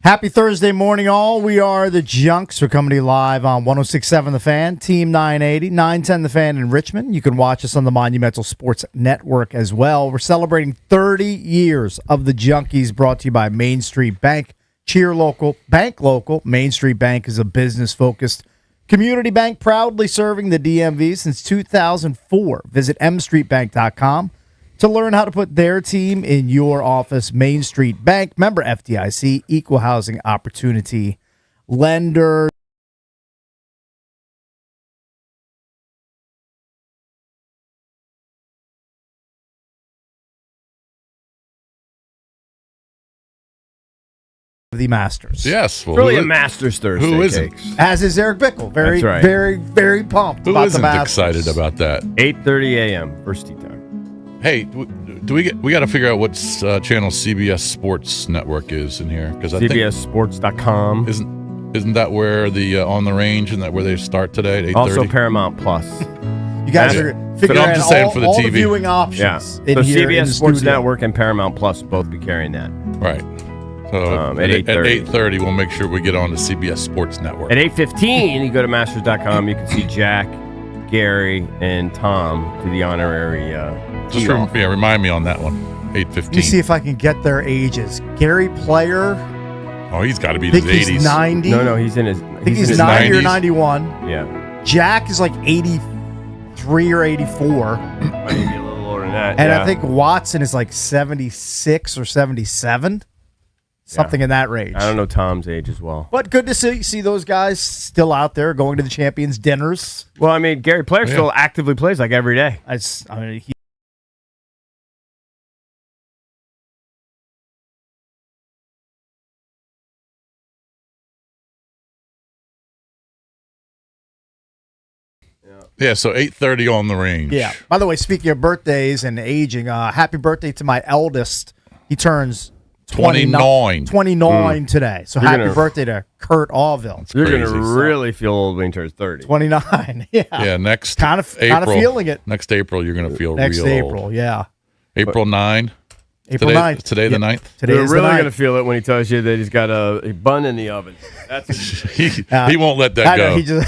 Happy Thursday morning, all. We are the Junks. We're coming to you live on 106.7 The Fan, Team 980, 910 The Fan in Richmond. You can watch us on the Monumental Sports Network as well. We're celebrating 30 years of the Junkies, brought to you by Main Street Bank. Cheer local, bank local. Main Street Bank is a business-focused community bank proudly serving the DMV since 2004. Visit mstreetbank.com to learn how to put their team in your office. Main Street Bank, member FDIC, equal housing opportunity lender. The Masters. Yes. Well, it's really a Masters Thursday. Who isn't? Cakes. As is Eric Bickle. Very, That's right. very pumped Who about the isn't Masters. excited about that? 8:30 a.m. first tee time. Hey, we got to figure out what channel CBS Sports Network is in here, because I think CBSSports.com. isn't that where the On the Range, and that where they start today at 8:30? Also Paramount Plus. You guys Yeah. are But figuring I'm out just saying all, for the all the TV. viewing options. Yeah. in So here in CBS the Sports studio. Network and Paramount Plus both be carrying that. Right. So At 8:30. 8:30, we'll make sure we get on the CBS Sports Network. At 8:15, you go to Masters.com. You can see Jack, Gary, and Tom do the honorary Just tee off. remind me on that one. 8:15. Let me see if I can get their ages. Gary Player, Oh, he's got to be I in think his 80s. he's 90. No, he's in his. I think he's in his 90 or 90s. 91. Yeah, Jack is like 83 or 84. maybe a little older than that. And yeah. I think Watson is like 76 or 77. Something in that range. I don't know Tom's age as well. But good to see those guys still out there going to the champions dinners. Well, I mean, Gary Player still actively plays like every day. I mean, Yeah, so 8:30 on the Range. yeah. By the way, speaking of birthdays and aging, happy birthday to my eldest. He turns 29. 29 today. So You're happy gonna- birthday to Kurt Allville. You're going Crazy. to really feel old when he turns 30. 29. Yeah. Yeah, next Kind of April, feeling it. Next April, you're going to feel Next real April, old. yeah. April 9. April Today, 9th. Today the 9th? Today You're is really the going to 9th. feel it when he tells you that he's got a bun in the oven. That's he won't let that I go. know, he just,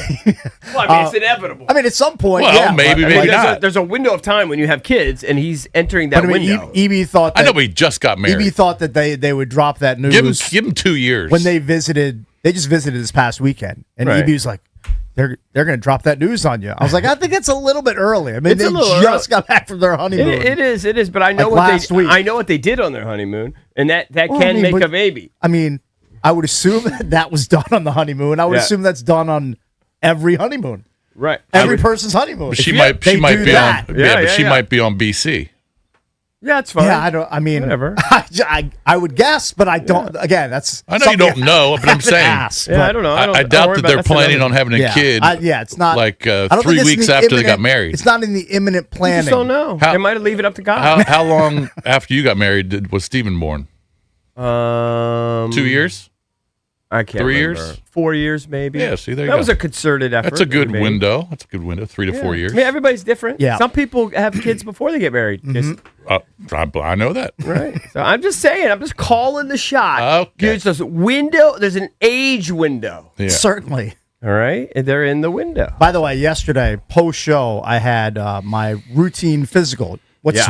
well, I mean, it's inevitable. I mean, at some point, Well, yeah. maybe, but- maybe there's, not. there's a window of time when you have kids, and he's entering that But I mean, window. EB thought that, I know, but he just got married. EB thought that they would drop that news give him 2 years. when they visited. They just visited this past weekend, and Right. EB was like, "They're going to drop that news on you." I was like, "I think it's a little bit early." I mean, It's a they little just got back from their honeymoon. It is. But I know Like what last they. week. I know what they did on their honeymoon, and that Well, can I mean, make but- a baby. I mean, I would assume that was done on the honeymoon. I would Yeah. assume that's done on every honeymoon, Right. every person's honeymoon. she If might they she might do be that. on Yeah, but yeah, she yeah. might be on BC. Yeah, it's fine. Yeah, I mean, Whatever. I would guess, but I don't. Again, that's. I know you don't know, but I'm haven't saying asked, Yeah, but- I don't know. I don't doubt worry that about they're that's planning another- on having a Yeah, kid. it's not like I don't 3 think it's weeks the after they got imminent- married. It's not in the imminent You planning. just don't know. How- They might leave it up to God. How long after you got married was Stephen born? 2 years? I can't 3 remember. years? 4 years, maybe. Yeah, see, there you that go. was a concerted effort. That's a good maybe. window. That's a good window. 3 to 4 years. I mean, everybody's different. Yeah. Some people have kids before they get married. Just- I know that. right. So I'm just saying. I'm just calling the shot. Okay. There's this window. There's an age window. Yeah. Certainly. All right. And they're in the window. By the way, yesterday post show, I had my routine physical. What is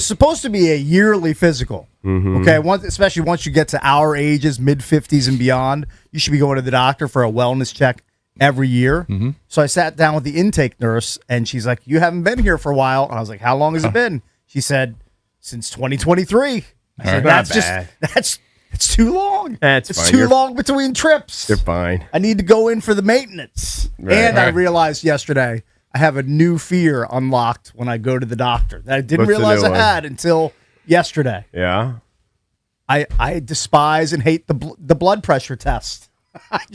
supposed to be a yearly physical. Okay, especially once you get to our ages, mid-50s and beyond, you should be going to the doctor for a wellness check every year. So I sat down with the intake nurse, and she's like, "You haven't been here for a while." And I was like, "How long has it been?" She said, "Since 2023." I said, right. "That's Not bad. it's too long. That's it's fine. too You're- long between trips. They're fine. I need to go in for the maintenance." Right. And I Right. realized yesterday I have a new fear unlocked when I go to the doctor that I didn't What's the realize new I one? had until yesterday. Yeah. I despise and hate the blood pressure test.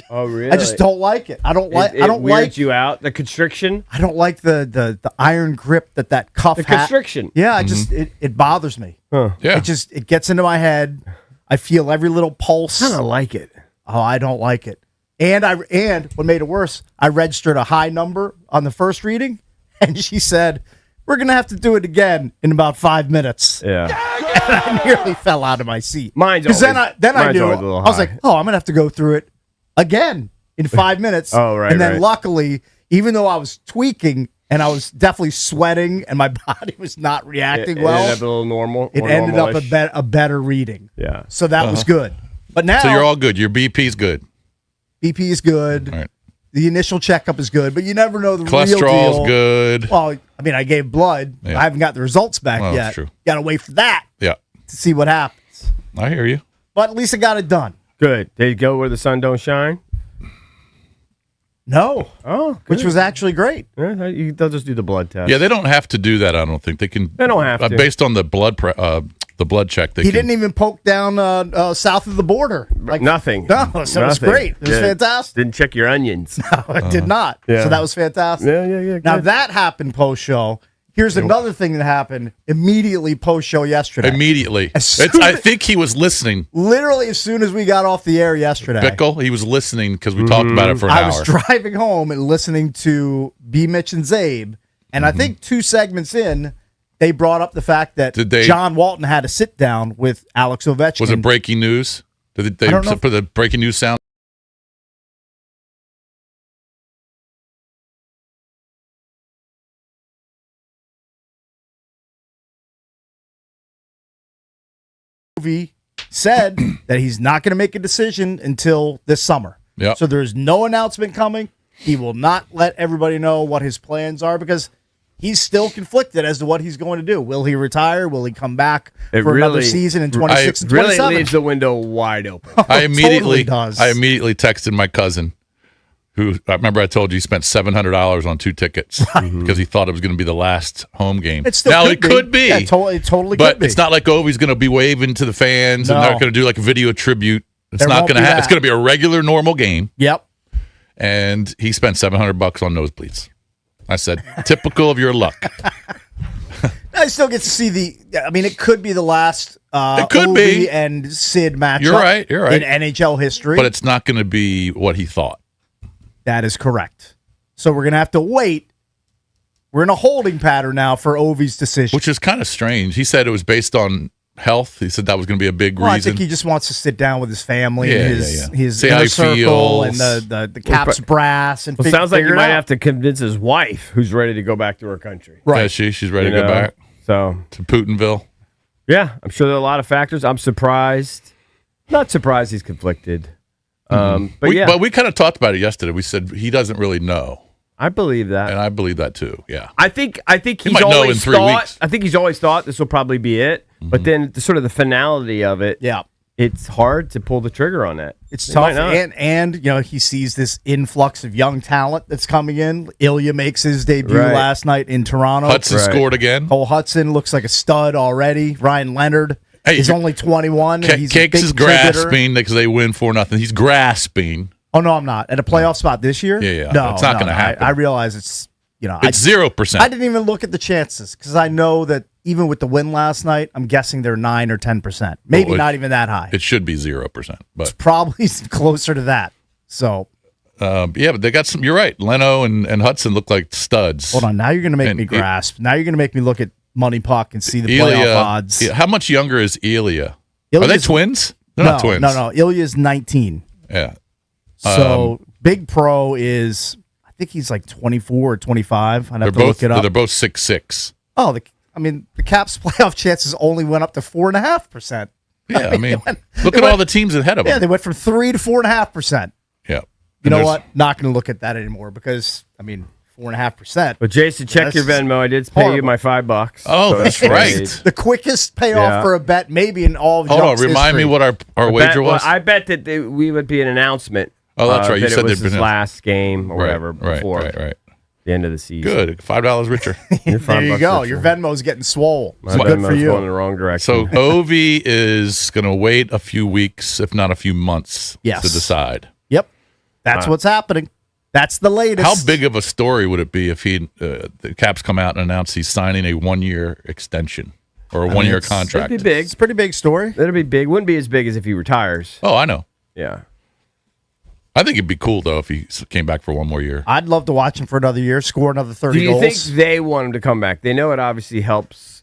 Oh, really? I just don't like it. I don't like. It I don't weirds like. you out. The constriction. I don't like the iron grip that cuff The hat. constriction. Yeah, I just it bothers me. Huh. Yeah. It gets into my head. I feel every little pulse. I don't like it. Oh, I don't like it. And what made it worse, I registered a high number on the first reading, and she said, we're going to have to do it again in about 5 minutes. Yeah. And I nearly fell out of my seat. Mine's Because always, then I knew, always a little I was high. like, oh, I'm going to have to go through it again in 5 minutes. Oh, right, And then right. luckily, even though I was tweaking and I was definitely sweating and my body was not reacting it well, ended up a little normal. it more ended up normal-ish. a better reading. Yeah. So that was good. But now So you're all good. Your BP's good. BP is good. All right. The initial checkup is good, but you never know the real Cholesterol's deal. good. Well, I mean, I gave blood. Yeah. I haven't got the results back Well, yet. that's true. Got to wait for that Yeah. to see what happens. I hear you. But at least I got it done. Good. Did you go where the sun don't shine? No. Oh, good. Which was actually great. Yeah, they'll just do the blood test. Yeah, they don't have to do that. I don't think they can. They don't have to. Based on the blood check. They He can, didn't even poke down south of the border. Like Nothing. No, so it was Nothing. great. It was fantastic. Didn't check your onions. No, it did not. Yeah. So that was fantastic. Yeah. Now good. that happened post show. Here's another thing that happened immediately post show yesterday. Immediately. As soon I as- think he was listening. Literally as soon as we got off the air yesterday. Bickle, he was listening because we talked about it for an I hour. was driving home and listening to B. Mitch and Zabe, and I think 2 segments in, they brought up the fact that Did they- John Walton had a sit down with Alex Ovechkin. Was it breaking news? Did they I don't know. put the breaking news sound? Ovi said that he's not going to make a decision until this summer. Yep. So there's no announcement coming. He will not let everybody know what his plans are because he's still conflicted as to what he's going to do. Will he retire? Will he come back It for another really- season in 26 and Really 27? leaves the window wide open. I immediately does. I immediately texted my cousin, who I remember I told you he spent $700 on 2 tickets because he thought it was going to be the last home game. It still now could it could be, Yeah, it totally but could be. it's not like Ovi's going to be waving to the fans and No. they're going to do like a video tribute. It's There not won't going to be happen. It's that. going to be a regular normal game, Yep. and he spent $700 on nosebleeds. I said, typical of your luck. I still get to see I mean, it could be the last It could Ovi be. and Sid matchup You're right. in NHL history. But it's not going to be what he thought. That is correct. So we're going to have to wait. We're in a holding pattern now for Ovi's decision. Which is kind of strange. He said it was based on health. He said that was going to be a big Well, I reason. think he just wants to sit down with his family Yeah, and his yeah. his See how inner he circle feels. and the Caps brass and Well, sounds like figure you it might out. have to convince his wife, who's ready to go back to her country. Right. Yeah, she's ready You to go know? back So, to Putinville. yeah, I'm sure there are a lot of factors. I'm surprised. Not surprised he's conflicted. But yeah, But we kind of talked about it yesterday. We said he doesn't really know, I believe that. and I believe that too. Yeah. I think he's might know always in 3 thought. weeks. I think he's always thought this will probably be it. But then the sort of the finality of it, Yeah. it's hard to pull the trigger on that. It's He tough, might not. and you know he sees this influx of young talent that's coming in. Ilya makes his debut Right. last night in Toronto. Hudson Right. scored again. Cole Hudson looks like a stud already. Ryan Leonard Hey, is only 21. and he's a Cakes big is contributor. grasping because they win 4-0. He's grasping. Oh no, I'm not at a playoff spot this year. Yeah. No, It's not no, gonna no. happen. I realize it's It's 0%. I didn't even look at the chances because I know that even with the win last night, I'm guessing they're 9 or 10%. Maybe Well, not even that high. It should be 0%. But Probably closer to that. So yeah, but they got some. You're right. Leno and Hudson look like studs. hold on. Now you're going to make And me grasp. Now you're going to make me look at Money Puck and see the Ilya, playoff odds. yeah, how much younger is Ilya? Are they Ilya's- twins? They're not twins. No. Ilya's 19. Yeah. So Big Pro is, I think he's like 24 or 25. I'd have to look it up. They're both 6'6". Oh, the Caps playoff chances only went up to 4.5%. Yeah, I mean, look at all the teams ahead of them. Yeah, they went from 3 to 4.5%. Yeah. You know what? Not going to look at that anymore because 4.5%. But Jason, check your That's Venmo. I did pay you horrible. my $5. Oh, So that's it's right. paid. The quickest payoff Yeah. for a bet, maybe in all of Hold on, Junk's remind me history. what our wager was. I bet that we would be an announcement. Oh, that's right. You that said it was there'd been his a- last game or whatever right, before right. the end of the season. Good, $5 richer. You're There you $5 go. richer. Your Venmo's getting swole. My So good Venmo's for you. going in the wrong direction. So Ovi is going to wait a few weeks, if not a few months, Yes. to decide. Yep. That's what's happening. That's the latest. How big of a story would it be if the Caps come out and announce he's signing a 1-year extension or a 1-year contract? It'd be big. It's a pretty big story. It'll be big. Wouldn't be as big as if he retires. Oh, I know. Yeah. I think it'd be cool though if he came back for one more year. I'd love to watch him for another year, score another 30 Do you goals. think they want him to come back? They know it obviously helps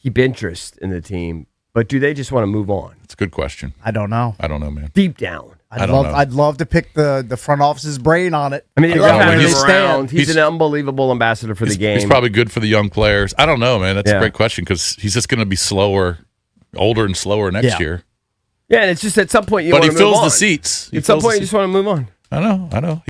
keep interest in the team, but do they just want to move on? That's a good question. I don't know. I don't know, man. Deep down. I don't know. I'd love to pick the front office's brain on it. I mean, they love love where having they him stand. around. He's an unbelievable ambassador for the game. He's probably good for the young players. I don't know, man. That's a great question because he's just going to be older and slower next year. Yeah, and it's just at some point you want to move on. But he fills the seats. At some point you just want to move on. I know.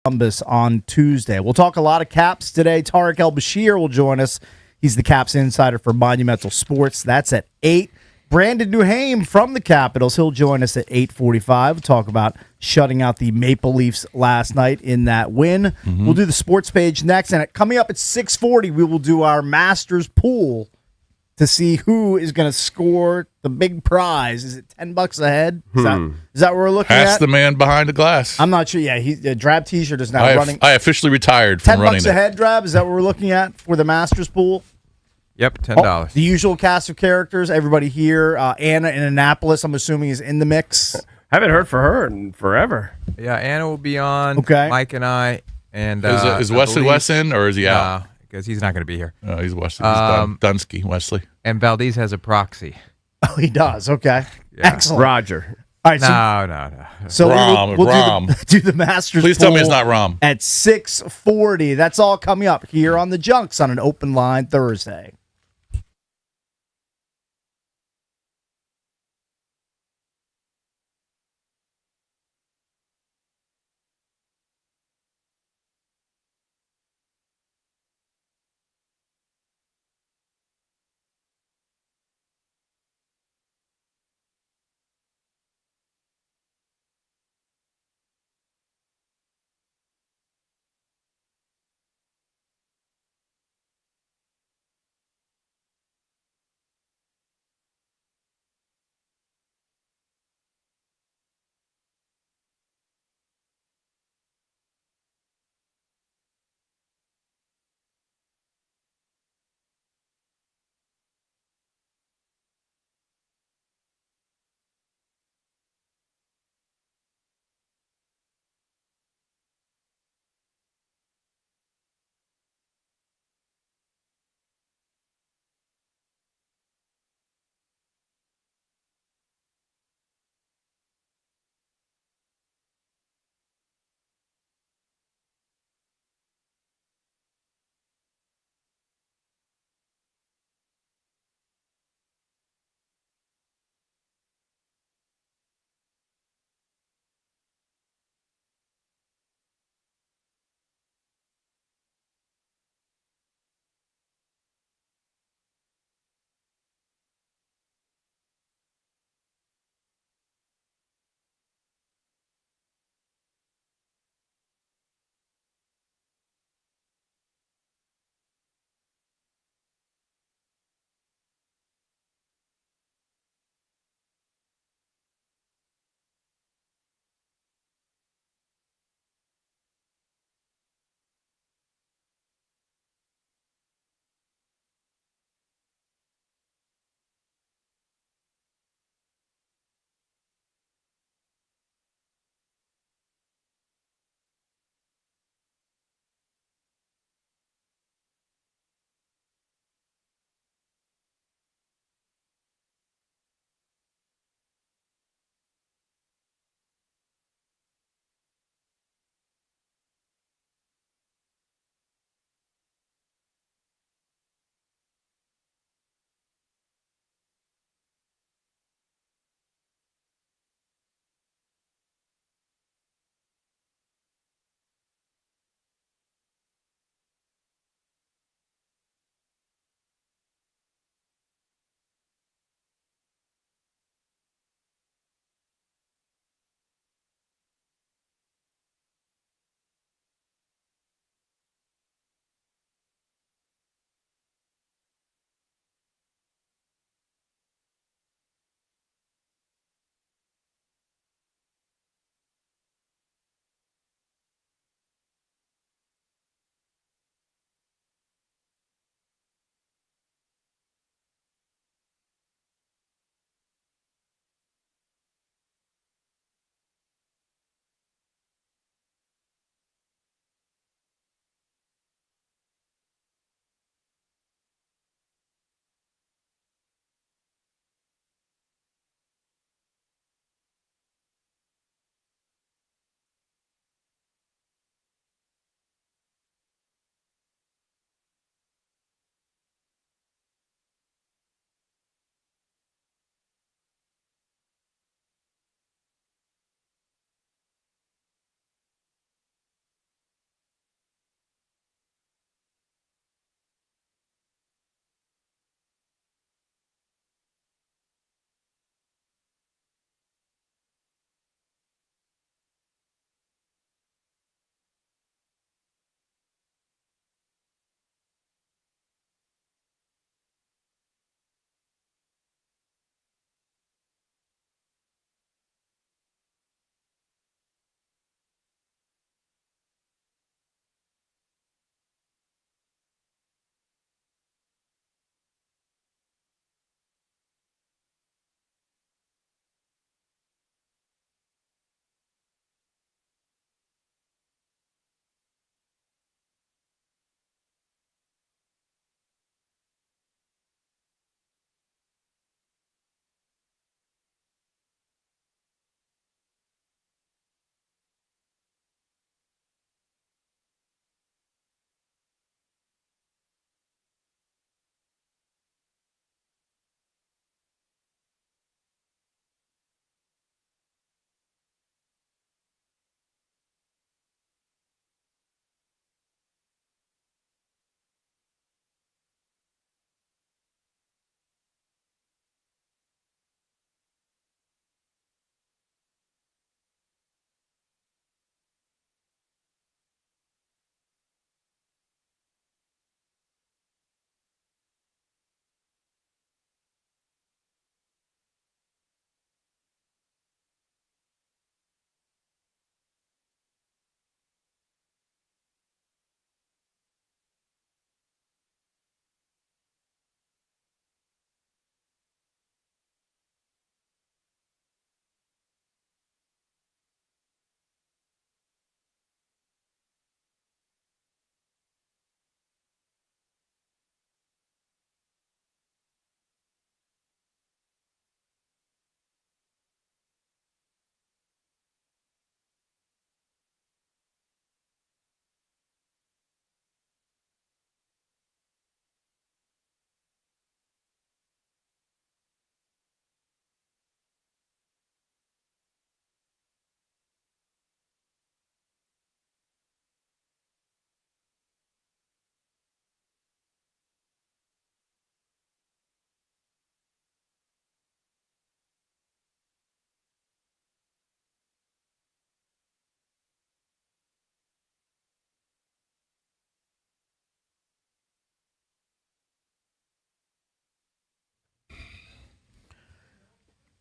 Columbus on Tuesday. We'll talk a lot of Caps today. Tarek Elbashir will join us. He's the Caps insider for Monumental Sports. That's at 8. Brandon Newhame from the Capitals. He'll join us at 8:45. We'll talk about shutting out the Maple Leafs last night in that win. We'll do the sports page next. And coming up at 6:40, we will do our Masters pool to see who is going to score the big prize. Is it $10 a head? Is that what we're looking at? Ask the man behind the glass. I'm not sure. Yeah, the Drab T-shirt is now running. I officially retired from running $10 a head, Drab. Is that what we're looking at for the Masters pool? Yep, $10. The usual cast of characters. Everybody here. Anna in Annapolis, I'm assuming, is in the mix. Haven't heard for her in forever. Yeah, Anna will be on. Okay. Mike and I. And is Wesley West in or is he out? Because he's not going to be here. No, he's Wesley. He's Dunsky, Wesley. And Valdez has a proxy. Oh, he does. Okay. Yeah. Excellent. Roger. All right. So, No. so Rom, we'll Rom. do the Masters Please tell me pool it's not Rom. at 6:40. That's all coming up here on the Junks on an open line Thursday.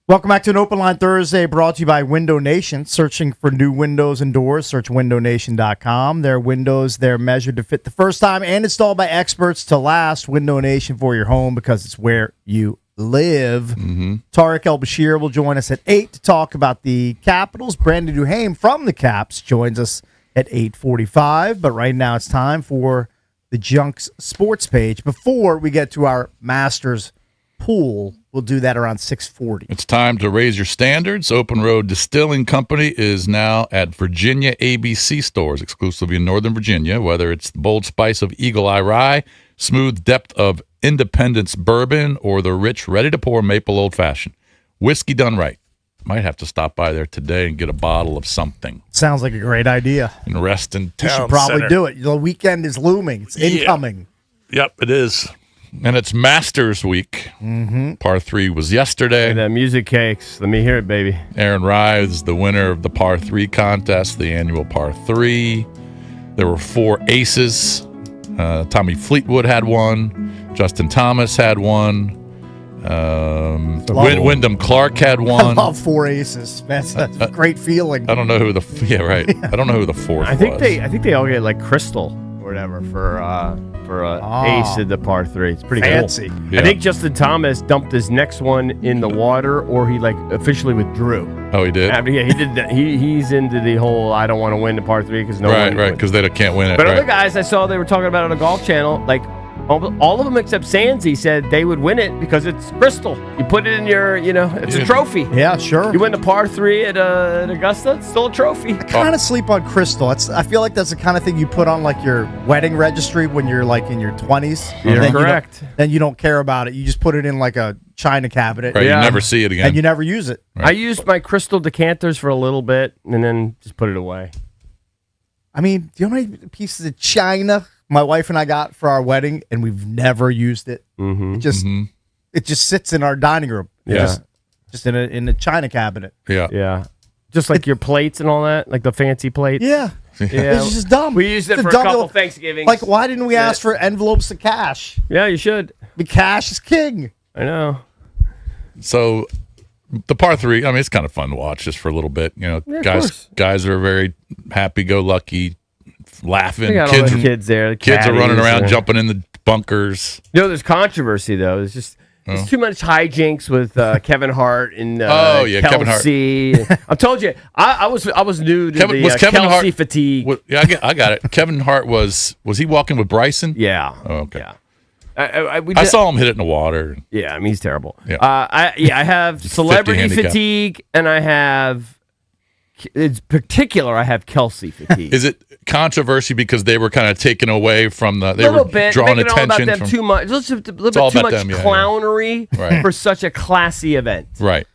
Welcome back to an Open Line Thursday brought to you by Window Nation. Searching for new windows and doors, search windownation.com. Their windows, they're measured to fit the first time and installed by experts to last. Window Nation for your home because it's where you live. Tariq Elbashir will join us at 8 to talk about the Capitals. Brandon Duhaime from the Caps joins us at 8:45. But right now it's time for the Junks sports page. Before we get to our Masters pool, we'll do that around 6:40. It's time to raise your standards. Open Road Distilling Company is now at Virginia ABC stores, exclusively in Northern Virginia. Whether it's the bold spice of Eagle Eye Rye, smooth depth of Independence Bourbon, or the rich, ready-to-pour maple old-fashioned. Whiskey done right. Might have to stop by there today and get a bottle of something. Sounds like a great idea. And rest in town You should probably center. do it. The weekend is looming. It's incoming. Yep, it is. And it's Masters week. Par 3 was yesterday. Hey, that music cakes. Let me hear it, baby. Aaron Rai is the winner of the Par 3 contest, the annual Par 3. There were 4 aces. Tommy Fleetwood had one. Justin Thomas had one. Wyndham Clark had I one. love 4 aces. That's a great feeling. I don't know who the I don't know who the fourth I think was. they all get like crystal or whatever for ace in the par 3. It's pretty Fancy. cool. Yeah. I think Justin Thomas dumped his next one in the water, or he like officially withdrew. Oh, he did. Yeah, he did that. He's into the whole I don't want to win the par 3 because no Right, one right, because they can't win it. But right. other guys I saw they were talking about it on a golf channel, like all of them except Sandsy said they would win it because it's crystal. You put it in your, it's a trophy. Yeah, sure. You win the par 3 at Augusta, it's still a trophy. I kind of sleep on crystal. I feel like that's the kind of thing you put on like your wedding registry when you're like in your 20s. You're Then correct. Then you don't care about it. You just put it in like a china cabinet. Right, Yeah. you never see it again. And you never use it. I used my crystal decanters for a little bit and then just put it away. I mean, do you know how many pieces of china my wife and I got for our wedding, and we've never used it? Mm-hmm. It just sits in our dining room. Yeah. Just in a china cabinet. yeah. Yeah. Just like your plates and all that, like the fancy plates. Yeah. Yeah. It's just dumb. We used it It's for a dumb couple little- Thanksgivings. Like, why didn't we ask for envelopes of cash? Yeah, you should. The cash is king. I know. So the par 3, I mean, it's kind of fun to watch just for a little bit. Yeah, of course. guys are very happy-go-lucky, laughing. They got all the kids there. The Kids are running caddies around, and- jumping in the bunkers. There's controversy though. There's too much hijinks with Kevin Hart and Kevin Hart. Kelsey. I told you, I was new to Was Kevin Kelsey Hart fatigue. Yeah, I got it. Kevin Hart was he walking with Bryson? Yeah. Oh, okay. Yeah. I saw him hit it in the water. Yeah, I mean he's terrible. Yeah. I have celebrity handicap. fatigue, and I have, in particular, I have Kelsey fatigue. Is it controversy because they were kind of taken away from the? They a little were bit, drawing making it all about attention them from. too much. A little bit all too about much them, yeah, clownery Right. for such a classy event. Right.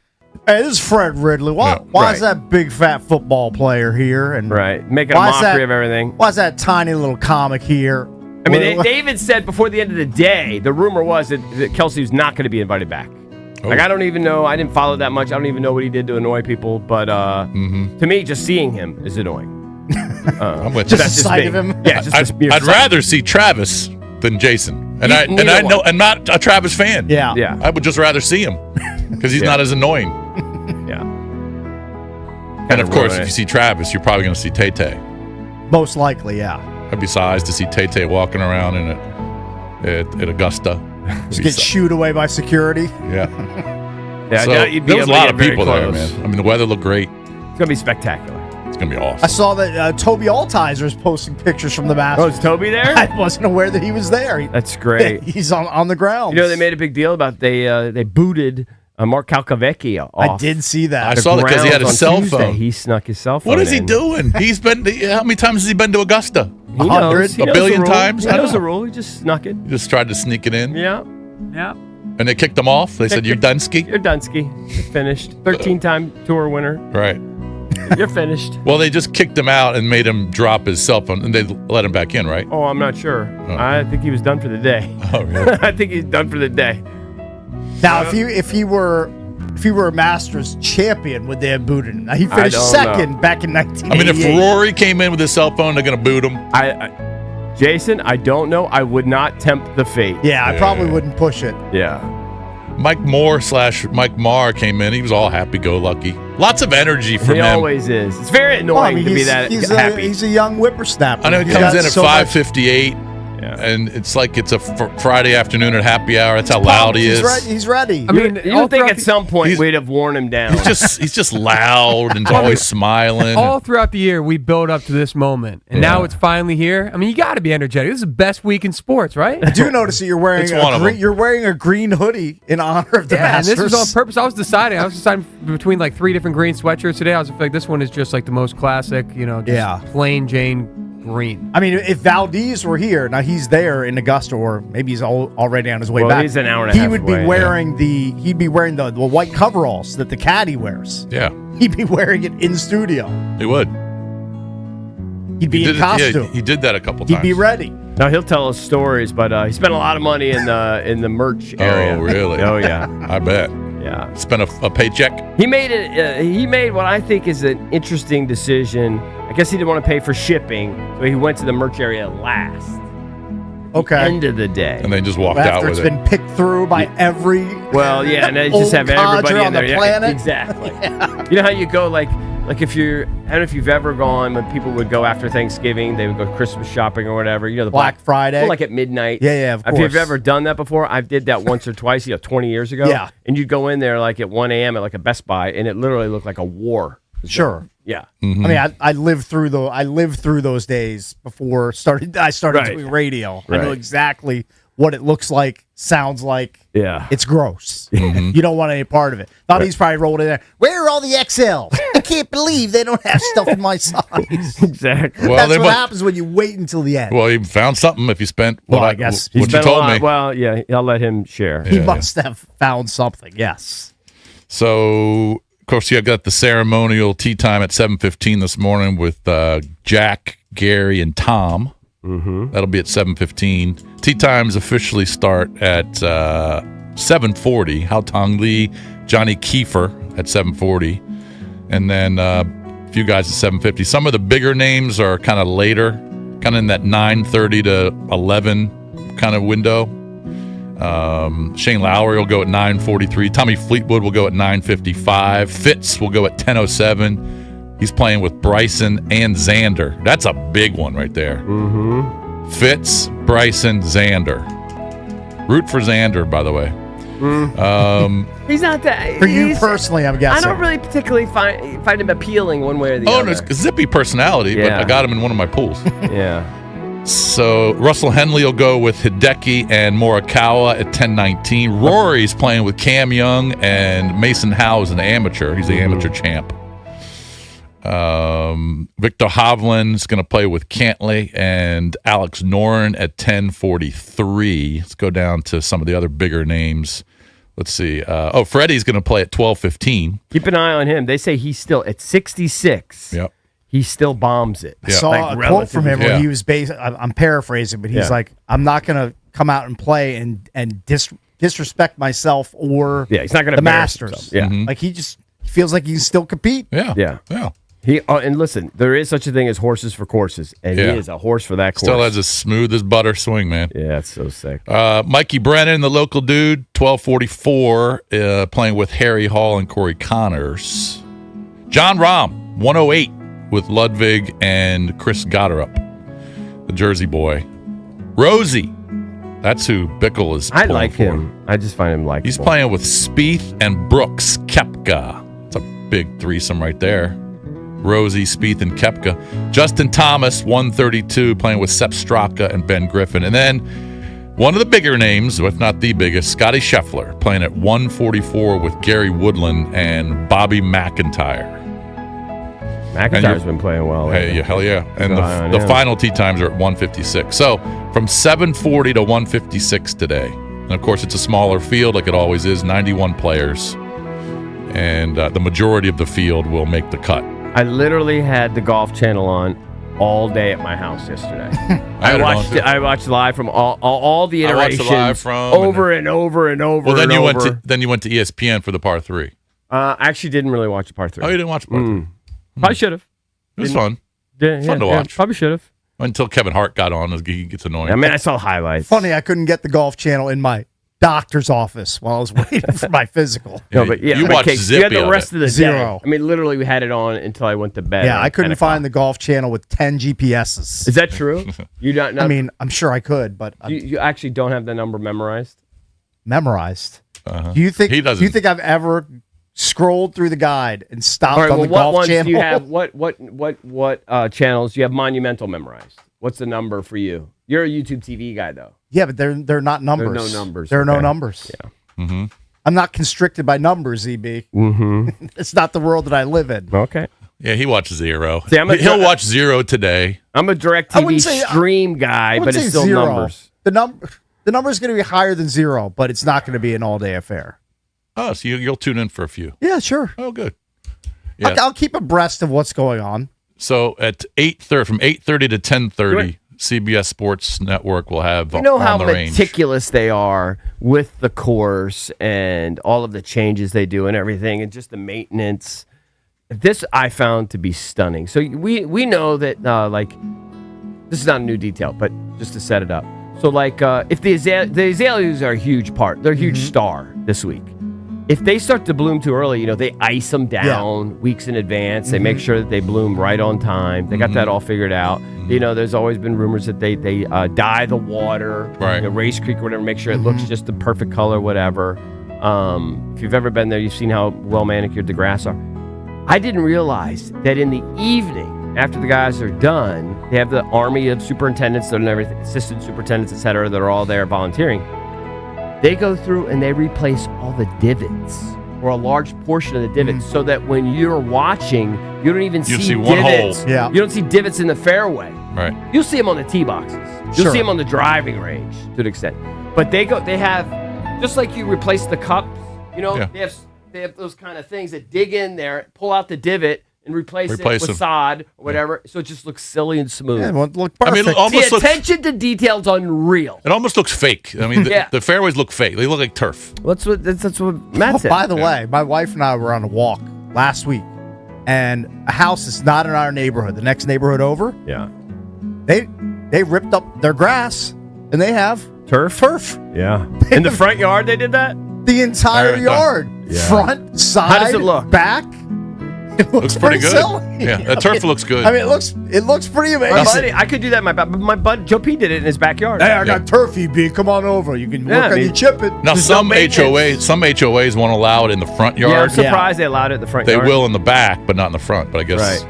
Hey, this is Fred Ridley. Why Right. is that big fat football player here? And Right, making a why is mockery that- of everything. Why is that tiny little comic here? I mean, David said before the end of the day, the rumor was that Kelsey was not going to be invited back. Oh. Like, I don't even know. I didn't follow that much. I don't even know what he did to annoy people. But to me, just seeing him is annoying. I'm with Just you. the sight of him? Yeah, just the I'd mere sight. rather see Travis than Jason, and I Neither know one. I'm not a Travis fan. Yeah. Yeah. I would just rather see him because he's Yeah. not as annoying. Yeah. And of course, ruin if it. you see Travis, you're probably going to see Tay Tay. Most likely, yeah. I'd be surprised to see Tay Tay walking around at Augusta. Just get shooed away by security. Yeah. Yeah, So, yeah, you'd be there was a able to lot get of very people there, close. man. I mean, the weather looked great. It's gonna be spectacular. It's going to be I awesome. saw that Toby Altizer is posting pictures from the Oh, Masters. is Toby there? I wasn't aware that he was there. That's great. He's on the ground. You know, they made a big deal about they booted Mark Calcavecchia off. I did see that. I saw that because he had a grounds cell on Tuesday. phone. He snuck his cell phone. What is he in. doing? He's been. How many times has he been to Augusta? He knows. 100? He A knows billion the rule. times? He I knows know. the rule. He just snuck it. He just tried to sneak it in. Yeah. Yeah. And they kicked him off. They said, "You're Dunsky." You're Dunsky. You're finished. 13-time tour winner. Right. You're finished. Well, they just kicked him out and made him drop his cell phone, and they let him back in, right? Oh, I'm not sure. I think he was done for the day. Oh, really? I think he's done for the day. Now, if he were a Masters champion, would they have booted him? Now, he finished don't second back in 1988. I mean, if Rory came in with his cell phone, they're going to boot him. Jason, I don't know. I would not tempt the fate. Yeah, I probably wouldn't push it. Yeah. Mike Moore / Mike Marr came in. He was all happy-go-lucky. Lots of energy from He him. always is. It's very annoying to be that happy. He's a young whippersnapper. I know he He's comes got in at so much- 5:58, Yeah. and it's like it's a Friday afternoon at happy hour. That's how loud he is. He's ready. I mean, You all would think throughout at the- some point he's- we'd have worn him down. He's just loud and always smiling. All throughout the year, we build up to this moment, and now it's finally here. I mean, you got to be energetic. This is the best week in sports, right? I do notice that you're wearing It's one of them. you're wearing a green hoodie in honor of the Yeah, and Masters. this was on purpose. I was deciding between like 3 different green sweatshirts today. I was like, this one is just like the most classic, just plain Jane green. I mean, if Valdez were here, now he's there in Augusta, or maybe he's already on his way Well, back. he's an hour and a he half would away, be wearing he'd be wearing the white coveralls that the caddy wears. Yeah, He'd be wearing it in studio. he would. He'd be in costume. He did that a couple He'd times. be ready. Now he'll tell us stories, but he spent a lot of money in the merch area. Oh, really? Oh yeah, I bet. yeah. Spent a paycheck. He made it. He made what I think is an interesting decision. I guess he didn't want to pay for shipping, so he went to the merch area last. Okay. End of the day. And they just walked out After with it's it. been picked through by every Well, yeah, and they just old have everybody codger in on there. the Yeah, planet. exactly. You know how you go like if you're, I don't know if you've ever gone when people would go after Thanksgiving, they would go Christmas shopping or whatever. You know, the Black Friday. Well, like at midnight. Yeah, of If you've course. ever done that before, I did that once or twice, 20 years ago. Yeah. And you'd go in there like at 1 a.m. at like a Best Buy, and it literally looked like a war. Sure. Yeah. I mean, I lived through those days before I started Right. doing radio. I know Right. exactly what it looks like, sounds like. Yeah. It's gross. You don't want any part of it. He's probably rolled in there. Where are all the XLs? I can't believe they don't have stuff in my size. Exactly. Well, That's they what must- happens when you wait until the end. Well, he found something if he spent what Well, I guess what you Spent a told lot- me. Well, yeah, I'll let him share. He must have found something. Yes. So, of course, you got the ceremonial tea time at 7:15 this morning with Jack, Gary, and Tom. Mm-hmm. That'll be at 7:15. Tea times officially start at 7:40. Hao Tong Lee, Johnny Kiefer at 7:40, and then a few guys at 7:50. Some of the bigger names are kind of later, kind of in that 9:30 to 11 kind of window. Shane Lowry will go at 9:43. Tommy Fleetwood will go at 9:55. Fitz will go at 10:07. He's playing with Bryson and Xander. That's a big one right there. Mm-hmm. Fitz, Bryson, Xander. Root for Xander, by the way. He's not that. For you personally, I'm I guessing. don't really particularly find him appealing one way or the Oh, other. no, it's a zippy personality, but Yeah. I got him in one of my pools. Yeah. So Russell Henley will go with Hideki and Morikawa at 10:19. Rory's playing with Cam Young, and Mason Howe is an amateur. He's the amateur champ. Victor Hovland's going to play with Cantley and Alex Noren at 10:43. Let's go down to some of the other bigger names. Let's see. Freddie's going to play at 12:15. Keep an eye on him. They say he's still at 66. Yep. He still bombs it. I saw Like, a quote from him where Yeah. he was I'm paraphrasing, but he's Yeah. like, I'm not going to come out and play and disrespect myself or Yeah, he's not gonna the embarrass Masters. himself. Yeah. Like he feels like he can still compete. Yeah. Yeah. Yeah. He and listen, there is such a thing as horses for courses, and Yeah. he is a horse for that course. Still has a smooth as butter swing, man. Yeah, it's so sick. Mikey Brennan, the local dude, 12:44, playing with Harry Hall and Corey Connors. John Rahm, 108, with Ludwig and Chris Gotterup, the Jersey boy. Rosie, that's who Bickle is. I pulling like for. him. I just find him likable. He's playing with Spieth and Brooks Koepka. It's a big threesome right there. Rosie, Spieth, and Koepka. Justin Thomas, 132, playing with Sepp Straka and Ben Griffin. And then one of the bigger names, if not the biggest, Scotty Scheffler, playing at 144 with Gary Woodland and Bobby McIntyre. McIntyre's been playing well. Hey, hell yeah. And Good eye on the him. final tee times are at 156. So from 740 to 156 today. And of course, it's a smaller field like it always is, 91 players. And the majority of the field will make the cut. I literally had the Golf Channel on all day at my house yesterday. had it on, too. I watched live from all the I watched iterations it live from over and over and over. Well, then and you over. went to ESPN for the par 3. I actually didn't really watch the par 3. Oh, you didn't watch par 3? Probably should have. It was fun. Fun to watch. Probably should have. Until Kevin Hart got on, he gets annoying. I mean, I saw highlights. Funny, I couldn't get the Golf Channel in my doctor's office while I was waiting for my physical. No, but yeah, you but watched Cakes, you had Zippy the of rest it. of the Zero. day. I mean, literally, we had it on until I went to bed. Yeah, around I couldn't 10 find o'clock. the golf channel with 10 GPSs. Is that true? You don't. I mean, I'm sure I could, but you actually don't have the number memorized. memorized. Uh-huh. Do you think? He Do doesn't. you think I've ever scrolled through the guide and stopped All right. on Well, the what golf ones channel? do you have? What channels do you have monumental memorized? What's the number for you? You're a YouTube TV guy, though. Yeah, but they're not numbers. no numbers, There are no okay. numbers. Yeah. Mm-hmm. I'm not constricted by numbers, EB. Mm-hmm. It's not the world that I live in. Okay. Yeah, he watches Zero. See, He'll watch Zero today. I'm a I DirecTV wouldn't say- stream guy, I would but say it's still zero. numbers. The number is going to be higher than 0, but it's not going to be an all-day affair. Oh, so you'll tune in for a few. Yeah, sure. Oh, good. Yeah. I'll keep abreast of what's going on. So at 8:30, from 8:30 to 10:30, CBS Sports Network will have You know On how the Range. meticulous they are with the course and all of the changes they do and everything, and just the maintenance. This I found to be stunning. So we know that this is not a new detail, but just to set it up. So if the azaleas are a huge part, they're a huge star this week. If they start to bloom too early, they ice them down weeks in advance. They make sure that they bloom right on time. They got that all figured out. There's always been rumors that they dye the water, Right. Race Creek or whatever, make sure it looks just the perfect color, whatever. If you've ever been there, you've seen how well manicured the grass are. I didn't realize that in the evening, after the guys are done, they have the army of superintendents and everything, assistant superintendents, et cetera, that are all there volunteering. They go through and they replace all the divots, or a large portion of the divots, so that when you're watching, you don't even You see see one divots. hole. Yeah. You don't see divots in the fairway. Right. You'll see them on the tee boxes. You'll Sure. see them on the driving range to an extent. But they have, just like you replace the cups, Yeah. they have those kind of things that dig in there, pull out the divot, and replace it Replace with them. sod or whatever, so it just looks silly and smooth. Yeah, it won't look I mean, perfect. almost The looks, attention to detail's unreal. it almost looks fake. I mean, Yeah. the fairways look fake. They look like turf. That's what Matt said. By the way, my wife and I were on a walk last week, and a house that's not in our neighborhood, the next neighborhood over, Yeah. they ripped up their grass, and they have Turf? Yeah. In the front yard, they did that? the entire Alright, done. yard, Yeah. front, side, How does it look? back. It Looks pretty good. silly. Yeah, that turf looks good. I mean, it looks pretty My amazing. buddy, I could do that in my buddy Joe P did it in his backyard. Hey, I got turfy, B. Come on over. You can Yeah, work I on your mean- chipping. now, there's no some maintenance. HOAs won't allow it in the front Yeah, I'm yard. surprised they allowed it in the front They yard. will in the back, but not in the front. But I guess Right.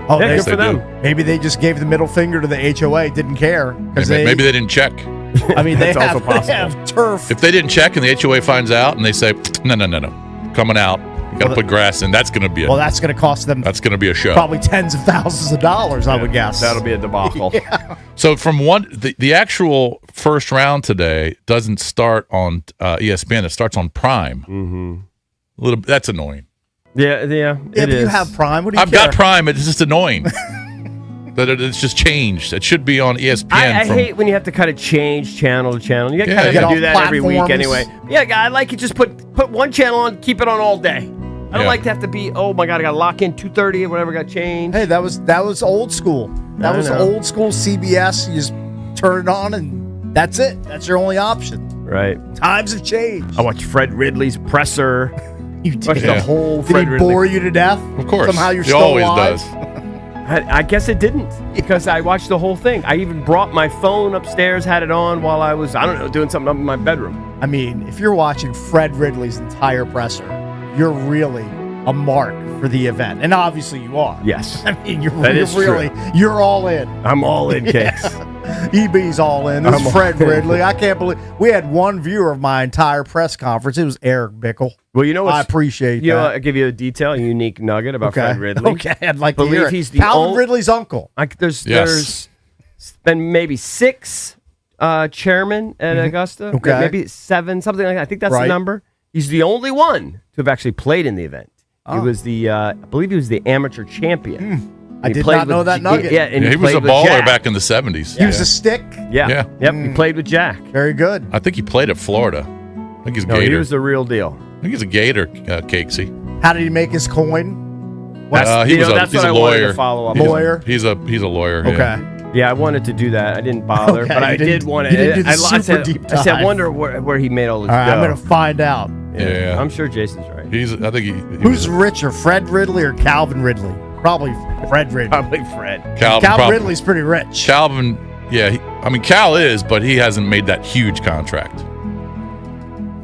Oh, Yeah, they, good for they them. do. maybe they just gave the middle finger to the HOA. Didn't care because maybe they didn't check. I mean, they That's have, also possible. they have turf. If they didn't check and the HOA finds out and they say, no, coming out, you got to put grass in. That's gonna be Well, that's going to cost them that's gonna be a show. probably tens of thousands of dollars. I would guess. That'll be a debacle. So from the actual first round today doesn't start on ESPN. It starts on Prime. Mm-hmm. That's annoying. Yeah, Yeah, it but you is. have Prime. What do you I've care? got Prime. It's just annoying that it's just changed. It should be on ESPN. I hate when you have to kind of change channel to channel. You got Yeah, kind of get to do off that every week platforms. anyway. Yeah, I like it. Just put one channel on, keep it on all day. I don't Yeah. like to have to be. Oh my god, I got to lock in 2:30 or whatever got changed. Hey, that was old school. That I was know. old school CBS. You just turn it on and that's it. That's your only option. Right. Times have changed. I watched Fred Ridley's presser. You Watched did. the whole Did Fred he Ridley. bore you to death? Of course. Somehow you're he still always alive? does. I guess it didn't because I watched the whole thing. I even brought my phone upstairs, had it on while I was, doing something up in my bedroom. I mean, if you're watching Fred Ridley's entire presser, you're really a mark for the event, and obviously you are. Yes. I mean, you're That is really you're all in. I'm all in, Cakes. EB's all in. This I'm is all Fred in. Ridley. I can't believe we had one viewer of my entire press conference. It was Eric Bickle. Well, you know what? I appreciate You know, that. I'll give you a detail, a unique nugget about Okay. Fred Ridley. Okay, I'd like to Believe hear it. he's the Calvin ol- Ridley's uncle. There's Yes. been maybe 6 chairmen at Augusta. Okay. Maybe 7, something like that. I think that's Right. the number. He's the only one to have actually played in the event. He was I believe he was the amateur champion. I He did played not know with that J- nugget. Yeah, and Yeah, he was played a with baller Jack. back in the 70s. He was a stick. Yeah. Yeah. Yep. He played with Jack. Very good. I think he played at Florida. I think he's a No, he Gator. was the real deal. I think he's a Gator, Cakesy. How did he make his coin? He's that's a what I wanted lawyer. to follow up. He's a- Lawyer? He's a lawyer. Okay. Yeah. Yeah, I wanted to do that. I didn't bother, Okay, but I you did didn't- want to. you didn't do the I super said, deep I said, I dive. wonder where he made all this All right, dough. I'm going to find out. Yeah. I'm sure Jason's right. I think he Who's richer, Fred Ridley or Calvin Ridley? Probably Fred Ridley. Probably Fred. Calvin Ridley's pretty rich. Calvin, yeah. Cal is, but he hasn't made that huge contract.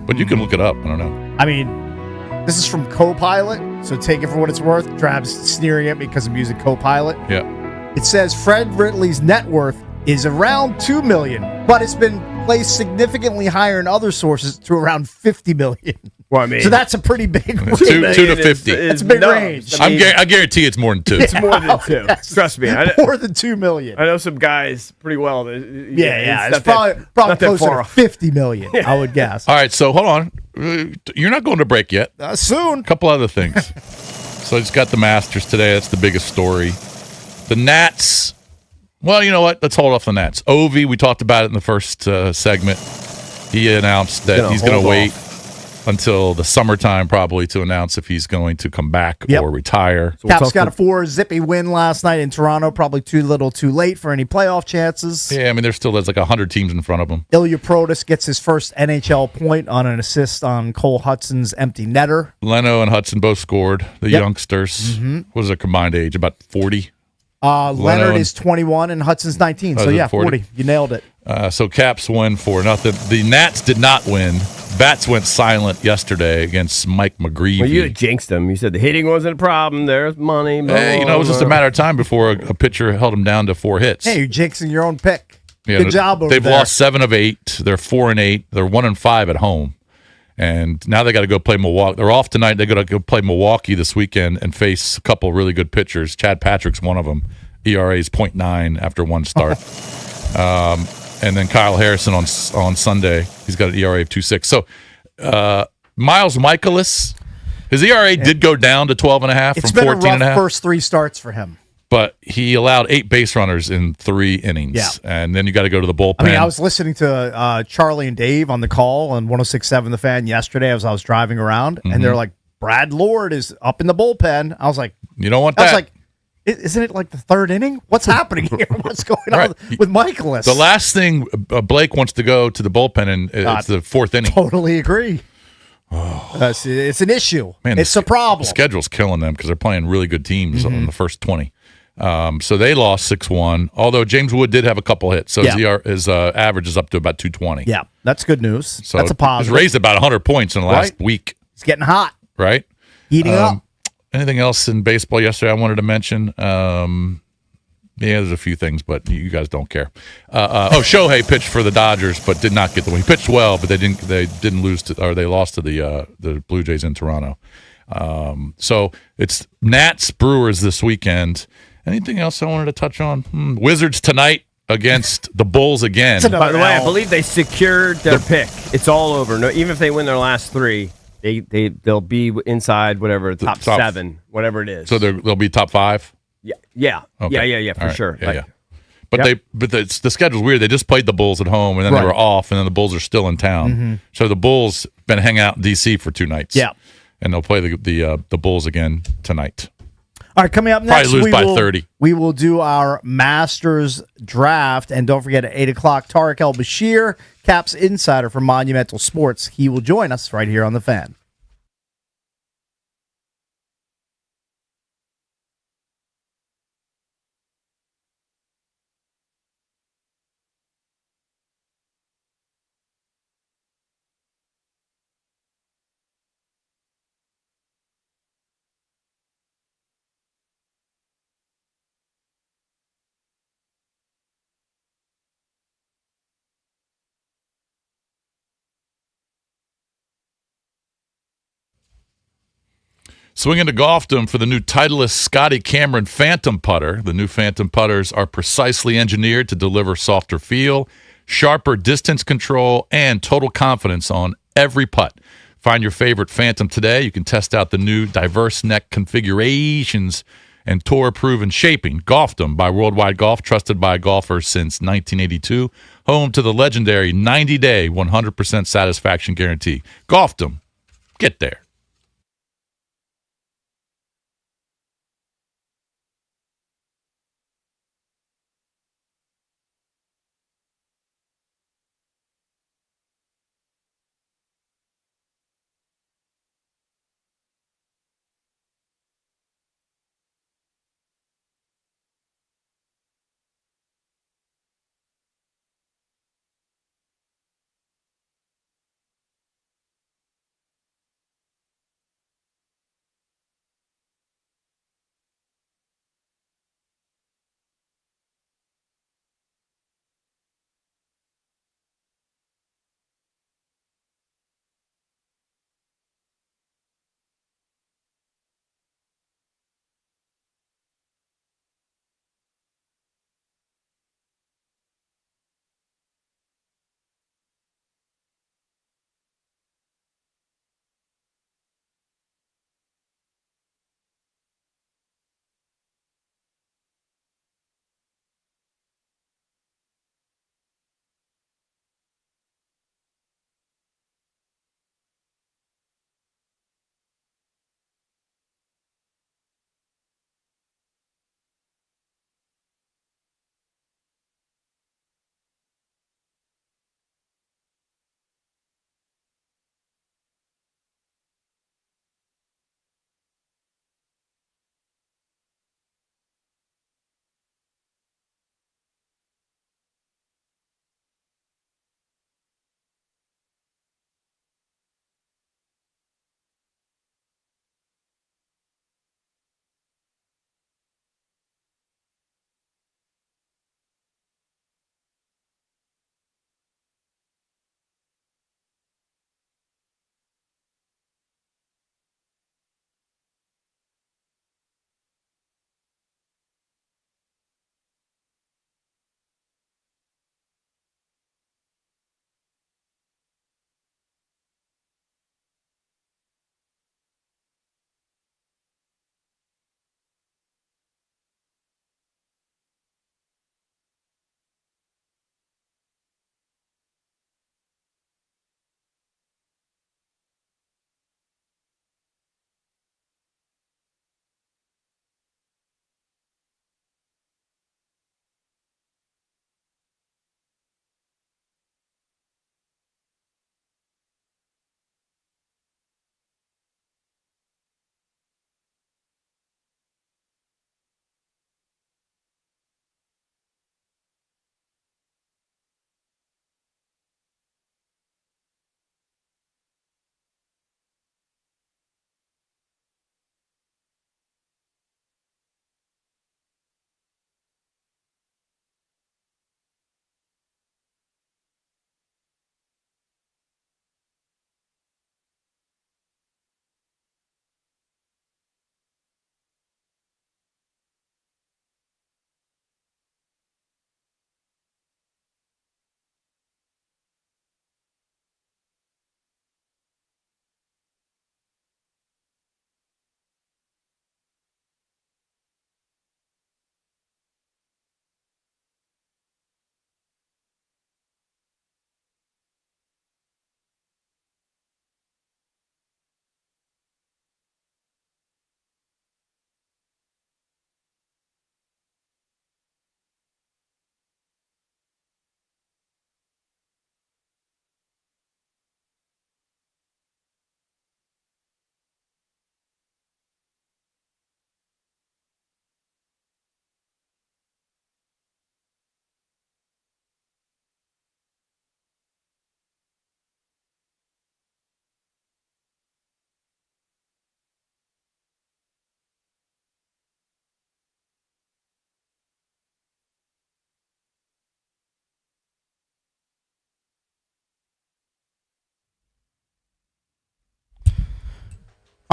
But you can look it up. I don't know. I mean, this is from Copilot, so take it for what it's worth. Trav's sneering at me because I'm using Copilot. Yeah. It says Fred Ridley's net worth is around $2 million, but it's been placed significantly higher in other sources to around $50 million. Well, I mean, So that's a pretty big range. Two to 50. That's a big range. I mean, I guarantee it's more than 2. it's more than 2. Yes. Trust me. More than $2 million. I know some guys pretty well. Yeah, it's it's probably not that closer far to off. $50 million, I would guess. All right, so hold on. You're not going to break yet. Soon. A couple other things. So I just got the Masters today. That's the biggest story. The Nats. Well, you know what? Let's hold off the Nats. Ovi, we talked about it in the first segment. He announced that he's going to wait until the summertime probably to announce if he's going to come back or retire. Caps got a 4-zippy win last night in Toronto. Probably too little too late for any playoff chances. Yeah, I mean, there's 100 teams in front of him. Ilya Protas gets his first NHL point on an assist on Cole Hudson's empty netter. Leno and Hudson both scored. The youngsters. Mm-hmm. What is their combined age? About 40? Leonard is 21 and Hudson's 19. So, is it yeah, 40? 40. You nailed it. So Caps win 4-0. The Nats did not win. Bats went silent yesterday against Mike McGreevy. Well, you jinxed him. You said the hitting wasn't a problem. There's money. Hey, it was just a matter of time before a pitcher held him down to 4 hits. Hey, you're jinxing your own pick. Yeah, Good job over They've there. lost 7 of 8. They're 4-8. They're 1-5 at home. And now they got to go play Milwaukee. They're off tonight. They got to go play Milwaukee this weekend and face a couple really good pitchers. Chad Patrick's one of them. ERA is 0.9 after one start. And then Kyle Harrison on Sunday. He's got an ERA of 2.6. So Miles Michaelis, his ERA did go down to 12.5 It's from been a 14.5. rough first 3 starts for him. But he allowed 8 base runners in 3 innings. Yeah. And then you got to go to the bullpen. I mean, I was listening to Charlie and Dave on the call on 106.7 The Fan yesterday as I was driving around, and they're like, Brad Lord is up in the bullpen. I was like, you don't want I that. was like, isn't it like the 3rd inning? What's happening here? What's going on with Michaelis? The last thing Blake wants to go to the bullpen, and it's the 4th inning. Totally agree. It's an issue. Man, it's a problem. The schedule's killing them because they're playing really good teams on the first 20. So they lost 6-1, although James Wood did have a couple hits. So his average is up to about 220. Yeah, that's good news. So that's a positive. He's raised about 100 points in the last week. It's getting hot. Right? Heating up. Anything else in baseball yesterday I wanted to mention? There's a few things, but you guys don't care. Shohei pitched for the Dodgers, but did not get the win. He pitched well, but they didn't lose to, or they lost to the Blue Jays in Toronto. So it's Nats Brewers this weekend. Anything else I wanted to touch on? Wizards tonight against the Bulls again. By the way, I believe they secured their pick. It's all over. No, even if they win their last 3, they'll be inside whatever top 7, whatever it is. So they'll be top 5. Yeah, Okay. for sure. Yeah. But the schedule's weird. They just played the Bulls at home, and then they were off, and then the Bulls are still in town. So the Bulls been hanging out in D.C. for 2 nights. Yeah, and they'll play the Bulls again tonight. All right, coming up next, probably lose by 30. We will do our Masters draft, and don't forget at 8 o'clock, Tarek Elbashir, Caps insider from Monumental Sports. He will join us right here on the Fan. Swinging to Golfdom for the new Titleist Scotty Cameron Phantom Putter. The new Phantom Putters are precisely engineered to deliver softer feel, sharper distance control, and total confidence on every putt. Find your favorite Phantom today. You can test out the new diverse neck configurations and tour-proven shaping. Golfdom by Worldwide Golf, trusted by golfers since 1982. Home to the legendary 90-day 100% satisfaction guarantee. Golfdom. Get there.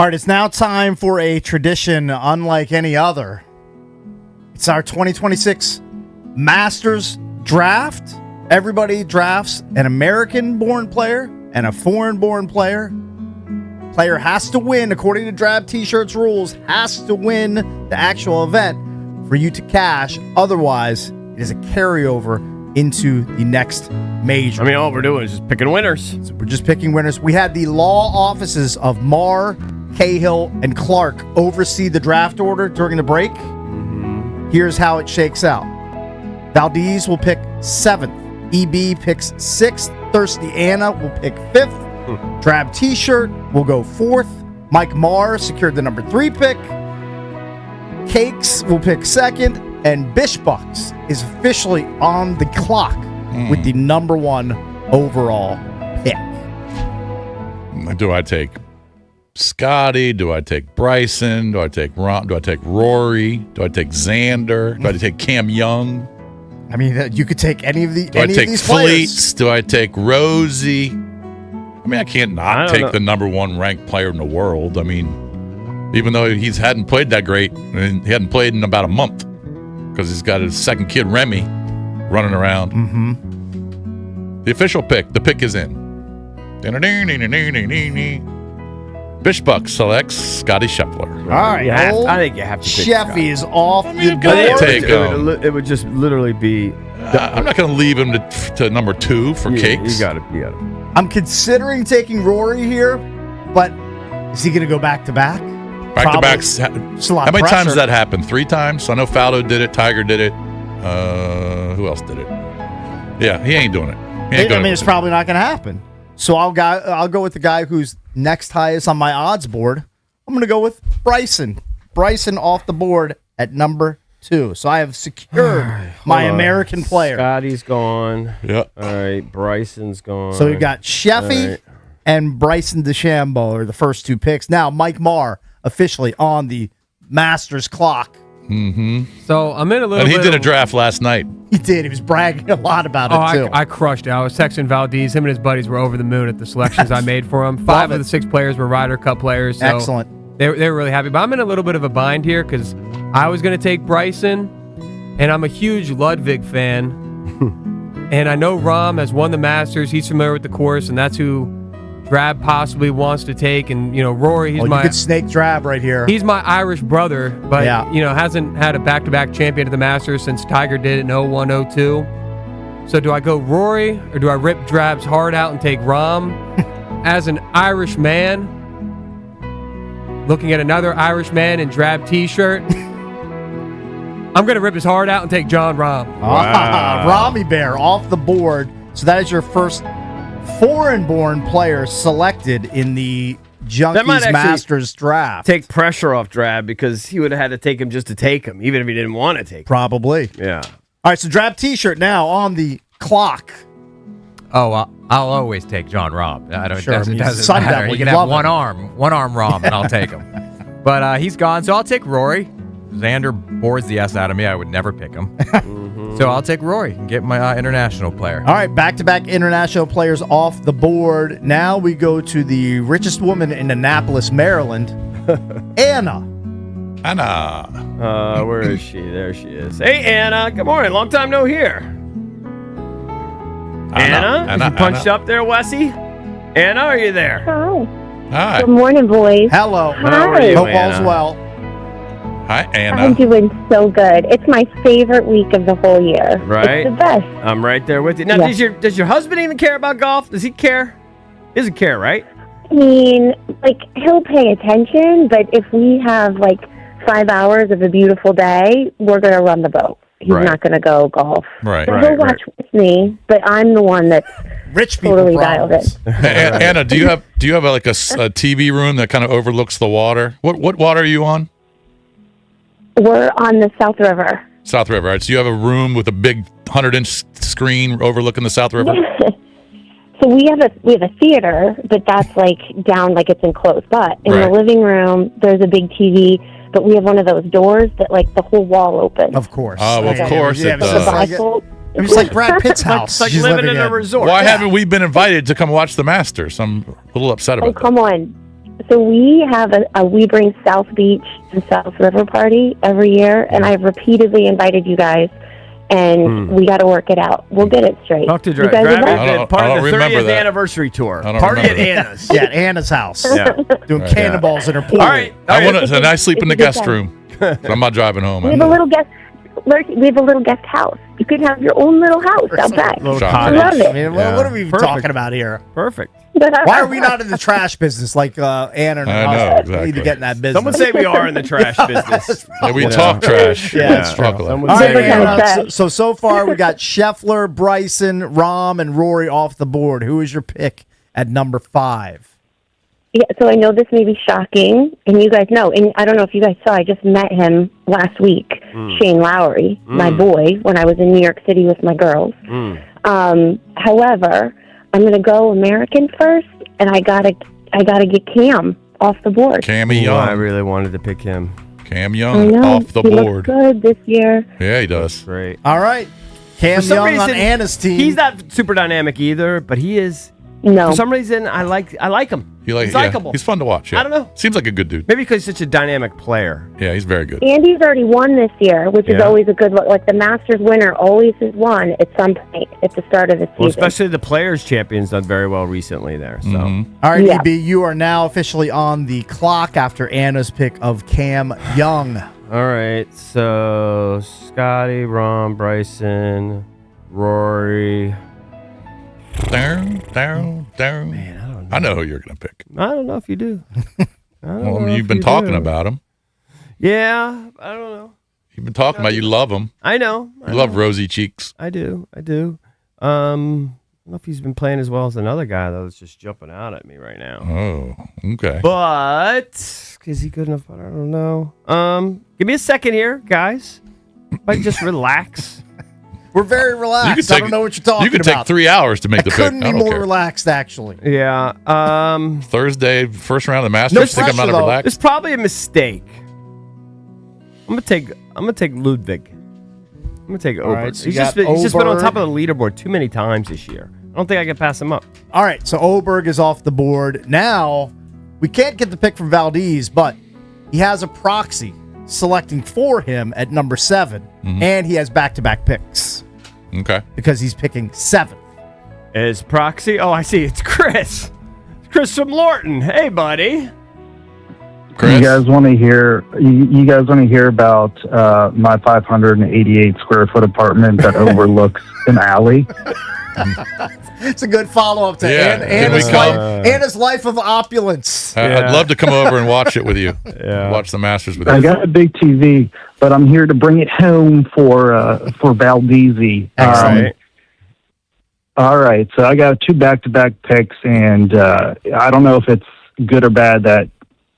All right, it's now time for a tradition unlike any other. It's our 2026 Masters Draft. Everybody drafts an American-born player and a foreign-born player. Player has to win, according to Drab T-Shirts rules, has to win the actual event for you to cash. Otherwise, it is a carryover into the next major. I mean, all we're doing is just picking winners. So we're just picking winners. We had the law offices of Marr, Cahill, and Clark oversee the draft order during the break. Here's how it shakes out. Valdez will pick 7th. EB picks 6th. Thirsty Anna will pick 5th. Drab T-Shirt will go 4th. Mike Marr secured the number 3 pick. Cakes will pick 2nd. And Bishbucks is officially on the clock with the number 1 overall pick. Do I take Scotty? Do I take Bryson? Do I take Ron? Do I take Rory? Do I take Xander? Do I take Cam Young? I mean, you could take any of Do I take these Fleets? players. Do I take Rosie? I mean, I can't not take the number 1 ranked player in the world. I mean, even though he hadn't played that great, and he hadn't played in about a month because he's got his second kid, Remy, running around. The official pick. The pick is in. Bishbuck selects Scotty Scheffler. All right, I think you have to pick Scott. Sheffy is off the gotta board. take It would just literally be. I'm not going to leave him to number 2 for Cakes. You got it. I'm considering taking Rory here, but is he going to go back to back? Back to backs. It's a lot How of many times pressure. has that happened? 3 times? I know Faldo did it. Tiger did it. Who else did it? Yeah, he ain't doing it. He ain't I doing mean, it. it's probably not going to happen. So I'll go with the guy who's next highest on my odds board. I'm going to go with Bryson. Bryson off the board at number 2. So I have secured my American player. Scotty's gone. Yeah. All right. Bryson's gone. So we got Sheffy All right. and Bryson DeChambeau are the first 2 picks. Now Mike Marr officially on the Masters clock. So I'm in a little And he bit did a of- draft last night. He did. He was bragging a lot about it too. I crushed it. I was texting Valdez. Him and his buddies were over the moon at the selections I made for him. 5 Love of it. the 6 players were Ryder Cup players. So Excellent. They were really happy. But I'm in a little bit of a bind here because I was going to take Bryson, and I'm a huge Ludwig fan. And I know Rahm has won the Masters. He's familiar with the course, and that's who Drab possibly wants to take. And, Rory, he's you my could snake Drab right here. he's my Irish brother, but, hasn't had a back-to-back champion at the Masters since Tiger did it in 01, 02. So do I go Rory, or do I rip Drab's heart out and take Rahm? As an Irish man, looking at another Irish man in Drab T-shirt, I'm going to rip his heart out and take John Rahm. Rami Bear off the board. So that is your first foreign-born player selected in the That might Junkies actually Masters draft. take pressure off Drab because he would have had to take him just to take him, even if he didn't want to take him. Probably. Yeah. All right, so Drab T-shirt now on the clock. Oh, I'll always take John Rahm. I don't. Sure, It I mean, doesn't Sun matter. Devil, You you can have love one him. arm Rahm, and I'll take him. But he's gone, so I'll take Rory. Xander bores the S out of me. I would never pick him. So I'll take Rory and get my international player. All right, back-to-back international players off the board. Now we go to the richest woman in Annapolis, Maryland, Anna. Anna. Where is she? There she is. Hey, Anna. Good morning. Long time no hear. Anna? Is you punched up there, Wessie? Anna, are you there? Hi. Hi. Good morning, boys. Hello. How are you, Hope Anna? all's well. Hi, Anna. I'm doing so good. It's my favorite week of the whole year. Right. It's the best. I'm right there with you. Now, Yeah. does your husband even care about golf? Does he care? He doesn't care, right? I mean, he'll pay attention, but if we have, 5 hours of a beautiful day, we're going to run the boat. He's Right. not going to go golf. Right. So Right, he'll watch with me, but I'm the one that's Rich people totally dialed problems. in. Anna, do you have a TV room that kind of overlooks the water? What water are you on? We're on the South River. South River. Right? So you have a room with a big 100-inch screen overlooking the South River? So we have a theater, but that's down it's enclosed. But in the Right. living room, there's a big TV, but we have one of those doors that the whole wall opens. Of course. Oh, of course it it's does. It's like Brad Pitt's house. It's like she's living in a resort. Why haven't we been invited to come watch the Masters? I'm a little upset Oh, about that. come on. So we have we bring South Beach and South River party every year, and I've repeatedly invited you guys, and we got to work it out. We'll get it straight. Talk to You guys Grab are it. Part I of don't the remember 30th that. anniversary tour. I don't Party at remember that. Anna's. Yeah, at Anna's house. Yeah. Doing cannonballs in her pool. All right. I want to. And I sleep in the It's a good guest time. room. So I'm not driving home. We have a little guest. We have a little guest house. You could have your own little house out back. Little I cottage. love I it. mean, Yeah. what are we even Perfect. talking about here? Perfect. Why are we not in the trash business like Anna and her I know, husband? We need exactly. to get in that business. Someone say we are in the trash business. Yeah, we talk trash. Yeah, that's true. Talk a lot. Someone All say right, we Different are. kind of Anna, trash. so far we got Scheffler, Bryson, Rahm, and Rory off the board. Who is your pick at number 5? Yeah, so I know this may be shocking, and you guys know, and I don't know if you guys saw, I just met him last week, Shane Lowry, my boy, when I was in New York City with my girls. However, I'm going to go American first, and I gotta get Cam off the board. Cammy Oh, I Young. really wanted to pick him. Cam I Young know. off the he board. looks good this year. Yeah, he does. Great. All right. Cam For some Young on reason, Anna's team. He's not super dynamic either, but he is. No. For some reason, I like him. He's likable. He's fun to watch. Yeah. I don't know. Seems like a good dude. Maybe because he's such a dynamic player. Yeah, he's very good. Andy's already won this year, which is Yeah. always a good look. Like the Masters winner always has won at some point at the start of the season. Well, especially the Players Champion's done very well recently there. So All right, Yeah. EB, you are now officially on the clock after Anna's pick of Cam Young. all right. So Scotty, Ron, Bryson, Rory. Down. Man, I don't know. I know who you're going to pick. I don't know if you do. I don't Well, know if you've been you talking do. about him. Yeah, I don't know. You've been talking about you love him. I know. You love rosy cheeks. I do. I don't know if he's been playing as well as another guy though that's just jumping out at me right now. Oh, okay. But is he good enough? I don't know. Give me a second here, guys. If I can just relax. We're very relaxed. I don't know what you're talking You could about. take 3 hours to make the pick. Couldn't I be don't more care. relaxed, actually. Yeah. Thursday, first round of the Masters. No Think I'm not pressure, though. relaxed? It's probably a mistake. I'm gonna take Ludwig. I'm gonna take Oberg. right, so he's you just got been on Oberg. top of the leaderboard too many times this year. I don't think I can pass him up. All right, so Oberg is off the board. Now, we can't get the pick from Valdez, but he has a proxy selecting for him at number 7, and he has back-to-back picks Okay. because he's picking 7. Is proxy? Oh, I see. It's Chris. It's Chris from Lorton. Hey, buddy. Chris? You guys want to hear? You guys want to hear about my 588 square foot apartment that overlooks an alley? It's a good follow-up to Yeah, can we come? Anna's life of opulence. I'd love to come over and watch it with you. Yeah. Watch the Masters with I you. got a big TV, but I'm here to bring it home for Valdez. Right. All right, so I got 2 back-to-back picks, and I don't know if it's good or bad that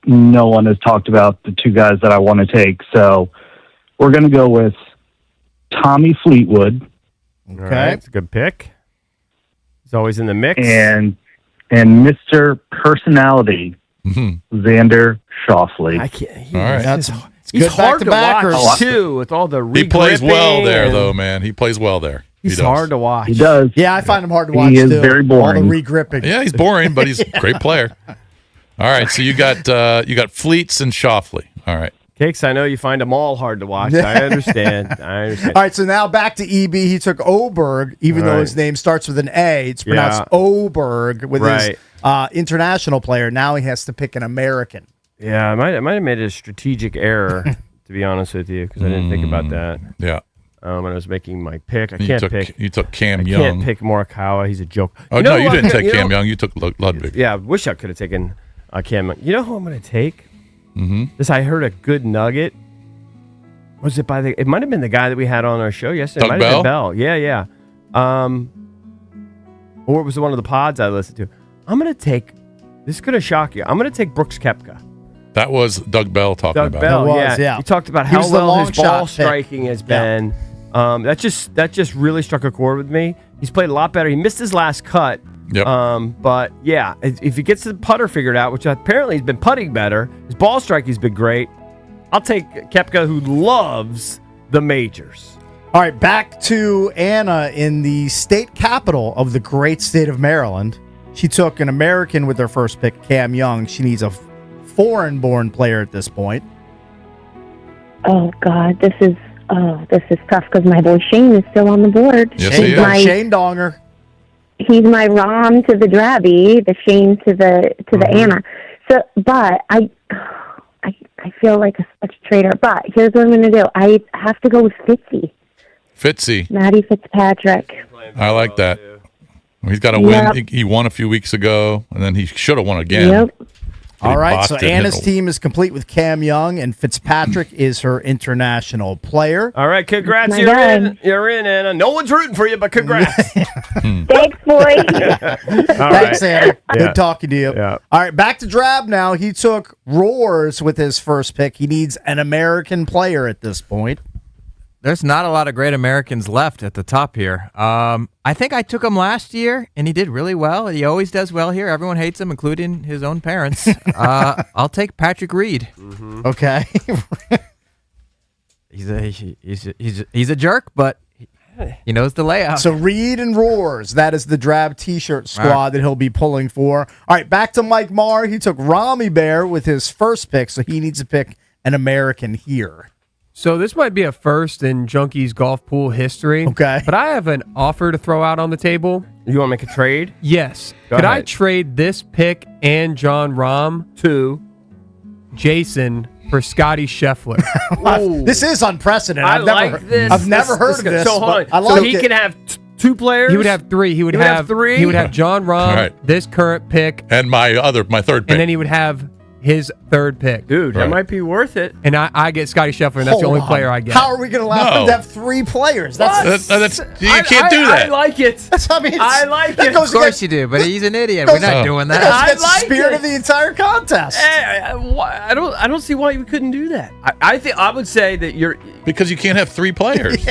no one has talked about the 2 guys that I want to take. So we're going to go with Tommy Fleetwood All right. It's a good pick. He's always in the mix. and Mr. Personality, Xander Schauffele. I can't. All right. That's He's good hard to back-to-backers. watch too, with all the He plays well re-gripping there, and- though, man. He plays well there. He He's does. hard to watch. He does. Yeah, I find him hard to He watch, is too. very boring. All the re-gripping. Yeah, he's boring, but he's a great player. All right, so you got Fleets and Schauffele. All right. Cakes, I know you find them all hard to watch. I understand. I understand. All right, so now back to EB. He took Oberg, even though Right. his name starts with an A. It's pronounced Yeah. Oberg with Right. his international player. Now he has to pick an American. Yeah, I might have made a strategic error, to be honest with you, because I didn't think about that Yeah. when I was making my pick. I You can't took pick. you took Cam I Young. can't pick Morikawa. He's a joke. Oh You know no, who you I'm didn't gonna- take you Cam know- Young. You took Ludwig. Yeah, I wish I could have taken Cam. You know who I'm going to take? This I heard a good nugget. Was it by the? It might have been the guy that we had on our show yesterday. Doug It might have been Bell? Bell. Yeah. Or it was one of the pods I listened to. I'm going to take. This is going to shock you. I'm going to take Brooks Koepka. That was Doug Bell talking Doug about. Bell, It was, yeah. He talked about He how was the well long his ball shot pick. striking has been. That just really struck a chord with me. He's played a lot better. He missed his last cut. Yep. But yeah, if he gets the putter figured out, which apparently he's been putting better, his ball striking's been great. I'll take Koepka, who loves the majors. All right, back to Anna in the state capital of the great state of Maryland. She took an American with her first pick, Cam Young. She needs a foreign-born player at this point. Oh God, this is tough because my boy Shane is still on the board. Yes, he he's is. my Shane Donger. he's my Rom to the Drabby, the Shane to the Anna. So, but I feel like such a traitor. But here's what I'm going to do. I have to go with Fitzy. Matty Fitzpatrick. I like that. He's got a win. He won a few weeks ago, and then he should have won again. Yep. All right, so botched it. Anna's team is complete with Cam Young, and Fitzpatrick is her international player. All right, congrats. My You're God. in. You're in, Anna. No one's rooting for you, but congrats. Thanks, boy. Thanks, Anna. Good talking to you. Yeah. All right, back to Drab now. He took Roars with his first pick. He needs an American player at this point. There's not a lot of great Americans left at the top here. I think I took him last year, and he did really well. He always does well here. Everyone hates him, including his own parents. I'll take Patrick Reed. Okay. He's a jerk, but he knows the layout. So Reed and Roars, that is the Drab T-shirt squad that he'll be pulling for. All right, back to Mike Marr. He took Rami Bear with his first pick, so he needs to pick an American here. So this might be a first in Junkies golf pool history. Okay. But I have an offer to throw out on the table. You want to make a trade? Yes. Go Could I ahead. trade this pick and John Rahm to Jason for Scotty Scheffler? This is unprecedented. I I've never, like this. I've never heard of this. So hold on. but I like so he it. can have two players. He would have three. He would have three? He would have John Rahm, Right. this current pick, And my third pick. and then he would have his third pick. Dude, Right. that might be worth it. And I get Scotty Scheffler, and that's the Hold only on. player I get. How are we going to allow him No. to have three players? That's You can't do that. I like it. I mean, I like that it. goes Of course against, you do, but he's an idiot. Goes- We're not Oh. doing that that. goes against like the spirit it. of the entire contest. I don't see why we couldn't do that. I think I would say that you're. Because you can't have three players.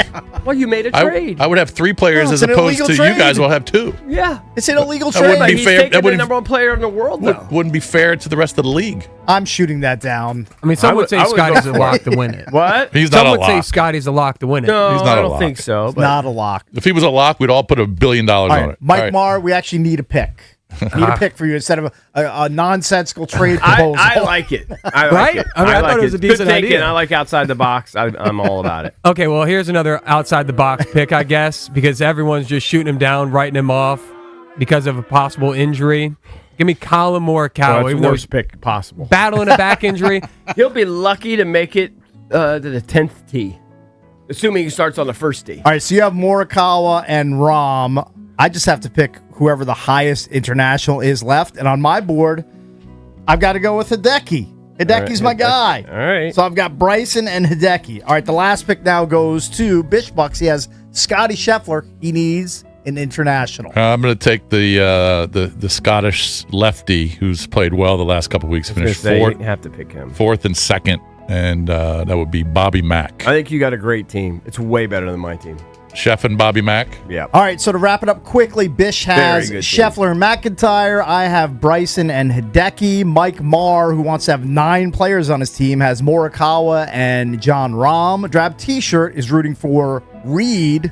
Well, you made a trade. I would have three players No, as it's an opposed to illegal you guys trade. will have two. yeah. It's an illegal That wouldn't trade. be He's fair. taking That the wouldn't- number one player in the world, though. Wouldn't be fair to the rest of the league. I'm shooting that down. I mean, some would say I would go Scotty's a for lock it. to win it. What? He's Some not a would say lock. Scotty's a lock to win it. No, He's not I a don't lock. think so. It's But not a lock. If he was a lock, we'd all put $1 billion All on right, it. Mike All right. Marr, we actually need a pick. Need a pick for you instead of a nonsensical trade proposal. I like it. I like Right? it. I mean, I like thought it was a Good decent thinking. idea. I like outside the box. I'm all about it. Okay, well, here's another outside the box pick, I guess, because everyone's just shooting him down, writing him off because of a possible injury. Give me Colin Morikawa, That's even the though worst he's pick possible. battling a back injury. He'll be lucky to make it to the 10th tee, assuming he starts on the first tee. All right, so you have Morikawa and Rom. I just have to pick whoever the highest international is left. And on my board, I've got to go with Hideki. Hideki's my guy. All right. So I've got Bryson and Hideki. All right, the last pick now goes to Bishbucks. He has Scotty Scheffler. He needs an international. I'm going to take the Scottish lefty who's played well the last couple of weeks. Finished You have to pick him. fourth and second, and that would be Bobby Mack. I think you got a great team. It's way better than my team. Chef and Bobby Mack. Yeah. All right, so to wrap it up quickly, Bish has Very good team. Scheffler and McIntyre. I have Bryson and Hideki. Mike Marr, who wants to have 9 players on his team, has Morikawa and John Rahm. Drab T-shirt is rooting for Reed.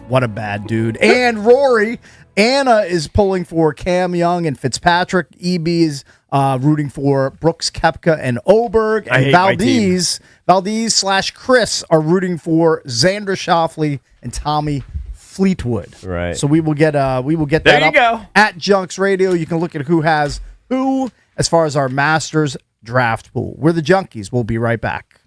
What a bad dude. And Rory. Anna is pulling for Cam Young and Fitzpatrick. EB is rooting for Brooks Koepka and Oberg. I And hate my team. Valdez / Chris are rooting for Xander Schauffele and Tommy Fleetwood. Right. So we will get that There you up go. at Junks Radio. You can look at who has who as far as our Masters draft pool. We're the Junkies. We'll be right back.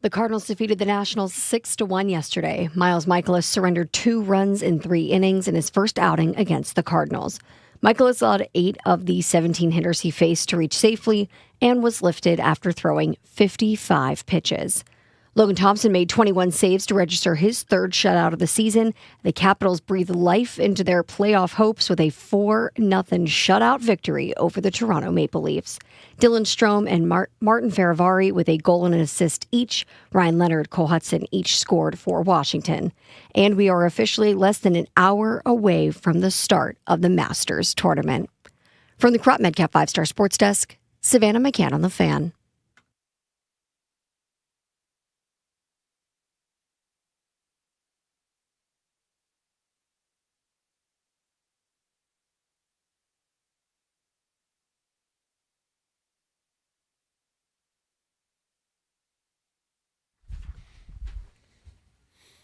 The Cardinals defeated the Nationals 6-1 yesterday. Miles Michaelis surrendered 2 runs in 3 innings in his first outing against the Cardinals. Michaelis allowed 8 of the 17 hitters he faced to reach safely and was lifted after throwing 55 pitches. Logan Thompson made 21 saves to register his 3rd shutout of the season. The Capitals breathed life into their playoff hopes with a 4-0 shutout victory over the Toronto Maple Leafs. Dylan Strome and Martin Faravari with a goal and an assist each. Ryan Leonard, Cole Hudson each scored for Washington. And we are officially less than an hour away from the start of the Masters tournament. From the Crop Medcap 5-Star Sports Desk, Savannah McCann on the Fan.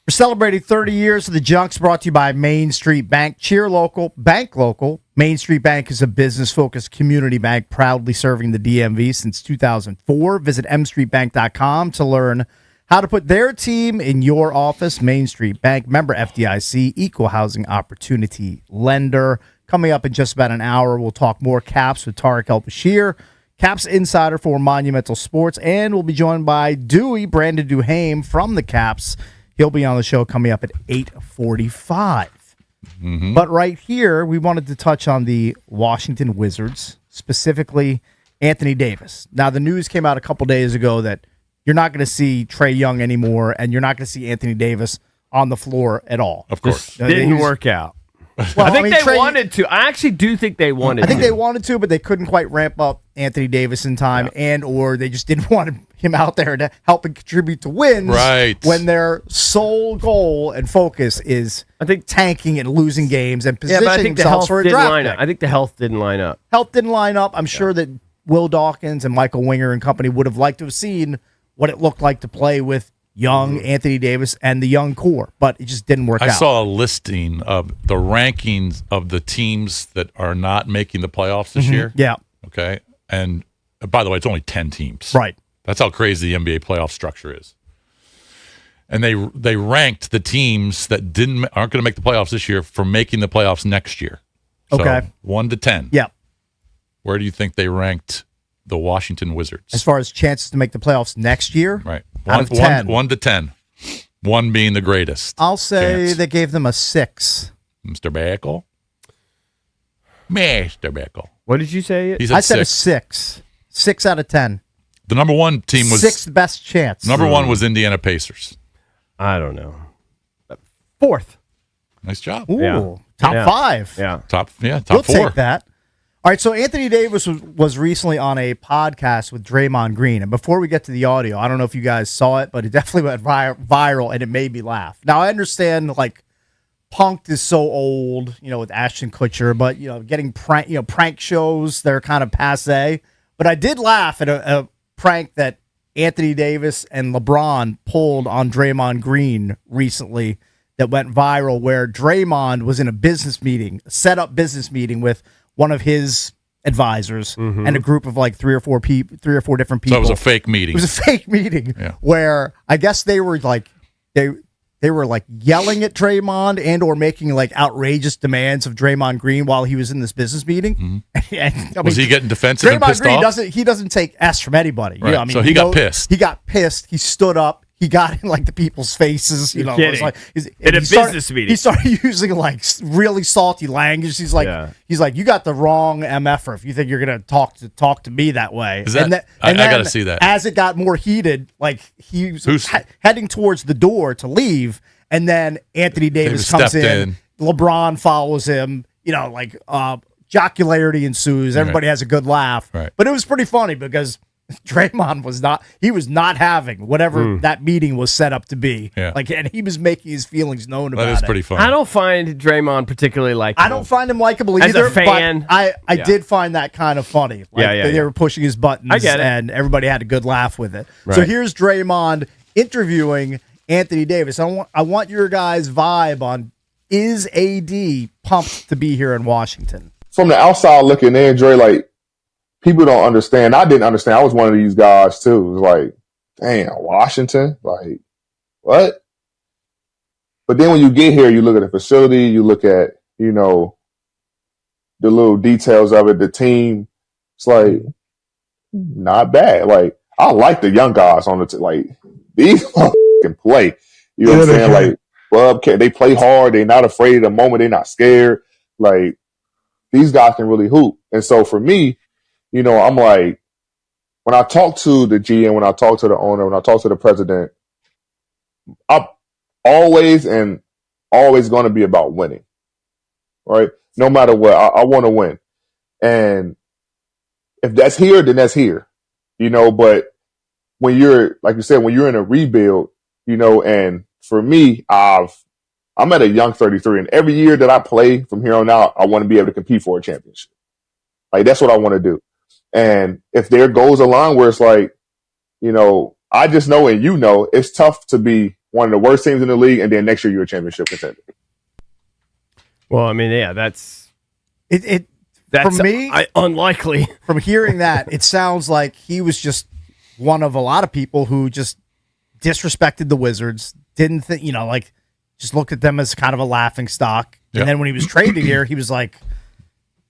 We're celebrating 30 years of the Junks, brought to you by Main Street Bank. Cheer local, bank local. Main Street Bank is a business-focused community bank proudly serving the DMV since 2004. Visit mstreetbank.com to learn how to put their team in your office. Main Street Bank, member FDIC, equal housing opportunity lender. Coming up in just about an hour, we'll talk more Caps with Tarek Elbashir, Caps insider for Monumental Sports, and we'll be joined by Brandon Duhame from the Caps. He'll be on the show coming up at 8:45. But right here, we wanted to touch on the Washington Wizards, specifically Anthony Davis. Now, the news came out a couple days ago that you're not going to see Trae Young anymore, and you're not going to see Anthony Davis on the floor at all. Of course. Didn't work out. Well, I think they Trae, wanted to. I actually do think they wanted to. I think they wanted to, but they couldn't quite ramp up Anthony Davis in time, or they just didn't want him out there to help and contribute to wins. Right. When their sole goal and focus is, I think, tanking and losing games and positioning themselves for a draft pick. I think the health didn't line up. Health didn't line up. I'm sure that Will Dawkins and Michael Winger and company would have liked to have seen what it looked like to play with Young, Anthony Davis, and the young core, but it just didn't work out. I saw a listing of the rankings of the teams that are not making the playoffs this year. Yeah. Okay. And by the way, it's only 10 teams. Right. That's how crazy the NBA playoff structure is. And they ranked the teams that aren't going to make the playoffs this year for making the playoffs next year. So Okay. 1 to 10. Yeah. Where do you think they ranked the Washington Wizards? As far as chances to make the playoffs next year? Right. Out of 10. 1 to 10. 1 being the greatest. I'll say chance. they gave them a 6. Mr. Beckle. Mr. Beckle. What did you say? He said I said 6. a 6. 6 out of 10. The number 1 team was 6th best chance. Number 1 was Indiana Pacers. I don't know. 4th. Nice job. Ooh, Yeah. top Yeah. 5. Yeah. Top You'll 4. take that. All right, so Anthony Davis was recently on a podcast with Draymond Green. And before we get to the audio, I don't know if you guys saw it, but it definitely went viral, and it made me laugh. Now, I understand, like, Punk'd is so old, with Ashton Kutcher, but, getting prank shows, they're kind of passé. But I did laugh at a prank that Anthony Davis and LeBron pulled on Draymond Green recently that went viral, where Draymond was in a set up business meeting with one of his advisors and a group of like 3 or 4 different people. So it was a fake meeting. It was a fake meeting where I guess they were like they were like yelling at Draymond and or making like outrageous demands of Draymond Green while he was in this business meeting. Was he getting defensive and pissed Green off? doesn't take S from anybody. Right. So he got pissed. He got pissed. He stood up. He got in like the people's faces. You're It was kidding. like, In a business meeting. He started using like really salty language. He's like, you got the wrong MFer if you think you're gonna talk to me that way. Is that, I got to see that. As it got more heated, like he was heading towards the door to leave, and then Anthony Davis comes in. LeBron follows him. Jocularity ensues. Everybody has a good laugh. Right. But it was pretty funny because Draymond was not having whatever that meeting was set up to be. Yeah. And he was making his feelings known about it. That is pretty funny. I don't find Draymond particularly likable. I don't find him likable As either. a fan, but I did find that kind of funny. They were pushing his buttons. I get it. And everybody had a good laugh with it. Right. So here's Draymond interviewing Anthony Davis. I want your guys' vibe on, is AD pumped to be here in Washington? From the outside looking in, Dre, people don't understand. I didn't understand. I was one of these guys too. It was like, damn, Washington, like what? But then when you get here, you look at the facility, you look at, you know, the little details of it, the team. It's like not bad. Like I like the young guys on the like these can play. You know what I'm saying? Like Bub, they play hard. They're not afraid of the moment. They're not scared. Like these guys can really hoop. And so for me, you know, I'm like, when I talk to the GM, when I talk to the owner, when I talk to the president, I'm always going to be about winning, right? No matter what, I want to win. And if that's here, then that's here, you know, but when you're, like you said, when you're in a rebuild, you know, and for me, I'm at a young 33, and every year that I play from here on out, I want to be able to compete for a championship. Like, that's what I want to do. And if there goes a line where it's like, you know, I just know, and you know, it's tough to be one of the worst teams in the league, and then next year you're a championship contender. Well, I mean, yeah, that's for me, unlikely. From hearing that, it sounds like he was just one of a lot of people who just disrespected the Wizards, didn't think, you know, like just looked at them as kind of a laughing stock. Yeah. And then when he was traded here, he was like,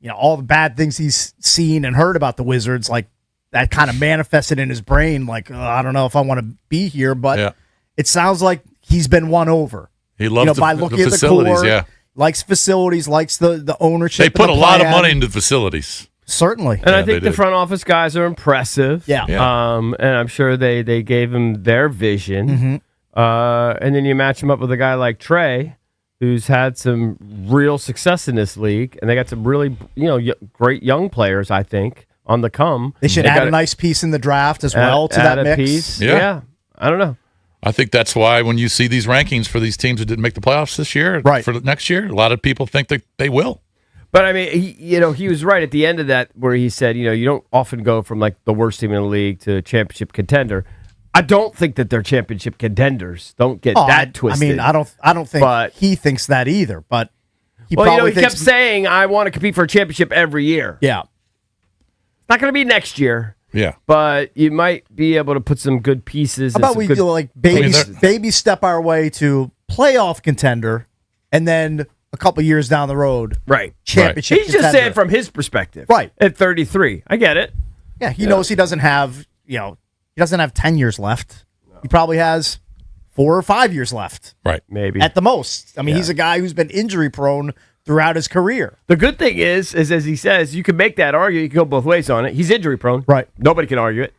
you know, all the bad things he's seen and heard about the Wizards, like that kind of manifested in his brain. Like, I don't know if I want to be here, but it sounds like he's been won over. He loves by looking the facilities, at the core, likes facilities, likes the ownership. They put a lot of money into facilities. Certainly. And I think the front office guys are impressive. Yeah. And I'm sure they gave him their vision. And then you match him up with a guy like Trey, who's had some real success in this league, and they got some really, you know, great young players, I think, on the come. They should add a nice piece in the draft as well to that mix. Piece. Yeah. I don't know. I think that's why when you see these rankings for these teams that didn't make the playoffs this year, for the next year, a lot of people think that they will. But I mean, he was right at the end of that where he said, you know, you don't often go from like the worst team in the league to a championship contender. I don't think that they're championship contenders. Don't get that twisted. I mean, I don't think he thinks that either. But he he kept saying, "I want to compete for a championship every year." Yeah, it's not going to be next year. Yeah, but you might be able to put some good pieces. How about we do like baby step our way to playoff contender, and then a couple years down the road, championship. He's just saying from his perspective, right? At 33, I get it. Yeah, he knows he doesn't have, you know, he doesn't have 10 years left. No. He probably has 4 or 5 years left. Right. Maybe. At the most. I mean, he's a guy who's been injury prone throughout his career. The good thing is as he says, you can make that argument. You can go both ways on it. He's injury prone. Right. Nobody can argue it.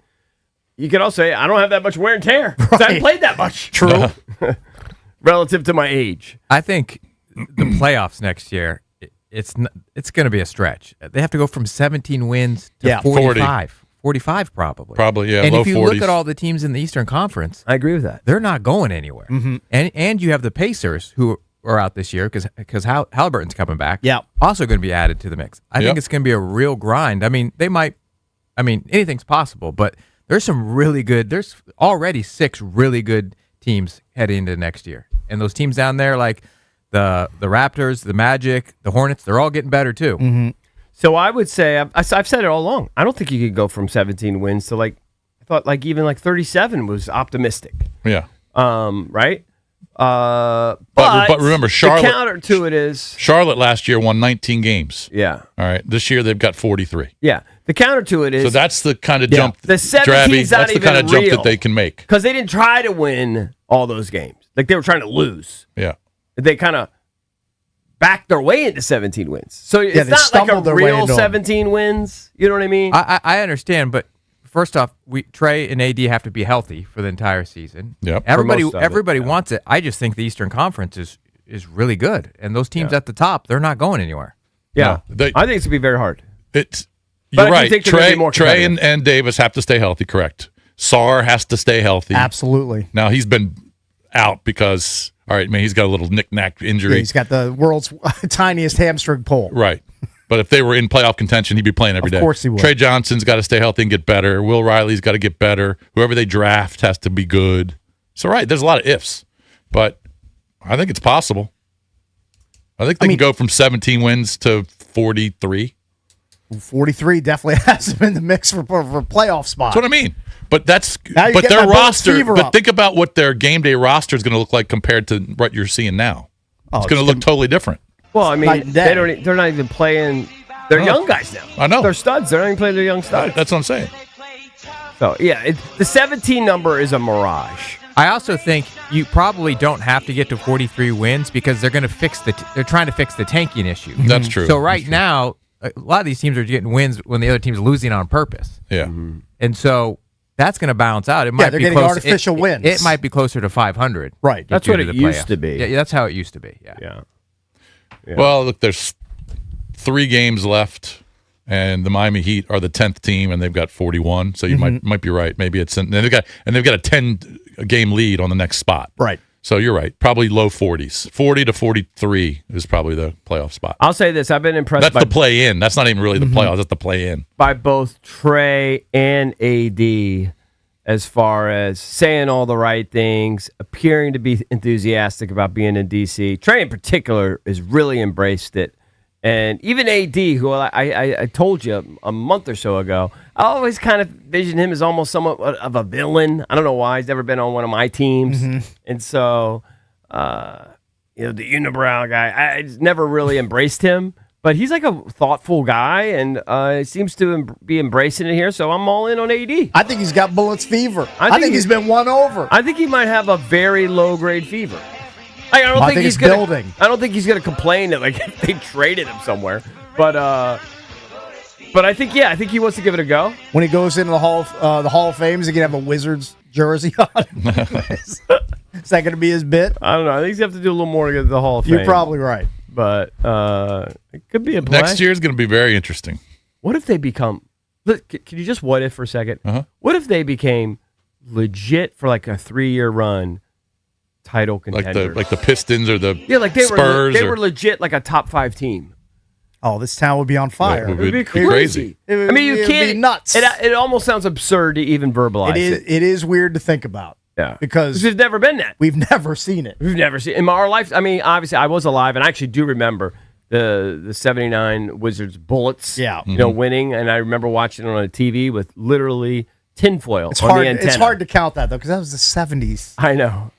You can also say, I don't have that much wear and tear. Right. I haven't played that much. True. Relative to my age. I think the playoffs next year, it's going to be a stretch. They have to go from 17 wins to 45. 45 probably. Probably, yeah. And low if you 40s. look at all the teams in the Eastern Conference, I agree with that. They're not going anywhere. Mm-hmm. And you have the Pacers who are out this year because Halliburton's coming back. Yeah. Also going to be added to the mix. I think it's going to be a real grind. I mean, anything's possible, but there's already 6 really good teams heading into next year. And those teams down there like the Raptors, the Magic, the Hornets, they're all getting better too. Mm-hmm. So I would say, I've said it all along, I don't think you could go from 17 wins to I thought even 37 was optimistic. Yeah. Right? But remember, Charlotte. The counter to it is Charlotte last year won 19 games. Yeah. All right. This year they've got 43. Yeah. The counter to it is. So that's the kind of jump. The 17's not that's the even kind of jump that they can make. Because they didn't try to win all those games. Like they were trying to lose. Yeah. They kind of backed their way into 17 wins. So it's not like a real 17 wins. You know what I mean? I understand, but first off, Trey and AD have to be healthy for the entire season. Yep. Everybody wants it. I just think the Eastern Conference is really good, and those teams at the top, they're not going anywhere. Yeah, no, I think it's gonna be very hard. You're right. Trey and Davis have to stay healthy. Correct. Sarr has to stay healthy. Absolutely. Now he's been out because. All right, man, he's got a little knick-knack injury. Yeah, he's got the world's tiniest hamstring pull. Right. But if they were in playoff contention, he'd be playing every day. Of course he would. Trey Johnson's got to stay healthy and get better. Will Riley's got to get better. Whoever they draft has to be good. So, right, there's a lot of ifs. But I think it's possible. I think they can go from 17 wins to 43. 43 definitely has him in the mix for playoff spot. That's what I mean. But Now you're but getting their my Bullets roster. fever But up. think about what their game day roster is going to look like compared to what you're seeing now. Oh, It's going to look totally different. Well, I night mean, and day. they're not even playing. They're young guys now. I know. They're studs. They're not even playing their young studs. That's what I'm saying. So yeah, the 17 number is a mirage. I also think you probably don't have to get to 43 wins because they're going to they're trying to fix the tanking issue. That's true. So right now, a lot of these teams are getting wins when the other team's losing on purpose. Yeah. And so that's going to balance out. It might they're be getting close, artificial wins. It might be closer to 500. Right. That's due what to it the used playoffs. to be. Yeah, that's how it used to be. Yeah. Yeah. Well, look, there's 3 games left, and the Miami Heat are the 10th team, and they've got 41. So you might be right. Maybe it's and they've got a 10-game lead on the next spot. Right. So you're right. Probably low 40s. 40 to 43 is probably the playoff spot. I'll say this: I've been impressed That's by the play in. That's not even really the playoffs. That's the play in. by both Trey and AD as far as saying all the right things, appearing to be enthusiastic about being in DC. Trey in particular has really embraced it. And even AD, who I told you a month or so ago, I always kind of envisioned him as almost somewhat of a villain. I don't know why. He's never been on one of my teams. And so, the unibrow guy, I just never really embraced him. But he's like a thoughtful guy, and seems to be embracing it here. So I'm all in on AD. I think he's got Bullets fever. I think he's been won over. I think he might have a very low grade fever. I don't think he's it's gonna, building. I don't think he's going to complain that if they traded him somewhere. But I think he wants to give it a go. When he goes into the Hall of Fame, is he going to have a Wizards jersey on? Is that going to be his bit? I don't know. I think he's going to have to do a little more to get to the Hall of Fame. You're probably right. But it could be a play. Next year is going to be very interesting. What if they become? Look, can you just what if for a second? Uh-huh. What if they became legit for like a 3-year run? Title contenders. Like the Pistons or the Spurs. They or- were legit like a top 5 team. Oh, this town would be on fire. It It would be It'd be crazy. It would- I mean, you it would can't. be nuts. It almost sounds absurd to even verbalize it. It is weird to think about. Yeah, Because we've never been that. we've never seen it. We've never seen in our life. I mean, obviously, I was alive, and I actually do remember the '79 Wizards Bullets. Yeah. Winning, and I remember watching it on a TV with literally tinfoil It's on hard. the antenna. It's hard to count that though, because that was the '70s. I know.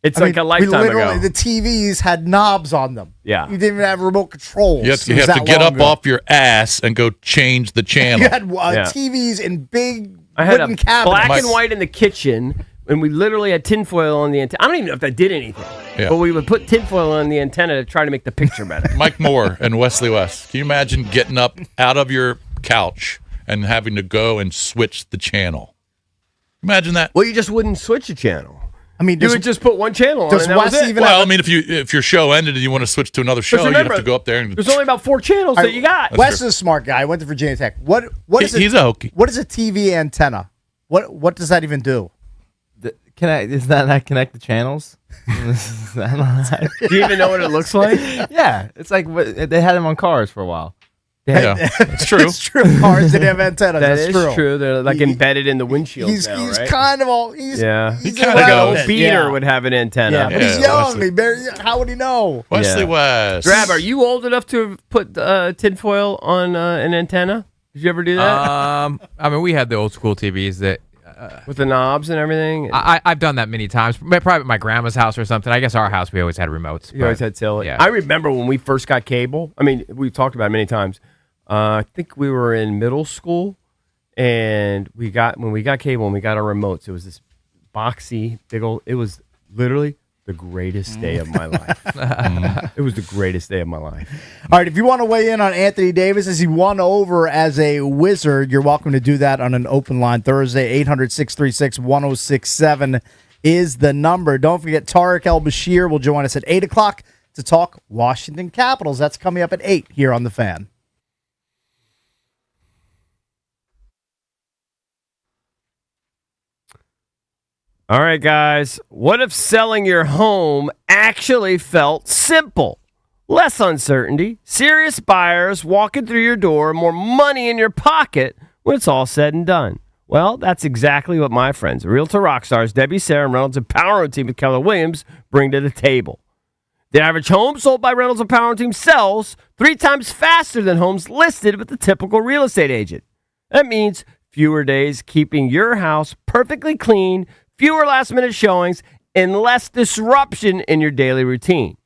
It's I like mean, a lifetime ago. The TVs had knobs on them. Yeah. You didn't even have remote controls. You have It was to that get long up ago. off your ass and go change the channel. You had Yeah. TVs in big I had a wooden cabinets. black and white in the kitchen, and we literally had tinfoil on the antenna. I don't even know if that did anything, Yeah. but we would put tinfoil on the antenna to try to make the picture better. Mike Moore and Wesley West. Can you imagine getting up out of your couch and having to go and switch the channel? Imagine that. Well, you just wouldn't switch a channel. I mean, You would just put one channel on, does and that was Wes it. even Well, have I mean, if your show ended and you want to switch to another show, But you'd remember, have to go up there and. There's only about 4 channels that you got. Wes is a smart guy. I went to Virginia Tech. What is He's a hokey. What is a TV antenna? What does that even do? Is that not connect the channels? Is that not- Do you even know what it looks like? yeah, it's like they had them on cars for a while. Yeah, it's true. It's true. Cars didn't have antennas. That That's is true. They're like embedded in the windshield He's now, right? kind of all. He's, Yeah. He's He kinda Like goes. a beater would have an antenna. Yeah, but Yeah, he's young. Wesley. He barely, how would he know? Wesley Yeah. West. Drab, are you old enough to have put tinfoil on an antenna? Did you ever do that? I mean, we had the old school TVs that With the knobs and everything? I've done that many times. Probably at my grandma's house or something. I guess our house we always had remotes. You always had till. Yeah. I remember when we first got cable. I mean, we've talked about it many times. I think we were in middle school, and when we got cable and we got our remotes, it was this boxy, big old. It was literally the greatest day of my life. It was the greatest day of my life. All right, if you want to weigh in on Anthony Davis as he won over as a Wizard, you're welcome to do that on an open line Thursday. 800-636-1067 is the number. Don't forget, Tarek Elbashir will join us at 8 o'clock to talk Washington Capitals. That's coming up at 8 here on The Fan. All right, guys. What if selling your home actually felt simple? Less uncertainty, serious buyers walking through your door, more money in your pocket when it's all said and done. Well, that's exactly what my friends, Realtor Rockstars, Debbie, Sarah, and Reynolds, and Power Road team with Keller Williams bring to the table. The average home sold by Reynolds and Power Team sells 3 times faster than homes listed with the typical real estate agent. That means fewer days keeping your house perfectly clean, fewer last-minute showings, and less disruption in your daily routine.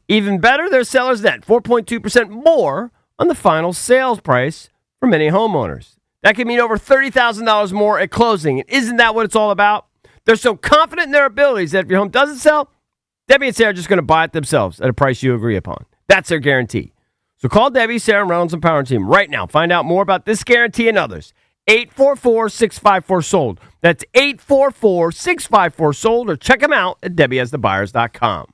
Even better, their sellers net 4.2% more on the final sales price for many homeowners. That could mean over $30,000 more at closing. And isn't that what it's all about? They're so confident in their abilities that if your home doesn't sell, Debbie and Sarah are just going to buy it themselves at a price you agree upon. That's their guarantee. So call Debbie, Sarah, and Reynolds and Power Team right now. Find out more about this guarantee and others. 844-654-SOLD. That's 844-654-SOLD, or check them out at DebbieHasTheBuyers.com.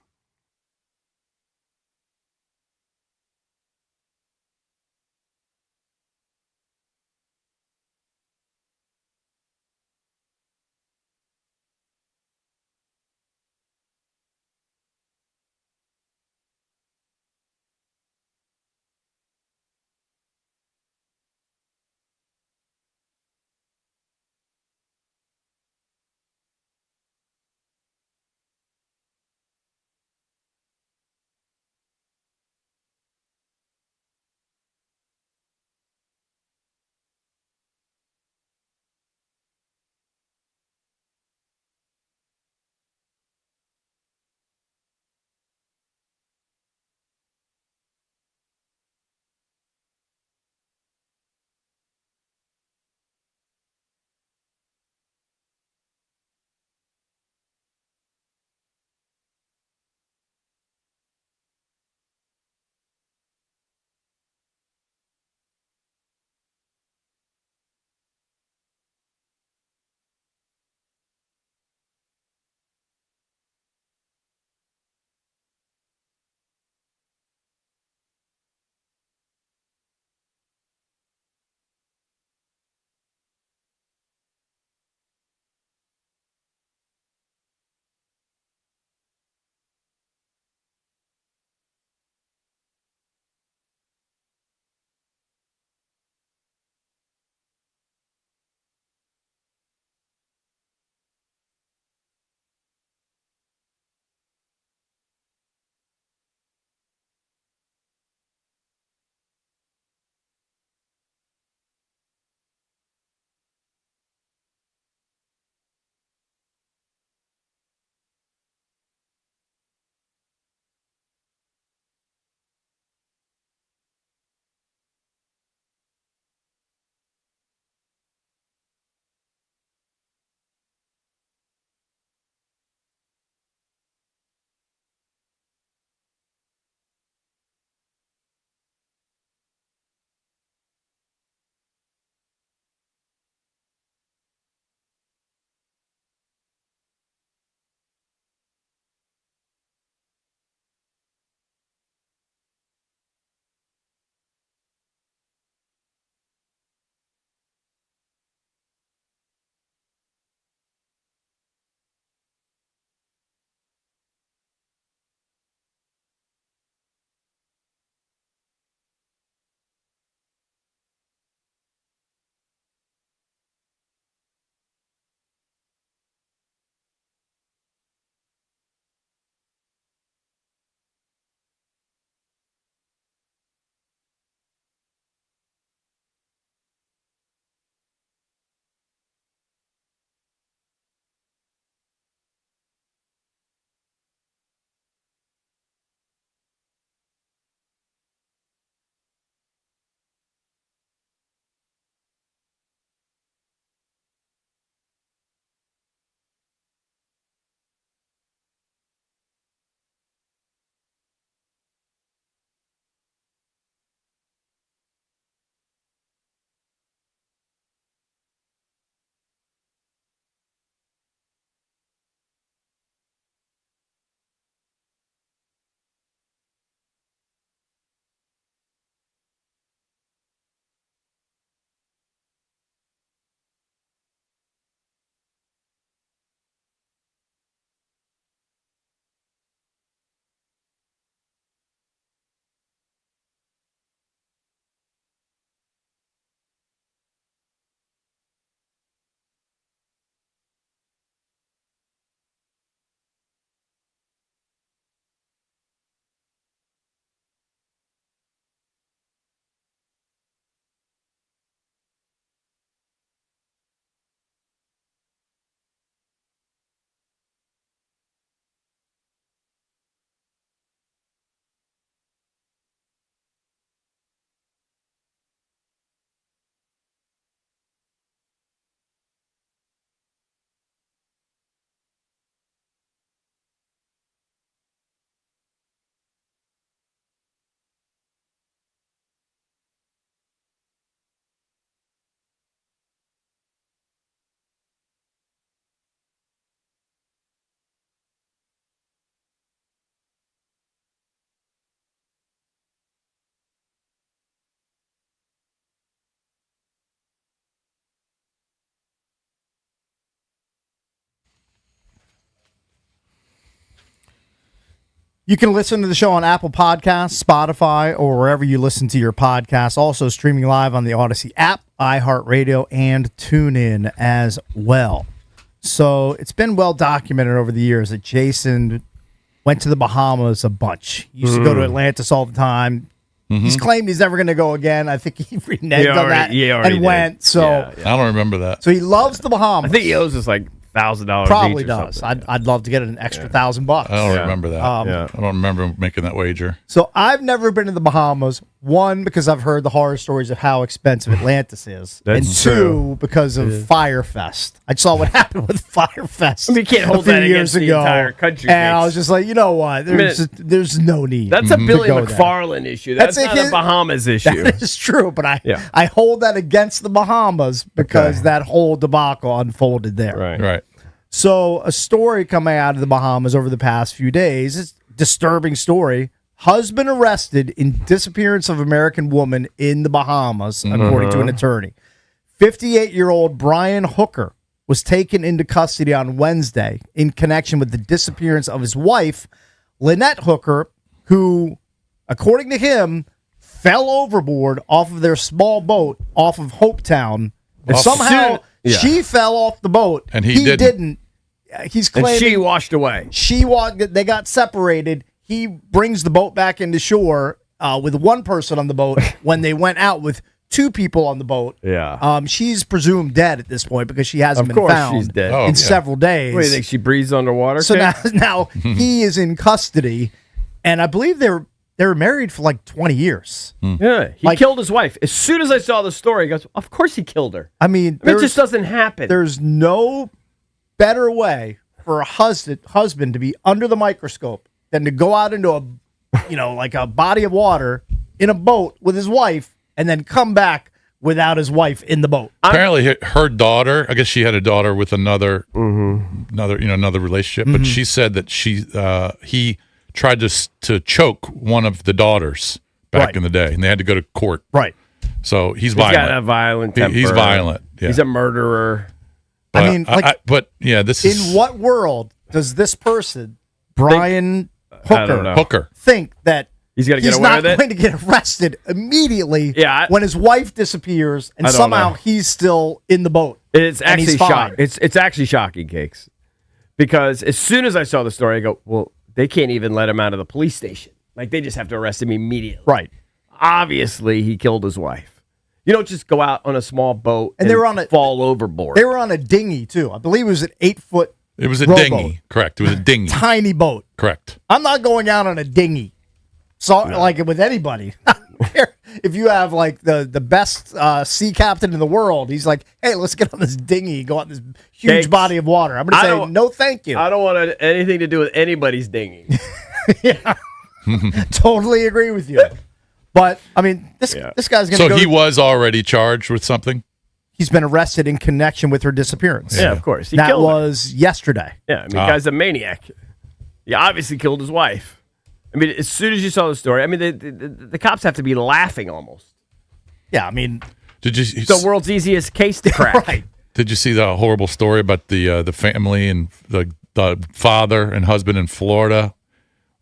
You can listen to the show on Apple Podcasts, Spotify, or wherever you listen to your podcasts. Also streaming live on the Odyssey app, iHeartRadio, and TuneIn as well. So it's been well documented over the years that Jason went to the Bahamas a bunch. He used to go to Atlantis all the time. He's claimed he's never going to go again. I think he reneged on that and went. So I don't remember that. So he loves the Bahamas. I think he owes us like $1,000. Probably each or does. something. I'd love to get an extra $1,000. I don't remember that. Um, I don't remember making that wager. So I've never been to the Bahamas. One, because I've heard the horror stories of how expensive Atlantis is. And That's two, true. because of Firefest. I saw what happened with Firefest I mean, you can't hold a few that years against the ago. entire country, And I Cakes. was just like, you know what? There's no need. That's a Billy go there. McFarlane issue. That's not a Bahamas issue. That is true, but Yeah. I hold that against the Bahamas because that whole debacle unfolded there. Right. So a story coming out of the Bahamas over the past few days, it's a disturbing story. Husband arrested in disappearance of American woman in the Bahamas, according to an attorney. 58-year-old Brian Hooker was taken into custody on Wednesday in connection with the disappearance of his wife, Lynette Hooker, who, according to him, fell overboard off of their small boat off of Hopetown. And somehow she fell off the boat. And he didn't. He's claiming And she washed away. They got separated. He brings the boat back into shore with one person on the boat when they went out with two people on the boat. Yeah. She's presumed dead at this point because she hasn't Of been course found she's dead. in several days. What do you think? She breathes underwater? So Kate? now he is in custody, and I believe they were married for like 20 years. Yeah. He killed his wife. As soon as I saw the story, he goes, of course he killed her. I mean, It just doesn't happen. There's no better way for a husband to be under the microscope than to go out into like a body of water in a boat with his wife and then come back without his wife in the boat. Apparently, her daughter. I guess she had a daughter with another relationship. But she said that he tried to choke one of the daughters back in the day, and they had to go to court. Right. So he's got violent. a violent temper. He's violent. Yeah. He's a murderer. But, I mean, this is in what world does this person, Brian Hooker, think that he's going to get away not with it? going to get arrested immediately when his wife disappears and I don't somehow know. he's still in the boat? It's and actually he's fine. shocking. It's actually shocking, Cakes. Because as soon as I saw the story, I go, well, they can't even let him out of the police station. Like, they just have to arrest him immediately. Right. Obviously, he killed his wife. You don't just go out on a small boat and they were on fall overboard. They were on a dinghy, too. I believe it was an 8-foot It was a rowboat. dinghy. Correct. It was a dinghy. Tiny boat. Correct. I'm not going out on a dinghy. So, like with anybody. I don't care if you have like the best sea captain in the world, he's like, hey, let's get on this dinghy, go out this huge Cakes. body of water. I'm going to say, no, thank you. I don't want anything to do with anybody's dinghy. Totally agree with you. But, I mean, this guy's going to So go. he was already charged with something? He's been arrested in connection with her disappearance. Yeah, of course. He that killed her. was yesterday. Yeah, I mean, the guy's a maniac. He obviously killed his wife. I mean, as soon as you saw the story, I mean, the cops have to be laughing almost. Yeah, I mean, It's the world's easiest case to crack. Right. Did you see the horrible story about the family and the father and husband in Florida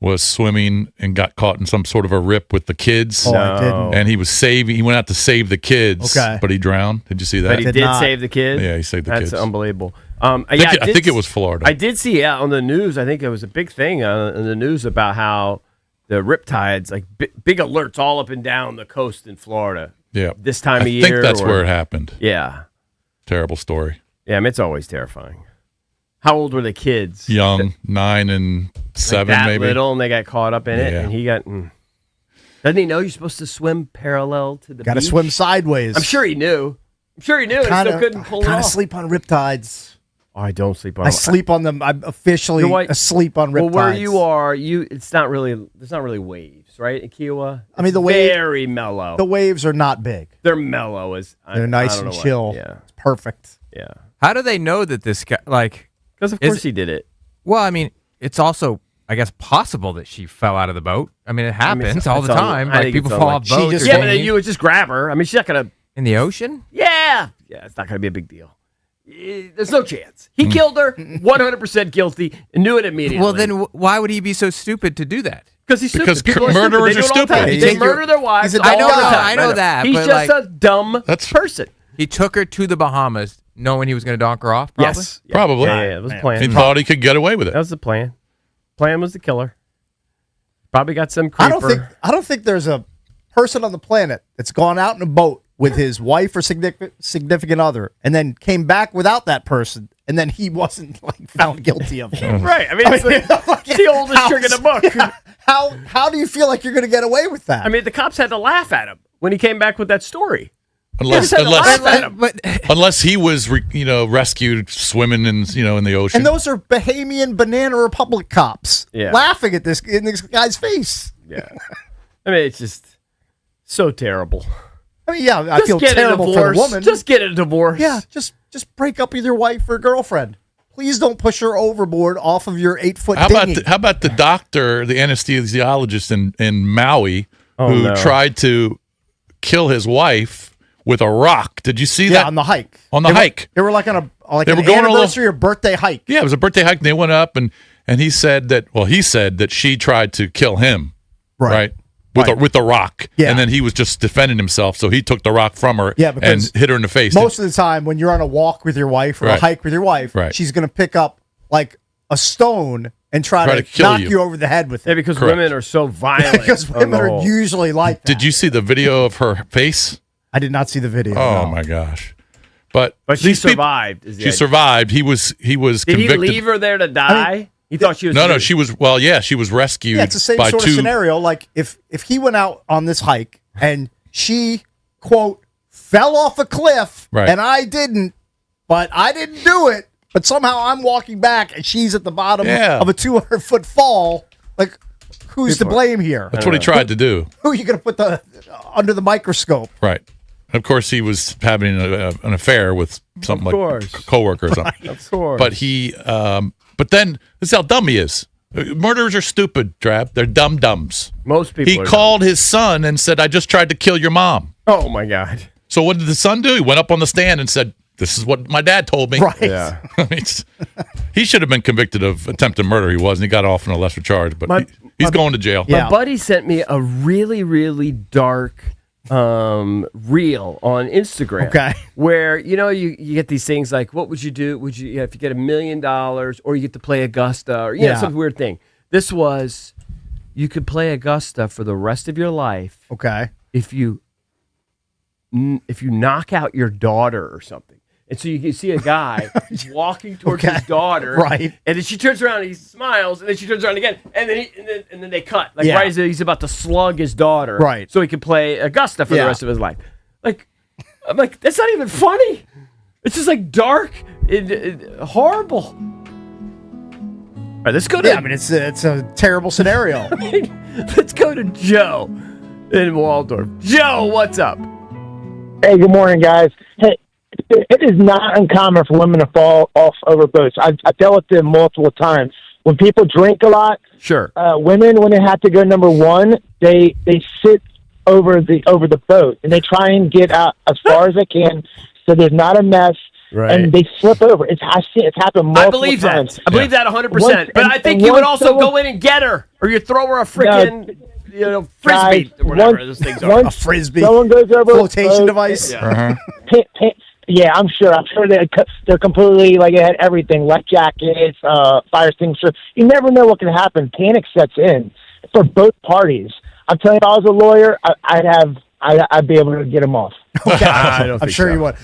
was swimming and got caught in some sort of a rip with the kids? Oh, I didn't. And he went out to save the kids, Okay. but he drowned. Did you see that? But he did save the kids? Yeah, he saved the That's kids. unbelievable. I think it was Florida. I did see on the news. I think it was a big thing in the news about how the riptides, like big alerts all up and down the coast in Florida. Yeah. This time of year. I think that's where it happened. Yeah. Terrible story. Yeah, I mean, it's always terrifying. How old were the kids? Young, 9 and 7 like that maybe. little, and they got caught up in it, Yeah. and he got. Doesn't he know you're supposed to swim parallel to the got to beach? swim sideways. I'm sure he knew. And he still couldn't pull it Kind off. of sleep on riptides. Oh, I don't sleep on I them. sleep on them. I'm officially You know what? asleep on riptides. Well, where you are, there's not really waves, right? In Kiowa, I mean, the wave wave- very mellow. The waves are not big. They're mellow as They're nice and chill. Yeah, It's perfect. yeah. How do they know that this guy, Because of course he did it. well, I mean, it's also, I guess, possible that she fell out of the boat. I mean, it happens all the time. I Like, think people it's fall off unlikely. boats. Yeah, but then you would just grab her. I mean, she's not gonna. in the ocean? Yeah, it's not gonna be a big deal. There's no chance. He killed her, 100% guilty, and knew it immediately. Well, then why would he be so stupid to do that? Because he's stupid. Because People are murderers stupid. are They do it all the time. stupid. They murder their wives. he's a all dumb the guy. time. I know that, He's but, just a dumb person. He took her to the Bahamas knowing he was going to donk her off, probably? Yes. Probably. Yeah, it was a plan. He thought he could get away with it. That was the plan. Plan was to kill her. Probably got some creeper. I don't think there's a person on the planet that's gone out in a boat with his wife or significant other and then came back without that person and then he wasn't like found guilty of it. Right. I mean, it's the oldest trick in the book. Yeah. How do you feel like you're going to get away with that? I mean, the cops had to laugh at him when he came back with that story. Unless he was, rescued swimming in the ocean. and those are Bahamian Banana Republic cops laughing at this in this guy's face. Yeah. I mean, it's just so terrible. I mean, I feel terrible for the woman. Just get a divorce. Yeah, just break up with your wife or girlfriend. Please don't push her overboard off of your 8-foot dinghy. How about the doctor, the anesthesiologist in Maui, who tried to kill his wife with a rock? Did you see that? Yeah, on the hike. They were like on an going on a anniversary or birthday hike. Yeah, it was a birthday hike. And they went up, and he said that she tried to kill him, right? With the rock. Yeah. And then he was just defending himself, so he took the rock from her because and hit her in the face. Most of the time when you're on a walk with your wife or a hike with your wife, she's going to pick up like a stone and try to knock you over the head with it. Yeah, because women are so violent. Because women are usually like that. Did you see the video of her face? I did not see the video. Oh, my gosh. But she survived. She survived. He was Did convicted. he leave her there to die? He thought she was. No, she was. Well, yeah, she was rescued. Yeah, it's the same by sort two of scenario. Like if he went out on this hike and she, quote, fell off a cliff and I didn't, but I didn't do it, but somehow I'm walking back and she's at the bottom of a 200-foot fall. Like, who's to blame here? That's what he tried to do. Who are you going to put under the microscope? Right. Of course, he was having an affair with something like a coworker or something. Of course. But he, but then this is how dumb he is. Murderers are stupid, Drab. They're dum-dums. Most people. He called his son and said, "I just tried to kill your mom." Oh my God. So what did the son do? He went up on the stand and said, "This is what my dad told me." Right. Yeah. He should have been convicted of attempted murder. He was, and he got off on a lesser charge. But he's going to jail. My buddy sent me a really, really dark reel on Instagram. Okay. Where you get these things like, what would you do? Would you if you get $1 million, or you get to play Augusta, or some weird thing. This was, you could play Augusta for the rest of your life. Okay. If you knock out your daughter or something. And so you can see a guy walking towards his daughter, right? And then she turns around and he smiles, and then she turns around again, and then they cut right as he's about to slug his daughter, right? So he can play Augusta for the rest of his life. Like, I'm like, that's not even funny. It's just like dark and horrible. All right, let's go to. Yeah, I mean it's a terrible scenario. Let's go to Joe in Waldorf. Joe, what's up? Hey, good morning, guys. Hey. It is not uncommon for women to fall off over boats. I've dealt with them multiple times. When people drink a lot, sure. Women, when they have to go number one, they sit over the boat and they try and get out as far as they can, so there's not a mess. Right. And they slip over. It's happened multiple times. I believe that 100%. But I think you would also go in and get her, or you throw her a freaking frisbee, guys, or whatever those things are. A frisbee. Someone goes over flotation device. Uh-huh. Yeah, I'm sure they're completely like it had everything, life jackets, fire extinguisher. You never know what can happen. Panic sets in for both parties. I'm telling you, if I was a lawyer, I'd be able to get them off. Okay. I'm sure you would.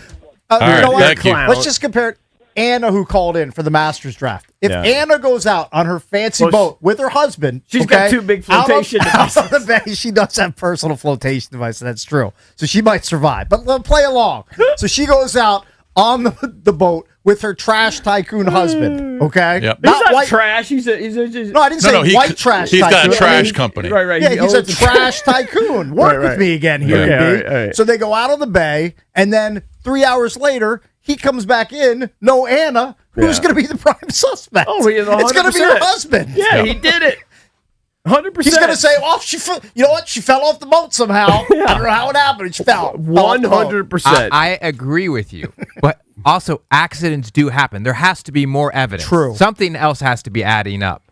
All right, you know what? thank you. Let's just compare Anna, who called in for the Masters draft. If Anna goes out on her fancy boat with her husband, she's got two big flotation devices. Out of the bay, she does have personal flotation devices. That's true. So she might survive. But let's play along. So she goes out on the boat with her trash tycoon husband. Okay. Yep. He's not trash. He's a No, I didn't say white trash. He's tycoon. got a trash company. Right. Yeah, he's a trash tycoon. Work with me again here. Okay, all right. So they go out on the bay, and then 3 hours later, he comes back in. No Anna, who's going to be the prime suspect? Oh, he is 100%. It's going to be her husband. Yeah, he did it. 100%. He's going to say, "Oh, you know what? She fell off the boat somehow. I don't know how it happened. She fell. 100%. I agree with you, but also accidents do happen. There has to be more evidence. True. Something else has to be adding up.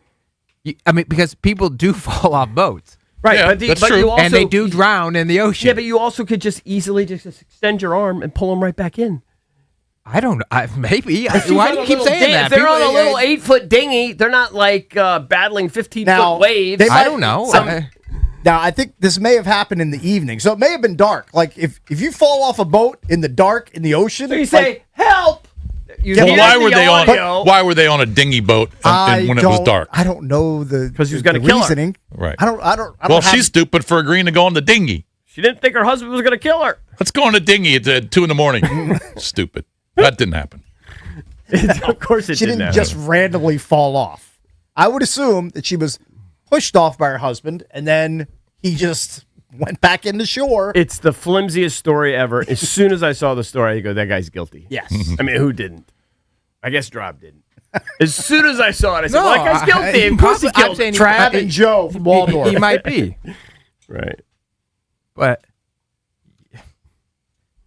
I mean, because people do fall off boats. Right, Yeah, that's true. you also, And they do drown in the ocean. Yeah, but you also could just easily just extend your arm and pull them right back in. I don't know. Maybe. If Why she's do you on a keep little saying that? If they're People- on a little 8-foot dinghy, they're not like battling 15-foot waves. they I don't know. Now, I think this may have happened in the evening, so it may have been dark. Like, if you fall off a boat in the dark in the ocean, So you say, help! You Well, hear why the were they audio. on? Why were they on a dinghy boat when it was dark? I don't know the 'Cause he was the gonna kill her. reasoning. Right. I don't Well, have- she's stupid for agreeing to go on the dinghy. She didn't think her husband was going to kill her. Let's go on a dinghy at 2 a.m. Stupid. That didn't happen. Of course it she didn't just randomly fall off. I would assume that she was pushed off by her husband, and then he just went back into shore. It's the flimsiest story ever. As soon as I saw the story, I go, that guy's guilty. Yes. I mean, who didn't? I guess Drob didn't. As soon as I saw it, I said, No, well, that guy's guilty. Of course he I'm killed saying him. Trav and Joe from Waldorf. He might be. Right. But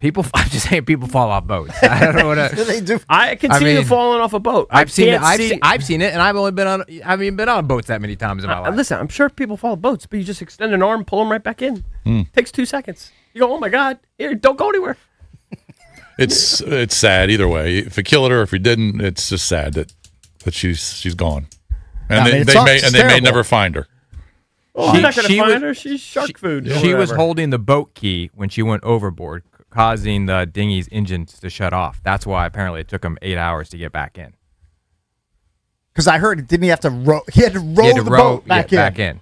I'm just saying people fall off boats. I don't know what They do. I can I see you mean, falling off a boat. I've seen it. can't I've seen it, and I've only been on. I haven't even been on boats that many times in my life. Listen, I'm sure people fall off boats, but you just extend an arm, pull them right back in. Takes 2 seconds. You go, oh my God, here, don't go anywhere. It's sad either way. If you killed her, if you didn't, it's just sad that she's gone, and I mean, it they sucks. may It's they may terrible. never find her. Oh, I'm not going to she find was- her. She's shark food. or She was whatever. holding the boat key when she went overboard, causing the dinghy's engines to shut off. That's why apparently it took him 8 hours to get back in. Because I heard, didn't he have to row? He had to row He had to the row boat back in. back in.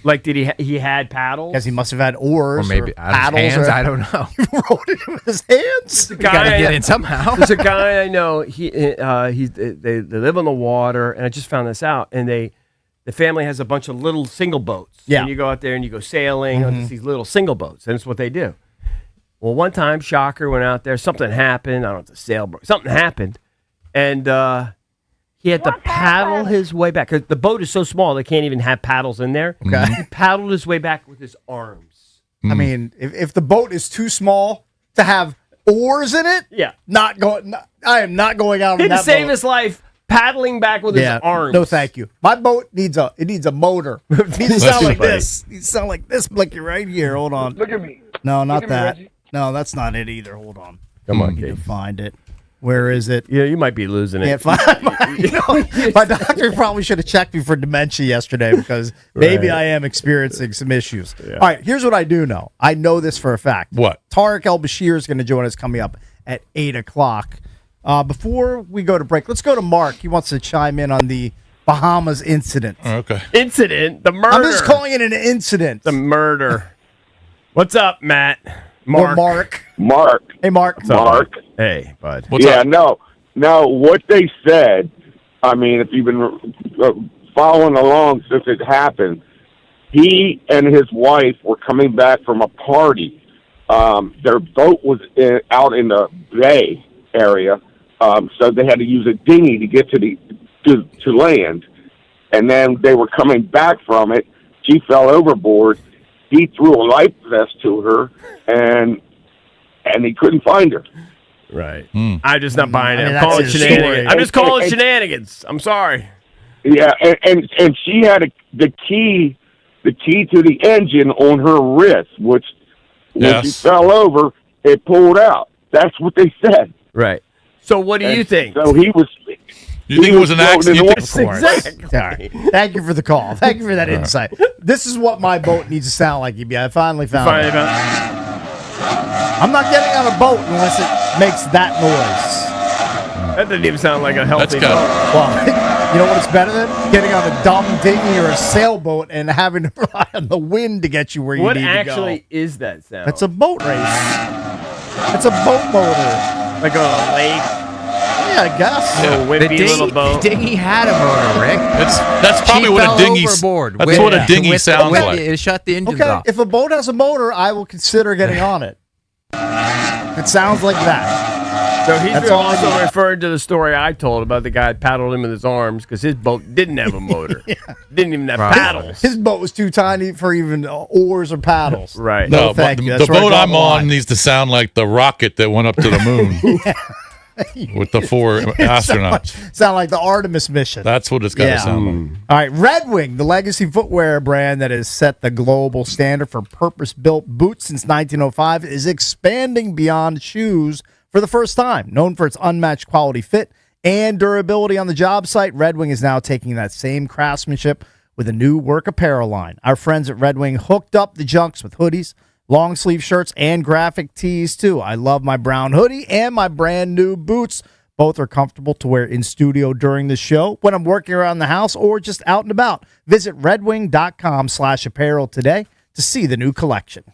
Like, did he had paddles? Because he must have had ours Or maybe out of his hands. I don't know. He rowed it with his hands. The You got to guy- get in somehow. There's a guy I know. They live on the water, and I just found this out. And the family has a bunch of little single boats. Yeah. And you go out there and you go sailing on these little single boats, and it's what they do. Well, one time, shocker, went out there. Something happened. I don't know if the sail broke. Something happened, and he had to paddle his way back because the boat is so small they can't even have paddles in there. Okay. He paddled his way back with his arms. I mean, if the boat is too small to have oars in it, Yeah. I am not going out He on had that to save boat. his life paddling back with his arms. No, thank you. My boat needs a motor. It needs to sound like this. It needs to sound like this, Blicky, right here. Hold on. Look at me. No, not Look at me, that. Reggie. No, that's not it either. Hold on. Come on, I need kid. to find it. Where is it? Yeah, you might be losing it. Can't find my doctor probably should have checked me for dementia yesterday because maybe Right. I am experiencing some issues. All right, here's what I do know. I know this for a fact. What? Tariq Elbashir is going to join us coming up at 8 o'clock. Before we go to break, let's go to Mark. He wants to chime in on the Bahamas incident. Okay. Incident, the murder. I'm just calling it an incident. the murder. What's up, Matt? Or Mark. Mark. Hey, Mark. What's up, Mark. Hey, bud. What's yeah, up? no, what they said, I mean, if you've been following along since it happened, he and his wife were coming back from a party. Their boat was out in the bay area, so they had to use a dinghy to get to land. And then they were coming back from it. She fell overboard. He threw a life vest to her, and he couldn't find her. Right. I'm just not buying it. I mean, I'm calling it that's his shenanigans. story. I'm just calling it And- shenanigans. I'm sorry. Yeah, and she had the key to the engine on her wrist, which when she Yes. fell over, it pulled out. That's what they said. Right. So what do you And think? So he was. You think it was an floating accident? in You the think- water. Exactly. All right. Thank you for the call. Thank you for that insight. This is what my boat needs to sound like, EB. I finally found Finally it. found- I'm not getting on a boat unless it makes that noise. That didn't even sound like a healthy That's boat. Well, you know what it's better than? Getting on a dumb dinghy or a sailboat and having to rely on the wind to get you where you What need to actually go. is that sound? It's a boat race. It's a boat motor. like a lake, Yeah, I guess. a wimpy little boat. The dinghy had a motor, Rick. That's probably She what fell a dinghy. overboard. That's with- what a dinghy with- sounds with- like. It shut the engines Okay, off. if a boat has a motor, I will consider getting on it. If it sounds like that. So he's That's all I also need. referring to the story I told about the guy paddled him with his arms because his boat didn't have a motor. Didn't even have Right. paddles. His boat was too tiny for even oars or paddles. Right. No, No, thank but you. the That's where I boat draw I'm the line. on needs to sound like the rocket that went up to the moon. with the 4 astronauts. Sound like the Artemis mission. That's what it's got to sound like. All right, Red Wing, the legacy footwear brand that has set the global standard for purpose-built boots since 1905, is expanding beyond shoes for the first time. Known for its unmatched quality fit and durability on the job site, Red Wing is now taking that same craftsmanship with a new work apparel line. Our friends at Red Wing hooked up the junks with hoodies, long sleeve shirts, and graphic tees too. I love my brown hoodie and my brand new boots. Both are comfortable to wear in studio during the show, when I'm working around the house, or just out and about. Visit redwing.com/apparel today to see the new collection.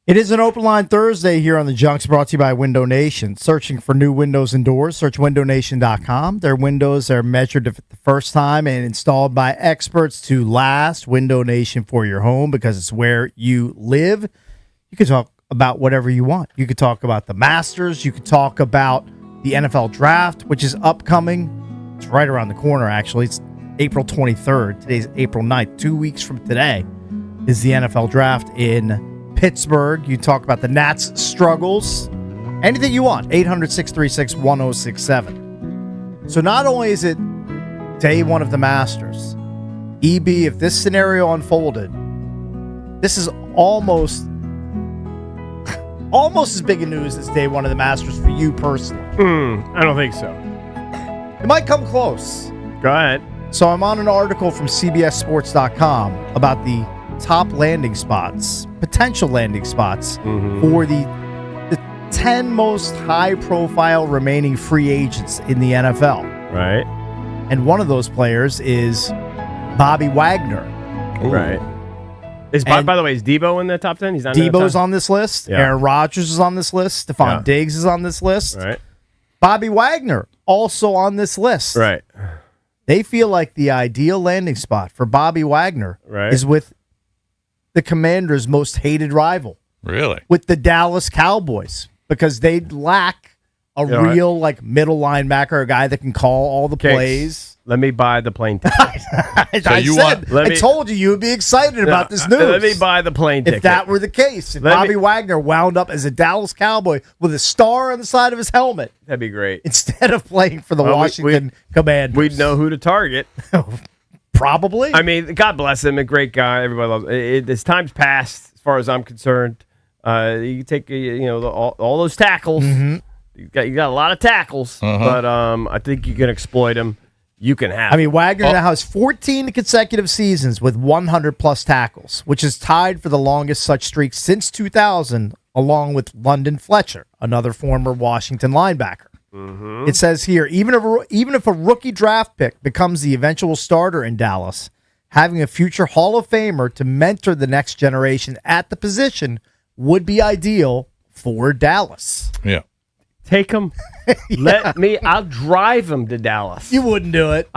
It is an open line Thursday here on the Junks, brought to you by Window Nation. Searching for new windows and doors, search windownation.com. Their windows are measured the first time and installed by experts to last. Window Nation for your home, because it's where you live. You can talk about whatever you want. You could talk about the Masters. You could talk about the NFL Draft, which is upcoming. It's right around the corner, actually. It's April 23rd. Today's April 9th. 2 weeks from today is the NFL Draft in Pittsburgh. You talk about the Nats' struggles. Anything you want. 800-636-1067. So not only is it day one of the Masters, EB, if this scenario unfolded, this is almost as big a news as day one of the Masters for you personally. I don't think so. It might come close. Go ahead. So I'm on an article from CBSSports.com about the top landing spots, potential landing spots for the 10 most high-profile remaining free agents in the NFL. Right. And one of those players is Bobby Wagner. Ooh. Right. By the way, is Debo in the top 10? He's not. Debo's on this list. Yeah. Aaron Rodgers is on this list. Stephon Diggs is on this list. Right. Bobby Wagner also on this list. Right. They feel like the ideal landing spot for Bobby Wagner is with the Commanders' most hated rival. Really? With the Dallas Cowboys, because they lack a real middle linebacker, a guy that can call all the plays. Let me buy the plane ticket. I told you would be excited about this news. Let me buy the plane ticket. If that were the case, if Bobby Wagner wound up as a Dallas Cowboy with a star on the side of his helmet, that'd be great. Instead of playing for the Washington Commanders, we'd know who to target. Probably. I mean, God bless him, a great guy. Everybody loves it. His time's passed, as far as I'm concerned. You take all those tackles. You got a lot of tackles, but I think you can exploit him. You can have. I mean, Wagner now has 14 consecutive seasons with 100-plus tackles, which is tied for the longest such streak since 2000, along with London Fletcher, another former Washington linebacker. It says here, even if a rookie draft pick becomes the eventual starter in Dallas, having a future Hall of Famer to mentor the next generation at the position would be ideal for Dallas. Yeah. Take him. I'll drive him to Dallas. You wouldn't do it.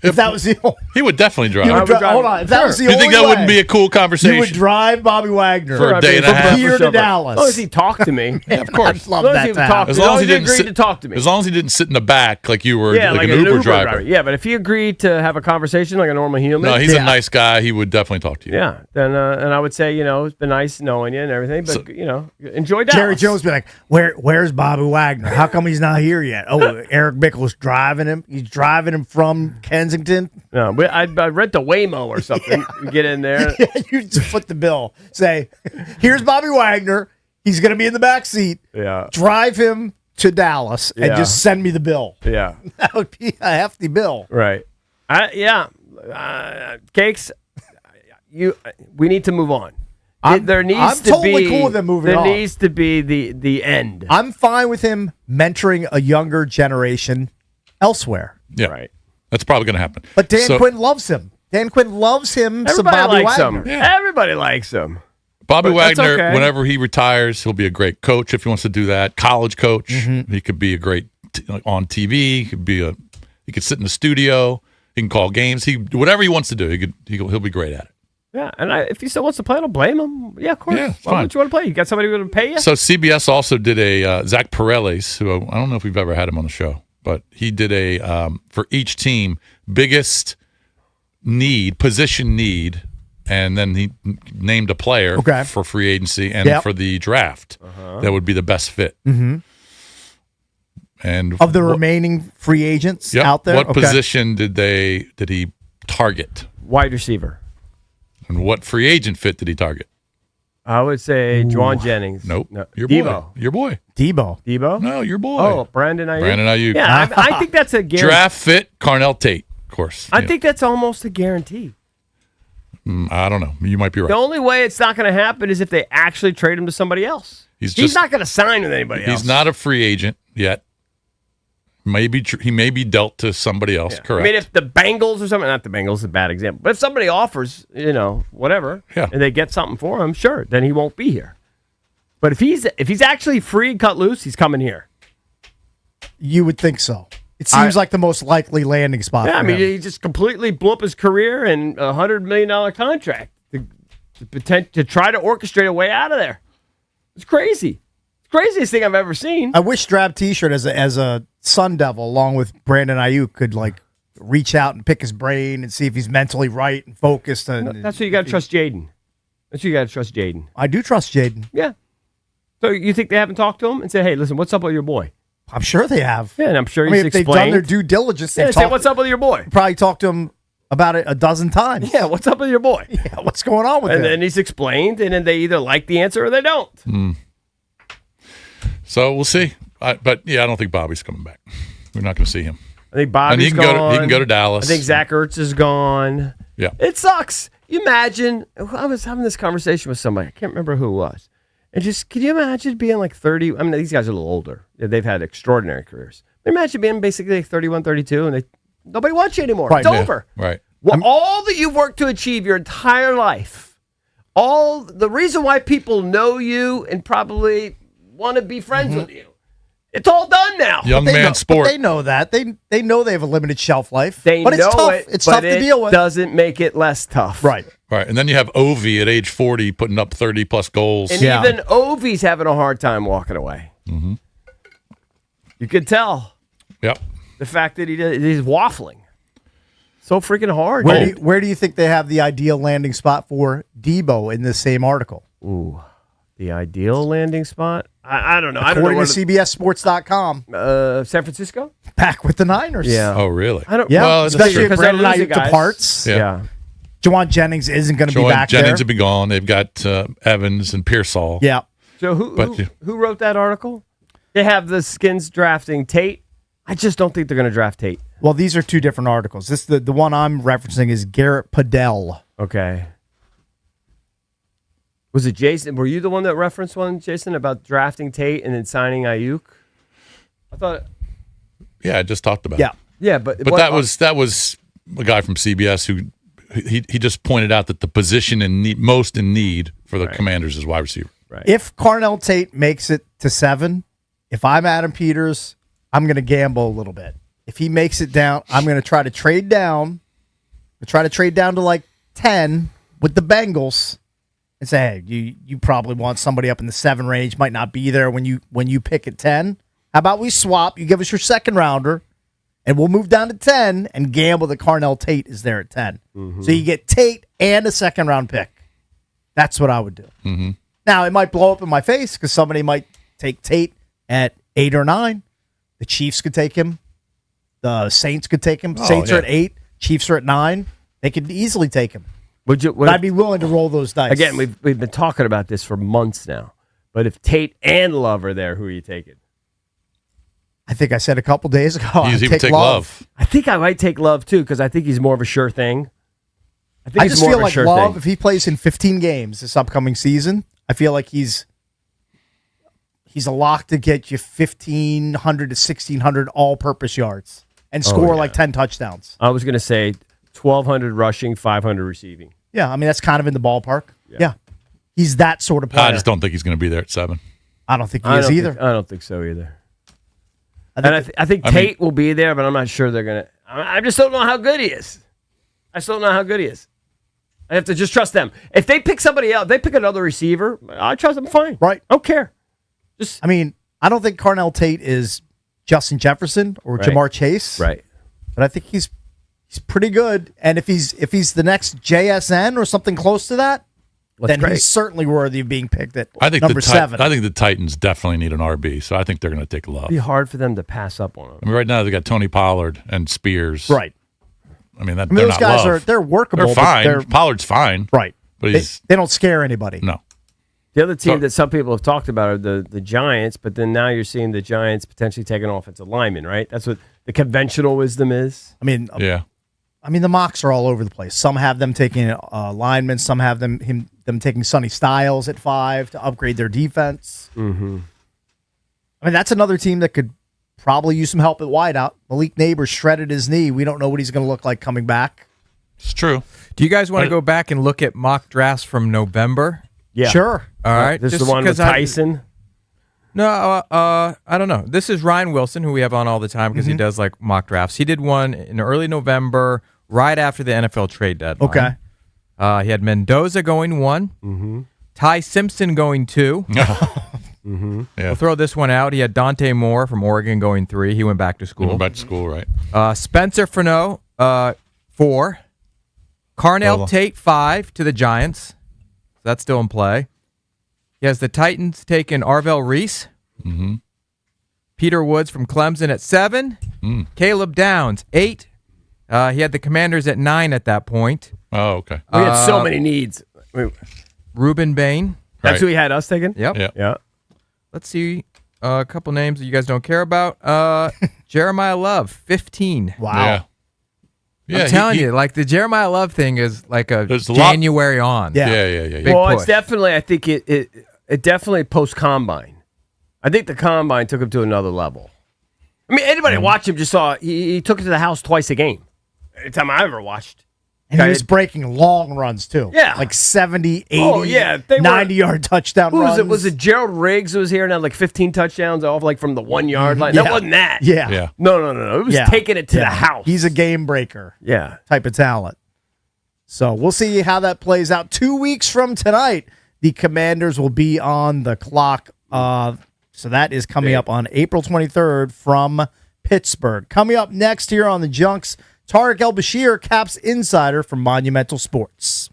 If that was the only, he would definitely drive. Hold on. If that was the you only think that way, wouldn't be a cool conversation? You would drive Bobby Wagner for a day and a half from here to Dallas. As long as he talked to me. Yeah, of course. I'd love that. As long as he didn't agreed to talk to me. As long as he didn't sit in the back like you were, like an Uber driver. Yeah, but if he agreed to have a conversation like a normal human, no, he's a nice guy. He would definitely talk to you. Yeah, then and I would say, it's been nice knowing you and everything, but enjoy Dallas. Jerry Jones be like, where's Bobby Wagner? How come he's not here yet? Oh, Eric Bickle's driving him. He's driving him from Kensington. No, but I'd rent the Waymo or something. You get in there. Yeah, you just foot the bill. Say, here's Bobby Wagner. He's going to be in the back seat. Yeah. Drive him to Dallas and just send me the bill. Yeah. That would be a hefty bill. Right. Cakes, we need to move on. I'm totally cool with him moving on. There needs to be the end. I'm fine with him mentoring a younger generation elsewhere. Yeah. Right. That's probably going to happen. But Dan Quinn loves him. Dan Quinn loves him. Everybody Bobby likes Wagner. him. Yeah. Everybody likes him. Bobby But Wagner, that's okay. whenever he retires, he'll be a great coach if he wants to do that. College coach. He could be a great on TV. He could sit in the studio. He can call games. Whatever he wants to do, he'll be great at it. Yeah, and if he still wants to play, I don't blame him. Yeah, of course. Yeah, Why would you want to play? You got somebody who will pay you? So CBS also did a Zach Paredes, who I don't know if we've ever had him on the show, but he did a for each team biggest position need, and then he named a player for free agency and for the draft that would be the best fit. And of the remaining free agents out there, what position did he target? Wide receiver. And what free agent fit did he target? I would say Juwan Jennings. Nope. No. Your Debo. boy. Your boy. Debo? No, your boy. Oh, Brandon Ayuk. Brandon Ayuk. Yeah, I think that's a guarantee. Draft fit, Carnell Tate, of course. I think that's almost a guarantee. I don't know. You might be right. The only way it's not going to happen is if they actually trade him to somebody else. He's not going to sign with anybody else. He's not a free agent yet. Maybe he may be dealt to somebody else. Correct. I mean, if the Bengals or something, not the Bengals is a bad example, but if somebody offers, whatever, and they get something for him, sure, then he won't be here. But if he's actually free and cut loose, he's coming here. You would think so. It seems like the most likely landing spot. Yeah, for I mean, him. he just completely blew up his career and $100 million contract to try to orchestrate a way out of there. It's crazy. It's the craziest thing I've ever seen. I wish Drab T-shirt as a Sun Devil, along with Brandon Ayuk, could like reach out and pick his brain and see if he's mentally right and focused. And That's what you got to trust Jaden. That's what you got to trust Jaden. I do trust Jaden. Yeah. So you think they haven't talked to him and said, "Hey, listen, what's up with your boy?" I'm sure they have. Yeah, and I'm sure I mean, he's if they've explained. done their due diligence, Yeah, they've say, "What's up with your boy?" Probably talked to him about it a dozen times. Yeah, what's up with your boy? Yeah, what's going on with And him? then he's explained, and then they either like the answer or they don't. So we'll see. But yeah, I don't think Bobby's coming back. We're not going to see him. I think Bobby's And he can gone. he can go to Dallas. I think Zach Ertz is gone. Yeah. It sucks. You imagine, I was having this conversation with somebody. I can't remember who it was. And just, can you imagine being like 30? I mean, these guys are a little older. They've had extraordinary careers. Imagine being basically like 31, 32, and nobody wants you anymore. Right, It's yeah. over. Right. Well, all that you've worked to achieve your entire life, all the reason why people know you and probably want to be friends with you, it's all done now. Young They man know, sport. But they know that. They know they have a limited shelf life. They but it's know tough. it, It's but tough to deal with. Doesn't make it less tough. Right. Right. And then you have Ovi at age 40 putting up 30 plus goals. And even Ovi's having a hard time walking away. Mm-hmm. You could tell Yep. the fact that he's waffling so freaking hard. Where do you think they have the ideal landing spot for Debo in this same article? Ooh, the ideal landing spot? I don't know. According to CBSSports.com, San Francisco? back with the Niners. Yeah. Oh, really? I don't. Yeah, Well, especially if because they're Brandon losing Ayuk guys. departs. Yeah. Jawan Jennings isn't going to be Joy back Jennings there. will be gone. They've got Evans and Pearsall. Yeah. So who wrote that article? They have the Skins drafting Tate. I just don't think they're going to draft Tate. Well, these are two different articles. The one I'm referencing is Garrett Padell. Okay. Was it Jason? Were you the one that referenced one, Jason, about drafting Tate and then signing Ayuk? I thought. Yeah, I just talked about Yeah. it. Yeah, but But that was a guy from CBS who he just pointed out that the position most in need for the Commanders is wide receiver. Right. If Carnell Tate makes it to 7, if I'm Adam Peters, I'm going to gamble a little bit. If he makes it down, I'm going to try to trade down. To like 10 with the Bengals and say, hey, you probably want somebody up in the 7 range. Might not be there when you pick at 10. How about we swap? You give us your second rounder, and we'll move down to 10 and gamble that Carnell Tate is there at 10. So you get Tate and a second round pick. That's what I would do. Mm-hmm. Now, it might blow up in my face because somebody might take Tate at 8 or 9. The Chiefs could take him. The Saints could take him. Saints are at 8. Chiefs are at 9. They could easily take him. But I'd be willing to roll those dice. Again, we've been talking about this for months now. But if Tate and Love are there, who are you taking? I think I said a couple days ago. He's I'd even take Love. I think I might take Love too because I think he's more of a sure thing. I just feel like Love, if he plays in 15 games this upcoming season, I feel like he's a lock to get you 1,500 to 1,600 all-purpose yards and score like 10 touchdowns. I was going to say 1,200 rushing, 500 receiving. Yeah, I mean, that's kind of in the ballpark. Yeah. He's that sort of player. I just don't think he's going to be there at 7. I don't think he is either. I don't think so either. I think Tate will be there, but I'm not sure they're going to. I just don't know how good he is. I have to just trust them. If they pick somebody else, they pick another receiver, I trust them fine. Right. I don't care. I mean, I don't think Carnell Tate is Justin Jefferson or Right. Jamar Chase. Right. But I think he's pretty good. And if he's the next JSN or something close to that, then great. he's certainly worthy of being picked at I think number 7. I think the Titans definitely need an RB, so I think they're going to take Love. It'd be hard for them to pass up on him. I mean, right now they got Tony Pollard and Spears. Right. I mean, they're those not guys Love. they're workable. They're but fine. Pollard's fine. Right. But he's They don't scare anybody. no. The other team that some people have talked about are the Giants, but then now you're seeing the Giants potentially take an offensive lineman, right? That's what the conventional wisdom is. I mean, Yeah. the mocks are all over the place. Some have them taking linemen. Some have them taking Sonny Styles at 5 to upgrade their defense. Mm-hmm. I mean, that's another team that could probably use some help at wideout. Malik Neighbors shredded his knee. We don't know what he's going to look like coming back. It's true. Do you guys want to go back and look at mock drafts from November Yeah. Sure. All right. This is just the one with 'cause I- Tyson. No, I don't know. This is Ryan Wilson, who we have on all the time because he does like mock drafts. He did one in early November, right after the NFL trade deadline. Okay. He had Mendoza going 1, Ty Simpson going 2. Yeah. We'll throw this one out. He had Dante Moore from Oregon going 3. He went back to school. Went back to school, right? Spencer Furneaux, 4. Carnell Well. Tate, 5 to the Giants. That's still in play. He has the Titans taking Arvell Reese. Peter Woods from Clemson at 7. Caleb Downs, 8. He had the Commanders at 9 at that point. Oh, okay. We had so many needs. Reuben Bain. That's Right. who he had us taking? Yep. Yeah. Yeah. Let's see a couple names that you guys don't care about. Jeremiah Love, 15. Wow. Yeah. Yeah, I'm telling you, like the Jeremiah Love thing is like a There's a lot- January on. Yeah. Yeah. Big Well, push. it's definitely, I think it definitely post combine. I think the combine took him to another level. I mean, anybody watch him just saw he took it to the house twice a game. Any time I ever watched. And he was breaking long runs, too. Yeah. Like 70, 80, Oh, yeah, they were- 90-yard touchdown Who was runs. it? Was it Gerald Riggs who was here and had like 15 touchdowns off like from the 1 yard line? That Yeah. wasn't that. Yeah. Yeah. No. It was Yeah. taking it to Yeah. the house. He's a game breaker yeah. type of talent. So we'll see how that plays out. 2 weeks from tonight, the Commanders will be on the clock. So that is coming up on April 23rd from Pittsburgh. Coming up next here on the Junks, Tariq Elbashir, Caps insider from Monumental Sports.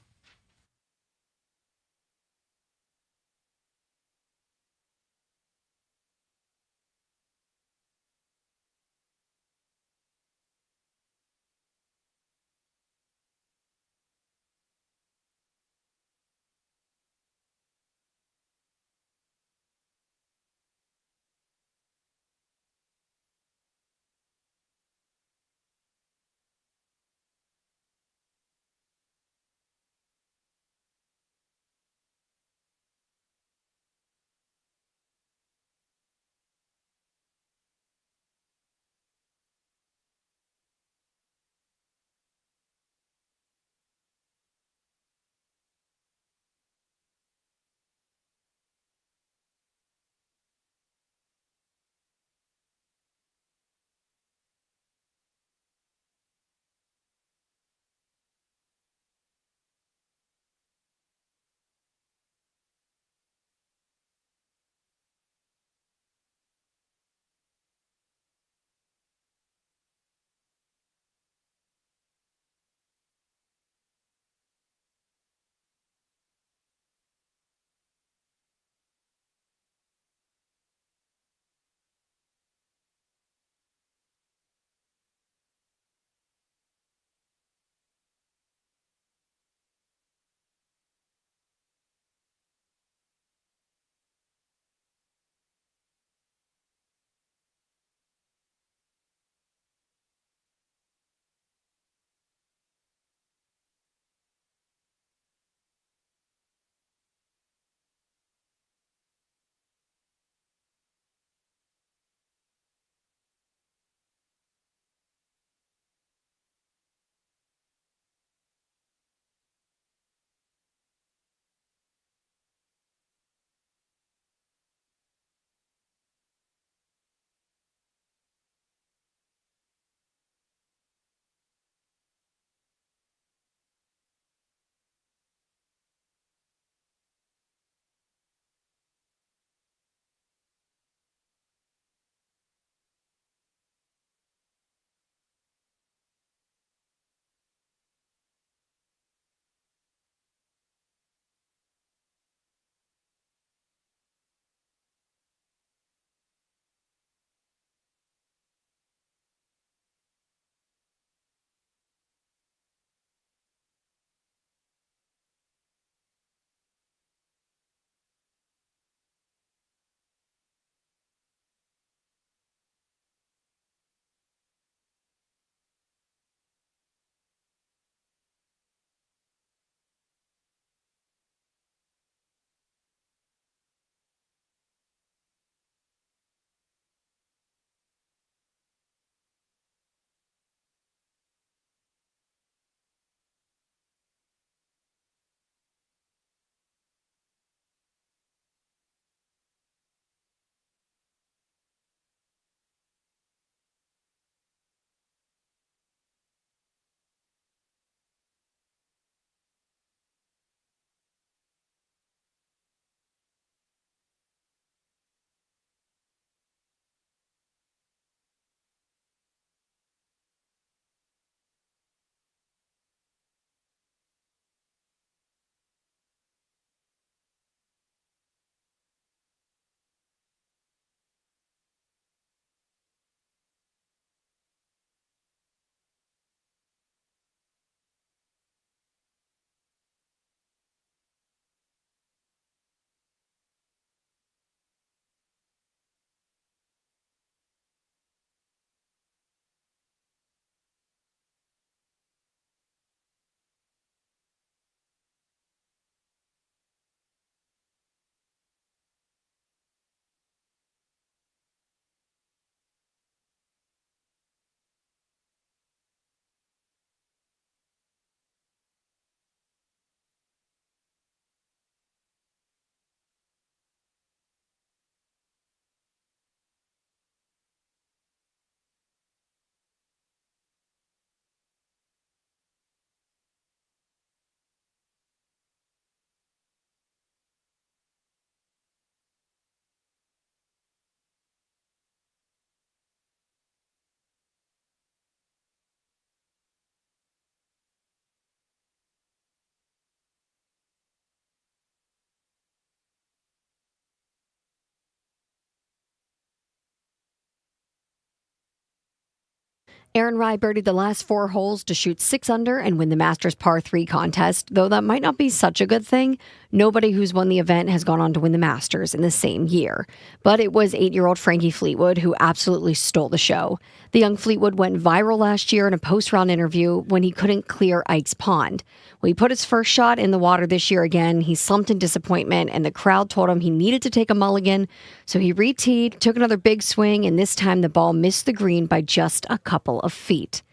Aaron Rai birdied the last 4 holes to shoot 6 under and win the Masters Par 3 contest, though that might not be such a good thing. Nobody who's won the event has gone on to win the Masters in the same year. But it was 8-year-old Frankie Fleetwood who absolutely stole the show. The young Fleetwood went viral last year in a post-round interview when he couldn't clear Ike's Pond. When he put his first shot in the water this year again, he slumped in disappointment, and the crowd told him he needed to take a mulligan. So he re-teed, took another big swing, and this time the ball missed the green by just a couple of feet.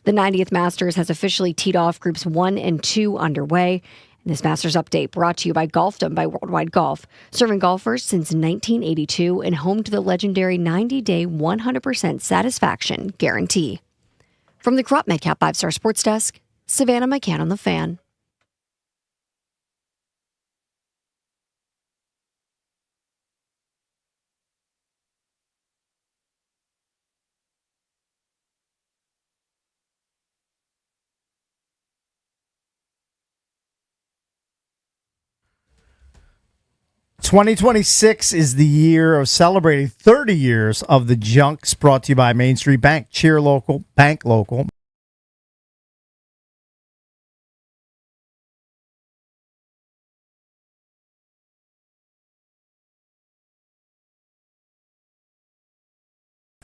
The 90th Masters has officially teed off groups 1 and 2 underway. And this Masters update brought to you by Golfdom by Worldwide Golf, serving golfers since 1982 and home to the legendary 90-day 100% satisfaction guarantee. From the Crop Medcap 5-Star Sports Desk, Savannah McCann on the Fan. "2026 is the year of celebrating 30 years of the Junks, brought to you by Main Street Bank. Cheer local, bank local.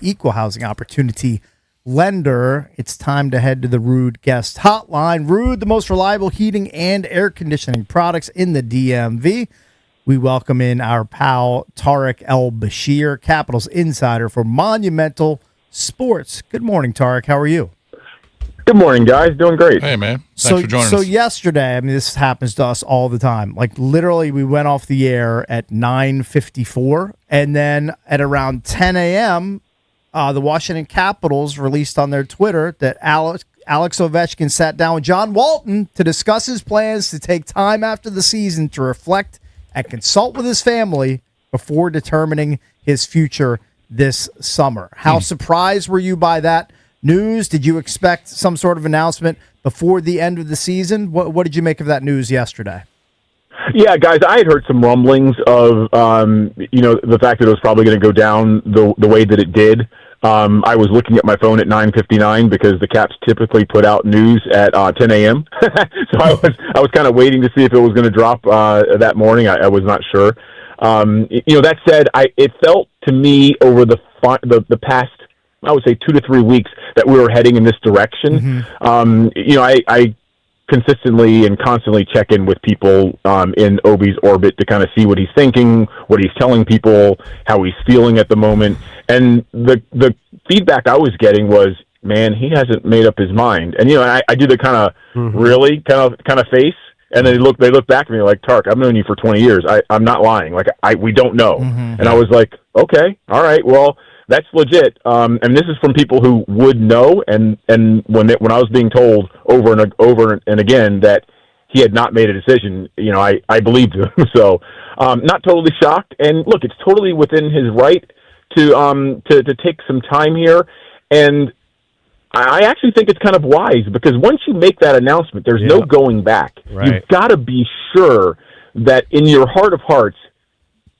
Equal housing opportunity lender." It's time to head to the Rude Guest Hotline. Rude, the most reliable heating and air conditioning products in the DMV. We welcome in our pal Tarek Elbashir, Capitals insider for Monumental Sports. Good morning, Tarek. How are you? Good morning, guys. Doing great. Hey, man. Thanks for joining us. So yesterday, I mean, this happens to us all the time. Like, literally, we went off the air at 9:54, and then at around 10 a.m., the Washington Capitals released on their Twitter that Alex Ovechkin sat down with John Walton to discuss his plans to take time after the season to reflect and consult with his family before determining his future this summer. How surprised were you by that news? Did you expect some sort of announcement before the end of the season? What did you make of that news yesterday? Yeah, guys, I had heard some rumblings of, the fact that it was probably going to go down the way that it did. I was looking at my phone at 9:59 because the Caps typically put out news at 10 a.m. So I was kind of waiting to see if it was going to drop that morning. I was not sure. That said, it felt to me over the past, I would say, 2 to 3 weeks that we were heading in this direction. I consistently and constantly check in with people in Obi's orbit to kind of see what he's thinking, what he's telling people, how he's feeling at the moment. And the feedback I was getting was, man, he hasn't made up his mind. And I do the kind of really kind of face, and they look back at me like, Tark, I've known you for 20 years. I'm not lying. Like we don't know. And I was like, okay, all right, well, that's legit. And this is from people who would know. And when I was being told over and again that he had not made a decision, I believed him. So, not totally shocked. And look, it's totally within his right to take some time here. And I actually think it's kind of wise because once you make that announcement, there's no going back. Right. You've got to be sure that in your heart of hearts,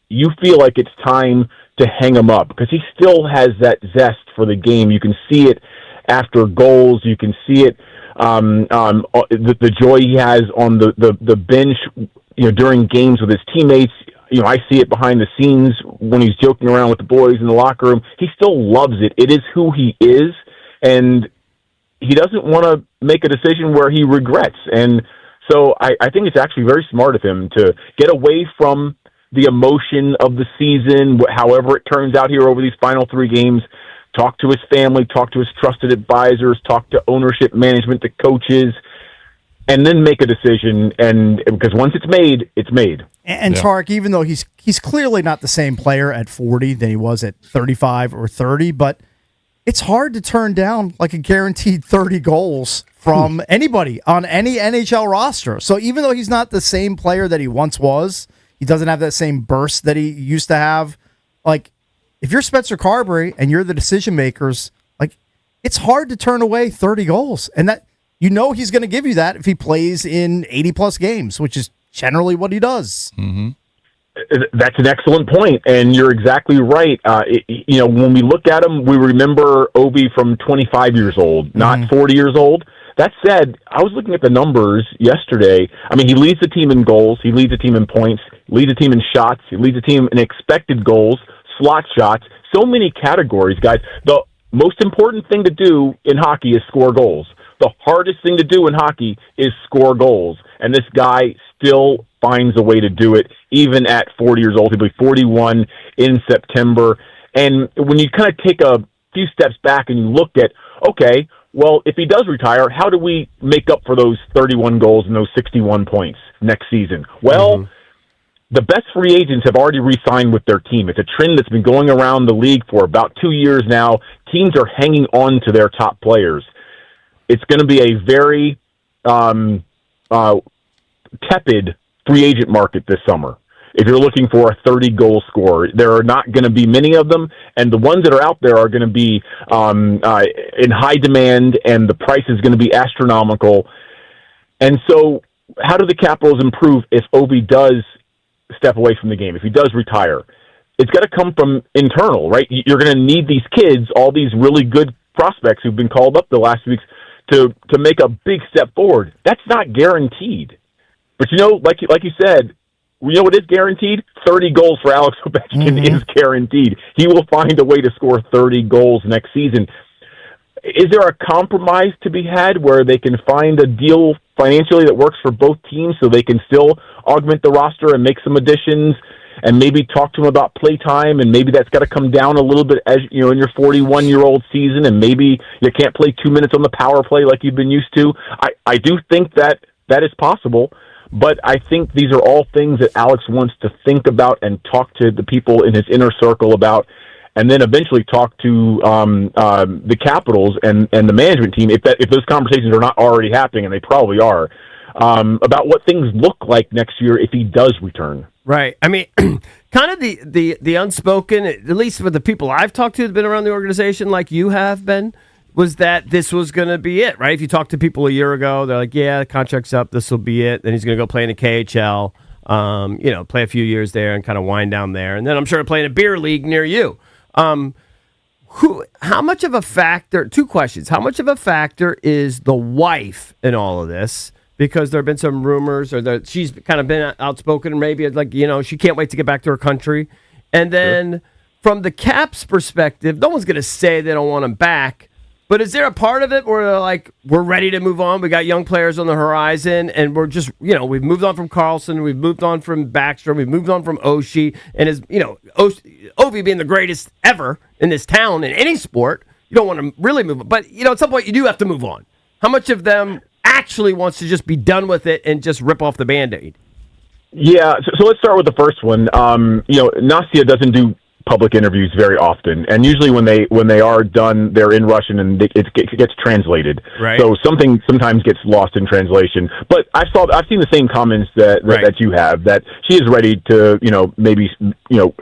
you feel like it's time to hang him up because he still has that zest for the game. You can see it after goals. You can see it, the joy he has on the bench, during games with his teammates. I see it behind the scenes when he's joking around with the boys in the locker room. He still loves it. It is who he is, and he doesn't want to make a decision where he regrets. And so I think it's actually very smart of him to get away from the emotion of the season, however it turns out here over these final 3 games, talk to his family, talk to his trusted advisors, talk to ownership, management, the coaches, and then make a decision. And because once it's made, it's made. And Tarek, even though he's clearly not the same player at 40 than he was at 35 or 30, but it's hard to turn down like a guaranteed 30 goals from anybody on any NHL roster. So even though he's not the same player that he once was, he doesn't have that same burst that he used to have. Like, if you're Spencer Carberry and you're the decision makers, like, it's hard to turn away 30 goals. And that, he's going to give you that if he plays in 80-plus games, which is generally what he does. Mm-hmm. That's an excellent point, and you're exactly right. When we look at him, we remember Ovi from 25 years old, not 40 years old. That said, I was looking at the numbers yesterday. I mean, he leads the team in goals, he leads the team in points, leads the team in shots, he leads the team in expected goals, slot shots, so many categories, guys. The most important thing to do in hockey is score goals. The hardest thing to do in hockey is score goals, and this guy still finds a way to do it, even at 40 years old. He'll be 41 in September. And when you kind of take a few steps back and you look at, okay, well, if he does retire, how do we make up for those 31 goals and those 61 points next season? Well, the best free agents have already re-signed with their team. It's a trend that's been going around the league for about 2 years now. Teams are hanging on to their top players. It's going to be a very tepid free agent market this summer. If you're looking for a 30-goal scorer, there are not going to be many of them, and the ones that are out there are going to be in high demand, and the price is going to be astronomical. And so how do the Capitals improve if Ovi does step away from the game, if he does retire? It's got to come from internal, right? You're going to need these kids, all these really good prospects who've been called up the last weeks to make a big step forward. That's not guaranteed. But, like you said, you know what is guaranteed? 30 goals for Alex Ovechkin is guaranteed. He will find a way to score 30 goals next season. Is there a compromise to be had where they can find a deal financially that works for both teams so they can still augment the roster and make some additions and maybe talk to him about play time, and maybe that's got to come down a little bit as in your 41-year-old season, and maybe you can't play 2 minutes on the power play like you've been used to? I do think that is possible. But I think these are all things that Alex wants to think about and talk to the people in his inner circle about, and then eventually talk to the Capitals and the management team, if those conversations are not already happening, and they probably are, about what things look like next year if he does return. Right. I mean, kind of the unspoken, at least for the people I've talked to that have been around the organization like you have been, was that this was going to be it, right? If you talk to people a year ago, they're like, yeah, the contract's up, this will be it. Then he's going to go play in the KHL, play a few years there and kind of wind down there. And then I'm sure play in a beer league near you. How much of a factor, two questions, how much of a factor is the wife in all of this? Because there have been some rumors or that she's kind of been outspoken and maybe she can't wait to get back to her country. And then from the Caps perspective, no one's going to say they don't want him back. But is there a part of it where they're like, we're ready to move on? We got young players on the horizon, and we're just, we've moved on from Carlson, we've moved on from Backstrom, we've moved on from Oshie, and Ovi being the greatest ever in this town in any sport, you don't want to really move on. But, at some point you do have to move on. How much of them actually wants to just be done with it and just rip off the Band-Aid? Yeah, so let's start with the first one. Nastia doesn't do public interviews very often, and usually when they are done, they're in Russian and it gets translated. Right. So something sometimes gets lost in translation. But I've seen the same comments that you have, that she is ready to maybe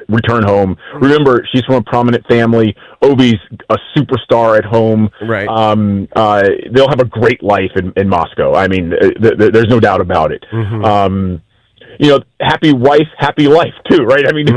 return home. Remember, she's from a prominent family. Ovi's a superstar at home. Right. They'll have a great life in Moscow. I mean, there's no doubt about it. Mm-hmm. Happy wife, happy life too, right? I mean,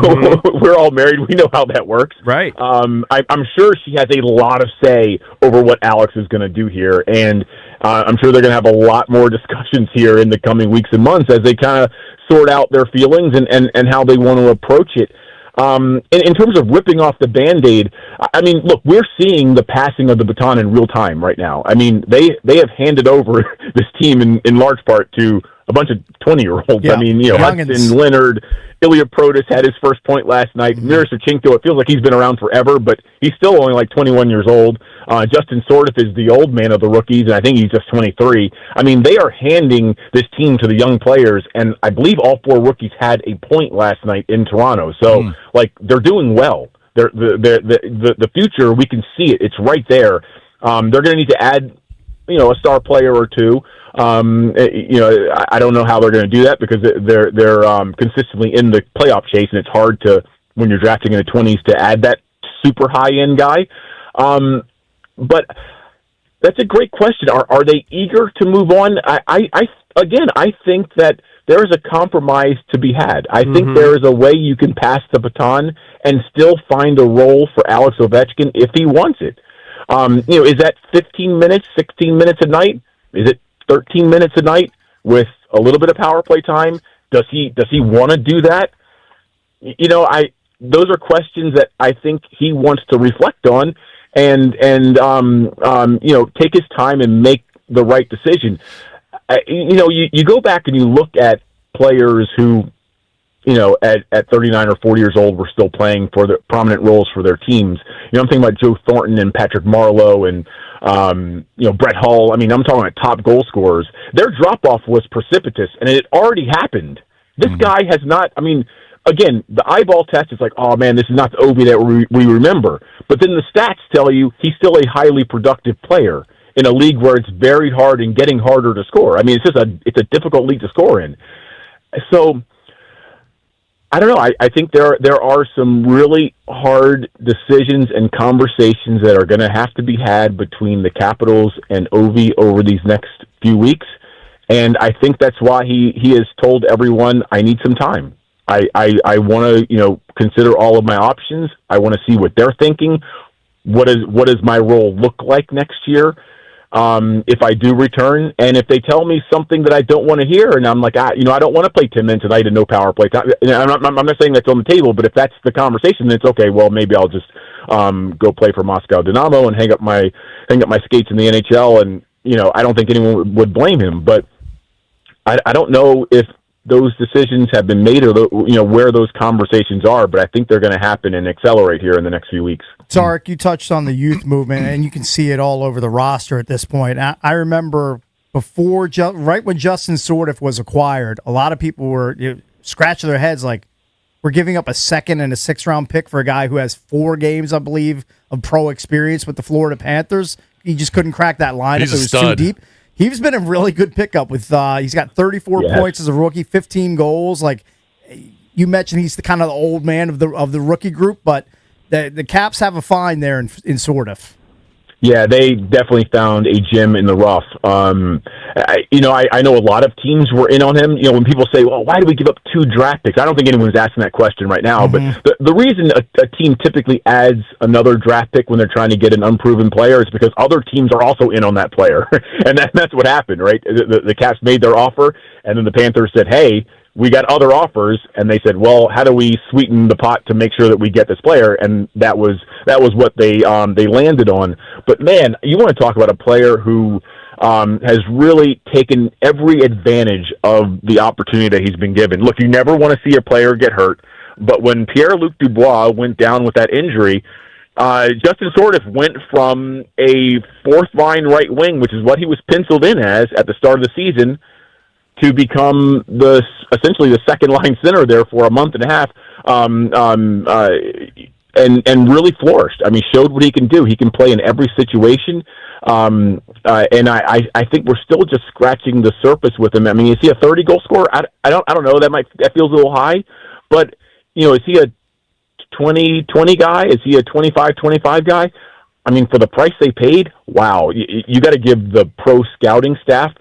we're all married. We know how that works. Right. I'm sure she has a lot of say over what Alex is going to do here. And I'm sure they're going to have a lot more discussions here in the coming weeks and months as they kind of sort out their feelings and how they want to approach it. In terms of ripping off the Band-Aid, I mean, look, we're seeing the passing of the baton in real time right now. I mean, they have handed over this team in large part to a bunch of 20-year-olds. Yeah. I mean, Hudson, Leonard, Ilya Protas had his first point last night. Miroshnichenko, it feels like he's been around forever, but he's still only like 21 years old. Justin Sordiff is the old man of the rookies, and I think he's just 23. I mean, they are handing this team to the young players, and I believe all four rookies had a point last night in Toronto. So, they're doing well. The future, we can see it. It's right there. They're going to need to add, a star player or two. I don't know how they're going to do that because they're consistently in the playoff chase, and it's hard to, when you're drafting in the 20s, to add that super high-end guy. But that's a great question. Are they eager to move on? I think that there is a compromise to be had. I Mm-hmm. think there is a way you can pass the baton and still find a role for Alex Ovechkin if he wants it. Is that 15 minutes, 16 minutes a night? Is it 13 minutes a night with a little bit of power play time? Does he want to do that? Those are questions that I think he wants to reflect on and take his time and make the right decision. You go back and you look at players who, at 39 or 40 years old were still playing for the prominent roles for their teams. I'm thinking about Joe Thornton and Patrick Marleau and, Brett Hull. I mean, I'm talking about top goal scorers. Their drop-off was precipitous, and it already happened. This guy has not, again, the eyeball test is like, oh, man, this is not the Ovi that we remember. But then the stats tell you he's still a highly productive player in a league where it's very hard and getting harder to score. I mean, it's a difficult league to score in. So, I don't know. I think there are some really hard decisions and conversations that are going to have to be had between the Capitals and Ovi over these next few weeks. And I think that's why he has told everyone, I need some time. I want to, consider all of my options. I want to see what they're thinking. What does my role look like next year? If I do return, and if they tell me something that I don't want to hear, and I'm like, I don't want to play 10 minutes a night and no power play time. I'm not saying that's on the table, but if that's the conversation, then it's okay. Well, maybe I'll just go play for Moscow Dynamo and hang up my skates in the NHL, and I don't think anyone would blame him. But I don't know if those decisions have been made or where those conversations are, but I think they're going to happen and accelerate here in the next few weeks. Tarek, you touched on the youth movement, and you can see it all over the roster at this point. I remember before, right when Justin Sourdif was acquired, a lot of people were scratching their heads like, we're giving up a second and a sixth-round pick for a guy who has 4 games, I believe, of pro experience with the Florida Panthers. He just couldn't crack that lineup. It was too deep. He's been a really good pickup with he's got 34 points as a rookie, 15 goals. Like you mentioned, he's the kind of the old man of the rookie group, but the Caps have a find there in Sourdif. Yeah, they definitely found a gem in the rough. I know a lot of teams were in on him. When people say, well, why do we give up 2 draft picks? I don't think anyone's asking that question right now. Mm-hmm. But the reason a team typically adds another draft pick when they're trying to get an unproven player is because other teams are also in on that player. And that's what happened, right? The Caps made their offer, and then the Panthers said, hey, we got other offers, and they said, well, how do we sweeten the pot to make sure that we get this player? And that was what they landed on. But man, you want to talk about a player who has really taken every advantage of the opportunity that he's been given. Look, you never want to see a player get hurt, but when Pierre-Luc Dubois went down with that injury, Justin Sourdif went from a 4th-line right wing, which is what he was penciled in as at the start of the season, to become essentially the 2nd-line center there for a month and a half, and really flourished. I mean, showed what he can do. He can play in every situation, and I think we're still just scratching the surface with him. I mean, is he a 30-goal scorer? I don't know. That feels a little high, but is he a 20-20 guy? Is he a 25-25 guy? I mean, for the price they paid, wow! You got to give the pro scouting staff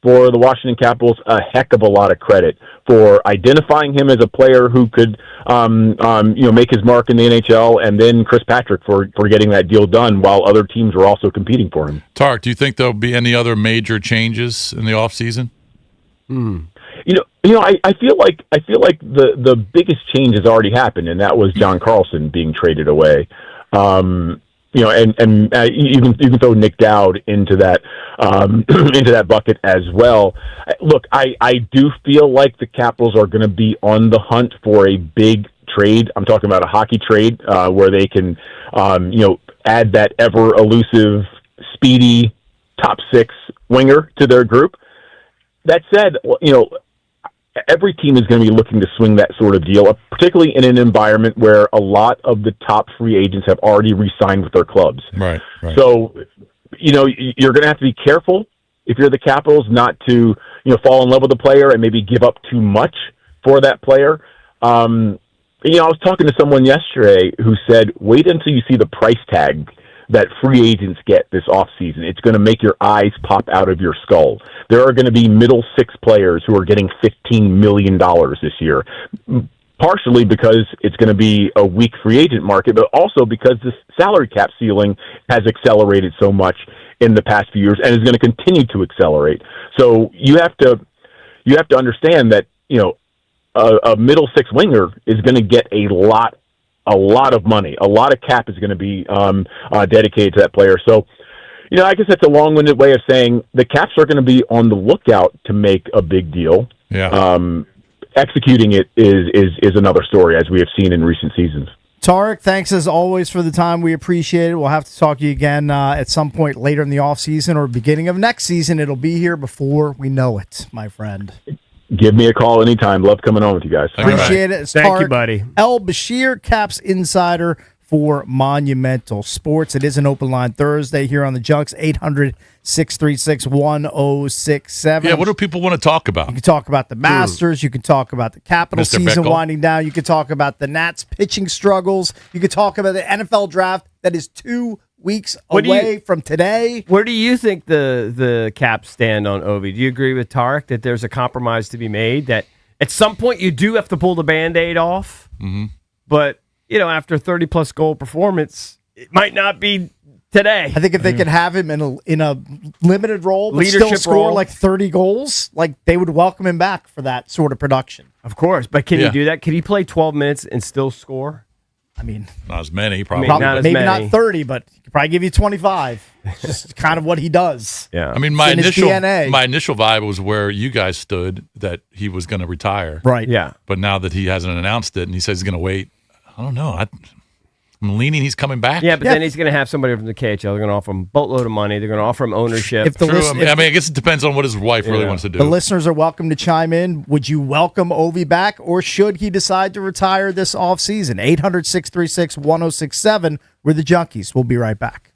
for the Washington Capitals a heck of a lot of credit for identifying him as a player who could, make his mark in the NHL, and then Chris Patrick for getting that deal done while other teams were also competing for him. Tark, do you think there'll be any other major changes in the offseason? I feel like the biggest change has already happened, and that was John Carlson being traded away. You can throw Nick Dowd into that into that bucket as well. Look, I do feel like the Capitals are going to be on the hunt for a big trade. I'm talking about a hockey trade where they can add that ever elusive, speedy top 6 winger to their group. That said, every team is going to be looking to swing that sort of deal, particularly in an environment where a lot of the top free agents have already re-signed with their clubs. Right. So, you're going to have to be careful if you're the Capitals not to, fall in love with a player and maybe give up too much for that player. I was talking to someone yesterday who said, wait until you see the price tag that free agents get this offseason. It's going to make your eyes pop out of your skull. There are going to be middle six players who are getting $15 million this year, partially because it's going to be a weak free agent market, but also because the salary cap ceiling has accelerated so much in the past few years and is going to continue to accelerate. So you have to understand that, a middle six winger is going to get a lot of money. A lot of cap is going to be dedicated to that player. So, I guess that's a long-winded way of saying the Caps are going to be on the lookout to make a big deal. Yeah. Executing it is another story, as we have seen in recent seasons. Tarek, thanks as always for the time. We appreciate it. We'll have to talk to you again at some point later in the offseason or beginning of next season. It'll be here before we know it, my friend. Give me a call anytime. Love coming on with you guys. Appreciate it. It's Thank you, Tarek buddy. Elbashir, Caps Insider for Monumental Sports. It is an open line Thursday here on the Junks, 800-636-1067. Yeah, what do people want to talk about? You can talk about the Masters. You can talk about the Capital Mr. season Beckel. winding down. You can talk about the Nats pitching struggles. You can talk about the NFL draft that is 2 weeks away from today. Where do you think the Caps stand on Ovi? Do you agree with Tarek that there's a compromise to be made, that at some point you do have to pull the Band-Aid off, but after 30-plus goal performance, it might not be today. I think if they could have him in a limited role, but Leadership still score role. like 30 goals, like they would welcome him back for that sort of production. Of course, but can he do that? Can he play 12 minutes and still score? I mean, not as many, probably. Maybe not 30, but he could probably give you 25. It's just kind of what he does. Yeah. I mean, my It's in his initial DNA. vibe was where you guys stood, that he was going to retire. Right. Yeah. But now that he hasn't announced it and he says he's going to wait, I don't know. I'm leaning he's coming back. Yeah, but then he's going to have somebody from the KHL. They're going to offer him a boatload of money. They're going to offer him ownership. If the True. list- I guess it depends on what his wife really wants to do. The listeners are welcome to chime in. Would you welcome Ovi back, or should he decide to retire this offseason? 800-636-1067. We're the Junkies. We'll be right back.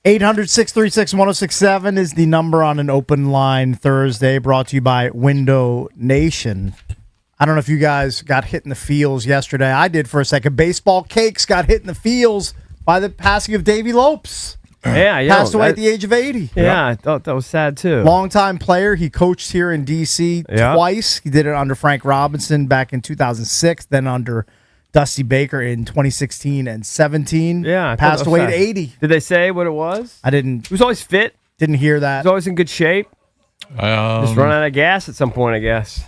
800-636-1067 is the number on an open line Thursday, brought to you by Window Nation. I don't know if you guys got hit in the feels yesterday. I did for a second. Baseball Cakes got hit in the feels by the passing of Davey Lopes. Yeah. Passed away at the age of 80. Yeah, I thought that was sad, too. Longtime player. He coached here in D.C. Yeah. twice. He did it under Frank Robinson back in 2006, then under Dusty Baker in 2016 and 17. Yeah. Passed away at 80. Did they say what it was? I didn't. He was always fit. Didn't hear that. He was always in good shape. Just run out of gas at some point, I guess.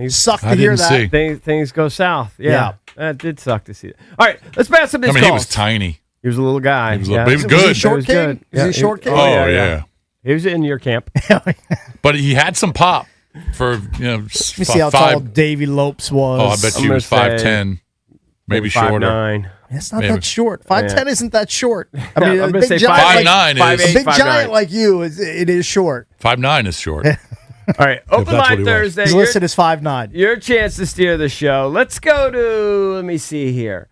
Sucked to hear that. Things go south. Yeah. That did suck to see that. All right, let's pass some of these I mean, calls. he was tiny. He was a little guy. He was, yeah. he was good. Was he short king? Yeah, Is he a short king? Oh, yeah. He was in your camp. But he had some pop for, Let me see how tall Davey Lopes was. Oh, I bet you he was 5'10", maybe shorter. 5'9". It's not that short. 5'10" isn't that short. I mean, I'm a gonna big say giant 5'9" like, is- a big 5'8", giant like you it is short. 5'9" is short. All right, open that's what line he was. Thursday. He's listed as 5'9". Your chance to steer the show. Let's go to, let me see here.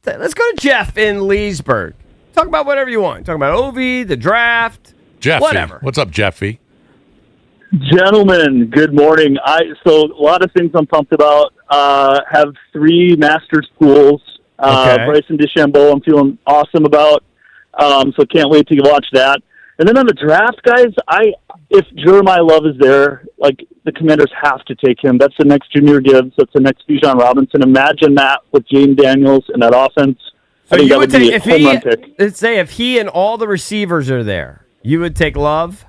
Let's go to Jeff in Leesburg. Talk about whatever you want. Talk about Ovi, the draft, Jeffy. whatever. What's up, Jeffy? Gentlemen, good morning. So a lot of things I'm pumped about. Have 3 Masters pools. Okay. Bryson DeChambeau, I'm feeling awesome about. So can't wait to watch that. And then on the draft, guys, if Jeremiah Love is there, like the Commanders have to take him. That's the next Junior Gibbs. That's the next Bijan Robinson. Imagine that with Jaden Daniels and that offense. So I think you that would be take, a if home run pick. let's say if he and all the receivers are there, you would take Love?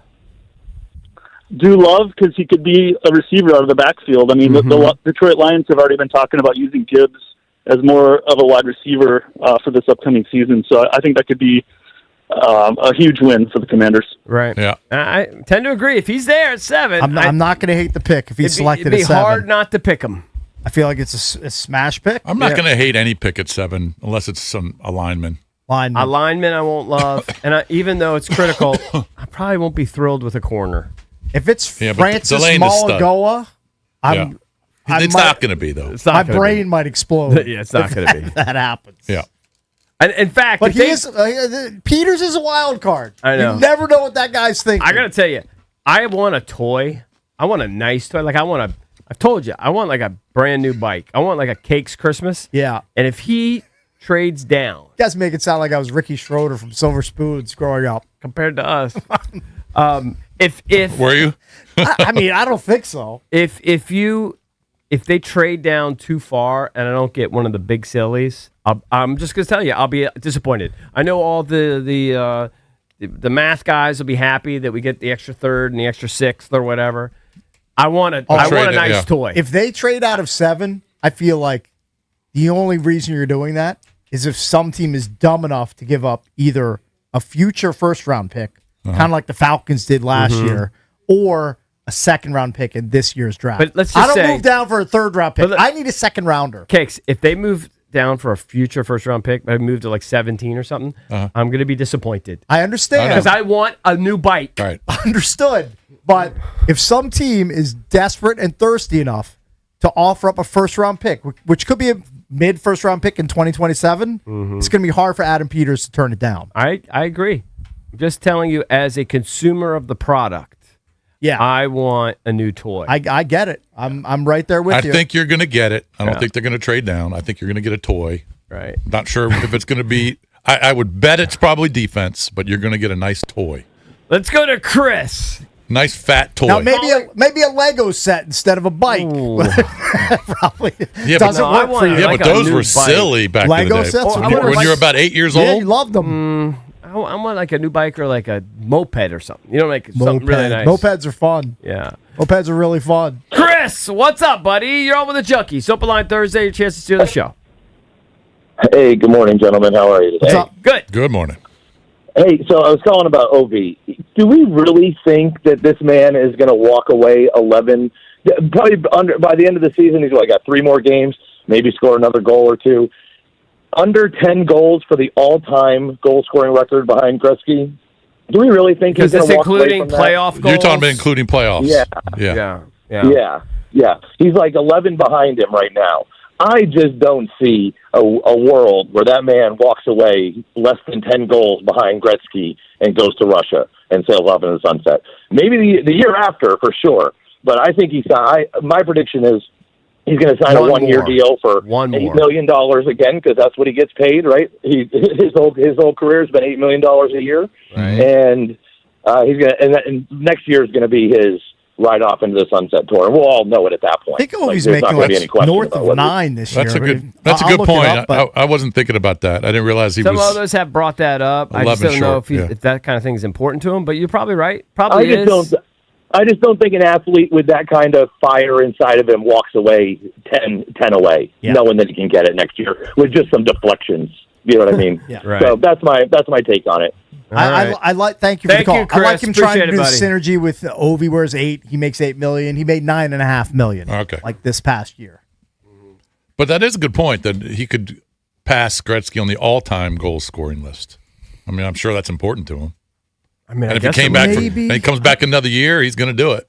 Do Love because he could be a receiver out of the backfield. I mean, the Detroit Lions have already been talking about using Gibbs as more of a wide receiver for this upcoming season. So I think that could be a huge win for the Commanders. Right. Yeah. I tend to agree. If he's there at 7, I'm not going to hate the pick if he's selected it'd be at 7. hard not to pick him. I feel like it's a smash pick. I'm not going to hate any pick at 7 unless it's some alignment. Lineman. A lineman I won't love, and even though it's critical, I probably won't be thrilled with a corner. If it's Yeah, but Francis Delane is stud. Malagoa, It's not going to be, though. It's not my gonna brain might explode. Yeah, it's not going to be. if that happens. Yeah. And in fact, But if Peters is a wild card. I know. You never know what that guy's thinking. I got to tell you, I want a toy. I want a nice toy. Like I've told you, I want like a brand new bike. I want like a Cakes Christmas. Yeah. And if he trades down, You guys make it sound like I was Ricky Schroeder from Silver Spoons growing up. compared to us, if Were you? I mean, I don't think so. if they trade down too far and I don't get one of the big sillies, I'm just gonna tell you I'll be disappointed. I know all the math guys will be happy that we get the extra third and the extra sixth or whatever. I want a nice toy. If they trade out of 7, I feel like the only reason you're doing that is if some team is dumb enough to give up either a future first-round pick, kind of like the Falcons did last year, or a second-round pick in this year's draft. But let's I just don't say- move down for a third-round pick. But I need a second-rounder. Cakes, if they move down for a future first-round pick, I move to like 17 or something, I'm going to be disappointed. I understand. Because I want a new bike. Right. Understood. But if some team is desperate and thirsty enough to offer up a first-round pick, which could be a mid-first-round pick in 2027, it's going to be hard for Adam Peters to turn it down. I agree. I'm just telling you, as a consumer of the product, Yeah, I want a new toy. I get it. I'm right there with you. I think you're going to get it. I don't think they're going to trade down. I think you're going to get a toy. Right. Not sure if it's going to be. I would bet it's probably defense, but you're going to get a nice toy. Let's go to Chris. Nice fat toy. Now maybe a Lego set instead of a bike. Probably doesn't work for you. Yeah, like but a those new were bike. silly back Lego in the day. sets were when good. you were about 8 years Yeah, old. you loved them. I want like a new bike or like a moped or something. You know, like something really nice. Mopeds are fun. Yeah. Mopeds are really fun. Chris, what's up, buddy? You're on with the Junkies. Open line Thursday, your chance to steal the show. Hey, good morning, gentlemen. How are you today? What's up? Good. Good morning. Hey, so I was calling about Ovi. Do we really think that this man is going to walk away 11? Probably by the end of the season, he's got 3 more games, maybe score another goal or 2. Under 10 goals for the all-time goal-scoring record behind Gretzky. Do we really think he's going to walk away from that? playoff goals? You're talking about including playoffs. Yeah. Yeah. Yeah. He's like 11 behind him right now. I just don't see a world where that man walks away less than 10 goals behind Gretzky and goes to Russia and sails off into the sunset. Maybe the year after, for sure. But I think my prediction is he's going to sign a one-year deal for $8 million again, because that's what he gets paid, right? His whole career has been $8 million a year, right. And he's going to, and next year is going to be his ride off into the sunset tour, and we'll all know it at that point. I think Ovi's making north of 9 this year. That's a good point. I wasn't thinking about that. I didn't realize he was. Some others have brought that up. I just don't know if that kind of thing is important to him. But you're probably right. Probably is. I just don't think an athlete with that kind of fire inside of him walks away 10 away, knowing that he can get it next year with just some deflections. You know what I mean? Right. So that's my take on it. I like. Thank you for the call. Chris. I like him trying to do the buddy. synergy with Ovi, where's 8. He makes $8 million. He made $9.5 million. Okay, like this past year. But that is a good point that he could pass Gretzky on the all-time goal scoring list. I mean, I'm sure that's important to him. I mean, and if he came back, and he comes back another year, he's going to do it.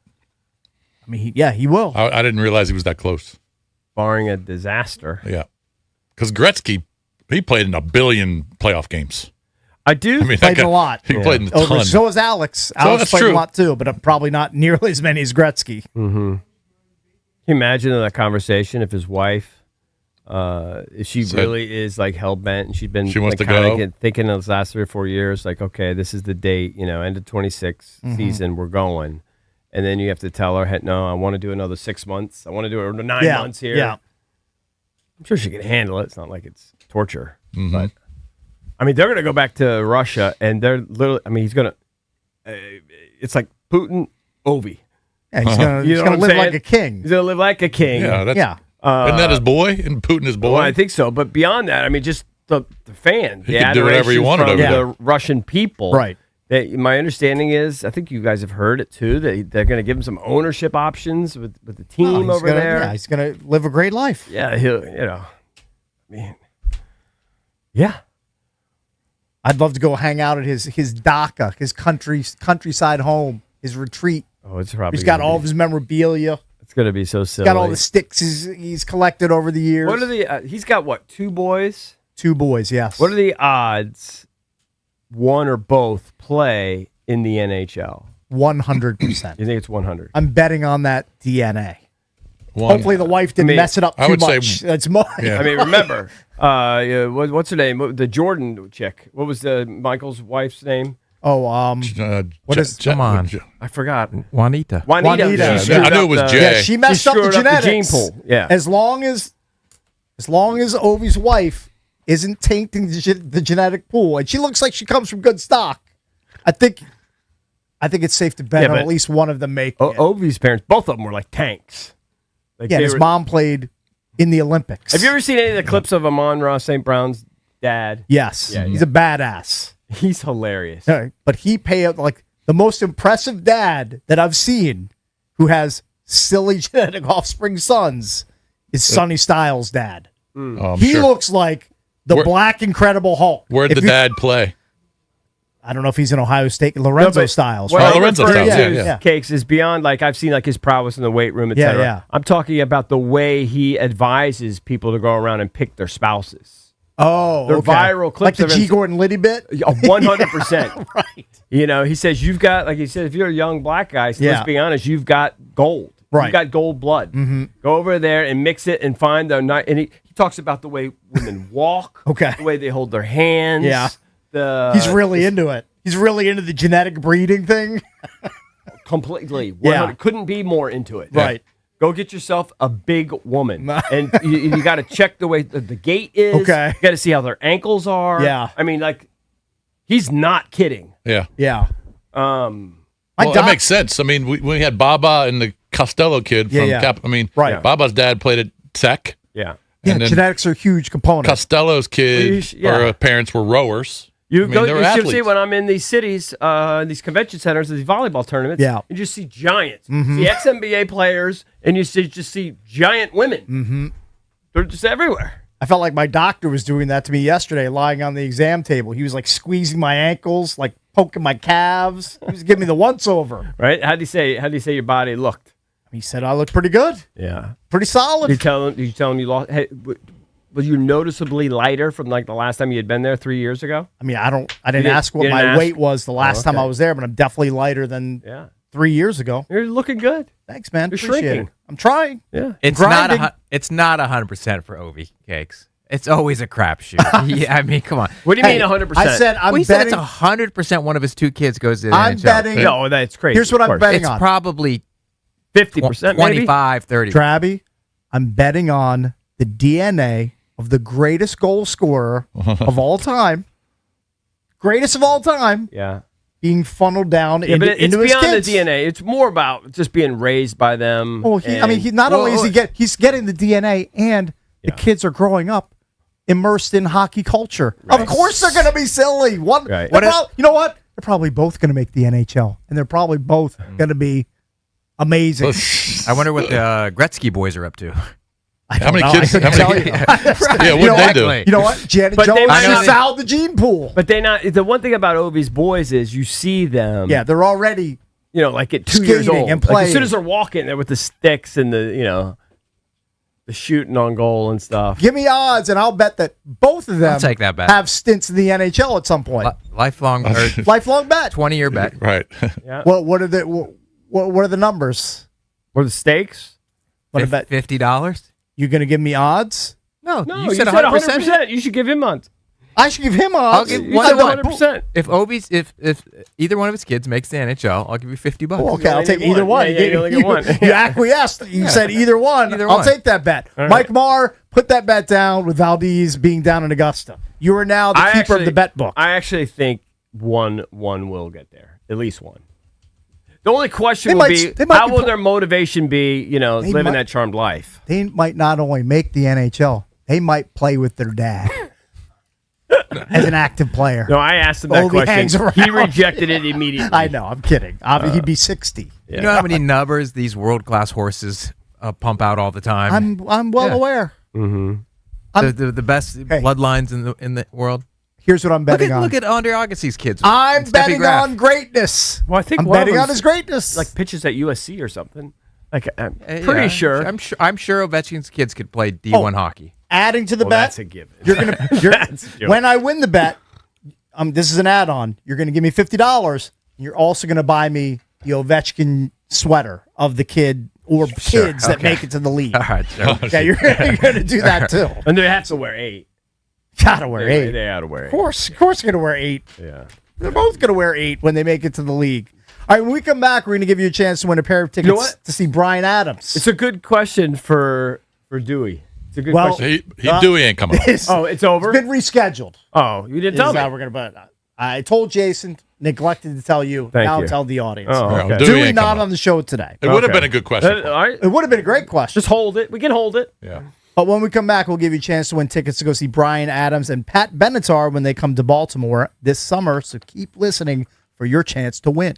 I mean, he will. I didn't realize he was that close, barring a disaster. Yeah, because Gretzky, he played in 1 billion playoff games. I do. I mean, played a lot. He played in a ton. So is Alex. Alex played a lot too, but probably not nearly as many as Gretzky. Mm-hmm. Can you imagine that conversation if his wife, if she really is like hell bent and she's been wants to go thinking of the last 3 or 4 years, like, okay, this is the date, end of 26 season, we're going, and then you have to tell her, hey, no, I want to do another 6 months. I want to do 9 months here. Yeah, I'm sure she can handle it. It's not like it's torture, but. I mean, they're going to go back to Russia, and they're literally. I mean, he's going to. It's like Putin, Ovi. Yeah, he's going to live like a king. He's going to live like a king. Yeah, isn't that his boy? And Putin his boy? Well, I think so. But beyond that, I mean, just the fan. He could do whatever he wanted from over there. the Russian people. Right. My understanding is, I think you guys have heard it too, that they're going to give him some ownership options with the team over there. Yeah, he's going to live a great life. Yeah, he'll. I mean, yeah. I'd love to go hang out at his dacha, his countryside home, his retreat. Oh, it's probably. He's got all of his memorabilia. It's going to be so silly. He's got all the sticks he's collected over the years. What are the? He's got what? 2 boys. 2 boys, yes. What are the odds? One or both play in the NHL. 100%. You think it's 100? I'm betting on that DNA. Hopefully the wife didn't mess it up too much. That's more. Yeah. I mean, remember, what's her name? The Jordan chick. What was Michael's wife's name? Oh, what is? Come on, I forgot. Juanita. I knew it was Jay. Yeah, she messed up the genetics. Gene pool. Yeah. As long as Ovi's wife isn't tainting the genetic pool, and she looks like she comes from good stock, I think it's safe to bet on at least one of them making it. Ovi's parents, both of them were like tanks. Like his mom played in the Olympics. Have you ever seen any of the clips of Amon-Ra St. Brown's dad? Yes. Yeah, he's a badass. He's hilarious. But he paid like the most impressive dad that I've seen who has silly genetic offspring sons is Sonny Styles' dad. Oh, he looks like the Black Incredible Hulk. Where'd the dad play? I don't know if he's in Ohio State. Lorenzo Styles. What Lorenzo Styles. Yeah. Cakes is beyond, like, I've seen like his prowess in the weight room, etc. Yeah. I'm talking about the way he advises people to go around and pick their spouses. Oh, they're viral clips, like the G. Gordon Liddy bit. 100%. Right. He says you've got, like he said, if you're a young black guy, let's be honest, you've got gold. Right. You've got gold blood. Mm-hmm. Go over there and mix it and find the night. And he talks about the way women walk. Okay. The way they hold their hands. Yeah. He's really into it. He's really into the genetic breeding thing. Completely. Yeah. Couldn't be more into it. Right. Go get yourself a big woman. And you got to check the way the gait is. Okay. You got to see how their ankles are. Yeah. I mean, like, he's not kidding. Yeah. Yeah. That makes sense. I mean, we had Baba and the Costello kid from Cap. I mean, Baba's dad played at Tech. Yeah. Yeah, genetics are a huge component. Costello's kids or parents were rowers. You should see when I'm in these cities, these convention centers, these volleyball tournaments. Yeah. You just see giants. Mm-hmm. See ex-NBA players, and you just see giant women. Mm-hmm. They're just everywhere. I felt like my doctor was doing that to me yesterday, lying on the exam table. He was like squeezing my ankles, like poking my calves. He was giving me the once over. Right? How do you say your body looked? He said I look pretty good. Yeah. Pretty solid. You tell him you lost. Hey, was you noticeably lighter from like the last time you had been there 3 years ago? I mean, I didn't ask what my weight was the last time I was there, but I'm definitely lighter than 3 years ago. You're looking good. Thanks, man. You're Appreciate shrinking. it. I'm trying. Yeah. It's not 100% for Ovi Cakes. It's always a crapshoot. Yeah, I mean, come on. What do you mean 100%? I said I'm He betting. said it's 100% one of his 2 kids goes to the I'm NHL. betting. No, that's crazy. Here's what I'm betting It's on. probably 50%, 25, 30. Drabby, I'm betting on the DNA of the greatest goal scorer of all time, greatest of all time, being funneled down but into it's his beyond kids. the DNA. It's more about just being raised by them. Well, he not only is he's getting the DNA, and the kids are growing up immersed in hockey culture. Of course, they're going to be silly. You know what? They're probably both going to make the NHL, and they're probably both going to be amazing. I wonder what the Gretzky boys are up to. How many kids? Yeah, what they do? You know what? Janet But they Jones might is out the gene pool. But the one thing about Ovi's boys is you see them. Yeah, they're already like at 2 years skating old. and Like, as soon playing. as they're walking there with the sticks and the shooting on goal and stuff. Give me odds, and I'll bet that both of them I'll take that bet. have stints in the NHL at some point. Lifelong bet. 20-year bet. Right. Yeah. What are the numbers? What are the stakes? What about $50? You going to give me odds? No, No, you said 100%. You should give him odds. I should give him odds. I'll give You said 100%. If Ovi's if either one of his kids makes the NHL, I'll give you $50. Oh, okay, I'll take either one. Yeah, you only get one. You acquiesced. You said either one. Either I'll one. take that bet. All right. Mike Marr, put that bet down with Valdez being down in Augusta. You are now the keeper of the bet book. I actually think one will get there. At least one. The only question will be, how will their motivation be, living that charmed life? They might not only make the NHL, they might play with their dad as an active player. No, I asked him that Ovi hangs question. around. He rejected it immediately. I know. I'm kidding. He'd be 60. You know how many nubbers these world-class horses pump out all the time? I'm well aware. Mm-hmm. The best bloodlines in the world. Here's what I'm betting on. Look at Andre Agassi's kids. I'm and Steffi betting Graf. on greatness. Well, I think I'm one of betting on them's his greatness. Like pitches at USC or something. Like I'm Yeah, pretty sure. I'm sure Ovechkin's kids could play D1 hockey. Adding to the Well, bet, that's a given. You're gonna That's a joke. when I win the bet. This is an add-on. You're going to give me $50. You're also going to buy me the Ovechkin sweater of the kid or kids that make it to the league. All right, sure. Yeah, you're going to do that too. And they have to wear 8. Gotta wear 8. They ought to wear 8. Of course, you're going to wear 8. Yeah. They're both going to wear 8 when they make it to the league. All right, when we come back, we're going to give you a chance to win a pair of tickets know what? to see Bryan Adams. It's a good question for Dewey. It's a good Well, question. Dewey ain't coming up. It's It's over? been rescheduled. Oh, you didn't This tell is me. how we're going to. I told Jason, neglected to tell you. Thank now you. tell the audience. Oh, okay. Dewey Dewey ain't not coming on the show today. It would have Okay. been a good question. All right. It would have been a great question. Just hold it. We can hold it. Yeah. But when we come back, we'll give you a chance to win tickets to go see Bryan Adams and Pat Benatar when they come to Baltimore this summer. So keep listening for your chance to win.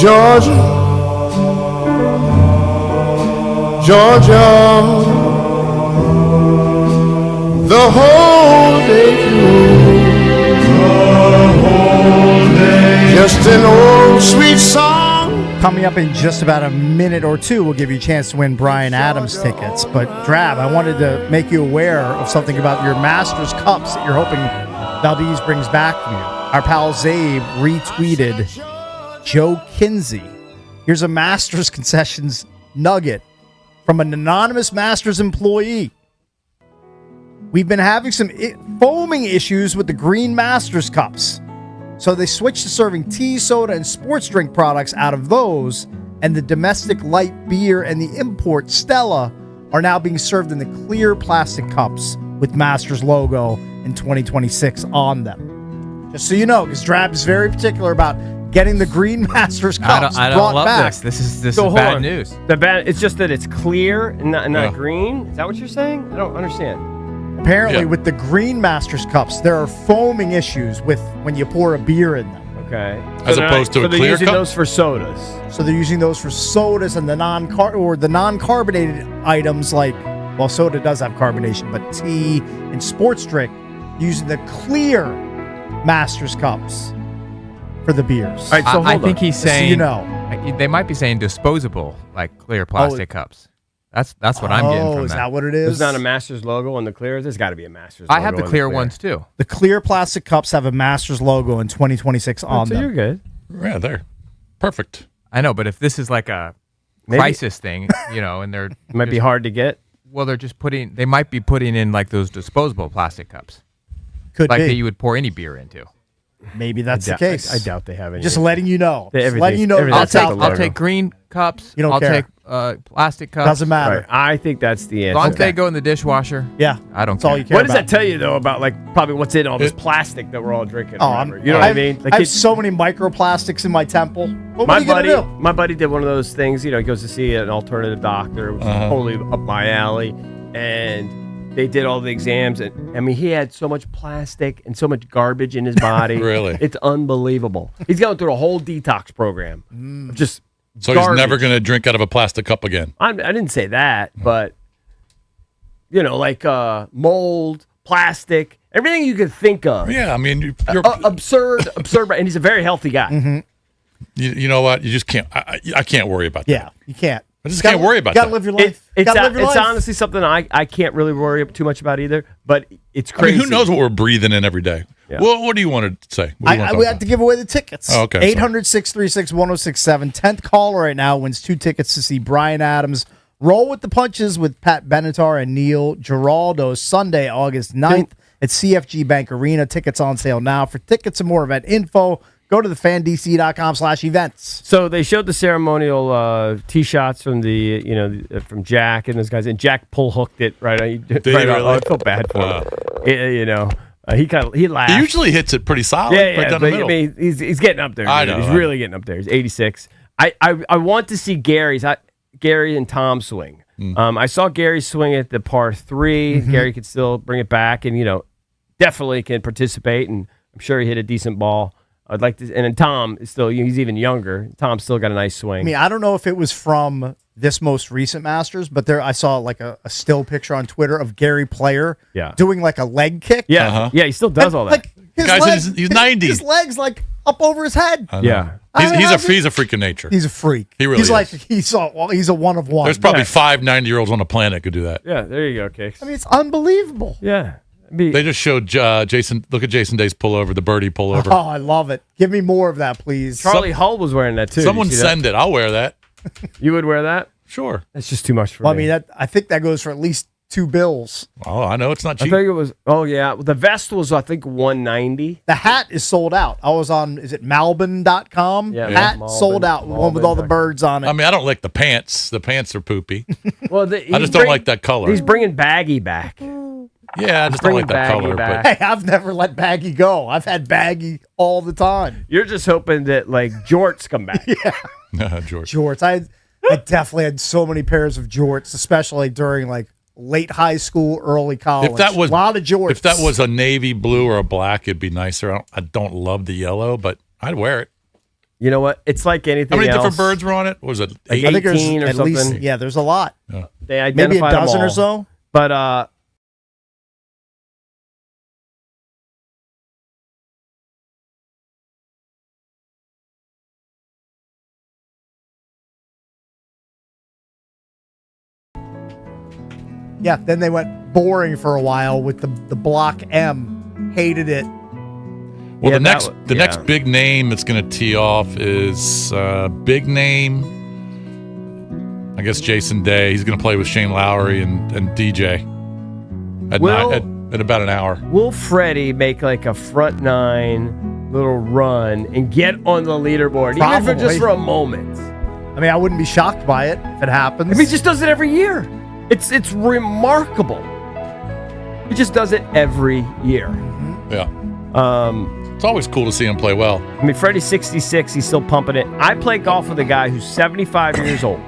Georgia, Georgia, the whole day through, just an old sweet song. Coming up in just about a minute or two, we'll give you a chance to win Bryan Adams tickets. But, Drab, I wanted to make you aware of something about your Masters Cups that you're hoping Valdez brings back from you. Our pal Zabe retweeted Joe Kinsey. Here's a Masters Concessions nugget from an anonymous Masters employee. We've been having some foaming issues with the green Masters Cups. So they switched to serving tea, soda, and sports drink products out of those, and the domestic light beer and the import Stella are now being served in the clear plastic cups with Masters logo in 2026 on them. Just so you know, because Drab is very particular about getting the green Masters cups I don't brought love back. this. This is hold bad on. news. It's just that it's clear and not green. Is that what you're saying? I don't understand. Apparently, with the green Masters cups, there are foaming issues with when you pour a beer in them. Okay. As opposed to a they're clear using cup? those for sodas. So they're using those for sodas and the non-carbonated items like, well, soda does have carbonation, but tea and sports drink using the clear Masters cups for the beers. All right, so I think he's Just so saying, you know. they might be saying disposable, like clear plastic cups. That's what I'm getting from is that. that what it There's is? not a Masters logo on the clear. There's got to be a Masters I logo have the on clear ones too. The clear plastic cups have a Masters logo in 2026 on so them. you're good. Yeah, they're perfect. I know, but if this is like a crisis thing, and they're It might be hard to get. Well, they might be putting in like those disposable plastic cups, Could like be. that you would pour any beer into. Maybe that's the case. I doubt they have any. Just letting you know. They- Just letting you know everything's that's got out the there. I'll take green cups. You don't I'll care. take plastic cups. Doesn't matter. Right. I think that's the As answer. long as they go in the dishwasher. Yeah. I don't That's care. all you care What does about. that tell you though about like probably what's in all this plastic that we're all drinking? Oh, or whatever? You know what I mean? Like I have so many microplastics in my temple. What are you gonna do? My buddy did one of those things. He goes to see an alternative doctor, which is totally up my alley, and they did all the exams. And I mean, he had so much plastic and so much garbage in his body. Really? It's unbelievable. He's going through a whole detox program. of Just So garbage. he's never going to drink out of a plastic cup again. I didn't say that, but like mold, plastic, everything you could think of. Yeah, I mean, you're absurd, and he's a very healthy guy. you know what? You just can't. I can't worry about that. Yeah, you can't. I just can't worry about Gotta that. live your life. It's Gotta live your life. honestly something I can't really worry too much about either. But it's I crazy. mean, who knows what we're breathing in every day? Yeah. Well, what do you want to say? What do you want to we talk have to give away the tickets. Oh, okay, 800-636-1067. 10th caller right now wins 2 tickets to see Bryan Adams roll with the punches with Pat Benatar and Neil Giraldo Sunday, August 9th at CFG Bank Arena. Tickets on sale now. For tickets and more event info, go to thefandc.com/events. So they showed the ceremonial tee shots from from Jack and those guys, and Jack pull hooked it right. Did he really? I felt bad for him. He laughed. He usually hits it pretty solid. Yeah, right down but the middle. I mean, he's getting up there. I dude. know, He's really getting up there. He's 86. I want to see Gary and Tom swing. I saw Gary swing at the par 3. Gary could still bring it back, and definitely can participate. And I'm sure he hit a decent ball. I'd like to, and then Tom is still, he's even younger. Tom's still got a nice swing. I mean, I don't know if it was from this most recent Masters, but I saw like a still picture on Twitter of Gary Player doing like a leg kick. Yeah, yeah, he still does all that. Like his Guy's leg- he's 90. His legs like up over his head. I know. Yeah. He's a freak of nature. He's a freak. He really he's is. like he's a one of one. There's probably 5 90-year-olds on the planet that could do that. Yeah, there you go, Kicks. I mean, it's unbelievable. Yeah. They just showed Jason. Look at Jason Day's pullover, the birdie pullover. Oh, I love it. Give me more of that, please. Charlie Hull was wearing that too. Someone You see that? send it. I'll wear that. You would wear that? Sure. That's just too much for Well, I me. mean, I think that goes for at least $2. Oh, I know it's not I cheap. think it was. Oh yeah, the vest was I think $190. The hat is sold out. I was on, is it Malbin.com? Yeah, Hat Malbin, sold out. One with all the birds on it. I mean, I don't like the pants. The pants are poopy. Well, I just don't like that color. He's bringing Baggy back. Yeah, I just don't like that Baggy color. back. But Hey, I've never let Baggy go. I've had Baggy all the time. You're just hoping that like jorts come back. George. Jorts. I definitely had so many pairs of jorts, especially during like late high school, early college. If that was a lot of jorts. if that was a navy blue or a black, it'd be nicer. I don't love the yellow, but I'd wear it. You know what? It's like anything How many else. different birds were on it? Was it Like 8? I think there's 18 or at something. least, yeah, there's a lot. They Maybe a identified them dozen or all. so. But Yeah, then they went boring for a while with the Block M. Hated it. Well, Yeah, the next big name that's going to tee off is big name. I guess Jason Day. He's going to play with Shane Lowry and DJ at about an hour. will Freddie make like a front nine little run and get on the leaderboard, even if it's just for a moment? I mean, I wouldn't be shocked by it if it happens. If he just does it every year, it's remarkable. He just does it every year. Yeah. It's always cool to see him play well. I mean, Freddie's 66. He's still pumping it. I play golf with a guy who's 75 years old.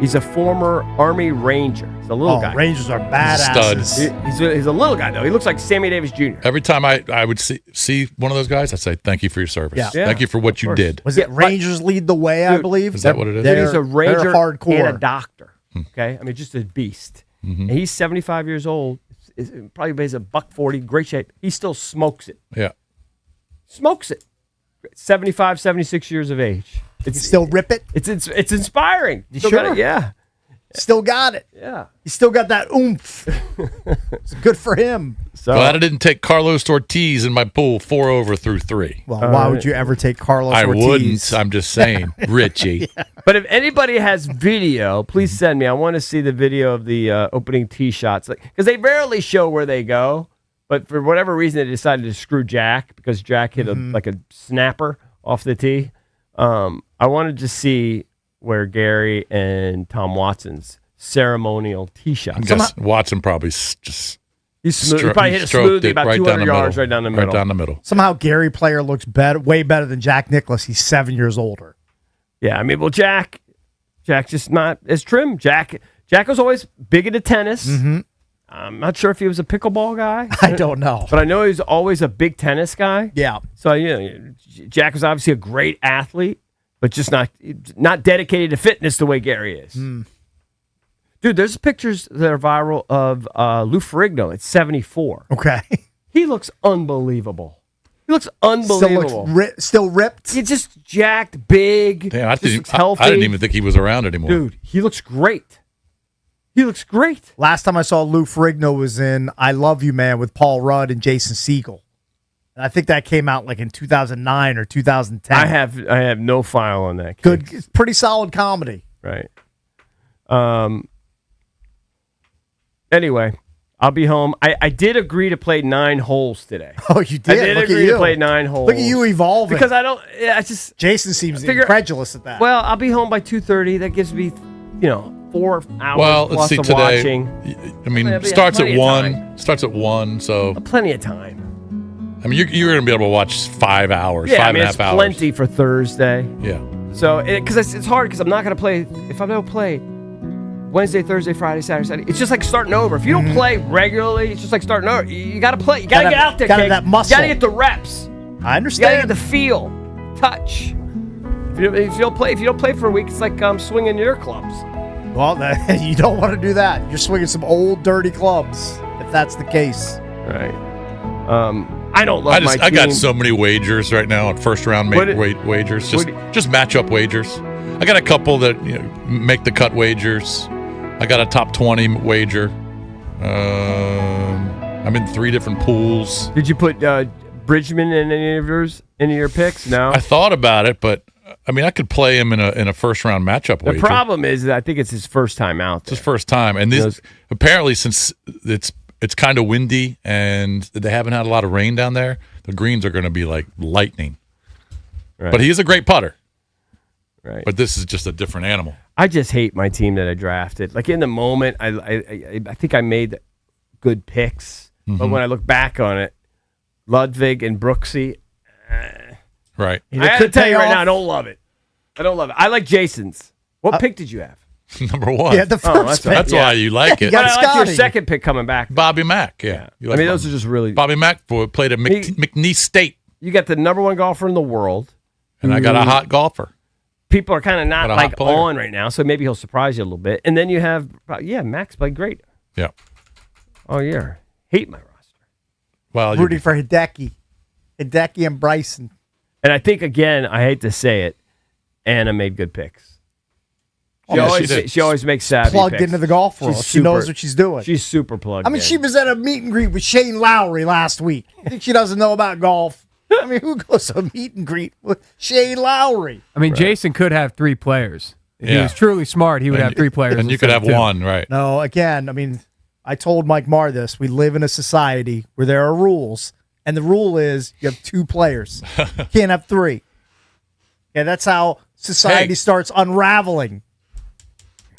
He's a former Army Ranger. He's a little guy. Rangers are badasses. Stud. He's a little guy, though. He looks like Sammy Davis Jr. Every time I would see one of those guys, I'd say, thank you for your service. Yeah. Thank you for what you did. Was it Rangers lead the way, I believe? Is that what it is? He's a Ranger they're hardcore. and a doctor. Okay? I mean, just a beast. And he's 75 years old. Probably weighs $140, great shape. He still smokes it. Yeah. Smokes it. 75, 76 years of age. You still rip it? It's inspiring. You Still sure? got it, yeah. Still got it. Yeah. He still got that oomph. It's good for him. So Glad I didn't take Carlos Ortiz in my pool 4 over through 3. Well, why would you ever take Carlos I Ortiz? wouldn't. I'm just saying, Richie. But if anybody has video, please send me. I want to see the video of the opening tee shots, because they rarely show where they go. But for whatever reason, they decided to screw Jack because Jack hit a snapper off the tee. I wanted to see where Gary and Tom Watson's ceremonial tee shots. I'm guessing Watson probably He probably hit a smoothie about 200 yards right down the middle. Right down the middle. Somehow Gary Player looks way better than Jack Nicklaus. He's 7 years older. Yeah, I mean, well, Jack's just not as trim. Jack was always big into tennis. I'm not sure if he was a pickleball guy. I don't know. But I know he's always a big tennis guy. Yeah. So, Jack was obviously a great athlete, but just not dedicated to fitness the way Gary is. Dude, there's pictures that are viral of Lou Ferrigno at 74. Okay. He looks unbelievable. He looks unbelievable. Still ripped? He's just jacked, big. Damn, I just looks healthy. I didn't even think he was around anymore. Dude, he looks great. He looks great. Last time I saw Lou Ferrigno was in I Love You Man with Paul Rudd and Jason Segel. And I think that came out like in 2009 or 2010. I have no file on that. Good, it's pretty solid comedy. Right. Anyway, I'll be home. I did agree to play 9 holes today. Oh, you did? I did Look agree at you. to play 9 holes. Look at you evolving. Because I just Jason seems incredulous at that. Well, I'll be home by 2:30. That gives me, 4 hours Well, plus let's see of today. watching. I mean, There'll be starts at plenty of 1. time. Starts at 1, so Plenty of time. I mean, you're going to be able to watch 5 hours, Yeah, 5.5 it's hours. plenty for Thursday. Yeah. So, because it's hard because I'm not going to play. If I don't play Wednesday, Thursday, Friday, Saturday, Sunday, it's just like starting over. If you don't play regularly, it's just like starting over. You got to play. You got to get out there, gotta kid. that muscle. You got to get the reps. I You got to understand. get the feel, touch. If you don't play for a week, it's like swinging your clubs. Well, you don't want to do that. You're swinging some old, dirty clubs, if that's the case. Right. I don't love my team. I got so many wagers right now on first round wagers, just matchup wagers. I got a couple that make the cut wagers. I got a top 20 wager. I'm in 3 different pools. Did you put Bridgman in any of your picks? No. I thought about it, but I mean, I could play him in a first round matchup wager. The problem is that I think it's his first time out there. It's his first time, and this apparently since it's kind of windy and they haven't had a lot of rain down there, the greens are going to be like lightning. Right. But he is a great putter. Right. But this is just a different animal. I just hate my team that I drafted. Like in the moment, I think I made good picks, but when I look back on it, Ludwig and Brooksy, right? I got to tell you right now, I don't love it. I like Jason's. What pick did you have? Number 1. Yeah, the first pick. That's why you like it. But I like your second pick coming back. Bobby Mack, yeah. You like those are just really. Bobby Mack played at McNeese State. You got the number 1 golfer in the world. And I got a hot golfer. People are kind of not Got a hot like player. on right now, so maybe he'll surprise you a little bit. And then you have, Max played great. Yeah. Oh, yeah. Hate my roster. Well, Rooting for Hideki and Bryson. And I think, again, I hate to say it, Anna made good picks. She always makes savvy Plugged picks. into the golf world. She knows what she's doing. She's super plugged I mean, in. she was at a meet and greet with Shane Lowry last week. You think she doesn't know about golf? I mean, who goes to a meet and greet with Shane Lowry? I mean, Jason could have 3 players. If he was truly smart, he would have 3 players. And you could have 1, right? No, again, I mean, I told Mike Marr this. We live in a society where there are rules, and the rule is you have 2 players. You can't have 3. Yeah, that's how society starts unraveling.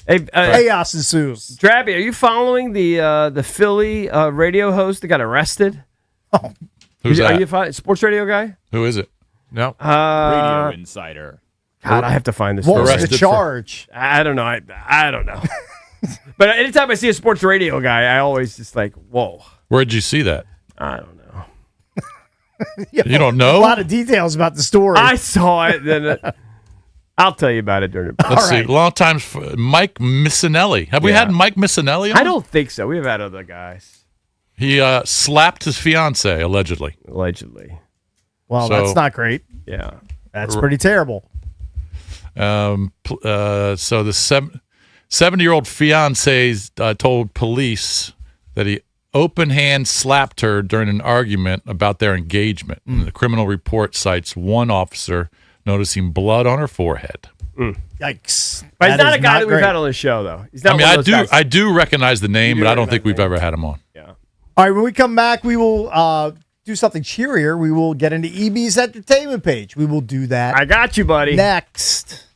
Hey, chaos ensues. Drabby, are you following the Philly radio host that got arrested? Who's Are that? you a sports radio guy? Who is it? No. Radio Insider. God, I have to find this. What was story. the charge? I don't know. I don't know. But anytime I see a sports radio guy, I always just like, whoa. Where'd you see that? I don't know. You don't know? A lot of details about the story. I saw it. Then I'll tell you about it during the Let's see. Long time. Mike Missinelli. Have we had Mike Missinelli on? I don't think so. We've had other guys. He slapped his fiance allegedly. Well, that's not great. Yeah. That's pretty terrible. So the 70-year-old fiance told police that he open hand slapped her during an argument about their engagement. And the criminal report cites one officer noticing blood on her forehead. Yikes! But he's not a guy that we've had on the show, though. He's not I mean, one of those guys. I do recognize the name, You but do I don't think recognize we've ever had him on. All right, when we come back, we will do something cheerier. We will get into EB's entertainment page. We will do that. I got you, buddy. Next.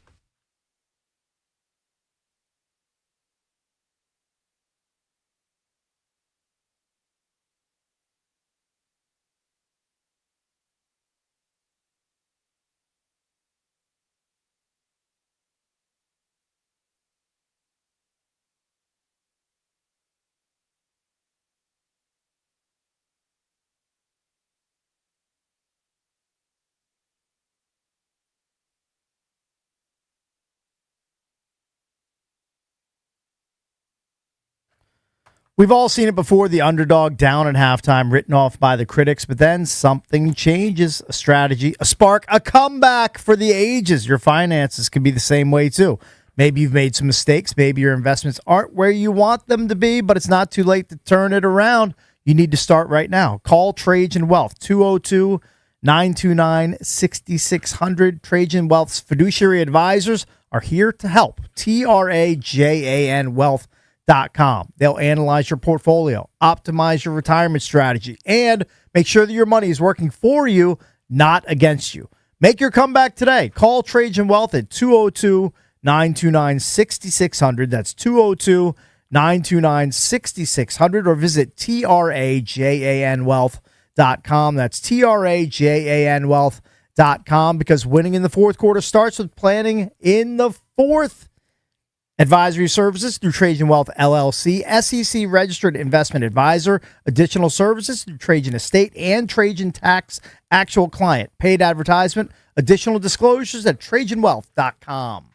We've all seen it before, the underdog down at halftime, written off by the critics, but then something changes, a strategy, a spark, a comeback for the ages. Your finances can be the same way too. Maybe you've made some mistakes. Maybe your investments aren't where you want them to be, but it's not too late to turn it around. You need to start right now. Call Trajan Wealth, 202-929-6600. Trajan Wealth's fiduciary advisors are here to help. TRAJAN Wealth.com. They'll analyze your portfolio, optimize your retirement strategy, and make sure that your money is working for you, not against you. Make your comeback today. Call Trajan Wealth at 202-929-6600. That's 202-929-6600, or visit TRAJANwealth.com. That's TRAJANwealth.com, because winning in the fourth quarter starts with planning in the fourth. Advisory services through Trajan Wealth LLC, SEC registered investment advisor. Additional services through Trajan Estate and Trajan Tax Actual Client. Paid advertisement. Additional disclosures at TrajanWealth.com.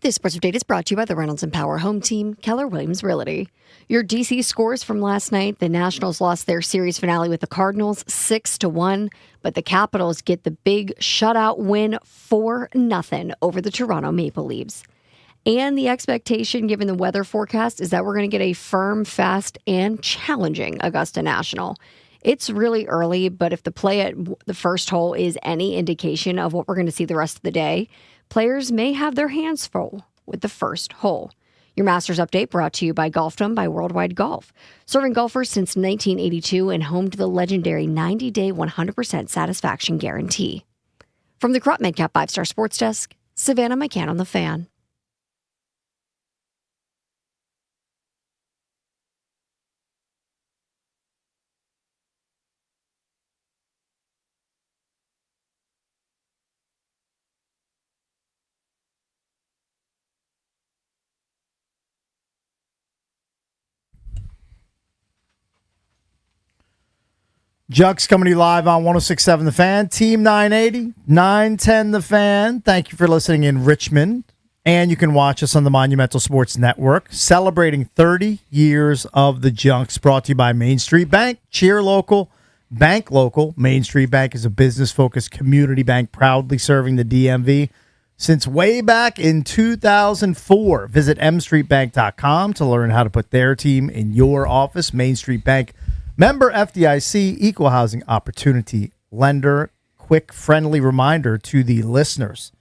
This sports update is brought to you by the Reynolds and Power Home Team, Keller Williams Realty. Your DC scores from last night: the Nationals lost their series finale with the Cardinals 6-1, but the Capitals get the big shutout win 4-0 over the Toronto Maple Leafs. And the expectation, given the weather forecast, is that we're going to get a firm, fast, and challenging Augusta National. It's really early, but if the play at the first hole is any indication of what we're going to see the rest of the day, players may have their hands full with the first hole. Your Masters update brought to you by Golfdom by Worldwide Golf, serving golfers since 1982 and home to the legendary 90-day 100% satisfaction guarantee. From the Crop MidCap 5-Star Sports Desk, Savannah McCann on the Fan. Junks coming to you live on 106.7 The Fan, Team 980, 910 The Fan. Thank you for listening in Richmond. And you can watch us on the Monumental Sports Network, celebrating 30 years of the Junks, brought to you by Main Street Bank. Cheer local, bank local. Main Street Bank is a business-focused community bank proudly serving the DMV since way back in 2004. Visit mstreetbank.com to learn how to put their team in your office. Main Street Bank, member FDIC, equal housing opportunity lender. Quick, friendly reminder to the listeners.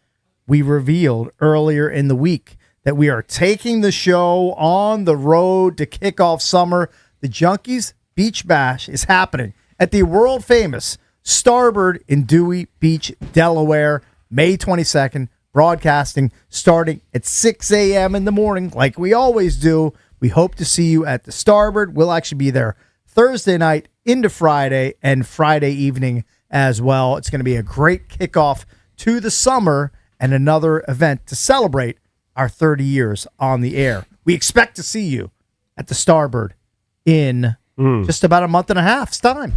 We revealed earlier in the week that we are taking the show on the road to kick off summer. The Junkies Beach Bash is happening at the world-famous Starboard in Dewey Beach, Delaware, May 22nd, broadcasting starting at 6 a.m. in the morning, like we always do. We hope to see you at the Starboard. We'll actually be there Thursday night into Friday and Friday evening as well. It's going to be a great kickoff to the summer and another event to celebrate our 30 years on the air. We expect to see you at the Starboard in just about a month and a half's time.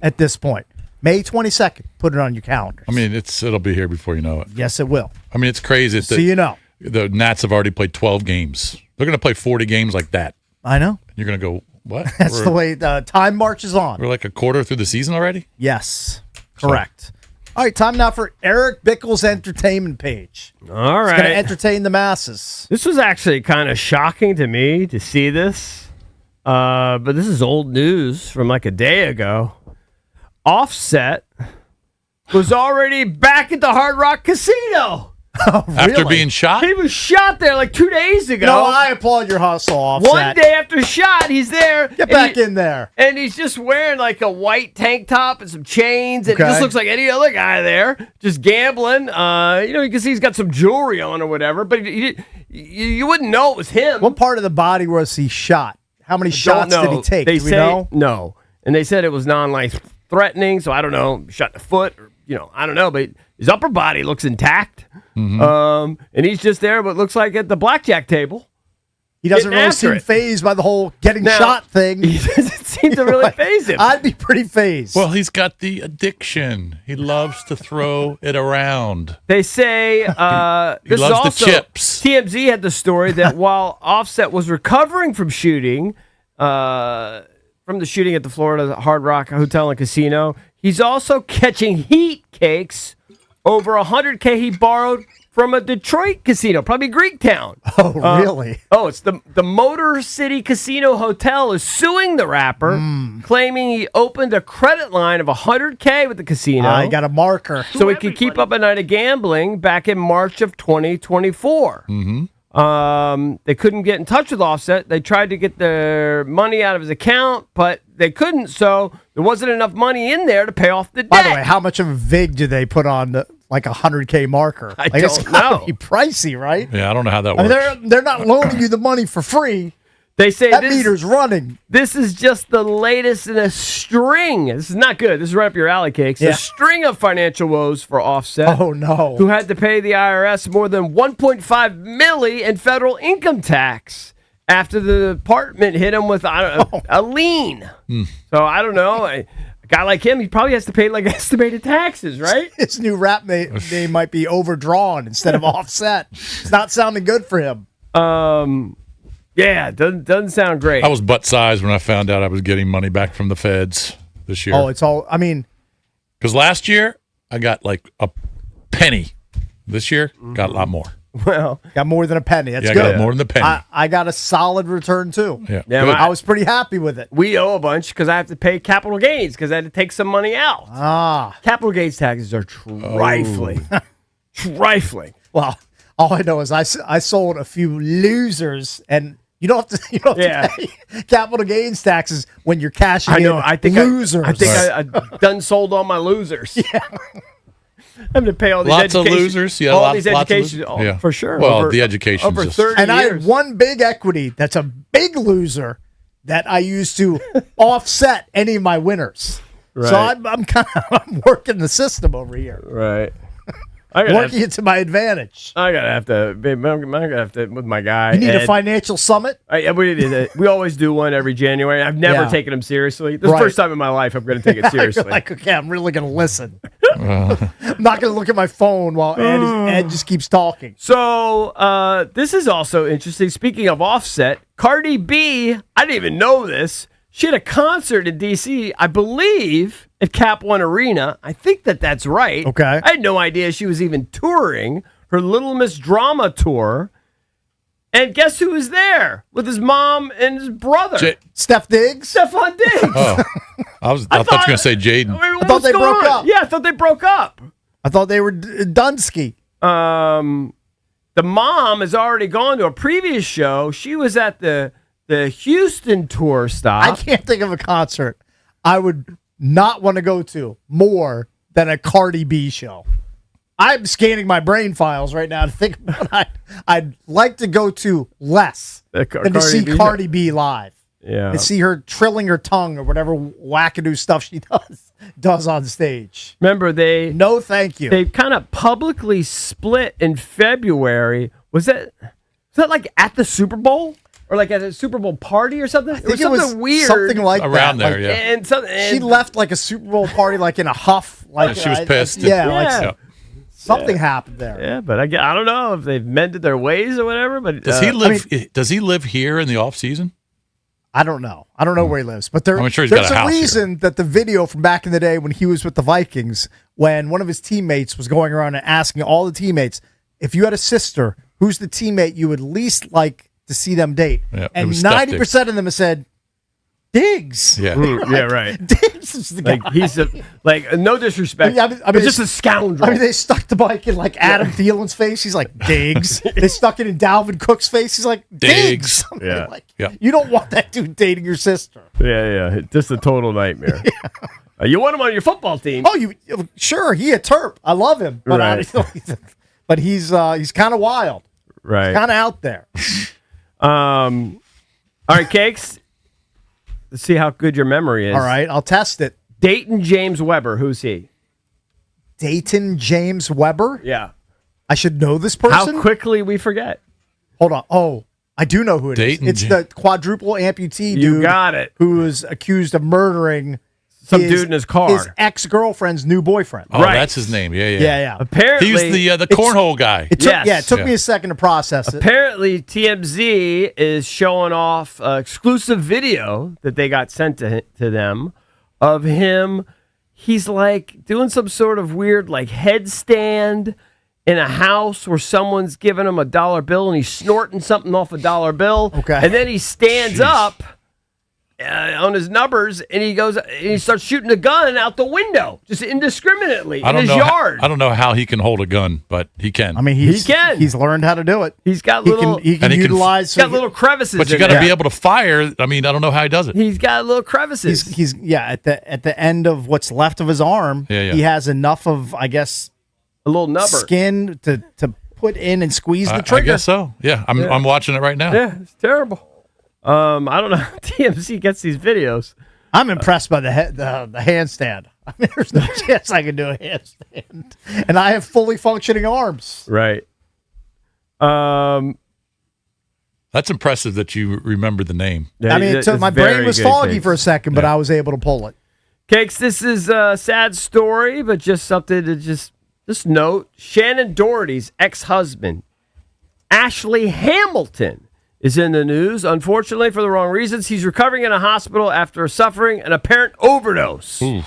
At this point. May 22nd. Put it on your calendar. I mean, it'll be here before you know it. Yes, it will. I mean, it's crazy. So you know. The Nats have already played 12 games. They're going to play 40 games like that. I know. You're going to go, what? That's the way the time marches on. We're like a quarter through the season already? Yes, correct. All right, time now for Eric Bickle's entertainment page. All right. It's going to entertain the masses. This was actually kind of shocking to me to see this, but this is old news from like a day ago. Offset was already back at the Hard Rock Casino. Oh, really? After being shot? He was shot there like 2 days ago. No, I applaud your hustle, Offset. One day after shot, he's there. Get back in there. And he's just wearing like a white tank top and some chains. And he just looks like any other guy there, just gambling. You can see he's got some jewelry on or whatever, but you wouldn't know it was him. What part of the body was he shot? How many shots did he take? They Do we say, know? No. And they said it was non-life-threatening, so I don't know. Shot in the foot, or, I don't know. But his upper body looks intact. And he's just there, but looks like at the blackjack table. He doesn't really seem phased by the whole getting shot thing. He doesn't seem to really phase him. I'd be pretty phased. Well, he's got the addiction. He loves to throw it around. They say He this loves is also, the chips. TMZ had the story that while Offset was recovering from shooting, from the shooting at the Florida Hard Rock Hotel and Casino, he's also catching heat cakes over $100K he borrowed from a Detroit casino, probably Greektown. Oh, really? It's the Motor City Casino Hotel is suing the rapper, claiming he opened a credit line of $100K with the casino. I got a marker. So he could keep up a night of gambling back in March of 2024. They couldn't get in touch with Offset. They tried to get their money out of his account, but they couldn't, so there wasn't enough money in there to pay off the debt. By the way, how much of a VIG do they put on like a $100K marker? I It's don't gotta know. be pricey, right? Yeah, I don't know how that I works. mean, they're not loaning you the money for free. They say that meter's running. This is just the latest in a string. This is not good. This is right up your alley, Cakes. Yeah. A string of financial woes for Offset. Oh, no. Who had to pay the IRS more than $1.5 million in federal income tax after the department hit him with a lien. So I don't know. A guy like him, he probably has to pay like estimated taxes, right? His new rap name might be Overdrawn instead of Offset. It's not sounding good for him. Yeah, doesn't sound great. I was butt sized when I found out I was getting money back from the feds this year. Oh, it's all. I mean, because last year I got like a penny. This year got a lot more. Well, got more than a penny. That's I good. got more than a penny. I got a solid return too. Yeah, I was pretty happy with it. We owe a bunch because I have to pay capital gains because I had to take some money out. Capital gains taxes are trifling. Trifling. Well, all I know is I sold a few losers, and you don't have to pay capital gains taxes when you're cashing in losers. I think I done sold all my losers. Yeah. I'm going to pay all these lots of education- losers. Yeah, all these education, of losers. for sure. Well, the education over 30 and years. I had one big equity that's a big loser that I used to offset any of my winners. Right. So I'm working the system over here. Right. Working it to my advantage. I'm gonna have to with my guy. You need Ed. a financial summit? We always do one every January. I've never taken them seriously. This is the first time in my life I'm going to take it seriously. Like, okay, I'm really going to listen. I'm not going to look at my phone while Ed just keeps talking. So this is also interesting. Speaking of Offset, Cardi B, I didn't even know this. She had a concert in D.C., I believe, at Cap One Arena. I think that's right. Okay. I had no idea she was even touring her Little Miss Drama tour. And guess who was there with his mom and his brother? Steph Diggs? Stephon Diggs. Oh, I thought you were going to say Jaden. I thought they broke up. Yeah, I thought they broke up. I thought they were Dunsky. The mom has already gone to a previous show. She was at the Houston tour stop. I can't think of a concert I would not want to go to more than a Cardi B show. I'm scanning my brain files right now to think about what I'd like to go to less than to see Cardi B live. Yeah. And see her trilling her tongue or whatever wackadoo stuff she does on stage. Remember, no thank you. They kind of publicly split in February. Was that like at the Super Bowl? Or like at a Super Bowl party or something? It was something weird. Something like around that. there, yeah. And she left like a Super Bowl party like in a huff. Like she was pissed. Something happened there. Yeah, but I don't know if they've mended their ways or whatever. But Does he live? Does he live here in the off season? I don't know. I don't know where he lives, but I'm sure he's there's got a a house reason that the video from back in the day when he was with the Vikings, when one of his teammates was going around and asking all the teammates, if you had a sister, who's the teammate you would least like to see them date? Yeah, and 90% of them have said Diggs. Yeah, yeah, right. Diggs is the guy. Like he's no disrespect. I mean, but just a scoundrel. I mean, they stuck the bike in like Adam Thielen's face. He's like Diggs. They stuck it in Dalvin Cook's face. He's like Diggs. I mean, Yeah. like, Yeah. You don't want that dude dating your sister. Yeah. Just a total nightmare. You want him on your football team? Oh, sure. He a Terp. I love him, but Right. but he's kind of wild. Right. Kind of out there. All right, Cakes. Let's see how good your memory is. All right, I'll test it. Dayton James Weber. Who's he? Dayton James Weber? Yeah. I should know this person. How quickly we forget. Hold on. Oh, I do know who it is. Dayton It's the quadruple amputee dude. You got it. Who was accused of murdering Some dude in his car. His ex-girlfriend's new boyfriend. Oh, that's his name. Yeah. Yeah. Apparently, he was the cornhole guy. It took me a second to process it. Apparently, TMZ is showing off exclusive video that they got sent to them of him. He's like doing some sort of weird like headstand in a house where someone's giving him a dollar bill and he's snorting something off a dollar bill. Okay. And then he stands up on his numbers and he goes and he starts shooting a gun out the window just indiscriminately in his yard. I don't know how he can hold a gun, but he can. I mean, he can. He's learned how to do it. He's got little. He can utilize. He's got little crevices. But you got to be able to fire. I mean, I don't know how he does it. He's got little crevices. He's at the end of what's left of his arm. Yeah. He has enough of, I guess, a little nubber skin to put in and squeeze the trigger. I guess so. Yeah, I'm watching it right now. Yeah, it's terrible. I don't know how TMZ gets these videos. I'm impressed by the handstand. I mean, there's no chance I can do a handstand, and I have fully functioning arms. Right. That's impressive that you remember the name. I mean, my brain was foggy for a second, but I was able to pull it. Cakes, this is a sad story, but just something to just note. Shannon Doherty's ex-husband, Ashley Hamilton, is in the news. Unfortunately, for the wrong reasons. He's recovering in a hospital after suffering an apparent overdose. Oof.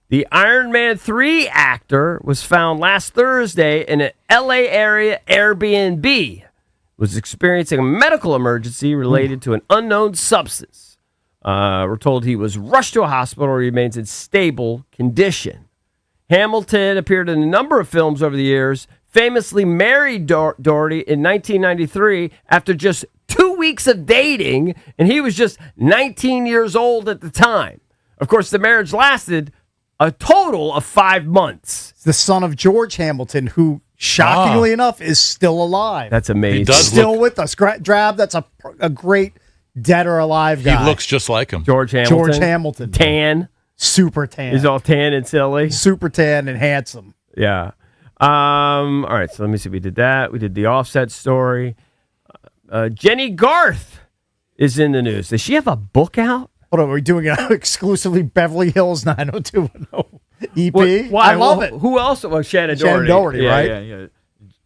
The Iron Man 3 actor was found last Thursday in an L.A. area Airbnb. Was experiencing a medical emergency related to an unknown substance. We're told he was rushed to a hospital where he remains in stable condition. Hamilton appeared in a number of films over the years, famously married Doherty in 1993 after just 2 weeks of dating, and he was just 19 years old at the time. Of course, the marriage lasted a total of 5 months. The son of George Hamilton, who, shockingly enough, is still alive. That's amazing. He does Still with us. Drab, that's a great dead or alive guy. He looks just like him. George Hamilton. George Hamilton. Tan. Super tan. He's all tan and silly. Super tan and handsome. Yeah. All right, so let me see. We did that. We did the Offset story. Jenny Garth is in the news. Does she have a book out? Hold on, are we doing it exclusively Beverly Hills 90210 EP? Why? I love it. Who else? Well, Shannon Shannon Doherty. Doherty, right? Yeah.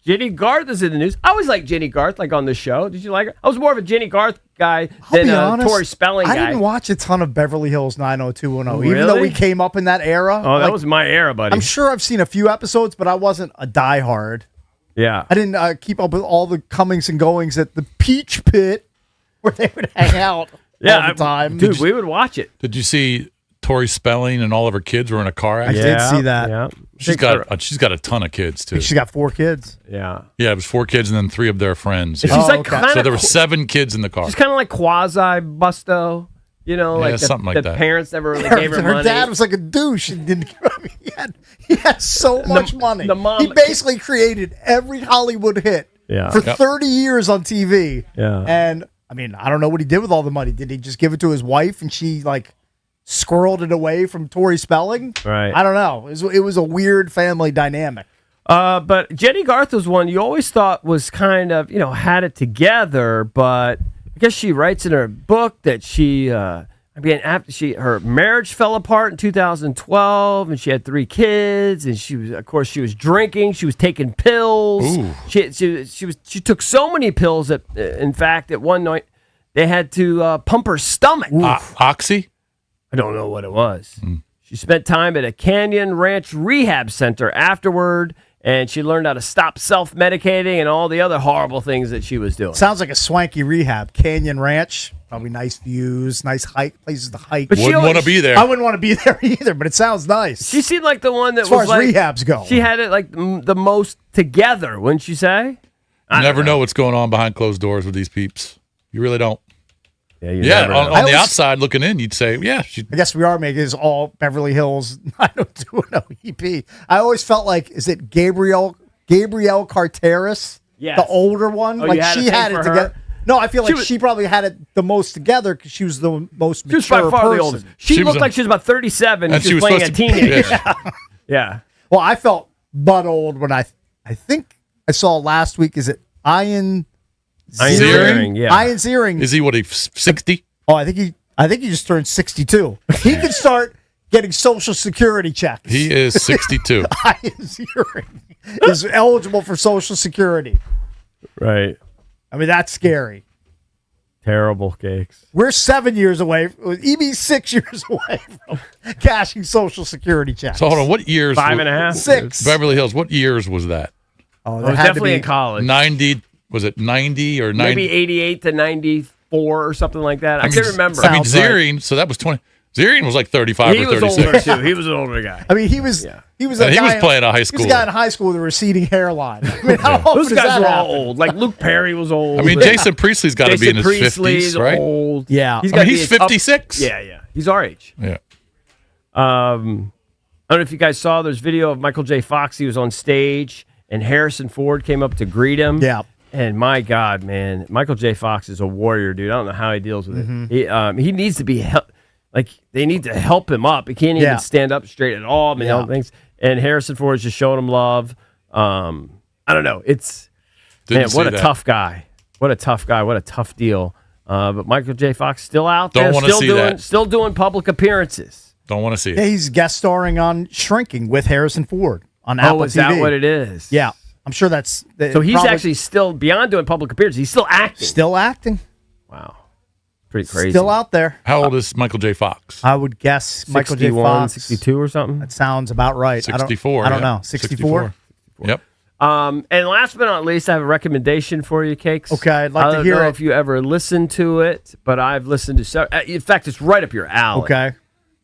Jenny Garth is in the news. I always like Jenny Garth, like on the show. Did you like her? I was more of a Jenny Garth guy than a Tori Spelling guy. I didn't watch a ton of Beverly Hills 90210, Really? even though we came up in that era. Oh, that was my era, buddy. I'm sure I've seen a few episodes, but I wasn't a diehard. Yeah. I didn't keep up with all the comings and goings at the Peach Pit where they would hang out all the time. Dude, we would watch it. Did you see Tori Spelling and all of her kids were in a car accident? I did see that. Yeah. She's got a ton of kids too. She's got 4 kids. Yeah. Yeah, it was 4 kids and then 3 of their friends. She's Yeah. like kind of. So there were 7 kids in the car. She's kind of like quasi Busto. You know, Yeah, like something like the that. parents never really gave her money. dad was like a douche and didn't. He had so much money. the mom- he basically created every Hollywood hit for Yep. 30 years on TV. Yeah. And I mean, I don't know what he did with all the money. Did he just give it to his wife and she like squirreled it away from Tori Spelling? Right. I don't know. It was a weird family dynamic. But Jenny Garth was one you always thought was kind of, had it together, but I guess she writes in her book that after her marriage fell apart in 2012 and she had 3 kids and she was drinking, she was taking pills. Ooh. She took so many pills that in fact at one night they had to pump her stomach. Oxy? I don't know what it was. She spent time at a Canyon Ranch rehab center afterward, and she learned how to stop self-medicating and all the other horrible things that she was doing. Sounds like a swanky rehab. Canyon Ranch, probably nice views, nice hike places to hike. But Wouldn't want to be there. I wouldn't want to be there either, but it sounds nice. She seemed like the one that As far was as like rehabs go. She had it like the most together, wouldn't you say? You never know what's going on behind closed doors with these peeps. You really don't. Yeah, on the outside looking in, you'd say, yeah. I guess we are making this all Beverly Hills 90210 EP. I always felt like, is it Gabrielle Carteris? Yes. The older one? Oh, like you had a she thing had it for together. her? No, I feel like was- she probably had it the most together because she was the most She was mature by far person. the oldest. She looked like she was about 37 and she was playing a teenager. Yeah. Well, I felt butt old when I think I saw last week. Is it Ian Ziering, yeah. Ian Ziering. Is he 60? Oh, I think he just turned 62. He could start getting Social Security checks. He is 62. Ian Ziering is eligible for Social Security. Right. I mean, that's scary. Terrible cakes. We're 7 years away. EB's 6 years away from cashing Social Security checks. So hold on, what years? 5.5. 6. Beverly Hills, what years was that? Oh, I was definitely in college. 90, was it 90 or 90? Maybe 88 to 94 or something like that. I can't remember. I mean, Ziering, so that was 20. Ziering was like 35 He or was 36. older too. He was an older guy. I mean, he was And he he was guy playing a high He school. was a guy in high school with a receding hairline. I mean, how often Those does guys that were all happen? old. Like Luke Perry was old. I mean, Jason Priestley's got to be in his Priestley's 50s, right? Old. Yeah. He's I got mean, he's 56. Yeah. He's our age. Yeah. I don't know if you guys saw. There's video of Michael J. Fox. He was on stage, and Harrison Ford came up to greet him. Yeah. And my God, man, Michael J. Fox is a warrior, dude. I don't know how he deals with it. He needs to be like they need to help him up. He can't even stand up straight at all. I mean, all things. And Harrison Ford is just showing him love. I don't know. It's Didn't man, see what a that. tough guy. What a tough guy. What a tough deal. But Michael J. Fox still out Don't there, wanna still see doing that. still doing public appearances. Don't want to see it. Yeah, he's guest starring on Shrinking with Harrison Ford on Apple TV. Oh, is that what it is? Yeah. I'm sure that's... So he's probably actually still, beyond doing public appearances, he's still acting. still acting. Wow. Pretty crazy. Still out there. How old is Michael J. Fox? I would guess Michael J. 61, Fox. 62 or something? That sounds about right. 64. I don't yeah. know. 64? Yep. And last but not least, I have a recommendation for you, Cakes. Okay, I'd like I to don't hear know it. if you ever listened to it, but I've listened to several. In fact, it's right up your alley. Okay.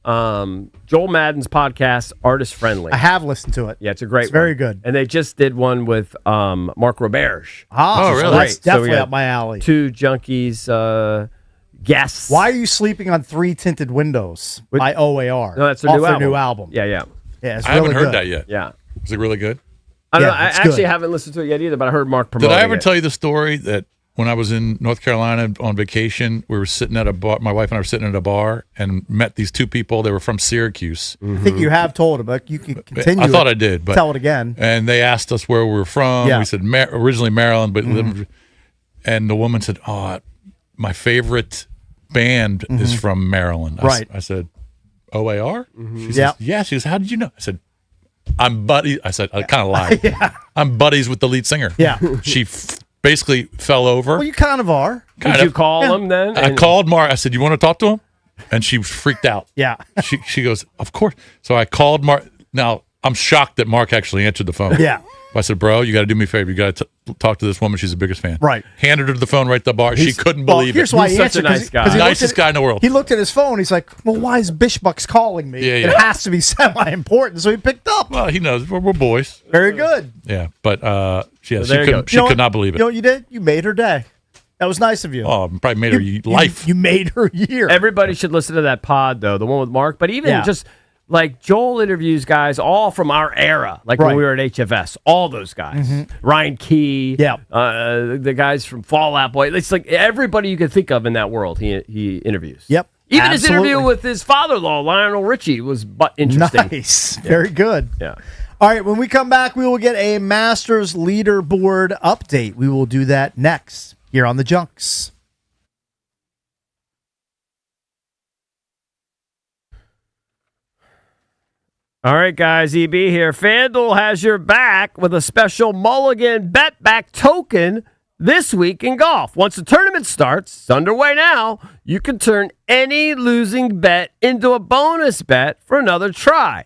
Joel Madden's podcast, Artist Friendly. I have listened to it. Yeah, it's a great It's very one. good. And they just did one with Mark Roberge. Oh, Which is really? great. That's definitely we had up my alley. Two junkies guests. Why are you sleeping on Three Tinted Windows by OAR? No, that's their Off new their album. new album. Yeah, yeah. Yeah, it's I really haven't heard good. that yet. Yeah. Is it really good? I don't know. Yeah, I it's actually good. haven't listened to it yet either, but I heard Mark Did promoting I ever it. tell you the story that when I was in North Carolina on vacation, we were sitting at a bar, my wife and I were sitting at a bar and met these two people. They were from Syracuse. I think you have told it, but you can continue. I thought it. I did, but Tell it again. And they asked us where we were from. Yeah. We said originally Maryland, but and the woman said, "Oh, my favorite band is from Maryland." Right. I said, OAR? She says, Yep. yeah. She goes, how did you know? I said, I'm buddy. I said, I kind of lied. I'm buddies with the lead singer. Yeah. She basically fell over. Well, you kind of are. Did you call him then? I called Mark. I said, "You want to talk to him?" And she freaked out. Yeah. She goes, "Of course." So I called Mark. Now I'm shocked that Mark actually answered the phone. Yeah. I said, "Bro, you got to do me a favor. You got to talk to this woman. She's the biggest fan." Right. Handed her the phone right at the bar. She couldn't Well, believe here's it. why He's he such a answered. nice guy. He looked Nicest at- guy in the world. He looked at his phone. He's like, well, why is Bishbucks calling me? Yeah, It yeah. has to be semi-important. So he picked up. Well, he knows we're boys. Very good. Yeah, but she there you go. couldn't. She could not believe You know it. what you did? You made her day. That was nice of you. Oh, probably made her life. You made her year. Everybody should listen to that pod, though, the one with Mark. But even Yeah. just like Joel interviews guys all from our era, like when Right. we were at HFS, all those guys. Ryan Key, Yeah. the guys from Fall Out Boy. It's like everybody you can think of in that world he interviews. Yep. Even his interview Absolutely. with his father-in-law, Lionel Richie, was interesting. Nice. Very good. Yeah. All right, when we come back, we will get a Masters leaderboard update. We will do that next here on the Junks. All right, guys, EB here. FanDuel has your back with a special Mulligan Bet Back token this week in golf. Once the tournament starts, it's underway now, you can turn any losing bet into a bonus bet for another try.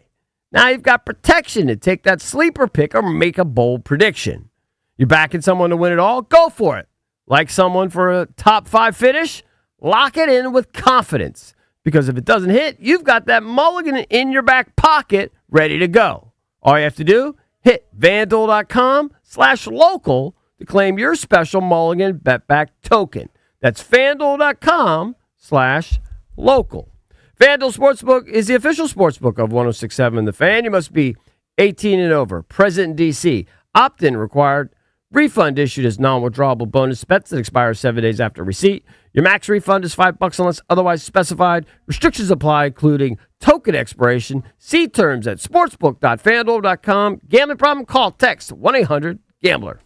Now you've got protection to take that sleeper pick or make a bold prediction. You're backing someone to win it all? Go for it. Like someone for a top 5 finish? Lock it in with confidence. Because if it doesn't hit, you've got that mulligan in your back pocket ready to go. All you have to do, hit FanDuel.com/local to claim your special mulligan betback token. That's FanDuel.com/local. FanDuel Sportsbook is the official sportsbook of 106.7 The Fan. You must be 18 and over, present in D.C., opt-in required. Refund issued as non-withdrawable bonus bets that expire 7 days after receipt. Your max refund is $5 unless otherwise specified. Restrictions apply, including token expiration. See terms at sportsbook.fanduel.com. Gambling problem? Call, text 1-800-GAMBLER.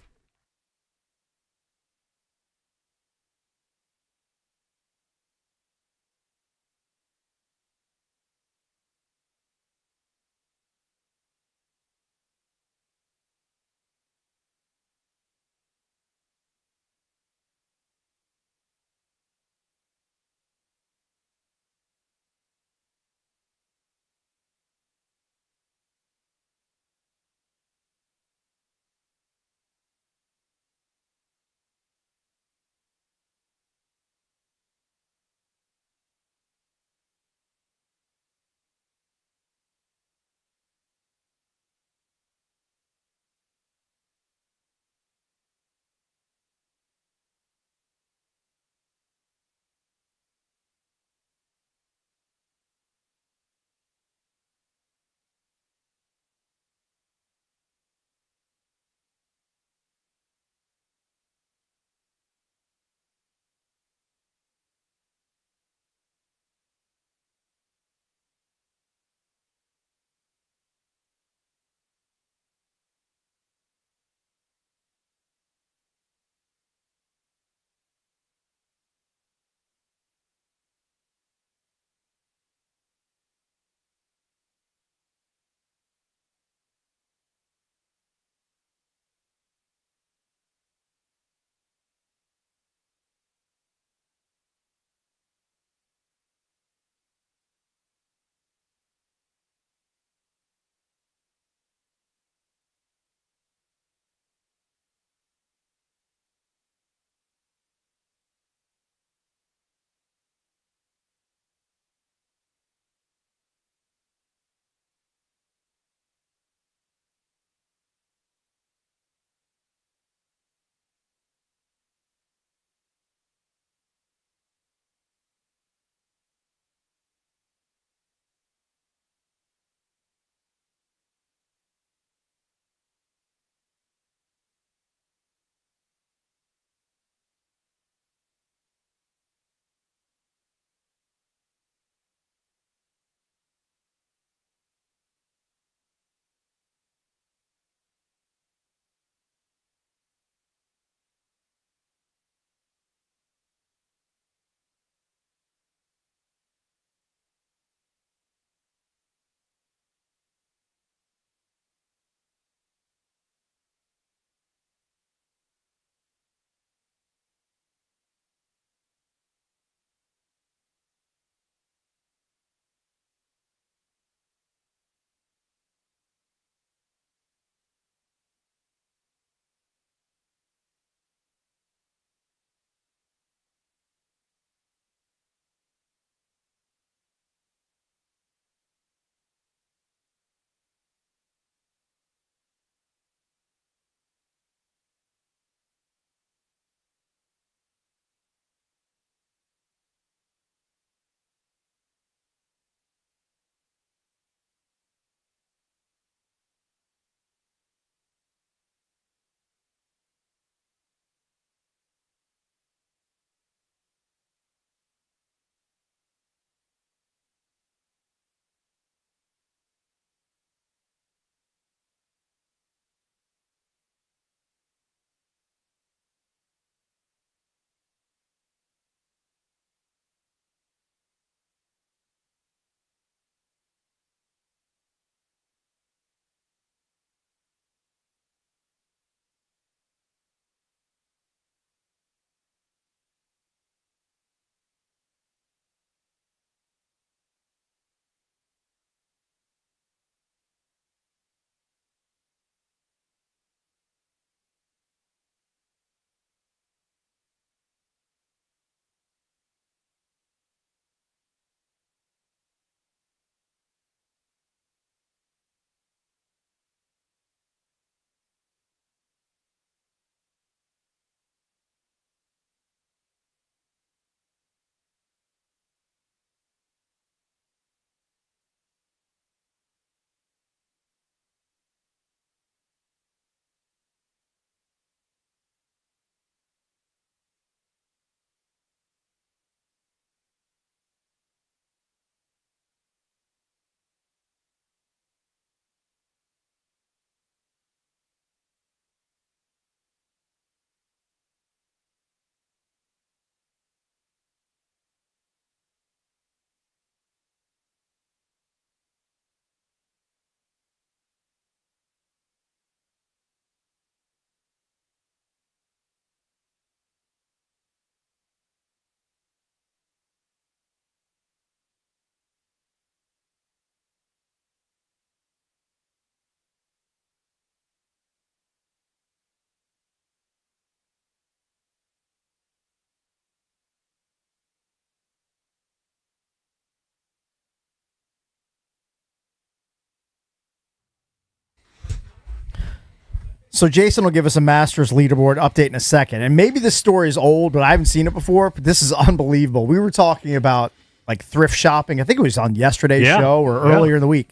So Jason will give us a Masters leaderboard update in a second. And maybe this story is old, but I haven't seen it before. But this is unbelievable. We were talking about like thrift shopping. I think it was on yesterday's show or earlier in the week.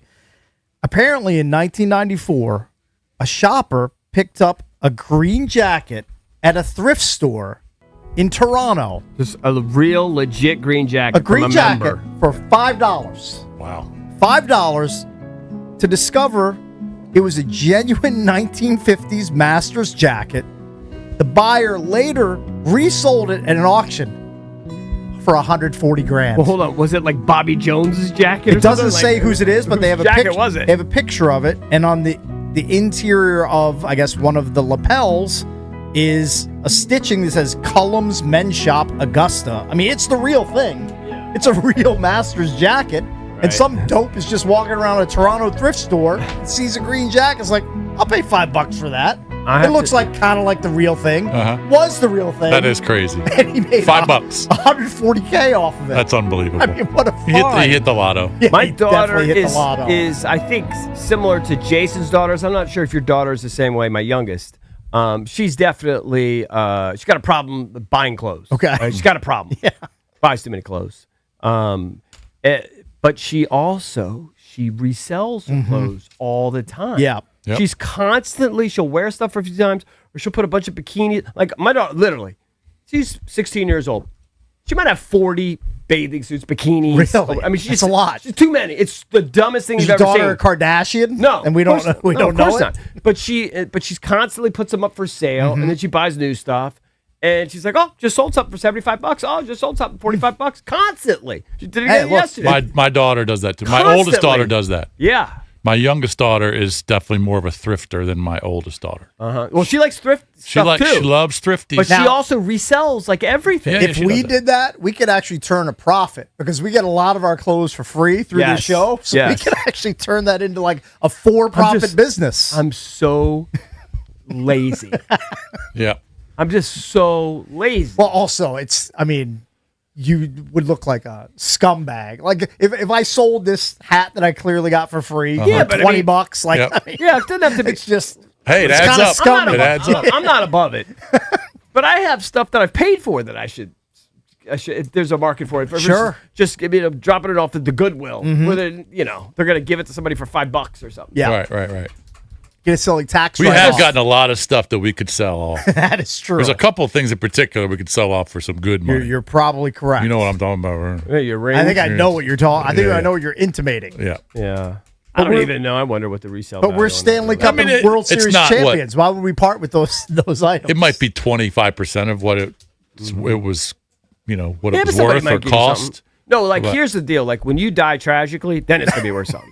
Apparently in 1994, a shopper picked up a green jacket at a thrift store in Toronto. Just a real legit green jacket. A green jacket member. for $5. Wow. $5 to discover it was a genuine 1950s Masters jacket. The buyer later resold it at an auction for $140,000. Well, hold on. Was it like Bobby Jones's jacket? It doesn't say whose it is, but they have a jacket picture. Was it? They have a picture of it, and on the interior of, I guess, one of the lapels is a stitching that says Cullum's Men's Shop, Augusta. I mean, it's the real thing. Yeah. It's a real Masters jacket. And some dope is just walking around a Toronto thrift store and sees a green jacket. It's like, I'll pay $5 for that. It looks like kind of like the real thing. Was the real thing. That is crazy. And he made $5. $140K off of it. That's unbelievable. I mean, what a find. He hit the lotto. Yeah, My he daughter definitely hit the lotto. is, I think, similar to Jason's daughters. I'm not sure if your daughter is the same way. My youngest, she's definitely she's got a problem with buying clothes. Okay, she's got a problem. Yeah, buys too many clothes. But she resells her clothes all the time. Yeah. Yep. She's constantly, she'll wear stuff for a few times, or she'll put a bunch of bikinis. Like my daughter, literally, she's 16 years old. She might have 40 bathing suits, bikinis. Really? I mean, That's a lot. She's too many. It's the dumbest thing Is you've your ever daughter seen. a Kardashian? No, and we don't know it. Not. But she's constantly puts them up for sale, and then she buys new stuff. And she's like, "Oh, just sold something for $75. Oh, just sold something for $45." Constantly. She did it again yesterday. My daughter does that too. My Constantly. oldest daughter does that. Yeah. My youngest daughter is definitely more of a thrifter than my oldest daughter. Well, she likes thrift stuff too. She loves thrifty. But she also resells like everything. If we did that, we could actually turn a profit because we get a lot of our clothes for free through the show. So we could actually turn that into like a for-profit business. I'm so lazy. Yeah. I'm just so lazy. Well, also, you would look like a scumbag. Like if I sold this hat that I clearly got for free, for $20, like Yep. Yeah, it doesn't have to be. It's just Hey, it it's adds kinda up. scummy. It adds up. I'm not above it, but I have stuff that I've paid for that I should. If there's a market for it. Sure. Just dropping it off at the Goodwill, where they're going to give it to somebody for $5 or something. Yeah. Right. Get a silly tax. We have write-off. gotten a lot of stuff that we could sell off. That is true. There's a couple of things in particular we could sell off for some good money. You're probably correct. You know what I'm talking about, right? Yeah, your rings. I think I know what you're talking. I think Yeah, I know what you're intimating. Yeah. Yeah. I don't even know. I wonder what the resale. But value we're on Stanley that Cup is. and World it's Series not champions. Why would we part with those items? It might be 25% of what it was, what it was but somebody worth might or give you cost. something. No, like But- here's the deal. Like when you die tragically, then it's gonna be worth something.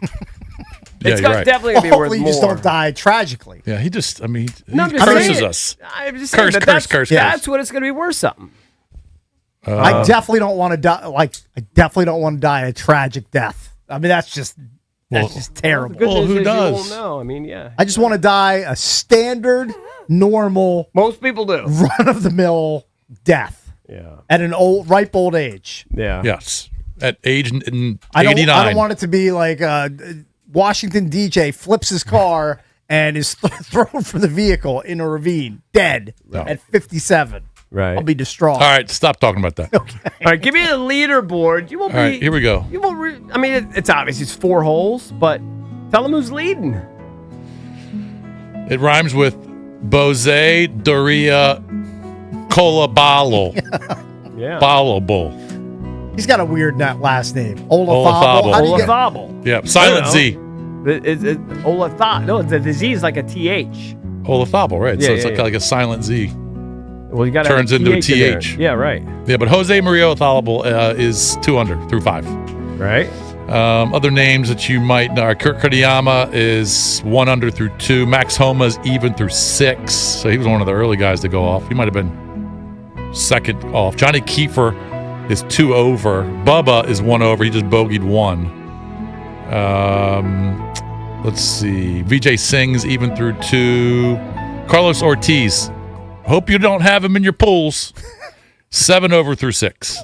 Yeah, It's you're right. definitely gonna be worth Hopefully you more. just don't die tragically. Yeah, he just, he No, I'm just curses saying. us. I'm just saying Curse. That's what it's gonna be worth something. I definitely don't want to die. Like I definitely don't want to die a tragic death. I mean, that's just terrible. The good news who is does? You won't know. I mean, yeah. I just want to die a standard, normal, Most people do. run of the mill death. Yeah. At an ripe old age. Yeah. Yes. At age 89. I don't want it to be like Washington DJ flips his car and is thrown from the vehicle in a ravine, dead at 57. Right. I'll be distraught. All right, stop talking about that. All right, give me a leaderboard. You won't All be. right, here we go. You won't. I mean, it's obvious. It's 4 holes, but tell them who's leading. It rhymes with Bose Doria Colabalo. Yeah. Ballable. He's got a weird last name. Olafable. How do you get- Olafable. Yeah, silent Z. Olafable. No, the Z is like a TH. Olafable, right? Yeah, So it's yeah, like a silent Z. Well, you got Turns into a TH. Yeah, right. Yeah, but Jose Maria Othalable is 2 under through 5. Right. Other names that you might know are Kurt Kodayama is 1 under through 2. Max Homa's even through 6. So he was one of the early guys to go off. He might have been second off. Johnny Kiefer is 2 over. Bubba is 1 over. He just bogeyed 1. Let's see. Vijay Singh's even through 2. Carlos Ortiz. Hope you don't have him in your pools. 7 over through 6.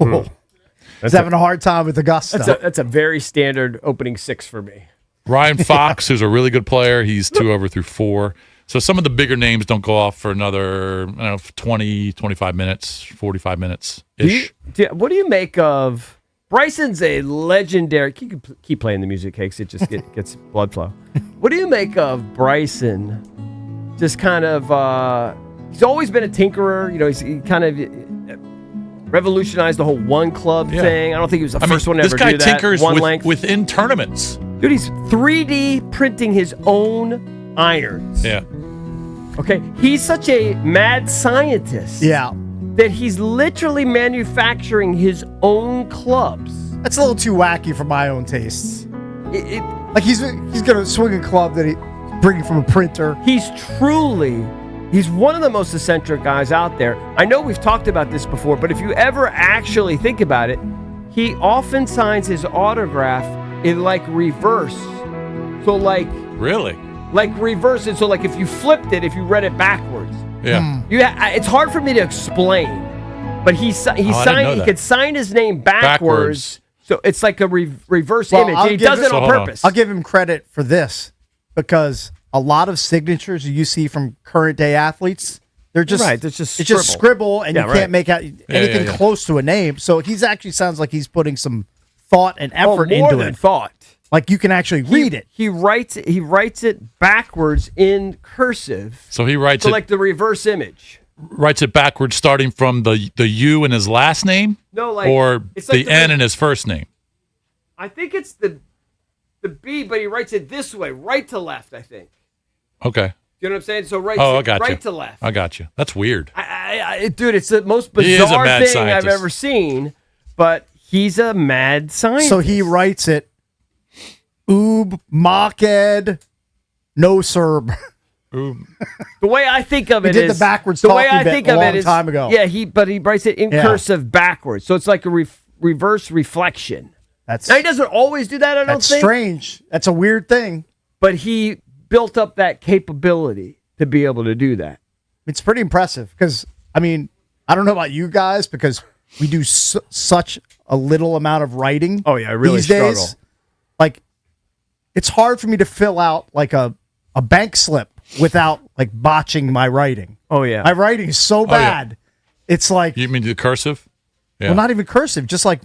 He's having a hard time with Augusta. That's a very standard opening 6 for me. Ryan Fox, who's a really good player, he's 2 over through 4. So some of the bigger names don't go off for another, 20, 25 minutes, 45 minutes ish. What do you make of Bryson's a legendary? Keep playing the music, Cakes. It just gets blood flow. What do you make of Bryson? Just kind of, he's always been a tinkerer. He kind of revolutionized the whole one club thing. I don't think he was the first one to ever do that. This guy tinkers within tournaments. Dude, he's 3D printing his own irons. Yeah. Okay, he's such a mad scientist. Yeah. That he's literally manufacturing his own clubs. That's a little too wacky for my own tastes. Like he's gonna swing a club that he's bringing from a printer. He's one of the most eccentric guys out there. I know we've talked about this before, but if you ever actually think about it, he often signs his autograph in reverse. So Really? Reverse it. So if you flipped it, if you read it backwards. Yeah. It's hard for me to explain, but he could sign his name backwards. So it's like a reverse image. He does it on purpose. I'll give him credit for this because a lot of signatures you see from current day athletes, it's just scribble and you can't make out anything close to a name. So he's actually sounds like he's putting some thought and effort into more than it. Thought. Like you can actually read it. He writes it backwards in cursive. So he writes it like the reverse image. Writes it backwards, starting from the U in his last name, or it's the N in his first name. I think it's the B, but he writes it this way, right to left. I think. Okay. You know what I'm saying? So I got right you. to left. I got you. That's weird. Dude, it's the most bizarre thing I've ever seen. But he's a mad scientist. So he writes it. Oob, Maked, no Serb. The way I think of it he did the backwards the way I bit think a of long it is time ago. Yeah, but he writes it in cursive backwards, so it's like a reverse reflection. Now he doesn't always do that. I don't think. That's strange. That's a weird thing. But he built up that capability to be able to do that. It's pretty impressive because I don't know about you guys because we do such a little amount of writing. Oh yeah, I really these days. It's hard for me to fill out a bank slip without botching my writing. Oh yeah. My writing is so bad. It's like You mean the cursive? Yeah. Well, not even cursive, just like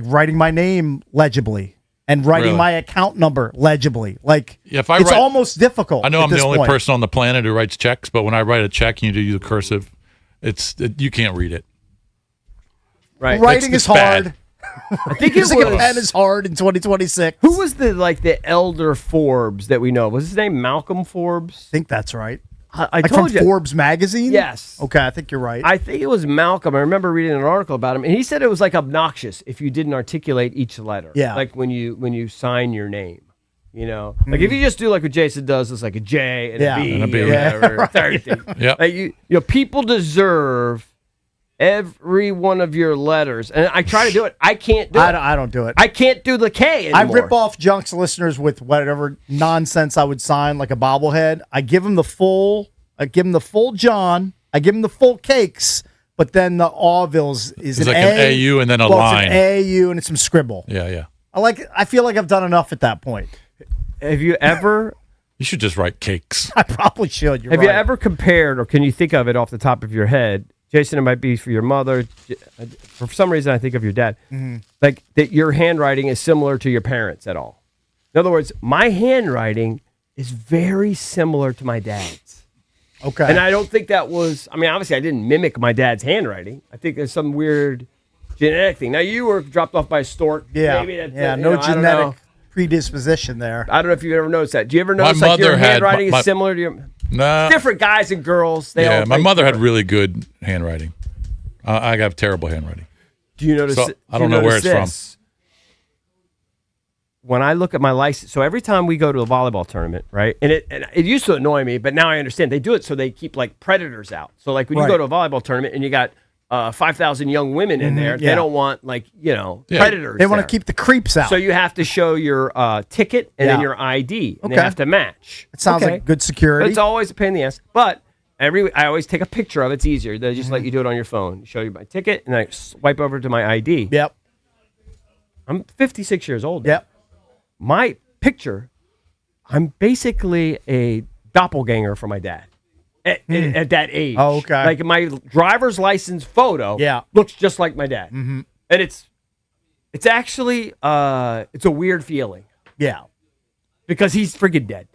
writing my name legibly and writing my account number legibly. It's almost difficult. I know at I'm the this only point. person on the planet who writes checks, but when I write a check and you do the cursive, you can't read it. Right. Writing is hard. Bad. I think Using a pen is hard in 2026. Who was the elder Forbes that we know? Was his name Malcolm Forbes? I think that's right. I told from Forbes magazine? Yes. Okay, I think you're right. I think it was Malcolm. I remember reading an article about him, and he said it was obnoxious if you didn't articulate each letter. Yeah. Like when you sign your name. Like if you just do like what Jason does, it's like a J and a B, and a B. or whatever. Right. Everything. Yep. People deserve every one of your letters, and I try to do it. I can't do it. I don't do it. I can't do the K anymore. I rip off Junk's listeners with whatever nonsense I would sign, like a bobblehead. I give them the full John. I give them the full Cakes, but then the Auvilles is It's an like an AU and then a line. It's an AU and it's some scribble. Yeah. I feel like I've done enough at that point. Have you ever? You should just write Cakes. I probably should. Have you ever compared, or can you think of it off the top of your head? Jason, it might be for your mother. For some reason, I think of your dad. Mm-hmm. Like that your handwriting is similar to your parents at all. In other words, my handwriting is very similar to my dad's. Okay. And I don't think that was, obviously I didn't mimic my dad's handwriting. I think there's some weird genetic thing. Now, you were dropped off by a stork. Yeah. Maybe that's, No genetic predisposition there. I don't know if you've ever noticed that. Do you ever notice My your mother had- handwriting my- is similar to your... Nah. Different guys and girls. My mother had really good handwriting. I have terrible handwriting. Do you notice? So, I don't know where it's from. When I look at my license, so every time we go to a volleyball tournament, right? And it used to annoy me, but now I understand they do it so they keep predators out. So when you go to a volleyball tournament and you got 5,000 young women in there, they don't want predators. They want to keep the creeps out. So you have to show your ticket and then your ID, and they have to match. It sounds like good security. But it's always a pain in the ass. But I always take a picture of it. It's easier. They just let you do it on your phone. Show you my ticket, and I swipe over to my ID. Yep. I'm 56 years old. Yep. My picture, I'm basically a doppelganger for my dad at that age. Oh, okay. Like my driver's license photo looks just like my dad. Mm-hmm. And it's actually it's a weird feeling. Yeah. Because he's freaking dead.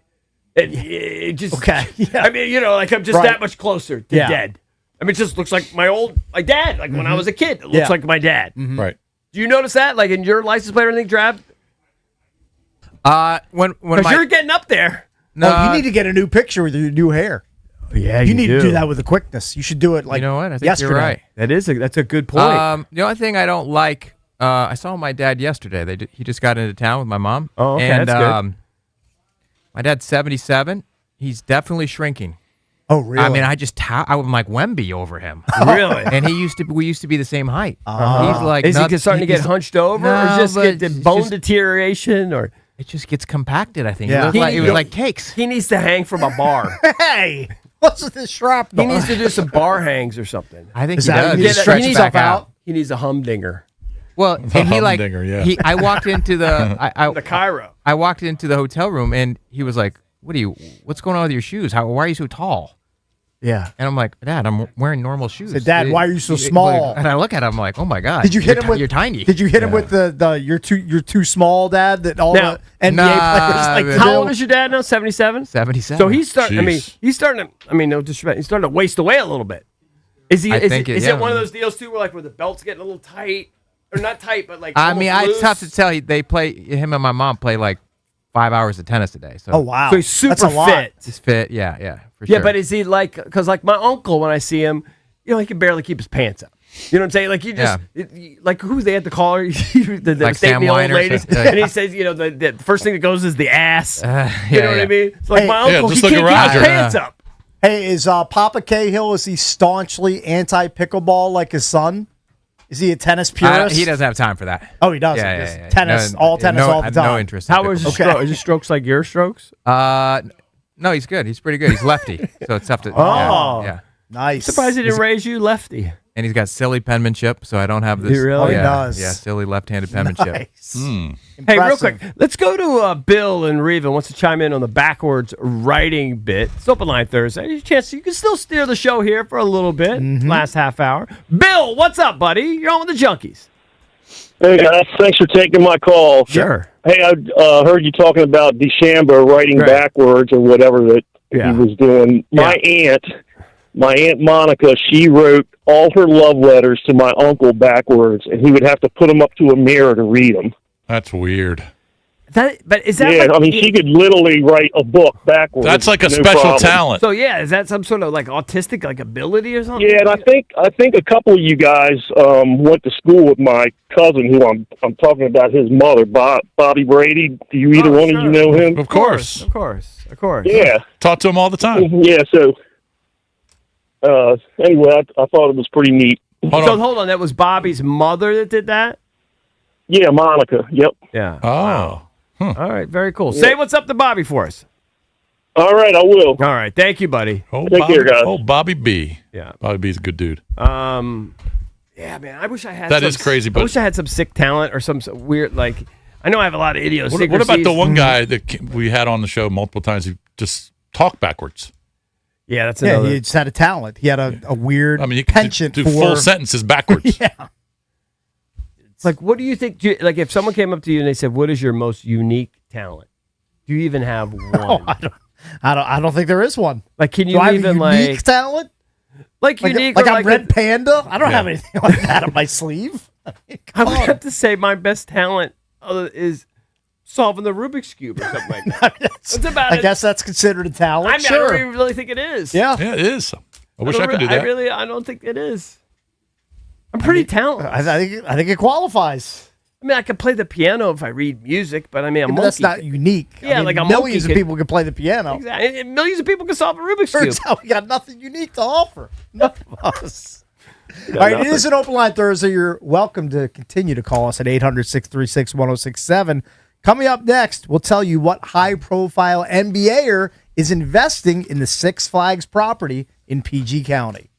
It just Okay. Yeah. I mean, like I'm just that much closer to dead. I mean, it just looks like my dad, like when I was a kid. It looks like my dad. Right. Do you notice that? Like in your license plate or anything, Drab? When Because you're getting up there. No, you need to get a new picture with your new hair. Yeah, you need to do that with the quickness. You should do it like you know what? I think yesterday. you're right. That's a good point. The only thing I don't like, I saw my dad yesterday. He just got into town with my mom. Oh, okay, and, that's good. My dad's 77. He's definitely shrinking. Oh, really? I mean, I'm like Wemby over him. Really? And we used to be the same height. Uh-huh. He's like, Is he starting to get hunched over, No, or just but get it's bone just- deterioration, or It just gets compacted. I think. Yeah. It was like cakes. he needs to hang from a bar. Hey, what's with this shrapnel? He needs to do some bar hangs or something. I think Is he that does. he needs to stretch needs himself out? He needs a humdinger. Well, and he like humdinger, yeah. I walked into the The Cairo. I walked into the hotel room and he was like, "What's going on with your shoes? Why are you so tall?" Yeah. And I'm like, "Dad, I'm wearing normal shoes." Said, "Dad, why are you so small?" And I look at him, I'm like, "Oh my god, Did you hit him with? You're tiny." Did you hit him with the you're too small, Dad? That all Now- the NBA players like to How do? old is your dad now? 77? 77. So he's starting. Jeez. He's starting to. I mean, no disrespect. He's starting to waste away a little bit. Is he? I Is, think it, it- is yeah. it one of those deals too, where the belt's getting a little tight, or not tight, but like? I mean, almost it's tough loose? to tell. They play him and my mom play like 5 hours of tennis a day. So Oh wow, So he's super That's a lot. fit. he's fit. Yeah, for Yeah, sure. but is he like? Because like my uncle, when I see him, he can barely keep his pants up. You know what I'm saying? Like you just like who's they at the caller? the Like state Sam the old Weiner, ladies, so- and he says, the first thing that goes is the ass. You yeah, know what I yeah. mean? It's like Hey, my uncle, just he look can't around keep his you. pants up. Hey, is Papa Cahill, is he staunchly anti pickleball like his son? Is he a tennis purist? He doesn't have time for that. Oh, he does. Yeah, Just yeah. Tennis, all tennis, all the time. No interest. in How is his pickleball. stroke? Is his strokes like your strokes? No, he's good. He's pretty good. He's lefty, so it's tough to. Oh. yeah. Nice. Surprised he didn't raise you lefty. And he's got silly penmanship, so I don't have this. He really? Oh, he yeah, does. Yeah, silly left-handed penmanship. Nice. Hey, real Impressive. quick, let's go to Bill and Reva wants to chime in on the backwards writing bit. It's open line Thursday. There's a chance you can still steer the show here for a little bit, last half hour. Bill, what's up, buddy? You're on with the Junkies. Hey guys, thanks for taking my call. Sure. Hey, I heard you talking about DeChambeau writing Right. backwards or whatever that Yeah. he was doing. My aunt Monica, she wrote all her love letters to my uncle backwards, and he would have to put them up to a mirror to read them. That's weird. But is that Yeah, like, I mean, she could literally write a book backwards. That's like a no special problem. talent. So yeah, is that some sort of like autistic like ability or something? Yeah, and I think a couple of you guys went to school with my cousin, who I'm talking about his mother, Bobby Brady. Do you either one of you know him? Of course. Of course. Yeah. Talk to him all the time. Yeah. So anyway, I thought it was pretty neat. Hold on, that was Bobby's mother that did that? Yeah, Monica. Yep. Yeah. Oh. All right, very cool. Say what's up to Bobby for us. All right, I will. All right, thank you, buddy. Oh, Take Bobby, care, guys. Oh, Bobby B. Yeah. Bobby B's a good dude. Yeah, man, I wish I had That some, is crazy, I but- wish I had some sick talent or some weird, like, I know I have a lot of idiosyncrasies. What about the one guy that we had on the show multiple times who just talked backwards? Yeah, that's Yeah, another. he just had a talent. He had a weird I mean, you penchant do for full sentences backwards. Yeah. It's like, what do you think? Like, if someone came up to you and they said, "What is your most unique talent?" Do you even have one? Oh, I don't think there is one. Like, can Do you I have even a unique like talent? like Like, unique? like or I'm like Red Panda? I don't Yeah. have anything like that on my sleeve. I would have to say my best talent is solving the Rubik's cube or something like that. That's about I it. guess that's considered a talent. I mean, I sure. don't even really think it is. Yeah. Yeah, it is. I wish I don't could do re- that. I don't think it is. I'm pretty talented. I think it qualifies. I mean, I can play the piano if I read music, but I mean, a But monkey. that's not unique. I Yeah, mean, like a millions monkey of people can play the piano. Exactly. And millions of people can solve a Rubik's cube. Turns out we got nothing unique to offer. None of us. All right, it is an open line Thursday. You're welcome to continue to call us at 800-636-1067. Coming up next, we'll tell you what high-profile NBAer is investing in the Six Flags property in PG County.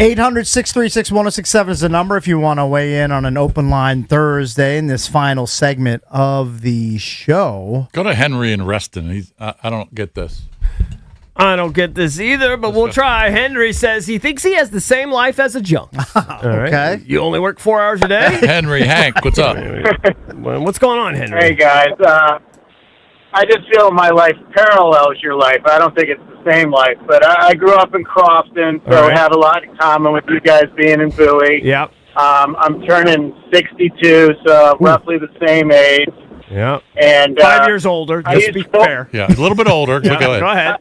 800-636-1067 is the number if you want to weigh in on an open line Thursday in this final segment of the show. Go to Henry and Reston. I don't get this. I don't get this either, but we'll try. Henry says he thinks he has the same life as a junk. Okay. You only work 4 hours a day? Henry, Hank, what's up? What's going on, Henry? Hey, guys. I just feel my life parallels your life. I don't think it's the same life, but I grew up in Crofton, so I have a lot in common with you guys being in Bowie. Yep. I'm turning 62, so roughly the same age. Yep. And 5 years older, just to be fair. Yeah, a little bit older. Yeah, Go ahead. Go ahead.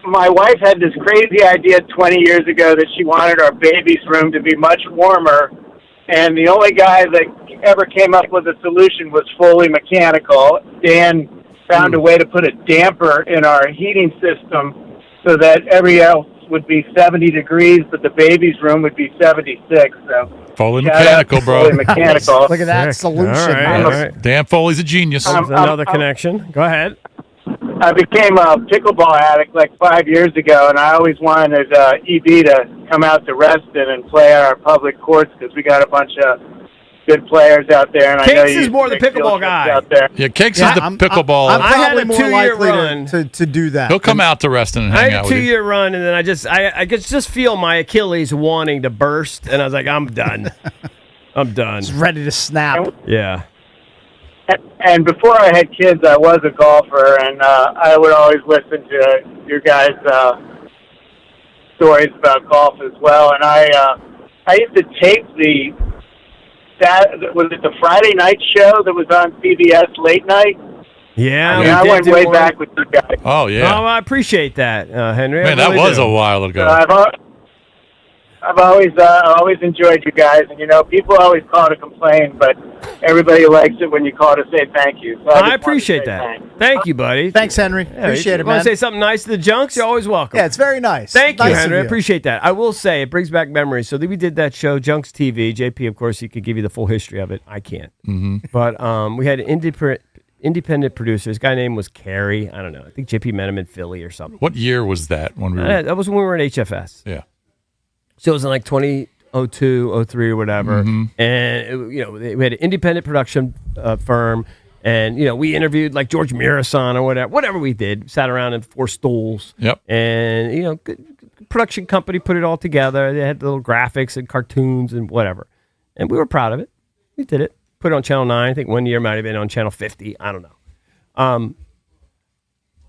My wife had this crazy idea 20 years ago that she wanted our baby's room to be much warmer, and the only guy that ever came up with a solution was fully mechanical. Dan found a way to put a damper in our heating system so that every else would be 70 degrees, but the baby's room would be 76. So Foley Mechanical, bro. Foley Mechanical. Look at that solution. All right. Dan Foley's a genius. Another connection. Go ahead. I became a pickleball addict like 5 years ago, and I always wanted EB to come out to Reston and play at our public courts because we got a bunch of good players out there. And I know Cakes is you more the take field pickleball trips guy. out there. Yeah, Cakes is the pickleball. I'm I had probably a more 2-year likely run. to do that. He'll come out to Reston and I hang had out a with you. 2-year run, and then I could just feel my Achilles wanting to burst, and I was like, I'm done. I'm done. It's ready to snap. Yeah. And before I had kids, I was a golfer, and I would always listen to your guys' stories about golf as well. And I used to tape was it the Friday night show that was on CBS late night? Yeah. I mean, I went way back with you guys. Oh, yeah. Oh, I appreciate that, Henry. Man, I really that was do. a while ago. I've always enjoyed you guys, and people always call to complain, but everybody likes it when you call to say thank you. So I appreciate that. Thank you, buddy. Thanks, Henry. Appreciate it, You man. want to say something nice to the Junks? You're always welcome. Yeah, it's very nice. Thank you, Nice of Henry. I you. appreciate that. I will say, it brings back memories. So we did that show, Junks TV. JP, of course, he could give you the full history of it. I can't. Mm-hmm. But we had independent producers. Guy name was Carrie. I don't know. I think JP met him in Philly or something. What year was that when we were? That was when we were at HFS. Yeah. So it was in like 2002, 03 or whatever. Mm-hmm. And, we had an independent production firm. And, we interviewed like George Mirasan or whatever we did. Sat around in 4 stools. Yep. And, good production company put it all together. They had little graphics and cartoons and whatever. And we were proud of it. We did it. Put it on Channel 9. I think one year might have been on Channel 50. I don't know.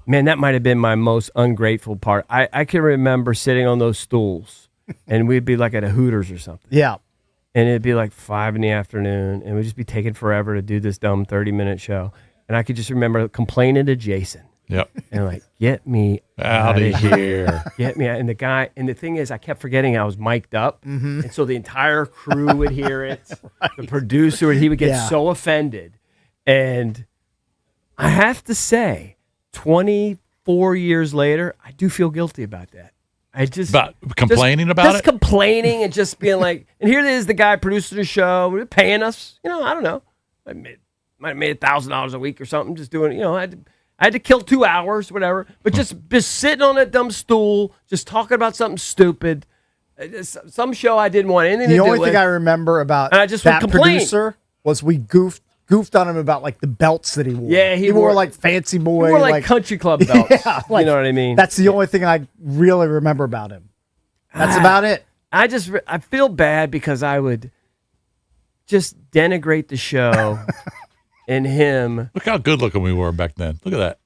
Man, that might have been my most ungrateful part. I can remember sitting on those stools, and we'd be like at a Hooters or something. Yeah. And it'd be like 5 in the afternoon, and we'd just be taking forever to do this dumb 30-minute show. And I could just remember complaining to Jason. Yep. And like, get me Out of here. Get me out. And the thing is, I kept forgetting I was mic'd up. Mm-hmm. And so the entire crew would hear it. Right. The producer, he would get so offended. And I have to say, 24 years later, I do feel guilty about that. About complaining about it? Just complaining and just being like, and here it is, the guy producing the show, paying us, I don't know. I might have made $1,000 a week or something, just doing, I had to kill 2 hours, whatever. But just sitting on that dumb stool, just talking about something stupid. Some show I didn't want anything to do with. The only thing I remember about and I just that would complain. producer was we goofed on him about like the belts that he wore. Yeah, he wore like fancy boy. He wore like country club belts. Yeah, you know what I mean? That's the only thing I really remember about him. That's about it. I feel bad because I would just denigrate the show and him. Look how good looking we were back then. Look at that.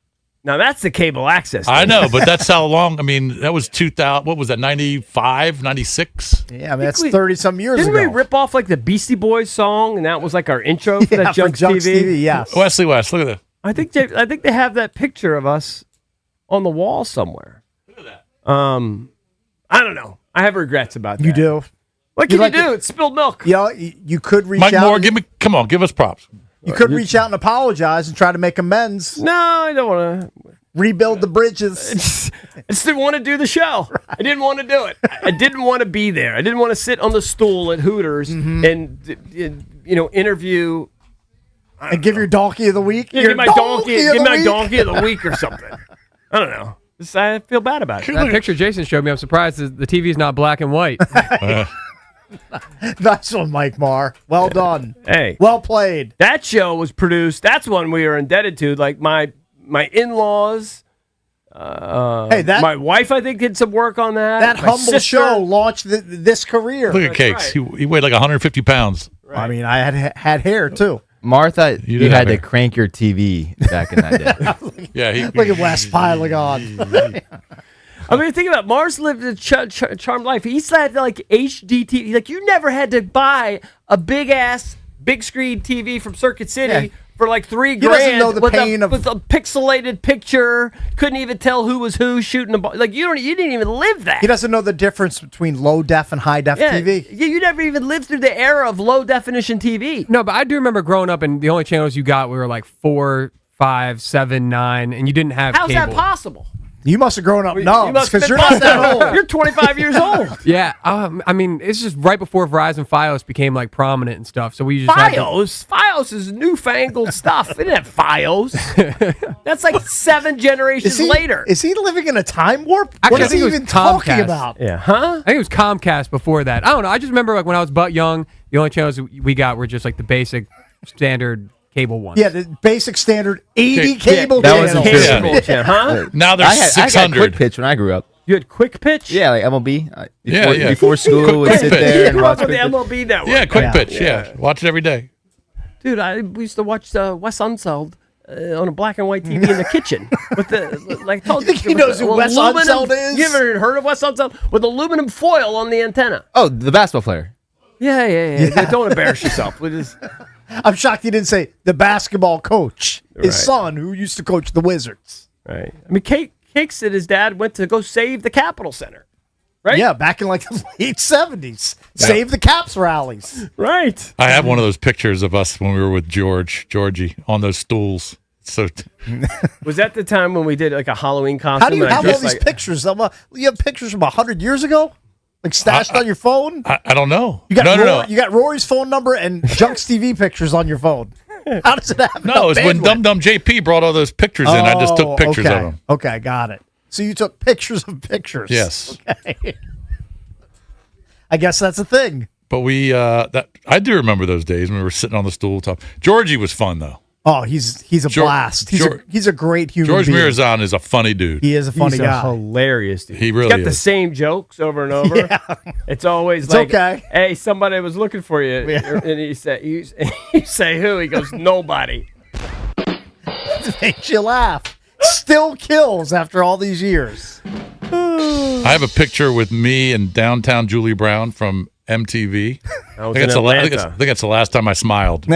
Now that's the cable access. I know, but that's how long. I mean, that was 2000. What was that? 95, 96? Yeah, I mean, that's 30-some years Didn't ago. we rip off like the Beastie Boys song, and that was like our intro for that Junks TV? Yes. Wesley West, look at that. I think they have that picture of us on the wall somewhere. Look at that. I don't know. I have regrets about that. You do. What can you do? It's spilled milk. You could reach Mike out. Moore, give us props. You could reach out and apologize and try to make amends. No, I don't want to. Rebuild the bridges. I just didn't want to do the show. Right. I didn't want to do it. I didn't want to be there. I didn't want to sit on the stool at Hooters and interview. And give your donkey of the week. Yeah, give my donkey of the week or something. I don't know. I feel bad about it. That picture Jason showed me, I'm surprised the TV is not black and white. Nice one, Mike Marr. Well done. Hey. Well played. That show was produced. That's one we are indebted to. Like my in-laws. My wife, I think, did some work on that. That My humble sister. show launched this career. Look at Cakes. He weighed like 150 pounds. I mean, I had hair too. Martha, you did had have to hair. crank your TV back in that day. Yeah, Look at Wes piling on. I mean, think about it. Mars lived a charmed life. He's had like HD TV. Like you never had to buy a big screen TV from Circuit City for like $3,000. doesn't know the pain of with a pixelated picture. Couldn't even tell who was who shooting the ball. Like you didn't even live that. He doesn't know the difference between low def and high def TV. Yeah, you never even lived through the era of low definition TV. No, but I do remember growing up, and the only channels you got were like 4, 5, 7, 9, and you didn't have How's cable. that possible? You must have grown up You must because have you're been not that old. You're 25 years old. Yeah, I mean, it's just right before Verizon Fios became like prominent and stuff. So we just had to- Fios is newfangled stuff. It didn't have Fios. That's like 7 generations later. Is he living in a time warp? Actually, What I is think he it was even talking Comcast. about? Yeah, huh? I think it was Comcast before that. I don't know. I just remember like when I was but young, the only channels we got were just like the basic standard cable ones. Yeah, the basic standard 80 cable that channels. wasn't true. Cable, huh? Now there's I had 600. quick pitch when I grew up. You had quick pitch? Yeah, like MLB. Yeah, yeah. Before school, we'd Quick sit pitch. there You and grew watch up with the quick pitch. MLB network. Yeah, quick pitch. Yeah. Watch it every day. Dude, we used to watch Wes Unseld on a black and white TV in the kitchen with the like. I told You think he knows who Wes Unseld is? You ever heard of Wes Unseld with aluminum foil on the antenna? Oh, the basketball player. Yeah. Don't embarrass yourself. We just I'm shocked he didn't say the basketball coach, his Right. son, who used to coach the Wizards. right. I mean, Cake said his dad went to go save the Capitol Center. Right? Yeah, back in like the late 70s. Save the Caps rallies. Right. I have one of those pictures of us when we were with Georgie, on those stools. So Was that the time when we did like a Halloween costume? How do you and I have all dressed these like- pictures? You have pictures from 100 years ago? Like stashed on your phone? I don't know. You got No. You got Rory's phone number and Junk's TV pictures on your phone. How does it happen? No, it's when Dum Dum JP brought all those pictures in. I just took pictures okay. of them. Okay, got it. So you took pictures of pictures. Yes. Okay. I guess that's a thing. But I do remember those days when we were sitting on the stool top. Georgie was fun though. Oh, he's a blast. He's a great human George being. Mirazan is a funny dude. He is a funny He's guy. a hilarious dude. He really He's got is. the same jokes over and over. Yeah. It's always It's like, okay. hey, somebody was looking for you. Yeah. And you say who? He goes, nobody. It makes you laugh. Still kills after all these years. I have a picture with me and downtown Julie Brown from MTV. I was I in think Atlanta. that's the last time I smiled.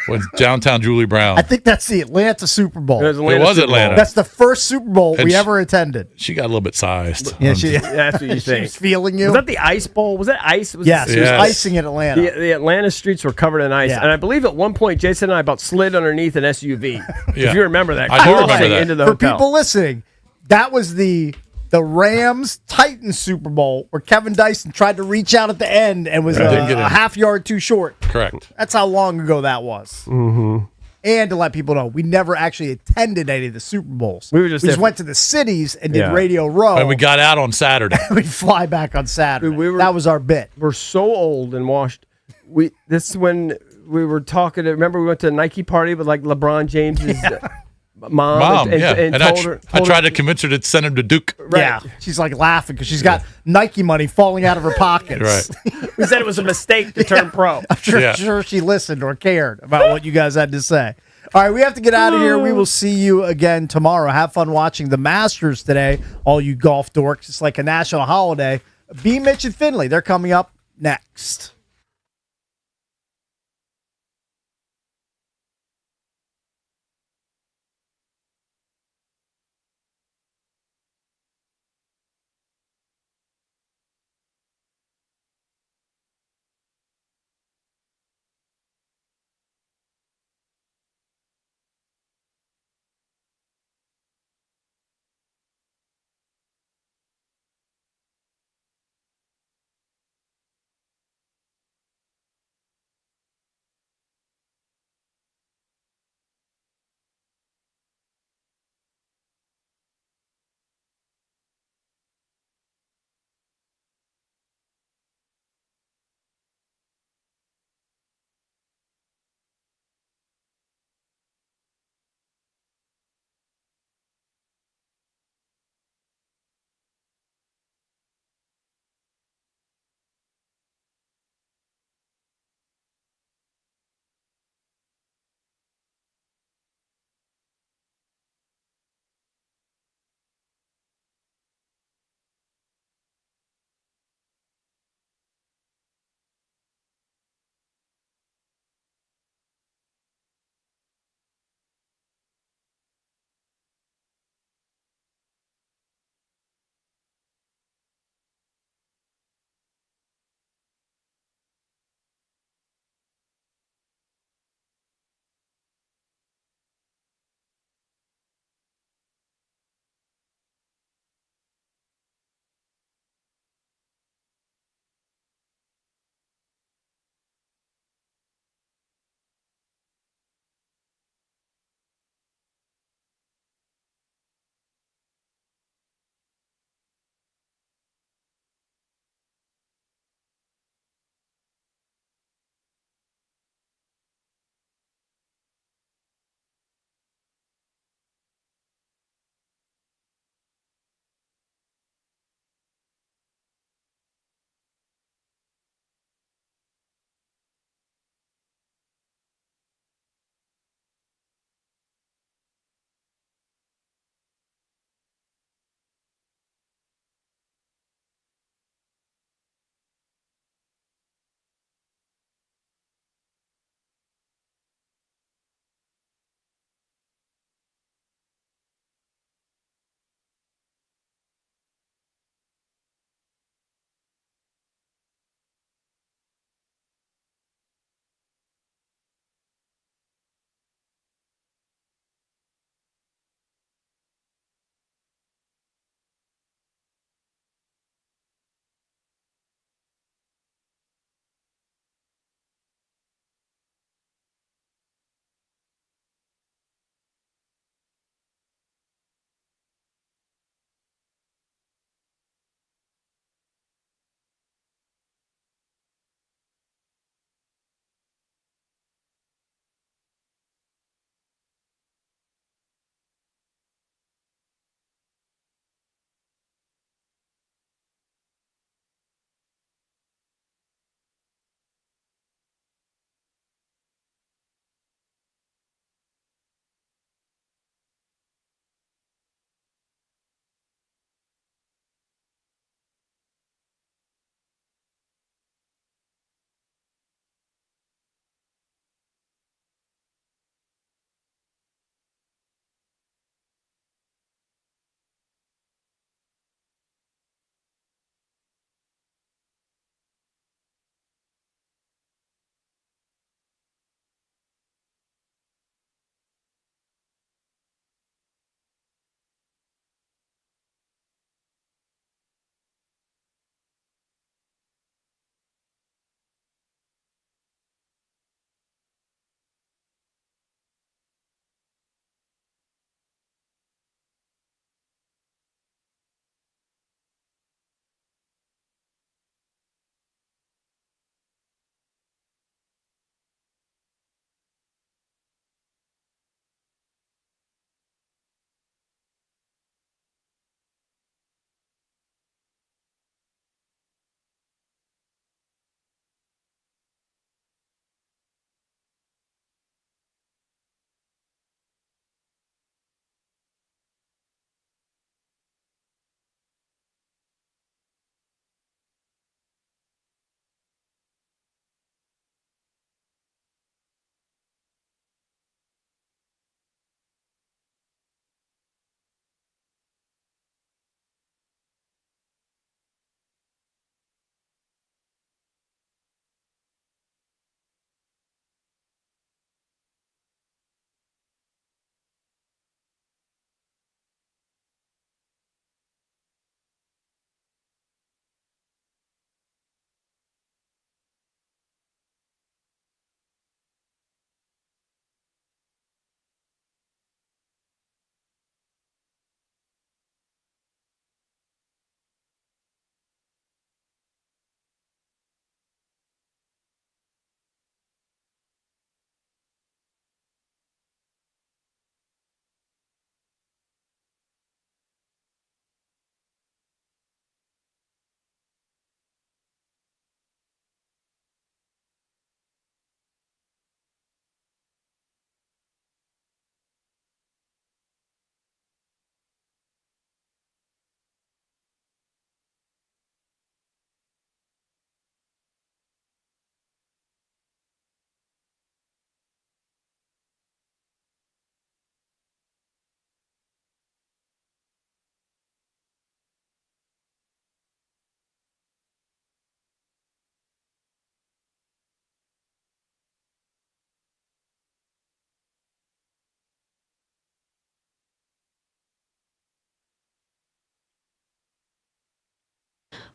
Was downtown Julie Brown. I think that's the Atlanta Super Bowl. It was It was Super Bowl. Atlanta. That's the first Super Bowl And we she- ever attended. She got a little bit sized. Yeah, she, That's what you she think. was feeling you. Was that the Ice Bowl? Was that ice? Was Yes, it was Yes. icing in Atlanta. The Atlanta streets were covered in ice, Yeah. and I believe at one point Jason and I about slid underneath an SUV. Yeah. If you remember that, I do crossing remember that. into the For hotel. people listening, that was the Rams Titans Super Bowl where Kevin Dyson tried to reach out at the end and was Didn't get a in. half yard too short. Correct. That's how long ago that was. Mm-hmm. And to let people know, we never actually attended any of the Super Bowls. We were just there for- went to the cities and did Yeah. Radio Row. And we got out on Saturday. We'd fly back on Saturday. Dude, that was our bit. We're so old and washed. This is when we were talking. Remember, we went to a Nike party with like LeBron James's mom. And I told her, tried to convince her to send him to Duke. Yeah, she's like laughing because she's got Nike money falling out of her pockets. Right. We said it was a mistake to turn pro. I'm sure, Yeah. sure she listened or cared about what you guys had to say. All right, we have to get out of here. We will see you again tomorrow. Have fun watching the Masters today, all you golf dorks. It's like a national holiday. B. Mitch and Finley, they're coming up next.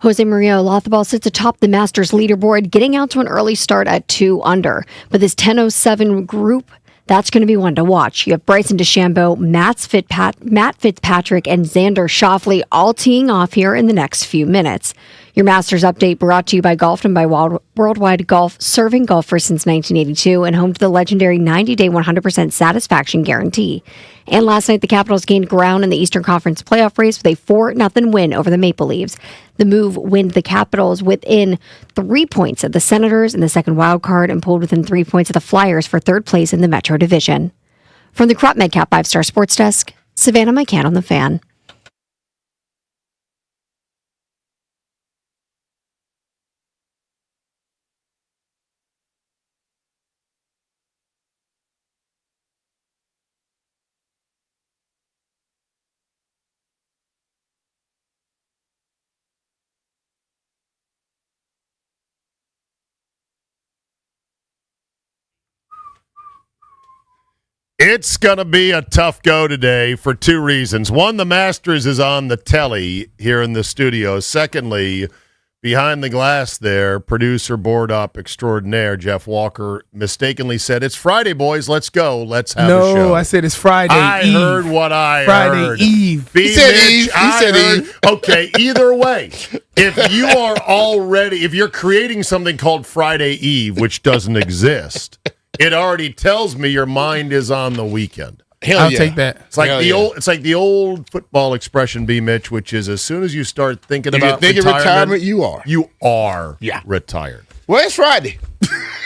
Jose Maria Olazabal sits atop the Masters leaderboard, getting out to an early start at 2 under. But this 10:07 group, that's going to be one to watch. You have Bryson DeChambeau, Matt Fitzpatrick, and Xander Schauffele all teeing off here in the next few minutes. Your Masters update brought to you by Golf and by Worldwide Golf, serving golfers since 1982 and home to the legendary 90-day 100% satisfaction guarantee. And last night, the Capitals gained ground in the Eastern Conference playoff race with a 4-0 win over the Maple Leafs. The move wind the Capitals within 3 points of the Senators in the second wild card and pulled within 3 points of the Flyers for third place in the Metro Division. From the Crop MedCap 5-Star Sports Desk, Savannah McCann on the Fan. It's going to be a tough go today for two reasons. One, the Masters is on the telly here in the studio. Secondly, behind the glass there, producer board op extraordinaire Jeff Walker mistakenly said, "It's Friday, boys. Let's go. Let's have a show." No, I said it's Friday Eve. I heard what I Friday heard. Eve. He said Eve. He said Eve. Okay, either way, if you're creating something called Friday Eve, which doesn't exist, it already tells me your mind is on the weekend. I'll take that. It's like It's like the old football expression, B. Mitch, which is as soon as you start thinking If you're about thinking retirement, you are retired. Well, it's Friday.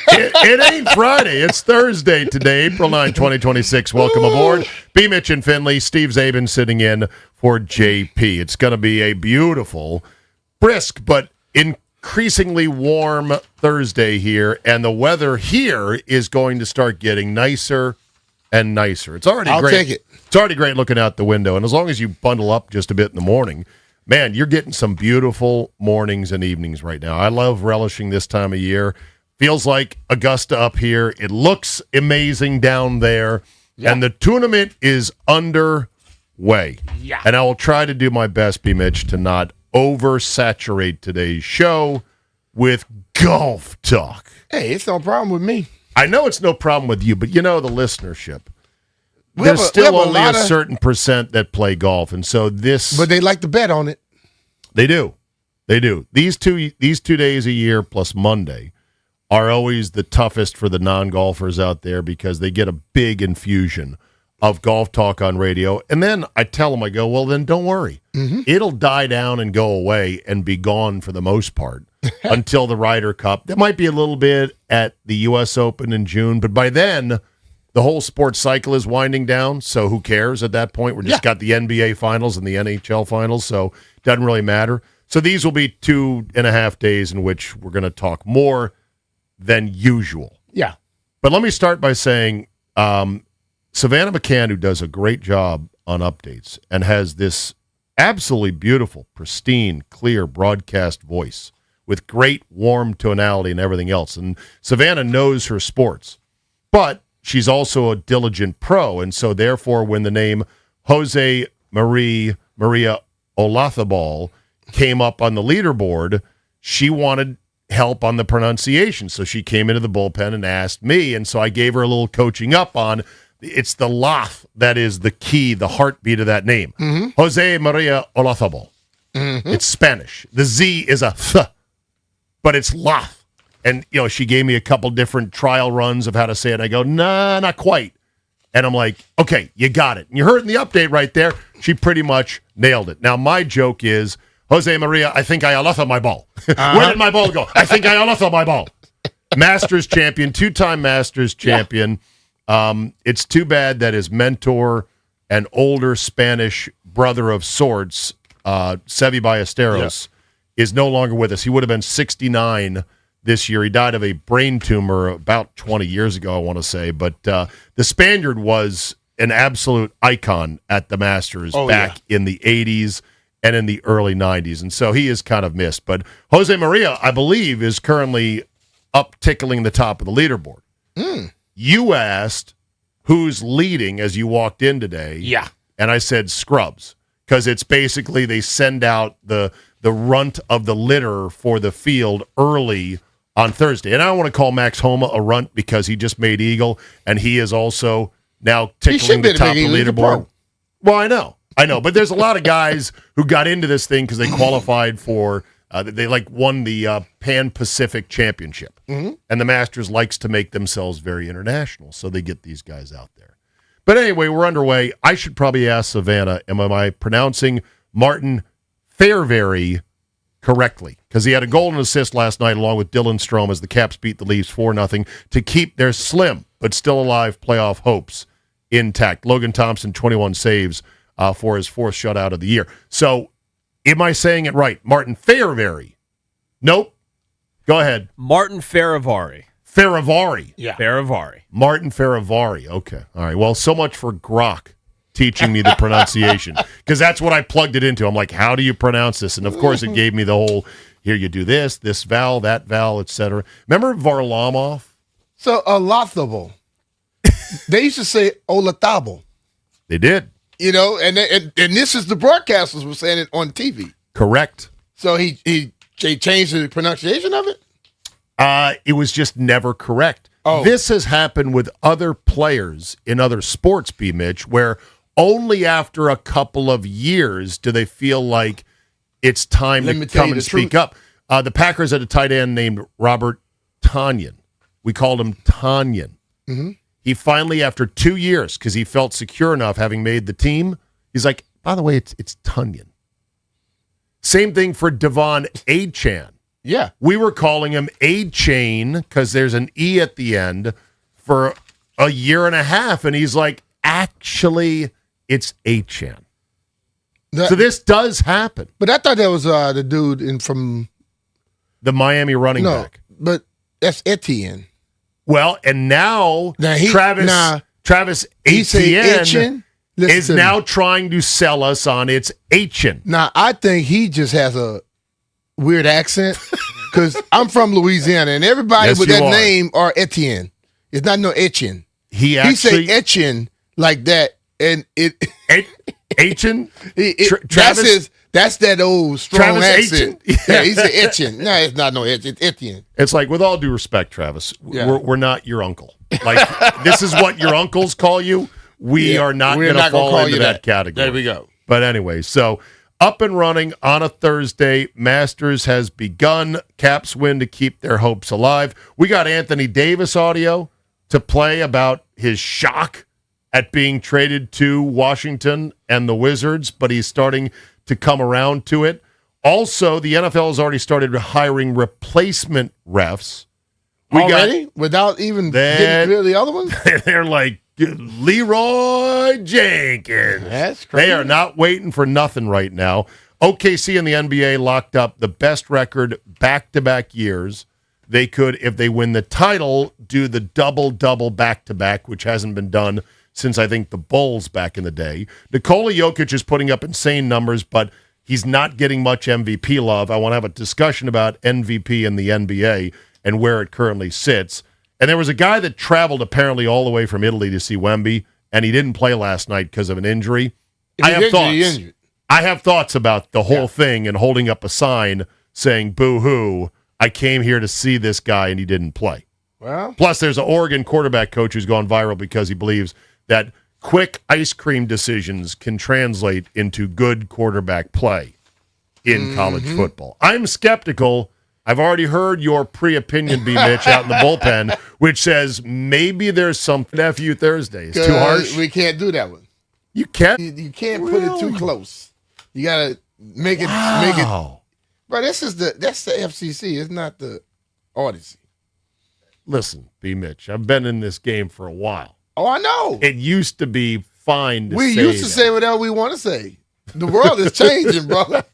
It ain't Friday. It's Thursday today, April 9, 2026. Welcome aboard. B. Mitch and Finley. Steve Zabin sitting in for JP. It's going to be a beautiful, brisk, but increasingly warm Thursday here, and the weather here is going to start getting nicer and nicer. It's already I'll great. take it. It's already great looking out the window, and as long as you bundle up just a bit in the morning, man, you're getting some beautiful mornings and evenings right now. I love relishing this time of year. Feels like Augusta up here. It looks amazing down there, and the tournament is underway. Yeah. And I will try to do my best, B. Mitch, to not oversaturate today's show with golf talk. Hey, it's no problem with me. I know it's no problem with you, but you know the listenership. We There's have still a only lot a of- certain percent that play golf, and so this. But they like to bet on it. They do. They do. These 2 days a year plus Monday are always the toughest for the non-golfers out there because they get a big infusion of golf talk on radio. And then I tell them, I go, well, then don't worry. Mm-hmm. It'll die down and go away and be gone for the most part until the Ryder Cup. There might be a little bit at the U.S. Open in June, but by then the whole sports cycle is winding down, so who cares at that point? We're just got the NBA finals and the NHL finals, so it doesn't really matter. So these will be 2.5 days in which we're going to talk more than usual. Yeah. But let me start by saying Savannah McCann, who does a great job on updates and has this absolutely beautiful, pristine, clear broadcast voice with great warm tonality and everything else. And Savannah knows her sports, but she's also a diligent pro. And so therefore, when the name Jose Maria Olazabal came up on the leaderboard, she wanted help on the pronunciation. So she came into the bullpen and asked me. And so I gave her a little coaching up on it's the Lath that is the key, the heartbeat of that name. Mm-hmm. Jose Maria Olazabal. Mm-hmm. It's Spanish. The Z is a th, but it's Lath. And, she gave me a couple different trial runs of how to say it. I go, nah, not quite. And I'm like, okay, you got it. And you heard in the update right there, she pretty much nailed it. Now, my joke is, Jose Maria, I think I Olaza my ball. Where did my ball go? I think I Olaza my ball. Masters champion, two-time Masters champion. It's too bad that his mentor and older Spanish brother of sorts, Sevi Ballesteros, is no longer with us. He would have been 69 this year. He died of a brain tumor about 20 years ago, I want to say. But the Spaniard was an absolute icon at the Masters back in the 80s and in the early 90s. And so he is kind of missed. But Jose Maria, I believe, is currently up tickling the top of the leaderboard. You asked who's leading as you walked in today. Yeah. And I said scrubs, because it's basically they send out the the runt of the litter for the field early on Thursday. And I don't want to call Max Homa a runt because he just made Eagle, and he is also now tickling the top of the leaderboard. Well, I know. But there's a lot of guys who got into this thing because they qualified for they won the Pan Pacific Championship. Mhm. And the Masters likes to make themselves very international, so they get these guys out there. But anyway, we're underway. I should probably ask Savannah, am I pronouncing Martin Fairvary correctly? Because he had a goal and assist last night along with Dylan Strome as the Caps beat the Leafs 4-0 to keep their slim but still alive playoff hopes intact. Logan Thompson, 21 saves for his fourth shutout of the year. So, am I saying it right? Martin Fairvary? Nope. Go ahead. Martin Faravari. Faravari. Yeah. Faravari. Martin Faravari. Okay. All right. Well, so much for Grok teaching me the pronunciation, because that's what I plugged it into. I'm like, how do you pronounce this? And, of course, it gave me the whole, here you do this vowel, that vowel, etc. Remember Varlamov? So, Lothable. They used to say Olatabo. They did. You know, and this is the broadcasters were saying it on TV. Correct. So he changed the pronunciation of it? It was just never correct. Oh. This has happened with other players in other sports, B. Mitch, where only after a couple of years do they feel like it's time to come and speak up. The Packers had a tight end named Robert Tonyan. We called him Tonyan. Mm-hmm. He finally, after 2 years, because he felt secure enough having made the team, he's like, by the way, it's Tunyon. Same thing for Devon Achan. Yeah. We were calling him A-Chain because there's an E at the end for a year and a half, and he's like, actually, it's Achan. So this does happen. But I thought that was the dude from the Miami running back. But that's Etienne. Well, and now Travis Etienne is now trying to sell us on its Achan. Now, I think he just has a weird accent because I'm from Louisiana, and everybody with that name are Etienne. It's not no Etienne. He say Etienne like that, and it Achan? Travis? That's that old strong Travis accent. Yeah, he said Etienne. No, it's not no Etienne. It's Etienne. It's like, with all due respect, Travis, we're not your uncle. Like, this is what your uncles call you. We are not going to fall into that category. There we go. But anyway, so up and running on a Thursday. Masters has begun. Caps win to keep their hopes alive. We got Anthony Davis audio to play about his shock at being traded to Washington and the Wizards, but he's starting to come around to it. Also, the NFL has already started hiring replacement refs. Without even getting rid of the other ones? They're like Leroy Jenkins. That's crazy. They are not waiting for nothing right now. OKC and the NBA locked up the best record back-to-back years. They could, if they win the title, do the double-double back-to-back, which hasn't been done since, I think, the Bulls back in the day. Nikola Jokic is putting up insane numbers, but he's not getting much MVP love. I want to have a discussion about MVP in the NBA and where it currently sits. And there was a guy that traveled apparently all the way from Italy to see Wemby, and he didn't play last night because of an injury. I have thoughts about the whole thing and holding up a sign saying, boo-hoo, I came here to see this guy and he didn't play. Well, plus, there's an Oregon quarterback coach who's gone viral because he believes that quick ice cream decisions can translate into good quarterback play in college football. I'm skeptical. I've already heard your pre-opinion, B. Mitch, out in the bullpen, which says maybe there's some FU Thursday. It's too harsh. We can't do that one. You can't? You can't put it too close. You got to make it. Bro, that's the FCC. It's not the Odyssey. Listen, B. Mitch, I've been in this game for a while. Oh, I know. It used to be fine to we say used to say whatever we want to say. The world is changing, brother.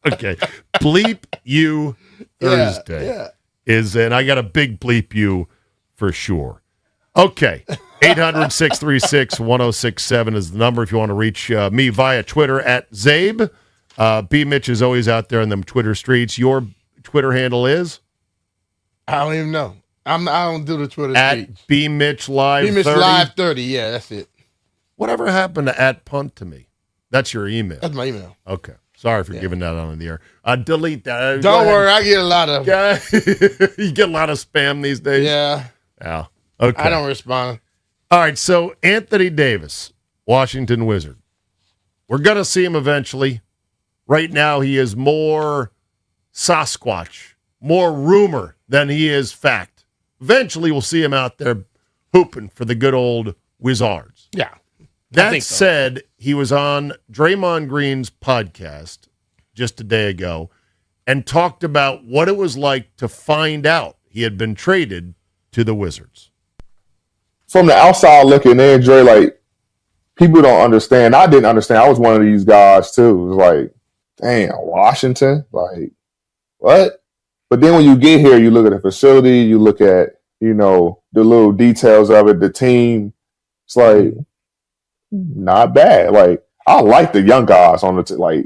Okay. Bleep you Thursday is, and I got a big bleep you for sure. Okay. 800-636-1067 is the number if you want to reach me via Twitter at Zabe. B. Mitch is always out there in them Twitter streets. Your Twitter handle is? I don't even know. I don't do the Twitter at B. Mitch Live 30. B. Mitch Live 30, yeah, that's it. Whatever happened to @punt to me? That's your email. That's my email. Okay. Sorry for giving that on the air. Delete that. Don't worry, I get a lot of. You get a lot of spam these days. Yeah. Yeah. Okay. I don't respond. All right. So Anthony Davis, Washington Wizard. We're gonna see him eventually. Right now, he is more Sasquatch, more rumor than he is fact. Eventually, we'll see him out there hooping for the good old Wizards. Yeah. That said, he was on Draymond Green's podcast just a day ago and talked about what it was like to find out he had been traded to the Wizards. From the outside looking in, Dre, like, people don't understand. I didn't understand. I was one of these guys, too. It was like, damn, Washington? Like, what? But then when you get here, you look at the facility, you look at, the little details of it, the team. It's like, not bad. Like, I like the young guys on the team. Like,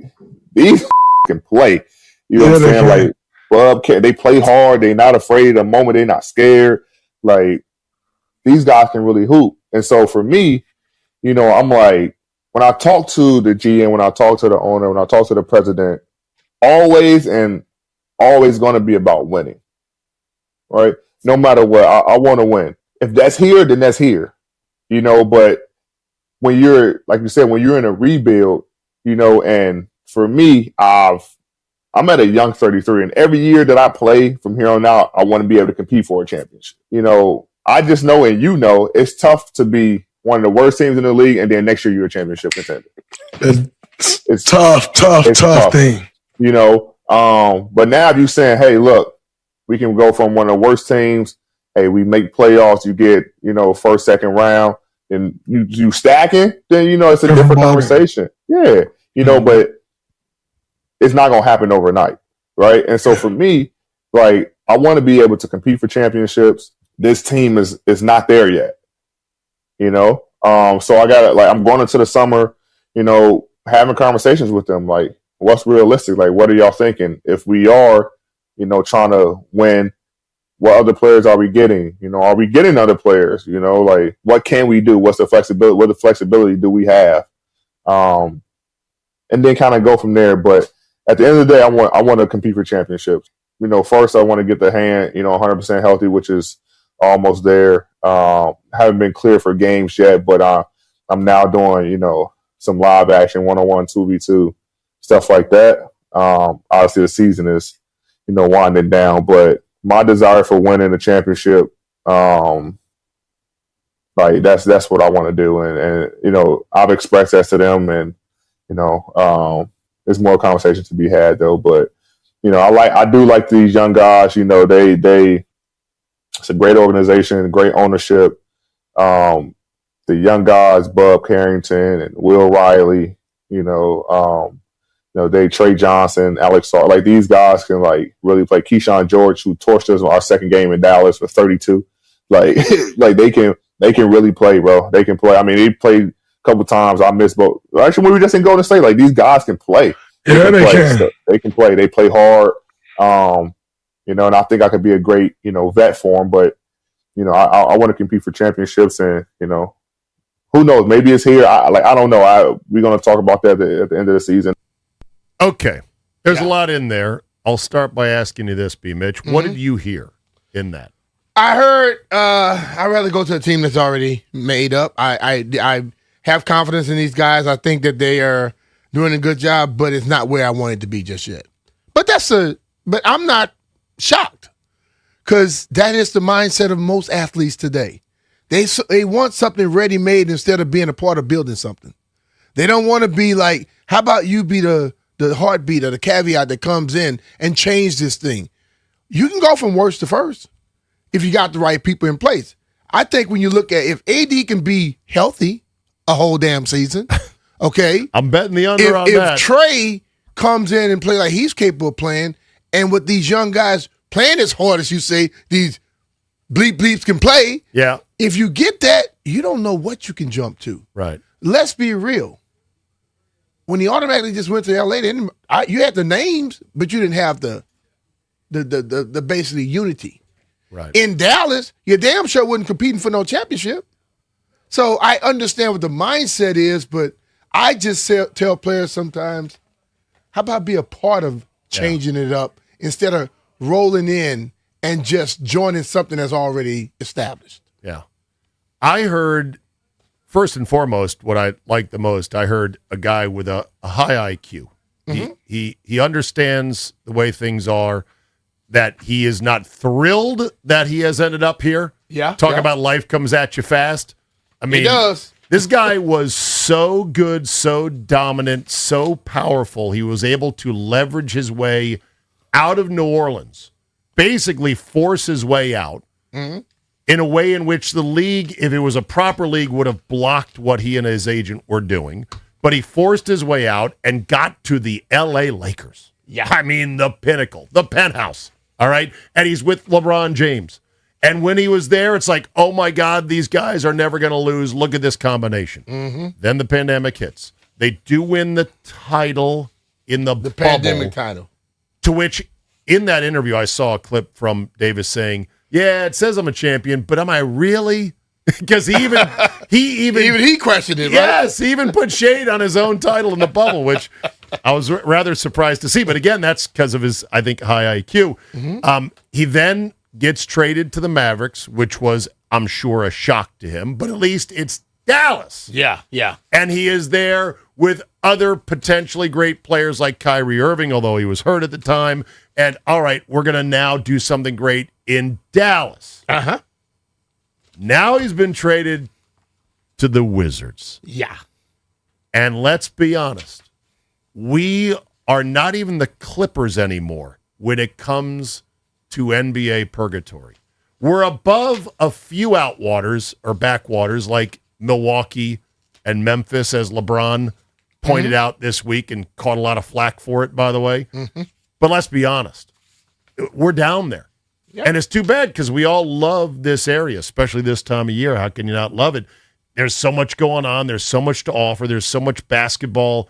these can play. You know what I'm saying? Like, Bub, they play hard. They're not afraid of the moment. They're not scared. Like, these guys can really hoop. And so for me, I'm like, when I talk to the GM, when I talk to the owner, when I talk to the president, always going to be about winning, right? No matter what, I want to win. If that's here, then that's here, but when you're, like you said, when you're in a rebuild, and for me, I'm at a young 33, and every year that I play from here on out, I want to be able to compete for a championship. I just know, and it's tough to be one of the worst teams in the league, and then next year you're a championship contender. It's tough thing. But now if you're saying, hey, look, we can go from one of the worst teams, hey, we make playoffs, you get, first, second round, and you stacking, then, it's a different conversation. Yeah. But it's not going to happen overnight, right? And so for me, like, I want to be able to compete for championships. This team is not there yet. So I got I'm going into the summer, having conversations with them, like, what's realistic? Like, what are y'all thinking? If we are, trying to win, what other players are we getting? Are we getting other players? Like, what can we do? What's the flexibility? What flexibility do we have? And then kind of go from there. But at the end of the day, I want to compete for championships. First I want to get the hand, 100% healthy, which is almost there. Haven't been clear for games yet, but I'm now doing, some live action 1-on-1, 2v2, stuff like that. Obviously the season is, winding down, but my desire for winning a championship, like that's what I want to do. And I've expressed that to them, and, there's more conversation to be had though. But, I do like these young guys, they it's a great organization, great ownership. The young guys, Bub Carrington and Will Riley, they Trey Johnson, Alex Sar, like these guys can like really play. Keyshawn George, who torched us on our second game in Dallas for 32, like like they can really play, bro. They can play. I mean, they played a couple times. I missed both. Actually, we were just in Golden State. Like these guys can play. They can play. So they can play. They play hard. And I think I could be a great, vet for them. But I want to compete for championships, and who knows? Maybe it's here. I don't know. We're gonna talk about that at the end of the season. Okay. There's a lot in there. I'll start by asking you this, B. Mitch. What did you hear in that? I heard I'd rather go to a team that's already made up. I have confidence in these guys. I think that they are doing a good job, but it's not where I want it to be just yet. But I'm not shocked, because that is the mindset of most athletes today. They want something ready-made instead of being a part of building something. They don't want to be like, how about you be the heartbeat or the caveat that comes in and change this thing? You can go from worst to first if you got the right people in place. I think when you look at, if AD can be healthy a whole damn season, okay? I'm betting the under on that. If Trey comes in and play like he's capable of playing, and with these young guys playing as hard as you say these bleeps can play, yeah. If you get that, you don't know what you can jump to. Right. Let's be real. When he automatically just went to LA, you had the names, but you didn't have the basically unity. Right. In Dallas, you damn sure wasn't competing for no championship. So I understand what the mindset is, but I just tell players sometimes, How about be a part of changing it up instead of rolling in and just joining something that's already established? Yeah. I heard, first and foremost, what I liked the most, I heard a guy with a high IQ. He understands the way things are, that he is not thrilled that he has ended up here. Yeah. Talk about life comes at you fast. I mean, He does. This guy was so good, so dominant, so powerful. He was able to leverage his way out of New Orleans, basically force his way out in a way in which the league, if it was a proper league, would have blocked what he and his agent were doing. But he forced his way out and got to the L.A. Lakers. Yeah. I mean, the pinnacle, the penthouse. All right? And he's with LeBron James. And when he was there, it's like, oh, my God, these guys are never going to lose. Look at this combination. Then the pandemic hits. They do win the title in the bubble, pandemic title. To which, in that interview, I saw a clip from Davis saying, yeah, it says I'm a champion, but am I really? Because he questioned it, right? Yes, he even put shade on his own title in the bubble, which I was rather surprised to see. But again, that's because of his, I think, high IQ. He then gets traded to the Mavericks, which was, I'm sure, a shock to him. But at least it's Dallas. Yeah. And he is there with other potentially great players like Kyrie Irving, although he was hurt at the time. And, all right, we're going to now do something great in Dallas. Now he's been traded to the Wizards. Yeah. And let's be honest, we are not even the Clippers anymore when it comes to NBA purgatory. We're above a few outwaters or backwaters like Milwaukee and Memphis, as LeBron pointed out this week and caught a lot of flack for it, by the way. But let's be honest, we're down there. And it's too bad because we all love this area, especially this time of year. How can you not love it? There's so much going on. There's so much to offer. There's so much basketball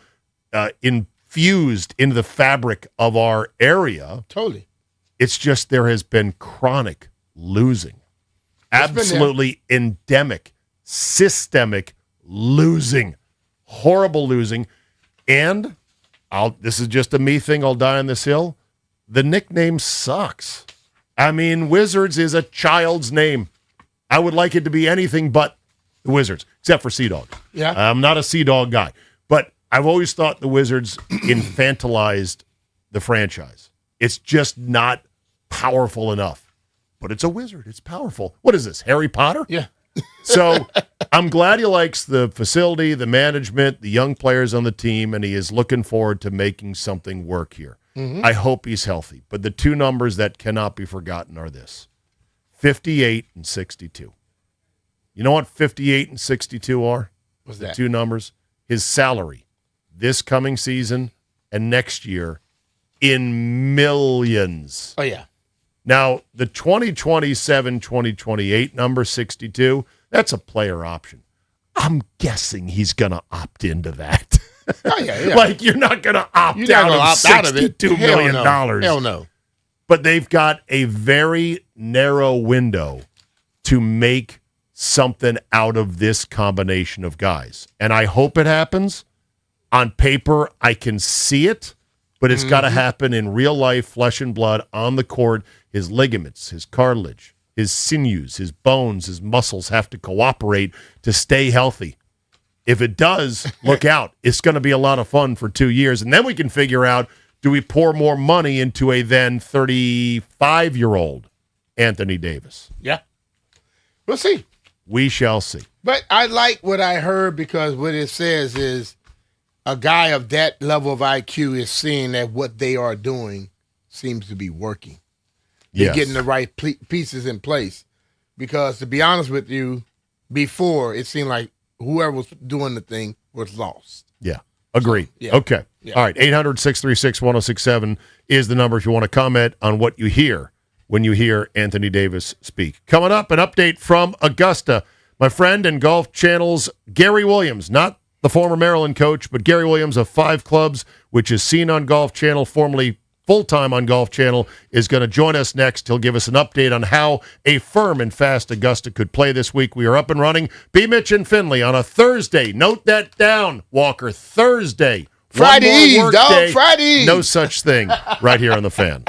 infused into the fabric of our area. Totally. It's just there has been chronic losing. Absolutely endemic, systemic losing. Horrible losing. And this is just a me thing. I'll die on this hill. The nickname sucks. I mean, Wizards is a child's name. I would like it to be anything but the Wizards, except for Sea Dog. Yeah. I'm not a Sea Dog guy. But I've always thought the Wizards infantilized the franchise. It's just not powerful enough. But it's a wizard. It's powerful. What is this, Harry Potter? Yeah. So I'm glad he likes the facility, the management, the young players on the team, and he is looking forward to making something work here. I hope he's healthy. But the two numbers that cannot be forgotten are this: 58 and 62. You know what 58 and 62 are? What's the that? two numbers? His salary this coming season and next year in millions. Oh, yeah. Now, the 2027-2028 number 62, that's a player option. I'm guessing he's going to opt into that. Oh, yeah. Like, you're not going to opt out of $62 million. Hell no. But they've got a very narrow window to make something out of this combination of guys. And I hope it happens. On paper, I can see it, but it's got to happen in real life, flesh and blood, on the court. His ligaments, his cartilage, his sinews, his bones, his muscles have to cooperate to stay healthy. If it does, look out. It's going to be a lot of fun for 2 years. And then we can figure out, do we pour more money into a then 35-year-old Anthony Davis? Yeah. We'll see. We shall see. But I like what I heard because what it says is a guy of that level of IQ is seeing that what they are doing seems to be working. They're getting the right pieces in place. Because to be honest with you, before it seemed like whoever was doing the thing was lost. Yeah. Agreed. So, yeah. Okay. Yeah. All right. 800-636-1067 is the number if you want to comment on what you hear when you hear Anthony Davis speak. Coming up, an update from Augusta. My friend and Golf Channel's Gary Williams, not the former Maryland coach, but Gary Williams of 5 Clubs, which is seen on Golf Channel, formerly full-time on Golf Channel, is going to join us next. He'll give us an update on how a firm and fast Augusta could play this week. We are up and running. B. Mitch and Finley on a Thursday. Note that down, Walker. Thursday, Friday One more Eve, work dog. day. Friday Eve. No such thing right here on the Fan.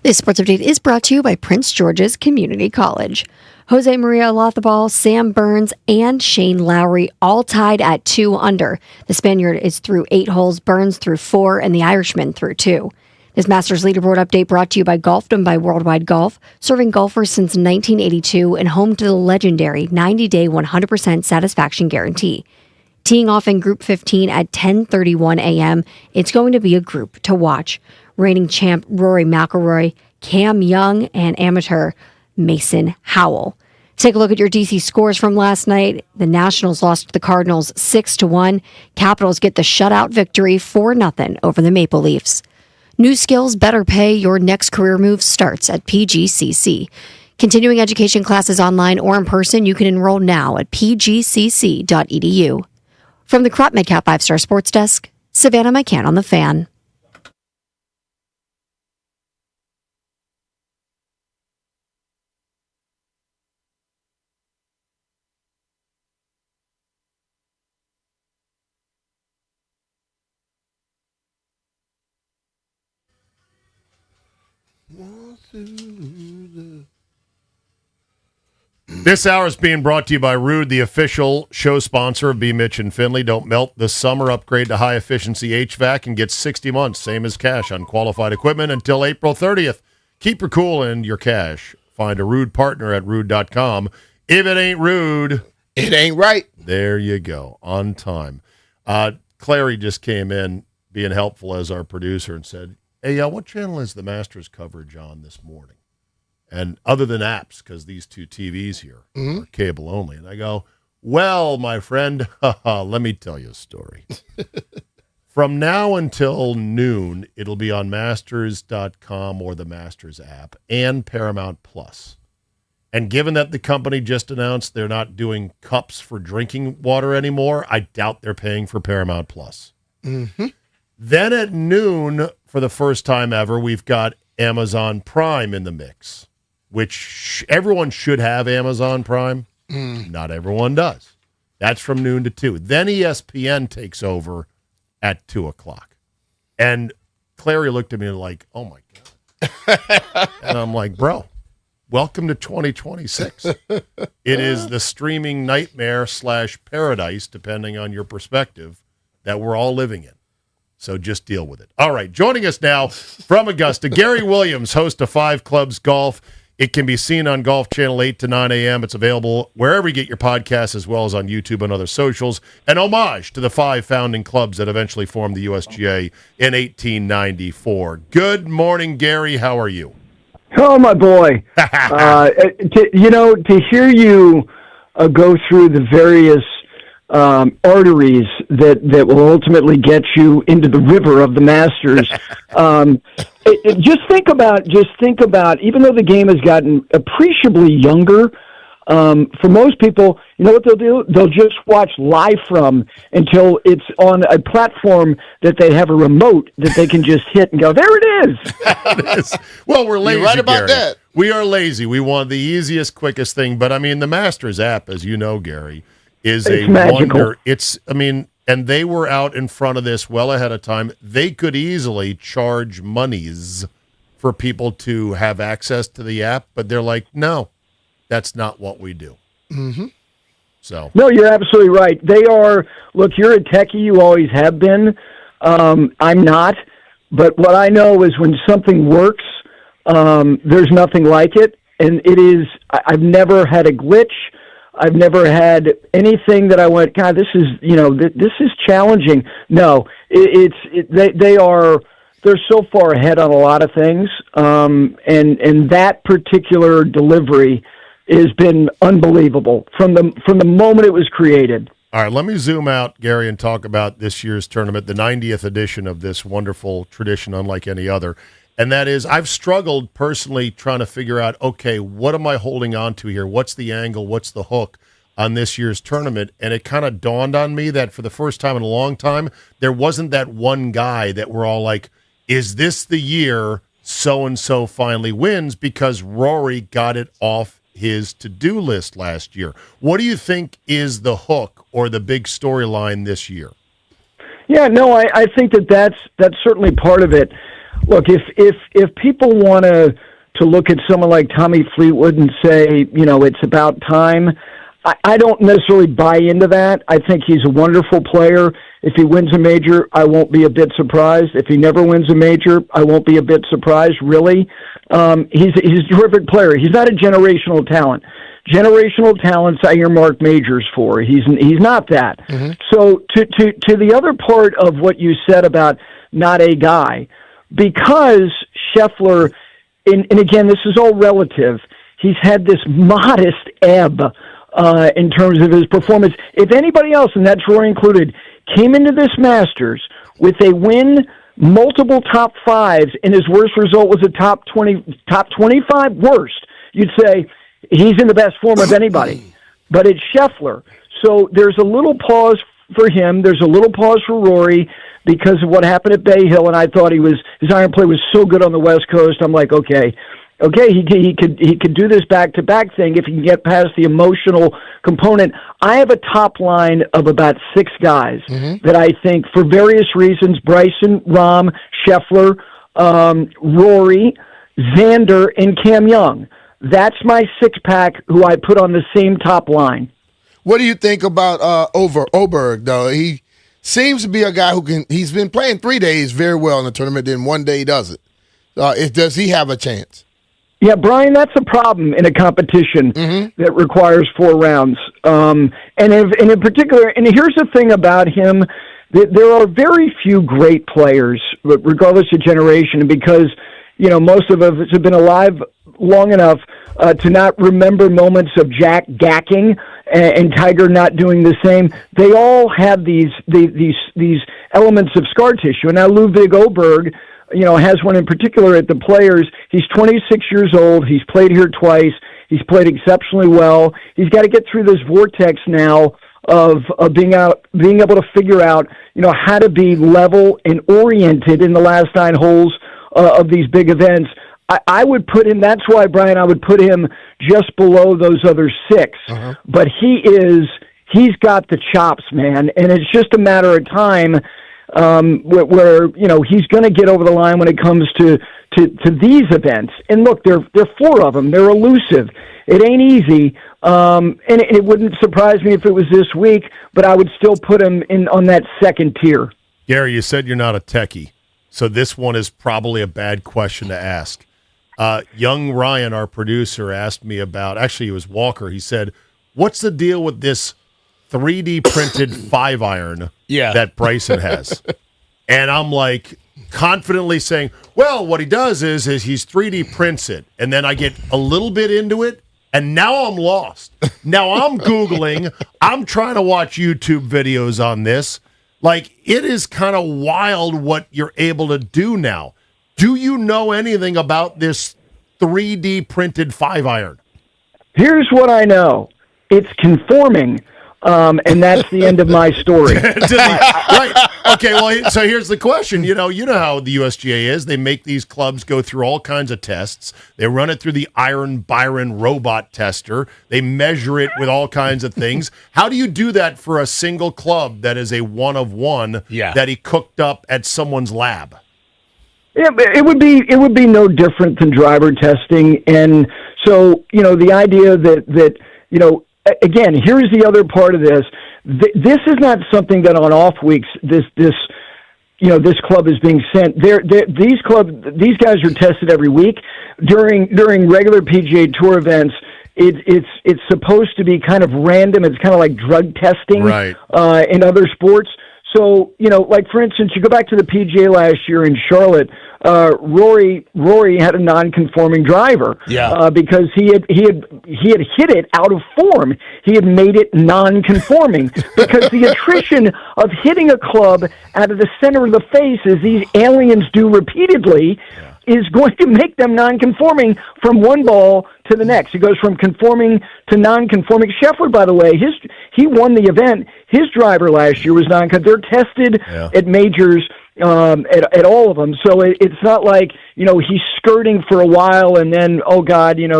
This sports update is brought to you by Prince George's Community College. Jose Maria Lotharbal, Sam Burns, and Shane Lowry all tied at 2 under. The Spaniard is through 8 holes, Burns through 4, and the Irishman through 2. This Masters leaderboard update brought to you by Golfdom by Worldwide Golf, serving golfers since 1982 and home to the legendary 90-day 100% satisfaction guarantee. Teeing off in Group 15 at 10:31 a.m., it's going to be a group to watch. Reigning champ Rory McIlroy, Cam Young, and amateur Mason Howell. Take a look at your DC scores from last night. The Nationals lost to the Cardinals 6-1. Capitals get the shutout victory 4-0 over the Maple Leafs. New skills, better pay. Your next career move starts at PGCC. Continuing education classes online or in person, you can enroll now at pgcc.edu. From the Crop Medcap 5-Star Sports Desk, Savannah McCann on the Fan. This hour is being brought to you by Rude, the official show sponsor of B. Mitch and Finley. Don't melt this summer. Upgrade to high-efficiency HVAC and get 60 months, same as cash, on qualified equipment until April 30th. Keep your cool and your cash. Find a Rude partner at Rude.com. If it ain't Rude, it ain't right. There you go. On time. Clary just came in being helpful as our producer and said, hey, what channel is the Masters coverage on this morning? And other than apps, because these two TVs here are cable only. And I go, well, my friend, let me tell you a story. From now until noon, it'll be on Masters.com or the Masters app and Paramount Plus. And given that the company just announced they're not doing cups for drinking water anymore, I doubt they're paying for Paramount Plus. Mm-hmm. Then at noon, for the first time ever, we've got Amazon Prime in the mix, which everyone should have Amazon Prime. Not everyone does. That's from noon to 2. Then ESPN takes over at 2 o'clock. And Clary looked at me like, oh, my God. And I'm like, bro, welcome to 2026. It is the streaming nightmare / paradise, depending on your perspective, that we're all living in. So just deal with it. All right, joining us now from Augusta, Gary Williams, host of 5 Clubs Golf. It can be seen on Golf Channel 8 to 9 a.m. It's available wherever you get your podcasts, as well as on YouTube and other socials. An homage to the 5 founding clubs that eventually formed the USGA in 1894. Good morning, Gary. How are you? Oh, my boy. To hear you go through the various arteries that will ultimately get you into the river of the Masters. Just think about, even though the game has gotten appreciably younger, for most people, you know what they'll do? They'll just watch live from until it's on a platform that they have a remote that they can just hit and go, there it is. It is. Well, we're lazy, You're right about Gary. that. We are lazy. We want the easiest, quickest thing. But, I mean, the Masters app, as you know, Gary, is It's a magical. wonder. And they were out in front of this well ahead of time. They could easily charge monies for people to have access to the app, but they're like, no, that's not what we do. Mm-hmm. So No, you're absolutely right. They are, look, you're a techie, you always have been. I'm not. But what I know is when something works, there's nothing like it. And it is, I've never had a glitch. I've never had anything that I went, God, this is, this is challenging. No, they're so far ahead on a lot of things. And that particular delivery has been unbelievable from the moment it was created. All right, let me zoom out, Gary, and talk about this year's tournament, the 90th edition of this wonderful tradition unlike any other. And that is, I've struggled personally trying to figure out, okay, what am I holding on to here? What's the angle? What's the hook on this year's tournament? And it kind of dawned on me that for the first time in a long time, there wasn't that one guy that we're all like, is this the year so-and-so finally wins? Because Rory got it off his to-do list last year. What do you think is the hook or the big storyline this year? Yeah, no, I think that's certainly part of it. look, if people want to look at someone like Tommy Fleetwood and say, it's about time, I don't necessarily buy into that. I think he's a wonderful player. If he wins a major, I won't be a bit surprised. If he never wins a major, I won't be a bit surprised, really. He's a terrific player. He's not a generational talent. Generational talents I earmark majors for. He's not that. Mm-hmm. So to the other part of what you said about not a guy, because Scheffler, and again, this is all relative, he's had this modest ebb in terms of his performance. If anybody else, and that's Rory included, came into this Masters with a win, multiple top fives, and his worst result was a top 25 worst, you'd say he's in the best form of anybody. But it's Scheffler. So there's a little pause for him. There's a little pause for Rory because of what happened at Bay Hill, and I thought his iron play was so good on the West Coast. I'm like, okay, he could do this back-to-back thing if he can get past the emotional component. I have a top line of about 6 guys that I think, for various reasons, Bryson, Rahm, Scheffler, Rory, Xander, and Cam Young. That's my 6-pack who I put on the same top line. What do you think about Oberg, though? He seems to be a guy he's been playing 3 days very well in the tournament, then one day he doesn't. Does he have a chance? Yeah, Brian, that's a problem in a competition that requires 4 rounds. And in particular, and here's the thing about him, there are very few great players, regardless of generation, because, most of us have been alive long enough to not remember moments of Jack gacking and Tiger not doing the same. They all have these elements of scar tissue. And now Ludwig Oberg, has one in particular at the Players. He's 26 years old. He's played here twice. He's played exceptionally well. He's got to get through this vortex now of being able to figure out, how to be level and oriented in the last 9 holes of these big events. I would put him, that's why, Brian, I would put him just below those other 6. But he's got the chops, man, and it's just a matter of time where he's going to get over the line when it comes to these events. And look, there are 4 of them. They're elusive. It ain't easy, and it wouldn't surprise me if it was this week, but I would still put him on that second tier. Gary, you said you're not a techie, so this one is probably a bad question to ask. Young Ryan, our producer, asked me about, actually it was Walker, he said, what's the deal with this 3D printed 5-iron that Bryson has? And I'm like confidently saying, well, what he does is he's 3D prints it, and then I get a little bit into it, and now I'm lost. Now I'm Googling, I'm trying to watch YouTube videos on this. Like, it is kind of wild what you're able to do now. Do you know anything about this 3D printed 5-iron? Here's what I know. It's conforming, and that's the end of my story. Right. Okay, well, so here's the question. You know how the USGA is. They make these clubs go through all kinds of tests. They run it through the Iron Byron robot tester. They measure it with all kinds of things. How do you do that for a single club that is a one of one that he cooked up at someone's lab? Yeah, it would be no different than driver testing. And so, the idea that again, here's the other part of this. This is not something that on off weeks this club is being sent. These guys are tested every week during regular PGA Tour events. It's supposed to be kind of random. It's kind of like drug testing, right, in other sports. So, like for instance, you go back to the PGA last year in Charlotte. Rory had a non-conforming driver, because he had hit it out of form. He had made it non-conforming because the attrition of hitting a club out of the center of the face, as these aliens do repeatedly, is going to make them non-conforming from one ball to the next. It goes from conforming to non-conforming. Scheffler, by the way, he won the event. His driver last year was non-conforming. They're tested at majors. At all of them, so it's not like he's skirting for a while and then, oh God, here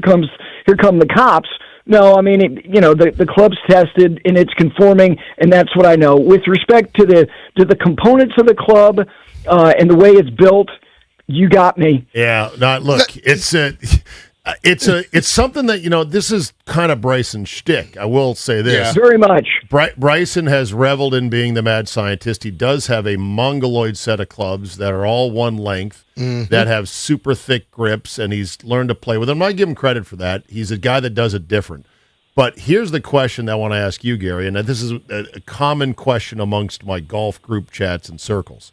come the cops. No, I mean, the club's tested and it's conforming, and that's what I know. With respect to the components of the club and the way it's built, you got me. Yeah, look, it's something that this is kind of Bryson's shtick. I will say this very much. Bryson has reveled in being the mad scientist. He does have a mongoloid set of clubs that are all one length, that have super thick grips, and he's learned to play with them. I give him credit for that. He's a guy that does it different. But here's the question that I want to ask you, Gary, and this is a common question amongst my golf group chats and circles.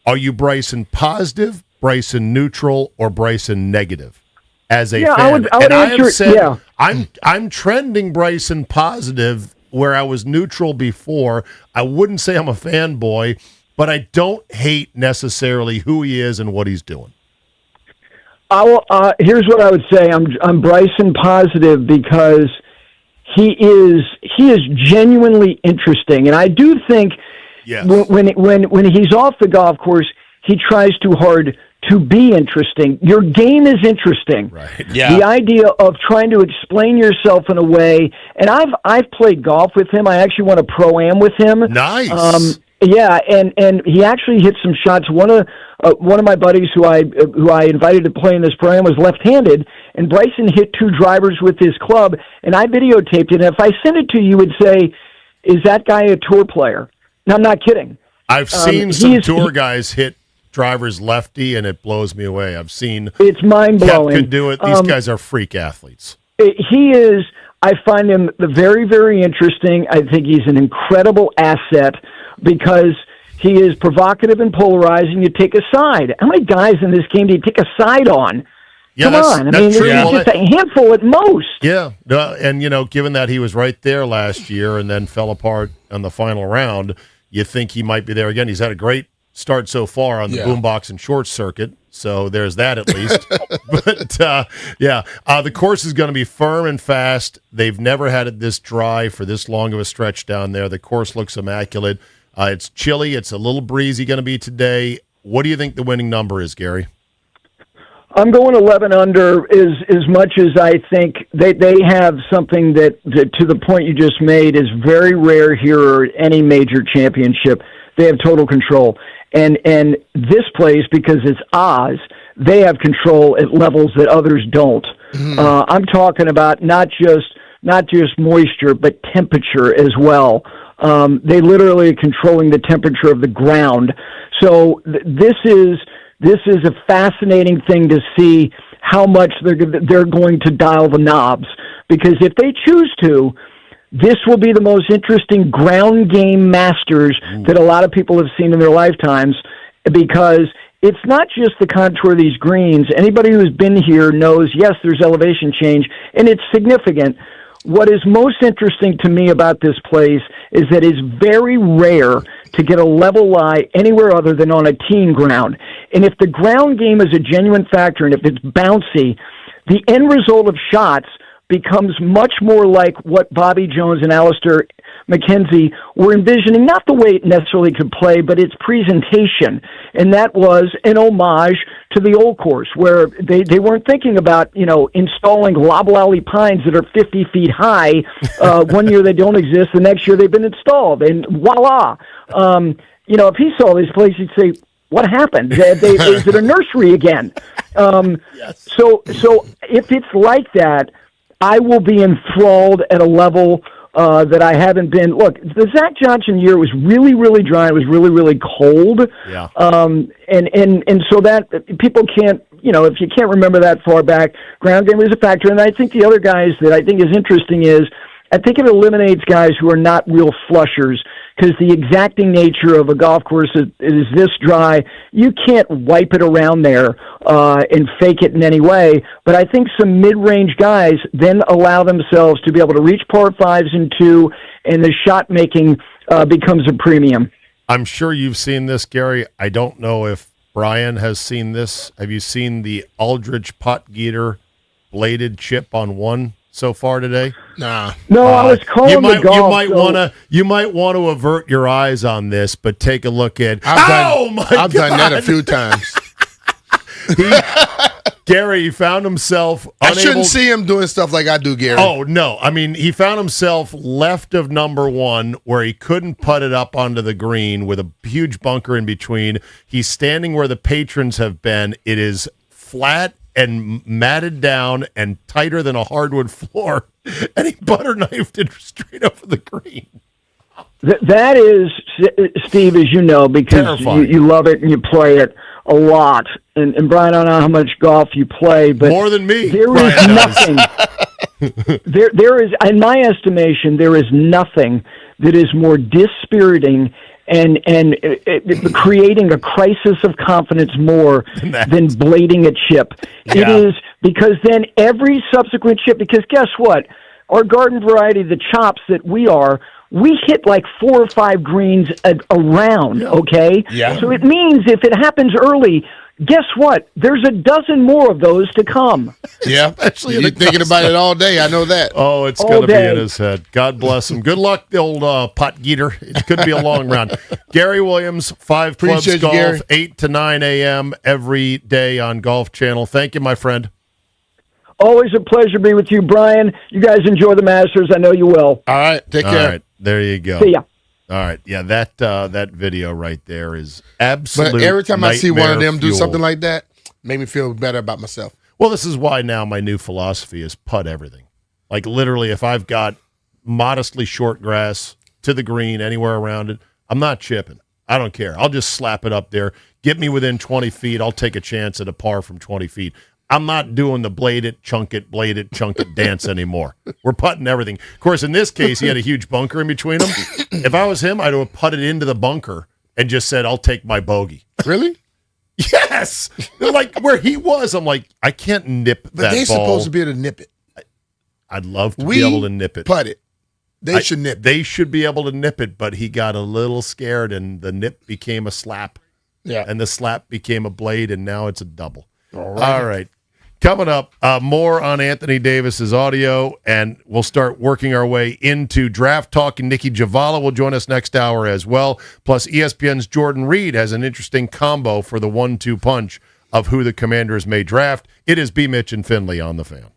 Are you Bryson positive, Bryson neutral, or Bryson negative as a fan? I would answer. I'm trending Bryson positive where I was neutral before. I wouldn't say I'm a fanboy, but I don't hate necessarily who he is and what he's doing. Here's what I would say. I'm Bryson positive because he is genuinely interesting, and I do think when he's off the golf course, he tries too hard to be interesting. Your game is interesting. Right. Yeah. The idea of trying to explain yourself in a way, and I've played golf with him. I actually won a pro-am with him. Nice. Yeah, and he actually hit some shots. One of my buddies who I invited to play in this program was left-handed, and Bryson hit 2 drivers with his club, and I videotaped it. And if I sent it to you, you would say, "Is that guy a tour player?" No, I'm not kidding. I've seen some tour guys hit drivers lefty, and it blows me away. I've seen it's mind-blowing. Kep could do it. These guys are freak athletes. He is. I find him very, very interesting. I think he's an incredible asset because he is provocative and polarizing. You take a side. How many guys in this game do you take a side on? Yeah, Come on. I mean, true. it's just a handful at most. Yeah. And, given that he was right there last year and then fell apart on the final round, you think he might be there again. He's had a great start so far on the boombox and short circuit, so there's that at least. But, the course is going to be firm and fast. They've never had it this dry for this long of a stretch down there. The course looks immaculate. It's chilly. It's a little breezy going to be today. What do you think the winning number is, Gary? I'm going 11 under as much as I think they have something that, to the point you just made, is very rare here at any major championship. They have total control. And this place, because it's Oz, they have control at levels that others don't. I'm talking about not just moisture, but temperature as well. They literally are controlling the temperature of the ground. So this is a fascinating thing to see how much they're going to dial the knobs. Because if they choose to, this will be the most interesting ground game Masters that a lot of people have seen in their lifetimes, because it's not just the contour of these greens. Anybody who's been here knows, yes, there's elevation change, and it's significant. What is most interesting to me about this place is that it's very rare to get a level lie anywhere other than on a teen ground. And if the ground game is a genuine factor, and if it's bouncy, the end result of shots becomes much more like what Bobby Jones and Alistair McKenzie were envisioning, not the way it necessarily could play, but its presentation. And that was an homage to the old course, where they weren't thinking about, installing loblolly pines that are 50 feet high. One year they don't exist, the next year they've been installed, and voila. If he saw this place, he'd say, what happened? Is it a nursery again? Yes. So if it's like that, I will be enthralled at a level that I haven't been. Look, the Zach Johnson year was really, really dry. It was really, really cold. Yeah. And so that people can't, if you can't remember that far back, ground game is a factor. And I think the other guys that I think is interesting is I think it eliminates guys who are not real flushers, because the exacting nature of a golf course is this dry. You can't wipe it around there and fake it in any way. But I think some mid-range guys then allow themselves to be able to reach par 5s and 2, and the shot making becomes a premium. I'm sure you've seen this, Gary. I don't know if Brian has seen this. Have you seen the Aldridge Putt Geeter bladed chip on one so far today? Nah. No, I was calling the golf. You might want to avert your eyes on this, but take a look at. I've done that a few times. Gary found himself I unable. shouldn't see him doing stuff like I do, Gary. Oh, no. I mean, he found himself left of number one where he couldn't put it up onto the green with a huge bunker in between. He's standing where the patrons have been. It is flat and matted down and tighter than a hardwood floor. And he butter knifed it straight over the green. That is, Steve, as you know, because you love it and you play it a lot. And Brian, I don't know how much golf you play, but more than me. There is nothing. there is, in my estimation, there is nothing that is more dispiriting and creating a crisis of confidence more than blading a chip. Yeah. It is, because then every subsequent chip. Because guess what? Our garden variety, the chops that we hit like 4 or 5 greens a round, okay? Yeah. So it means if it happens early, guess what? There's a dozen more of those to come. Yeah, Especially you're thinking about it all day. I know that. Oh, it's going to be in his head. God bless him. Good luck, the old pot geeter. It could be a long round. Gary Williams, 5 Clubs Appreciate you, Golf, Gary. 8 to 9 a.m. every day on Golf Channel. Thank you, my friend. Always a pleasure to be with you, Brian. You guys enjoy the Masters. I know you will. All right, take care. All right, there you go. See ya. All right, yeah, that video right there is absolute. But every time I see one of nightmare them do fuel. something like that, make me feel better about myself. Well, this is why now my new philosophy is putt everything. Like literally, if I've got modestly short grass to the green anywhere around it, I'm not chipping. I don't care. I'll just slap it up there. Get me within 20 feet. I'll take a chance at a par from 20 feet. I'm not doing the blade it, chunk it dance anymore. We're putting everything. Of course, in this case, he had a huge bunker in between them. If I was him, I'd have putted into the bunker and just said, I'll take my bogey. Really? Yes. Like where he was, I'm like, I can't nip But that they're ball. supposed to be able to nip it. I'd love to We be able to nip it. putt it. They should nip it. They should be able to nip it, but he got a little scared, and the nip became a slap. Yeah. And the slap became a blade, and now it's a double. All right. All right. Coming up, more on Anthony Davis's audio, and we'll start working our way into draft talk. And Nikki Javala will join us next hour as well. Plus, ESPN's Jordan Reed has an interesting combo for the 1-2 punch of who the Commanders may draft. It is B. Mitch and Finley on the Fan.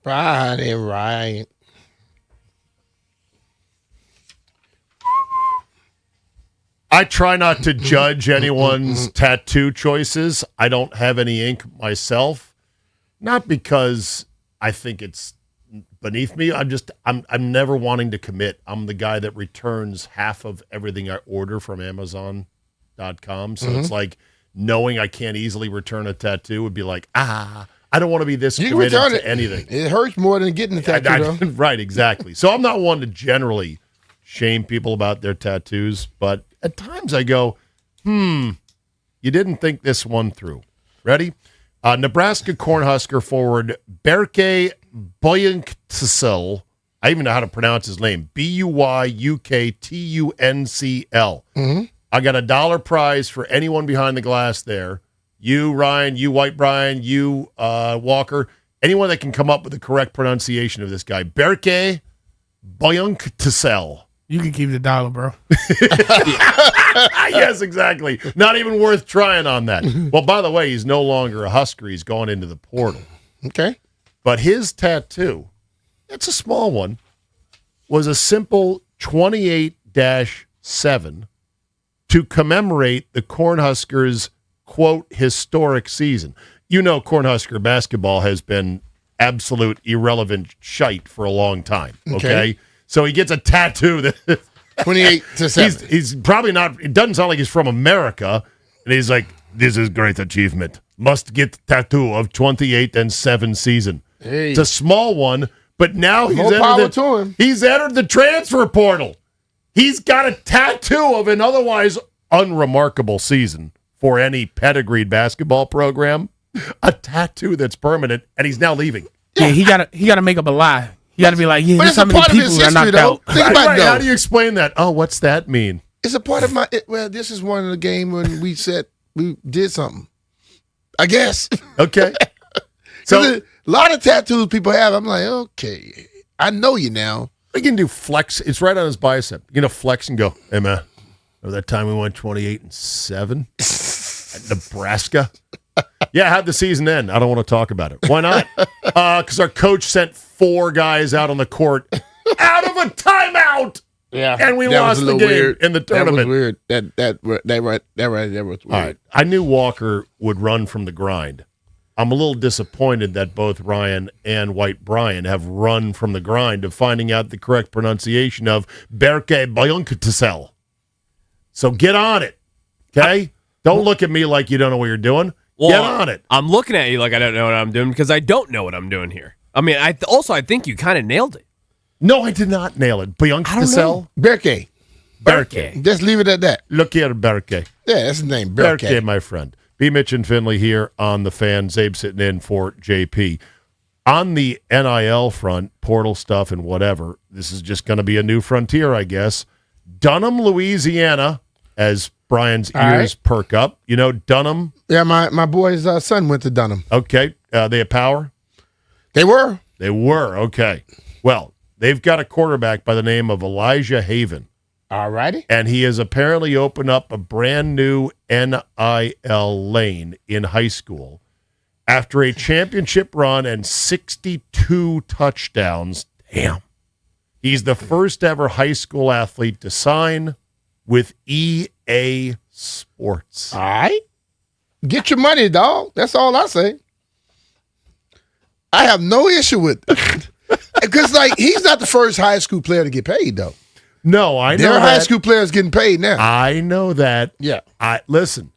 Friday, right. I try not to judge anyone's tattoo choices. I don't have any ink myself, not because I think it's beneath me. I'm never wanting to commit. I'm the guy that returns half of everything I order from Amazon.com. So it's like knowing I can't easily return a tattoo would be like, I don't want to be this You can committed return to it. anything. It hurts more than getting the tattoo, though. Right, exactly. So I'm not one to generally shame people about their tattoos, but at times I go, you didn't think this one through. Ready? Nebraska Cornhusker forward Berke Buyunktuncel. I even know how to pronounce his name. Buyuktuncl. I got $1 prize for anyone behind the glass there. You, Ryan, you, White Brian, you, Walker. Anyone that can come up with the correct pronunciation of this guy. Berke Buyunktuncel. You can keep the $1, bro. Yes, exactly. Not even worth trying on that. Well, by the way, he's no longer a Husker. He's gone into the portal. Okay. But his tattoo, that's a small one, was a simple 28-7 to commemorate the Cornhuskers' quote, historic season. You know, Cornhusker basketball has been absolute irrelevant shite for a long time. Okay. So he gets a tattoo that 28-7. He's probably not, it doesn't sound like he's from America. And he's like, this is great achievement. Must get tattoo of 28-7 season. Hey. It's a small one, but now More power to him. he's entered the transfer portal. He's got a tattoo of an otherwise unremarkable season for any pedigreed basketball program. A tattoo that's permanent, and he's now leaving. Yeah, he gotta make up a lie. You got to be like, yeah, But there's it's how a many part of his Oh, people are history, knocked though. out. Think about it, How though. do you explain that? Oh, what's that mean? It's a part of my. This is one of the game when we said we did something. I guess. Okay. So So a lot of tattoos people have. I'm like, okay, I know you now. you can do flex. It's right on his bicep. You're going to flex and go, hey, man, remember that time we went 28-7 at Nebraska? Yeah, how'd the season end? I don't want to talk about it. Why not? Because our coach sent 4 guys out on the court out of a timeout. Yeah, And we that lost was a the little game weird. in the tournament. That was weird. That was weird. All right. I knew Walker would run from the grind. I'm a little disappointed that both Ryan and White Brian have run from the grind of finding out the correct pronunciation of Berke Buyunktuncel. So get on it, okay? Don't look at me like you don't know what you're doing. Well, Get on it. I'm looking at you like I don't know what I'm doing because I don't know what I'm doing here. I mean, I think you kind of nailed it. No, I did not nail it. Buyunktuncel. Berke. Berke. Just leave it at that. Look here, Berke. Yeah, that's his name. Berke, Berke. my friend. B. Mitch and Finley here on the Fan. Zabe sitting in for JP. On the NIL front, portal stuff and whatever, this is just going to be a new frontier, I guess. Dunham, Louisiana, as Brian's All ears perk up. You know Dunham? Yeah, my boy's son went to Dunham. Okay. They have power? They were. They were. Okay. Well, they've got a quarterback by the name of Elijah Haven. All righty. And he has apparently opened up a brand new NIL lane in high school after a championship run and 62 touchdowns. Damn. He's the first ever high school athlete to sign with EA Sports. All right. Get your money, dog. That's all I say. I have no issue with it. Because, like, he's not the first high school player to get paid, though. No, I know There are that. high school players getting paid now. I know that. Yeah. Listen,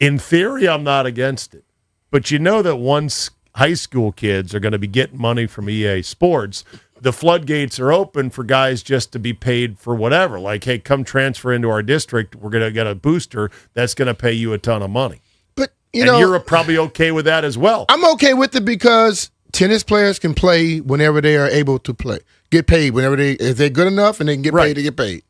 in theory, I'm not against it. But you know that once high school kids are going to be getting money from EA Sports, the floodgates are open for guys just to be paid for whatever. Like, hey, come transfer into our district. We're going to get a booster that's going to pay you a ton of money. But, you're probably okay with that as well. I'm okay with it because tennis players can play whenever they are able to play. Get paid whenever if they're good enough and they can get paid, they get paid.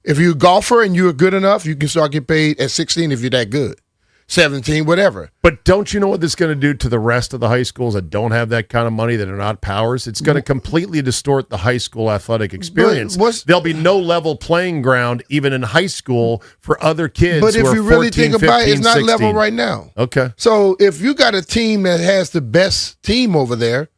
If you're a golfer and you're good enough, you can start getting paid at 16 if you're that good. 17, whatever. But don't you know what this is going to do to the rest of the high schools that don't have that kind of money, that are not powers? It's going to completely distort the high school athletic experience. There'll be no level playing ground even in high school for other kids But who if are you really 14, think about it, 15, it's not 16. level right now. Okay. So if you got a team that has the best team over there,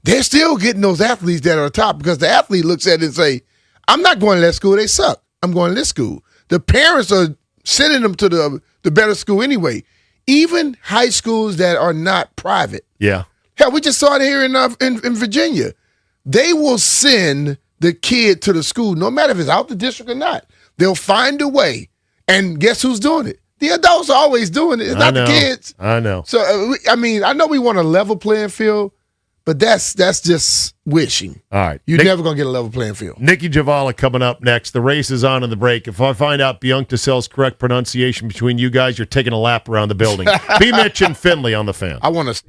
they're still getting those athletes that are top because the athlete looks at it and say, I'm not going to that school. They suck. I'm going to this school. The parents are sending them to the better school anyway. Even high schools that are not private. Yeah. Hell, we just saw it here in Virginia. They will send the kid to the school, no matter if it's out the district or not. They'll find a way. And guess who's doing it? The adults are always doing it. It's not the kids. I know. So, I know we want a level playing field, but that's just wishing. All right. You're never going to get a level playing field. Nikki Javala coming up next. The race is on in the break. If I find out Bianca Sells correct pronunciation between you guys, you're taking a lap around the building. B. Mitch and Finley on the Fan. I want to.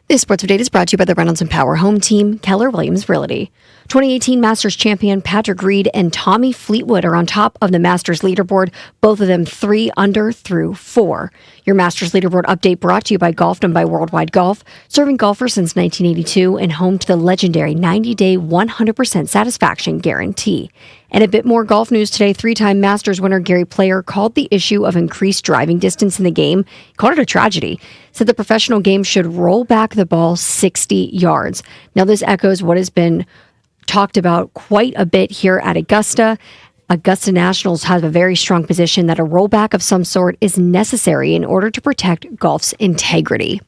This sports update is brought to you by the Reynolds and Power Home Team, Keller Williams Realty. 2018 Masters champion Patrick Reed and Tommy Fleetwood are on top of the Masters leaderboard, both of them 3 under through 4. Your Masters leaderboard update brought to you by Golfdom by Worldwide Golf, serving golfers since 1982 and home to the legendary 90-day 100% satisfaction guarantee. And a bit more golf news today. 3-time Masters winner Gary Player called the issue of increased driving distance in the game, called it a tragedy, said the professional game should roll back the ball 60 yards. Now, this echoes what has been talked about quite a bit here at Augusta. Augusta Nationals have a very strong position that a rollback of some sort is necessary in order to protect golf's integrity.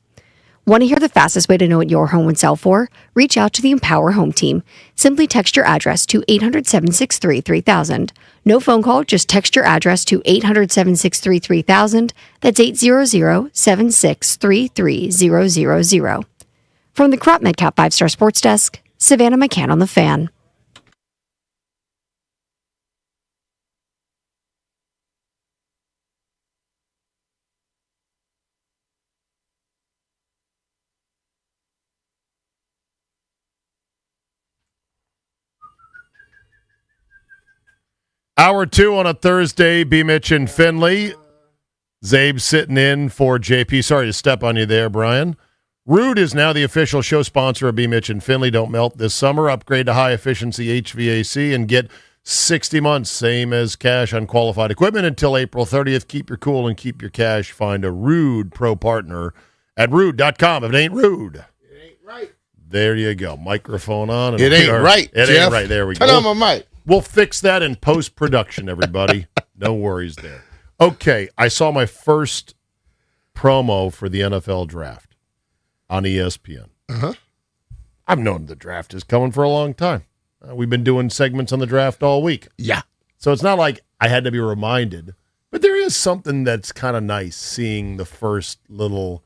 Want to hear the fastest way to know what your home would sell for? Reach out to the Empower Home Team. Simply text your address to 800-763-3000. No phone call, just text your address to 800-763-3000. That's 800-763-3000. From the Crop MedCap 5-Star Sports Desk, Savannah McCann on the Fan. Hour 2 on a Thursday, B. Mitch and Finley. Zabe sitting in for JP. Sorry to step on you there, Brian. Rude is now the official show sponsor of B. Mitch and Finley. Don't melt this summer. Upgrade to high-efficiency HVAC and get 60 months, same as cash on qualified equipment until April 30th. Keep your cool and keep your cash. Find a Rude Pro partner at rude.com. If it ain't rude. It ain't right. There you go. Microphone on. And It ain't right, It Jeff. ain't right. There we go. Turn on my mic. We'll fix that in post-production, everybody. No worries there. Okay, I saw my first promo for the NFL draft on ESPN. Uh-huh. I've known the draft is coming for a long time. We've been doing segments on the draft all week. Yeah. So it's not like I had to be reminded, but there is something that's kind of nice seeing the first little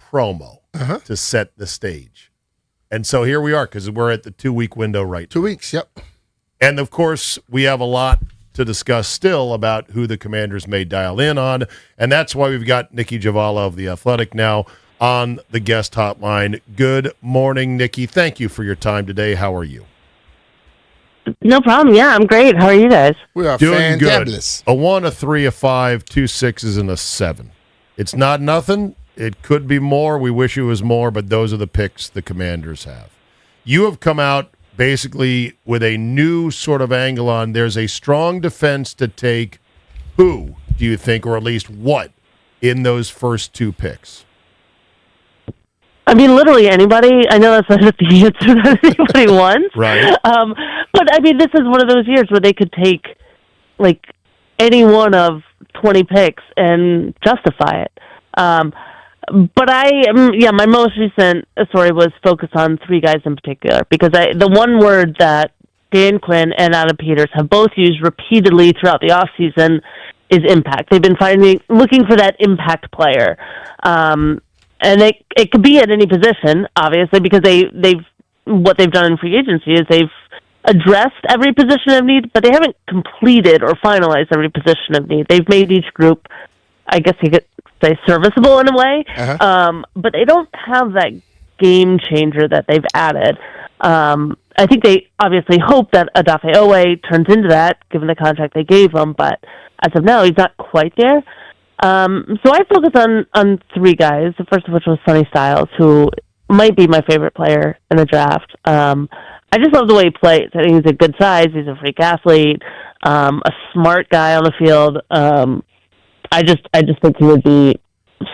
promo to set the stage. And so here we are, because we're at the 2-week window right 2 weeks, yep. And, of course, we have a lot to discuss still about who the Commanders may dial in on, and that's why we've got Nikki Javala of The Athletic now on the guest hotline. Good morning, Nikki. Thank you for your time today. How are you? No problem. Yeah, I'm great. How are you guys? We are Doing good. fantabulous. A 1, a 3, a 5, 2 6s, and a 7. It's not nothing. It could be more. We wish it was more, but those are the picks the Commanders have. You have come out basically with a new sort of angle on there's a strong defense to take. Who do you think, or at least what, in those first 2 picks? I mean, literally anybody. I know that's not the answer that anybody wants. Right. But, I mean, this is one of those years where they could take, like, any one of 20 picks and justify it. But my most recent story was focused on 3 guys in particular, because the one word that Dan Quinn and Adam Peters have both used repeatedly throughout the offseason is impact. They've been looking for that impact player. And it could be at any position, obviously, because what they've done in free agency is they've addressed every position of need, but they haven't completed or finalized every position of need. They've made each group, I guess you could say, serviceable in a way, but they don't have that game changer that they've added. I think they obviously hope that Odafe Owe turns into that, given the contract they gave him, but as of now, he's not quite there. So I focus on 3 guys, the first of which was Sonny Styles, who might be my favorite player in the draft. I just love the way he plays. I think he's a good size. He's a freak athlete, a smart guy on the field. I just think he would be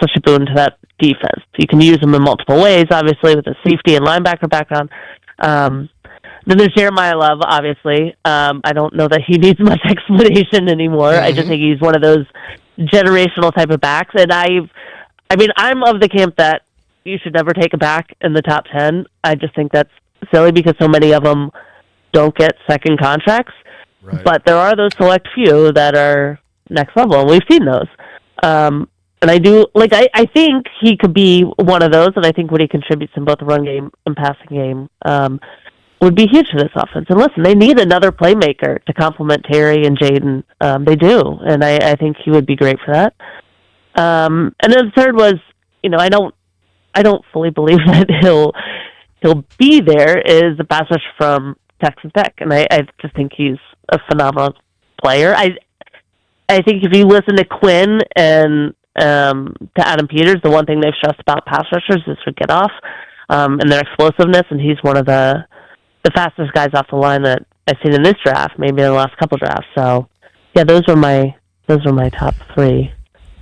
such a boon to that defense. You can use him in multiple ways, obviously, with a safety and linebacker background. Then there's Jeremiah Love, obviously. I don't know that he needs much explanation anymore. I just think he's one of those generational type of backs. And I'm of the camp that you should never take a back in the top 10. I just think that's silly because so many of them don't get second contracts. Right. But there are those select few that are next level, and we've seen those. And I think he could be one of those, and I think what he contributes in both the run game and passing game would be huge for this offense. And listen, they need another playmaker to complement Terry and Jaden. They do, and I think he would be great for that. And then the third was, I don't fully believe that he'll be there is the pass rush from Texas Tech, and I just think he's a phenomenal player. I think if you listen to Quinn and to Adam Peters, the one thing they've stressed about pass rushers is their get off and their explosiveness, and he's one of the fastest guys off the line that I've seen in this draft, maybe in the last couple drafts. So, yeah, those were my top three.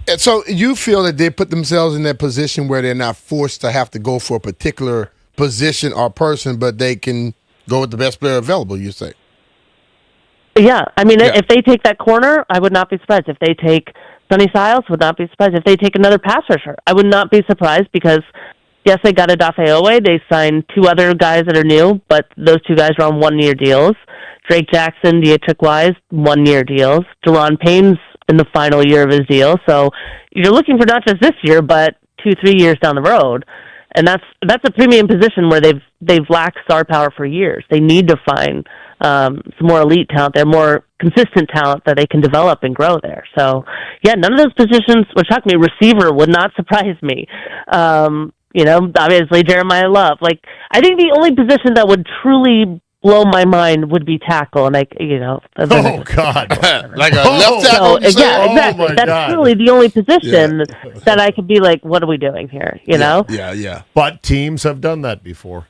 And so you feel that they put themselves in that position where they're not forced to have to go for a particular position or person, but they can go with the best player available, you say? Yeah, I mean, if they take that corner, I would not be surprised. If they take Sonny Styles, would not be surprised. If they take another pass rusher, I would not be surprised because, yes, they got Odafe Owe. They signed two other guys that are new, but those two guys are on one-year deals. Drake Jackson, Dietrich Wise, one-year deals. Deron Payne's in the final year of his deal. So you're looking for not just this year, but 2-3 years down the road. And that's a premium position where they've lacked star power for years. They need to find some more elite talent. They're more consistent talent that they can develop and grow there. So, yeah, none of those positions would shock me. Receiver would not surprise me. Obviously Jeremiah Love. I think the only position that would truly blow my mind would be tackle, and Oh God! Like a left tackle? Yeah, exactly. Oh, That's really the only position that I could be like, what are we doing here? You know? Yeah. But teams have done that before.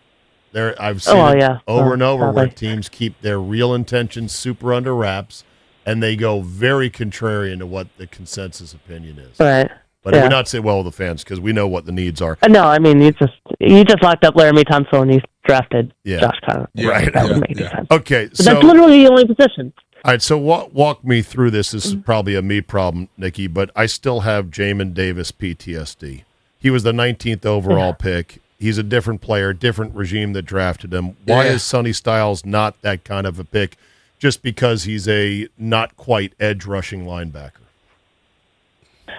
I've seen it over and over where teams keep their real intentions super under wraps, and they go very contrarian to what the consensus opinion is. Right. But it would not say well with the fans because we know what the needs are. No, I mean you just locked up Laramie Tunsil and you drafted Josh Connor. Right. That would make sense. Okay, But that's literally the only position. All right, so walk me through this. This is probably a me problem, Nikki, but I still have Jamin Davis PTSD. He was the 19th overall pick. He's a different player, different regime that drafted him. Why is Sonny Styles not that kind of a pick just because he's a not quite edge rushing linebacker?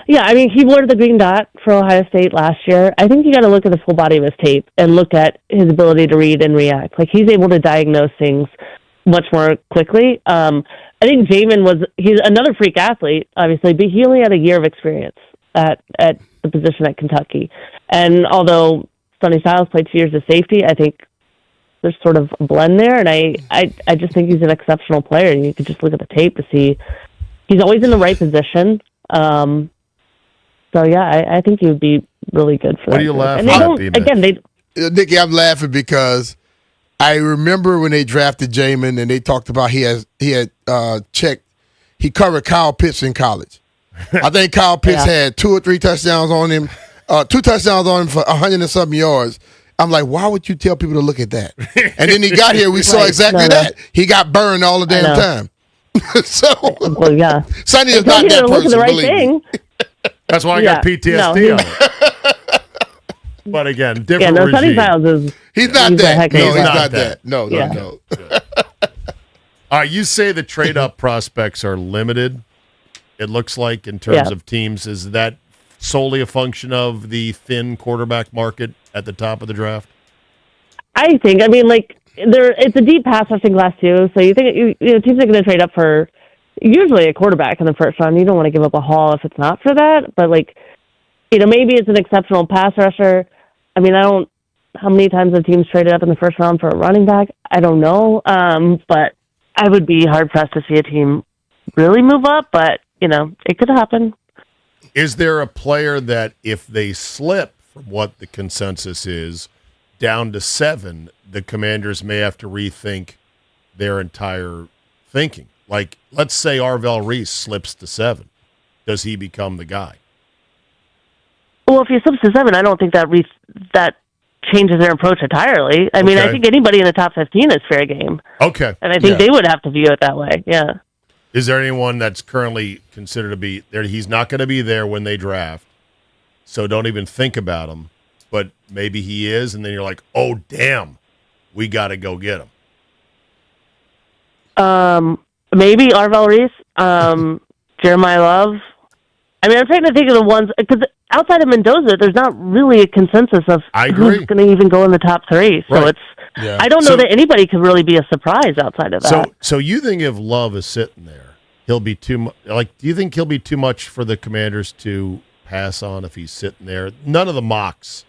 Yeah, I mean, he wore the green dot for Ohio State last year. I think you got to look at the full body of his tape and look at his ability to read and react. He's able to diagnose things much more quickly. I think Jamin he's another freak athlete, obviously, but he only had a year of experience at the position at Kentucky. And although Sonny Styles played 2 years of safety, I think there's sort of a blend there. And I just think he's an exceptional player. And you could just look at the tape to see he's always in the right position. So, yeah, I think he would be really good for that. What are you laughing at? Nikki, I'm laughing because I remember when they drafted Jamin and they talked about he covered Kyle Pitts in college. I think Kyle Pitts had 2 or 3 touchdowns on him, 2 touchdowns on him for 100 and something yards. I'm like, why would you tell people to look at that? And then he got here, we saw exactly that. He got burned all the damn time. Sonny is not that person, believe me. That's why I got PTSD on it. But again, different regime. Sonny Styles he's not that. No, he's not that. No. All right, you say the trade-up prospects are limited, it looks like, in terms of teams. Is that solely a function of the thin quarterback market at the top of the draft? I think. I mean, it's a deep pass rushing class, too, so you think teams are going to trade up for usually a quarterback in the first round. You don't want to give up a haul if it's not for that. But, maybe it's an exceptional pass rusher. I mean, how many times have teams traded up in the first round for a running back? I don't know. But I would be hard-pressed to see a team really move up. But, it could happen. Is there a player that if they slip from what the consensus is down to 7, the Commanders may have to rethink their entire thinking? Let's say Arvell Reese slips to 7. Does he become the guy? Well, if he slips to 7, I don't think that changes their approach entirely. I mean, I think anybody in the top 15 is fair game. Okay. And I think they would have to view it that way, yeah. Is there anyone that's currently considered to be there? He's not going to be there when they draft, so don't even think about him. But maybe he is, and then you're like, oh, damn, we got to go get him. Maybe Arvell Reese, Jeremiah Love. I mean, I'm trying to think of the ones, because outside of Mendoza, there's not really a consensus of who's going to even go in the top 3. So I don't know that anybody could really be a surprise outside of that. So you think if Love is sitting there, he'll be do you think he'll be too much for the Commanders to pass on if he's sitting there? None of the mocks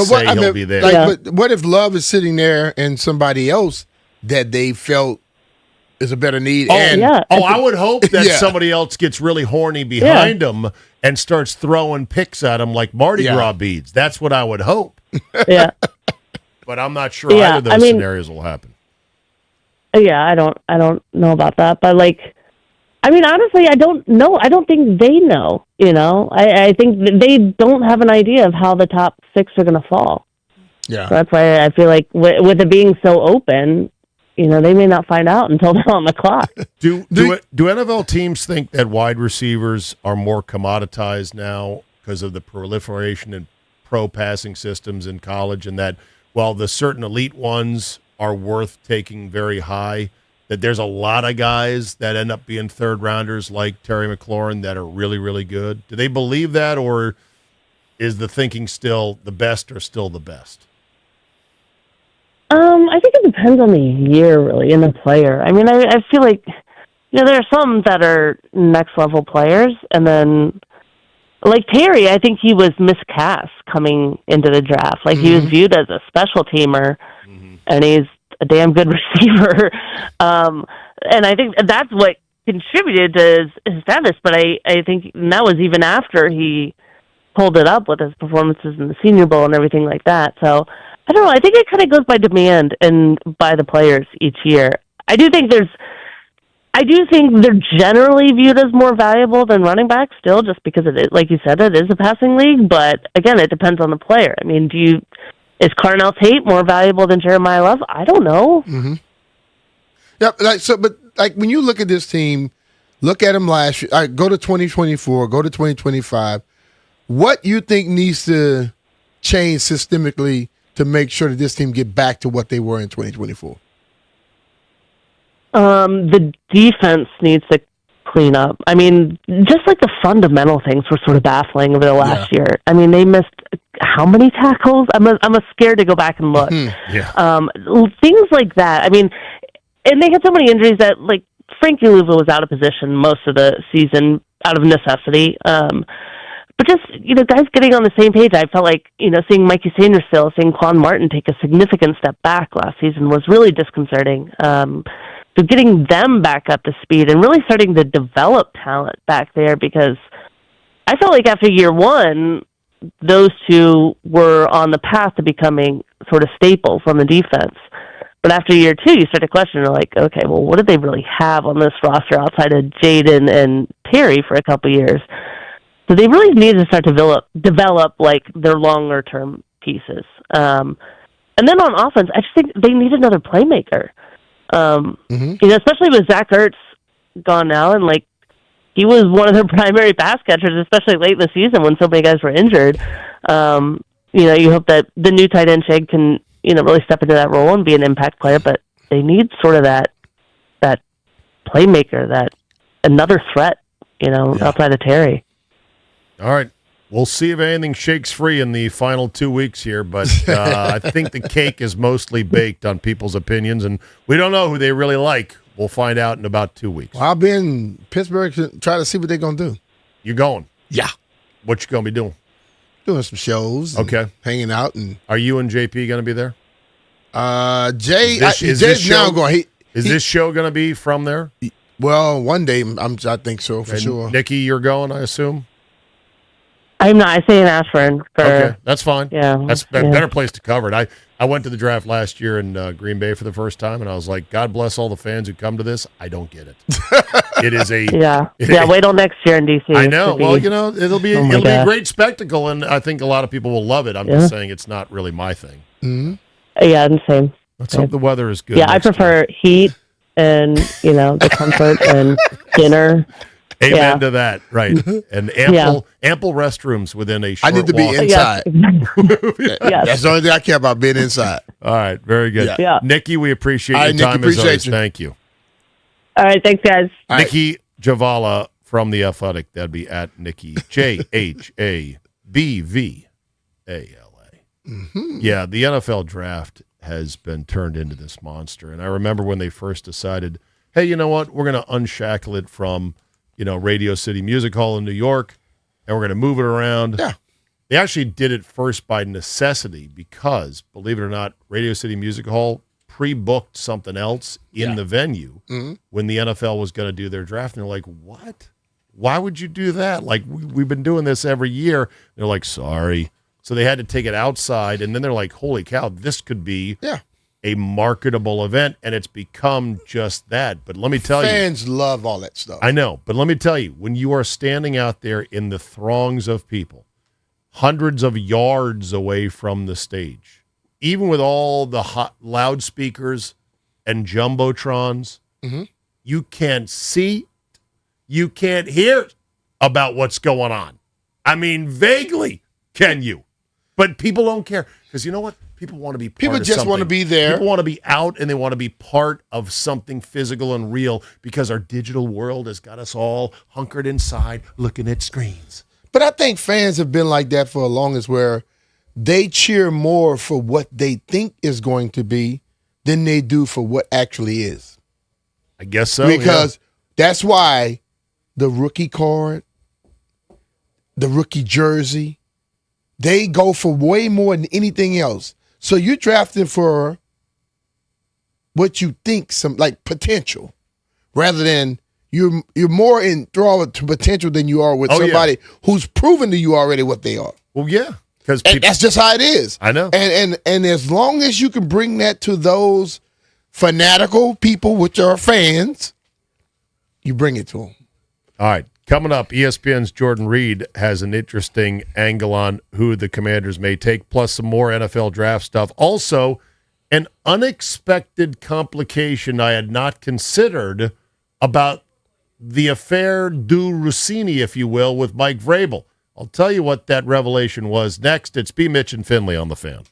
say he'll mean, be there. Like, but what if Love is sitting there and somebody else that they felt is a better need? I would hope that Yeah. somebody else gets really horny behind him and starts throwing picks at him like Mardi Gras beads. That's what I would hope. Yeah. But I'm not sure either of those scenarios will happen. Yeah, I don't know about that, but honestly, I don't know. I don't think they know. I think that they don't have an idea of how the top 6 are going to fall. Yeah, so that's why I feel like with it being so open, they may not find out until they're on the clock. Do NFL teams think that wide receivers are more commoditized now because of the proliferation in pro passing systems in college, and that while the certain elite ones are worth taking very high, that there's a lot of guys that end up being third rounders like Terry McLaurin that are really, really good? Do they believe that, or is the thinking still the best are still the best? I think it depends on the year, really, and the player. I mean, I feel like, there are some that are next level players, and then, like Terry, I think he was miscast coming into the draft. Like, he was viewed as a special teamer, and he's a damn good receiver. And I think that's what contributed to his status, but I think that was even after he pulled it up with his performances in the Senior Bowl and everything like that. So, I don't know. I think it kind of goes by demand and by the players each year. I do think they're generally viewed as more valuable than running backs still, just because it is, like you said, it is a passing league. But again, it depends on the player. I mean, is Carnell Tate more valuable than Jeremiah Love? I don't know. Mm-hmm. Yep. But when you look at this team, look at them last year. All right, go to 2024, go to 2025. What you think needs to change systemically to make sure that this team get back to what they were in 2024? The defense needs to clean up. I mean, just like the fundamental things were sort of baffling over the last year. I mean, they missed how many tackles? I'm scared to go back and look. Things like that. I mean, and they had so many injuries that, like, Frankie Louva was out of position most of the season out of necessity. But just, guys getting on the same page, I felt like, seeing Mikey Sanders still, seeing Quan Martin take a significant step back last season was really disconcerting. So getting them back up to speed and really starting to develop talent back there, because I felt like after year one, those two were on the path to becoming sort of staples on the defense. But after year two, you start to question, like, okay, well, what did they really have on this roster outside of Jaden and Terry for a couple years? So they really need to start to develop like their longer term pieces. And then on offense, I just think they need another playmaker. Especially with Zach Ertz gone now, and like he was one of their primary pass catchers, especially late in the season when so many guys were injured. You hope that the new tight end Shag can really step into that role and be an impact player, but they need sort of that playmaker, that another threat, outside of Terry. All right. We'll see if anything shakes free in the final 2 weeks here, but I think the cake is mostly baked on people's opinions, and we don't know who they really like. We'll find out in about 2 weeks. Well, I'll be in Pittsburgh to try to see what they're going to do. You going? Yeah. What you going to be doing? Doing some shows. Okay. Hanging out. And are you and JP going to be there? Jay's now going. Is this show going to be from there? Well, one day I think so, for sure. Nikki, you're going, I assume? I'm not. I stay in Ashburn. Okay, that's fine. Yeah, that's a better place to cover it. I went to the draft last year in Green Bay for the first time, and I was like, God bless all the fans who come to this. I don't get it. It is a Wait till next year in DC. I know. Well, it'll be a great spectacle, and I think a lot of people will love it. I'm just saying it's not really my thing. Mm-hmm. Yeah, I'm the same. Let's hope the weather is good. Yeah, I prefer heat and the comfort and dinner. Amen to that, right? And ample restrooms within a short I need to be walk. inside. Yes. That's the only thing I care about, being inside. All right, very good. Yeah. Nikki, we appreciate your Nikki, time as always. you. Thank you. All right, thanks, guys. Nikki Javala from The Athletic. That'd be at Nikki, JHABVALA. Mm-hmm. Yeah, the NFL draft has been turned into this monster. And I remember when they first decided, hey, you know what? We're going to unshackle it from Radio City Music Hall in New York, and we're going to move it around. Yeah. They actually did it first by necessity because, believe it or not, Radio City Music Hall pre-booked something else in the venue when the NFL was going to do their draft. And they're like, what? Why would you do that? Like, we've been doing this every year. They're like, sorry. So they had to take it outside. And then they're like, holy cow, this could be a marketable event. And it's become just that. But let me tell you. Fans love all that stuff. I know. But let me tell you, when you are standing out there in the throngs of people, hundreds of yards away from the stage, even with all the hot loudspeakers and jumbotrons, you can't see, you can't hear about what's going on. I mean, vaguely can you, but people don't care because you know what? People want to be part People of just something. want to be there. People want to be out and they want to be part of something physical and real because our digital world has got us all hunkered inside looking at screens. But I think fans have been like that for the longest, where they cheer more for what they think is going to be than they do for what actually is. I guess so. Because that's why the rookie card, the rookie jersey, they go for way more than anything else. So you're drafting for what you think, some like potential, rather than you're more enthralled to potential than you are with somebody who's proven to you already what they are. Well, yeah. Because that's just how it is. I know. And as long as you can bring that to those fanatical people, which are fans, you bring it to them. All right. Coming up, ESPN's Jordan Reed has an interesting angle on who the Commanders may take, plus some more NFL draft stuff. Also, an unexpected complication I had not considered about the affair du Rossini, if you will, with Mike Vrabel. I'll tell you what that revelation was next. It's B. Mitch and Finley on the Fan.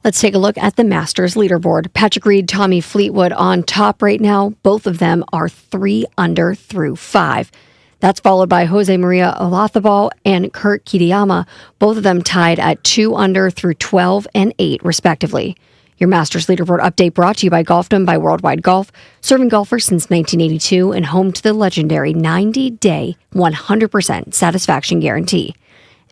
Let's take a look at the Masters leaderboard. Patrick Reed, Tommy Fleetwood on top right now. Both of them are 3 under through 5. That's followed by Jose Maria Olazabal and Kurt Kitayama, both of them tied at 2 under through 12 and 8, respectively. Your Masters leaderboard update brought to you by Golfdom by Worldwide Golf, serving golfers since 1982 and home to the legendary 90-day, 100% satisfaction guarantee.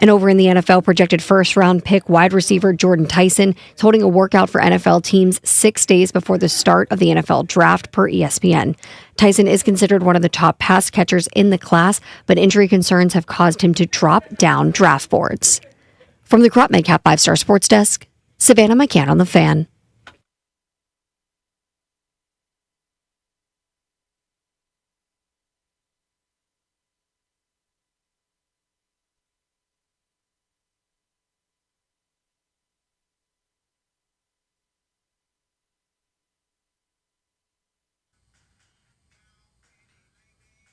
And over in the NFL, projected first-round pick wide receiver Jordan Tyson is holding a workout for NFL teams 6 days before the start of the NFL draft per ESPN. Tyson is considered one of the top pass catchers in the class, but injury concerns have caused him to drop down draft boards. From the Crop Medcap 5-Star Sports Desk, Savannah McCann on the Fan.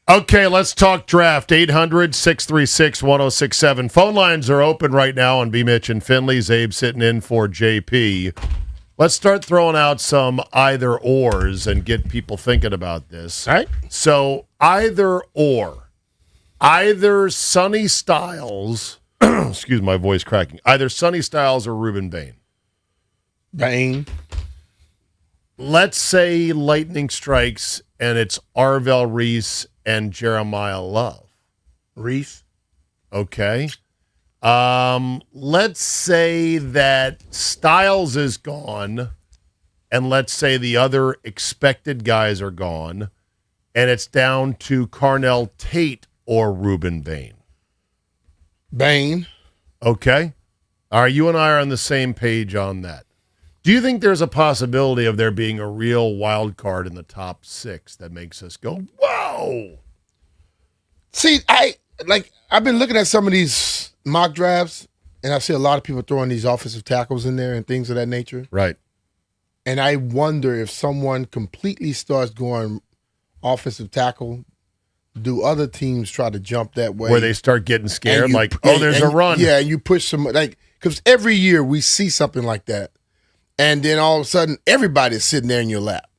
Okay, let's talk draft. 800-636-1067. Phone lines are open right now on B. Mitch and Finley. Zabe sitting in for JP. Let's start throwing out some either-ors and get people thinking about this. All right. So, either-or. Either Sonny Styles, excuse my voice cracking, either Sonny Styles or Ruben Bain. Bain. Let's say lightning strikes and it's Arvell Reese and Jeremiah Love. Reese. Okay. Let's say that Styles is gone, and let's say the other expected guys are gone, and it's down to Carnell Tate or Ruben Bain. Bain. Okay. All right, you and I are on the same page on that. Do you think there's a possibility of there being a real wild card in the top 6 that makes us go, whoa? See, I've been looking at some of these mock drafts, and I see a lot of people throwing these offensive tackles in there and things of that nature. Right. And I wonder if someone completely starts going offensive tackle, do other teams try to jump that way? Where they start getting scared, there's a run. Yeah, and you push some, because every year we see something like that. And then all of a sudden, everybody's sitting there in your lap.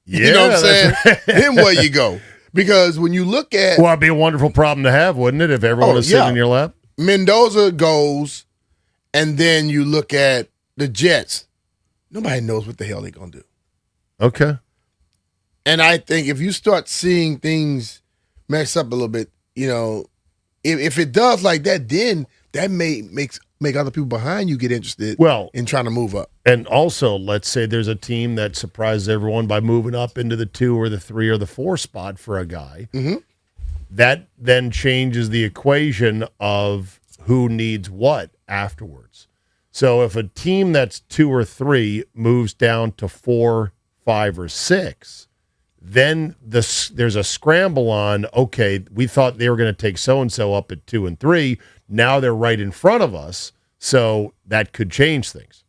Yeah, you know what I'm saying? Then where you go? Because when you look at... Well, it'd be a wonderful problem to have, wouldn't it, if everyone was sitting in your lap? Mendoza goes, and then you look at the Jets. Nobody knows what the hell they're going to do. Okay. And I think if you start seeing things mess up a little bit, if it does like that, then that may make other people behind you get interested in trying to move up. And also, let's say there's a team that surprises everyone by moving up into the 2 or the 3 or the 4 spot for a guy. Mm-hmm. That then changes the equation of who needs what afterwards. So if a team that's 2 or 3 moves down to 4, 5, or 6, then there's a scramble on, okay, we thought they were going to take so-and-so up at 2 and 3. Now they're right in front of us, so that could change things.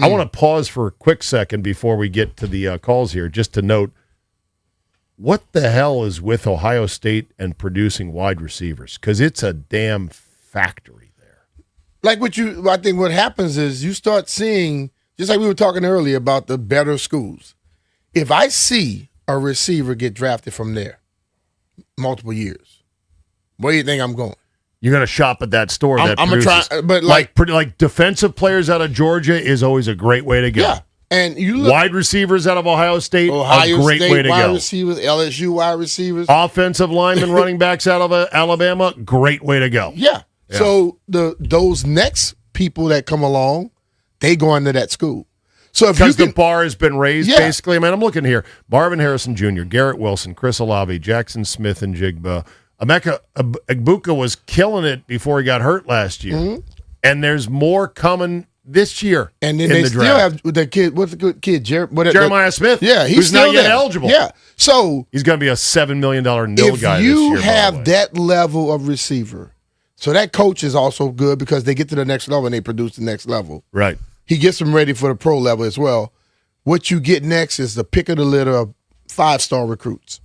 I want to pause for a quick second before we get to the calls here, just to note, what the hell is with Ohio State and producing wide receivers? Because it's a damn factory there. I think what happens is you start seeing, just like we were talking earlier about the better schools. If I see a receiver get drafted from there multiple years, where do you think I'm going? You're going to shop at that store that I'm produces. Try, but like defensive players out of Georgia is always a great way to go. Yeah, and you look, wide receivers out of Ohio State, a great way to wide go. Receivers, LSU wide receivers, offensive linemen, running backs out of Alabama, great way to go. Yeah. So those next people that come along, they go into that school. So if because the bar has been raised, basically. I mean, I'm looking here: Marvin Harrison Jr., Garrett Wilson, Chris Olave, Jackson Smith, and Jigba. Emeka Egbuka was killing it before he got hurt last year, and there's more coming this year. And then they still have the kid. What's the good kid? Jeremiah Smith. Yeah, he's who's still not yet there. eligible. Yeah, so he's going to be a $7 million nil guy this year. If you have that level of receiver, so that coach is also good because they get to the next level and they produce the next level. Right. He gets them ready for the pro level as well. What you get next is the pick of the litter of 5-star recruits.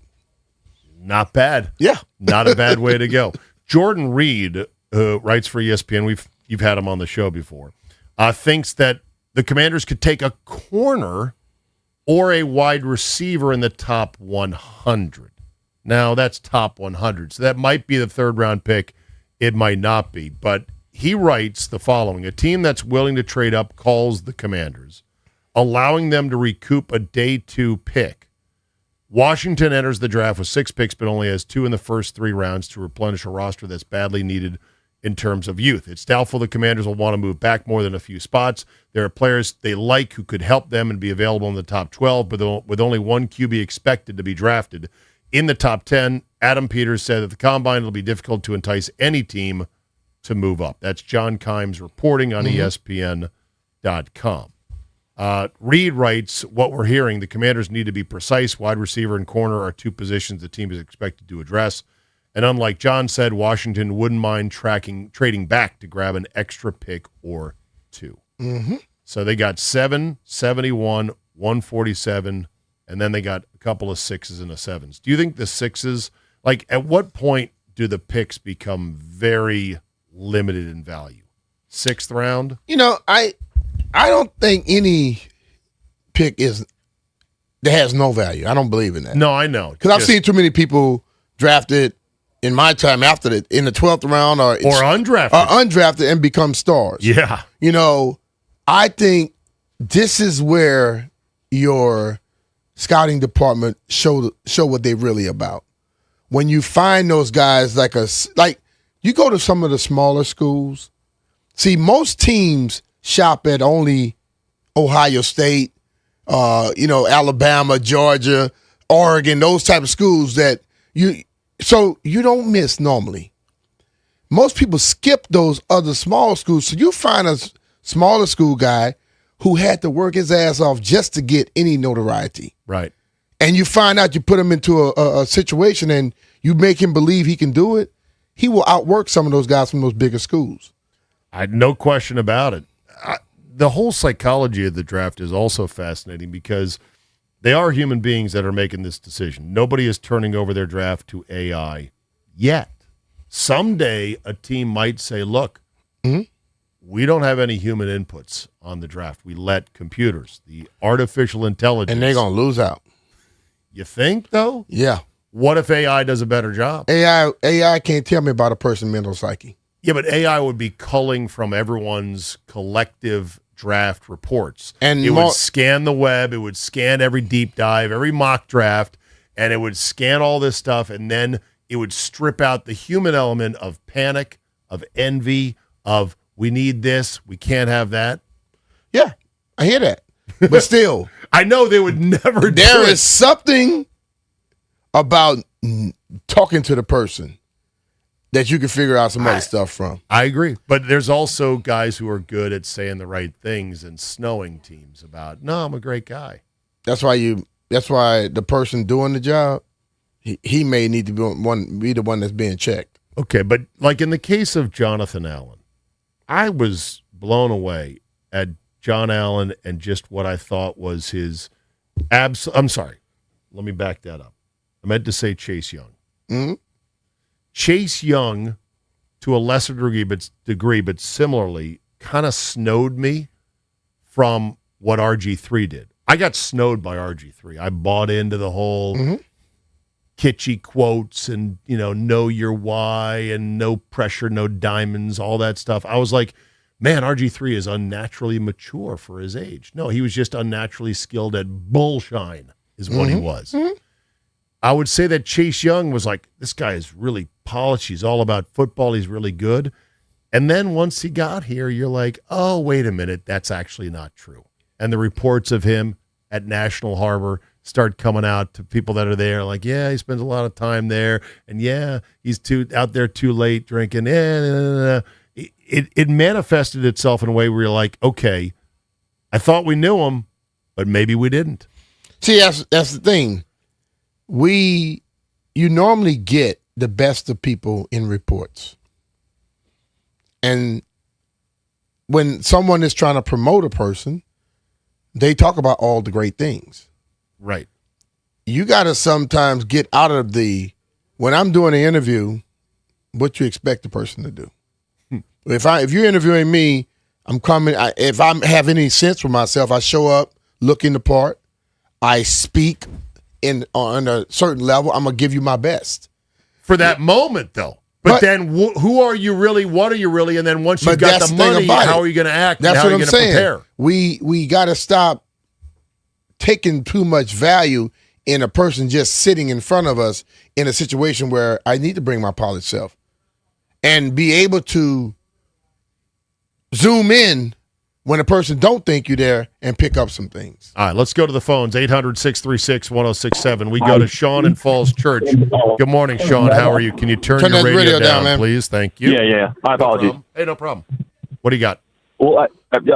Not bad. Yeah. Not a bad way to go. Jordan Reed, who writes for ESPN, you've had him on the show before, thinks that the Commanders could take a corner or a wide receiver in the top 100. Now, that's top 100, so that might be the third-round pick. It might not be. But he writes the following. A team that's willing to trade up calls the Commanders, allowing them to recoup a day 2 pick. Washington enters the draft with 6 picks, but only has 2 in the first 3 rounds to replenish a roster that's badly needed in terms of youth. It's doubtful the Commanders will want to move back more than a few spots. There are players they like who could help them and be available in the top 12, but with only one QB expected to be drafted in the top 10, Adam Peters said that the Combine will be difficult to entice any team to move up. That's John Kimes reporting on ESPN.com. Reed writes, what we're hearing, the Commanders need to be precise. Wide receiver and corner are 2 positions the team is expected to address. And unlike John said, Washington wouldn't mind trading back to grab an extra pick or 2. So they got 7, 71, 147, and then they got a couple of 6s and a 7s. Do you think the 6s, like at what point do the picks become very limited in value? 6th round? I don't think any pick that has no value. I don't believe in that. No, I know. Because I've seen too many people drafted in my time after that in the 12th round or undrafted and become stars. Yeah. I think this is where your scouting department show what they're really about. When you find those guys like you go to some of the smaller schools. See, most teams shop at only Ohio State, Alabama, Georgia, Oregon, those type of schools so you don't miss normally. Most people skip those other small schools. So you find a smaller school guy who had to work his ass off just to get any notoriety. Right. And you find out you put him into a situation and you make him believe he can do it, he will outwork some of those guys from those bigger schools. No question about it. The whole psychology of the draft is also fascinating because they are human beings that are making this decision. Nobody is turning over their draft to AI yet. Someday a team might say, look, we don't have any human inputs on the draft. We let computers, the artificial intelligence. And they're going to lose out. You think, though? Yeah. What if AI does a better job? AI can't tell me about a person's mental psyche. Yeah, but AI would be culling from everyone's collective draft reports. And it would scan the web, it would scan every deep dive, every mock draft, and it would scan all this stuff, and then it would strip out the human element of panic, of envy, of we need this, we can't have that. Yeah, I hear that. But still. I know they would never do it. There is something about talking to the person that you can figure out some other stuff from. I agree. But there's also guys who are good at saying the right things and snowing teams about, no, I'm a great guy. That's why the person doing the job, he may need to be the one that's being checked. Okay, but like in the case of Jonathan Allen, I was blown away at John Allen and just what I thought was his I'm sorry. Let me back that up. I meant to say Chase Young. Mm-hmm. Chase Young, to a lesser degree, but similarly, kind of snowed me from what RG3 did. I got snowed by RG3. I bought into the whole kitschy quotes and, know your why and no pressure, no diamonds, all that stuff. I was like, man, RG3 is unnaturally mature for his age. No, he was just unnaturally skilled at bullshine is what he was. I would say that Chase Young was like, this guy is really polished. He's all about football. He's really good. And then once he got here, you're like, oh, wait a minute. That's actually not true. And the reports of him at National Harbor start coming out to people that are there like, yeah, he spends a lot of time there. And yeah, he's out there too late drinking. It manifested itself in a way where you're like, okay, I thought we knew him, but maybe we didn't. See, that's the thing. You normally get the best of people in reports. And when someone is trying to promote a person, they talk about all the great things. Right. You got to sometimes get out of when I'm doing an interview, what you expect the person to do. If you're interviewing me, I'm coming. If I have any sense for myself, I show up, looking the part. I speak on a certain level. I'm gonna give you my best for that moment, though. But then, who are you really? What are you really? And then once you've got the money, how are you going to act? That's how what are I'm you going to saying. prepare? We got to stop taking too much value in a person just sitting in front of us in a situation where I need to bring my polished self and be able to zoom in when a person don't think you're there and pick up some things. All right, let's go to the phones. 800-636-1067. We go to Sean in Falls Church. Good morning, Sean. How are you? Can you turn your that radio down, man. please? Thank you. Yeah. My apologies. Hey, no problem. What do you got? Well,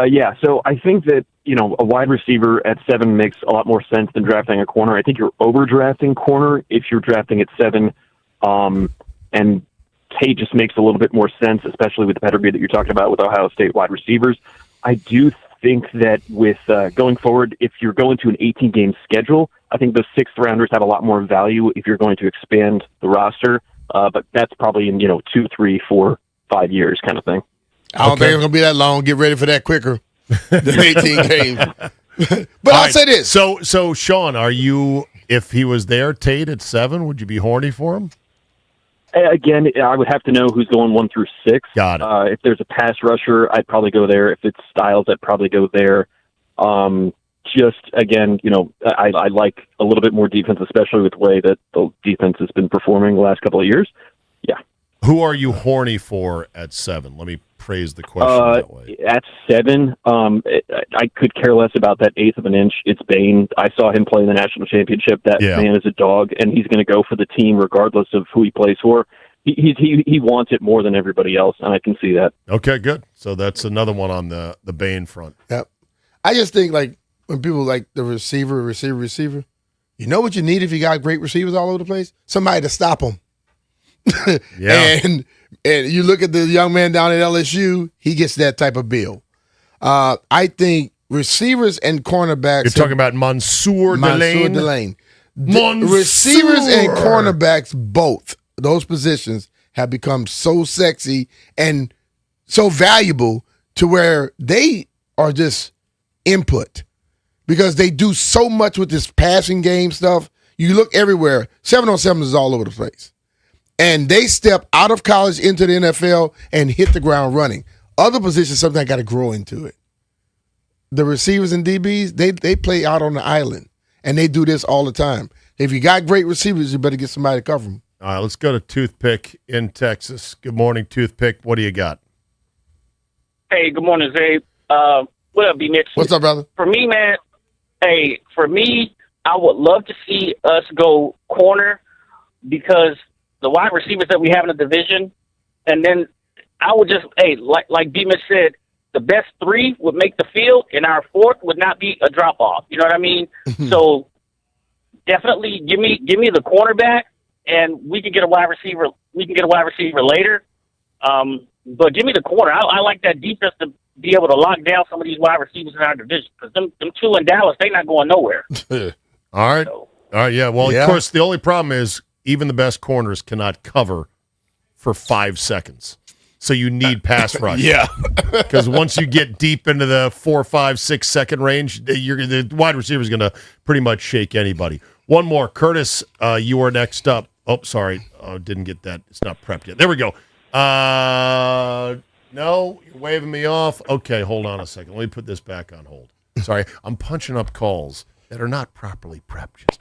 yeah. So I think that a wide receiver at 7 makes a lot more sense than drafting a corner. I think you're overdrafting corner if you're drafting at 7, and Tate just makes a little bit more sense, especially with the pedigree that you're talking about with Ohio State wide receivers. I do think that with going forward, if you're going to an 18-game schedule, I think those 6th rounders have a lot more value if you're going to expand the roster. But that's probably in 2, 3, 4, 5 years kind of thing. I don't think it's gonna be that long. Get ready for that quicker than 18 games. But I'll say this. So Sean, are you? If he was there, Tate at 7, would you be horny for him? Again, I would have to know who's going 1 through 6. Got it. If there's a pass rusher, I'd probably go there. If it's Styles, I'd probably go there. Just again, I like a little bit more defense, especially with the way that the defense has been performing the last couple of years. Yeah. Who are you horny for at 7? Let me phrase the question that way. At 7, I could care less about that 1/8 of an inch. It's Bain. I saw him play in the national championship. That man is a dog, and he's going to go for the team regardless of who he plays for. He wants it more than everybody else, and I can see that. Okay, good. So that's another one on the Bain front. Yep. I just think when people like the receiver, you know what you need if you got great receivers all over the place? Somebody to stop them. Yeah. And you look at the young man down at LSU, he gets that type of bill. I think receivers and cornerbacks. You're talking about Mansour Delane. Receivers and cornerbacks, both those positions have become so sexy and so valuable to where they are just input because they do so much with this passing game stuff. You look everywhere. 7-on-7 is all over the place. And they step out of college into the NFL and hit the ground running. Other positions, sometimes got to grow into it. The receivers and DBs, they play out on the island, and they do this all the time. If you got great receivers, you better get somebody to cover them. All right, let's go to Toothpick in Texas. Good morning, Toothpick. What do you got? Hey, good morning, Zay. What up, B-Mitch? What's up, brother? For me, man, I would love to see us go corner because the wide receivers that we have in the division, and then I would just, like B-Mitch said, the best 3 would make the field, and our 4th would not be a drop-off. You know what I mean? So definitely give me the cornerback, and we can get a wide receiver. We can get a wide receiver later. But give me the corner. I like that defense to be able to lock down some of these wide receivers in our division because them 2 in Dallas, they're not going nowhere. All right. All right, yeah. Well, of course, the only problem is even the best corners cannot cover for 5 seconds. So you need pass rush. Yeah. Because once you get deep into the 4, 5, 6 second range, the wide receiver is going to pretty much shake anybody. One more. Curtis, you are next up. Oh, sorry. Didn't get that. It's not prepped yet. There we go. No, you're waving me off. Okay, hold on a second. Let me put this back on hold. Sorry, I'm punching up calls that are not properly prepped just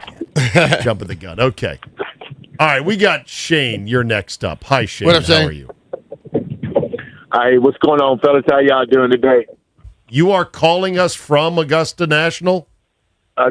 yet. Jumping the gun. Okay. All right, we got Shane. You're next up. Hi, Shane. What up, Shane? How are you? Hey, what's going on, fellas? How y'all doing today? You are calling us from Augusta National? I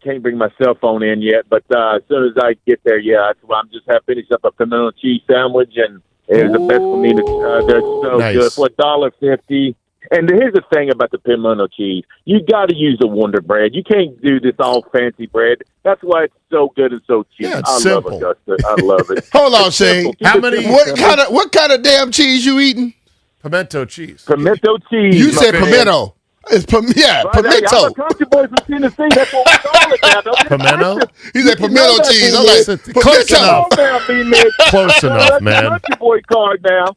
can't bring my cell phone in yet, but as soon as I get there, that's why I'm just finished up a pimento cheese sandwich, and it was the best for me. They're so Nice. good for $1.50. And here's the thing about the pimento cheese: you got to use the Wonder Bread. You can't do this all fancy bread. That's why it's so good and so cheap. Yeah, it's I simple. love Augusta. I love it. Hold on, It's Shane. simple. Keep How it many? simple. What kind of damn cheese you eating? Pimento cheese. Pimento cheese. You my said man. pimento. It's Hey, I'm pimento. a country boy from Tennessee. That's what we call it now. Don't get Pimento? twisted. He said You know pimento that, cheese. I'm B-Mitch. like, Close Come enough. on now, B-Mitch. Close enough, That's man. the country boy card now.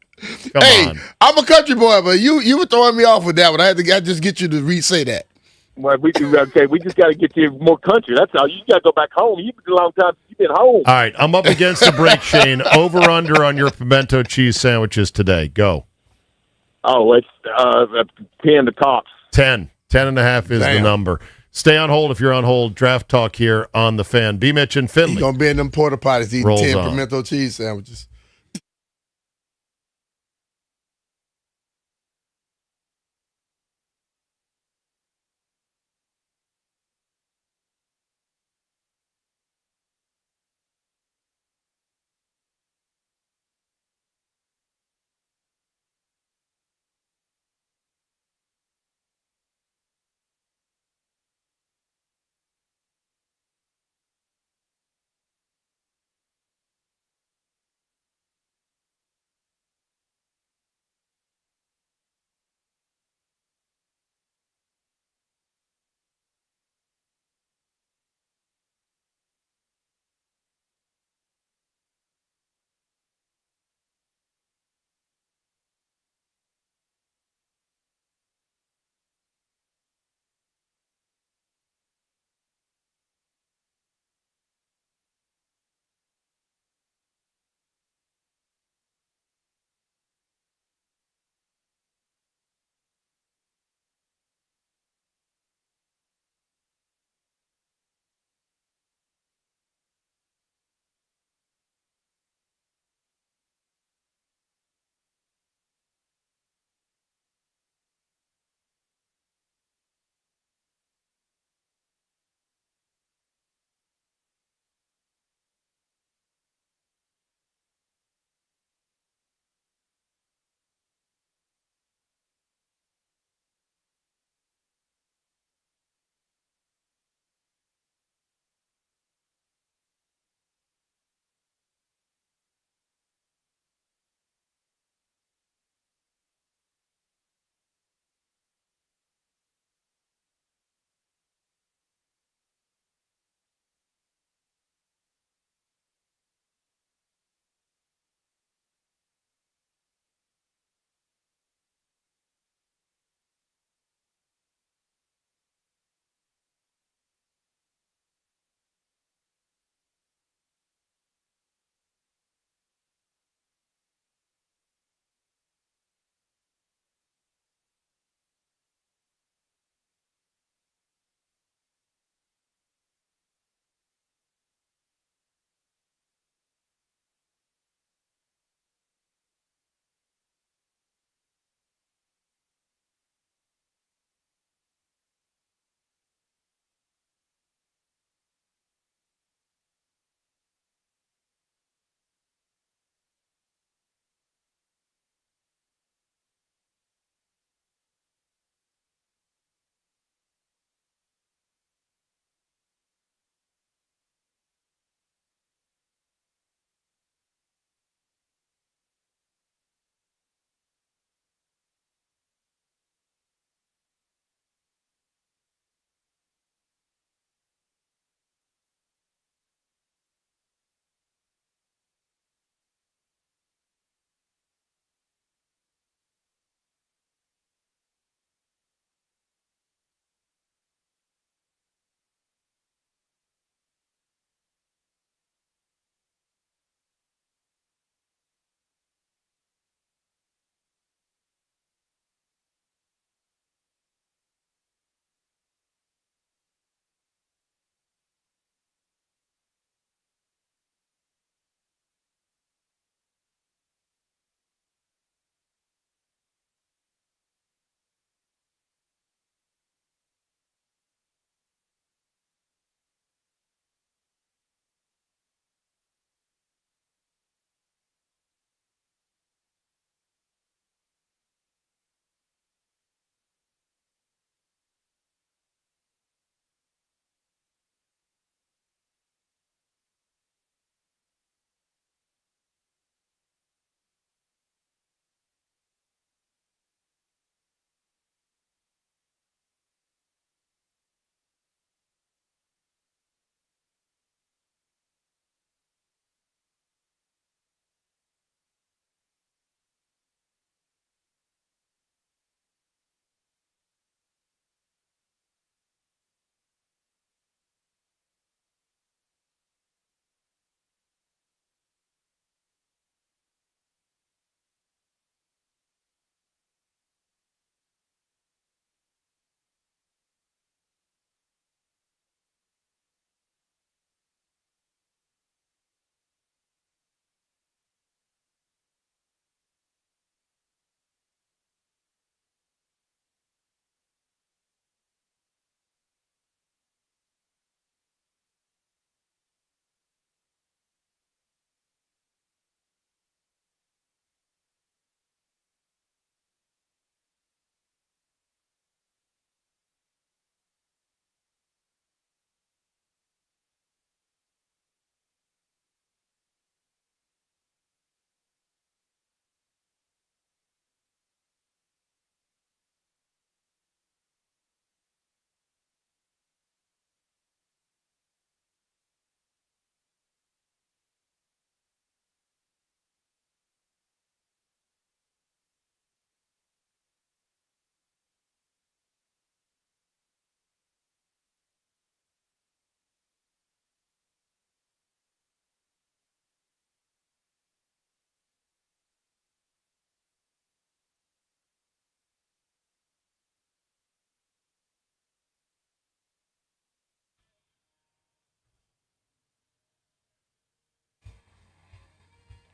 Come hey, on. I'm a country boy, but you were throwing me off with that one. I just get you to re-say that. Well, we just got to get you more country. That's all. You got to go back home. You've been a long time since you've been home. All right, I'm up against the break, Shane. Over under on your pimento cheese sandwiches today. Go. Oh, it's 10 to tops. 10. 10.5 is the Damn. number. Stay on hold if you're on hold. Draft talk here on the Fan. B. Mitch and Finley. He's going to be in them porta potties eating Rolls 10 on. pimento cheese sandwiches.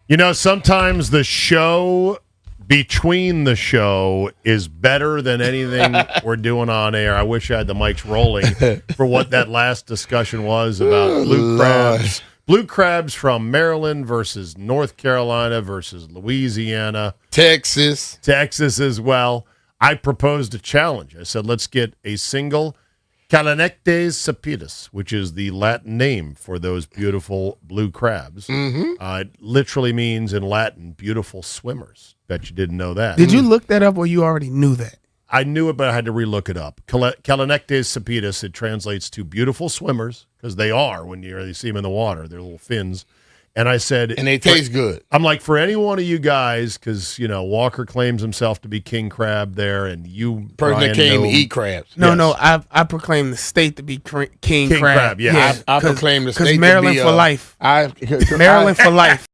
You know, sometimes the show between the show is better than anything we're doing on air. I wish I had the mics rolling for what that last discussion was about blue crabs. Blue crabs from Maryland versus North Carolina versus Louisiana. Texas as well. I proposed a challenge. I said, let's get a single Calanectes sapidus, which is the Latin name for those beautiful blue crabs. It literally means in Latin, beautiful swimmers. Bet you didn't know that. Did you look that up or you already knew that? I knew it, but I had to relook it up. Calanectes sapidus, it translates to beautiful swimmers, because they are when you see them in the water. They're little fins. And I said... And they taste good. I'm like, for any one of you guys, because, Walker claims himself to be king crab there, and you... Person that came to eat crabs. No, I proclaim the state to be king crab. Yeah, I proclaim the state Maryland to be... for life. Maryland Maryland for life.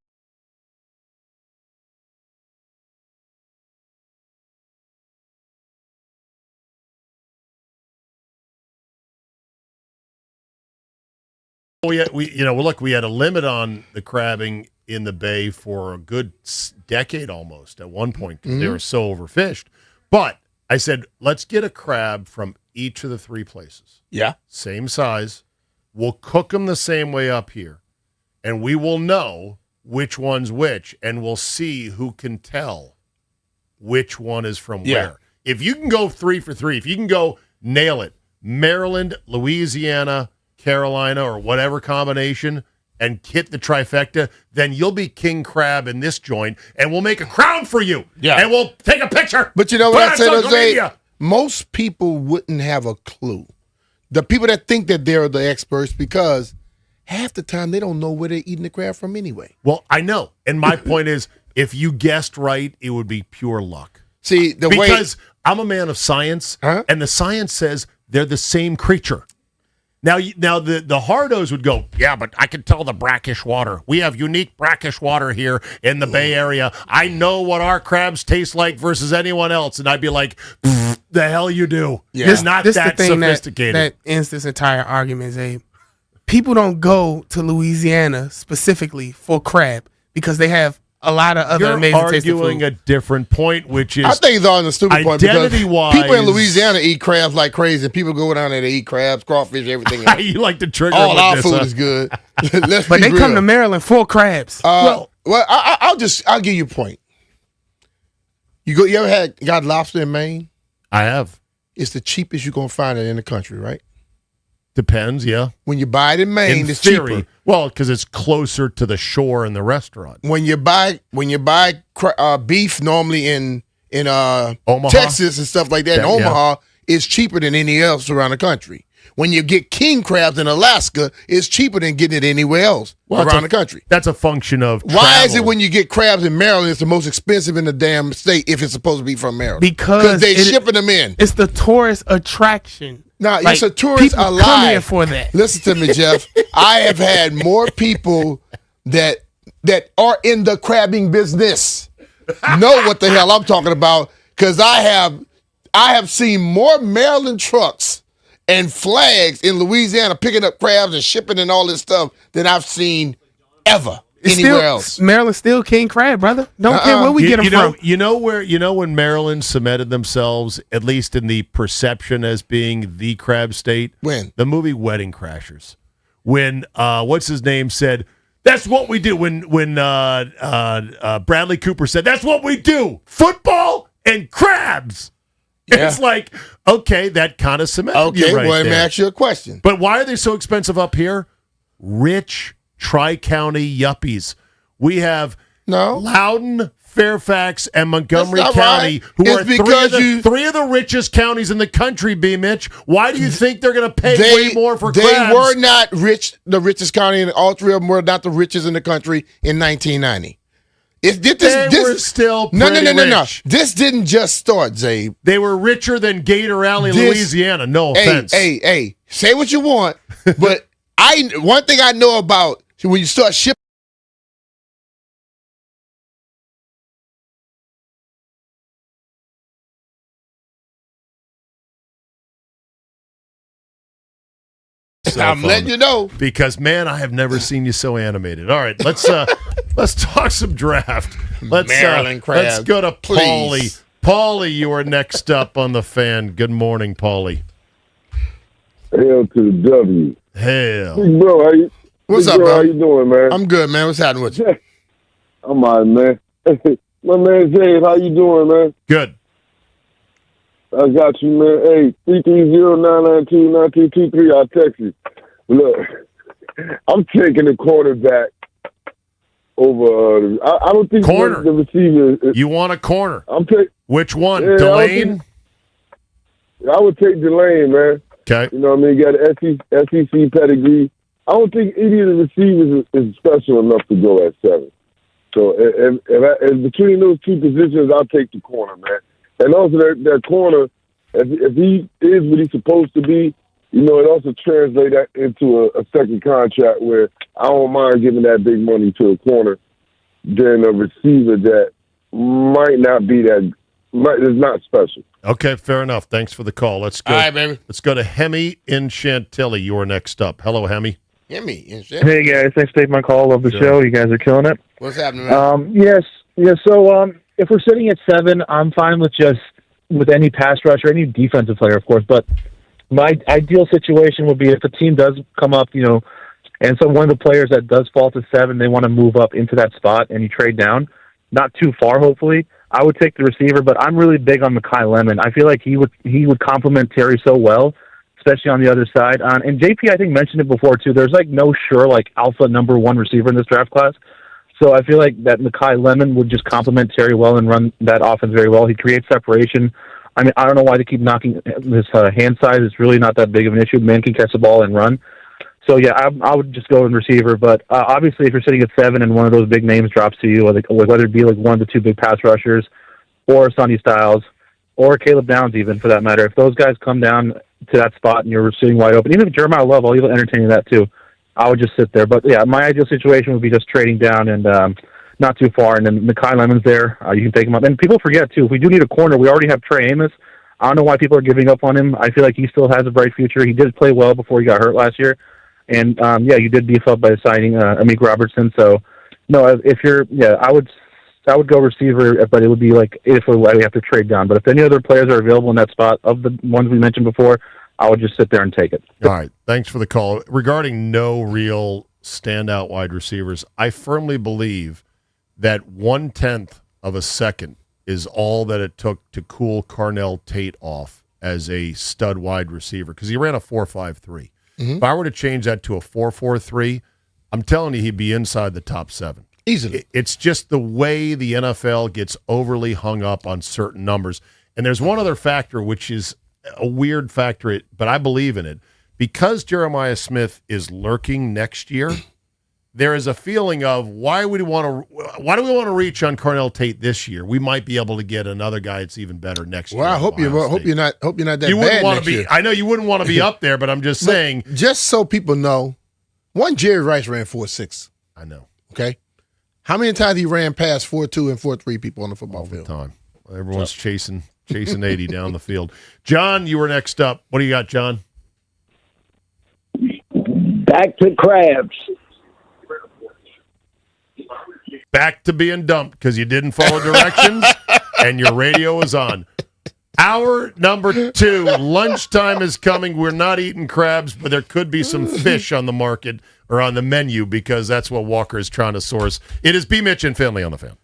We had a limit on the crabbing in the bay for a good decade almost at one point because they were so overfished. But I said, let's get a crab from each of the three places. Yeah. Same size. We'll cook them the same way up here, and we will know which one's which, and we'll see who can tell which one is from where. If you can go 3 for 3, if you can go nail it, Maryland, Louisiana, Carolina, or whatever combination, and hit the trifecta, then you'll be king crab in this joint, and we'll make a crown for you. Yeah. And we'll take a picture. But you know what I said, Jose? Media. Most people wouldn't have a clue. The people that think that they're the experts, because half the time they don't know where they're eating the crab from anyway. Well, I know. And my point is, if you guessed right, it would be pure luck. See, because I'm a man of science, and the science says they're the same creature. Now the hardos would go, yeah, but I can tell the brackish water. We have unique brackish water here in the Bay Area. I know what our crabs taste like versus anyone else. And I'd be like, the hell you do. Yeah. It's not that sophisticated. That ends this entire argument, Zabe. People don't go to Louisiana specifically for crab because they have a lot of other amazing tasting You're arguing food. a different point, which is I think it's all the stupid point because identity-wise, people in Louisiana eat crabs like crazy. People go down there to eat crabs, crawfish, everything else. You like to trigger all with our this, food huh? is good. Let's But be they real. come to Maryland for crabs. I'll give you a point. You ever got lobster in Maine? I have. It's the cheapest you're gonna find it in the country, right? Depends, yeah. When you buy it in Maine, In it's theory. cheaper. Well, because it's closer to the shore and the restaurant. When you buy beef normally in Omaha? Texas and stuff like that, in Yeah. Omaha, it's cheaper than anything else around the country. When you get king crabs in Alaska, it's cheaper than getting it anywhere else around the country. That's a function of Why is it travel. when you get crabs in Maryland, it's the most expensive in the damn state if it's supposed to be from Maryland? Because they shipping them in. It's the tourist attraction. No, Like, it's a tourist people alive. come here for that. Listen to me, Jeff. I have had more people that are in the crabbing business know what the hell I'm talking about, because I have seen more Maryland trucks and flags in Louisiana picking up crabs and shipping and all this stuff than I've seen ever anywhere else. Maryland's still king crab, brother. Don't care where we get them from. You know when Maryland cemented themselves, at least in the perception, as being the crab state? When? The movie Wedding Crashers. When what's his name said, that's what we do. When Bradley Cooper said, that's what we do. Football and crabs. Yeah. It's like, okay, that kind of cemented you right let me there. ask you a question. But why are they so expensive up here? Rich Tri-County yuppies. We have Loudoun, Fairfax, and Montgomery That's not County, right. who It's are because three of the richest counties in the country, B. Mitch. Why do you think they're going to pay way more for crabs? They were not rich, the richest county, and all three of them were not the richest in the country in 1990. They were still No. rich. This didn't just start, Zabe. They were richer than Gator Alley, Louisiana. No offense. Hey, say what you want, but one thing I know about when you start shipping. Cell I'm letting phone. you know. Because, man, I have never seen you so animated. All right, let's Let's talk some draft. Maryland Let's Crabs, go to Paulie. please. Paulie, you are next up on the Fan. Good morning, Paulie. Hail to the W. Hail. Big bro, What's big up, bro? How you doing, man? I'm good, man. What's happening with you? I'm all right, man. My man Dave, how you doing, man? Good. I got you, man. Hey, 330-992-9223. I'll text you. Look, I'm taking the quarterback over. I don't think Corner. the receiver. You want a corner. I'm taking. Which one? Yeah, Delane? I would take Delane, man. Okay. You know what I mean? He got an SEC pedigree. I don't think any of the receivers is special enough to go at 7. So if between those two positions, I'll take the corner, man. And also that corner, if he is what he's supposed to be, you know, it also translates that into a second contract where I don't mind giving that big money to a corner than a receiver that might not be is not special. Okay, fair enough. Thanks for the call. Let's go. All right, baby. Let's go to Hemi in Chantilly. You are next up. Hello, Hemi. Gimme. Hey guys, thanks for taking my call. Love the show. You guys are killing it. What's happening, man? Yes. So if we're sitting at 7, I'm fine with any pass rusher, any defensive player, of course. But my ideal situation would be if a team does come up, you know, and so one of the players that does fall to 7, they want to move up into that spot, and you trade down, not too far, hopefully. I would take the receiver, but I'm really big on Mekhi Lemon. I feel like he would complement Terry so well, especially on the other side. And JP, I think, mentioned it before, too. There's, no sure, alpha number 1 receiver in this draft class. So I feel like that Mekhi Lemon would just complement Terry well and run that offense very well. He creates separation. I mean, I don't know why they keep knocking this hand size. It's really not that big of an issue. Man can catch the ball and run. So, yeah, I would just go in receiver. But obviously, if you're sitting at 7 and one of those big names drops to you, whether it be one of the 2 big pass rushers or Sonny Styles or Caleb Downs even, for that matter, if those guys come down to that spot and you're sitting wide open, even if Jeremiah Love, I'll even entertain that too. I would just sit there. But, yeah, my ideal situation would be just trading down and not too far. And then Mekhi Lemon's there. You can take him up. And people forget, too, if we do need a corner, we already have Trey Amos. I don't know why people are giving up on him. I feel like he still has a bright future. He did play well before he got hurt last year. And, you did beef up by signing Amik Robertson. So, no, I would go receiver, but it would be if we have to trade down. But if any other players are available in that spot of the ones we mentioned before, I would just sit there and take it. All right. Thanks for the call. Regarding no real standout wide receivers, I firmly believe that 1/10 of a second is all that it took to cool Carnell Tate off as a stud wide receiver because he ran a 4.53. Mm-hmm. If I were to change that to a 4.43, I'm telling you he'd be inside the top 7. Easily. It's just the way the NFL gets overly hung up on certain numbers. And there's one other factor, which is a weird factor, but I believe in it. Because Jeremiah Smith is lurking next year, there is a feeling of why do we want to reach on Carnell Tate this year? We might be able to get another guy that's even better next year. Well, I hope you're not that you bad wouldn't want next to be. year. I know you wouldn't want to be up there, but I'm just saying. Just so people know, one Jerry Rice ran 4.6. I know. Okay, how many times he ran past 4.2 and 4.3 people on the football field? All the time. Everyone's chasing 80 down the field. John, you were next up. What do you got, John? Back to crabs. Back to being dumped because you didn't follow directions and your radio was on. Hour number 2, lunchtime is coming. We're not eating crabs, but there could be some fish on the market or on the menu because that's what Walker is trying to source. It is B. Mitch and Finley on the Fan.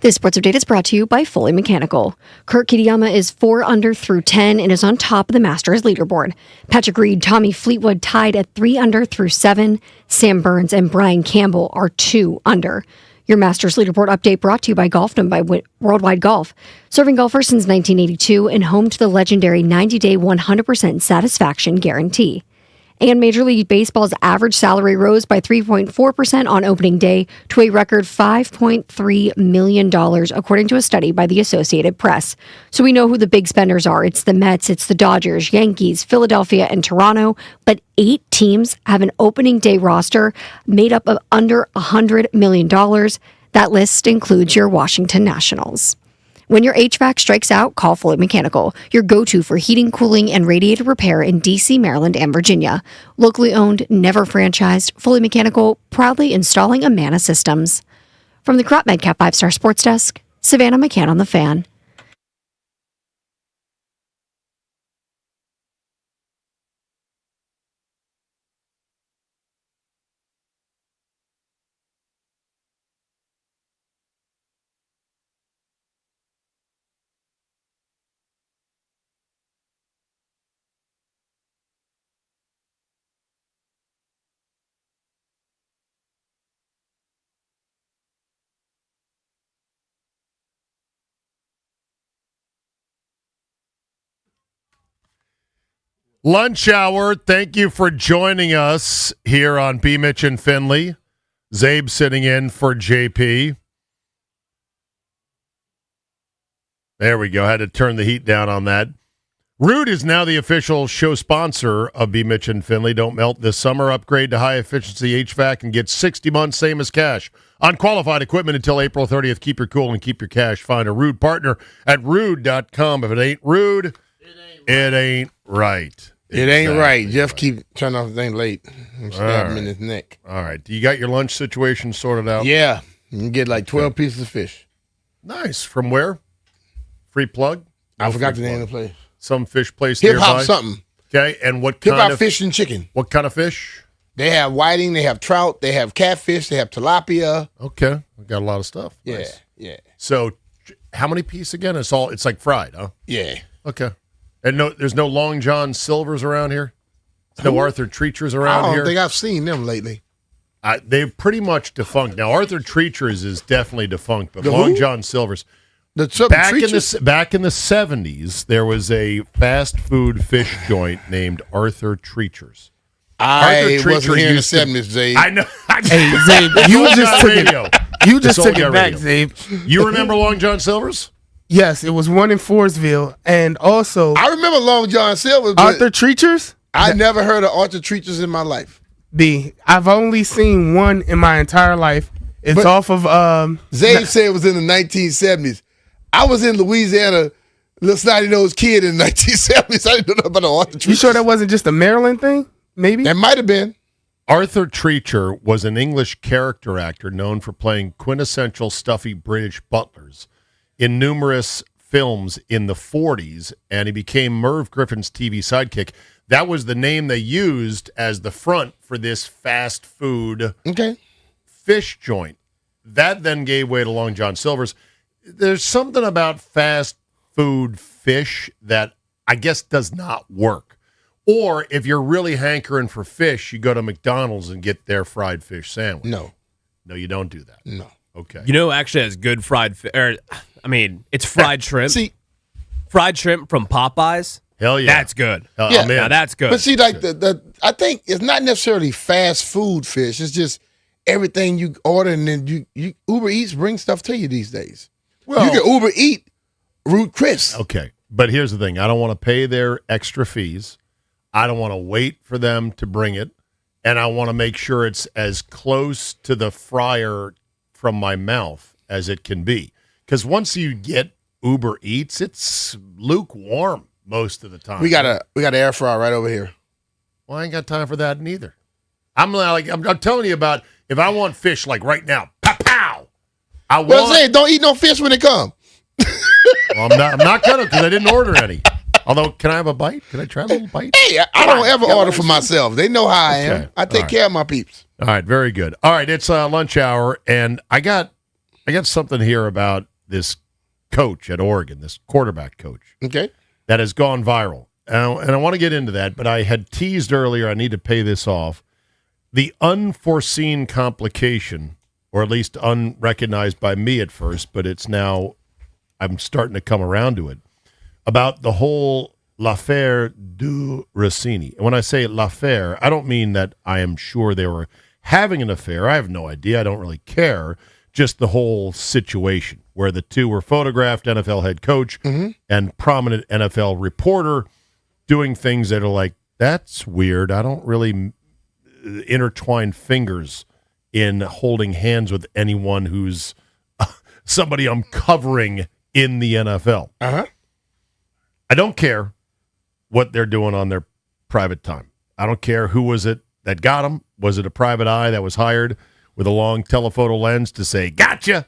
This sports update is brought to you by Fully Mechanical. Kurt Kitayama is 4 under through 10 and is on top of the Masters leaderboard. Patrick Reed, Tommy Fleetwood tied at 3 under through 7. Sam Burns and Brian Campbell are 2 under. Your Masters leaderboard update brought to you by Golfdom by Worldwide Golf. Serving golfers since 1982 and home to the legendary 90-day 100% satisfaction guarantee. And Major League Baseball's average salary rose by 3.4% on opening day to a record $5.3 million, according to a study by the Associated Press. So we know who the big spenders are. It's the Mets, it's the Dodgers, Yankees, Philadelphia, and Toronto. But 8 teams have an opening day roster made up of under $100 million. That list includes your Washington Nationals. When your HVAC strikes out, call Fully Mechanical, your go-to for heating, cooling, and radiator repair in D.C., Maryland, and Virginia. Locally owned, never franchised, Fully Mechanical, proudly installing Amana systems. From the Crop MedCap 5-Star Sports Desk, Savannah McCann on the Fan. Lunch hour. Thank you for joining us here on B. Mitch and Finley. Zabe sitting in for JP. There we go. Had to turn the heat down on that. Ruud is now the official show sponsor of B. Mitch and Finley. Don't melt this summer. Upgrade to high-efficiency HVAC and get 60 months, same as cash. On qualified equipment until April 30th. Keep your cool and keep your cash. Find a Ruud partner at Ruud.com. If it ain't Ruud, it ain't right. It ain't right. Jeff keep turning off the thing late and stab him in his neck. All right. Do you got your lunch situation sorted out? Yeah. You can get like 12 pieces of fish. Nice. From where? Free plug? I forgot the name of the place. Some fish place Hip Hop nearby? something. Okay. And what Hip kind Hop of fish and chicken. What kind of fish? They have whiting, they have trout, they have catfish, they have tilapia. Okay. We got a lot of stuff. Yeah. Nice. Yeah. So how many pieces again? It's like fried, huh? Yeah. Okay. And there's no Long John Silvers around here? No Arthur Treachers around I here? don't think I've seen them lately. They're pretty much defunct. Now, Arthur Treachers is definitely defunct, but The Long who? John Silvers. Back in the 70s, there was a fast food fish joint named Arthur Treachers. I Arthur wasn't here in the used to- 70s, Zabe. I know. Hey, Zabe, you just took it. You just took it back, Zabe. You remember Long John Silver's? Yes, it was one in Forestville, and also I remember Long John Silver. But Arthur Treachers. I never heard of Arthur Treachers in my life. I've only seen one in my entire life. It's But off of Zabe said it was in the 1970s. I was in Louisiana, little snotty-nosed kid in the 1970s. I didn't know nothing about Arthur Treachers. You sure that wasn't just a Maryland thing? Maybe that might have been. Arthur Treacher was an English character actor known for playing quintessential stuffy British butlers in numerous films in the 40s, and he became Merv Griffin's TV sidekick. That was the name they used as the front for this fast food fish joint. That then gave way to Long John Silver's. There's something about fast food fish that I guess does not work. Or if you're really hankering for fish, you go to McDonald's and get their fried fish sandwich. No, you don't do that. No. Okay. You know who actually has good fried it's fried shrimp. See, fried shrimp from Popeyes. Hell yeah. That's good. Yeah. Now that's good. But see, like I think it's not necessarily fast food fish. It's just everything you order, and then you Uber Eats bring stuff to you these days. Well, you can Uber Eat Root Chris. Okay. But here's the thing. I don't want to pay their extra fees. I don't want to wait for them to bring it. And I want to make sure it's as close to the fryer from my mouth as it can be. Because once you get Uber Eats, it's lukewarm most of the time. We got an air fryer right over here. Well, I ain't got time for that neither. I'm telling you about if I want fish like right now. Pow! Don't eat no fish when it come. Well, I'm not gonna because I didn't order any. Although, can I have a bite? Can I try a little bite? Hey, I don't ever order for myself. They know how I am. I take care of my peeps. All right, very good. All right, it's lunch hour, and I got I got something here about this coach at Oregon, this quarterback coach. Okay. That has gone viral. And I want to get into that, but I had teased earlier, I need to pay this off. The unforeseen complication, or at least unrecognized by me at first, but it's now, I'm starting to come around to it, about the whole l'affaire du Rossini. And when I say l'affaire, I don't mean that I am sure they were having an affair. I have no idea. I don't really care. Just the whole situation where the two were photographed, NFL head coach and prominent NFL reporter, doing things that are like, that's weird. I don't really intertwine fingers in holding hands with anyone who's somebody I'm covering in the NFL. Uh-huh. I don't care what they're doing on their private time. I don't care who was it that got them. Was it a private eye that was hired with a long telephoto lens to say, gotcha,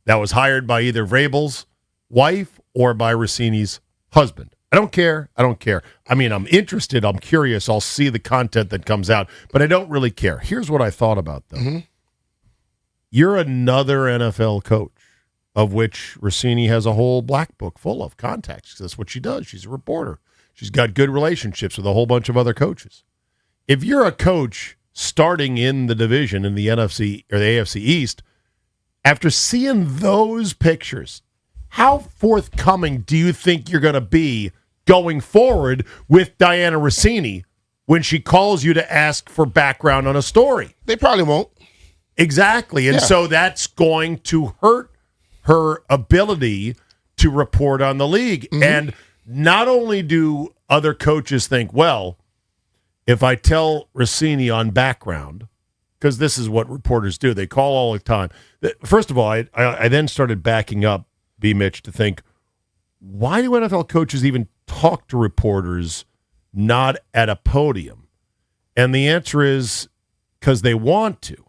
that was hired by either Vrabel's wife or by Rossini's husband? I don't care. I don't care. I mean, I'm interested. I'm curious. I'll see the content that comes out, but I don't really care. Here's what I thought about, though. You're another NFL coach, of which Rossini has a whole black book full of contacts. That's what she does. She's a reporter. She's got good relationships with a whole bunch of other coaches. If you're a coach starting in the division in the NFC or the AFC East, after seeing those pictures, how forthcoming do you think you're going to be going forward with Diana Rossini when she calls you to ask for background on a story? They probably won't. Exactly. And so that's going to hurt her ability to report on the league. And not only do other coaches think, well, if I tell Rossini on background, because this is what reporters do, they call all the time. First of all, I then started backing up, B. Mitch, to think, why do NFL coaches even talk to reporters not at a podium? And the answer is because they want to.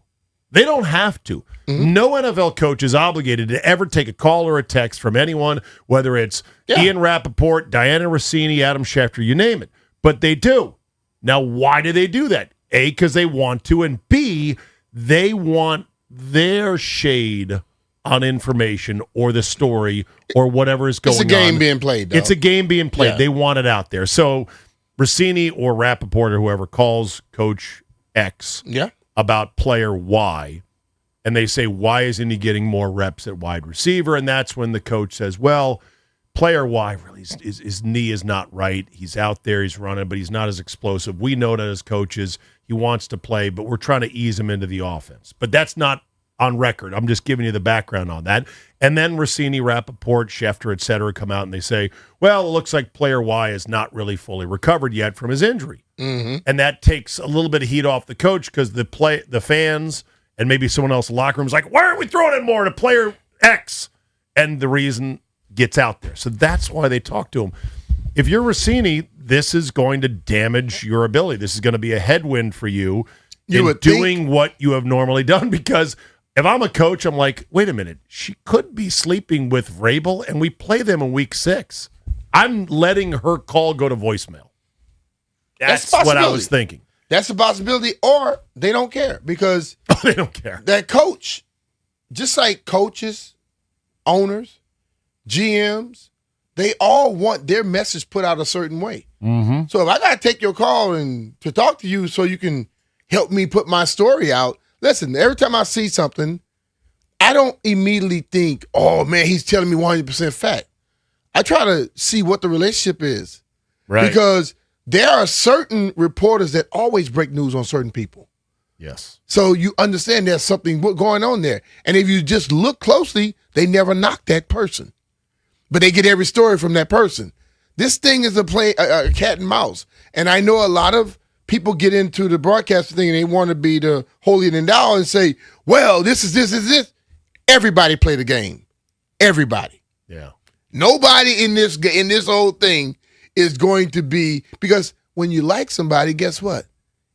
They don't have to. No NFL coach is obligated to ever take a call or a text from anyone, whether it's Ian Rappaport, Diana Rossini, Adam Schefter, you name it. But they do. Now, why do they do that? A, because they want to, and B, they want their shade on information or the story or whatever is going on. It's a game being played, though. It's a game being played. Yeah. They want it out there. So Rossini or Rappaport or whoever calls Coach X about player Y, and they say, why isn't he getting more reps at wide receiver? And that's when the coach says, well, player Y really his knee is not right. He's out there, he's running, but he's not as explosive. We know that as coaches, he wants to play, but we're trying to ease him into the offense. But that's not on record. I'm just giving you the background on that. And then Rossini, Rappaport, Schefter, et cetera, come out and they say, well, it looks like player Y is not really fully recovered yet from his injury. And that takes a little bit of heat off the coach because the fans and maybe someone else in the locker room is like, why aren't we throwing in more to player X? And the reason gets out there. So that's why they talk to him. If you're Rossini, this is going to damage your ability. This is going to be a headwind for you in doing what you have normally done, because if I'm a coach, I'm like, wait a minute, she could be sleeping with Vrabel, and we play them in week 6. I'm letting her call go to voicemail. That's what I was thinking. That's a possibility, or they don't care because they don't care. That coach, just like coaches, owners, GMs, they all want their message put out a certain way. So if I got to take your call and to talk to you so you can help me put my story out, listen, every time I see something, I don't immediately think, oh, man, he's telling me 100% fact. I try to see what the relationship is. Right. Because there are certain reporters that always break news on certain people. Yes. So you understand there's something going on there. And if you just look closely, they never knock that person. But they get every story from that person. This thing is a cat and mouse. And I know a lot of people get into the broadcast thing and they want to be the holier than thou and say, well, this is this. Everybody play the game. Everybody. Yeah. Nobody in this whole thing is going to be, because when you like somebody, guess what?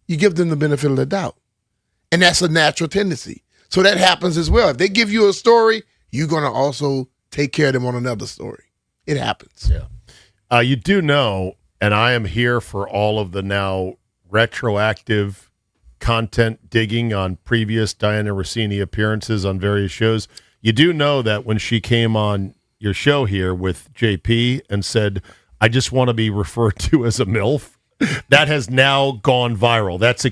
You give them the benefit of the doubt. And that's a natural tendency. So that happens as well. If they give you a story, you're going to also take care of them on another story. It happens. Yeah. You do know, and I am here for all of the now retroactive content digging on previous Diana Rossini appearances on various shows. You do know that when she came on your show here with JP and said, I just want to be referred to as a MILF, that has now gone viral. That's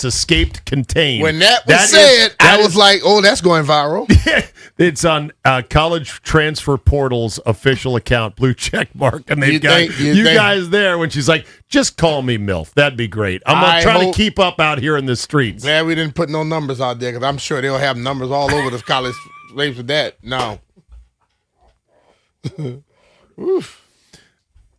escaped contained. When that was said, I was like, oh, that's going viral. It's on College Transfer Portal's official account, blue check mark, and they've got you guys there when she's like, just call me MILF. That'd be great. I'm trying to keep up out here in the streets. Glad we didn't put no numbers out there because I'm sure they'll have numbers all over the college slaves with that. No.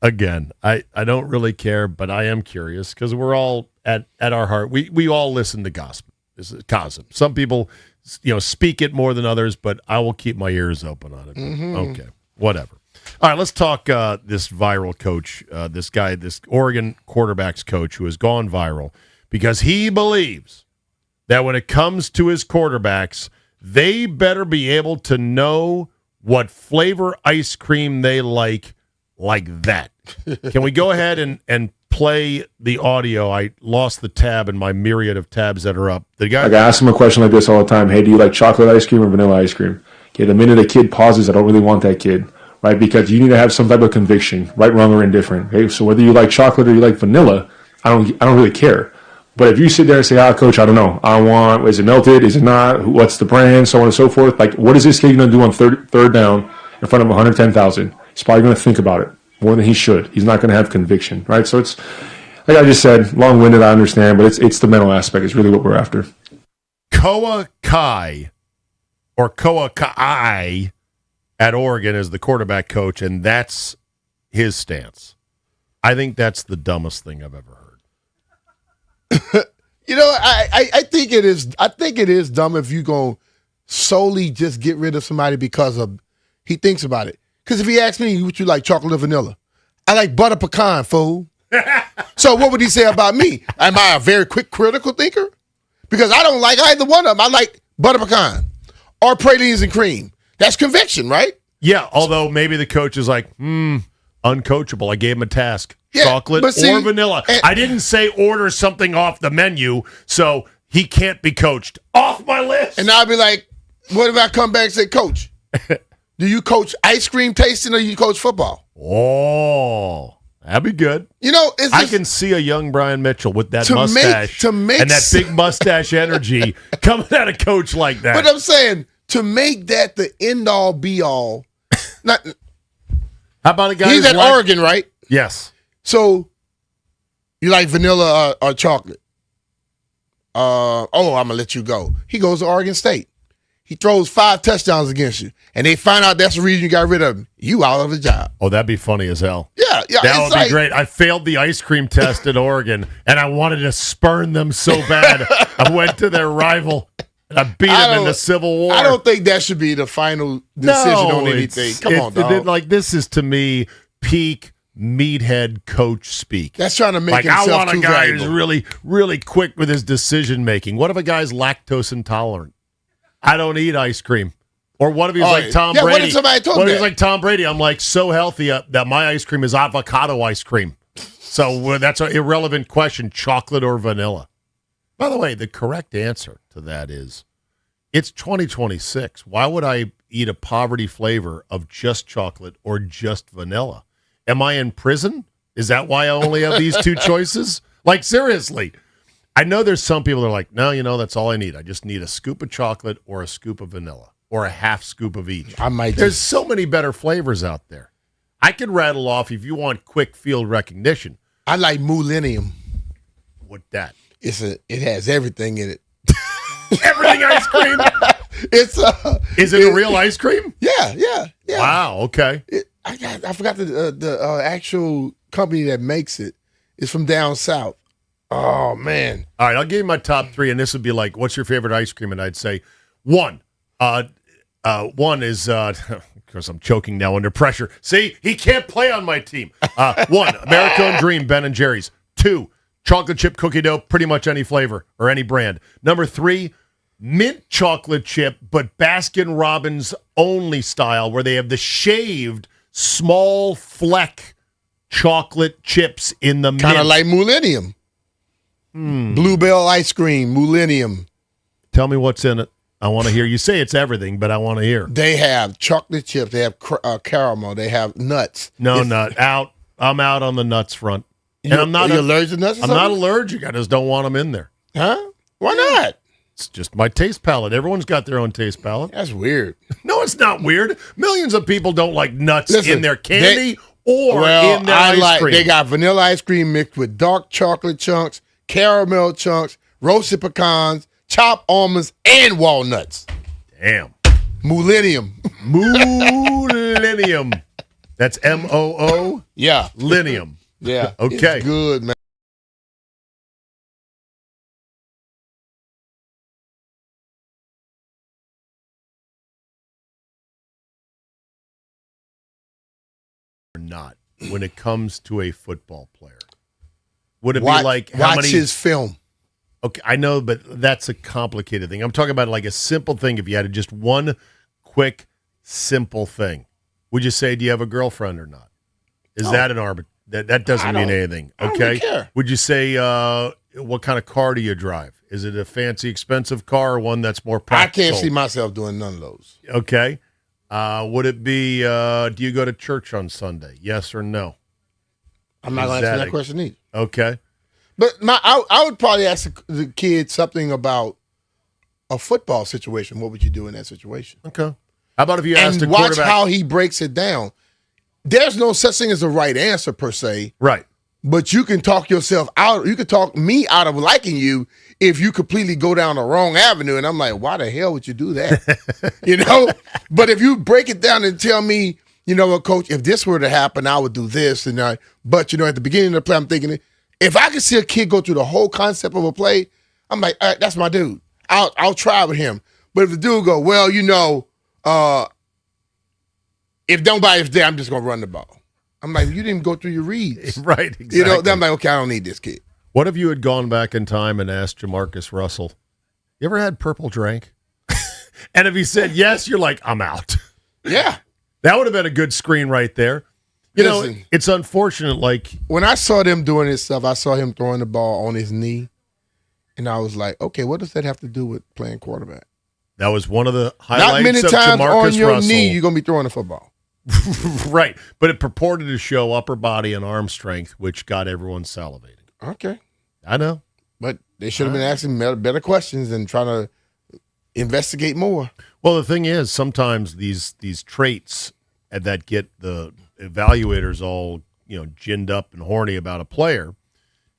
Again, I don't really care, but I am curious because we're all at our heart. We all listen to gossip. Some people, speak it more than others, but I will keep my ears open on it. Mm-hmm. Okay, whatever. All right, let's talk this viral coach, this guy, this Oregon quarterbacks coach who has gone viral because he believes that when it comes to his quarterbacks, they better be able to know what flavor ice cream they like that. Can we go ahead and play the audio? I lost the tab in my myriad of tabs that are up. The guy, I ask him a question like this all the time. Hey, do you like chocolate ice cream or vanilla ice cream? Okay, the minute a kid pauses, I don't really want that kid, right? Because you need to have some type of conviction, right, wrong, or indifferent. Okay, so whether you like chocolate or you like vanilla, I don't really care. But if you sit there and say, coach, I don't know. Is it melted? Is it not? What's the brand? So on and so forth. Like, what is this kid going to do on third down in front of 110,000? He's probably going to think about it more than he should. He's not going to have conviction, right? So it's, like I just said, long-winded, I understand, but it's the mental aspect is really what we're after. Koa Kai, or Koa Kai at Oregon is the quarterback coach, and that's his stance. I think that's the dumbest thing I've ever heard. I think it is. I think it is dumb if you go solely just get rid of somebody because of he thinks about it. Because if he asks me, what you like, chocolate or vanilla? I like butter pecan, fool. So what would he say about me? Am I a very quick critical thinker? Because I don't like either one of them. I like butter pecan or pralines and cream. That's conviction, right? Yeah, although maybe the coach is like, uncoachable. I gave him a task. Yeah, chocolate or vanilla. I didn't say order something off the menu, so he can't be coached. Off my list. And I'll be like, what if I come back and say, Coach, do you coach ice cream tasting or you coach football? Oh, that'd be good. I can see a young Brian Mitchell with that mustache and that big mustache energy coming at a coach like that. But I'm saying, to make that the end-all, be-all. How about a guy he's at Oregon, right? Yes. So, you like vanilla or chocolate? I'm going to let you go. He goes to Oregon State. He throws 5 touchdowns against you, and they find out that's the reason you got rid of him. You out of a job. Oh, that'd be funny as hell. Yeah. That would be great. I failed the ice cream test at Oregon, and I wanted to spurn them so bad. I went to their rival, and I beat them in the Civil War. I don't think that should be the final decision on anything. Come on, dog. This is, to me, peak meathead coach speak. That's trying to make himself I want too a guy valuable. who's really, really quick with his decision making. What if a guy's lactose intolerant? I don't eat ice cream. Or what if he's like Tom Brady? What if somebody told me he's like Tom Brady? I'm like so healthy that my ice cream is avocado ice cream. So that's an irrelevant question, chocolate or vanilla. By the way, the correct answer to that is it's 2026. Why would I eat a poverty flavor of just chocolate or just vanilla? Am I in prison? Is that why I only have these two choices? Like, seriously. I know there's some people that are like, no, that's all I need. I just need a scoop of chocolate or a scoop of vanilla or a half scoop of each. There's so many better flavors out there. I could rattle off if you want quick field recognition. I like Millennium. What that? It has everything in it. Everything ice cream? Is it a real ice cream? Yeah. Wow, okay. I forgot the actual company that makes it. It's from down south. Oh, man. All right, I'll give you my top 3, and this would be like, what's your favorite ice cream? And I'd say 1. One is, because I'm choking now under pressure. See, he can't play on my team. 1, American Dream, Ben & Jerry's. 2, chocolate chip cookie dough, pretty much any flavor or any brand. Number 3, mint chocolate chip, but Baskin-Robbins only style, where they have the shaved small fleck chocolate chips in the mint. Kind of like Millennium. Bluebell ice cream, Millennium. Tell me what's in it. I want to hear you say it's everything, but I want to hear. They have chocolate chips. They have caramel. They have nuts. No, nut out. I'm out on the nuts front. And I'm not allergic to nuts. I'm not allergic. I just don't want them in there. Huh? Why not? It's just my taste palette. Everyone's got their own taste palette. That's weird. No, it's not weird. Millions of people don't like nuts in their candy Well, in their ice cream. They got vanilla ice cream mixed with dark chocolate chunks, caramel chunks, roasted pecans, chopped almonds, and walnuts. Damn. Millennium. Millennium. That's MOO? Yeah. Linium. Yeah. Okay. It's good, man. Or not when it comes to a football player? Would it Watch, be like how watch many his film? Okay, I know, but that's a complicated thing. I'm talking about like a simple thing. If you had just one quick, simple thing, would you say, do you have a girlfriend or not? Is that an arbit? That doesn't mean anything. I don't Okay. really care. Would you say, what kind of car do you drive? Is it a fancy, expensive car or one that's more I practical? can't see myself doing none of those. Okay. Would it be, do you go to church on Sunday? Yes or no? I'm not going to answer that question either. Okay. But I would probably ask the kid something about a football situation. What would you do in that situation? Okay. How about if you asked a watch quarterback? how he breaks it down. There's no such thing as a right answer per se. Right. But you can talk yourself out. You can talk me out of liking you if you completely go down the wrong avenue. And I'm like, why the hell would you do that? But if you break it down and tell me, coach, if this were to happen, I would do this. But at the beginning of the play, I'm thinking, if I could see a kid go through the whole concept of a play, I'm like, all right, that's my dude. I'll try with him. But if the dude go, well, if nobody's there, I'm just gonna run the ball. I'm like, you didn't go through your reads, Right? Exactly. Then I'm like, okay, I don't need this kid. What if you had gone back in time and asked Jamarcus Russell, you ever had purple drink? And if he said yes, you're like, I'm out. Yeah. That would have been a good screen right there. Listen, It's unfortunate. Like when I saw them doing this stuff, I saw him throwing the ball on his knee. And I was like, okay, what does that have to do with playing quarterback? That was one of the highlights Not many of times Jamarcus on your Russell. knee you're going to be throwing the football. Right. But it purported to show upper body and arm strength, which got everyone salivating. Okay. I know. But they should have been asking better questions and trying to investigate more. Well, the thing is, sometimes these traits that get the evaluators all, ginned up and horny about a player,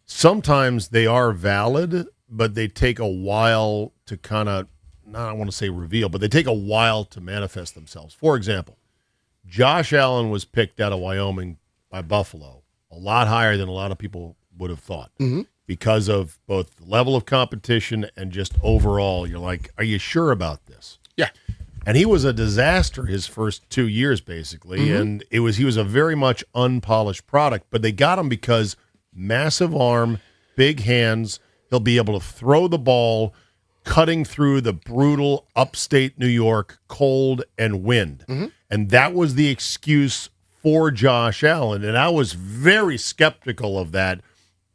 sometimes they are valid, but they take a while to kind of, I don't want to say reveal, but they take a while to manifest themselves. For example, Josh Allen was picked out of Wyoming by Buffalo, a lot higher than a lot of people would have thought because of both the level of competition and just overall. You're like, are you sure about this? Yeah. And he was a disaster his first 2 years, basically, and he was a very much unpolished product, but they got him because massive arm, big hands, he'll be able to throw the ball, cutting through the brutal upstate New York cold and wind. And that was the excuse for Josh Allen. And I was very skeptical of that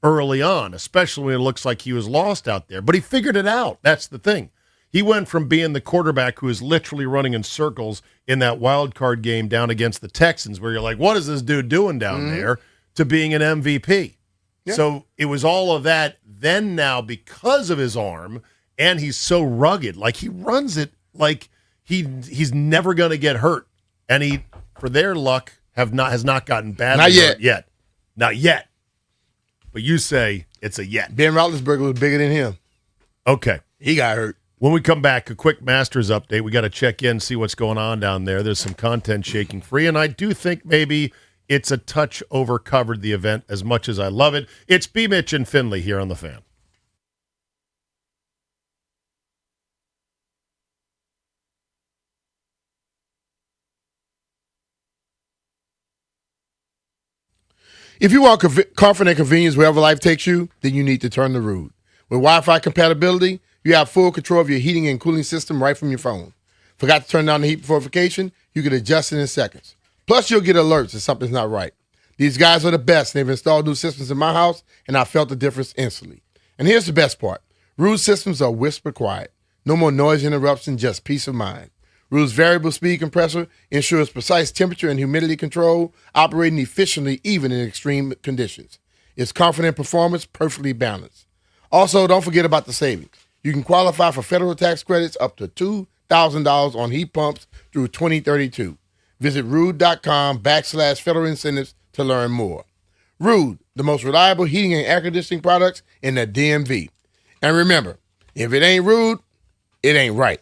early on, especially when it looks like he was lost out there. But he figured it out. That's the thing. He went from being the quarterback who is literally running in circles in that wild card game down against the Texans, where you're like, what is this dude doing down there, to being an MVP. Yeah. So it was all of that. Then now, because of his arm, and he's so rugged, like he runs it like he's never going to get hurt. And he, for their luck, has not gotten badly hurt yet. Not yet. But you say it's a yet. Ben Roethlisberger was bigger than him. Okay. He got hurt. When we come back, a quick Masters update. We got to check in, see what's going on down there. There's some content shaking free, and I do think maybe it's a touch over covered the event as much as I love it. It's B. Mitch and Finley here on The Fan. If you want comfort and convenience wherever life takes you, then you need to turn the road. With Wi-Fi compatibility, you have full control of your heating and cooling system right from your phone. Forgot to turn down the heat before vacation? You can adjust it in seconds. Plus, you'll get alerts if something's not right. These guys are the best. They've installed new systems in my house, and I felt the difference instantly. And here's the best part. Rude systems are whisper quiet. No more noise interruption, just peace of mind. Ruud's variable speed compressor ensures precise temperature and humidity control, operating efficiently even in extreme conditions. Its confident performance perfectly balanced. Also, don't forget about the savings. You can qualify for federal tax credits up to $2,000 on heat pumps through 2032. Visit ruud.com/federal incentives to learn more. Ruud, the most reliable heating and air conditioning products in the DMV. And remember, if it ain't Ruud, it ain't right.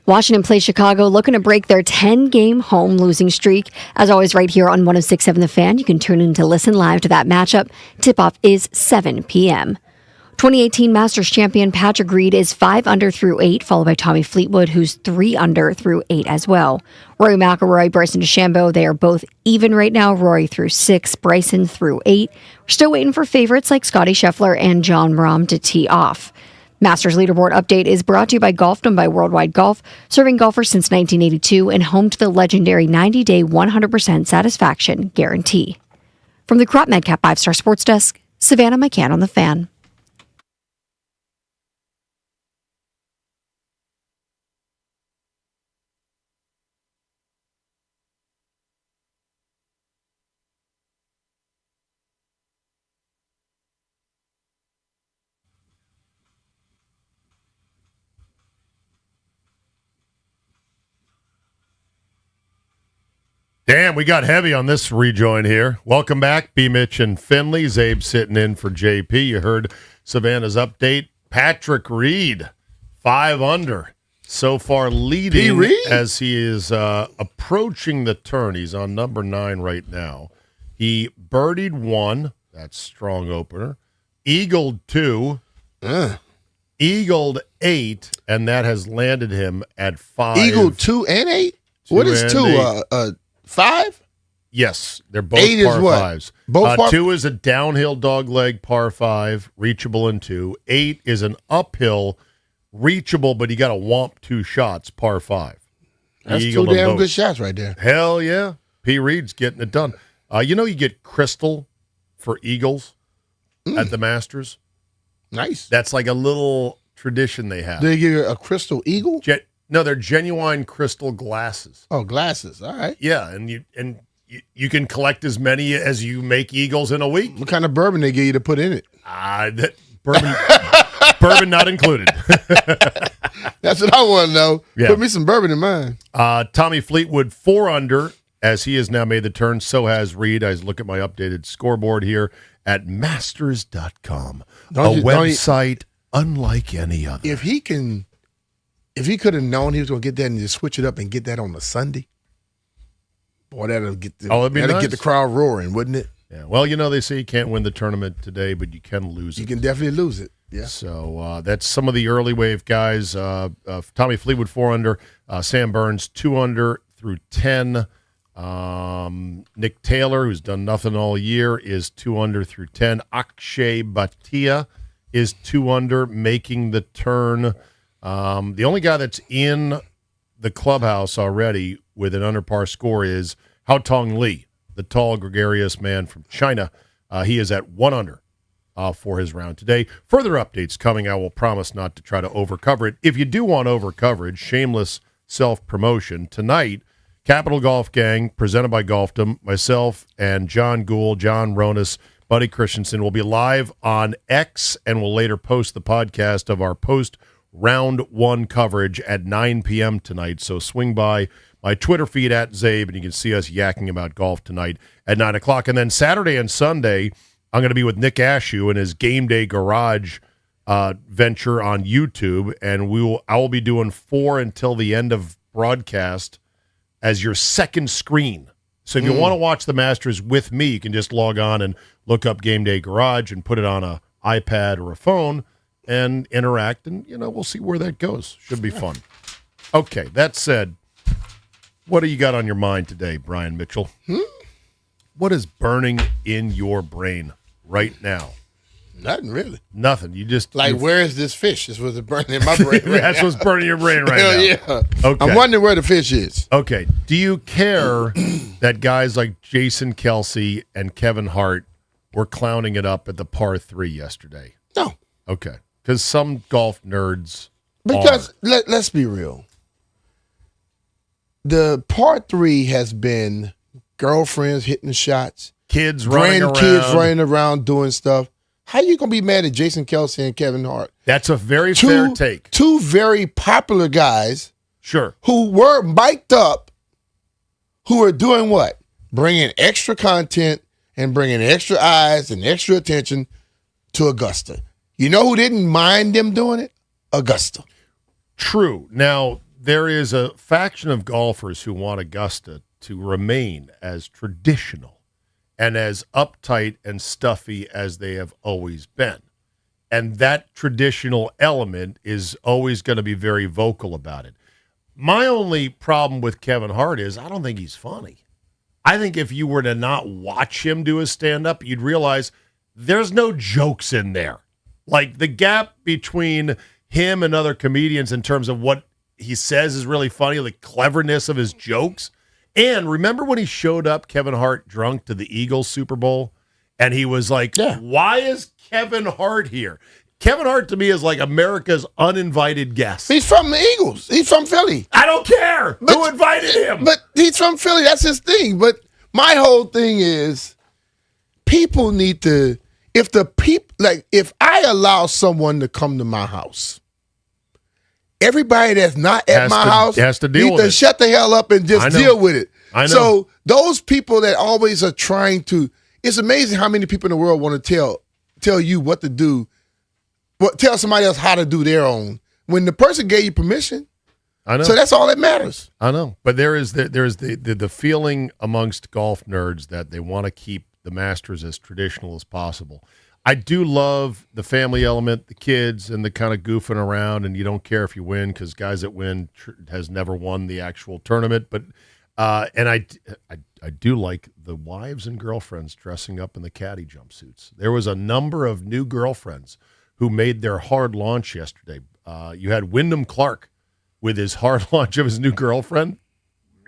Washington plays Chicago, looking to break their 10-game home losing streak. As always, right here on 106.7 The Fan, you can tune in to listen live to that matchup. Tip-off is 7 p.m. 2018 Masters champion Patrick Reed is 5 under through 8, followed by Tommy Fleetwood, who's 3 under through 8 as well. Rory McIlroy, Bryson DeChambeau, they are both even right now. Rory through 6, Bryson through 8. We're still waiting for favorites like Scotty Scheffler and Jon Rahm to tee off. Masters leaderboard update is brought to you by Golfdom by Worldwide Golf, serving golfers since 1982 and home to the legendary 90-day 100% satisfaction guarantee. From the Crop MedCap 5-Star Sports Desk, Savannah McCann on The Fan. Damn, we got heavy on this rejoin here. Welcome back, B. Mitch and Finley. Zabe sitting in for JP. You heard Savannah's update. Patrick Reed, 5 under. So far leading as he is approaching the turn. He's on number 9 right now. He birdied 1. That's strong opener. Eagled 2. Eagled 8. And that has landed him at 5. Eagled 2 and 8? What is 2? 5? Yes, they're both 8 par is what? 5s. Both par 2 is a downhill dogleg par 5, reachable in 2. 8 is an uphill, reachable, but you got to womp 2 shots, par 5. That's 2 damn good shots right there. Hell yeah. P. Reed's getting it done. You get crystal for eagles at the Masters? Nice. That's like a little tradition they have. Do they give you a crystal eagle? No, they're genuine crystal glasses. Oh, glasses. All right. Yeah, and you can collect as many as you make eagles in a week. What kind of bourbon they give you to put in it? Bourbon not included. That's what I want to know. Yeah. Put me some bourbon in mine. Tommy Fleetwood 4 under as he has now made the turn. So has Reed. I look at my updated scoreboard here at masters.com, website unlike any other. If he could have known he was going to get that and just switch it up and get that on a Sunday, boy, that'd get the crowd roaring, wouldn't it? Yeah. Well, they say you can't win the tournament today, but you can lose it. You can definitely lose it. Yeah. So that's some of the early wave guys. Tommy Fleetwood 4 under, Sam Burns 2 under through 10. Nick Taylor, who's done nothing all year, is 2 under through 10. Akshay Bhatia is 2 under, making the turn. The only guy that's in the clubhouse already with an under par score is Hao Tong Li, the tall, gregarious man from China. He is at 1 under for his round today. Further updates coming. I will promise not to try to overcover it. If you do want over coverage, shameless self-promotion, tonight, Capital Golf Gang, presented by Golfdom, myself and John Gould, John Ronas, Buddy Christensen will be live on X and will later post the podcast of our post-round 1 coverage at 9 p.m. tonight. So swing by my Twitter feed at Zabe, and you can see us yakking about golf tonight at 9 o'clock. And then Saturday and Sunday, I'm going to be with Nick Ashew in his Game Day Garage venture on YouTube, and I will be doing 4 until the end of broadcast as your second screen. So if you want to watch the Masters with me, you can just log on and look up Game Day Garage and put it on an iPad or a phone and interact, and, we'll see where that goes. Should be fun. Okay, that said, what do you got on your mind today, Brian Mitchell? What is burning in your brain right now? Nothing really. Nothing. You just where is this fish? Is what's burning in my brain. That's what's burning your brain right Hell now. Yeah. Okay. I'm wondering where the fish is. Okay. Do you care that guys like Jason Kelsey and Kevin Hart were clowning it up at the par 3 yesterday? No. Okay. Because some golf nerds Because let's be real. The par 3 has been girlfriends hitting the shots, kids running around doing stuff. How you gonna be mad at Jason Kelsey and Kevin Hart? That's a very fair take. 2 very popular guys, sure, who were mic'd up, who are doing what? Bringing extra content and bringing extra eyes and extra attention to Augusta. You know who didn't mind them doing it? Augusta. True. Now, there is a faction of golfers who want Augusta to remain as traditional and as uptight and stuffy as they have always been. And that traditional element is always going to be very vocal about it. My only problem with Kevin Hart is I don't think he's funny. I think if you were to not watch him do his stand-up, you'd realize there's no jokes in there. Like, the gap between him and other comedians in terms of what he says is really funny, the cleverness of his jokes. And remember when he showed up, Kevin Hart, drunk to the Eagles Super Bowl? And he was like, why is Kevin Hart here? Kevin Hart, to me, is like America's uninvited guest. He's from the Eagles. He's from Philly. I don't care. Who invited him? But he's from Philly. That's his thing. But my whole thing is people need to, if I allow someone to come to my house, everybody that's not at my house has to deal need with to it. shut the hell up and just deal with it. I know. So those people that always are trying to, it's amazing how many people in the world want to tell you what to do, tell somebody else how to do their own when the person gave you permission. I know. So that's all that matters. I know. But there's the feeling amongst golf nerds that they want to keep the Masters as traditional as possible. I do love the family element, the kids, and the kind of goofing around, and you don't care if you win because guys that win has never won the actual tournament. But and I do like the wives and girlfriends dressing up in the caddy jumpsuits. There was a number of new girlfriends who made their hard launch yesterday. You had Wyndham Clark with his hard launch of his new girlfriend.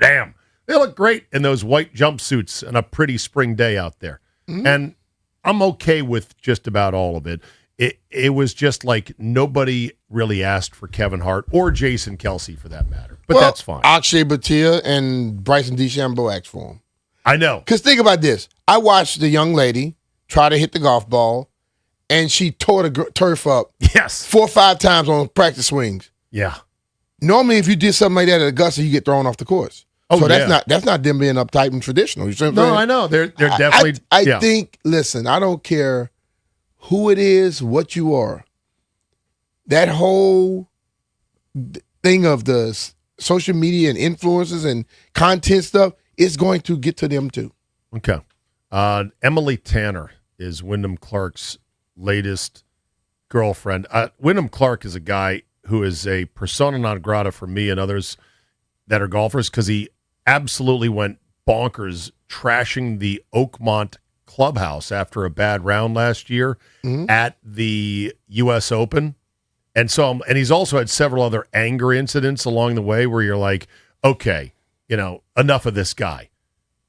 Damn, they look great in those white jumpsuits on a pretty spring day out there. Mm-hmm. And I'm okay with just about all of it. It was just like nobody really asked for Kevin Hart or Jason Kelsey for that matter. But that's fine. Akshay Bhatia and Bryson DeChambeau asked for him. I know. Because think about this. I watched the young lady try to hit the golf ball, and she tore the turf up 4 or 5 times on practice swings. Yeah. Normally, if you did something like that at Augusta, you get thrown off the course. Oh, so that's not them being uptight and traditional. You see what I'm No, saying? I know. They're definitely. I think, listen, I don't care who it is, what you are. That whole thing of the social media and influencers and content stuff is going to get to them too. Okay. Emily Tanner is Wyndham Clark's latest girlfriend. Wyndham Clark is a guy who is a persona non grata for me and others that are golfers because he absolutely went bonkers trashing the Oakmont clubhouse after a bad round last year at the U.S. Open. And so, and he's also had several other anger incidents along the way where you're like, okay, enough of this guy.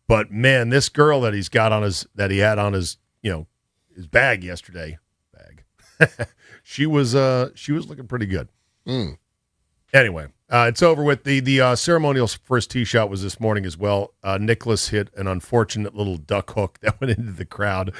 But man, this girl that he had on his bag yesterday, she was looking pretty good. Anyway, it's over with. The ceremonial first tee shot was this morning as well. Nicholas hit an unfortunate little duck hook that went into the crowd.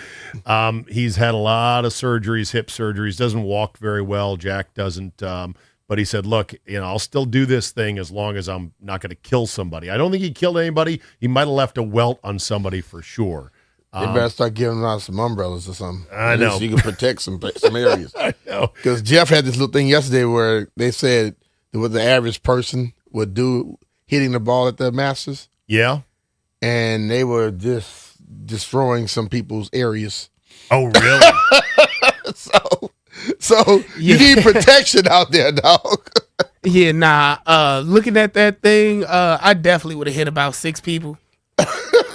He's had a lot of surgeries, hip surgeries, doesn't walk very well. Jack doesn't. But he said, look, I'll still do this thing as long as I'm not going to kill somebody. I don't think he killed anybody. He might have left a welt on somebody for sure. They better start giving out some umbrellas or something. I know. So you can protect some areas. I know. Because Jeff had this little thing yesterday where they said what the average person would do hitting the ball at the Masters. Yeah. And they were just destroying some people's areas. Oh, really? So you need protection out there, dog. Yeah, nah. Looking at that thing, I definitely would have hit about 6 people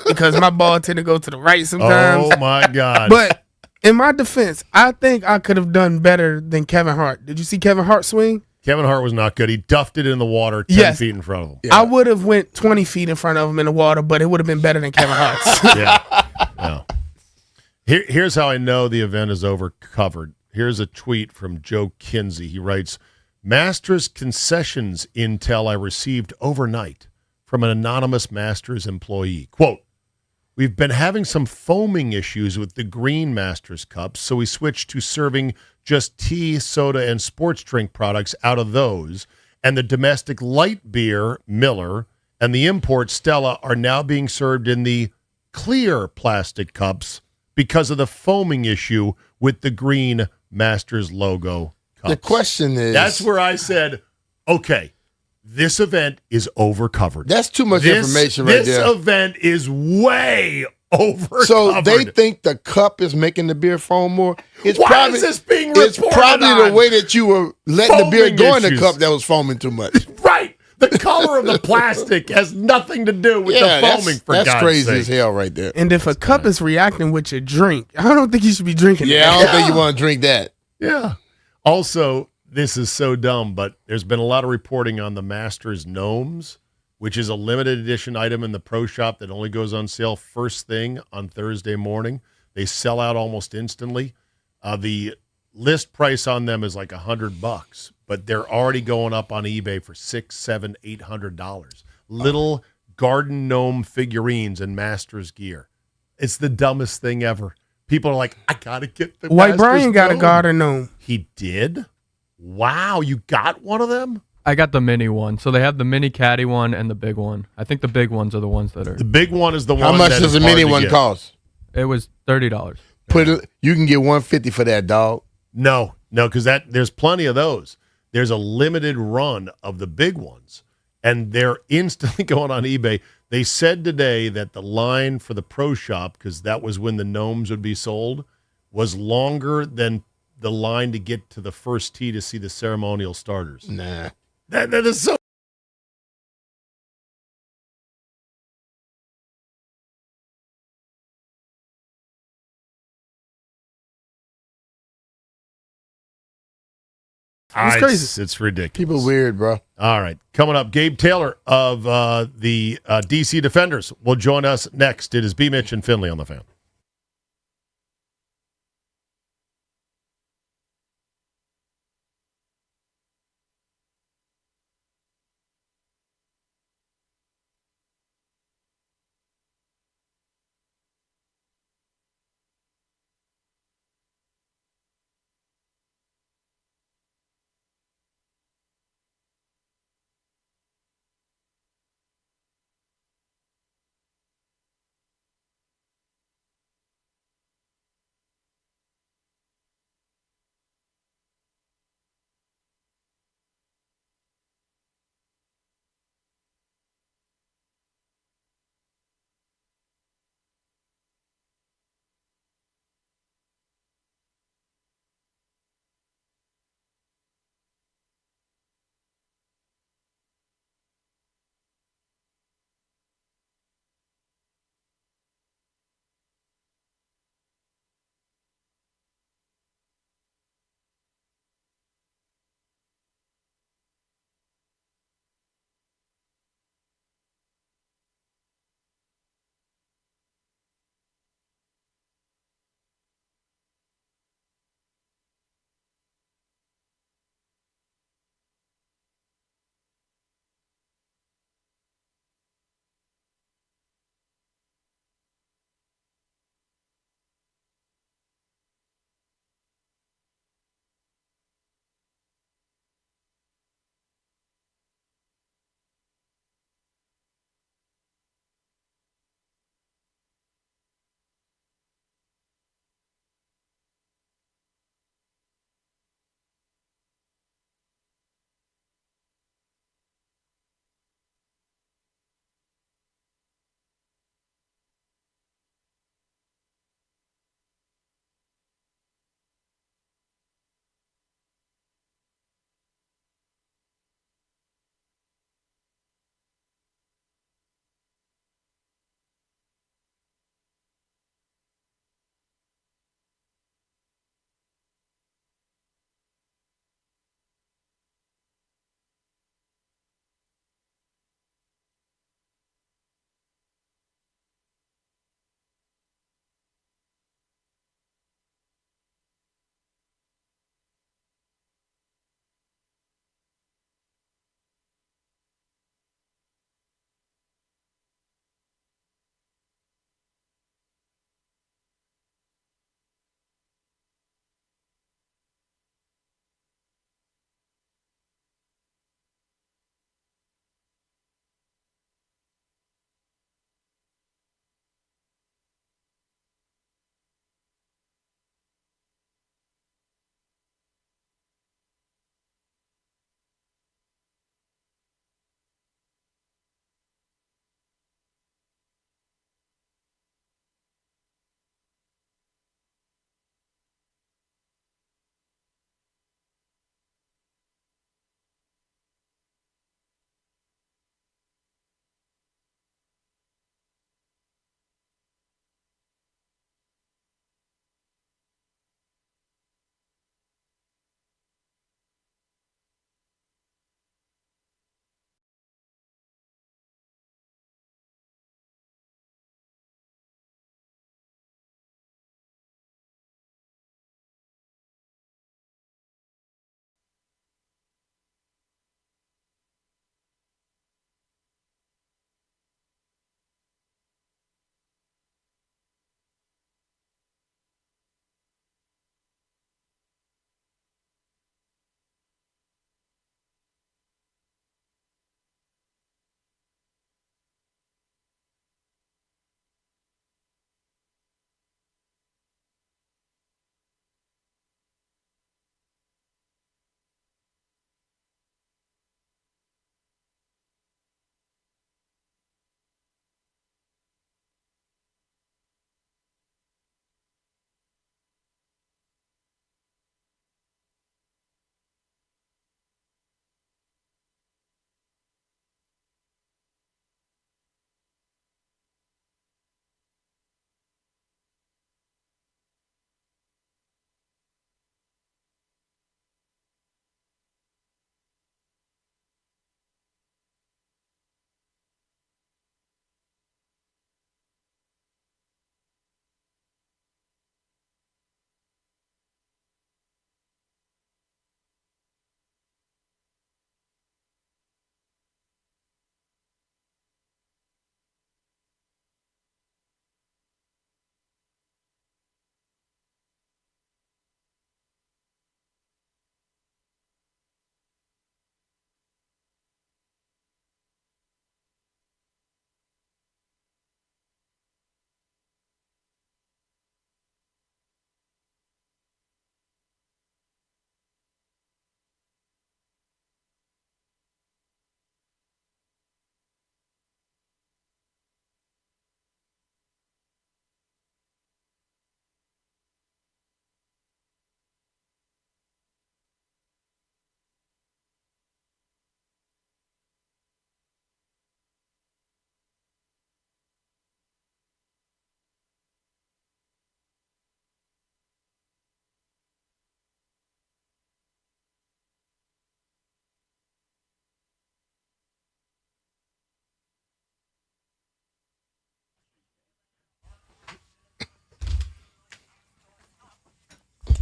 because my ball tend to go to the right sometimes. Oh my God! But in my defense, I think I could have done better than Kevin Hart. Did you see Kevin Hart swing? Kevin Hart was not good. He duffed it in the water 10 feet in front of him. Yeah. I would have went 20 feet in front of him in the water, but it would have been better than Kevin Hart's. Yeah. Here's how I know the event is over covered. Here's a tweet from Joe Kinsey. He writes, Masters concessions intel I received overnight from an anonymous Masters employee. Quote, we've been having some foaming issues with the green Masters cups, so we switched to serving just tea, soda, and sports drink products out of those. And the domestic light beer, Miller, and the import, Stella, are now being served in the clear plastic cups because of the foaming issue with the green Masters logo cups. The question is... That's where I said, okay, This event is overcovered. That's too much information right there. This event is way overcovered. So they think the cup is making the beer foam more. Why is this being reported It's probably on? the way that you were letting the beer Foaming go in the issues. cup that was foaming too much. Right. The color of the plastic has nothing to do with the foaming, for that's God's crazy sake. as hell right there. And if a cup is reacting with your drink, I don't think you should be drinking Yeah, I that. don't think you want to drink that. Yeah. Also, this is so dumb, but there's been a lot of reporting on the Masters Gnomes, which is a limited edition item in the pro shop that only goes on sale first thing on Thursday morning. They sell out almost instantly. The list price on them is like $100, but they're already going up on eBay for $600, $700, $800. Little garden gnome figurines and Masters gear. It's the dumbest thing ever. People are like, I gotta get the White Masters Brian got a gnome. garden gnome. He did? Wow, you got one of them? I got the mini one. So they have the mini caddy one and the big one. I think the big ones are the ones that are. The big one is the How one. much that does is the mini hard to one get. cost? It was $30. You can get $150 for that, dog. No, because there's plenty of those. There's a limited run of the big ones, and they're instantly going on eBay. They said today that the line for the pro shop, because that was when the gnomes would be sold, was longer than the line to get to the first tee to see the ceremonial starters. Nah. That is so. It's crazy. It's ridiculous. People weird, bro. All right. Coming up, Gabe Taylor of the DC Defenders will join us next. It is B. Mitch and Finley on the Fan.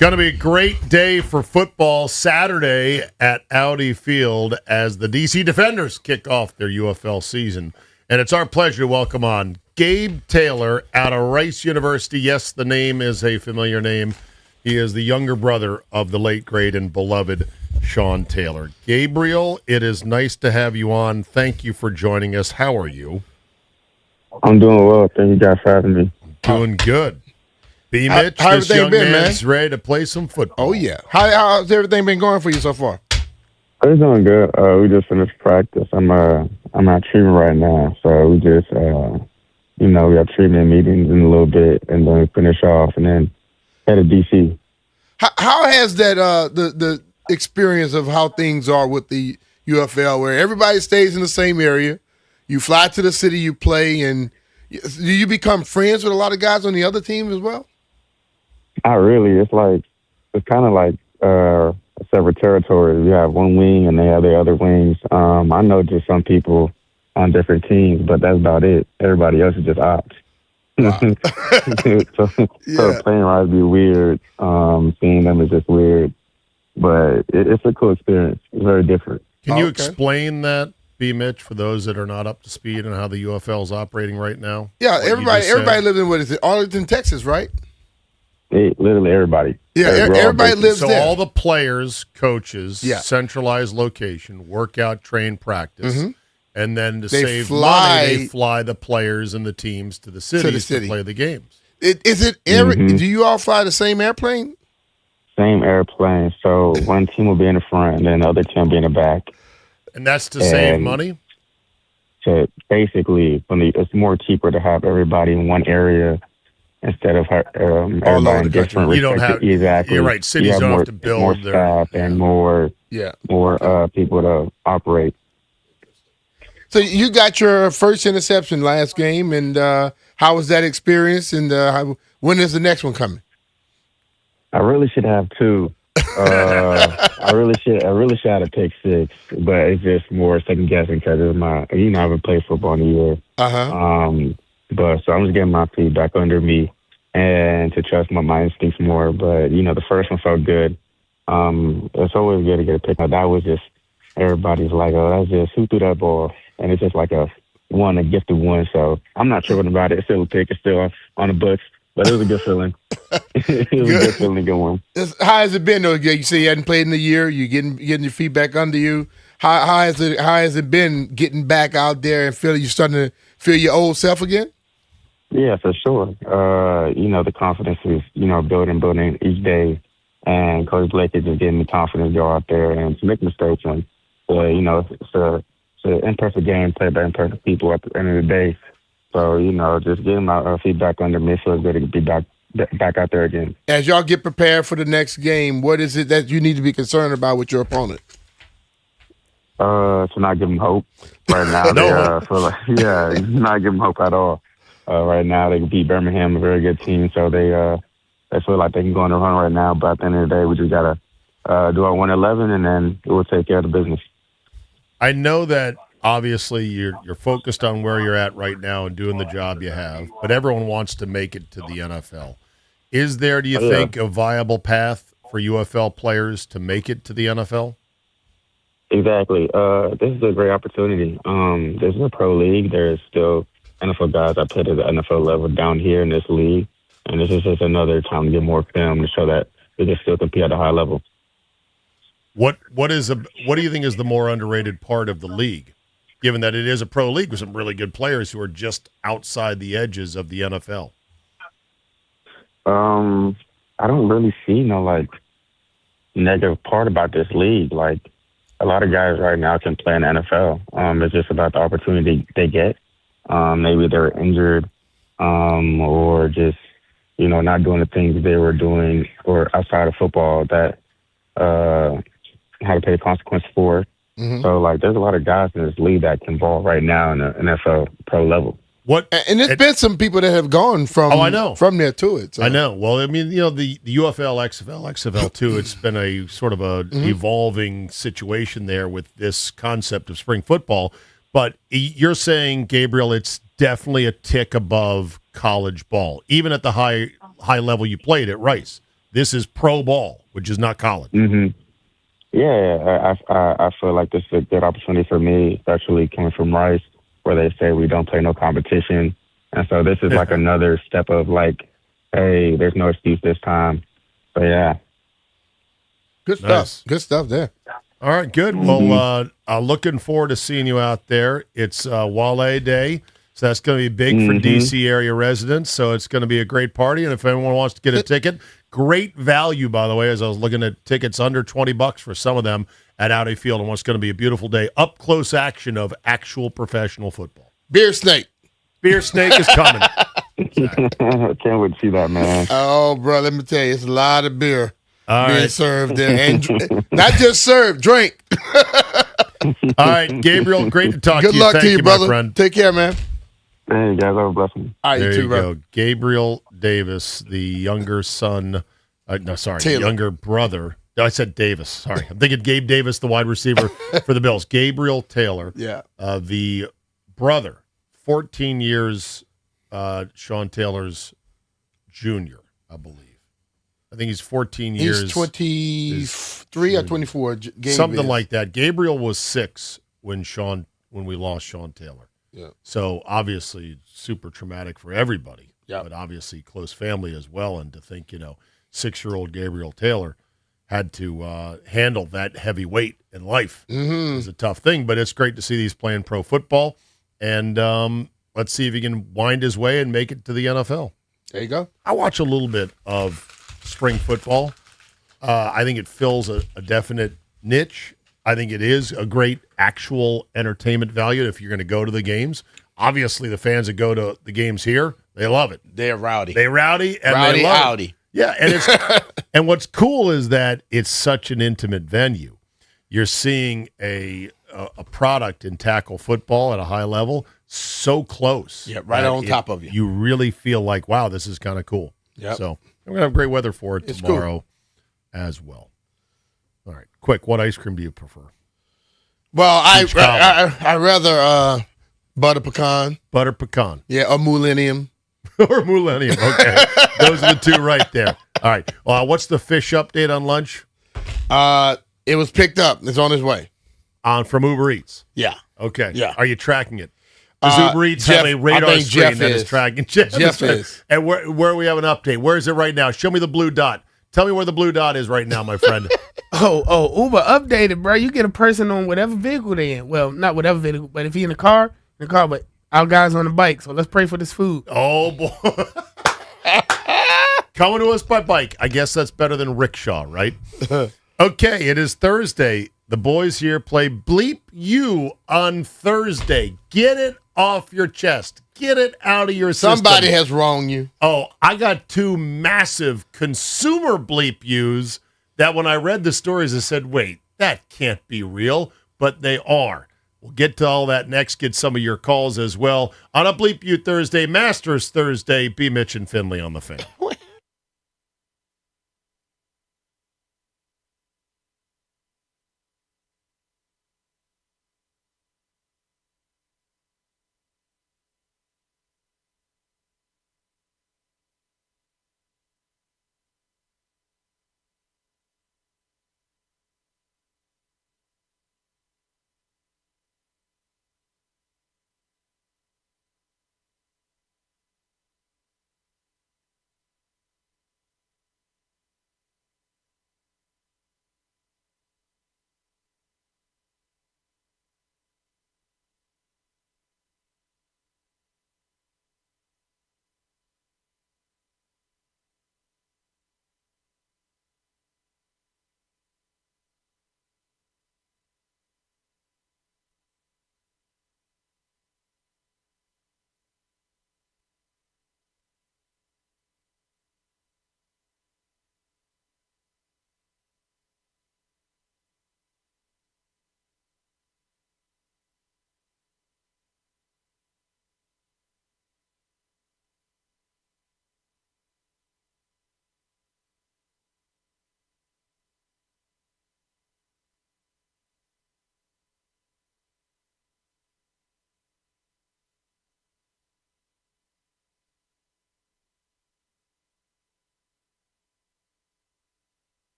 Going to be a great day for football Saturday at Audi Field as the DC Defenders kick off their UFL season. And it's our pleasure to welcome on Gabe Taylor out of Rice University. Yes, the name is a familiar name. He is the younger brother of the late, great, and beloved Sean Taylor. Gabriel, it is nice to have you on. Thank you for joining us. How are you? I'm doing well. Thank you guys for having me. Doing good. B. Mitch, how this everything young been, man? man's ready to play some football. Oh, yeah. How's everything been going for you so far? It's doing good. We just finished practice. I'm at treatment right now, so we just we have treatment meetings in a little bit, and then we finish off, and then head to DC. How has that the experience of how things are with the UFL, where everybody stays in the same area, you fly to the city you play, and do you become friends with a lot of guys on the other team as well? Not really. It's kind of like separate territories. You have one wing, and they have their other wings. I know just some people on different teams, but that's about it. Everybody else is just ops. Wow. So playing right would be weird. Seeing them is just weird, but it's a cool experience. It's very different. Can you explain that, B. Mitch, for those that are not up to speed on how the UFL is operating right now? Yeah, everybody lives in, what is it, Arlington, Texas, right? Literally everybody. Yeah, everybody lives there. So all the players, coaches, centralized location, workout, train, practice. And then to save money, they fly the players and the teams to the cities to play the games. Do you all fly the same airplane? Same airplane. So one team will be in the front, and then the other team will be in the back. And that's to save money? So basically, it's more cheaper to have everybody in one area instead of everybody in different. You don't have exactly. You're right. Cities don't have to build more staff and more people to operate. So you got your first interception last game, and how was that experience? And when is the next one coming? I really should have two. I really should have a pick six, but it's just more second guessing because it's I haven't played football in a year. But so I'm just getting my feet back under me and to trust my instincts more. But the first one felt good. It's always good to get a pick. That was just everybody's like, oh, that's just who threw that ball, and it's just like a gifted one. So I'm not tripping about it. It's still a pick. It's still on the books. But it was a good feeling. It was a good feeling, good one. How has it been though? You say you hadn't played in a year. You getting your feet back under you. How has it been getting back out there and you starting to feel your old self again? Yeah, for sure. The confidence is building each day, and Coach Blake is just getting me confidence to go out there and to make mistakes. And it's an imperfect game played by imperfect people at the end of the day. So, just getting my feedback under me feels good to be back out there again. As y'all get prepared for the next game, what is it that you need to be concerned about with your opponent? To not give them hope right now. Not give them hope at all. Right now, they can beat Birmingham, a very good team, so they feel like they can go on a run right now. But at the end of the day, we just got to do our 1-11, and then we'll take care of the business. I know that obviously you're focused on where you're at right now and doing the job you have, but everyone wants to make it to the NFL. Is there, do you think, a viable path for UFL players to make it to the NFL? Exactly. This is a great opportunity. This is a pro league. There's still NFL guys that played at the NFL level down here in this league, and this is just another time to get more film to show that they can still compete at a high level. What do you think is the more underrated part of the league, given that it is a pro league with some really good players who are just outside the edges of the NFL? I don't really see no negative part about this league. A lot of guys right now can play in the NFL. It's just about the opportunity they get. Maybe they're injured, or just not doing the things they were doing or outside of football that had to pay the consequence for. Mm-hmm. So there's a lot of guys in this league that can ball right now in the NFL pro level. And there's been some people that have gone from from there to it. So. I know. Well, I mean, the UFL, XFL too, it's been a sort of a evolving situation there with this concept of spring football. But you're saying, Gabriel, it's definitely a tick above college ball, even at the high level you played at Rice. This is pro ball, which is not college. Mm-hmm. Yeah, I feel like this is a good opportunity for me, especially coming from Rice, where they say we don't play no competition. And so this is like another step of like, hey, there's no excuse this time. So, yeah. Good stuff. Nice. Good stuff there. All right, good. Well, looking forward to seeing you out there. It's Wale Day, so that's going to be big for D.C. area residents, so it's going to be a great party. And if anyone wants to get a ticket, great value, by the way, as I was looking at tickets under $20 for some of them at Audi Field, and what's going to be a beautiful day, up-close action of actual professional football. Beer snake. Beer snake is coming. Can't wait to see that, man. Oh, bro, let me tell you, it's a lot of beer All being right. served there. And not just served, drink. All right, Gabriel, great to talk Good to you. luck Thank to you, brother. my friend. Take care, man. Hey, guys, have a blessing. All right, There you too, you bro. go. Gabriel Davis, the younger son. Taylor. Younger brother. No, I said Davis. Sorry. I'm thinking Gabe Davis, the wide receiver for the Bills. Gabriel Taylor. Yeah. The brother, 14 years, Sean Taylor's junior, I believe. I think he's 14 years. He's 23 or 24. Gabe Something is. like that. Gabriel was 6 when we lost Sean Taylor. Yeah. So obviously super traumatic for everybody. Yeah. But obviously close family as well. And to think, 6-year-old Gabriel Taylor had to handle that heavy weight in life is a tough thing. But it's great to see these playing pro football. And let's see if he can wind his way and make it to the NFL. There you go. I watch a little bit of spring football. I think it fills a definite niche. I think it is a great actual entertainment value if you're going to go to the games. Obviously, the fans that go to the games here, they love it. They're rowdy. They rowdy and Rowdy, they love outy. it. Yeah, and it's and what's cool is that it's such an intimate venue. You're seeing a product in tackle football at a high level so close. Yeah, right that on top of you. You really feel like, wow, this is kind of cool. Yep. So we're gonna have great weather for it It's tomorrow as well. All right, quick. What ice cream do you prefer? Well, Peach cobbler. I rather butter pecan. Butter pecan. Yeah, or millennium. Or millennium. Okay, those are the two right there. All right. What's the fish update on lunch? It was picked up. It's on its way. From Uber Eats. Yeah. Okay. Yeah. Are you tracking it? Does Uber Eats have a radar screen that is tracking? Jeff is. And where we have an update? Where is it right now? Show me the blue dot. Tell me where the blue dot is right now, my friend. Oh, Uber updated, bro. You get a person on whatever vehicle they in. Well, not whatever vehicle, but if he in the car, but our guy's on the bike. So let's pray for this food. Oh, boy. Coming to us by bike. I guess that's better than rickshaw, right? Okay, it is Thursday. The boys here play Bleep You on Thursday. Get it off your chest. Get it out of your system. Somebody has wronged you. Oh, I got 2 massive consumer Bleep Yous that when I read the stories, I said, wait, that can't be real, but they are. We'll get to all that next, get some of your calls as well. On a Bleep You Thursday, Masters Thursday, B. Mitch and Finley on the Fan.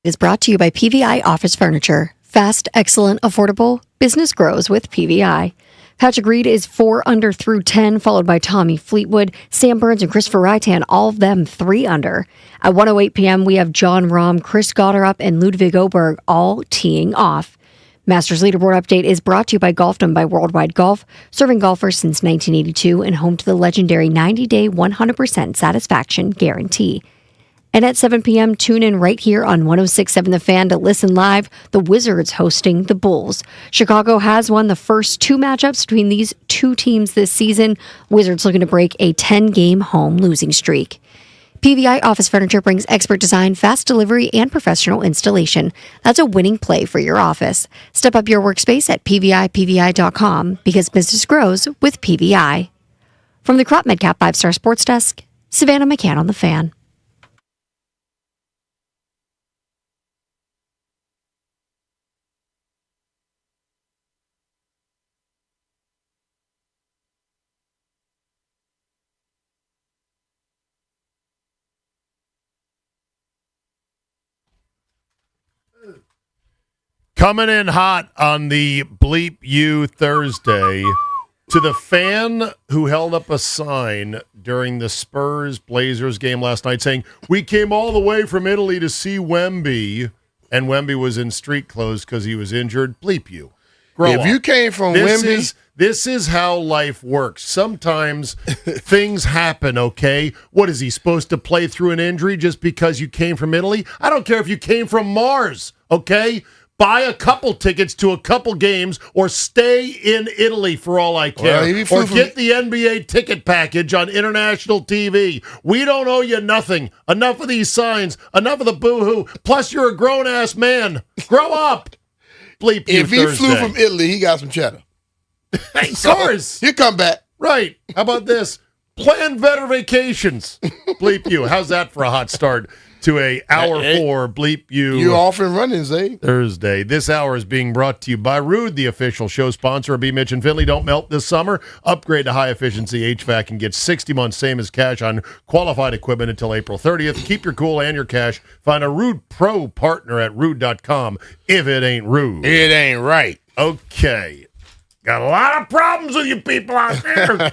Is brought to you by PVI Office Furniture. Fast, excellent, affordable. Business grows with PVI. Patrick Reed is 4 under through 10, followed by Tommy Fleetwood, Sam Burns, and Christopher Rytan, all of them 3 under. At 1:08 p.m., we have John Rahm, Chris Gotterup, and Ludwig Oberg all teeing off. Masters Leaderboard Update is brought to you by Golfdom by Worldwide Golf, serving golfers since 1982 and home to the legendary 90-day 100% satisfaction guarantee. And at 7 p.m., tune in right here on 106.7 The Fan to listen live. The Wizards hosting the Bulls. Chicago has won the first 2 matchups between these 2 teams this season. Wizards looking to break a 10-game home losing streak. PVI Office Furniture brings expert design, fast delivery, and professional installation. That's a winning play for your office. Step up your workspace at PVI.com because business grows with PVI. From the Crop MedCap 5-Star Sports Desk, Savannah McCann on The Fan. Coming in hot on the Bleep You Thursday to the fan who held up a sign during the Spurs-Blazers game last night saying, "We came all the way from Italy to see Wemby," and Wemby was in street clothes because he was injured. Bleep you. Grow If up. you came from Wemby, This is how life works. Sometimes things happen, okay? What, is he supposed to play through an injury just because you came from Italy? I don't care if you came from Mars, okay? Buy a couple tickets to a couple games or stay in Italy for all I care. Well, or get the NBA ticket package on international TV. We don't owe you nothing. Enough of these signs. Enough of the boo-hoo. Plus, you're a grown-ass man. Grow up. Bleep you if he Thursday. flew from Italy, he got some cheddar. Of course. You come back. Right. How about this? Plan better vacations. Bleep you. How's that for a hot start to a hour 4 Bleep you? You're off and running, Zay. Thursday. This hour is being brought to you by Rude, the official show sponsor of B. Mitch and Finley. Don't melt this summer. Upgrade to high-efficiency HVAC and get 60 months same as cash on qualified equipment until April 30th. Keep your cool and your cash. Find a Rude Pro partner at Rude.com. If it ain't rude. It ain't right. Okay. Got a lot of problems with you people out there.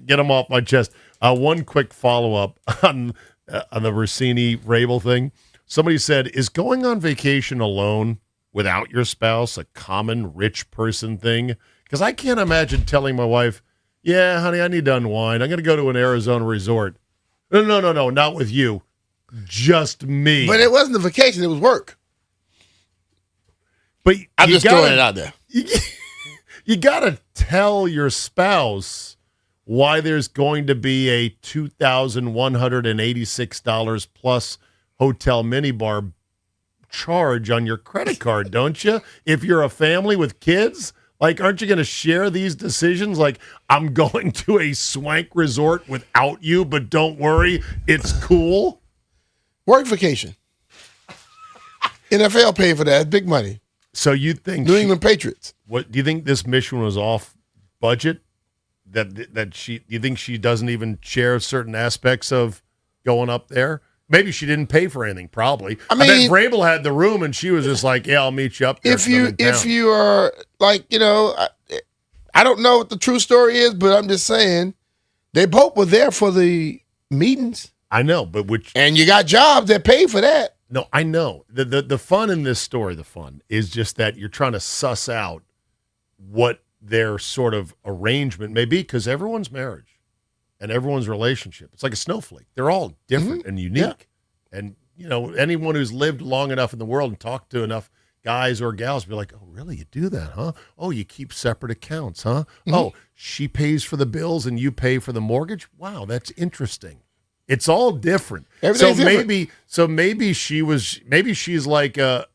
Get them off my chest. One quick follow-up on the Rossini-Rabel thing. Somebody said, is going on vacation alone without your spouse a common rich person thing? Because I can't imagine telling my wife, yeah, honey, I need to unwind. I'm going to go to an Arizona resort. No, not with you. Just me. But it wasn't a vacation. It was work. But I'm just throwing it out there. You got to tell your spouse why there's going to be a $2,186 plus hotel minibar charge on your credit card, don't you? If you're a family with kids, like, aren't you going to share these decisions? Like, I'm going to a swank resort without you, but don't worry, it's cool. Work vacation. NFL paid for that. It's big money. So you think New England Patriots? What do you think this mission was off budget? Do you think she doesn't even share certain aspects of going up there? Maybe she didn't pay for anything. Probably. I bet Vrabel had the room, and she was just like, "Yeah, I'll meet you up there." If you are like, I don't know what the true story is, but I'm just saying they both were there for the meetings. I know, but and you got jobs that pay for that. No, I know. The fun in this story, the fun is just that you're trying to suss out what their sort of arrangement may be, because everyone's marriage and everyone's relationship, it's like a snowflake. They're all different and unique. Yeah. And, anyone who's lived long enough in the world and talked to enough guys or gals be like, oh, really? You do that, huh? Oh, you keep separate accounts, huh? Mm-hmm. Oh, she pays for the bills and you pay for the mortgage? Wow, that's interesting. It's all different. Everything's maybe she's like a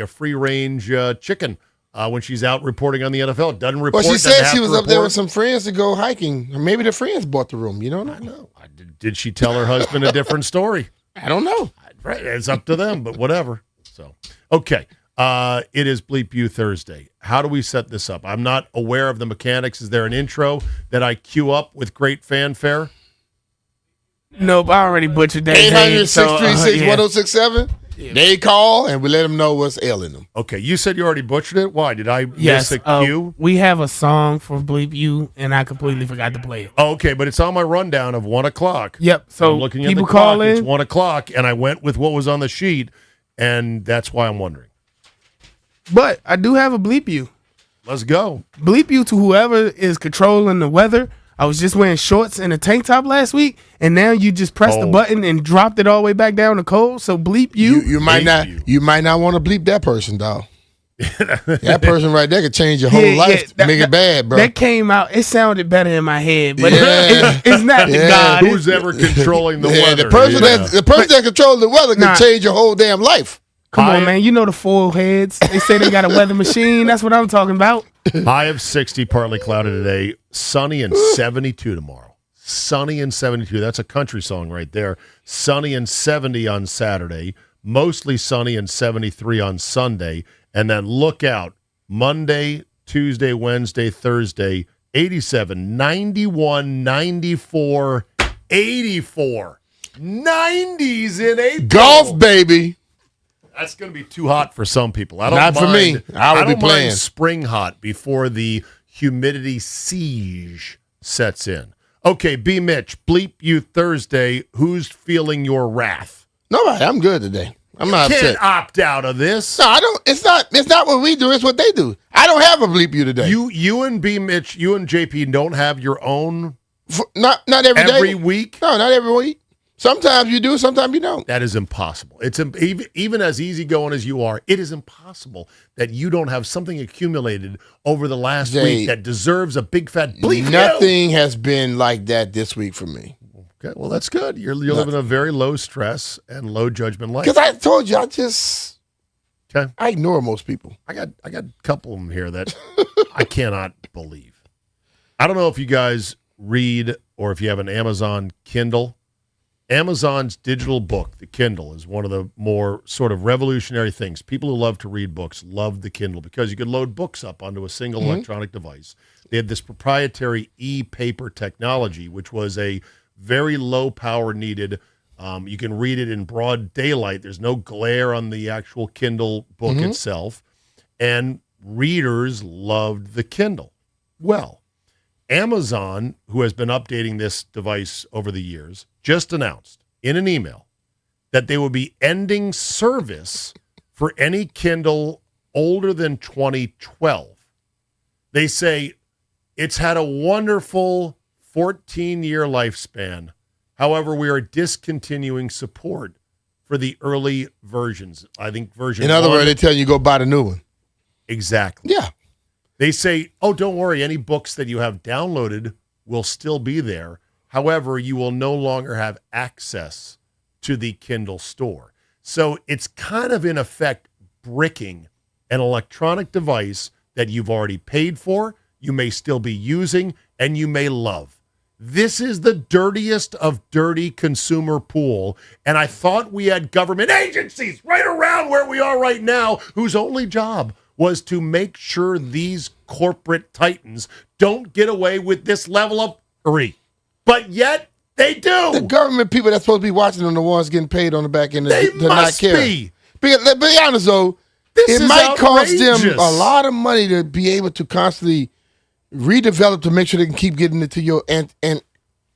free range chicken when she's out reporting on the NFL. Doesn't report. Well, she said she was up there with some friends to go hiking. Or maybe the friends bought the room. You don't know. I know. Did she tell her husband a different story? I don't know. Right, it's up to them, but whatever. So okay. It is Bleep You Thursday. How do we set this up? I'm not aware of the mechanics. Is there an intro that I cue up with great fanfare? Nope, I already butchered that. 800-636-1067. They call and we let them know what's ailing them. Okay, you said you already butchered it. Why did I Yes, miss a cue? we have a song for Bleep You, and I completely forgot to play it. Okay, but it's on my rundown of 1 o'clock. Yep. So I'm looking at people the clock. call It's in. 1 o'clock, and I went with what was on the sheet, and that's why I'm wondering. But I do have a Bleep You. Let's go. Bleep You to whoever is controlling the weather. I was just wearing shorts and a tank top last week, and now you just pressed the button and dropped it all the way back down to cold. So bleep you. You might not want to bleep that person, dog. That person right there could change your whole life, make it bad, bro. That came out. It sounded better in my head, but it's not the God. Who's ever controlling the weather? The person that controls the weather can change your whole damn life. Come on, man. You know the full heads. They say they got a weather machine. That's what I'm talking about. High of 60, partly cloudy today. Sunny and 72 tomorrow. Sunny and 72. That's a country song right there. Sunny and 70 on Saturday. Mostly sunny and 73 on Sunday. And then look out. Monday, Tuesday, Wednesday, Thursday. 87, 91, 94, 84. 90s in April. Golf, baby. That's going to be too hot for some people. I don't Not for me. I would be don't playing. mind spring hot before the humidity siege sets in. Okay, B. Mitch, bleep you Thursday. Who's feeling your wrath? Nobody. I'm good today. I'm not You upset. can't opt out of this. No, I don't. It's not what we do. It's what they do. I don't have a bleep you today. You and B. Mitch, you and JP don't have your own not every day. every week? No, not every week. Sometimes you do, sometimes you don't. That is impossible. It's even as easygoing as you are, it is impossible that you don't have something accumulated over the last week that deserves a big fat bleep. Nothing has been like that this week for me. Okay, well that's good. You're living a very low stress and low judgment life. Because I told you, I ignore most people. I got a couple of them here that I cannot believe. I don't know if you guys read or if you have an Amazon Kindle. Amazon's digital book, the Kindle, is one of the more sort of revolutionary things. People who love to read books love the Kindle because you could load books up onto a single electronic device. They had this proprietary e-paper technology, which was a very low power needed. You can read it in broad daylight. There's no glare on the actual Kindle book itself. And readers loved the Kindle. Well, Amazon, who has been updating this device over the years, just announced in an email that they will be ending service for any Kindle older than 2012. They say it's had a wonderful 14-year lifespan. However, we are discontinuing support for the early versions. I think version In other 1, words, they tell you go buy the new one. Exactly. Yeah. They say, oh, don't worry, any books that you have downloaded will still be there. However, you will no longer have access to the Kindle store. So it's kind of, in effect, bricking an electronic device that you've already paid for, you may still be using, and you may love. This is the dirtiest of dirty consumer pool, and I thought we had government agencies right around where we are right now whose only job was to make sure these corporate titans don't get away with this level of free. But yet, they do. The government people that's supposed to be watching them, the ones getting paid on the back end, They to not must care. be. Let's be honest, though, This it is might cost them outrageous. a lot of money to be able to constantly redevelop to make sure they can keep getting into your and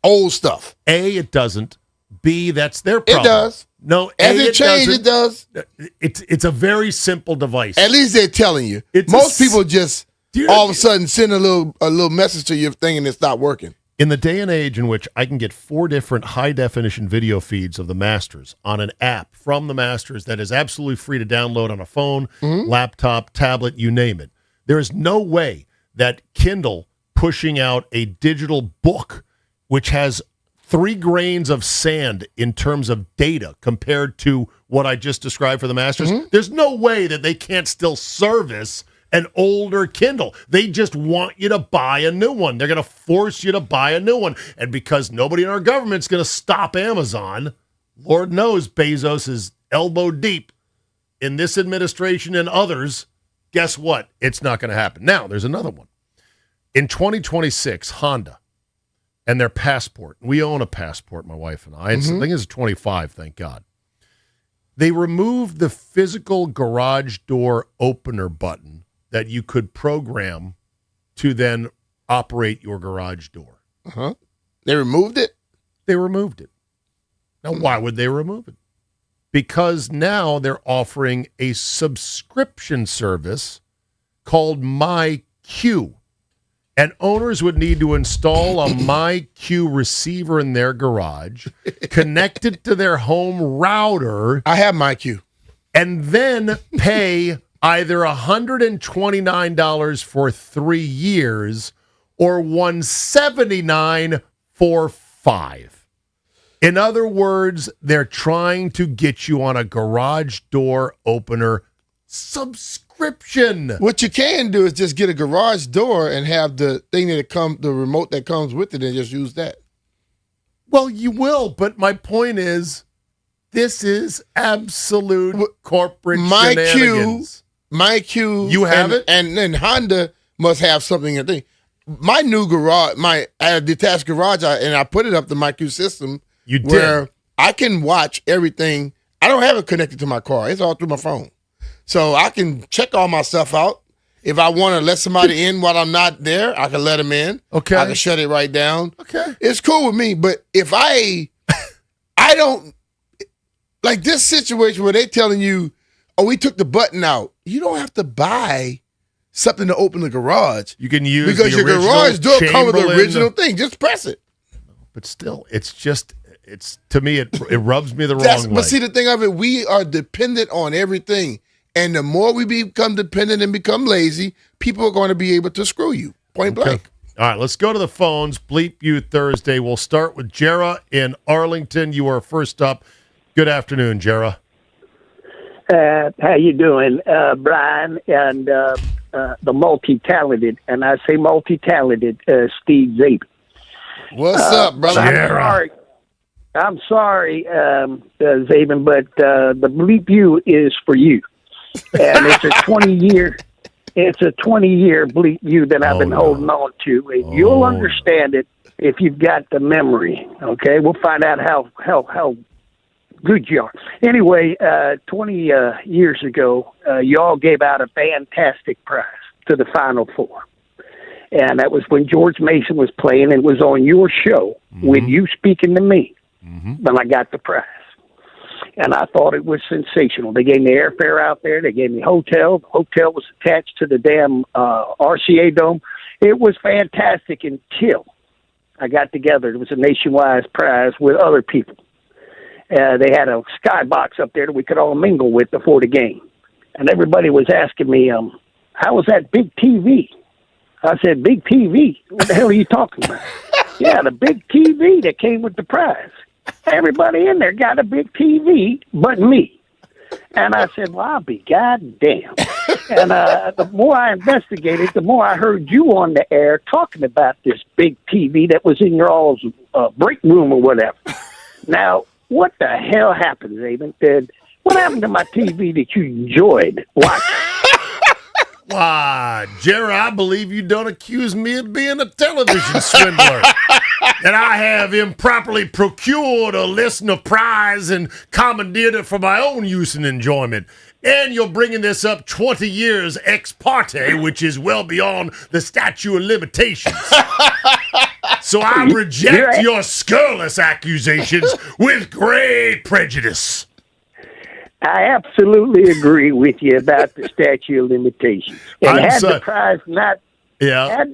old stuff. A, it doesn't. B, that's their problem. It does. No, As A, it changes, doesn't. it does. It's a very simple device. At least they're telling you. Most people just all of a sudden send a little message to your thing and it stop working. In the day and age in which I can get 4 different high-definition video feeds of the Masters on an app from the Masters that is absolutely free to download on a phone, laptop, tablet, you name it, there is no way that Kindle pushing out a digital book which has 3 grains of sand in terms of data compared to what I just described for the Masters, there's no way that they can't still service an older Kindle. They just want you to buy a new one. They're going to force you to buy a new one. And because nobody in our government's going to stop Amazon, Lord knows Bezos is elbow deep in this administration and others. Guess what? It's not going to happen. Now, there's another one. In 2026, Honda and their Passport. We own a Passport, my wife and I. I think it's 25, thank God. They removed the physical garage door opener button that you could program to then operate your garage door. Uh-huh. They removed it? They removed it. Now, why would they remove it? Because now they're offering a subscription service called MyQ. And owners would need to install a MyQ receiver in their garage, connect it to their home router. I have MyQ. And then pay either $129 for 3 years or $179 for 5. In other words, they're trying to get you on a garage door opener subscription. What you can do is just get a garage door and have the thing the remote that comes with it, and just use that. Well, you will, but my point is, this is absolute corporate shenanigans. MyQ. You have it? And then Honda must have something. I think my new garage, I had a detached garage, and I put it up the MyQ system. You did. Where I can watch everything. I don't have it connected to my car. It's all through my phone. So I can check all my stuff out. If I want to let somebody in while I'm not there, I can let them in. Okay. I can shut it right down. Okay. It's cool with me. But if I don't, like this situation where they telling you, oh, we took the button out. You don't have to buy something to open the garage. You can use because the your original garage door comes with the Chamberlain. original thing. Just press it. But still, it's to me, it rubs me the wrong way. But see, the thing of it, we are dependent on everything. And the more we become dependent and become lazy, people are going to be able to screw you, point blank. All right, let's go to the phones. Bleep You Thursday. We'll start with Jera in Arlington. You are first up. Good afternoon, Jera. How you doing, Brian, and the multi-talented, and I say multi-talented, Steve Zabin. What's up, brother? I'm sorry, Zabin, but the Bleep You is for you. And it's a 20-year Bleep You that I've been holding on to. And you'll understand it if you've got the memory. Okay, we'll find out how good you are. Anyway, 20 years ago, y'all gave out a fantastic prize to the Final Four. And that was when George Mason was playing, and it was on your show with you speaking to me. When I got the prize. And I thought it was sensational. They gave me airfare out there. They gave me hotel. The hotel was attached to the damn RCA Dome. It was fantastic until I got together. It was a nationwide prize with other people. They had a skybox up there that we could all mingle with before the game. And everybody was asking me, how was that big TV? I said, big TV? What the hell are you talking about? Yeah, the big TV that came with the prize. Everybody in there got a big TV but me. And I said, well, I'll be goddamn. And the more I investigated, the more I heard you on the air talking about this big TV that was in your all's break room or whatever. Now, what the hell happened, Zabin? What happened to my TV that you enjoyed watching? Why, Jerry, I believe you don't accuse me of being a television swindler. That I have improperly procured a listener prize and commandeered it for my own use and enjoyment. And you're bringing this up 20 years ex parte, which is well beyond the statute of limitations. So I reject your scurrilous accusations with great prejudice. I absolutely agree with you about the statute of limitations. And had the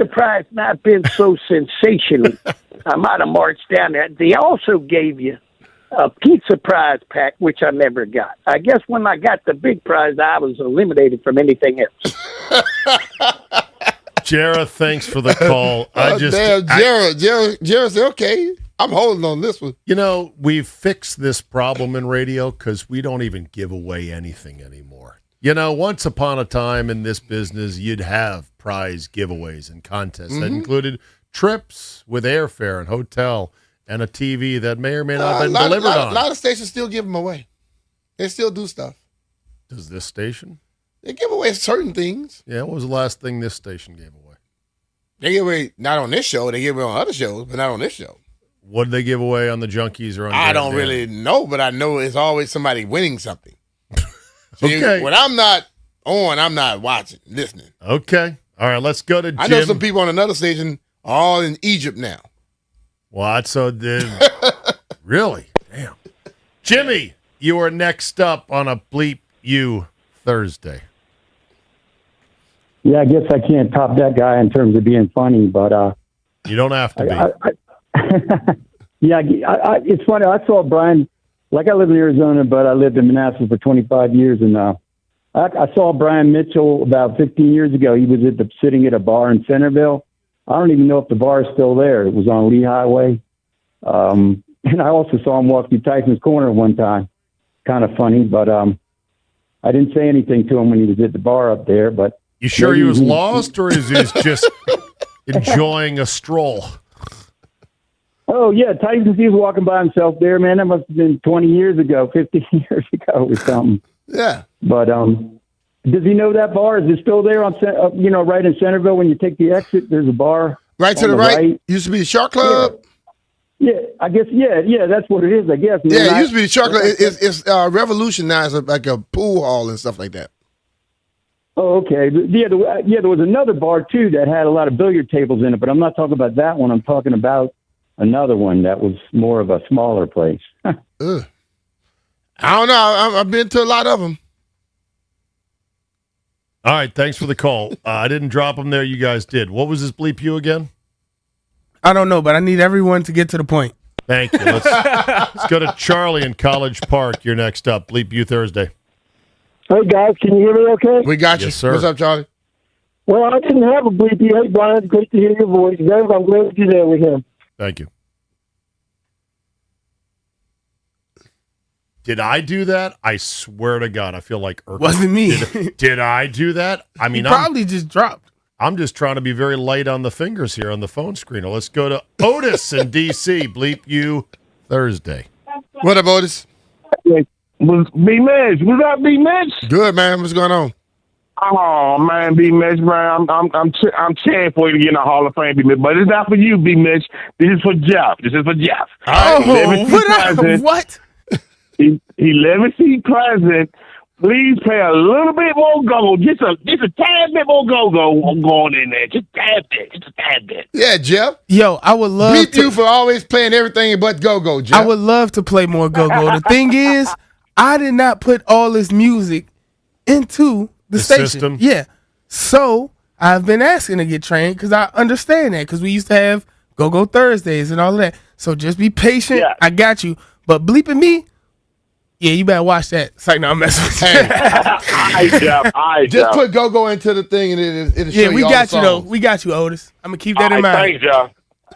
prize not been so sensational, I might have marched down there. They also gave you a pizza prize pack, which I never got. I guess when I got the big prize, I was eliminated from anything else. Jera, thanks for the call. Jera said, okay, I'm holding on this one. You know, we've fixed this problem in radio because we don't even give away anything anymore. You know, once upon a time in this business, you'd have prize giveaways and contests that included trips with airfare and hotel and a TV that may or may not have been delivered on. A lot of stations still give them away. They still do stuff. Does this station? They give away certain things. Yeah, what was the last thing this station gave away? They give away, not on this show, they give away on other shows, but not on this show. What did they give away on the Junkies or on I Grand don't Dandy? really know, but I know it's always somebody winning something. See, Okay. when I'm not on, I'm not watching, listening. Okay. All right, let's go to Jim. I know some people on another station are all in Egypt now. What? So really? Damn. Jimmy, you are next up on a Bleep You Thursday. Yeah, I guess I can't top that guy in terms of being funny, but you don't have to be. Yeah, it's funny. I saw Brian. Like I live in Arizona, but I lived in Manassas for 25 years, and I saw Brian Mitchell about 15 years ago. He was sitting at a bar in Centerville. I don't even know if the bar is still there. It was on Lee Highway. And I also saw him walk through Tyson's Corner one time. Kind of funny, but I didn't say anything to him when he was at the bar up there. But You sure he was lost, or is he just enjoying a stroll? Oh, yeah, Tyson's, he was walking by himself there, man. That must have been 20 years ago, 15 years ago or something. Yeah. But does he know that bar? Is it still there on, right in Centerville when you take the exit? There's a bar. Right to the right. Used to be the Shark Club. Yeah, I guess, yeah, that's what it is, I guess. Man, Yeah, it used to be the Shark Club. It's revolutionized like a pool hall and stuff like that. Oh, okay. Yeah, there was another bar, too, that had a lot of billiard tables in it, but I'm not talking about that one. I'm talking about another one that was more of a smaller place. I don't know. I've been to a lot of them. All right, thanks for the call. I didn't drop him there. You guys did. What was this Bleep You again? I don't know, but I need everyone to get to the point. Thank you. Let's go to Charlie in College Park. You're next up. Bleep You Thursday. Hey, guys, can you hear me okay? We got you. Yes, sir. What's up, Charlie? Well, I didn't have a bleep you. Hey, Brian, great to hear your voice. Dave, I'm glad you're there with him. Thank you. Did I do that? I swear to God, I feel like Urkel. Wasn't me. Did I do that? I mean, He probably just dropped. I'm just trying to be very light on the fingers here on the phone screener. Let's go to Otis in D.C. Bleep You Thursday. What up, Otis? Was B-Mitch. What's up, B-Mitch? Good, man. What's going on? Oh, man, B-Mitch, man. I'm cheering for you to get in the Hall of Fame, B-Mitch. But it's not for you, B-Mitch. This is for Jeff. What? He let me see present. Please pay a little bit more go-go. Just a tad bit more go-go going in there. Just a tad bit. Yeah, Jeff. Yo, I would love Bleep you for always playing everything but go-go, Jeff. I would love to play more go-go. The thing is, I did not put all this music into the station. System. Yeah. So I've been asking to get trained because I understand that because we used to have Go-Go Thursdays and all of that. So just be patient. Yeah. I got you. But bleeping me, yeah, you better watch that. It's like, no, I'm messing with you. Just put go-go into the thing and it'll show Yeah, you we all got the you, though. songs. We got you, Otis. I'm going to keep that in mind. Thanks, y'all.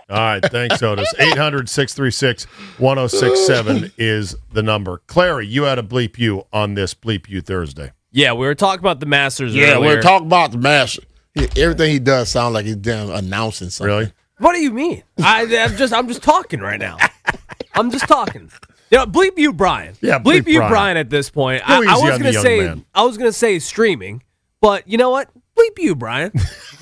All right, thanks, Otis. 800-636-1067 is the number. Clary, you had a Bleep You on this Bleep You Thursday. Yeah, we were talking about the Masters Yeah, earlier. we're talking about the master. Everything he does sounds like he's damn announcing something. Really? What do you mean? I'm just talking right now. I'm just talking. You know, bleep you, Brian. Yeah, bleep you, Brian. Brian. At this point, Go I easy was on the gonna young say, man. I was gonna say streaming, but you know what? Bleep you, Brian.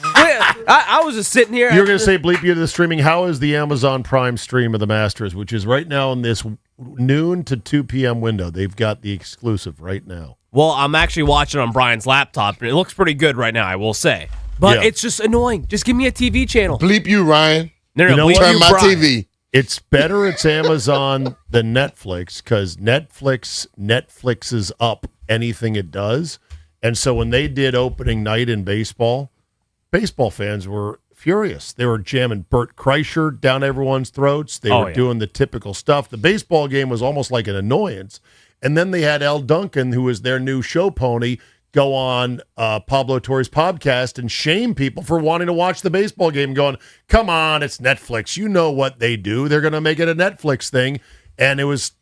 I was just sitting here. You were going to say Bleep You to the streaming. How is the Amazon Prime stream of the Masters, which is right now in this noon to 2 p.m. window? They've got the exclusive right now. Well, I'm actually watching on Brian's laptop, and it looks pretty good right now, I will say. But Yeah. it's just annoying. Just give me a TV channel. Bleep you, Ryan. No, You know bleep what? you, Turn my Brian. TV. It's better it's Amazon than Netflix because Netflixes up anything it does. And so when they did opening night in baseball fans were furious. They were jamming Bert Kreischer down everyone's throats. They were doing the typical stuff. The baseball game was almost like an annoyance. And then they had Al Duncan, who was their new show pony, go on Pablo Torre's podcast and shame people for wanting to watch the baseball game, going, come on, it's Netflix. You know what they do. They're going to make it a Netflix thing. And it was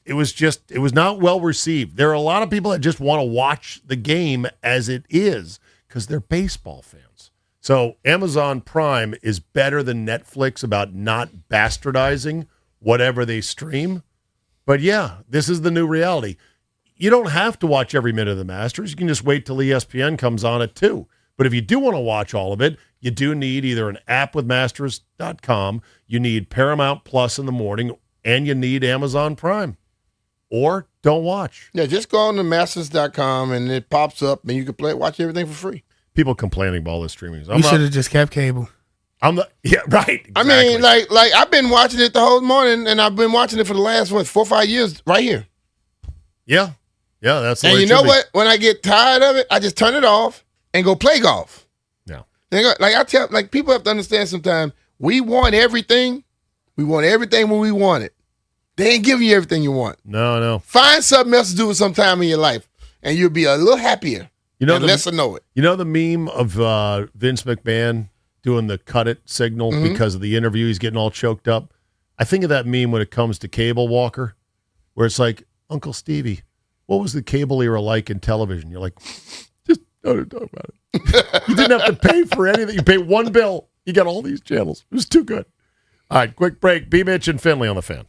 not well received. There are a lot of people that just want to watch the game as it is because they're baseball fans. So Amazon Prime is better than Netflix about not bastardizing whatever they stream. But yeah, this is the new reality. You don't have to watch every minute of the Masters. You can just wait till ESPN comes on at 2. But if you do want to watch all of it, you do need either an app with masters.com, you need Paramount Plus in the morning, and you need Amazon Prime. Or don't watch. Yeah, just go on to masters.com and it pops up and you can watch everything for free. People complaining about all this streaming. You should have just kept cable. Right. Exactly. I mean, like I've been watching it the whole morning, and I've been watching it for the last 4 or 5 years right here. Yeah, that's the way and it you know should be. what? When I get tired of it, I just turn it off and go play golf. Yeah. Like I tell, like people have to understand sometimes we want everything. We want everything when we want it. They ain't giving you everything you want. No. Find something else to do with some time in your life, and you'll be a little happier. You know, and less to know it. You know the meme of Vince McMahon doing the cut it signal because of the interview? He's getting all choked up. I think of that meme when it comes to Cable Walker, where it's like, Uncle Stevie, what was the cable era like in television? You're like, just don't talk about it. You didn't have to pay for anything. You pay one bill. You got all these channels. It was too good. All right, quick break. B. Mitch and Finley on the Fan.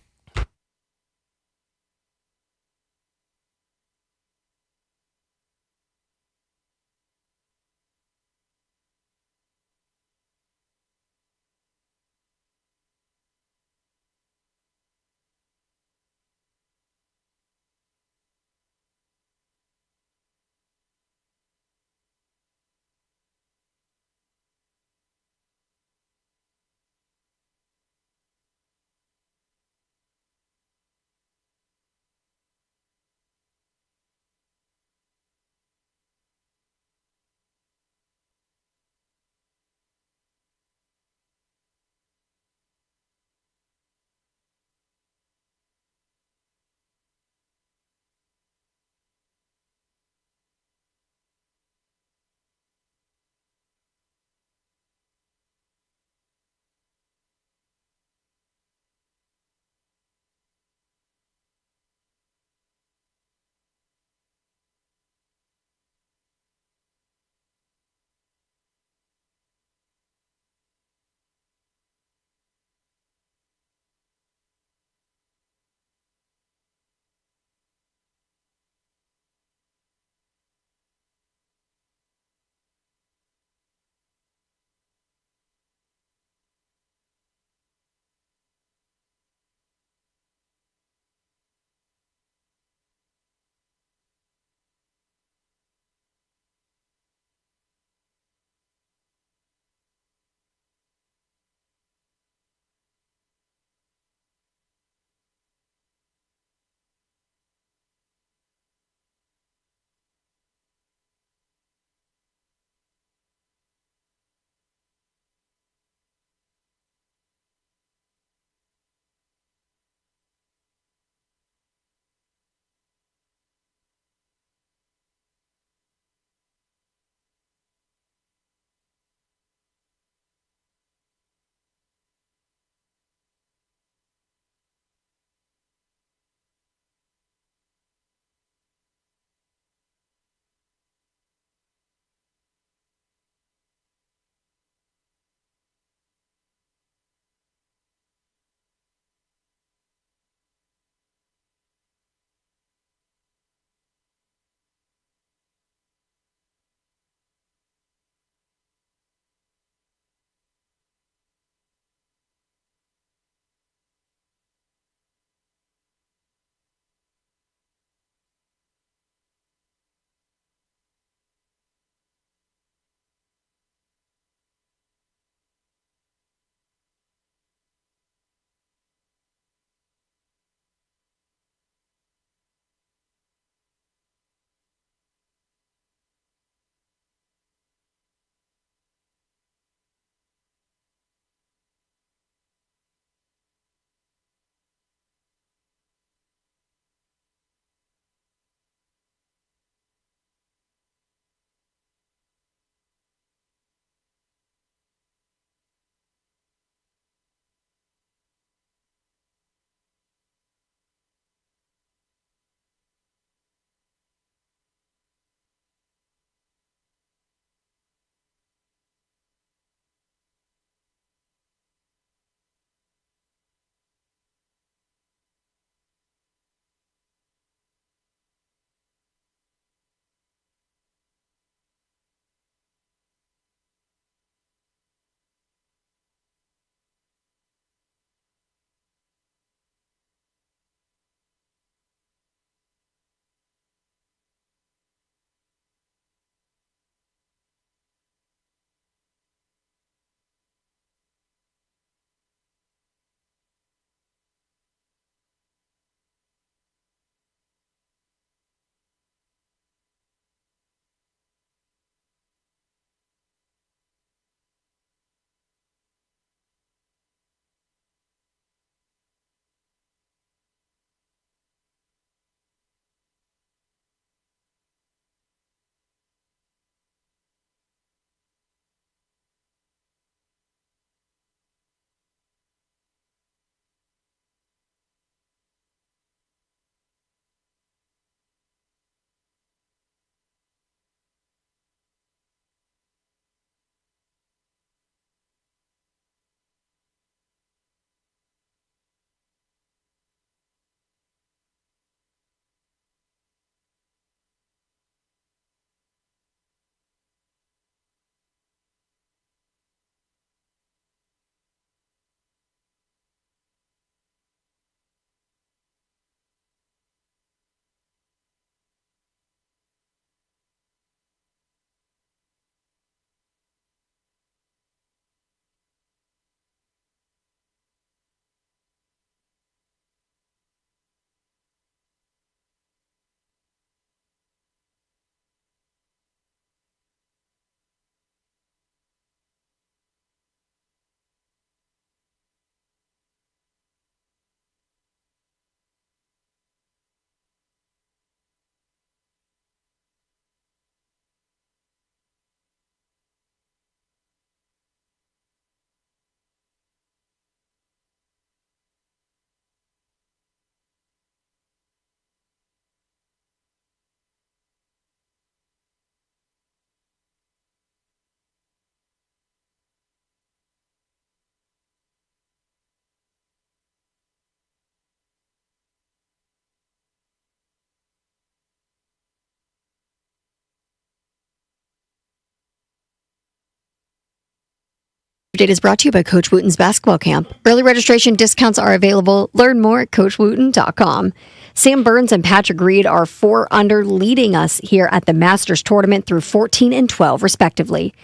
Update is brought to you by Coach Wooten's basketball camp. Early registration discounts are available. Learn more at CoachWooten.com. Sam Burns and Patrick Reed are 4 under, leading us here at the Masters tournament through 14 and 12, respectively.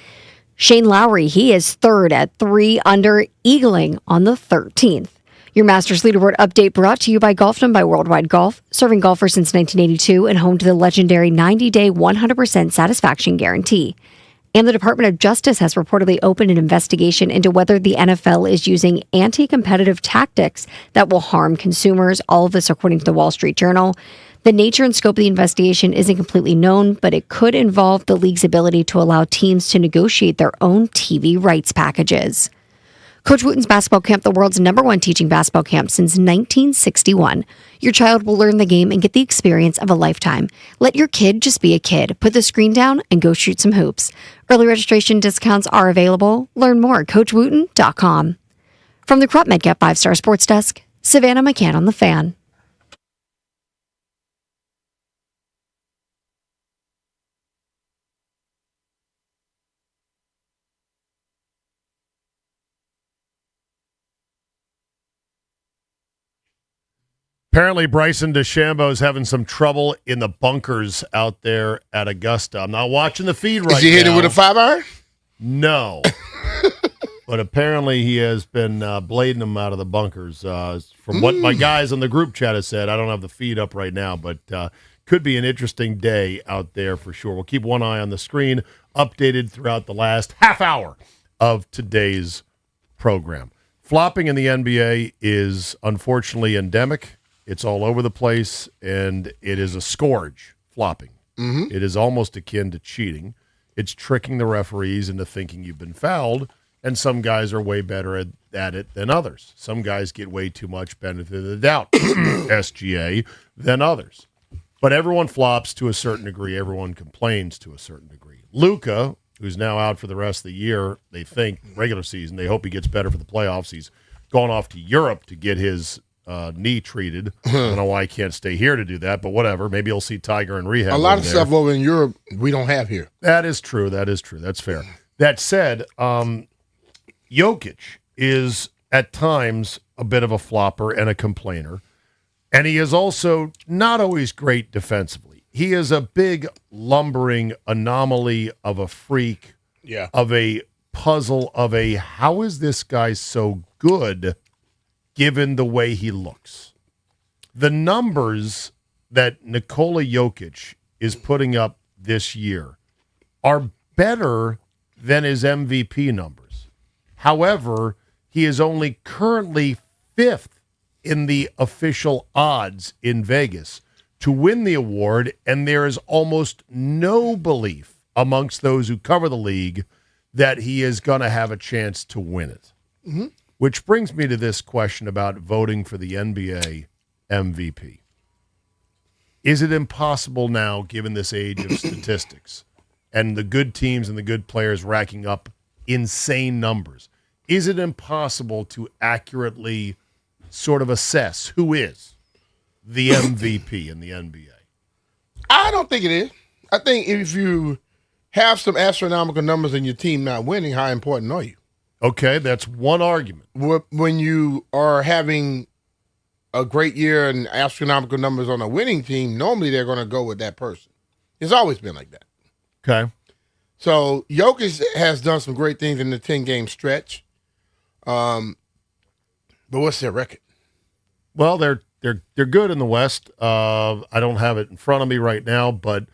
Shane Lowry, he is 3rd at 3 under, eagling on the 13th. Your Masters leaderboard update brought to you by Golfdom by Worldwide Golf, serving golfers since 1982 and home to the legendary 90-day 100% satisfaction guarantee. And the Department of Justice has reportedly opened an investigation into whether the NFL is using anti-competitive tactics that will harm consumers. All of this according to the Wall Street Journal. The nature and scope of the investigation isn't completely known, but it could involve the league's ability to allow teams to negotiate their own TV rights packages. Coach Wooten's basketball camp, the world's #1 teaching basketball camp since 1961. Your child will learn the game and get the experience of a lifetime. Let your kid just be a kid. Put the screen down and go shoot some hoops. Early registration discounts are available. Learn more at CoachWooten.com. From the Crop Medcap 5-Star Sports Desk, Savannah McCann on the Fan. Apparently, Bryson DeChambeau is having some trouble in the bunkers out there at Augusta. I'm not watching the feed right now. Is he hitting with a 5-iron? No. But apparently he has been blading them out of the bunkers. From what my guys on the group chat have said, I don't have the feed up right now, but could be an interesting day out there for sure. We'll keep one eye on the screen, updated throughout the last half hour of today's program. Flopping in the NBA is unfortunately endemic. It's all over the place, and it is a scourge, flopping. Mm-hmm. It is almost akin to cheating. It's tricking the referees into thinking you've been fouled, and some guys are way better at it than others. Some guys get way too much benefit of the doubt, SGA, than others. But everyone flops to a certain degree. Everyone complains to a certain degree. Luka, who's now out for the rest of the year, they think, regular season, they hope he gets better for the playoffs. He's gone off to Europe to get his knee treated. I don't know why he can't stay here to do that, but whatever. Maybe he'll see Tiger in rehab. A lot of there. stuff over in Europe we don't have here. That is true. That's fair. That said, Jokic is at times a bit of a flopper and a complainer, and he is also not always great defensively. He is a big, lumbering anomaly of a freak, of a puzzle, of a how is this guy so good given the way he looks. The numbers that Nikola Jokic is putting up this year are better than his MVP numbers. However, he is only currently 5th in the official odds in Vegas to win the award, and there is almost no belief amongst those who cover the league that he is going to have a chance to win it. Mm-hmm. Which brings me to this question about voting for the NBA MVP. Is it impossible now, given this age of statistics and the good teams and the good players racking up insane numbers, is it impossible to accurately sort of assess who is the MVP in the NBA? I don't think it is. I think if you have some astronomical numbers in your team not winning, how important are you? Okay, that's one argument. When you are having a great year and astronomical numbers on a winning team, normally they're going to go with that person. It's always been like that. Okay. So Jokic has done some great things in the 10-game stretch. But what's their record? Well, they're good in the West. I don't have it in front of me right now, but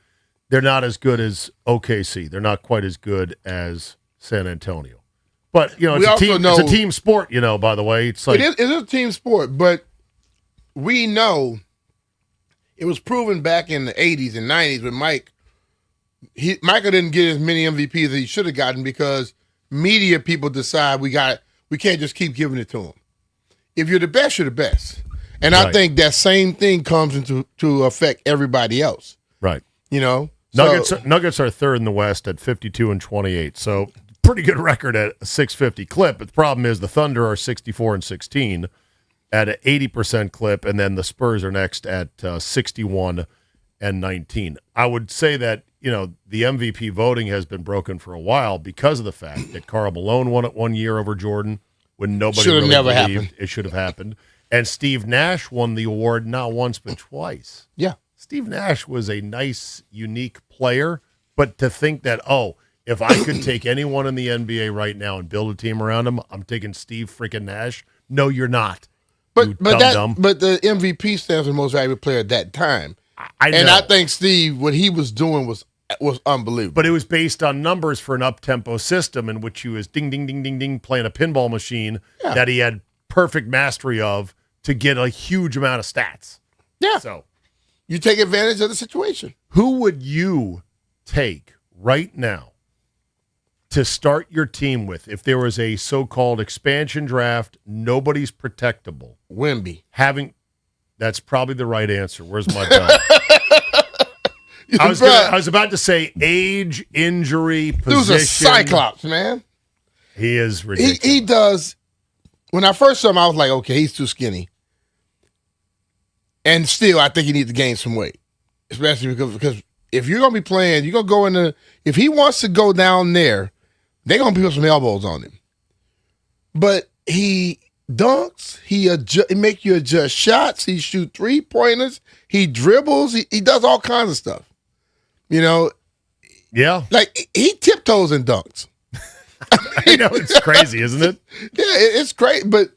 they're not as good as OKC. They're not quite as good as San Antonio. But, you know, it's a team sport, you know, by the way. It's like it is a team sport, but we know it was proven back in the 80s and 90s with Mike. Michael didn't get as many MVPs as he should have gotten because media people decide we can't just keep giving it to him. If you're the best, you're the best. And right. I think that same thing comes to affect everybody else. Right. You know? Nuggets are third in the West at 52-28. So pretty good record at a 650 clip. But the problem is the Thunder are 64-16 at an 80% clip, and then the Spurs are next at 61-19. I would say that, the MVP voting has been broken for a while because of the fact that Karl Malone won it one year over Jordan when nobody Should have really never believed happened. it should have happened. And Steve Nash won the award not once but twice. Yeah. Steve Nash was a nice, unique player, but to think that, if I could take anyone in the NBA right now and build a team around him, I'm taking Steve freaking Nash. No, you're not. But dumb. the MVP stands for most valuable player at that time. I know. And I think Steve, what he was doing was unbelievable. But it was based on numbers for an up-tempo system in which he was ding, ding, ding, ding, ding, playing a pinball machine that he had perfect mastery of to get a huge amount of stats. Yeah. So you take advantage of the situation. Who would you take right now to start your team with if there was a so-called expansion draft, nobody's protectable? Wemby. That's probably the right answer. Where's my belt? I was about to say age, injury, position. Dude's a cyclops, man. He is ridiculous. He does. When I first saw him, I was like, okay, he's too skinny. And still, I think he needs to gain some weight. Especially because if you're going to be playing, you're going to go in the – if he wants to go down there, they're going to put some elbows on him. But he dunks. He make you adjust shots. He shoot three-pointers. He dribbles. He does all kinds of stuff. Yeah. Like, he tiptoes and dunks. I know, it's crazy, isn't it? Yeah, it's great, but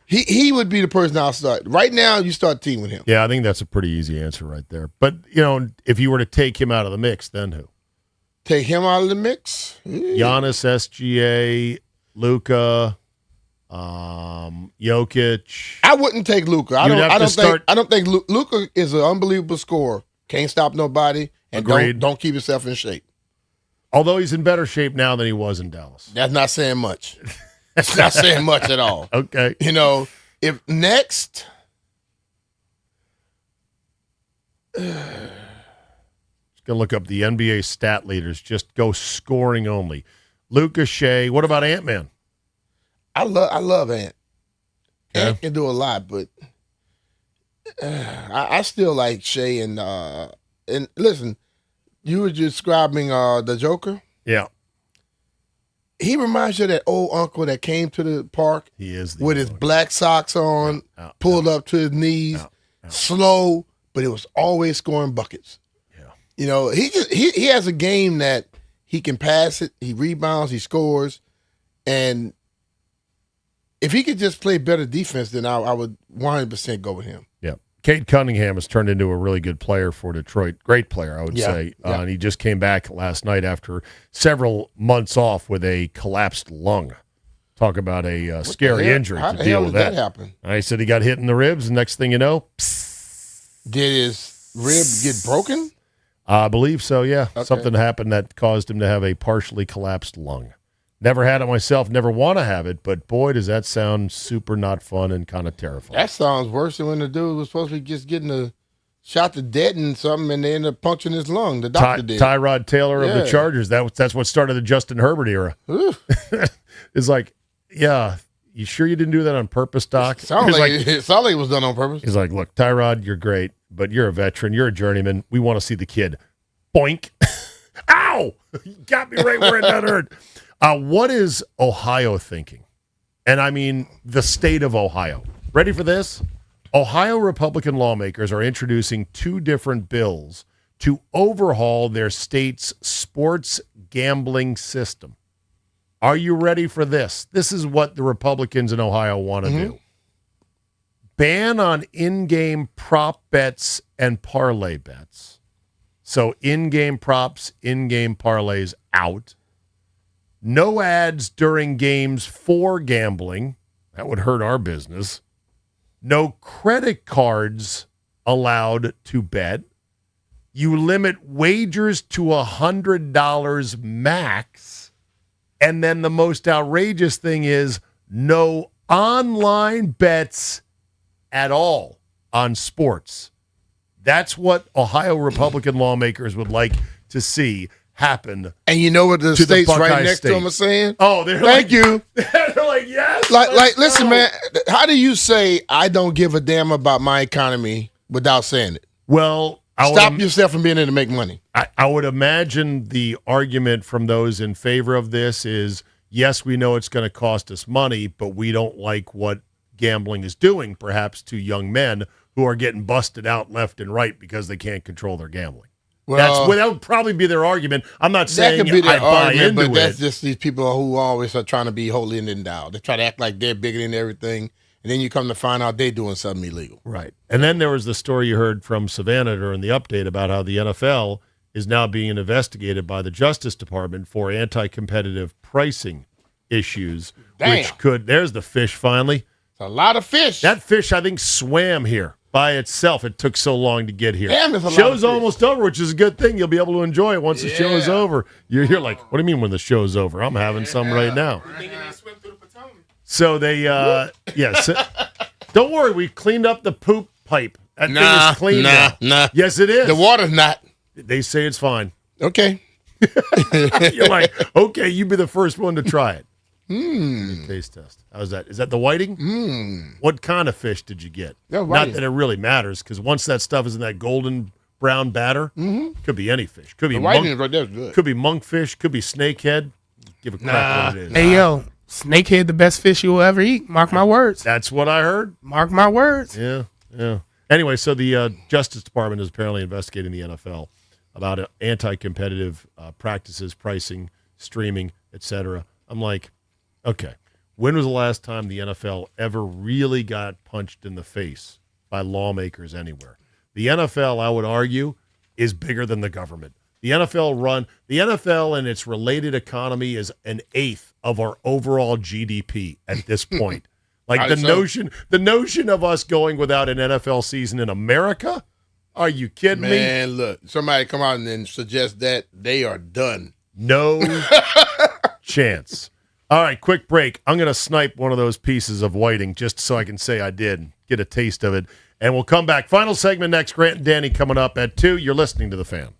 he would be the person I'll start. Right now, you start team with him. Yeah, I think that's a pretty easy answer right there. But, if you were to take him out of the mix, then who? Take him out of the mix? Giannis, SGA, Luka, Jokic. I wouldn't take Luka. I don't think Luka is an unbelievable scorer. Can't stop nobody, and don't keep yourself in shape. Although he's in better shape now than he was in Dallas. That's not saying much. That's not saying much at all. Okay. If next, just gonna look up the NBA stat leaders. Just go scoring only. Luka, Shea. What about Ant-Man? I love Ant. Okay. Ant can do a lot, but I still like Shea and listen. You were describing the Joker. Yeah. He reminds you of that old uncle that came to the park. He is with his black socks on, pulled up to his knees, slow, but it was always scoring buckets. Yeah. He has a game that he can pass it, he rebounds, he scores, and if he could just play better defense, then I would 100% go with him. Yeah. Cade Cunningham has turned into a really good player for Detroit. Great player, I would say. Yeah. And he just came back last night after several months off with a collapsed lung. Talk about a scary injury to deal with that. How did that happen? I said he got hit in the ribs, and next thing you know, Did his rib get broken? I believe so, yeah. Okay. Something happened that caused him to have a partially collapsed lung. Never had it myself, never want to have it, but boy, does that sound super not fun and kind of terrifying. That sounds worse than when the dude was supposed to be just getting a shot to deaden something, and they ended up puncturing his lung. The doctor did. Tyrod Taylor of the Chargers. That's what started the Justin Herbert era. It's like, yeah, you sure you didn't do that on purpose, Doc? It sounded like it was done on purpose. He's like, look, Tyrod, you're great, but you're a veteran. You're a journeyman. We want to see the kid. Boink. Ow! You got me right where it got hurt. What is Ohio thinking? And I mean the state of Ohio. Ready for this? Ohio Republican lawmakers are introducing two different bills to overhaul their state's sports gambling system. Are you ready for this? This is what the Republicans in Ohio want to do. Ban on in-game prop bets and parlay bets. So in-game props, in-game parlays out. No ads during games for gambling. That would hurt our business. No credit cards allowed to bet. You limit wagers to $100 max. And then the most outrageous thing is no online bets at all on sports. That's what Ohio Republican lawmakers would like to see happen. And you know what the states right next to them are saying? Oh, they're Thank you. They're like, yes. Like, listen, man. How do you say I don't give a damn about my economy without saying it? Well, stop yourself from being able to make money. I would imagine the argument from those in favor of this is, yes, we know it's going to cost us money, but we don't like what gambling is doing, perhaps to young men who are getting busted out left and right because they can't control their gambling. Well, that would probably be their argument. I'm not That saying could be I their buy argument, into but that's it. just these people who always are trying to be holier than thou. They try to act like they're bigger than everything, and then you come to find out they're doing something illegal. Right. And then there was the story you heard from Savannah during the update about how the NFL is now being investigated by the Justice Department for anti-competitive pricing issues, which could, there's the fish finally. It's a lot of fish. That fish, I think, swam here by itself. It took so long to get here. Damn, there's a lot Show's of fish. almost over, which is a good thing. You'll be able to enjoy it once the show is over. You're like, what do you mean when the show's over? I'm having some right now. So they, don't worry. We cleaned up the poop pipe. That thing is clean now. Nah. Yes, it is. The water's not. They say it's fine. Okay. You're like, okay, you be the first one to try it. Taste test. How's that? Is that the whiting? What kind of fish did you get? Yeah, Not whiting. that it really matters, because once that stuff is in that golden brown batter, could be any fish. Could be The whiting right there is good. Could be monkfish. Could be snakehead. Give a crap what it is. Hey, yo, snakehead, the best fish you will ever eat. Mark my words. That's what I heard. Mark my words. Yeah. Anyway, so the Justice Department is apparently investigating the NFL about anti-competitive practices, pricing, streaming, etc. I'm like, okay, when was the last time the NFL ever really got punched in the face by lawmakers anywhere? The NFL, I would argue, is bigger than the government. The NFL and its related economy is an eighth of our overall GDP at this point. Like the notion of us going without an NFL season in America? Are you kidding me? Man, look, somebody come out and then suggest that they are done. No chance. All right, quick break. I'm going to snipe one of those pieces of whiting just so I can say I did, get a taste of it. And we'll come back. Final segment next. Grant and Danny coming up at 2. You're listening to The Fan.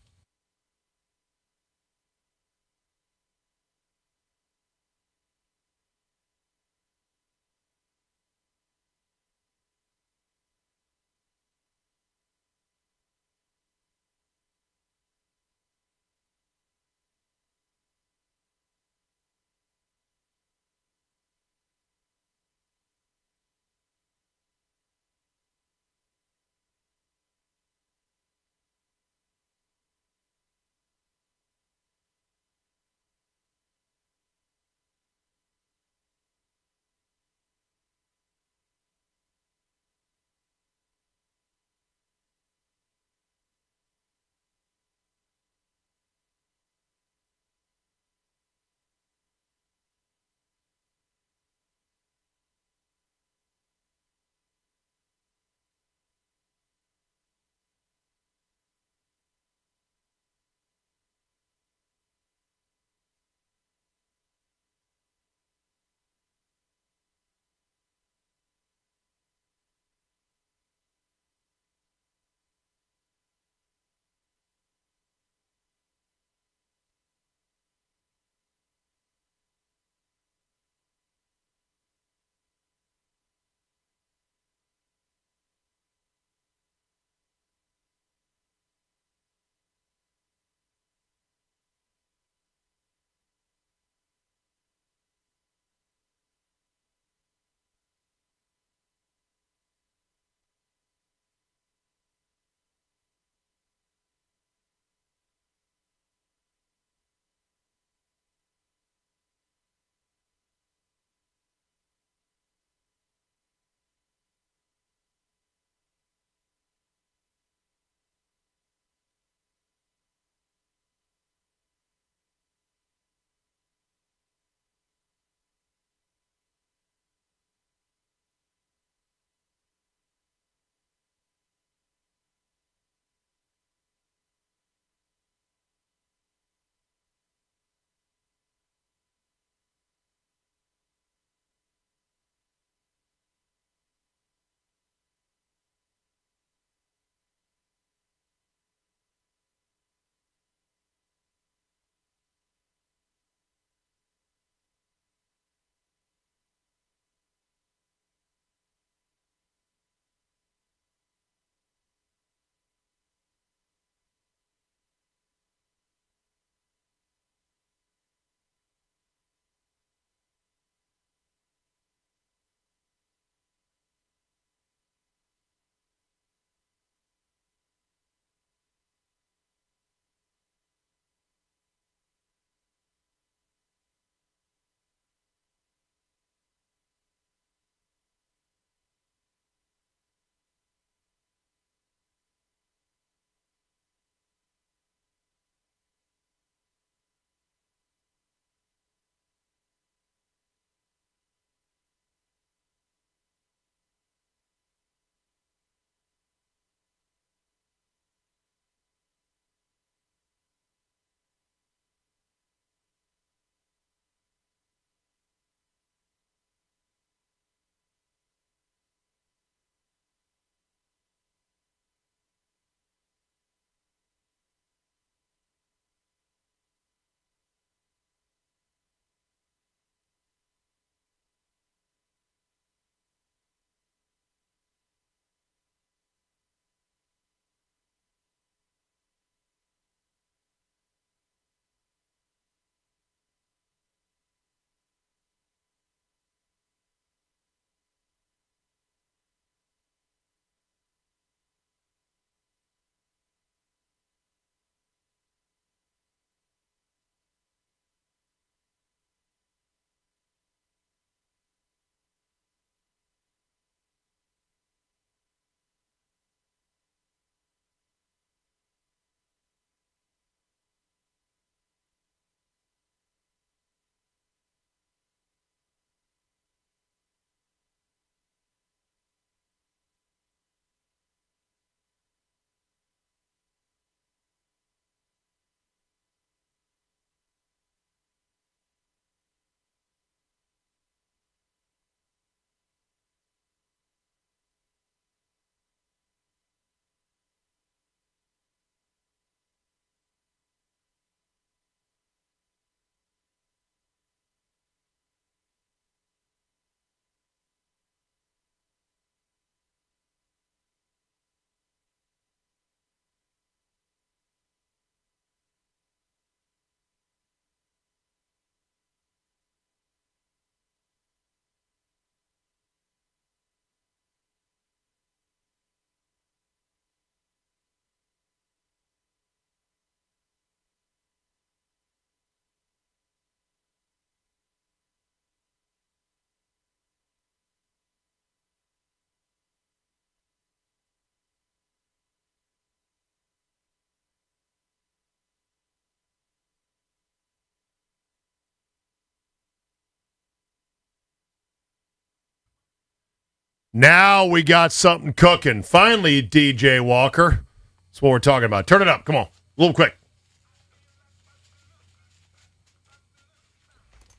Now we got something cooking. Finally, DJ Walker. That's what we're talking about. Turn it up. Come on. A little quick.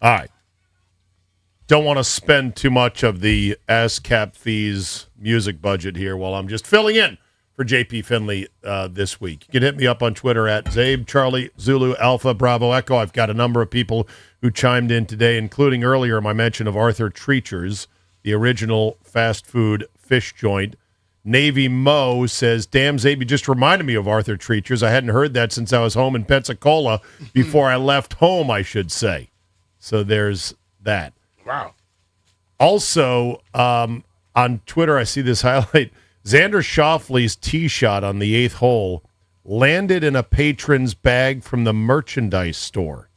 All right. Don't want to spend too much of the ASCAP fees music budget here while I'm just filling in for JP Finley this week. You can hit me up on Twitter at Zabe, Charlie, Zulu, Alpha, Bravo, Echo. I've got a number of people who chimed in today, including earlier my mention of Arthur Treacher's, the original fast food fish joint. Navy Mo says, damn, Zabe, you just reminded me of Arthur Treacher's. I hadn't heard that since I was home in Pensacola, before I left home, I should say. So there's that. Wow. Also, on Twitter, I see this highlight. Xander Schauffele's tee shot on the 8th hole landed in a patron's bag from the merchandise store.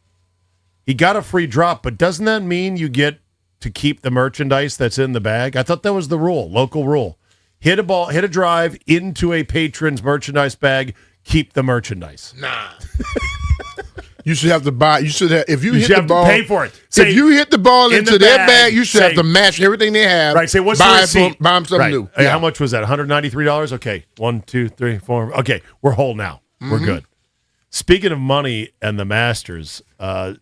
He got a free drop, but doesn't that mean you get to keep the merchandise that's in the bag? I thought that was the rule, local rule. Hit a drive into a patron's merchandise bag, keep the merchandise. Nah. You should have to buy. You should have. If you hit should the have ball, to pay for it. Say, if you hit the ball in into the their bag, bag, you should say- have to match everything they have. Right. Say, what's buy the receipt? Buy them something Right. new. Hey, Yeah. how much was that? $193? Okay. 1, 2, 3, 4. Okay. We're whole now. We're Mhm. good. Speaking of money and the Masters,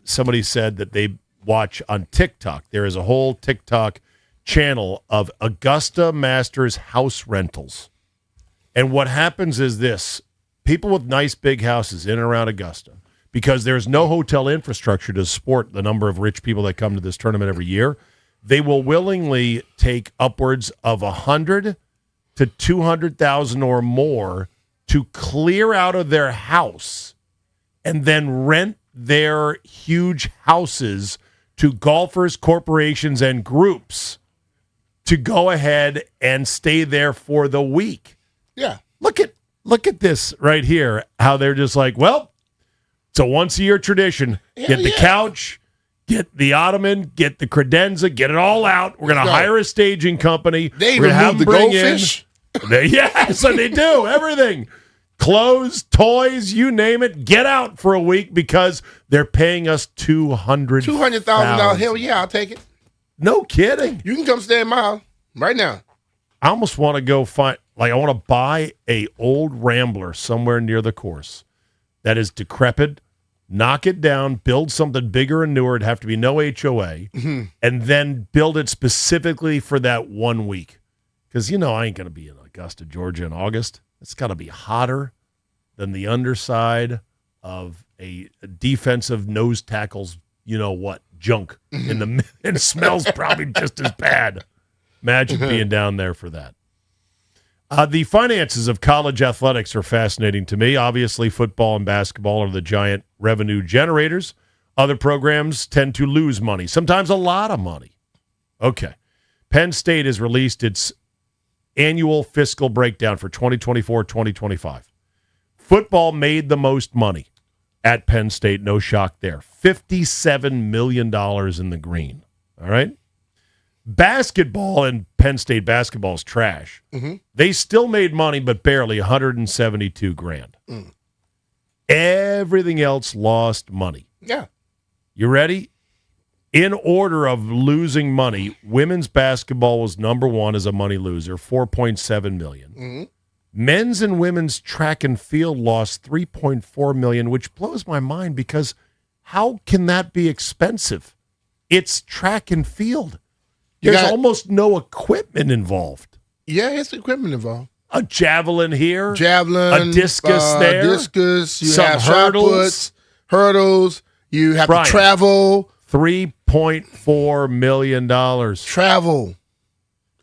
somebody said that they watch on TikTok. There is a whole TikTok channel of Augusta Masters house rentals. And what happens is this. People with nice big houses in and around Augusta, because there's no hotel infrastructure to support the number of rich people that come to this tournament every year, they will willingly take upwards of 100 to 200,000 or more to clear out of their house and then rent their huge houses to golfers, corporations, and groups to go ahead and stay there for the week. Yeah. Look at this right here, how they're just like, well, it's a once-a-year tradition. Get the couch, get the ottoman, get the credenza, get it all out. We're going to hire a staging company. They We're even gonna have moved the them bring goldfish? Yes, and they do. Everything. Clothes, toys, you name it. Get out for a week because they're paying us $200,000. Hell yeah, I'll take it. No kidding. You can come stay in my house right now. I almost want to go find, I want to buy a old Rambler somewhere near the course that is decrepit, knock it down, build something bigger and newer. It'd have to be no HOA, Mhm. and then build it specifically for that 1 week. Because, I ain't going to be in Augusta, Georgia in August. It's got to be hotter than the underside of a defensive nose tackle's, junk in the it smells probably just as bad. Imagine being down there for that. The finances of college athletics are fascinating to me. Obviously, football and basketball are the giant revenue generators. Other programs tend to lose money, sometimes a lot of money. Okay. Penn State has released its annual fiscal breakdown for 2024-2025. Football made the most money at Penn State. No shock there. $57 million in the green. All right? Basketball, and Penn State basketball is trash. Mhm. They still made money, but barely, $172,000. Everything else lost money. Yeah. You ready? In order of losing money, women's basketball was number one as a money loser, $4.7 million. Mhm. Men's and women's track and field lost $3.4 million, which blows my mind because how can that be expensive? It's track and field. There's almost no equipment involved. Yeah, it's equipment involved. A javelin here, Javelin, a discus there, discus. You some have shot puts, hurdles. You have Brian, to travel. $3.4 million. Travel.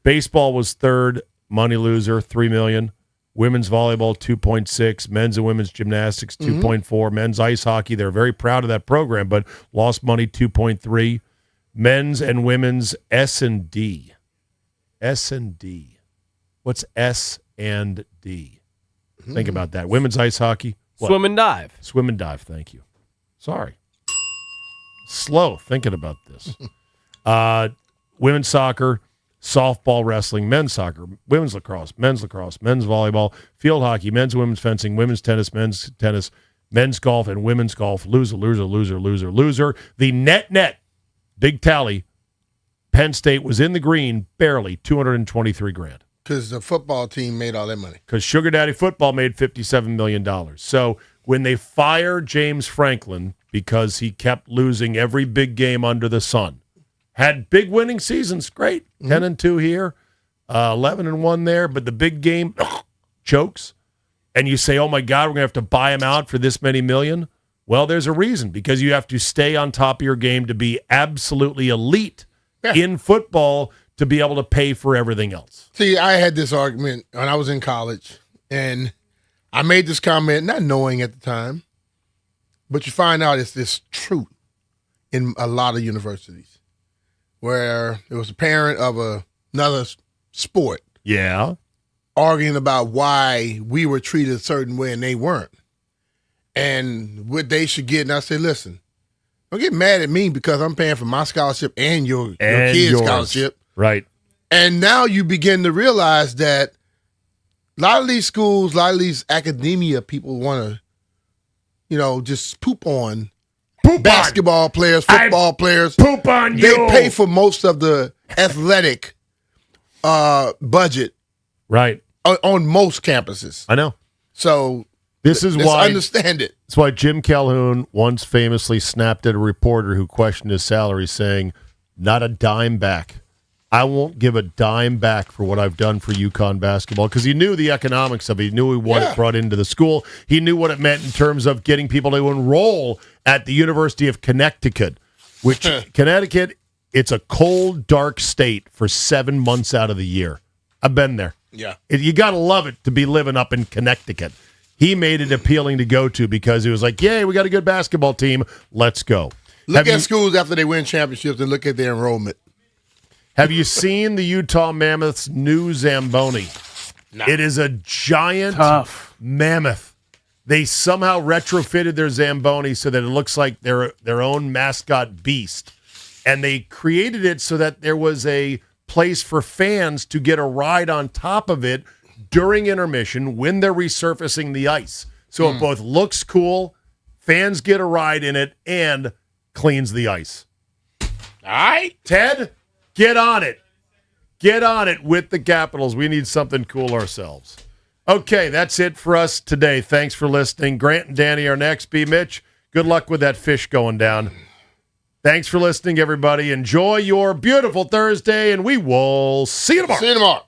Baseball was third, money loser, $3 million. Women's volleyball, 2.6. Men's and women's gymnastics, 2.4. Men's ice hockey, they're very proud of that program, but lost money, 2.3. Men's and women's S&D. S&D. What's S&D? Think about that. Women's ice hockey. What? Swim and dive. Swim and dive, thank you. Sorry. Slow thinking about this. Women's soccer, softball, wrestling, men's soccer, women's lacrosse, men's volleyball, field hockey, men's and women's fencing, women's tennis, men's golf, and women's golf. Loser. The net. Big tally. Penn State was in the green barely, $223,000. Because the football team made all that money. Because Sugar Daddy Football made $57 million. So when they fire James Franklin because he kept losing every big game under the sun, had big winning seasons, great, 10-2 here, 11-1 there, but the big game chokes, and you say, oh my God, we're going to have to buy him out for this many million. Well, there's a reason, because you have to stay on top of your game to be absolutely elite in football to be able to pay for everything else. See, I had this argument when I was in college, and I made this comment, not knowing at the time, but you find out it's this truth in a lot of universities, where it was a parent of another sport. Yeah. Arguing about why we were treated a certain way and they weren't. And what they should get. And I said, listen, don't get mad at me because I'm paying for my scholarship and your kid's yours. scholarship. Right. And now you begin to realize that a lot of these schools, a lot of these academia people want to, just poop on basketball players, football players. Poop on They you. pay for most of the athletic budget. Right. On most campuses. I know. So this is let's why understand it. That's why Jim Calhoun once famously snapped at a reporter who questioned his salary, saying, "Not a dime back. I won't give a dime back for what I've done for UConn basketball," because he knew the economics of it. He knew what it brought into the school. He knew what it meant in terms of getting people to enroll at the University of Connecticut, which Connecticut, it's a cold, dark state for 7 months out of the year. I've been there. Yeah. You got to love it to be living up in Connecticut. He made it appealing to go to because he was like, yay, we got a good basketball team. Let's go. Look at schools after they win championships and look at their enrollment. Have you seen the Utah Mammoth's new Zamboni? No. It is a giant mammoth. They somehow retrofitted their Zamboni so that it looks like their own mascot beast. And they created it so that there was a place for fans to get a ride on top of it during intermission when they're resurfacing the ice. So it both looks cool, fans get a ride in it, and cleans the ice. All right, Ted, get on it. Get on it with the Capitals. We need something cool ourselves. Okay, that's it for us today. Thanks for listening. Grant and Danny are next. B. Mitch, good luck with that fish going down. Thanks for listening, everybody. Enjoy your beautiful Thursday, and we will see you tomorrow. See you tomorrow.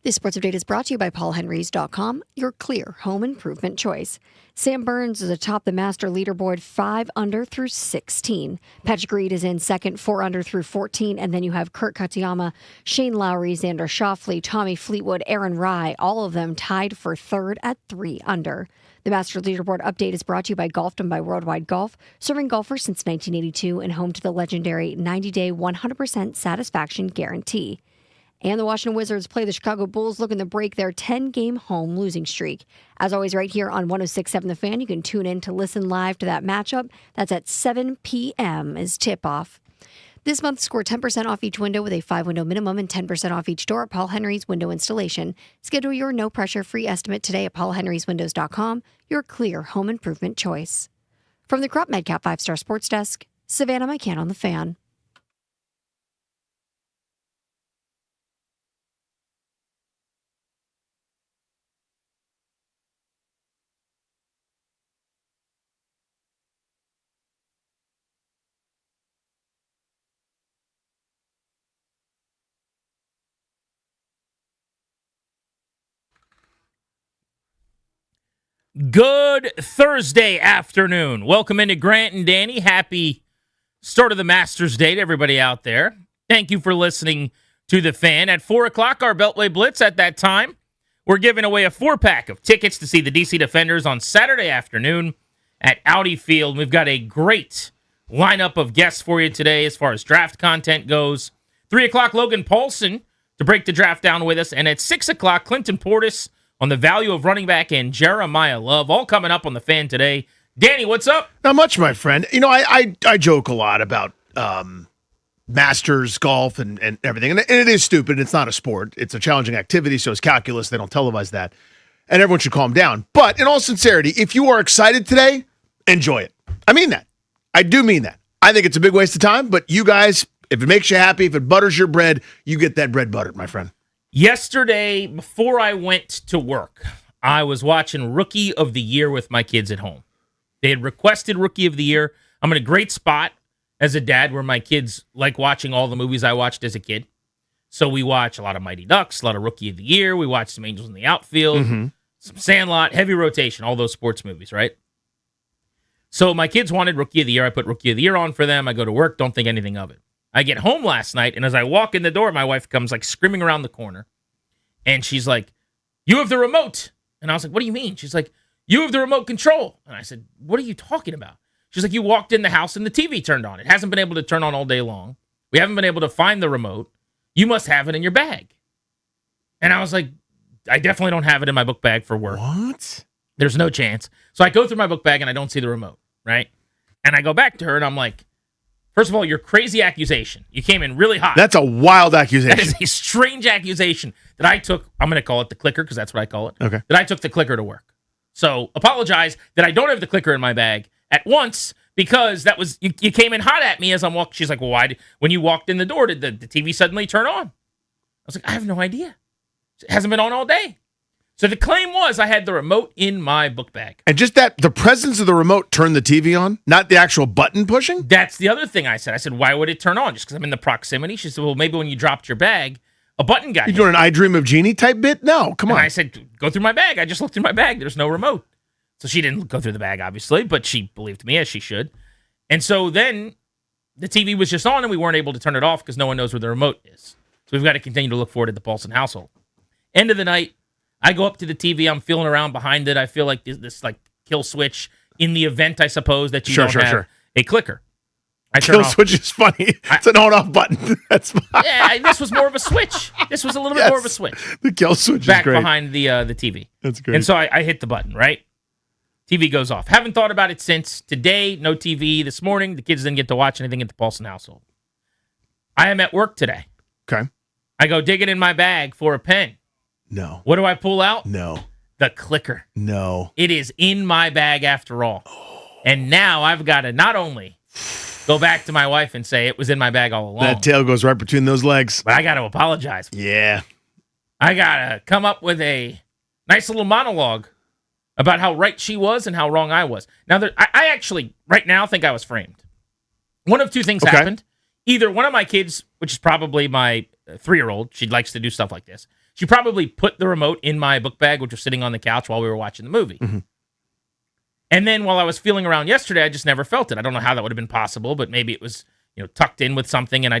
This sports update is brought to you by paulhenrys.com, your clear home improvement choice. Sam Burns is atop the master leaderboard 5 under through 16. Patrick Reed is in second, 4 under through 14. And then you have Kurt Katayama, Shane Lowry, Xander Schauffele, Tommy Fleetwood, Aaron Rye, all of them tied for third at 3 under. The master leaderboard update is brought to you by Golfdom by Worldwide Golf, serving golfers since 1982 and home to the legendary 90-day 100% satisfaction guarantee. And the Washington Wizards play the Chicago Bulls, looking to break their 10-game home losing streak. As always, right here on 106.7 The Fan, you can tune in to listen live to that matchup. That's at 7 p.m. is tip-off. This month, score 10% off each window with a 5-window minimum and 10% off each door at Paul Henry's Window Installation. Schedule your no-pressure free estimate today at paulhenryswindows.com, your clear home improvement choice. From the Crop MedCap 5-Star Sports Desk, Savannah McCann on The Fan. Good Thursday afternoon. Welcome into Grant and Danny. Happy start of the Masters Day to everybody out there. Thank you for listening to The Fan. At 4 o'clock, our Beltway Blitz at that time. We're giving away a 4-pack of tickets to see the DC Defenders on Saturday afternoon at Audi Field. We've got a great lineup of guests for you today as far as draft content goes. 3 o'clock, Logan Paulson to break the draft down with us. And at 6 o'clock, Clinton Portis on the value of running back and Jeremiah Love, all coming up on The Fan today. Danny, what's up? Not much, my friend. You know, I joke a lot about Masters golf and everything, and it is stupid. It's not a sport. It's a challenging activity, so it's calculus. They don't televise that, and everyone should calm down. But in all sincerity, if you are excited today, enjoy it. I mean that. I do mean that. I think it's a big waste of time, but you guys, if it makes you happy, if it butters your bread, you get that bread buttered, my friend. Yesterday, before I went to work, I was watching Rookie of the Year with my kids at home. They had requested Rookie of the Year. I'm in a great spot as a dad where my kids like watching all the movies I watched as a kid. So we watch a lot of Mighty Ducks, a lot of Rookie of the Year. We watch some Angels in the Outfield, some Sandlot, heavy rotation, all those sports movies, right? So my kids wanted Rookie of the Year. I put Rookie of the Year on for them. I go to work, don't think anything of it. I get home last night, and as I walk in the door, my wife comes like screaming around the corner, and she's like, "You have the remote." And I was like, "What do you mean?" She's like, "You have the remote control." And I said, "What are you talking about?" She's like, "You walked in the house and the TV turned on. It hasn't been able to turn on all day long. We haven't been able to find the remote. You must have it in your bag." And I was like, "I definitely don't have it in my book bag for work." What? There's no chance. So I go through my book bag and I don't see the remote, right? And I go back to her and I'm like, "First of all, your crazy accusation. You came in really hot." That's a wild accusation. That is a strange accusation that I took. I'm going to call it the clicker because that's what I call it. Okay. That I took the clicker to work. So apologize that I don't have the clicker in my bag at once because that was you came in hot at me as I'm walking. She's like, "Well, why when you walked in the door did the TV suddenly turn on?" I was like, "I have no idea. It hasn't been on all day." So the claim was I had the remote in my book bag. And just that the presence of the remote turned the TV on, not the actual button pushing? That's the other thing I said. I said, "Why would it turn on? Just because I'm in the proximity?" She said, "Well, maybe when you dropped your bag, a button got You hit." doing an I Dream of Jeannie type bit? No, come on. And I said, "Go through my bag." I just looked through my bag. There's no remote. So she didn't go through the bag, obviously, but she believed me as she should. And so then the TV was just on and we weren't able to turn it off because no one knows where the remote is. So we've got to continue to look forward to the Paulson household. End of the night, I go up to the TV. I'm feeling around behind it. I feel like this like kill switch in the event, I suppose, that you don't have a clicker. I turn Kill switch is funny. It's an on-off button. That's fine. Yeah, this was more of a switch. This was a little bit more of a switch. The kill switch Back is great. behind the TV. That's great. And so I hit the button, right? TV goes off. Haven't thought about it since. Today, no TV. This morning, the kids didn't get to watch anything at the Paulson household. I am at work today. Okay. I go digging in my bag for a pen. No. What do I pull out? No. The clicker. No. It is in my bag after all. And now I've got to not only go back to my wife and say it was in my bag all along. That tail goes right between those legs. But I got to apologize. Yeah. I got to come up with a nice little monologue about how right she was and how wrong I was. Now, I actually, right now, think I was framed. One of two things happened. Either one of my kids, which is probably my 3-year-old, she likes to do stuff like this. She probably put the remote in my book bag, which was sitting on the couch while we were watching the movie. Mm-hmm. And then while I was feeling around yesterday, I just never felt it. I don't know how that would have been possible, but maybe it was, tucked in with something, and I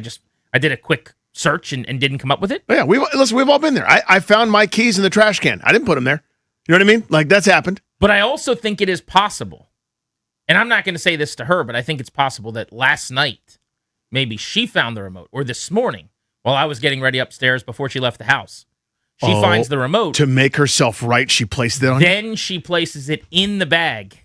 did a quick search and didn't come up with it. Oh, yeah, we've all been there. I found my keys in the trash can. I didn't put them there. You know what I mean? Like, that's happened. But I also think it is possible, and I'm not going to say this to her, but I think it's possible that last night, maybe she found the remote, or this morning, while I was getting ready upstairs before she left the house. She finds the remote. To make herself right, she placed it on you? Then she places it in the bag.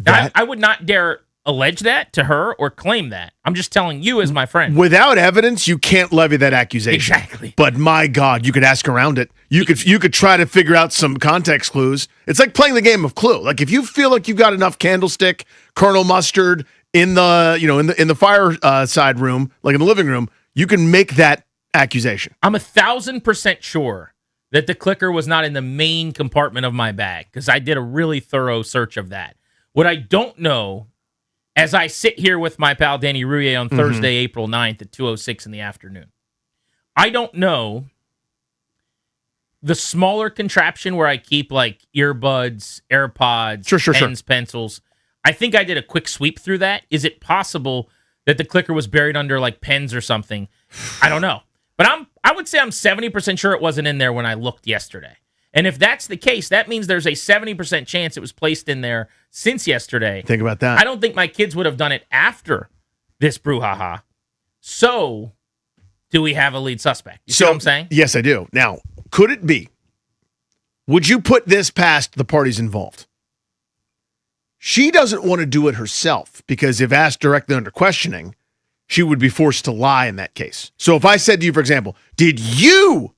Now, I would not dare allege that to her or claim that. I'm just telling you as my friend. Without evidence, you can't levy that accusation. Exactly. But my God, you could ask around it. You could try to figure out some context clues. It's like playing the game of Clue. Like, if you feel like you've got enough candlestick, Colonel Mustard in the in the fireside room, like in the living room, you can make that accusation. I'm 1,000% sure that the clicker was not in the main compartment of my bag, because I did a really thorough search of that. What I don't know, as I sit here with my pal Danny Rouillet on Thursday, April 9th at 2:06 in the afternoon, I don't know the smaller contraption where I keep like earbuds, AirPods, pens, pencils. I think I did a quick sweep through that. Is it possible that the clicker was buried under like pens or something? I don't know. But I would say I'm 70% sure it wasn't in there when I looked yesterday. And if that's the case, that means there's a 70% chance it was placed in there since yesterday. Think about that. I don't think my kids would have done it after this brouhaha. So, do we have a lead suspect? You see what I'm saying? Yes, I do. Now, could it be? Would you put this past the parties involved? She doesn't want to do it herself, because if asked directly under questioning, she would be forced to lie in that case. So if I said to you, for example, did you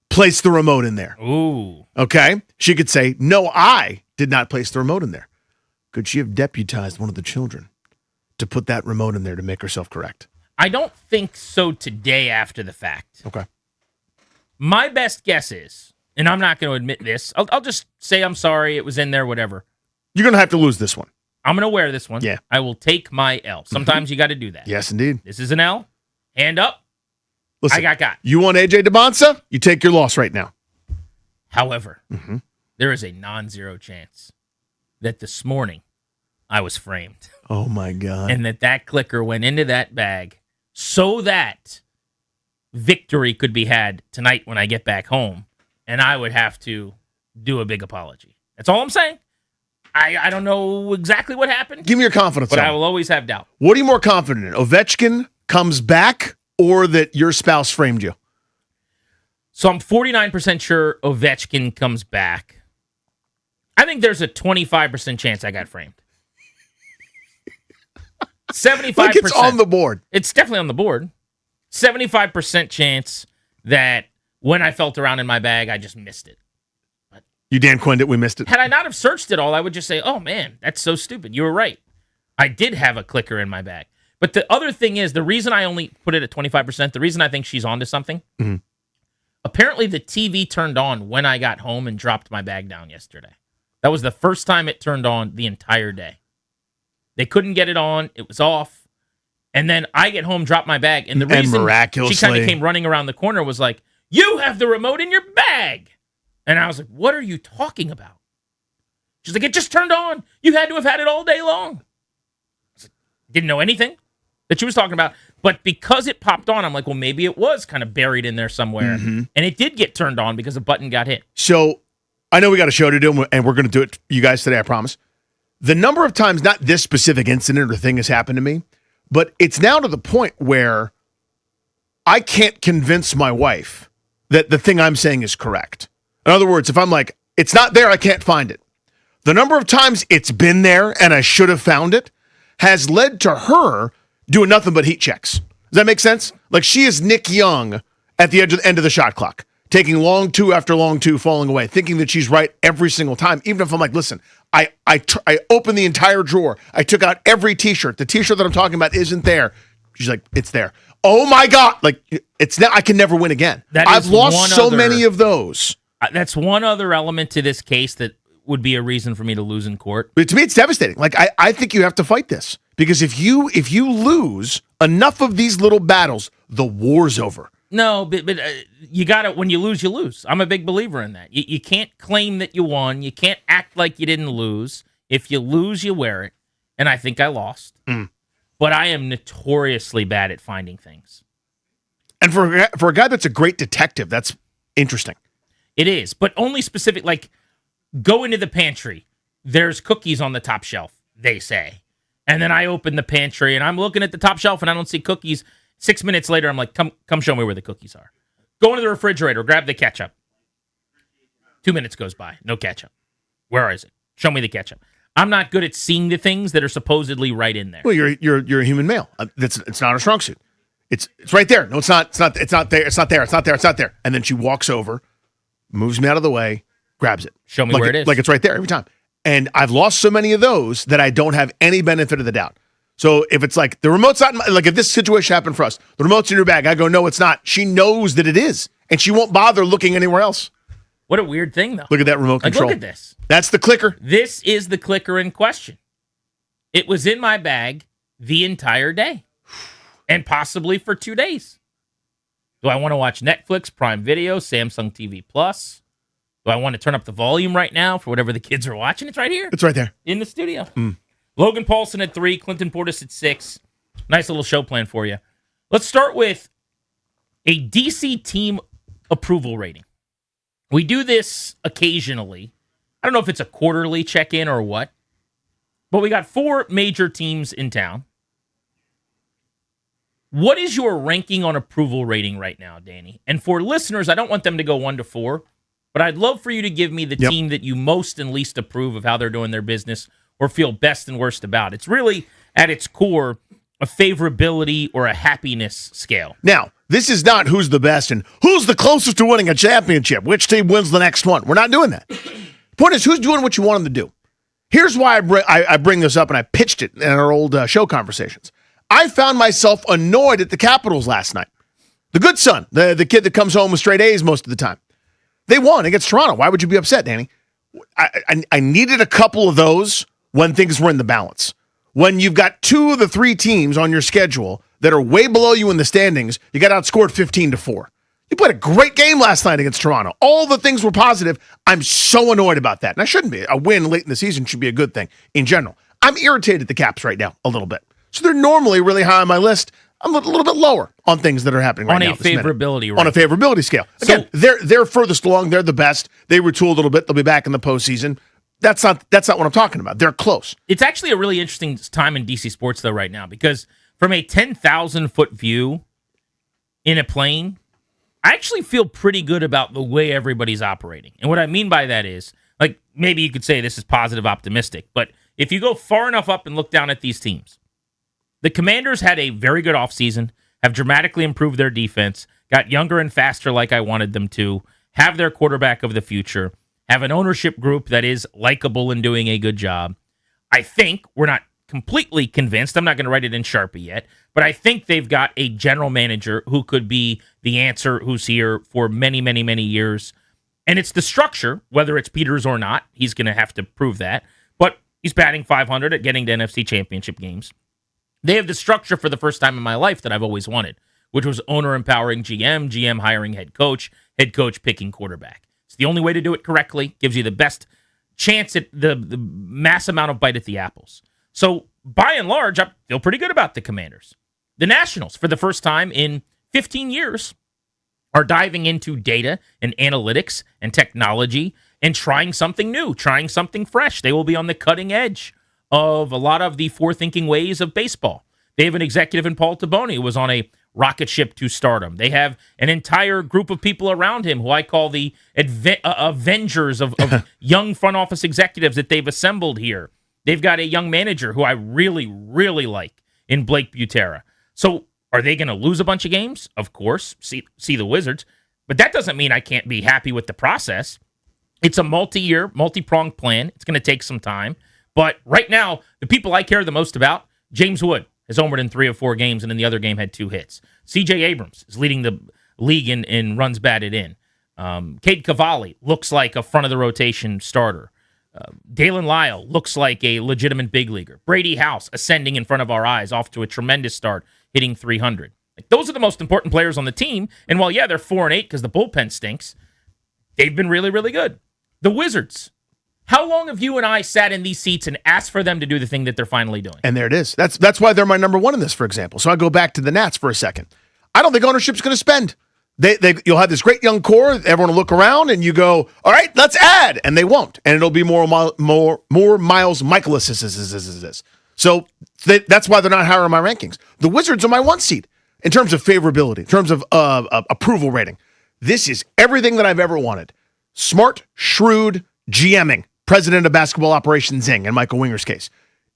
place the remote in there? Ooh. Okay. She could say, no, I did not place the remote in there. Could she have deputized one of the children to put that remote in there to make herself correct? I don't think so today after the fact. Okay. My best guess is, and I'm not going to admit this, I'll just say I'm sorry, it was in there, whatever. You're going to have to lose this one. I'm going to wear this one. Yeah. I will take my L. Sometimes you got to do that. Yes, indeed. This is an L. Hand up. Listen, I got. You want AJ DeBonsa? You take your loss right now. However, there is a non-zero chance that this morning I was framed. Oh, my God. And that clicker went into that bag so that victory could be had tonight when I get back home, and I would have to do a big apology. That's all I'm saying. I don't know exactly what happened. Give me your confidence. But I will always have doubt. What are you more confident in? Ovechkin comes back or that your spouse framed you? So I'm 49% sure Ovechkin comes back. I think there's a 25% chance I got framed. 75%. Like it's on the board. It's definitely on the board. 75% chance that when I felt around in my bag, I just missed it. You Dan Quinned it, we missed it. Had I not have searched it all, I would just say, oh, man, that's so stupid. You were right. I did have a clicker in my bag. But the other thing is, the reason I only put it at 25%, the reason I think she's onto something, apparently the TV turned on when I got home and dropped my bag down yesterday. That was the first time it turned on the entire day. They couldn't get it on. It was off. And then I get home, drop my bag. And the reason miraculously, she kind of came running around the corner was like, you have the remote in your bag. And I was like, what are you talking about? She's like, it just turned on. You had to have had it all day long. I was like, didn't know anything that she was talking about. But because it popped on, I'm like, well, maybe it was kind of buried in there somewhere. And it did get turned on because a button got hit. So I know we got a show to do, and we're going to do it, you guys, today, I promise. The number of times, not this specific incident or thing has happened to me, but it's now to the point where I can't convince my wife that the thing I'm saying is correct. In other words, if I'm like, it's not there, I can't find it. The number of times it's been there and I should have found it has led to her doing nothing but heat checks. Does that make sense? Like, she is Nick Young at the end of the shot clock, taking long two after long two, falling away, thinking that she's right every single time. Even if I'm like, listen, I opened the entire drawer. I took out every T-shirt. The T-shirt that I'm talking about isn't there. She's like, it's there. Oh my God. Like, it's now, I can never win again. I've lost so many of those. That's one other element to this case that would be a reason for me to lose in court. But to me, it's devastating. Like, I think you have to fight this, because if you lose enough of these little battles, the war's over. No, but you got to, when you lose, you lose. I'm a big believer in that. You can't claim that you won. You can't act like you didn't lose. If you lose, you wear it. And I think I lost. But I am notoriously bad at finding things. And for a guy that's a great detective, that's interesting. It is, but only specific, like go into the pantry. There's cookies on the top shelf, they say. And then I open the pantry and I'm looking at the top shelf and I don't see cookies. 6 minutes later, I'm like, come show me where the cookies are. Go into the refrigerator, grab the ketchup. 2 minutes goes by, no ketchup. Where is it? Show me the ketchup. I'm not good at seeing the things that are supposedly right in there. Well, you're a human male. It's not a strong suit. It's right there. No, it's not. It's not there. It's not there. It's not there. And then she walks over, moves me out of the way, grabs it. Show me where it is. Like it's right there every time. And I've lost so many of those that I don't have any benefit of the doubt. So if it's like the remote's not, like if this situation happened for us, the remote's in your bag, I go, no, it's not. She knows that it is, and she won't bother looking anywhere else. What a weird thing, though. Look at that remote control. Look at this. That's the clicker. This is the clicker in question. It was in my bag the entire day, and possibly for 2 days. Do I want to watch Netflix, Prime Video, Samsung TV Plus? Do I want to turn up the volume right now for whatever the kids are watching? It's right here. It's right there. In the studio. Logan Paulson at 3, Clinton Portis at 6. Nice little show plan for you. Let's start with a DC team approval rating. We do this occasionally. I don't know if it's a quarterly check-in or what, but we got 4 major teams in town. What is your ranking on approval rating right now, Danny? And for listeners, I don't want them to go 1 to 4, but I'd love for you to give me the team that you most and least approve of how they're doing their business or feel best and worst about. It's really, at its core, a favorability or a happiness scale. Now, this is not who's the best and who's the closest to winning a championship. Which team wins the next one? We're not doing that. Point is, who's doing what you want them to do? Here's why I bring this up, and I pitched it in our old show conversations. I found myself annoyed at the Capitals last night. The good son, the kid that comes home with straight A's most of the time. They won against Toronto. Why would you be upset, Danny? I needed a couple of those when things were in the balance. When you've got 2 of the 3 teams on your schedule that are way below you in the standings, you got outscored 15-4. You played a great game last night against Toronto. All the things were positive. I'm so annoyed about that. And I shouldn't be. A win late in the season should be a good thing in general. I'm irritated at the Caps right now a little bit. So they're normally really high on my list. I'm a little bit lower on things that are happening right now. On a favorability, right? On a favorability scale. Again, they're furthest along. They're the best. They retool a little bit. They'll be back in the postseason. That's not what I'm talking about. They're close. It's actually a really interesting time in DC sports, though, right now, because from a 10,000-foot view in a plane, I actually feel pretty good about the way everybody's operating. And what I mean by that is, like, maybe you could say this is positive optimistic, but if you go far enough up and look down at these teams, the Commanders had a very good offseason, have dramatically improved their defense, got younger and faster like I wanted them to, have their quarterback of the future, have an ownership group that is likable and doing a good job. I think, we're not completely convinced, I'm not going to write it in Sharpie yet, but I think they've got a general manager who could be the answer, who's here for many, many, many years. And it's the structure, whether it's Peters or not, he's going to have to prove that, but he's batting .500 at getting to NFC championship games. They have the structure for the first time in my life that I've always wanted, which was owner empowering GM hiring head coach picking quarterback. It's the only way to do it correctly, gives you the best chance at the mass amount of bite at the apples. So, by and large, I feel pretty good about the Commanders. The Nationals, for the first time in 15 years, are diving into data and analytics and technology and trying something new, trying something fresh. They will be on the cutting edge of a lot of the forward-thinking ways of baseball. They have an executive in Paul Taboni who was on a rocket ship to stardom. They have an entire group of people around him who I call the Avengers of young front office executives that they've assembled here. They've got a young manager who I really, really like in Blake Butera. So are they going to lose a bunch of games? Of course. See the Wizards. But that doesn't mean I can't be happy with the process. It's a multi-year, multi-pronged plan. It's going to take some time. But right now, the people I care the most about, James Wood has homered in 3 of 4 games, and in the other game had 2 hits. C.J. Abrams is leading the league in runs batted in. Cade Cavalli looks like a front-of-the-rotation starter. Dalen Lyle looks like a legitimate big leaguer. Brady House ascending in front of our eyes, off to a tremendous start, hitting .300. Like, those are the most important players on the team. And while, yeah, they're 4-8 because the bullpen stinks, they've been really, really good. The Wizards. How long have you and I sat in these seats and asked for them to do the thing that they're finally doing? And there it is. That's why they're my number one in this, for example. So I go back to the Nats for a second. I don't think ownership's going to spend. You'll have this great young core. Everyone will look around, and you go, all right, let's add, and they won't, and it'll be more Miles Michaelis. So that's why they're not higher in my rankings. The Wizards are my one seed in terms of favorability, in terms of approval rating. This is everything that I've ever wanted. Smart, shrewd GMing. President of Basketball Operations Zing, in Michael Winger's case.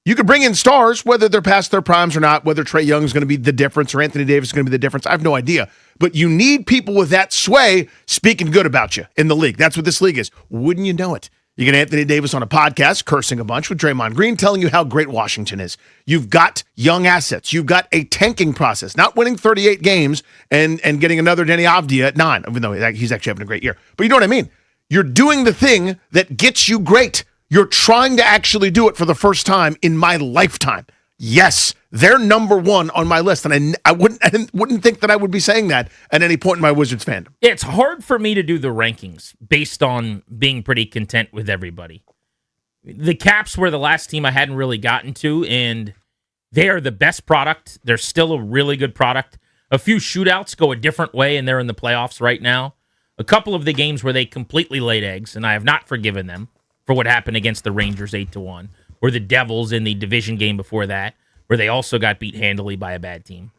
You could bring in stars, whether they're past their primes or not, whether Trae Young is going to be the difference or Anthony Davis is going to be the difference. I have no idea. But you need people with that sway speaking good about you in the league. That's what this league is. Wouldn't you know it? You get Anthony Davis on a podcast, cursing a bunch with Draymond Green, telling you how great Washington is. You've got young assets. You've got a tanking process, not winning 38 games and getting another Denny Avdia at 9, even though he's actually having a great year. But you know what I mean? You're doing the thing that gets you great. You're trying to actually do it for the first time in my lifetime. Yes, they're number one on my list, and I wouldn't think that I would be saying that at any point in my Wizards fandom. It's hard for me to do the rankings based on being pretty content with everybody. The Caps were the last team I hadn't really gotten to, and they are the best product. They're still a really good product. A few shootouts go a different way, and they're in the playoffs right now. A couple of the games where they completely laid eggs, and I have not forgiven them for what happened against the Rangers 8-1, or the Devils in the division game before that, where they also got beat handily by a bad team.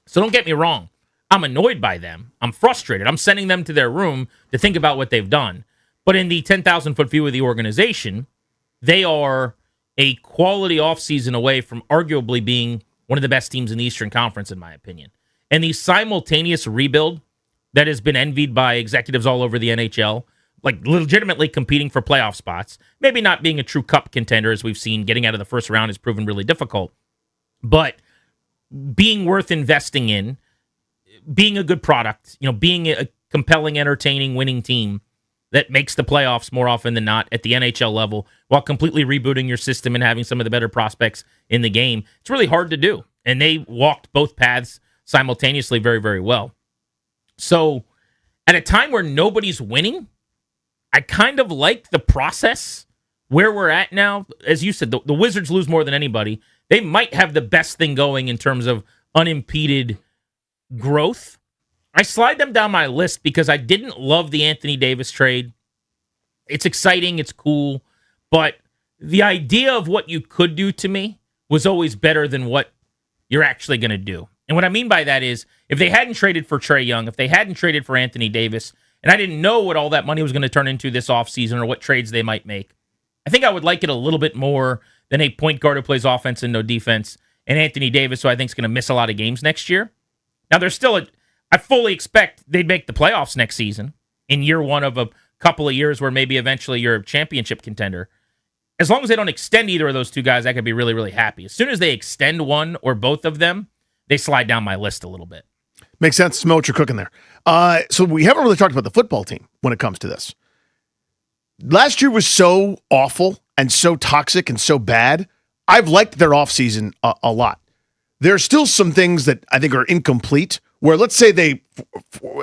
So don't get me wrong. I'm annoyed by them. I'm frustrated. I'm sending them to their room to think about what they've done. But in the 10,000-foot view of the organization, they are a quality offseason away from arguably being one of the best teams in the Eastern Conference, in my opinion. And the simultaneous rebuild that has been envied by executives all over the NHL, like legitimately competing for playoff spots, maybe not being a true cup contender, as we've seen, getting out of the first round has proven really difficult, but being worth investing in, being a good product, being a compelling, entertaining, winning team that makes the playoffs more often than not at the NHL level while completely rebooting your system and having some of the better prospects in the game. It's really hard to do. And they walked both paths simultaneously very, very well. So at a time where nobody's winning, I kind of like the process where we're at now. As you said, the Wizards lose more than anybody. They might have the best thing going in terms of unimpeded growth. I slide them down my list because I didn't love the Anthony Davis trade. It's exciting, it's cool, but the idea of what you could do to me was always better than what you're actually going to do. And what I mean by that is, if they hadn't traded for Trae Young, if they hadn't traded for Anthony Davis, and I didn't know what all that money was going to turn into this offseason or what trades they might make, I think I would like it a little bit more than a point guard who plays offense and no defense, and Anthony Davis, who I think is going to miss a lot of games next year. Now, there's still I fully expect they'd make the playoffs next season in year one of a couple of years where maybe eventually you're a championship contender. As long as they don't extend either of those two guys, I could be really, really happy. As soon as they extend one or both of them, they slide down my list a little bit. Makes sense. Smell what you're cooking there. So we haven't really talked about the football team when it comes to this. Last year was so awful and so toxic and so bad. I've liked their offseason a lot. There are still some things that I think are incomplete where, let's say they,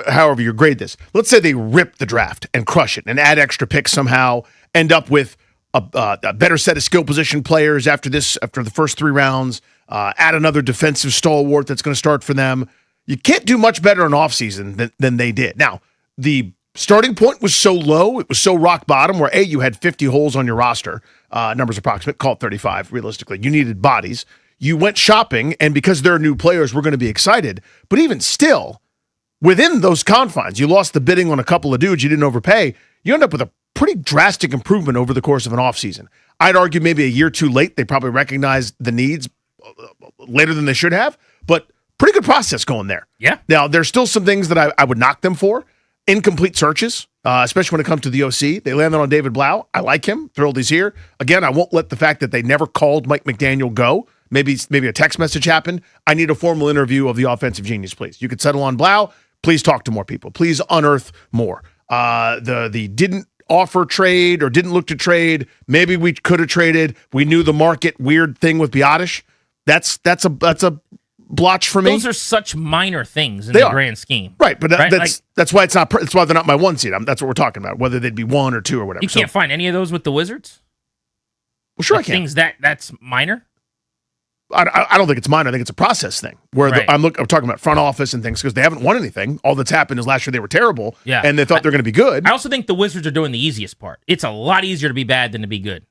however you grade this, let's say they rip the draft and crush it and add extra picks somehow, end up with a better set of skill position players after the first 3 rounds, add another defensive stalwart that's going to start for them. You can't do much better in offseason than they did. Now, the starting point was so low, it was so rock bottom where, you had 50 holes on your roster, numbers approximate, call it 35 realistically. You needed bodies. You went shopping, and because there are new players, we're going to be excited. But even still, within those confines, you lost the bidding on a couple of dudes you didn't overpay. You end up with a pretty drastic improvement over the course of an offseason. I'd argue maybe a year too late. They probably recognized the needs later than they should have, but pretty good process going there. Yeah. Now, there's still some things that I would knock them for. Incomplete searches, especially when it comes to the OC. They landed on David Blau. I like him. Thrilled he's here. Again, I won't let the fact that they never called Mike McDaniel go. Maybe a text message happened. I need a formal interview of the offensive genius, please. You could settle on Blau. Please talk to more people. Please unearth more. The didn't offer trade or didn't look to trade. Maybe we could have traded. We knew the market weird thing with Biotish. That's a blotch for me. Those are such minor things in They the are. grand scheme. Right, but Right? that's why it's not. That's why they're not my 1 seed. That's what we're talking about. Whether they'd be 1 or 2 or whatever. You can't find any of those with the Wizards? Well, sure Like I can. Things that's minor? I don't think it's minor. I think it's a process thing where Right. I'm talking about front office and things because they haven't won anything. All that's happened is last year they were terrible, Yeah. and they thought they're going to be good. I also think the Wizards are doing the easiest part. It's a lot easier to be bad than to be good.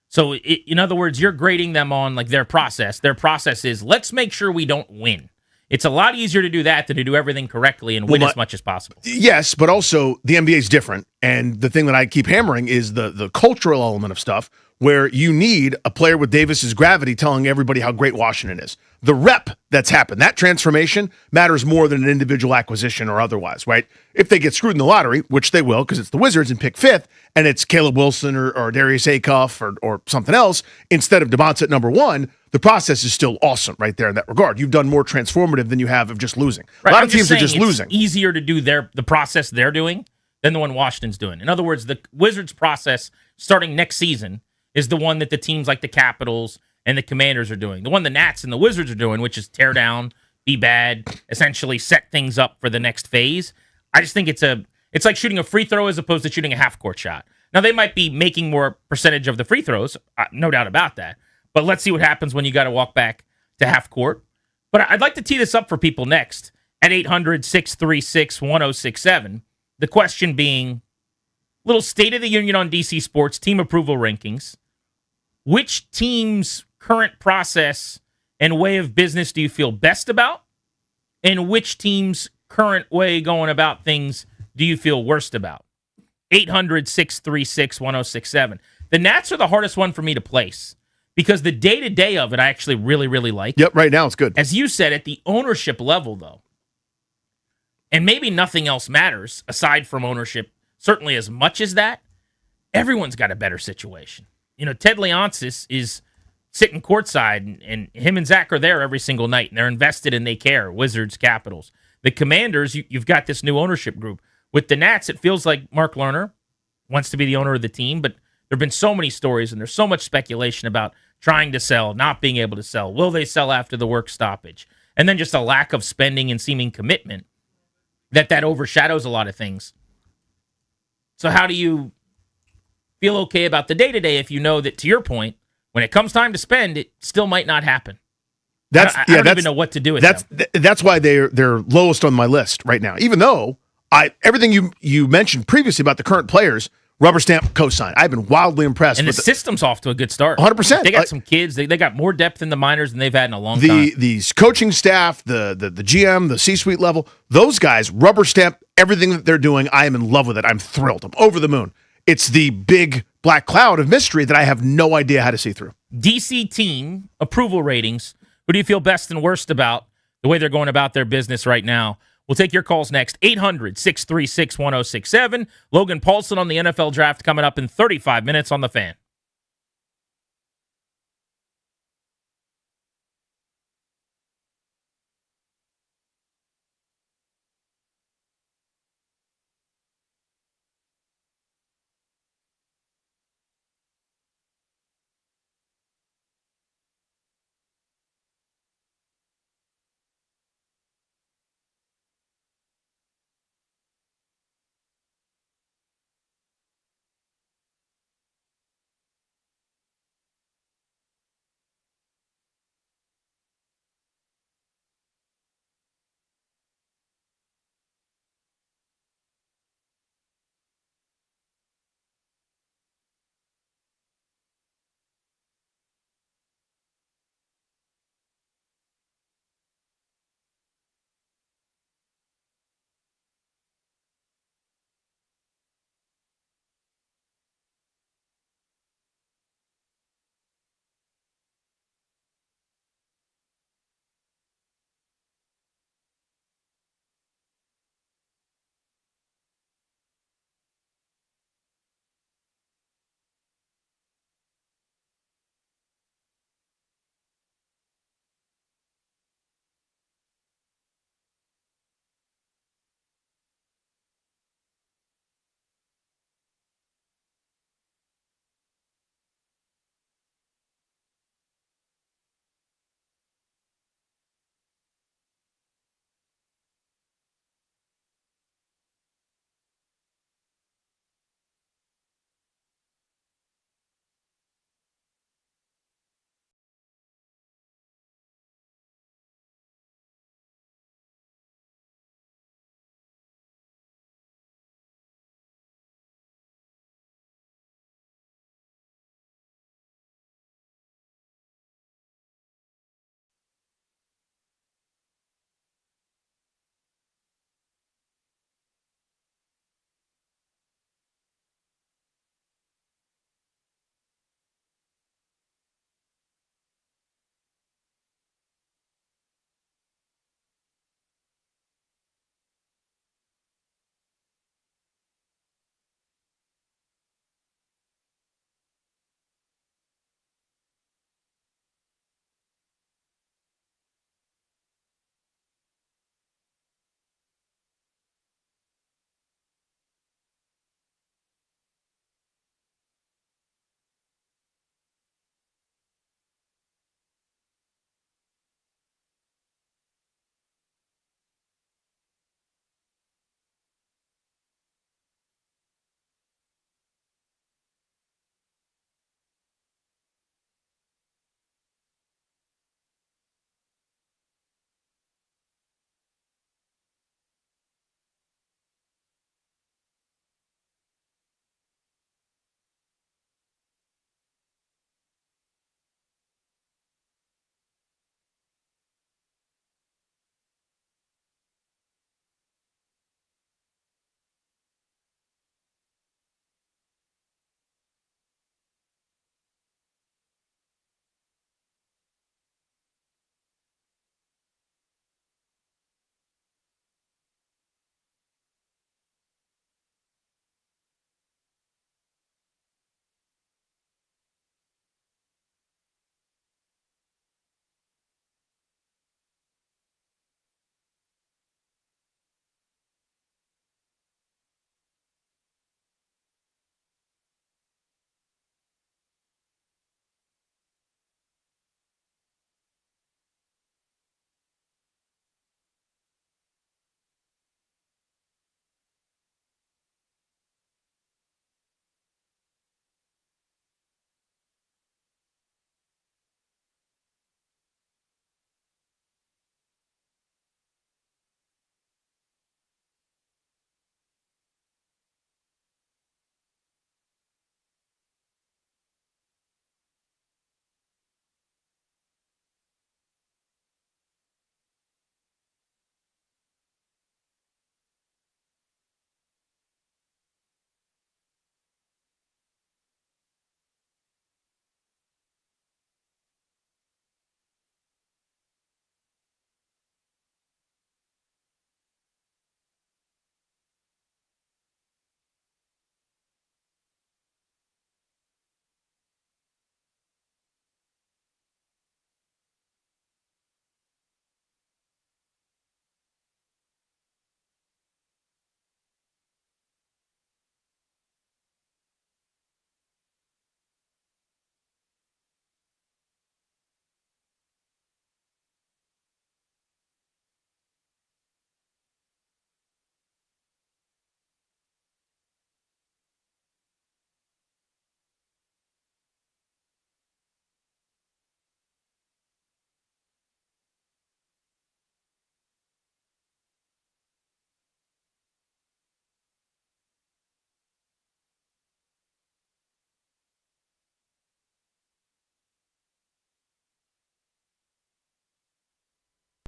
So, in other words, you're grading them on like their process. Their process is let's make sure we don't win. It's a lot easier to do that than to do everything correctly and win as much as possible. Yes, but also the NBA is different, and the thing that I keep hammering is the cultural element of stuff, where you need a player with Davis's gravity telling everybody how great Washington is. The rep that's happened, that transformation matters more than an individual acquisition or otherwise, right? If they get screwed in the lottery, which they will because it's the Wizards and pick 5th, and it's Caleb Wilson or Darius Acuff or something else instead of DeMonts at number 1, the process is still awesome right there in that regard. You've done more transformative than you have of just losing. Right, A lot I'm of teams are saying just it's losing. Easier to do the process they're doing than the one Washington's doing. In other words, the Wizards' process starting next season is the one that the teams like the Capitals and the Commanders are doing. The one the Nats and the Wizards are doing, which is tear down, be bad, essentially set things up for the next phase. I just think it's like shooting a free throw as opposed to shooting a half-court shot. Now, they might be making more percentage of the free throws, no doubt about that. But let's see what happens when you got to walk back to half court. But I'd like to tee this up for people next at 800-636-1067. The question being, little State of the Union on DC sports, team approval rankings. Which team's current process and way of business do you feel best about? And which team's current way going about things do you feel worst about? 800-636-1067. The Nats are the hardest one for me to place because the day-to-day of it I actually really, really like. Yep, right now it's good. As you said, at the ownership level, though, and maybe nothing else matters aside from ownership, certainly as much as that, everyone's got a better situation. Ted Leonsis is sitting courtside, and him and Zach are there every single night, and they're invested and they care. Wizards, Capitals. The Commanders, you've got this new ownership group. With the Nats, it feels like Mark Lerner wants to be the owner of the team, but there have been so many stories, and there's so much speculation about trying to sell, not being able to sell. Will they sell after the work stoppage? And then just a lack of spending and seeming commitment that overshadows a lot of things. So how do you feel okay about the day-to-day if you know that, to your point, when it comes time to spend, it still might not happen? I don't even know what to do with them. That's why they're lowest on my list right now. Even though everything you mentioned previously about the current players, rubber stamp cosign. I've been wildly impressed. And with the system's off to a good start. 100%. They got some kids. They got more depth in the minors than they've had in a long time. These coaching staff, the GM, the C-suite level, those guys rubber stamp everything that they're doing. I am in love with it. I'm thrilled. I'm over the moon. It's the big black cloud of mystery that I have no idea how to see through. DC team approval ratings. Who do you feel best and worst about the way they're going about their business right now? We'll take your calls next. 800-636-1067. Logan Paulson on the NFL draft coming up in 35 minutes on The Fan.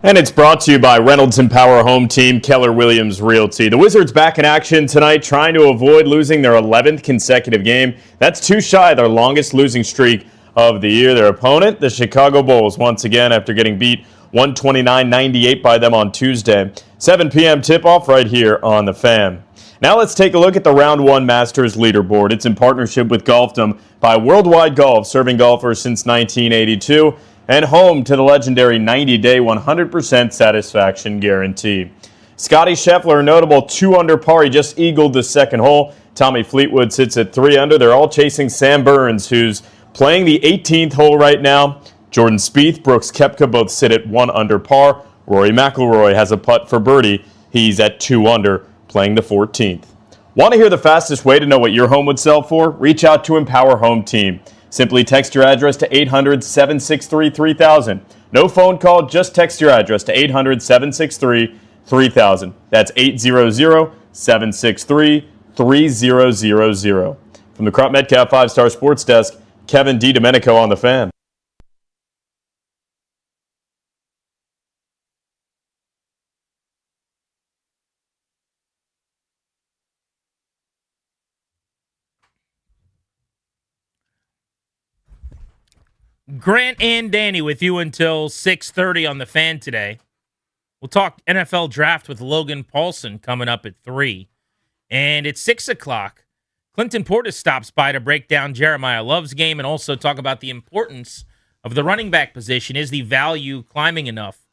And it's brought to you by Reynolds and Power Home Team, Keller Williams Realty. The Wizards back in action tonight, trying to avoid losing their 11th consecutive game. That's too shy of their longest losing streak of the year. Their opponent, the Chicago Bulls, once again after getting beat 129-98 by them on Tuesday. 7 p.m. tip-off right here on The Fan. Now let's take a look at the Round 1 Masters leaderboard. It's in partnership with Golfdom by Worldwide Golf, serving golfers since 1982. And home to the legendary 90-day 100% satisfaction guarantee. Scotty Scheffler, a notable 2-under par. He just eagled the second hole. Tommy Fleetwood sits at 3 under. They're all chasing Sam Burns, who's playing the 18th hole right now. Jordan Spieth, Brooks Koepka both sit at 1 under par. Rory McIlroy has a putt for birdie. He's at 2 under, playing the 14th. Want to hear the fastest way to know what your home would sell for? Reach out to Empower Home Team. Simply text your address to 800-763-3000. No phone call, just text your address to 800-763-3000. That's 800-763-3000. From the Crop Metcalf 5-Star Sports Desk, Kevin DiDomenico on The Fan. Grant and Danny with you until 6:30 on The Fan today. We'll talk NFL draft with Logan Paulson coming up at 3. And at 6 o'clock, Clinton Portis stops by to break down Jeremiah Love's game and also talk about the importance of the running back position. Is the value climbing enough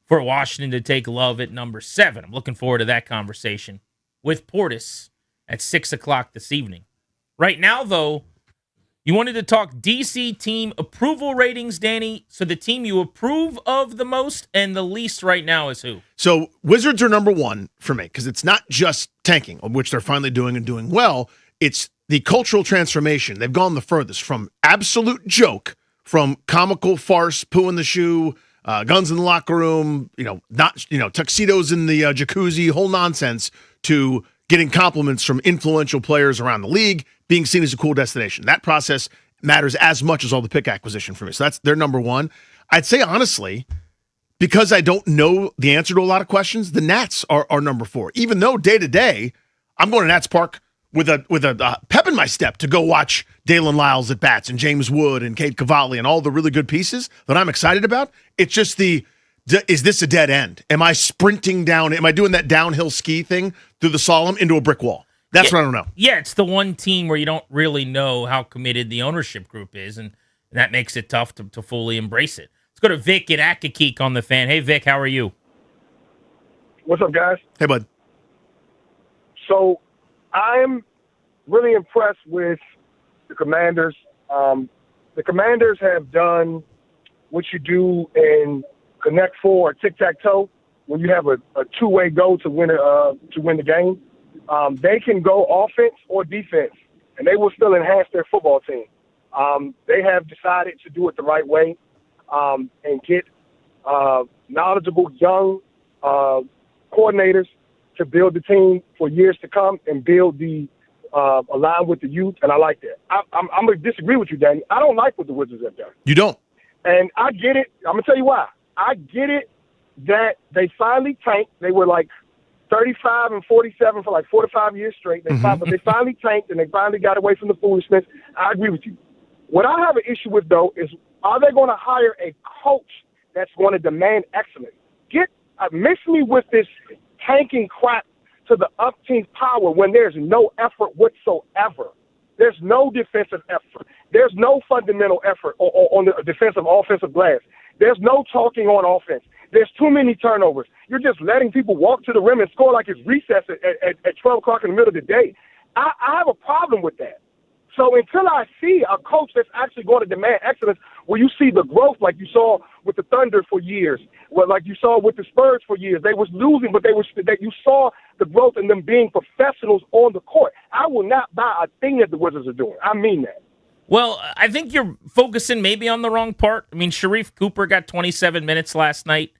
for Washington to take Love at number 7? I'm looking forward to that conversation with Portis at 6 o'clock this evening. Right now, though, you wanted to talk DC team approval ratings, Danny. So the team you approve of the most and the least right now is who? So Wizards are number 1 for me because it's not just tanking, of which they're finally doing and doing well. It's the cultural transformation. They've gone the furthest from absolute joke, from comical farce, poo in the shoe, guns in the locker room, tuxedos in the jacuzzi, whole nonsense, to getting compliments from influential players around the league, being seen as a cool destination. That process matters as much as all the pick acquisition for me. So that's their number 1. I'd say, honestly, because I don't know the answer to a lot of questions, the Nats are number 4. Even though day-to-day, I'm going to Nats Park with a pep in my step to go watch Dalen Lyles at bats and James Wood and Cade Cavalli and all the really good pieces that I'm excited about. It's just is this a dead end? Am I sprinting down? Am I doing that downhill ski thing through the Solemn into a brick wall? That's what I don't know. Yeah, it's the one team where you don't really know how committed the ownership group is, and that makes it tough to fully embrace it. Let's go to Vic at Accokeek on The Fan. Hey, Vic, how are you? What's up, guys? Hey, bud. So I'm really impressed with the Commanders. The Commanders have done what you do in Connect Four or Tic-Tac-Toe when you have a two-way go to win the game. They can go offense or defense, and they will still enhance their football team. They have decided to do it the right way and get knowledgeable young coordinators to build the team for years to come and build the align with the youth, and I like that. I'm going to disagree with you, Danny. I don't like what the Wizards have done. You don't? And I get it. I'm going to tell you why. I get it that they finally tanked. They were like 35 and 47 for like 4 to 5 years straight. But they finally tanked, and they finally got away from the foolishness. I agree with you. What I have an issue with, though, is are they going to hire a coach that's going to demand excellence? Mix me with this tanking crap to the umpteenth power when there's no effort whatsoever. There's no defensive effort. There's no fundamental effort on the defensive offensive glass. There's no talking on offense. There's too many turnovers. You're just letting people walk to the rim and score like it's recess at 12 o'clock in the middle of the day. I have a problem with that. So until I see a coach that's actually going to demand excellence, where you see the growth like you saw with the Thunder for years, like you saw with the Spurs for years, they was losing, but you saw the growth in them being professionals on the court. I will not buy a thing that the Wizards are doing. I mean that. Well, I think you're focusing maybe on the wrong part. I mean, Sharif Cooper got 27 minutes last night.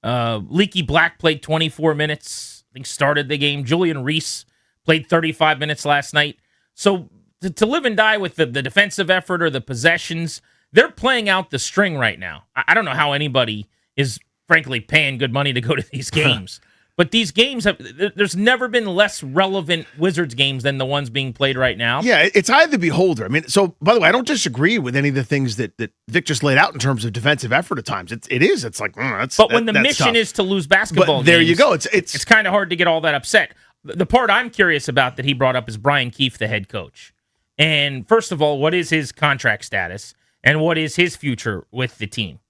Leaky Black played 24 minutes. I think started the game. Julian Reese played 35 minutes last night. So to live and die with the defensive effort or the possessions, they're playing out the string right now. I don't know how anybody is frankly paying good money to go to these games. But these games there's never been less relevant Wizards games than the ones being played right now. Yeah, it's eye of the beholder. I mean, so by the way, I don't disagree with any of the things that Vic just laid out in terms of defensive effort at times. It's like, But when the mission tough. is to lose basketball But there games, you go. It's kind of hard to get all that upset. The part I'm curious about that he brought up is Brian Keefe, the head coach. And first of all, what is his contract status? And what is his future with the team?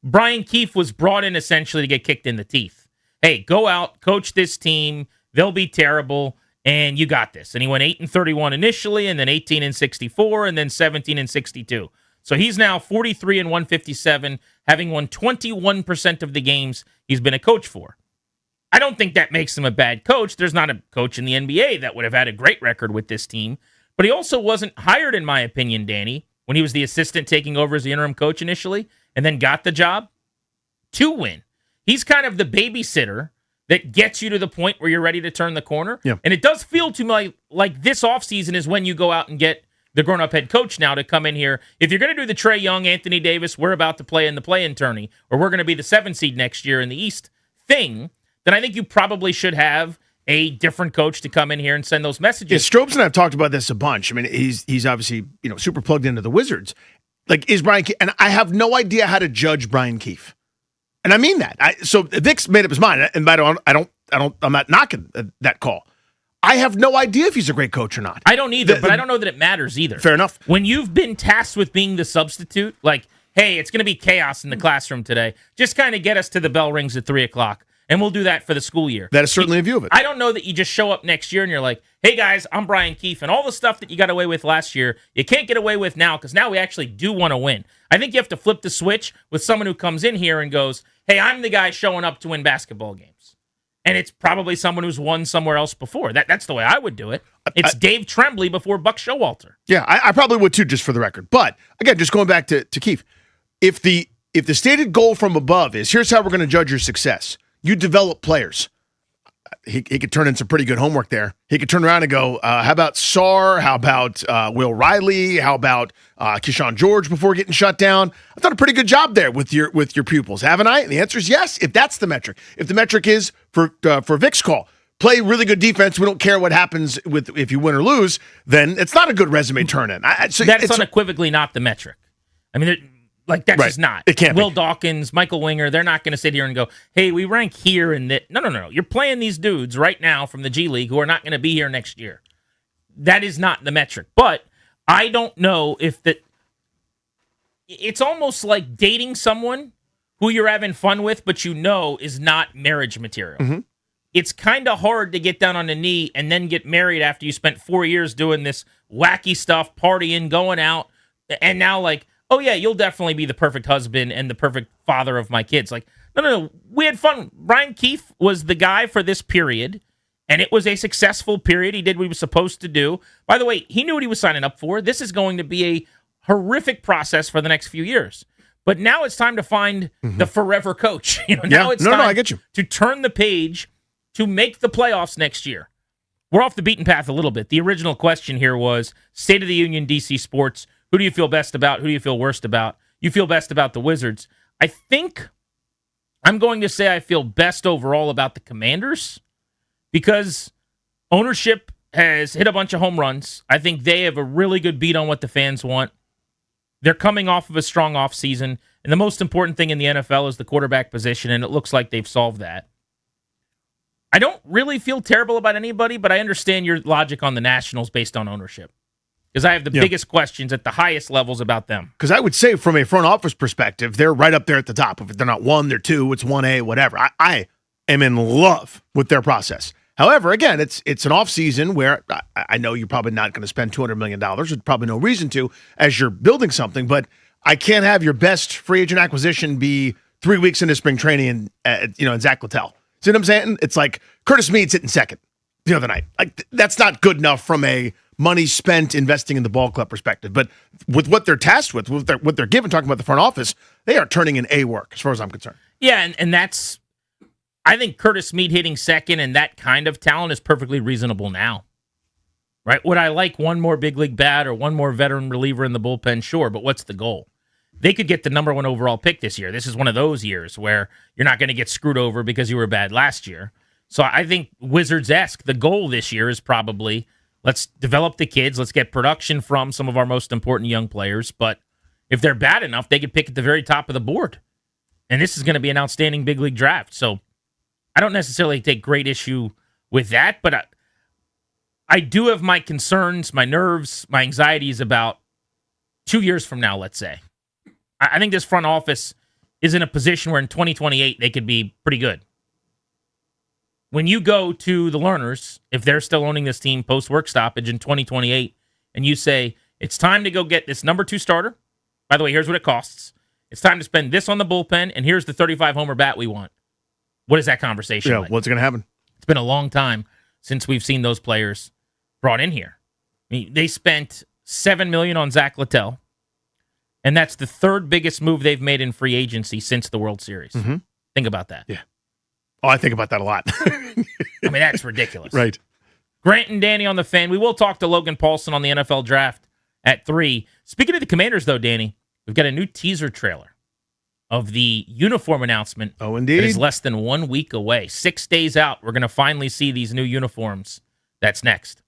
Brian Keefe was brought in essentially to get kicked in the teeth. Hey, go out, coach this team. They'll be terrible, and you got this. And he went 8-31 initially, and then 18-64, and then 17-62. So he's now 43-157, having won 21% of the games he's been a coach for. I don't think that makes him a bad coach. There's not a coach in the NBA that would have had a great record with this team. But he also wasn't hired, in my opinion, Danny, when he was the assistant taking over as the interim coach initially, and then got the job to win. He's kind of the babysitter that gets you to the point where you're ready to turn the corner. Yeah. And it does feel to me like this offseason is when you go out and get the grown-up head coach now to come in here. If you're going to do the Trae Young, Anthony Davis, we're about to play in the play-in tourney, or we're going to be the 7th seed next year in the East thing, then I think you probably should have a different coach to come in here and send those messages. Yeah, Strobes and I have talked about this a bunch. I mean, he's obviously super plugged into the Wizards. Like, is Brian Keefe, and I have no idea how to judge Brian Keefe. And I mean that. So Vic's made up his mind, and I'm not knocking that call. I have no idea if he's a great coach or not. I don't either, but I don't know that it matters either. Fair enough. When you've been tasked with being the substitute, like, hey, it's going to be chaos in the classroom today, just kind of get us to the bell rings at 3 o'clock, and we'll do that for the school year. That is certainly a view of it. I don't know that you just show up next year and you're like, hey, guys, I'm Brian Keefe, and all the stuff that you got away with last year, you can't get away with now because now we actually do want to win. I think you have to flip the switch with someone who comes in here and goes, hey, I'm the guy showing up to win basketball games. And it's probably someone who's won somewhere else before. That's the way I would do it. It's Dave Tremblay before Buck Showalter. Yeah, I probably would too, just for the record. But again, just going back to Keefe, if the stated goal from above is here's how we're going to judge your success, you develop players. He could turn in some pretty good homework there. He could turn around and go, how about Sarr? How about Will Riley? How about Keyshawn George before getting shut down? I've done a pretty good job there with your pupils, haven't I? And the answer is yes, if that's the metric. If the metric is for Vic's call, play really good defense, we don't care what happens if you win or lose, then it's not a good resume turn in. That's unequivocally not the metric. I mean, that's just not. It can't Will be. Dawkins, Michael Winger, they're not going to sit here and go, hey, we rank here and that. No. You're playing these dudes right now from the G League who are not going to be here next year. That is not the metric. But I don't know if that. It's almost like dating someone who you're having fun with, but is not marriage material. Mm-hmm. It's kind of hard to get down on a knee and then get married after you spent 4 years doing this wacky stuff, partying, going out, and now oh, yeah, you'll definitely be the perfect husband and the perfect father of my kids. No. We had fun. Brian Keefe was the guy for this period, and it was a successful period. He did what he was supposed to do. By the way, he knew what he was signing up for. This is going to be a horrific process for the next few years. But now it's time to find the forever coach. Now it's time I get you. to turn the page to make the playoffs next year. We're off the beaten path a little bit. The original question here was State of the Union, DC Sports. Who do you feel best about? Who do you feel worst about? You feel best about the Wizards. I think I'm going to say I feel best overall about the Commanders because ownership has hit a bunch of home runs. I think they have a really good beat on what the fans want. They're coming off of a strong offseason, and the most important thing in the NFL is the quarterback position, and it looks like they've solved that. I don't really feel terrible about anybody, but I understand your logic on the Nationals based on ownership. Because I have the biggest questions at the highest levels about them. Because I would say from a front office perspective, they're right up there at the top. If they're not 1, they're 2, it's 1A, whatever. I am in love with their process. However, again, it's an offseason where I know you're probably not going to spend $200 million. There's probably no reason to as you're building something, but I can't have your best free agent acquisition be 3 weeks into spring training in Zach Littell. See what I'm saying? It's like Curtis Meade sitting second the other night. That's not good enough from a money spent investing in the ball club perspective. But with what they're tasked with, what they're given, talking about the front office, they are turning in A work as far as I'm concerned. Yeah, and that's, I think Curtis Meade hitting second and that kind of talent is perfectly reasonable now. Right? Would I like one more big league bat or one more veteran reliever in the bullpen? Sure, but what's the goal? they could get the number 1 overall pick this year. This is one of those years where you're not going to get screwed over because you were bad last year. So I think Wizards-esque, the goal this year is probably, let's develop the kids, let's get production from some of our most important young players, but if they're bad enough, they could pick at the very top of the board. And this is going to be an outstanding big league draft. So I don't necessarily take great issue with that, but I do have my concerns, my nerves, my anxieties about 2 years from now, let's say. I think this front office is in a position where in 2028 they could be pretty good. When you go to the learners, if they're still owning this team post-work stoppage in 2028, and you say, it's time to go get this number 2 starter. By the way, here's what it costs. It's time to spend this on the bullpen, and here's the 35-homer bat we want. What is that conversation like? What's going to happen? It's been a long time since we've seen those players brought in here. I mean, they spent $7 million on Zach Littell, and that's the 3rd biggest move they've made in free agency since the World Series. Mm-hmm. Think about that. Yeah. Oh, I think about that a lot. I mean, that's ridiculous. Right. Grant and Danny on the Fan. We will talk to Logan Paulson on the NFL draft at 3. Speaking of the Commanders, though, Danny, we've got a new teaser trailer of the uniform announcement. Oh, indeed. That is less than 1 week away. 6 days out, we're going to finally see these new uniforms. That's next.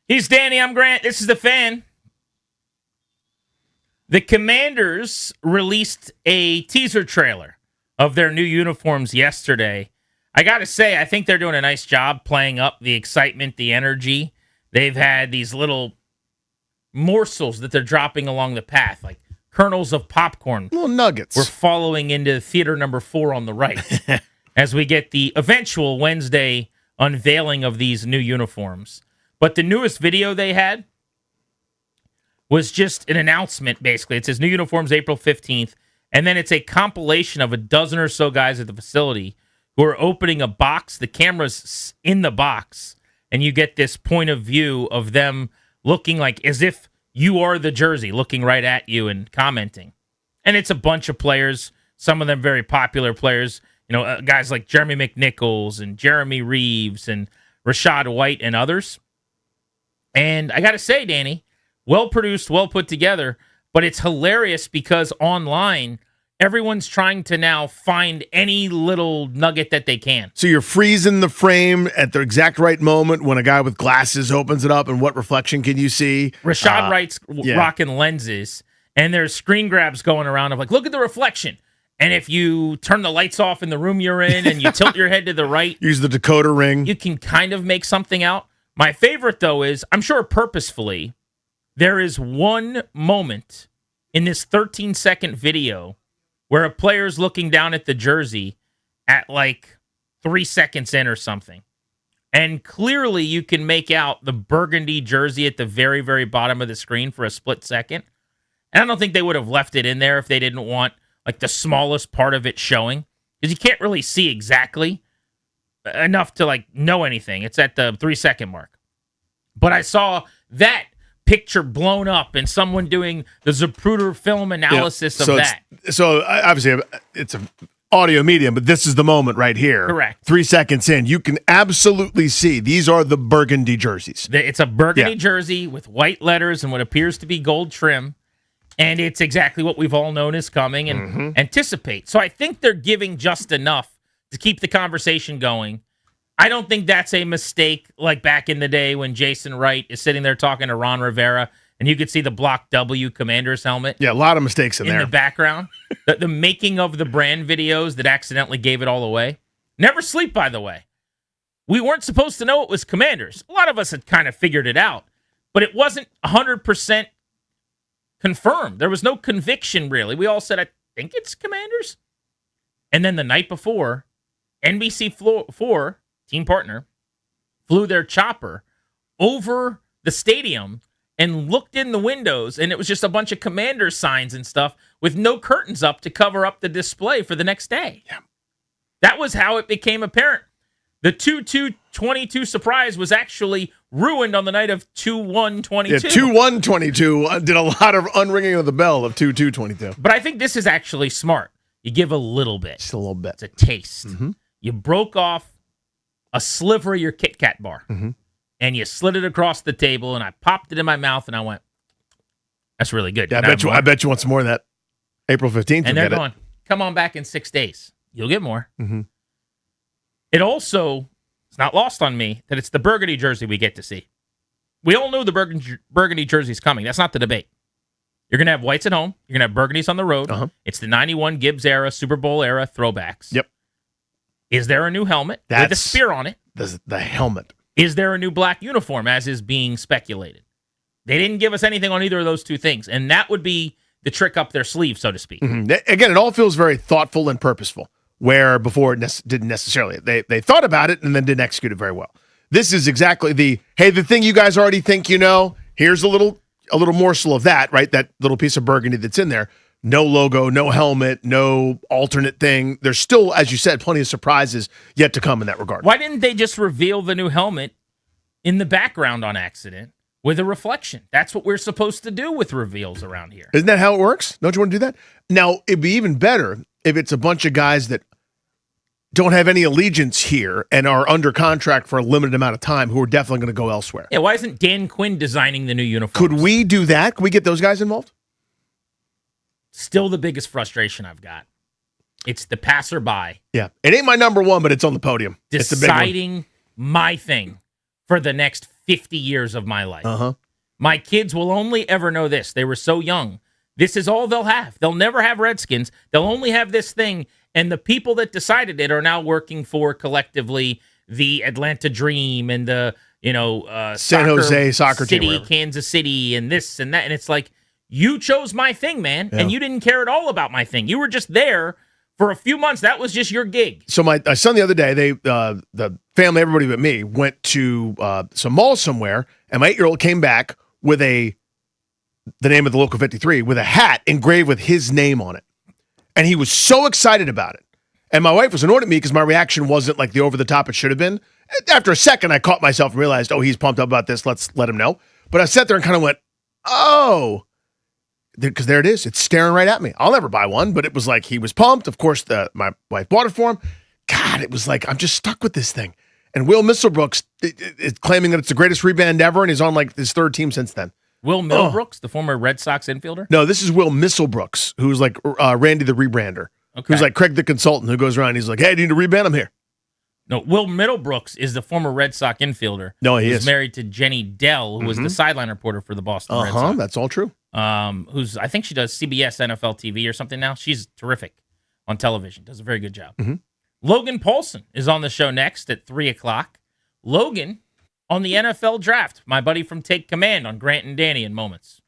He's Danny. I'm Grant. This is The Fan. The Commanders released a teaser trailer of their new uniforms yesterday. I got to say, I think they're doing a nice job playing up the excitement, the energy. They've had these little morsels that they're dropping along the path, like kernels of popcorn. Little nuggets. We're following into theater number 4 on the right as we get the eventual Wednesday unveiling of these new uniforms. But the newest video they had was just an announcement, basically. It says new uniforms April 15th, and then it's a compilation of a dozen or so guys at the facility who are opening a box. The camera's in the box, and you get this point of view of them looking like as if you are the jersey, looking right at you and commenting. And it's a bunch of players, some of them very popular players, guys like Jeremy McNichols and Jeremy Reeves and Rashad White and others. And I got to say, Danny, well produced, well put together, but it's hilarious because online, everyone's trying to now find any little nugget that they can. So you're freezing the frame at the exact right moment when a guy with glasses opens it up, and what reflection can you see? Rashad Wright's rocking lenses, and there's screen grabs going around of like, look at the reflection. And if you turn the lights off in the room you're in and you tilt your head to the right, use the decoder ring, you can kind of make something out. My favorite, though, is, I'm sure purposefully, there is one moment in this 13-second video where a player's looking down at the jersey at like 3 seconds in or something. And clearly you can make out the burgundy jersey at the very, very bottom of the screen for a split second. And I don't think they would have left it in there if they didn't want like the smallest part of it showing. Because you can't really see exactly enough to like know anything. It's at the 3 second mark. But I saw that picture blown up and someone doing the Zapruder film analysis of that. So obviously it's an audio medium, but this is the moment right here. Correct. 3 seconds in, you can absolutely see these are the burgundy jerseys. It's a burgundy jersey with white letters and what appears to be gold trim. And it's exactly what we've all known is coming and anticipate. So I think they're giving just enough to keep the conversation going. I don't think that's a mistake like back in the day when Jason Wright is sitting there talking to Ron Rivera and you could see the Block W Commander's helmet. Yeah, a lot of mistakes in there. In the background. the making of the brand videos that accidentally gave it all away. Never sleep, by the way. We weren't supposed to know it was Commanders. A lot of us had kind of figured it out, but it wasn't 100% confirmed. There was no conviction, really. We all said, I think it's Commanders. And then the night before, NBC 4, team partner, flew their chopper over the stadium and looked in the windows, and it was just a bunch of Commander signs and stuff with no curtains up to cover up the display for the next day. Yeah. That was how it became apparent. The 2-2-22 surprise was actually ruined on the night of 2-1-22. Yeah, 2-1-22 did a lot of unringing of the bell of 2-2-22. But I think this is actually smart. You give a little bit. Just a little bit. It's a taste. You broke off a sliver of your Kit Kat bar, and you slid it across the table, and I popped it in my mouth, and I went, that's really good. Yeah, I bet you want some more of that April 15th. And they're going, come on back in 6 days. You'll get more. It also, it's not lost on me that it's the burgundy jersey we get to see. We all know the burgundy jersey's coming. That's not the debate. You're going to have whites at home. You're going to have burgundies on the road. It's the 91 Gibbs era, Super Bowl era throwbacks. Yep. Is there a new helmet with a spear on it? The helmet. Is there a new black uniform, as is being speculated? They didn't give us anything on either of those two things, and that would be the trick up their sleeve, so to speak. Again, it all feels very thoughtful and purposeful, where before it didn't necessarily. They thought about it and then didn't execute it very well. This is exactly the thing you guys already think you know, here's a little morsel of that, right? That little piece of burgundy that's in there. No logo, no helmet, no alternate thing. There's still, as you said, plenty of surprises yet to come in that regard. Why didn't they just reveal the new helmet in the background on accident with a reflection? That's what we're supposed to do with reveals around here. Isn't that how it works? Don't you want to do that? Now, it'd be even better if it's a bunch of guys that don't have any allegiance here and are under contract for a limited amount of time who are definitely going to go elsewhere. Yeah, why isn't Dan Quinn designing the new uniforms? Could we do that? Could we get those guys involved? Still the biggest frustration I've got. It's the passerby. Yeah. It ain't my number one, but it's on the podium. Deciding my thing for the next 50 years of my life. Uh-huh. My kids will only ever know this. They were so young. This is all they'll have. They'll never have Redskins. They'll only have this thing. And the people that decided it are now working for collectively the Atlanta Dream and the, San Jose soccer team, City, whatever. Kansas City, and this and that. And it's like, you chose my thing, man. Yeah. And you didn't care at all about my thing. You were just there for a few months. That was just your gig. So my son the other day, the family, everybody but me, went to some mall somewhere, and my 8-year-old came back with the name of the local 53 with a hat engraved with his name on it. And he was so excited about it. And my wife was annoyed at me because my reaction wasn't like the over the top it should have been. After a second, I caught myself and realized, oh, he's pumped up about this. Let's let him know. But I sat there and kind of went, oh, because there it is. It's staring right at me. I'll never buy one, but it was like he was pumped. Of course, my wife bought it for him. God, it was like I'm just stuck with this thing. And Will Misselbrooks is claiming that it's the greatest reband ever, and he's on like his third team since then. Will Millbrooks, the former Red Sox infielder? No, this is Will Misselbrooks, who's like Randy the rebrander, who's like Craig the consultant who goes around. He's like, hey, do you need to rebrand? I'm here. No, Will Middlebrooks is the former Red Sox infielder. No, he who's is married to Jenny Dell, who was the sideline reporter for the Boston Red Sox. That's all true. Who's I think she does CBS NFL TV or something now. She's terrific on television. Does a very good job. Logan Paulson is on the show next at 3:00. Logan on the NFL draft. My buddy from Take Command on Grant and Danny in moments.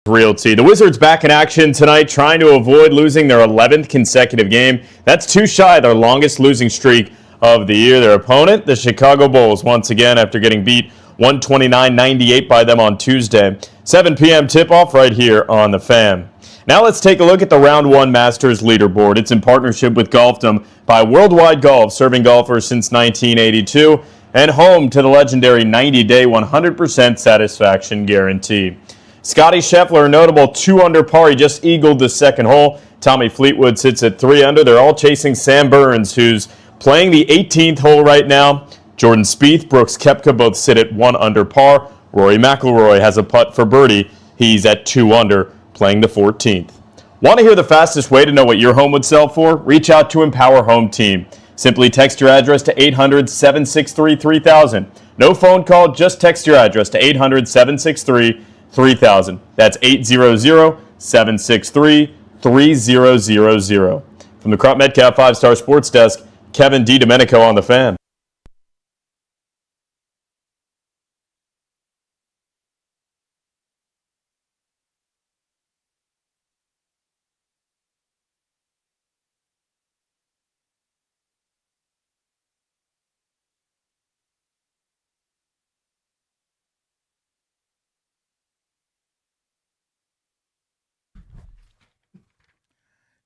Realty. The Wizards back in action tonight, trying to avoid losing their 11th consecutive game. That's too shy of their longest losing streak of the year. Their opponent, the Chicago Bulls, once again after getting beat 129-98 by them on Tuesday. 7 p.m. tip-off right here on The Fan. Now let's take a look at the Round 1 Masters leaderboard. It's in partnership with Golfdom by Worldwide Golf, serving golfers since 1982, and home to the legendary 90-day 100% satisfaction guarantee. Scotty Scheffler, a notable 2 under par. He just eagled the second hole. Tommy Fleetwood sits at 3 under. They're all chasing Sam Burns, who's playing the 18th hole right now. Jordan Spieth, Brooks Koepka both sit at 1 under par. Rory McIlroy has a putt for birdie. He's at 2 under, playing the 14th. Want to hear the fastest way to know what your home would sell for? Reach out to Empower Home Team. Simply text your address to 800-763-3000. No phone call, just text your address to 800-763-3000. That's 800-763-3000. From the Crop Metcalf 5-Star Sports Desk, Kevin DiDomenico on The Fan.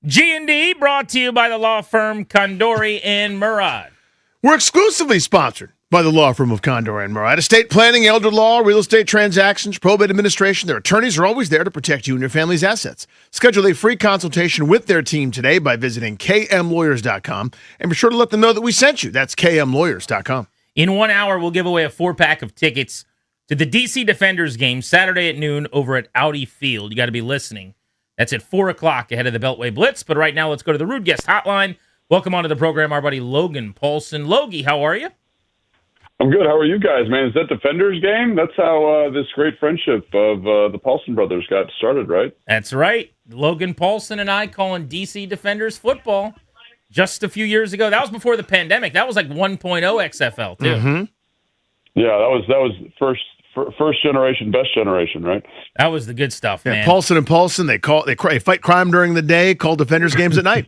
G&D brought to you by the law firm Condori and Murad. We're exclusively sponsored by the law firm of Condor and Murad. Estate planning, elder law, real estate transactions, probate administration. Their attorneys are always there to protect you and your family's assets. Schedule a free consultation with their team today by visiting kmlawyers.com, and be sure to let them know that we sent you. That's kmlawyers.com. In 1 hour, we'll give away a 4-pack of tickets to the DC Defenders game Saturday at noon over at Audi Field. You got to be listening. That's at 4 o'clock ahead of the Beltway Blitz. But right now, let's go to the Rude Guest Hotline. Welcome onto the program, our buddy Logan Paulson. Logie, how are you? I'm good. How are you guys, man? Is that Defenders game? That's how this great friendship of the Paulson brothers got started, right? That's right. Logan Paulson and I calling DC Defenders football just a few years ago. That was before the pandemic. That was like 1.0 XFL, too. Mm-hmm. Yeah, that was first generation, best generation, right? That was the good stuff, man. Paulson and Paulson, they fight crime during the day, call Defenders games at night.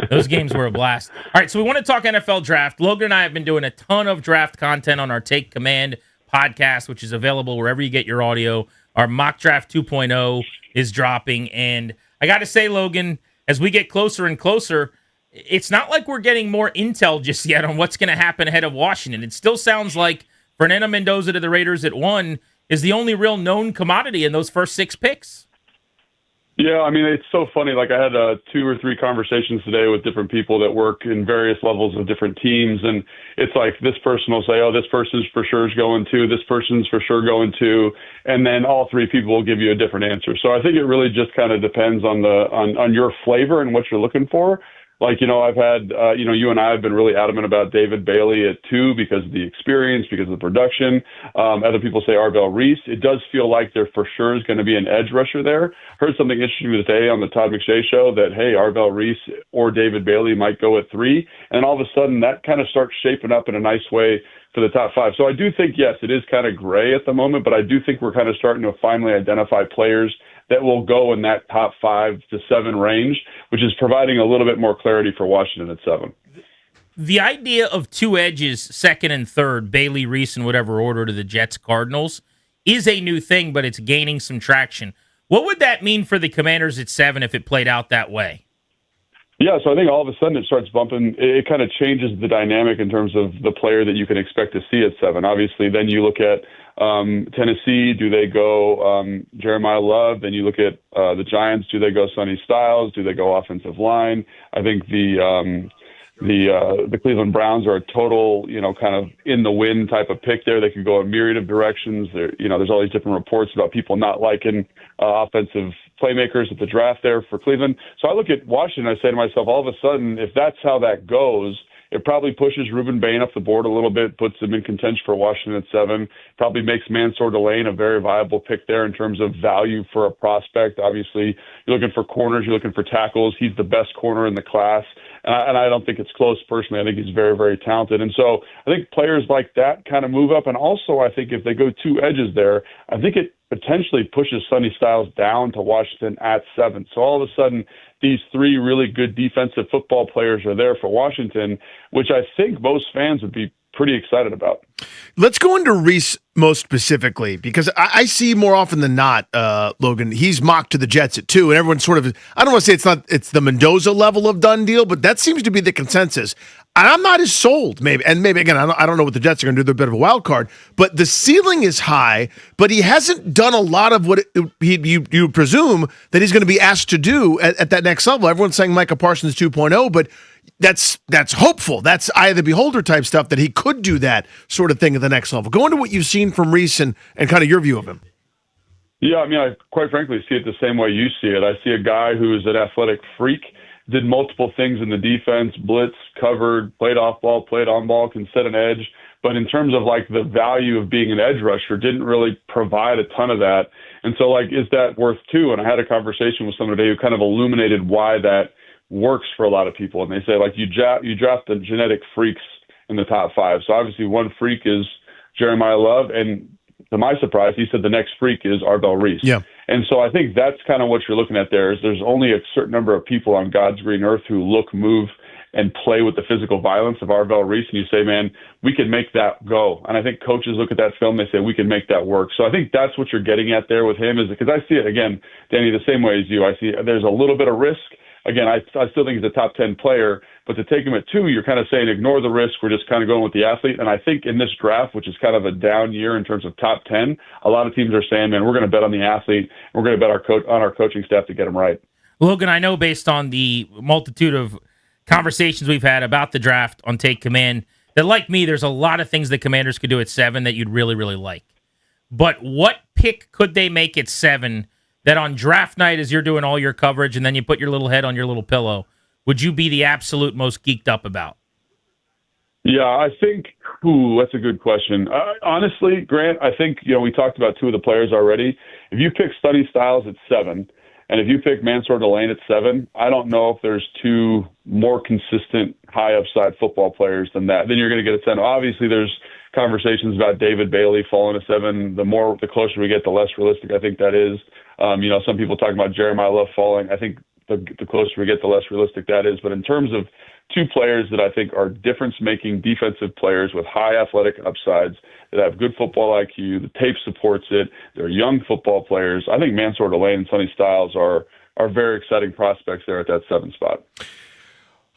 Those games were a blast. All right, so we want to talk NFL draft. Logan and I have been doing a ton of draft content on our Take Command podcast, which is available wherever you get your audio. Our Mock Draft 2.0 is dropping, and I got to say, Logan, as we get closer and closer, it's not like we're getting more intel just yet on what's going to happen ahead of Washington. It still sounds like Fernando Mendoza to the Raiders at 1 is the only real known commodity in those first 6 picks. Yeah, I mean, it's so funny. Like, I had 2 or 3 conversations today with different people that work in various levels of different teams, and it's like this person will say, oh, this person's for sure is going to, this person's for sure going to, and then all 3 people will give you a different answer. So I think it really just kind of depends on on your flavor and what you're looking for. Like, I've had, you and I have been really adamant about David Bailey at 2 because of the experience, because of the production. Other people say Arvell Reese. It does feel like there for sure is going to be an edge rusher there. Heard something interesting today on the Todd McShay show that, hey, Arvell Reese or David Bailey might go at 3. And all of a sudden that kind of starts shaping up in a nice way for the top 5. So I do think, yes, it is kind of gray at the moment, but I do think we're kind of starting to finally identify players that will go in that top 5 to 7 range, which is providing a little bit more clarity for Washington at 7. The idea of 2 edges, 2nd and 3rd, Bailey, Reese, in whatever order to the Jets, Cardinals, is a new thing, but it's gaining some traction. What would that mean for the Commanders at 7 if it played out that way? Yeah, so I think all of a sudden it starts bumping. It kind of changes the dynamic in terms of the player that you can expect to see at 7. Obviously, then you look at Tennessee, do they go Jeremiah Love? Then you look at the Giants, do they go Sonny Styles? Do they go offensive line? I think the Cleveland Browns are a total, kind of in the wind type of pick there. They could go a myriad of directions. There's all these different reports about people not liking offensive playmakers at the draft there for Cleveland. So I look at Washington, I say to myself, all of a sudden, if that's how that goes, it probably pushes Reuben Bain up the board a little bit, puts him in contention for Washington at 7, probably makes Mansour Delane a very viable pick there in terms of value for a prospect. Obviously, you're looking for corners, you're looking for tackles. He's the best corner in the class, and I don't think it's close personally. I think he's very, very talented. And so I think players like that kind of move up. And also, I think if they go 2 edges there, I think it potentially pushes Sonny Styles down to Washington at 7. So all of a sudden, these 3 really good defensive football players are there for Washington, which I think most fans would be pretty excited about. Let's go into Reese most specifically, because I see more often than not, Logan, he's mocked to the Jets at 2, and everyone's sort of, I don't want to say it's the Mendoza level of done deal, but that seems to be the consensus. And I'm not as sold, maybe. And maybe, again, I don't know what the Jets are going to do. They're a bit of a wild card. But the ceiling is high, but he hasn't done a lot of what you presume that he's going to be asked to do at that next level. Everyone's saying Micah Parsons 2.0, but that's hopeful. That's eye of the beholder type stuff that he could do that sort of thing at the next level. Go into what you've seen from Reese and kind of your view of him. Yeah, I mean, I quite frankly see it the same way you see it. I see a guy who is an athletic freak, did multiple things in the defense, blitz, covered, played off ball, played on ball, can set an edge. But in terms of like the value of being an edge rusher, didn't really provide a ton of that. And so like, is that worth 2? And I had a conversation with someone today who kind of illuminated why that works for a lot of people. And they say like you draft the genetic freaks in the top 5. So obviously one freak is Jeremiah Love, and to my surprise, he said the next freak is Arvell Reese. Yeah. And so I think that's kind of what you're looking at there is there's only a certain number of people on God's green earth who look, move, and play with the physical violence of Arvell Reese. And you say, man, we can make that go. And I think coaches look at that film, they say, we can make that work. So I think that's what you're getting at there with him is because I see it, again, Danny, the same way as you. I see there's a little bit of risk. Again, I still think he's a top 10 player, but to take him at 2, you're kind of saying ignore the risk. We're just kind of going with the athlete. And I think in this draft, which is kind of a down year in terms of top 10, a lot of teams are saying, man, we're going to bet on the athlete. We're going to bet on our coaching staff to get him right. Logan, I know based on the multitude of conversations we've had about the draft on Take Command that, like me, there's a lot of things that Commanders could do at 7 that you'd really, really like. But what pick could they make at 7 that on draft night, as you're doing all your coverage and then you put your little head on your little pillow, would you be the absolute most geeked up about? Yeah, I think, that's a good question. Honestly, Grant, I think, we talked about 2 of the players already. If you pick Sonny Styles at 7, and if you pick Mansour Delane at 7, I don't know if there's 2 more consistent, high upside football players than that. Then you're going to get a 10. Obviously, there's conversations about David Bailey falling to 7. The closer we get, the less realistic I think that is. Some people talking about Jeremiah Love falling. I think the closer we get, the less realistic that is. But in terms of 2 players that I think are difference-making defensive players with high athletic upsides that have good football IQ, the tape supports it, they're young football players, I think Mansour Delane and Sonny Styles are very exciting prospects there at that 7 spot.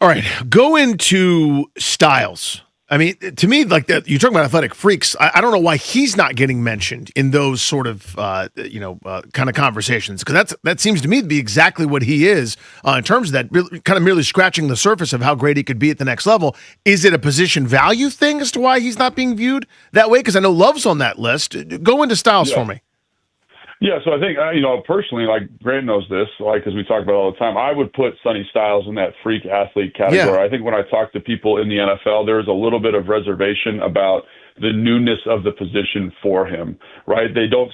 All right, go into Styles. I mean, to me, like that, you're talking about athletic freaks. I don't know why he's not getting mentioned in those sort of, kind of conversations, because that seems to me to be exactly what he is in terms of that, really, kind of merely scratching the surface of how great he could be at the next level. Is it a position value thing as to why he's not being viewed that way? Because I know Love's on that list. Go into Styles for me. Yeah, so I think, personally, like Grant knows this, because we talk about it all the time, I would put Sonny Styles in that freak athlete category. Yeah. I think when I talk to people in the NFL, there's a little bit of reservation about the newness of the position for him, right? They still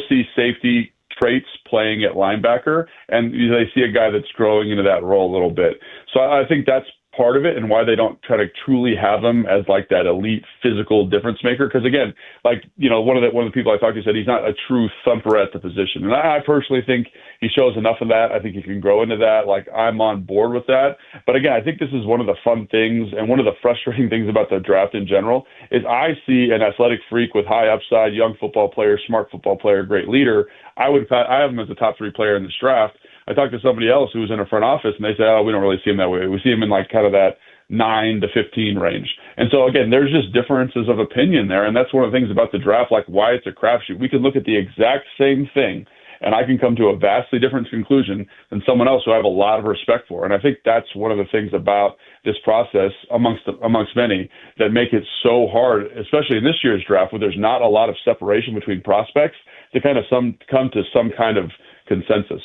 see safety traits playing at linebacker, and they see a guy that's growing into that role a little bit. So I think that's part of it and why they don't try to truly have him as like that elite physical difference maker. Because again, one of the people I talked to said he's not a true thumper at the position. And I personally think he shows enough of that. I think he can grow into that. Like, I'm on board with that. But again, I think this is one of the fun things and one of the frustrating things about the draft in general is I see an athletic freak with high upside, young football player, smart football player, great leader. I have him as a top 3 player in this draft. I talked to somebody else who was in a front office, and they said, we don't really see him that way. We see him in like kind of that 9 to 15 range. And so, again, there's just differences of opinion there, and that's one of the things about the draft, like why it's a crapshoot. We can look at the exact same thing, and I can come to a vastly different conclusion than someone else who I have a lot of respect for. And I think that's one of the things about this process, amongst many, that make it so hard, especially in this year's draft, where there's not a lot of separation between prospects, to kind of come to some kind of consensus.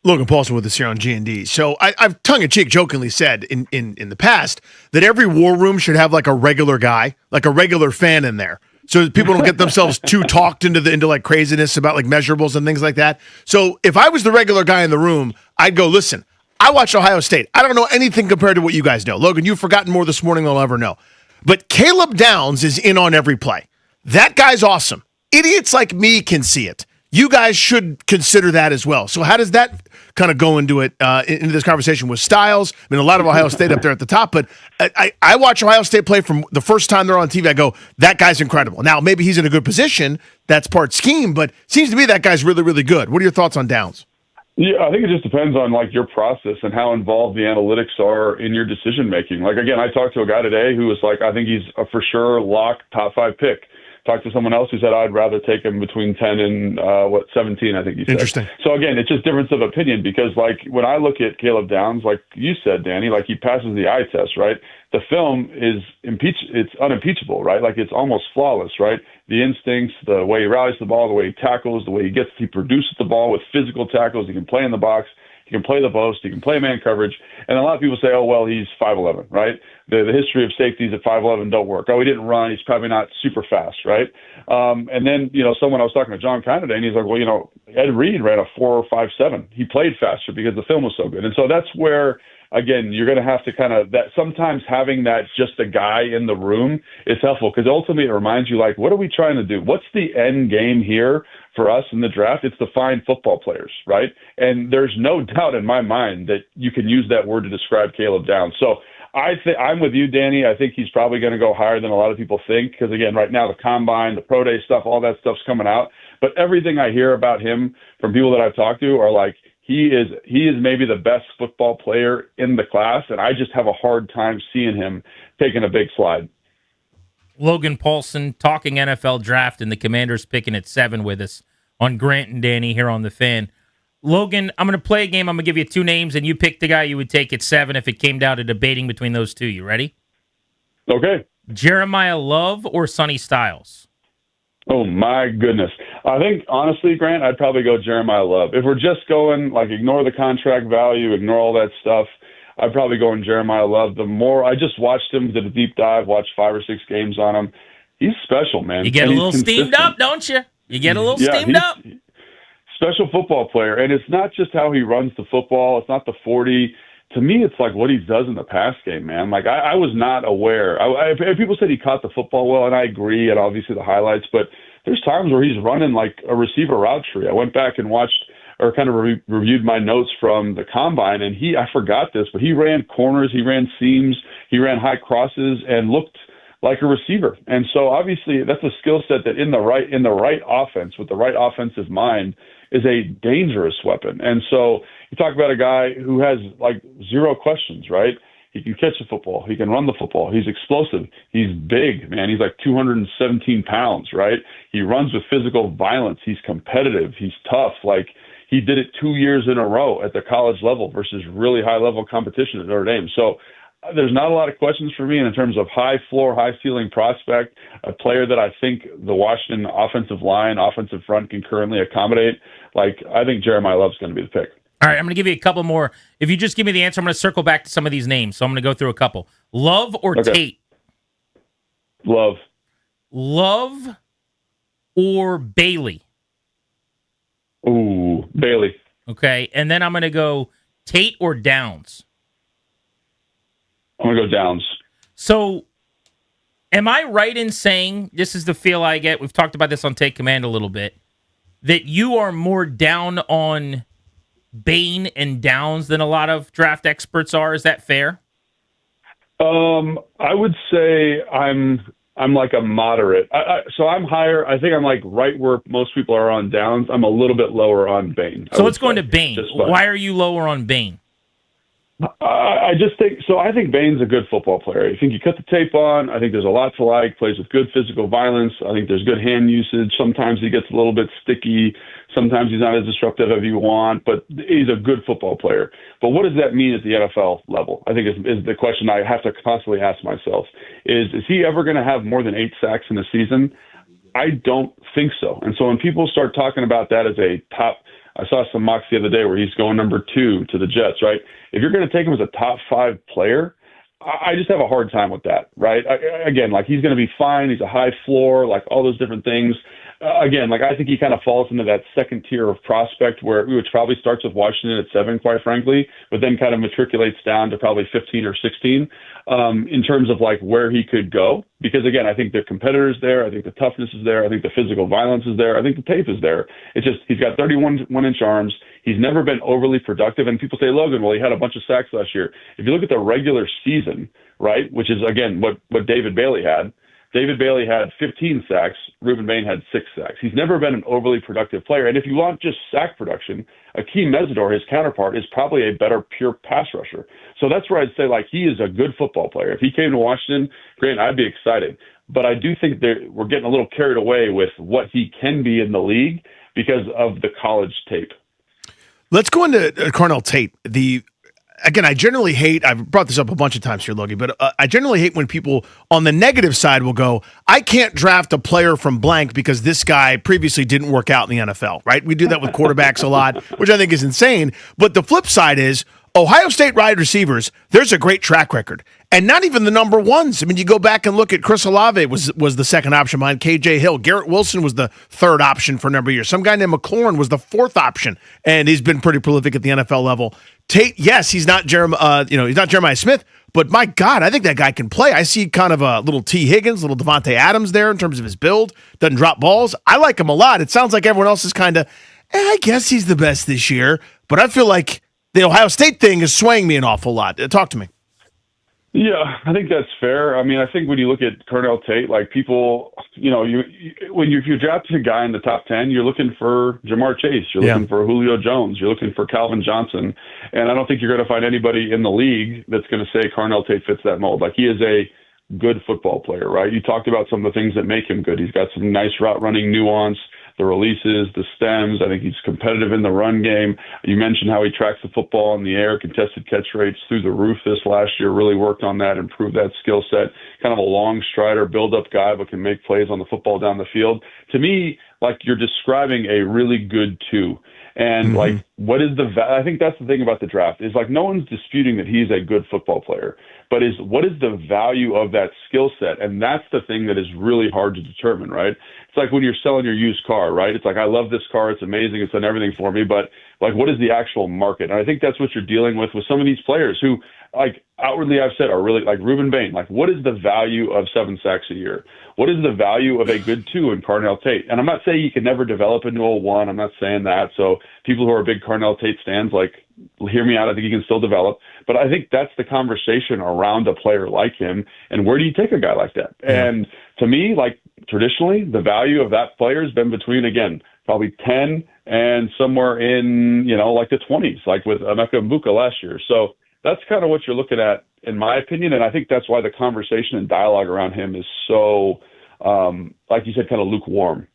Logan Paulson with us here on G&D. So I've tongue-in-cheek jokingly said in the past that every war room should have like a regular guy, like a regular fan in there, so people don't get themselves too talked into like craziness about like measurables and things like that. So if I was the regular guy in the room, I'd go, listen, I watched Ohio State. I don't know anything compared to what you guys know. Logan, you've forgotten more this morning than I'll ever know. But Caleb Downs is in on every play. That guy's awesome. idiots like me can see it. You guys should consider that as well. So how does that kind of go into it, into this conversation with Styles? I mean, a lot of Ohio State up there at the top, but I watch Ohio State play from the first time they're on TV. I go, that guy's incredible. Now, maybe he's in a good position. That's part scheme, but seems to me that guy's really, really good. What are your thoughts on Downs? Yeah, I think it just depends on like your process and how involved the analytics are in your decision making. Like again, I talked to a guy today who was like, I think he's a for sure lock top 5 pick. Talked to someone else who said I'd rather take him between 10 and 17, I think he said. Interesting. So again, it's just difference of opinion because like when I look at Caleb Downs, like you said, Danny, like he passes the eye test, right? The film is it's unimpeachable, right? Like it's almost flawless, right? The instincts, the way he rallies the ball, the way he tackles, the way he produces the ball with physical tackles. He can play in the box. He can play the post. He can play man coverage. And a lot of people say, oh, well, he's 5'11", right? The history of safeties at 5'11" don't work. Oh, he didn't run. He's probably not super fast, right? And then, someone I was talking to John Kind today, and he's like, well, Ed Reed ran a 4.57. He played faster because the film was so good. And so that's where, again, you're going to have to kind of that. Sometimes having that just a guy in the room is helpful because ultimately it reminds you, like, what are we trying to do? What's the end game here for us in the draft? It's to find football players, right? And there's no doubt in my mind that you can use that word to describe Caleb Downs. So I'm with you, Danny. I think he's probably going to go higher than a lot of people think because, again, right now the combine, the pro day stuff, all that stuff's coming out. But everything I hear about him from people that I've talked to are like, he is maybe the best football player in the class, and I just have a hard time seeing him taking a big slide. Logan Paulson talking NFL draft and the Commanders picking at 7 with us on Grant and Danny here on The Fan. Logan, I'm going to play a game. I'm going to give you 2 names, and you pick the guy you would take at 7 if it came down to debating between those 2. You ready? Okay. Jeremiah Love or Sonny Styles? Oh, my goodness. I think, honestly, Grant, I'd probably go Jeremiah Love. If we're just going, like, ignore the contract value, ignore all that stuff, I'd probably go in Jeremiah Love. The more I just watched him, did a deep dive, watched 5 or 6 games on him. He's special, man. You get a little steamed up, don't you? You get a little steamed up. Special football player. And it's not just how he runs the football. It's not the 40. To me, it's like what he does in the pass game, man. Like, I was not aware. People said he caught the football well, and I agree, and obviously the highlights, but there's times where he's running like a receiver route tree. I went back and watched or kind of reviewed my notes from the combine, and I forgot this, but he ran corners, he ran seams, he ran high crosses, and looked like a receiver. And so obviously that's a skill set that in the right offense, with the right offensive mind, is a dangerous weapon. And so you talk about a guy who has like 0 questions, right? He can catch the football. He can run the football. He's explosive. He's big, man. He's like 217 pounds, right? He runs with physical violence. He's competitive. He's tough. Like, he did it 2 years in a row at the college level versus really high-level competition at Notre Dame. So there's not a lot of questions for me in terms of high floor, high ceiling prospect, a player that I think the Washington offensive line, offensive front can currently accommodate. Like, I think Jeremiah Love's going to be the pick. All right, I'm going to give you a couple more. If you just give me the answer, I'm going to circle back to some of these names. So I'm going to go through a couple. Love or Tate? Love. Love or Bailey? Ooh, Bailey. Okay, and then I'm going to go Tate or Downs? I'm going to go Downs. So am I right in saying, this is the feel I get, we've talked about this on Take Command a little bit, that you are more down on Bain and Downs than a lot of draft experts are? Is that fair? I would say I'm like a moderate. So I'm higher. I think I'm like right where most people are on Downs. I'm a little bit lower on Bain. So let's go into Bain. Why are you lower on Bain? I just think so. I think Bain's a good football player. I think you cut the tape on. I think there's a lot to like. Plays with good physical violence. I think there's good hand usage. Sometimes he gets a little bit sticky. Sometimes he's not as disruptive as you want, but he's a good football player. But what does that mean at the NFL level? I think is the question I have to constantly ask myself. Is he ever going to have more than 8 sacks in a season? I don't think so. And so when people start talking about that as a top, I saw some mocks the other day where he's going number 2 to the Jets, right? If you're going to take him as a top 5 player, I just have a hard time with that, right? Again, like he's going to be fine. He's a high floor, like all those different things. again, like I think he kind of falls into that second tier of prospect which probably starts with Washington at 7, quite frankly, but then kind of matriculates down to probably 15 or 16 in terms of like where he could go. Because again, I think the competitors there, I think the toughness is there, I think the physical violence is there, I think the tape is there. It's just he's got 31-inch arms. He's never been overly productive, and people say, Logan, well, he had a bunch of sacks last year. If you look at the regular season, right, which is again what David Bailey had. David Bailey had 15 sacks. Reuben Bain had 6 sacks. He's never been an overly productive player. And if you want just sack production, Akeem Mesidor, his counterpart, is probably a better pure pass rusher. So that's where I'd say, like, he is a good football player. If he came to Washington, great, I'd be excited. But I do think that we're getting a little carried away with what he can be in the league because of the college tape. Let's go into Carnell Tate. Again, I generally hate, I've brought this up a bunch of times here, Logie, but I generally hate when people on the negative side will go, I can't draft a player from blank because this guy previously didn't work out in the NFL, right? We do that with quarterbacks a lot, which I think is insane. But the flip side is Ohio State wide receivers, there's a great track record. And not even the number ones. I mean, you go back and look at Chris Olave was the second option behind KJ Hill. Garrett Wilson was the third option for a number of years. Some guy named McLaurin was the fourth option, and he's been pretty prolific at the NFL level. Tate, yes, he's not he's not Jeremiah Smith, but my God, I think that guy can play. I see kind of a little T. Higgins, little Devontae Adams there in terms of his build. Doesn't drop balls. I like him a lot. It sounds like everyone else is kind of, I guess he's the best this year, but I feel like the Ohio State thing is swaying me an awful lot. Talk to me. Yeah, I think that's fair. I mean, I think when you look at Carnell Tate, like people, if you draft a guy in the top 10, you're looking for Jamar Chase, you're looking for Julio Jones, you're looking for Calvin Johnson, and I don't think you're going to find anybody in the league that's going to say Carnell Tate fits that mold. Like, he is a good football player, right? You talked about some of the things that make him good. He's got some nice route running nuance, the releases, the stems. I think he's competitive in the run game. You mentioned how he tracks the football in the air, contested catch rates through the roof this last year, really worked on that, improved that skill set. Kind of a long strider, build-up guy, but can make plays on the football down the field. To me, like, you're describing a really good 2. And like, what is I think that's the thing about the draft is, like, no one's disputing that he's a good football player, but what is the value of that skill set? And that's the thing that is really hard to determine, right? It's like when you're selling your used car, right? It's like, I love this car. It's amazing. It's done everything for me. But like, what is the actual market? And I think that's what you're dealing with some of these players who, like, outwardly I've said are really, like Reuben Bain. Like, what is the value of 7 sacks a year? What is the value of a good 2 in Carnell Tate? And I'm not saying he can never develop into a 1. I'm not saying that. So people who are big Carnell Tate stands, like, hear me out. I think he can still develop. But I think that's the conversation around a player like him. And where do you take a guy like that? Yeah. And to me, like, traditionally, the value of that player has been between, again, probably 10 and somewhere in, like the 20s, like with Emeka Mbuka last year. So that's kind of what you're looking at, in my opinion. And I think that's why the conversation and dialogue around him is so, like you said, kind of lukewarm.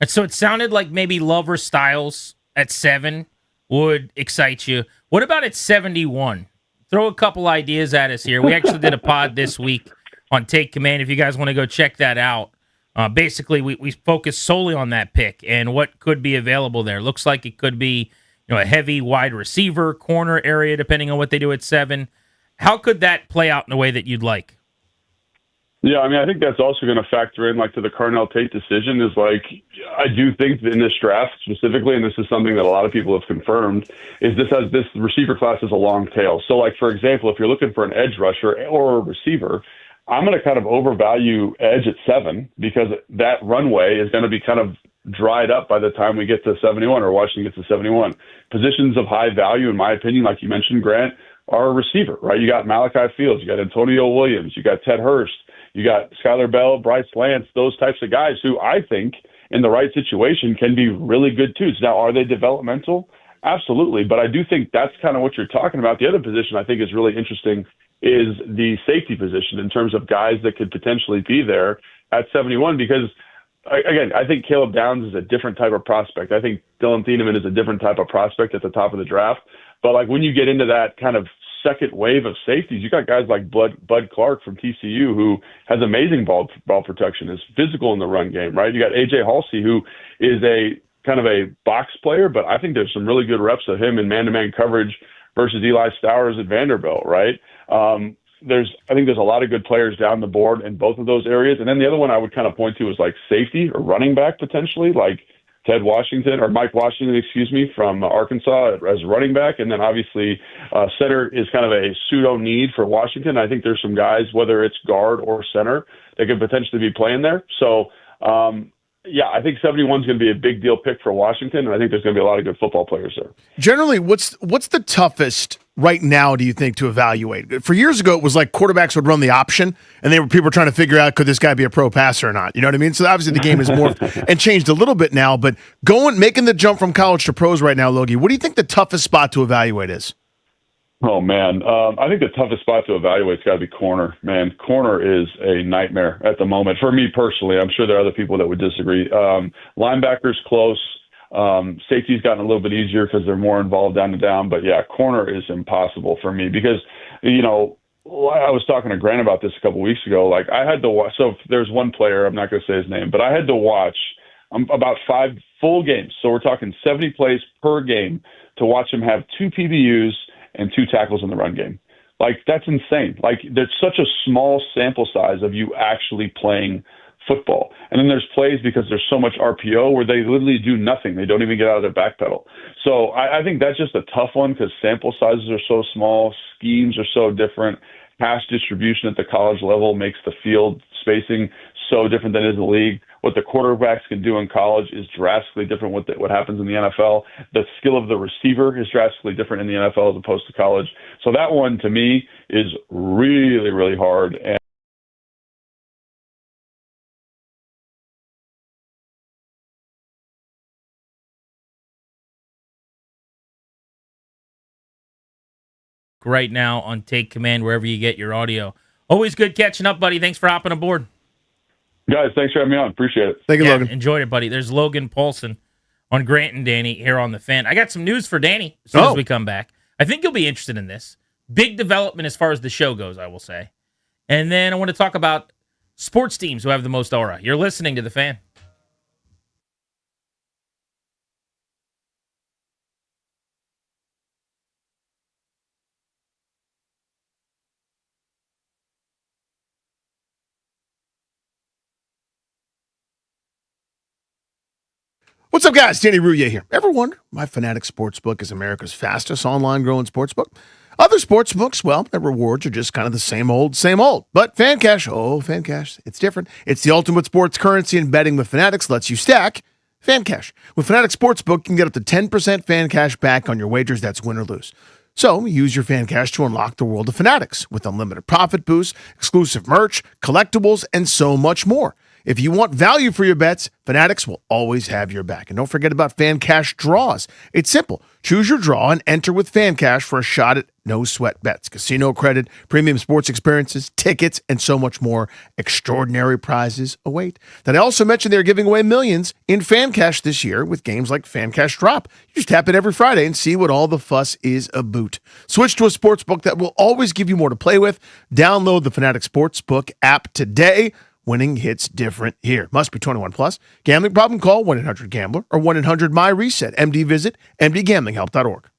And so it sounded like maybe Love or Styles at 7 would excite you. What about at 71? Throw a couple ideas at us here. We actually did a pod this week on Take Command. If you guys want to go check that out. Basically, we focus solely on that pick and what could be available there. Looks like it could be a heavy wide receiver, corner area, depending on what they do at 7. How could that play out in a way that you'd like? Yeah, I mean, I think that's also going to factor in, like, to the Carnell Tate decision is, like, I do think that in this draft specifically, and this is something that a lot of people have confirmed, is this receiver class is a long tail. So, like, for example, if you're looking for an edge rusher or a receiver, I'm going to kind of overvalue edge at 7 because that runway is going to be kind of dried up by the time we get to 71 or Washington gets to 71. Positions of high value, in my opinion, like you mentioned, Grant, are a receiver, right? You got Malachi Fields, you got Antonio Williams, you got Ted Hurst, you got Skylar Bell, Bryce Lance, those types of guys who I think in the right situation can be really good too. So now, are they developmental? Absolutely. But I do think that's kind of what you're talking about. The other position I think is really interesting is the safety position in terms of guys that could potentially be there at 71 because, again, I think Caleb Downs is a different type of prospect. I think Dylan Thieneman is a different type of prospect at the top of the draft. But, like, when you get into that kind of second wave of safeties, you got guys like Bud Clark from TCU who has amazing ball protection, is physical in the run game, right? You got A.J. Halsey, who is a kind of a box player, but I think there's some really good reps of him in man-to-man coverage versus Eli Stowers at Vanderbilt, right? I think there's a lot of good players down the board in both of those areas. And then the other one I would kind of point to is like safety or running back potentially, like Ted Washington or Mike Washington, excuse me, from Arkansas as running back. And then obviously center is kind of a pseudo need for Washington. I think there's some guys, whether it's guard or center, that could potentially be playing there. So, yeah, I think 71 is going to be a big deal pick for Washington, and I think there's going to be a lot of good football players there. Generally, what's the toughest right now, do you think, to evaluate? For years ago, it was like quarterbacks would run the option, and people were trying to figure out, could this guy be a pro passer or not? You know what I mean? So obviously the game has morphed and changed a little bit now, but making the jump from college to pros right now, Logie, what do you think the toughest spot to evaluate is? Oh, man. I think the toughest spot to evaluate has got to be corner, man. Corner is a nightmare at the moment. For me personally, I'm sure there are other people that would disagree. Linebackers close. Safety's gotten a little bit easier because they're more involved down to down. But, yeah, corner is impossible for me because, you know, I was talking to Grant about this a couple weeks ago. Like, I had to watch. So there's one player, I'm not going to say his name, but I had to watch about 5 full games. So we're talking 70 plays per game to watch him have 2 PBUs and 2 tackles in the run game. Like, that's insane. Like, there's such a small sample size of you actually playing football. And then there's plays because there's so much RPO where they literally do nothing. They don't even get out of their back pedal. So I think that's just a tough one because sample sizes are so small, schemes are so different. Pass distribution at the college level makes the field spacing so different than it is in the league. What the quarterbacks can do in college is drastically different what happens in the NFL. The skill of the receiver is drastically different in the NFL as opposed to college. So that one, to me, is really, really hard. And right now on Take Command, wherever you get your audio. Always good catching up, buddy. Thanks for hopping aboard. Guys, thanks for having me on. Appreciate it. Thank you, Logan. Enjoyed it, buddy. There's Logan Paulson on Grant and Danny here on The Fan. I got some news for Danny as soon as we come back. I think you'll be interested in this. Big development as far as the show goes, I will say. And then I want to talk about sports teams who have the most aura. You're listening to The Fan. What's up, guys? Danny Rouillet here. Ever wonder why Fanatics Sportsbook is America's fastest online growing sportsbook? Other sportsbooks, well, their rewards are just kind of the same old, same old. But FanCash, it's different. It's the ultimate sports currency, and betting with Fanatics lets you stack FanCash. With Fanatics Sportsbook, you can get up to 10% FanCash back on your wagers. That's win or lose. So use your FanCash to unlock the world of Fanatics with unlimited profit boosts, exclusive merch, collectibles, and so much more. If you want value for your bets, Fanatics will always have your back. And don't forget about FanCash draws. It's simple. Choose your draw and enter with FanCash for a shot at no-sweat bets, casino credit, premium sports experiences, tickets, and so much more. Extraordinary prizes await. Did I also mention they're giving away millions in FanCash this year with games like FanCash Drop? You just tap it every Friday and see what all the fuss is about. Switch to a sportsbook that will always give you more to play with. Download the Fanatics Sportsbook app today. Winning hits different here. Must be 21 plus. Gambling problem? Call 1-800-GAMBLER or 1-800-MY-RESET. MD visit mdgamblinghelp.org.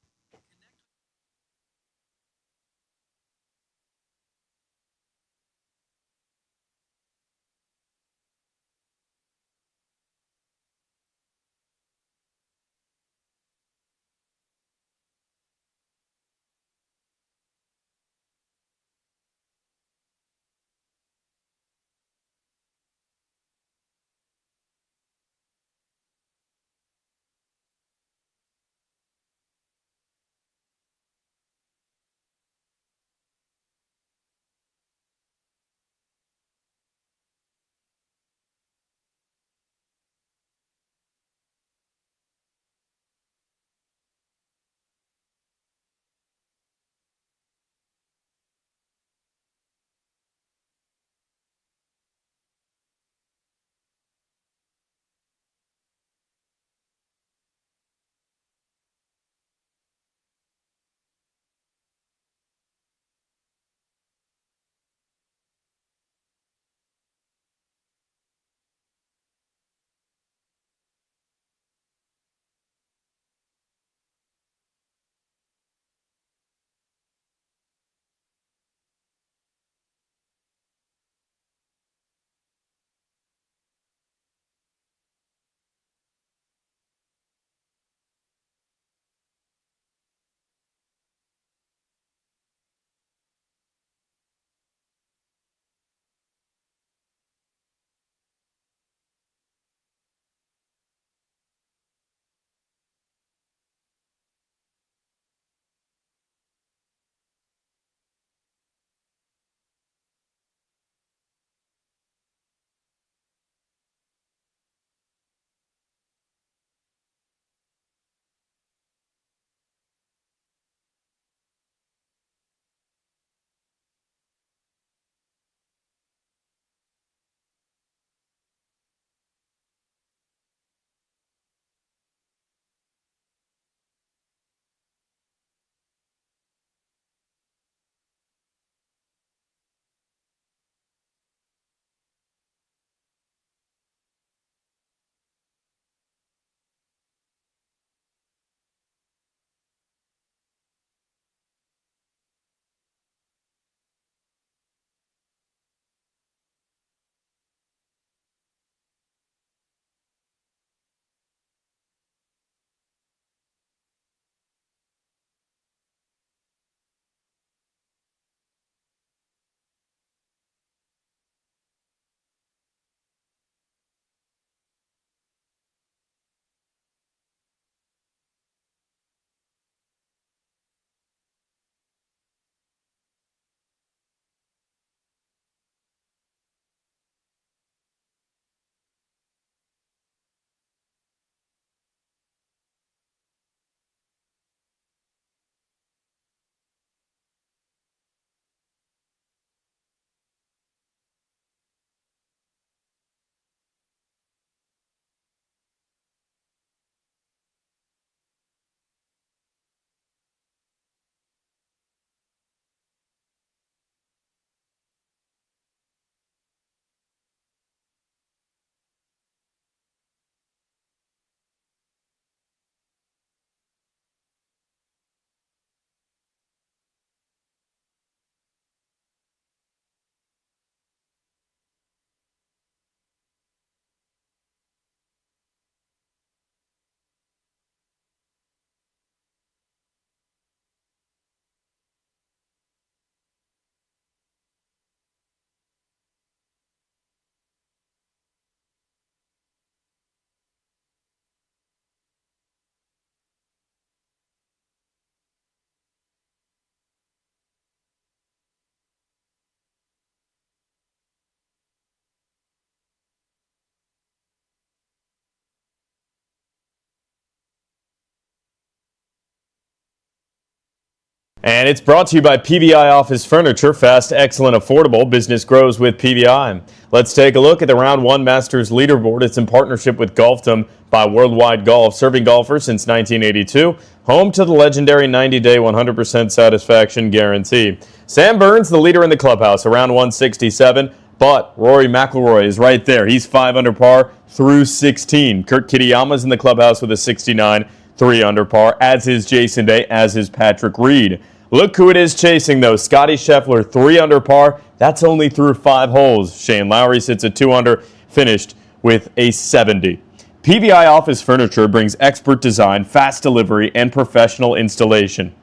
And it's brought to you by PVI Office Furniture. Fast, excellent, affordable. Business grows with PVI. Let's take a look at the Round 1 Masters leaderboard. It's in partnership with Golfdom by Worldwide Golf, serving golfers since 1982. Home to the legendary 90-day 100% satisfaction guarantee. Sam Burns, the leader in the clubhouse, around 167. But Rory McIlroy is right there. He's 5 under par through 16. Kurt Kitayama's in the clubhouse with a 69. 3 under par, as is Jason Day, as is Patrick Reed. Look who it is chasing, though. Scotty Scheffler, 3 under par. That's only through 5 holes. Shane Lowry sits at 2 under, finished with a 70. PVI Office Furniture brings expert design, fast delivery, and professional installation.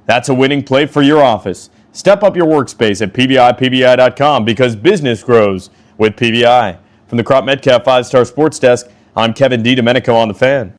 That's a winning play for your office. Step up your workspace at PVI.com because business grows with PVI. From the Crop Metcalf 5-Star Sports Desk, I'm Kevin DiDomenico on The Fan.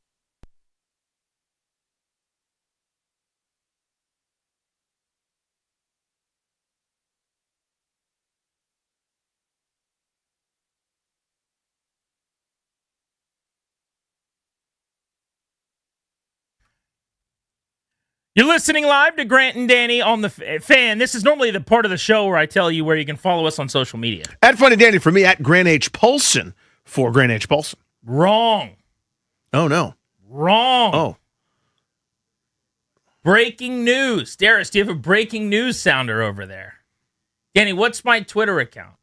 You're listening live to Grant and Danny on the Fan. This is normally the part of the show where I tell you where you can follow us on social media. At Funny Danny for me, at Grant H. Paulson for Grant H. Paulson. Wrong. Oh, no. Wrong. Oh. Breaking news. Darius, do you have a breaking news sounder over there? Danny, what's my Twitter account?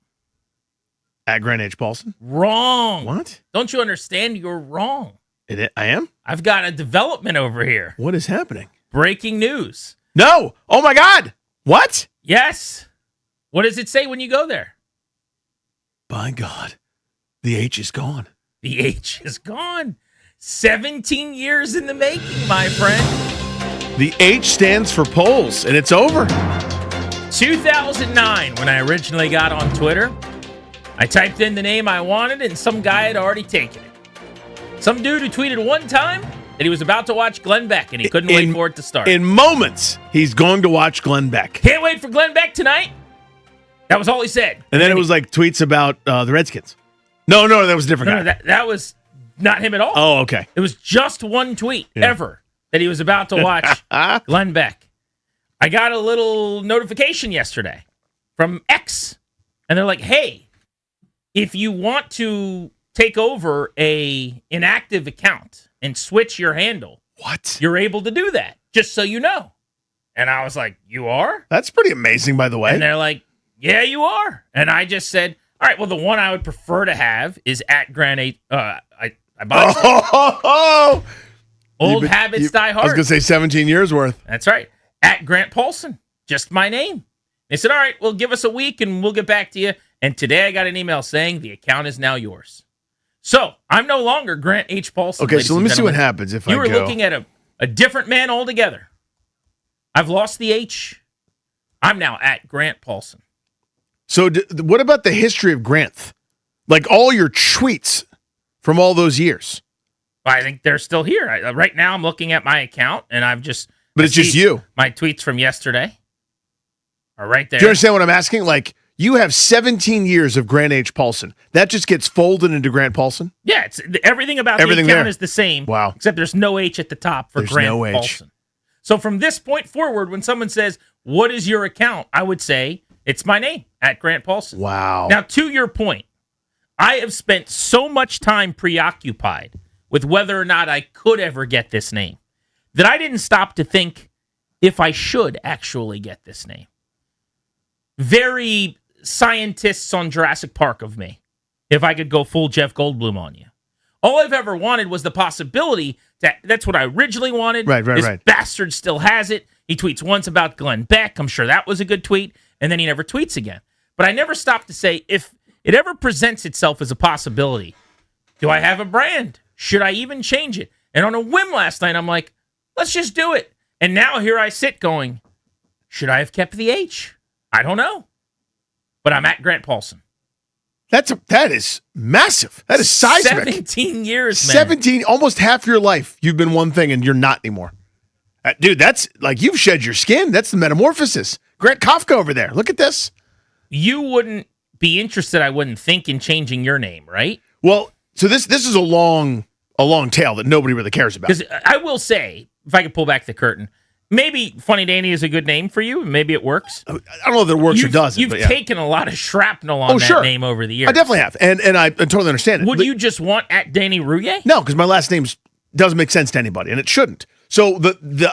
At Grant H. Paulson. Wrong. What? Don't you understand? You're wrong. I am? I've got a development over here. What is happening? Breaking news. No. Oh, my God. What? Yes. What does it say when you go there? By God. The H is gone. The H is gone. 17 years in the making, my friend. The H stands for polls, and it's over. 2009, when I originally got on Twitter, I typed in the name I wanted, and some guy had already taken it. Some dude who tweeted one time that he was about to watch Glenn Beck, and he couldn't wait for it to start. In moments, he's going to watch Glenn Beck. Can't wait for Glenn Beck tonight. That was all he said. And then it was like tweets about the Redskins. No, that was a different guy. That was not him at all. Oh, okay. It was just one tweet ever that he was about to watch Glenn Beck. I got a little notification yesterday from X, and they're like, hey, if you want to take over a inactive account and switch your handle, you're able to do that, just so you know. And I was like, you are? That's pretty amazing, by the way. And they're like, yeah, you are. And I just said, all right, well, the one I would prefer to have is at Grant 8. I bought Old habits die hard. I was going to say 17 years worth. That's right. At Grant Paulson. Just my name. They said, all right, well, give us a week and we'll get back to you. And today I got an email saying the account is now yours. So I'm no longer Grant H. Paulson. Okay, so let me see what happens if I go. You were looking at a different man altogether. I've lost the H. I'm now at Grant Paulson. So what about the history of Grant? Like all your tweets from all those years? I think they're still here. Right now I'm looking at my account, and I've just... But it's just you. My tweets from yesterday are right there. Do you understand what I'm asking? Like, you have 17 years of Grant H. Paulson. That just gets folded into Grant Paulson? Yeah, it's everything about the account is the same. Wow. Except there's no H at the top for Grant Paulson. So from this point forward, when someone says, what is your account? I would say, it's my name, at Grant Paulson. Wow. Now, to your point, I have spent so much time preoccupied with whether or not I could ever get this name that I didn't stop to think if I should actually get this name. Very scientists on Jurassic Park of me, if I could go full Jeff Goldblum on you. All I've ever wanted was the possibility that's what I originally wanted. Right. This bastard still has it. He tweets once about Glenn Beck. I'm sure that was a good tweet. And then he never tweets again. But I never stopped to say, if it ever presents itself as a possibility, do I have a brand? Should I even change it? And on a whim last night, I'm like, let's just do it. And now here I sit going, should I have kept the H? I don't know. But I'm at Grant Paulson. That is massive. That is seismic. 17 years, man. 17, almost half your life, you've been one thing and you're not anymore. Dude, that's like you've shed your skin. That's the metamorphosis. Grant Kafka over there. Look at this. You wouldn't be interested, I wouldn't think, in changing your name, right? Well, so this is a long tale that nobody really cares about. Because I will say, if I could pull back the curtain, Maybe Funny Danny is a good name for you. Maybe it works. I don't know if it works or doesn't. You've but yeah. taken a lot of shrapnel on that name over the years. I definitely have, and I totally understand it. Would you just want at Danny Rouillet? No, because my last name doesn't make sense to anybody, and it shouldn't. So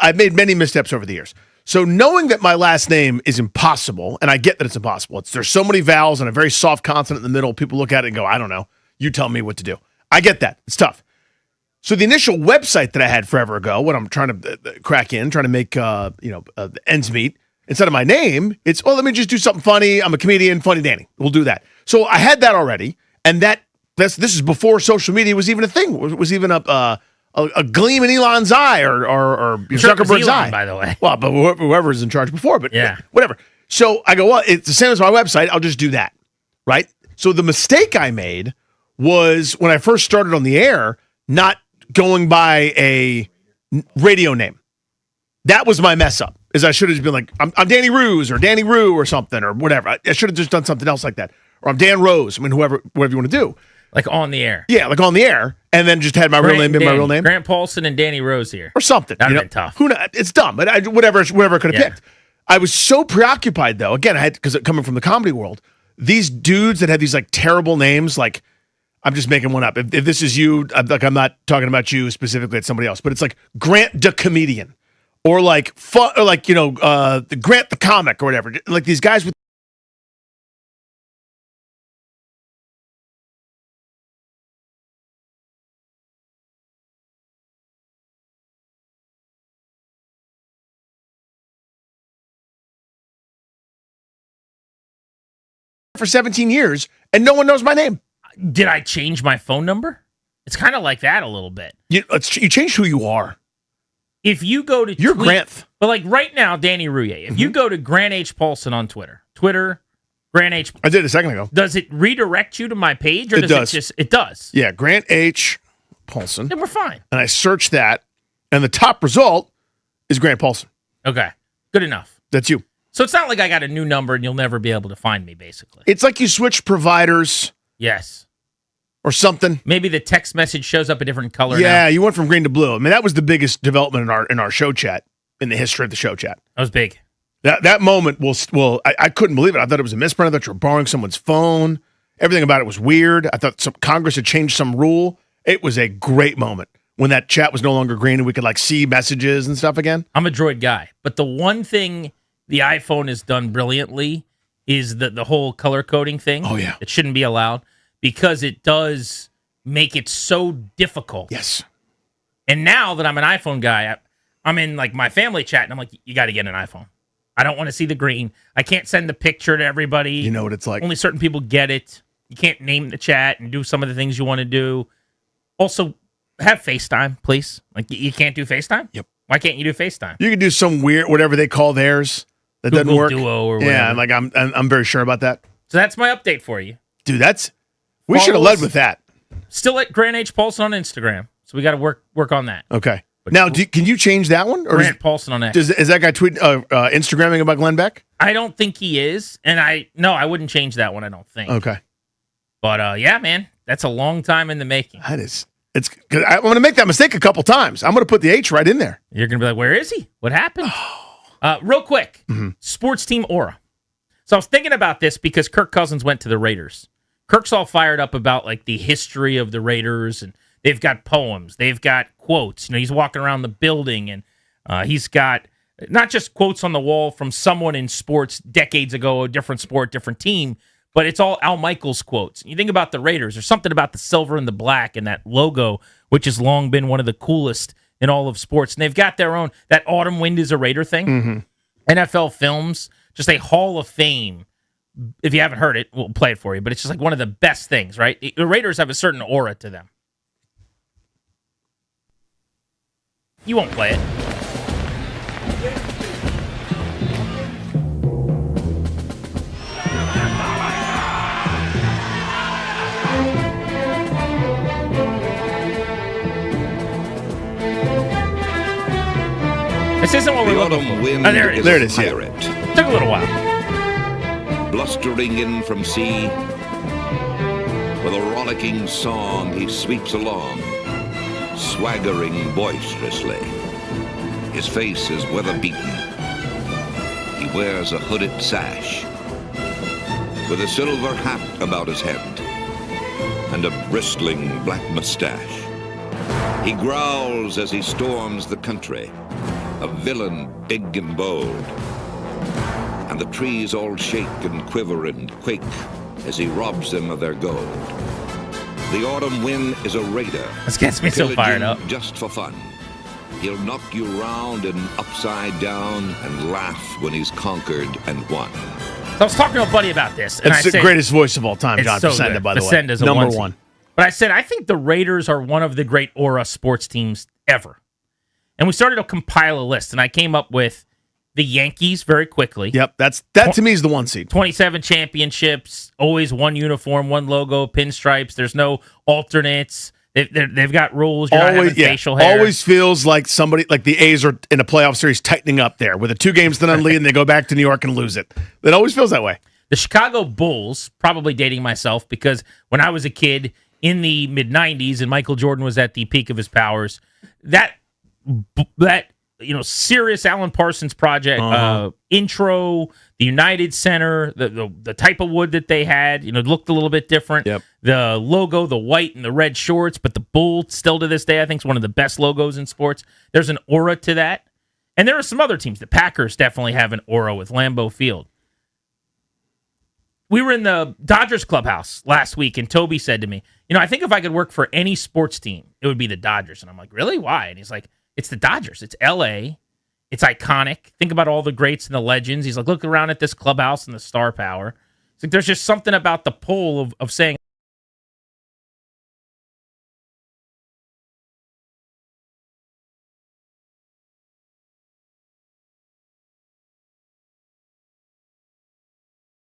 I've made many missteps over the years. So knowing that my last name is impossible, and I get that it's impossible. There's so many vowels and a very soft consonant in the middle. People look at it and go, I don't know. You tell me what to do. I get that. It's tough. So the initial website that I had forever ago, when I'm trying to crack in, trying to make ends meet, instead of my name, it's let me just do something funny. I'm a comedian, Funny Danny. We'll do that. So I had that already, and this is before social media was even a thing. It was even a gleam in Elon's eye or Zuckerberg's eye. By the way, well, but whoever's in charge before, but yeah, whatever. So I go, well, it's the same as my website. I'll just do that, right? So the mistake I made was when I first started on the air, not going by a radio name. That was my mess up. Is I should have been like, I'm Danny Ruse or Danny Rue or something or whatever. I should have just done something else like that. Or I'm Dan Rose. I mean, whatever you want to do. Like on the air. Yeah, like on the air. And then just had my real name be my real name. Grant Paulson and Danny Rose here. Or something. That would have been tough. Who knows? It's dumb. But whatever I could have picked. I was so preoccupied though. Again, I had, because coming from the comedy world, these dudes that had these like terrible names, like, I'm just making one up. If this is you, I'm not talking about you specifically, it's somebody else. But it's like Grant the Comedian, or like Grant the Comic, or whatever. Like these guys with. For 17 years, and no one knows my name. Did I change my phone number? It's kind of like that a little bit. You changed who you are. If you go to You're Grant. But like right now, Danny Rouillet, if you go to Grant H. Paulson on Twitter, Grant H. I did a second ago. Does it redirect you to my page, or it does? Yeah, Grant H. Paulson. Then we're fine. And I searched that, and the top result is Grant Paulson. Okay, good enough. That's you. So it's not like I got a new number and you'll never be able to find me, basically. It's like you switch providers. Yes. Or something. Maybe the text message shows up a different color. Yeah, now. You went from green to blue. I mean, that was the biggest development in our show chat, in the history of the show chat. That was big. That moment I couldn't believe it. I thought it was a misprint. I thought you were borrowing someone's phone. Everything about it was weird. I thought Congress had changed some rule. It was a great moment when that chat was no longer green and we could like see messages and stuff again. I'm a Droid guy, but the one thing the iPhone has done brilliantly is the whole color coding thing. Oh, yeah. It shouldn't be allowed because it does make it so difficult. Yes. And now that I'm an iPhone guy, I'm in like my family chat and I'm like, you got to get an iPhone. I don't want to see the green. I can't send the picture to everybody. You know what it's like. Only certain people get it. You can't name the chat and do some of the things you want to do. Also, have FaceTime, please. Like, you can't do FaceTime? Yep. Why can't you do FaceTime? You can do some weird, whatever they call theirs. That Google doesn't work. Duo or whatever. Yeah, like I'm very sure about that. So that's my update for you. Dude, we should have led with that. Still at Grant H. Paulson on Instagram. So we got to work on that. Okay. Now, can you change that one? Or Grant Paulson on X. Is that guy Instagramming about Glenn Beck? I don't think he is. And I wouldn't change that one, I don't think. Okay. But yeah, man, that's a long time in the making. That is. I'm going to make that mistake a couple times. I'm going to put the H right in there. You're going to be like, where is he? What happened? Real quick, sports team aura. So I was thinking about this because Kirk Cousins went to the Raiders. Kirk's all fired up about like the history of the Raiders, and they've got poems, they've got quotes. He's walking around the building, and he's got not just quotes on the wall from someone in sports decades ago, a different sport, different team, but it's all Al Michaels quotes. You think about the Raiders, there's something about the silver and the black and that logo, which has long been one of the coolest in all of sports. And they've got their own, that Autumn Wind is a Raider thing. NFL Films, just a Hall of Fame. If you haven't heard it, we'll play it for you. But it's just like one of the best things, right? The Raiders have a certain aura to them. You won't play it. This isn't what we're looking for. Wind There it is. There it is. Pirate. Took a little while. Blustering in from sea, with a rollicking song he sweeps along, swaggering boisterously. His face is weather-beaten. He wears a hooded sash with a silver hat about his head and a bristling black mustache. He growls as he storms the country, a villain big and bold. And the trees all shake and quiver and quake as he robs them of their gold. The autumn wind is a raider. This gets me so fired up. Just for fun. He'll knock you round and upside down and laugh when he's conquered and won. So I was talking to a buddy about this. And It's the greatest voice of all time, John Facenda, by the way. Facenda's a Number onesie. one. But I said, I think the Raiders are one of the great aura sports teams ever. And we started to compile a list, and I came up with the Yankees very quickly. Yep, that to me is the one seed. 27 championships, always one uniform, one logo, pinstripes. There's no alternates. They've got rules. You're not having facial hair. Always feels like somebody, like the A's are in a playoff series tightening up there with a 2 games to none lead and they go back to New York and lose it. It always feels that way. The Chicago Bulls, probably dating myself, because when I was a kid in the mid-'90s and Michael Jordan was at the peak of his powers, that serious Alan Parsons project intro, the United Center, the type of wood that they had, looked a little bit different. Yep. The logo, the white and the red shorts, but the bull still to this day, I think, is one of the best logos in sports. There's an aura to that. And there are some other teams. The Packers definitely have an aura with Lambeau Field. We were in the Dodgers clubhouse last week, and Toby said to me, I think if I could work for any sports team, it would be the Dodgers. And I'm like, really? Why? And he's like, it's the Dodgers. It's L.A. It's iconic. Think about all the greats and the legends. He's like, look around at this clubhouse and the star power. It's like there's just something about the pull of saying,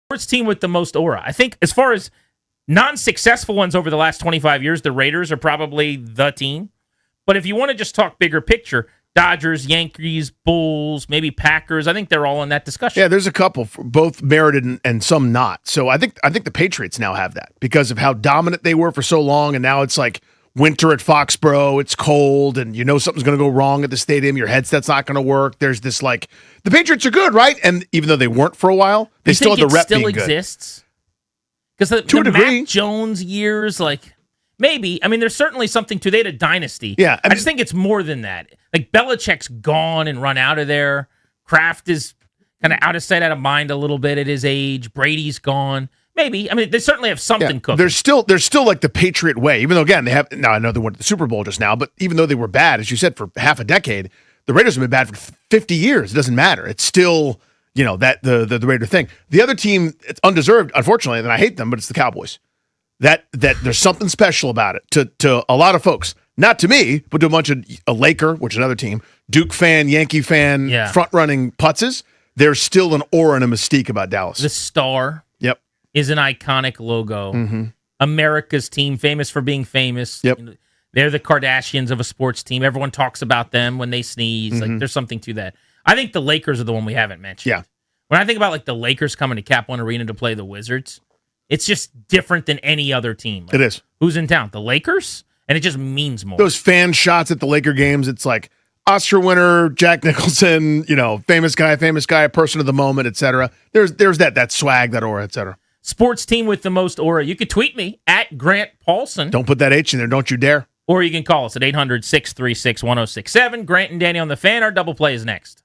sports team with the most aura. I think as far as non-successful ones over the last 25 years, the Raiders are probably the team. But if you want to just talk bigger picture, Dodgers, Yankees, Bulls, maybe Packers, I think they're all in that discussion. Yeah, there's a couple, both merited and some not. So I think the Patriots now have that because of how dominant they were for so long, and now it's like winter at Foxborough, it's cold, and something's going to go wrong at the stadium, your headset's not going to work. There's this the Patriots are good, right? And even though they weren't for a while, they still have the rep being good. Still exists? Because the Mac Jones years, maybe. I mean, there's certainly something to. They had a dynasty. Yeah, I just think it's more than that. Like Belichick's gone and run out of there. Kraft is kind of out of sight, out of mind a little bit at his age. Brady's gone. Maybe. I mean, they certainly have something cooking. There's still like the Patriot way, even though again they have. Now I know they went to the Super Bowl just now, but even though they were bad, as you said, for half a decade, the Raiders have been bad for 50 years. It doesn't matter. It's still that the Raider thing. The other team, it's undeserved, unfortunately, and I hate them, but it's the Cowboys. That there's something special about it to a lot of folks. Not to me, but to a bunch of a Laker, which is another team, Duke fan, Yankee fan, front-running putzes. There's still an aura and a mystique about Dallas. The star is an iconic logo. Mm-hmm. America's team, famous for being famous. Yep. They're the Kardashians of a sports team. Everyone talks about them when they sneeze. Mm-hmm. There's something to that. I think the Lakers are the one we haven't mentioned. Yeah. When I think about the Lakers coming to Cap One Arena to play the Wizards, it's just different than any other team. It is. Who's in town? The Lakers? And it just means more. Those fan shots at the Laker games, it's like Oscar winner, Jack Nicholson, famous guy, person of the moment, etc. There's that swag, that aura, etc. Sports team with the most aura. You could tweet me at Grant Paulson. Don't put that H in there. Don't you dare. Or you can call us at 800-636-1067. Grant and Danny on the Fan. Our double play is next.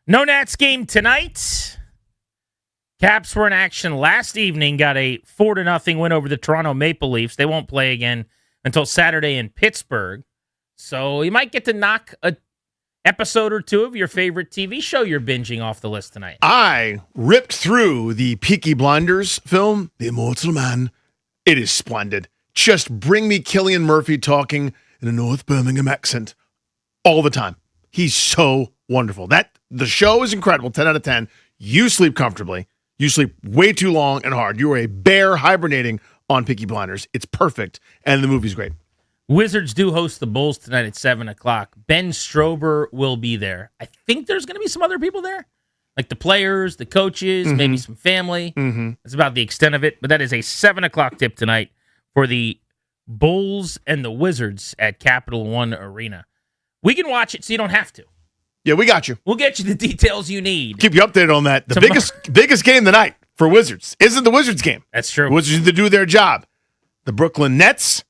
No Nats game tonight. Caps were in action last evening, got a 4-0 win over the Toronto Maple Leafs. They won't play again until Saturday in Pittsburgh. So you might get to knock a episode or two of your favorite TV show you're binging off the list tonight. I ripped through the Peaky Blinders film, The Immortal Man. It is splendid. Just bring me Cillian Murphy talking in a North Birmingham accent all the time. He's so wonderful. The show is incredible, 10 out of 10. You sleep comfortably. You sleep way too long and hard. You are a bear hibernating on Peaky Blinders. It's perfect, and the movie's great. Wizards do host the Bulls tonight at 7 o'clock. Ben Strober will be there. I think there's going to be some other people there, like the players, the coaches, maybe some family. That's about the extent of it, but that is a 7 o'clock tip tonight for the Bulls and the Wizards at Capital One Arena. We can watch it so you don't have to. Yeah, we got you. We'll get you the details you need. Keep you updated on that. The biggest game tonight for Wizards isn't the Wizards game. That's true. The Wizards need to do their job. The Brooklyn Nets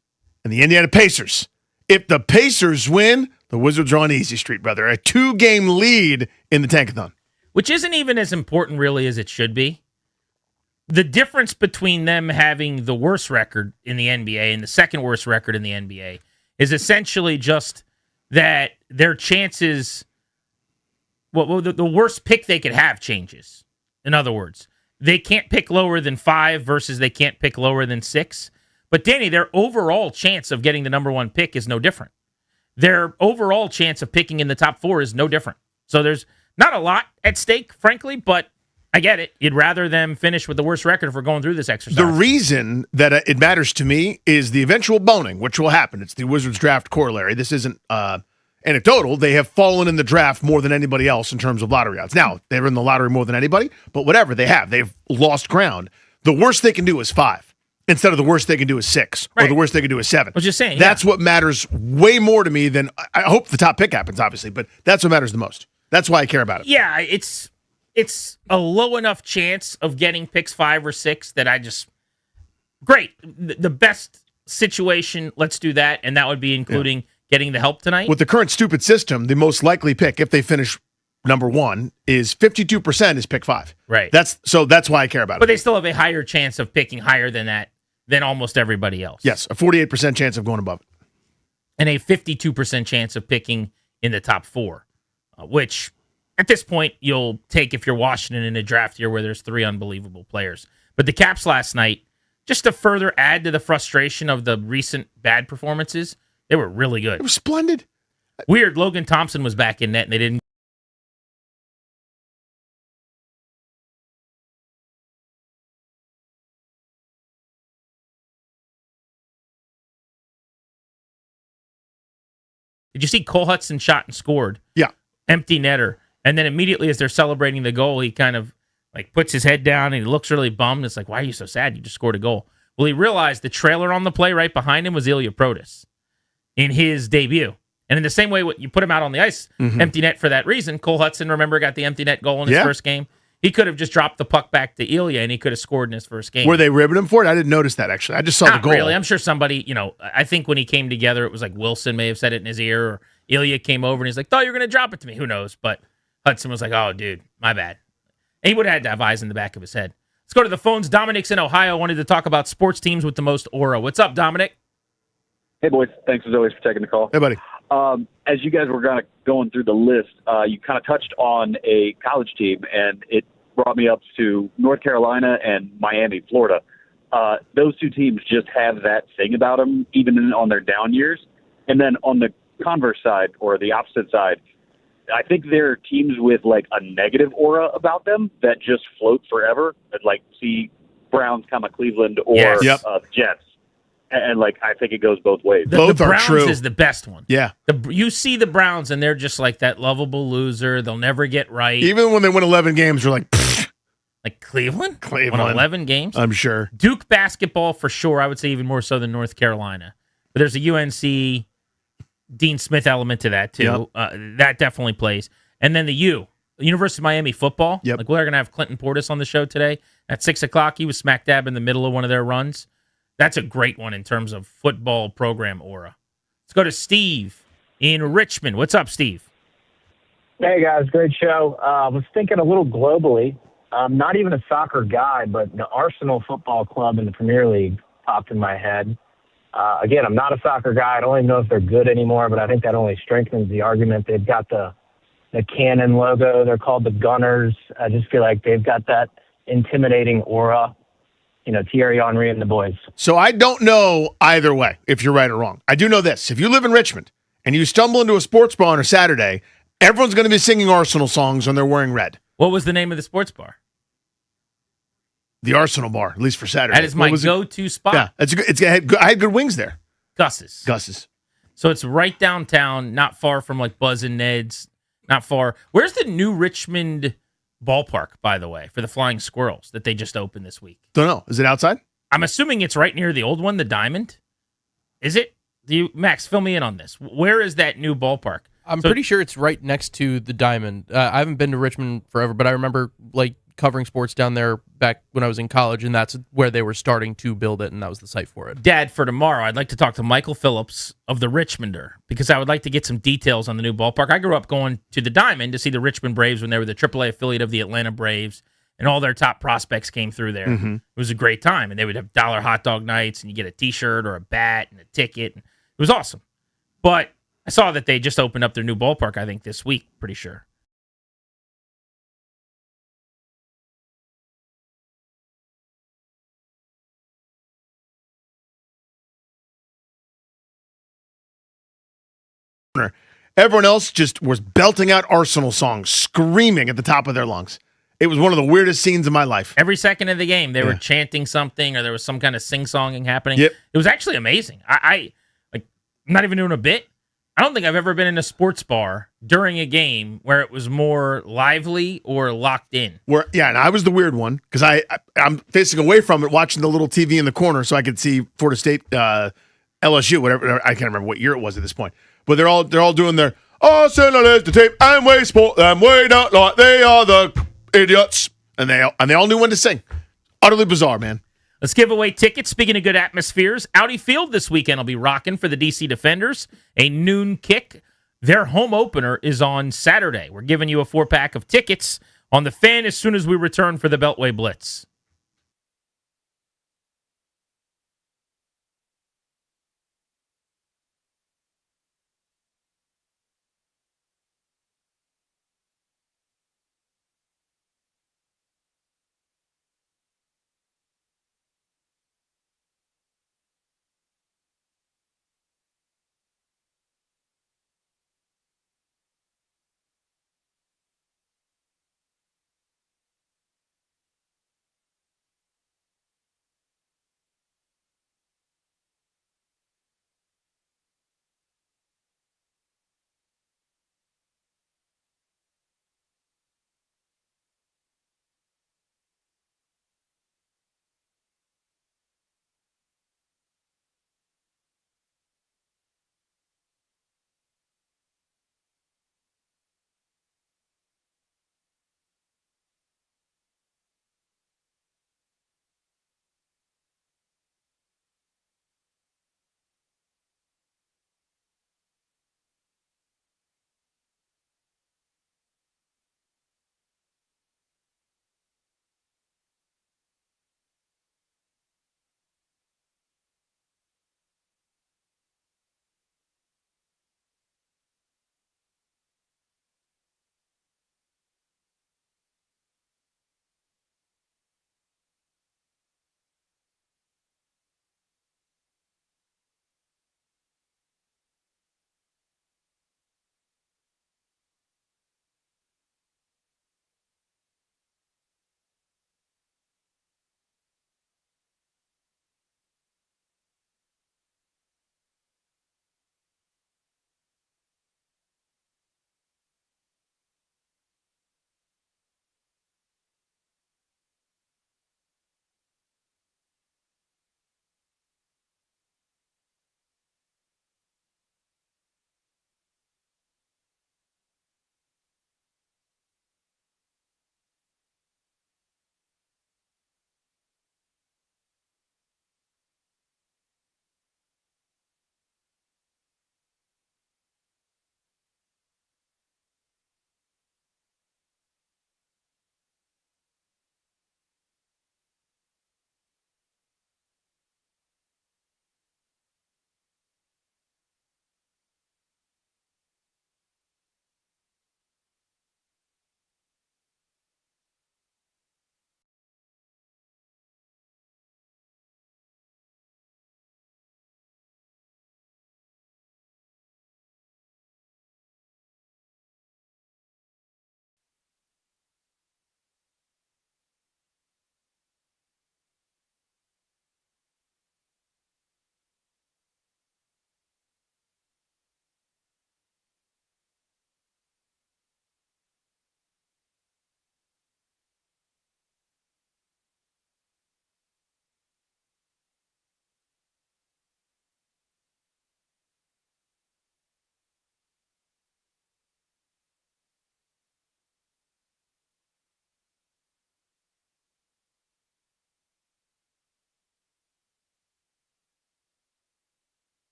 and the Indiana Pacers. If the Pacers win, the Wizards are on easy street, brother. A 2-game lead in the Tankathon. Which isn't even as important, really, as it should be. The difference between them having the worst record in the NBA and the second worst record in the NBA is essentially just that their chances, the worst pick they could have changes. In other words, they can't pick lower than 5 versus they can't pick lower than 6. But, Danny, their overall chance of getting the number 1 pick is no different. Their overall chance of picking in the top 4 is no different. So there's not a lot at stake, frankly, but I get it. You'd rather them finish with the worst record if we're going through this exercise. The reason that it matters to me is the eventual boning, which will happen. It's the Wizards draft corollary. This isn't anecdotal. They have fallen in the draft more than anybody else in terms of lottery odds. Now, they're in the lottery more than anybody, but whatever they have, they've lost ground. The worst they can do is 5. Instead of the worst they can do is 6, or the worst they can do is 7. I was just saying. That's what matters way more to me than I hope the top pick happens, obviously, but that's what matters the most. That's why I care about it. Yeah, it's a low enough chance of getting picks 5 or 6 that I just great. The best situation, let's do that, and that would be including getting the help tonight. With the current stupid system, the most likely pick, if they finish number 1, is 52% is pick 5. Right. That's why I care about it. But they still have a higher chance of picking higher than that than almost everybody else. Yes, a 48% chance of going above it. And a 52% chance of picking in the top 4, which at this point you'll take if you're Washington in a draft year where there's 3 unbelievable players. But the Caps last night, just to further add to the frustration of the recent bad performances, they were really good. It was splendid. Weird, Logan Thompson was back in net and they didn't. Did you see Cole Hudson shot and scored? Yeah. Empty netter. And then immediately as they're celebrating the goal, he kind of like puts his head down and he looks really bummed. It's like, why are you so sad? You just scored a goal. Well, he realized the trailer on the play right behind him was Ilya Protas in his debut. And in the same way you put him out on the ice, empty net for that reason, Cole Hudson, remember, got the empty net goal in his first game. He could have just dropped the puck back to Ilya and he could have scored in his first game. Were they ribbing him for it? I didn't notice that, actually. I just saw the goal. Really. I'm sure somebody, I think when he came together, it was like Wilson may have said it in his ear, or Ilya came over and he's like, thought you were going to drop it to me. Who knows? But Hudson was like, oh, dude, my bad. And he would have had to have eyes in the back of his head. Let's go to the phones. Dominic's in Ohio. Wanted to talk about sports teams with the most aura. What's up, Dominic? Hey, boys. Thanks, as always, for taking the call. Hey, buddy. As you guys were going through the list, you kind of touched on a college team, and it brought me up to North Carolina and Miami, Florida. Those two teams just have that thing about them, even on their down years. And then on the converse side, or the opposite side, I think there are teams with like a negative aura about them that just float forever. Like see Browns, Cleveland, or the Jets. And like I think it goes both ways. The Browns is the best one. Yeah. You see the Browns and they're just like that lovable loser. They'll never get right. Even when they win 11 games, you're like, pfft. Like Cleveland? Cleveland. Won 11 games? I'm sure. Duke basketball for sure. I would say even more so than North Carolina. But there's a UNC Dean Smith element to that too. That definitely plays. And then the University of Miami football. Yep. Like we're going to have Clinton Portis on the show today at 6 o'clock. He was smack dab in the middle of one of their runs. That's a great one in terms of football program aura. Let's go to Steve in Richmond. What's up, Steve? Hey guys, great show. I was thinking a little globally. I'm not even a soccer guy, but the Arsenal Football Club in the Premier League popped in my head. Again, I'm not a soccer guy. I don't even know if they're good anymore, but I think that only strengthens the argument. They've got the cannon logo. They're called the Gunners. I just feel like they've got that intimidating aura. You know, Thierry Henry and the boys. So I don't know either way if you're right or wrong. I do know this. If you live in Richmond and you stumble into a sports bar on a Saturday, everyone's going to be singing Arsenal songs and they're wearing red. What was the name of the sports bar? The Arsenal bar, at least for Saturday. That is my go-to spot. Yeah, I had good wings there. Gus's. So it's right downtown, not far from like Buzz and Ned's, not far. Where's the new Richmond ballpark, by the way, for the Flying Squirrels that they just opened this week? Don't know. Is it outside? I'm assuming it's right near the old one, the Diamond. Is it? Max, fill me in on this. Where is that new ballpark? I'm pretty sure it's right next to the Diamond. I haven't been to Richmond forever, but I remember like covering sports down there back when I was in college, and that's where they were starting to build it, and that was the site for it. Dad, for tomorrow, I'd like to talk to Michael Phillips of the Richmonder because I would like to get some details on the new ballpark. I grew up going to the Diamond to see the Richmond Braves when they were the AAA affiliate of the Atlanta Braves, and all their top prospects came through there. Mm-hmm. It was a great time, and they would have dollar hot dog nights, and you get a T-shirt or a bat and a ticket. It was awesome. But I saw that they just opened up their new ballpark, I think, this week, pretty sure. Everyone else just was belting out Arsenal songs, screaming at the top of their lungs. It was one of the weirdest scenes of my life. Every second of the game, they were chanting something, or there was some kind of sing-songing happening. Yep. It was actually amazing. I'm not even doing a bit. I don't think I've ever been in a sports bar during a game where it was more lively or locked in. And I was the weird one because I'm facing away from it, watching the little TV in the corner, so I could see Florida State, LSU, whatever. I can't remember what year it was at this point. But they're all doing their Arsenal is the team, and we support them. We don't like they are the idiots, and they all knew when to sing. Utterly bizarre, man. Let's give away tickets. Speaking of good atmospheres, Audi Field this weekend will be rocking for the DC Defenders. A noon kick. Their home opener is on Saturday. We're giving you a 4-pack of tickets on the Fan as soon as we return for the Beltway Blitz.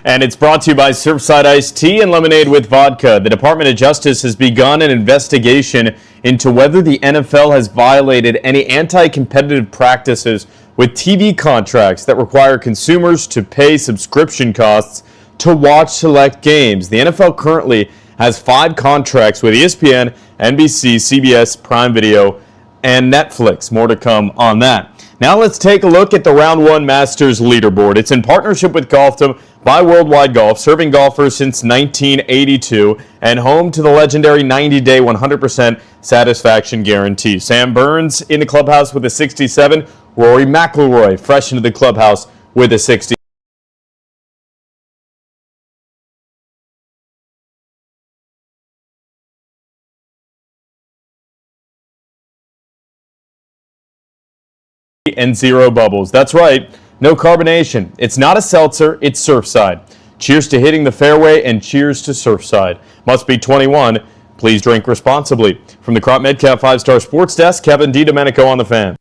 And it's brought to you by Surfside Iced Tea and Lemonade with Vodka. The Department of Justice has begun an investigation into whether the NFL has violated any anti-competitive practices with TV contracts that require consumers to pay subscription costs to watch select games. The NFL currently has 5 contracts with ESPN, NBC, CBS, Prime Video, and Netflix. More to come on that. Now let's take a look at the Round 1 Masters leaderboard. It's in partnership with Golfdom by Worldwide Golf, serving golfers since 1982, and home to the legendary 90-day 100% satisfaction guarantee. Sam Burns in the clubhouse with a 67. Rory McIlroy fresh into the clubhouse with a 60. And 0 bubbles. That's right, no carbonation. It's not a seltzer, it's Surfside. Cheers to hitting the fairway and cheers to Surfside. Must be 21. Please drink responsibly. From the Crop Medcap 5-Star Sports Desk, Kevin DiDomenico on the Fan.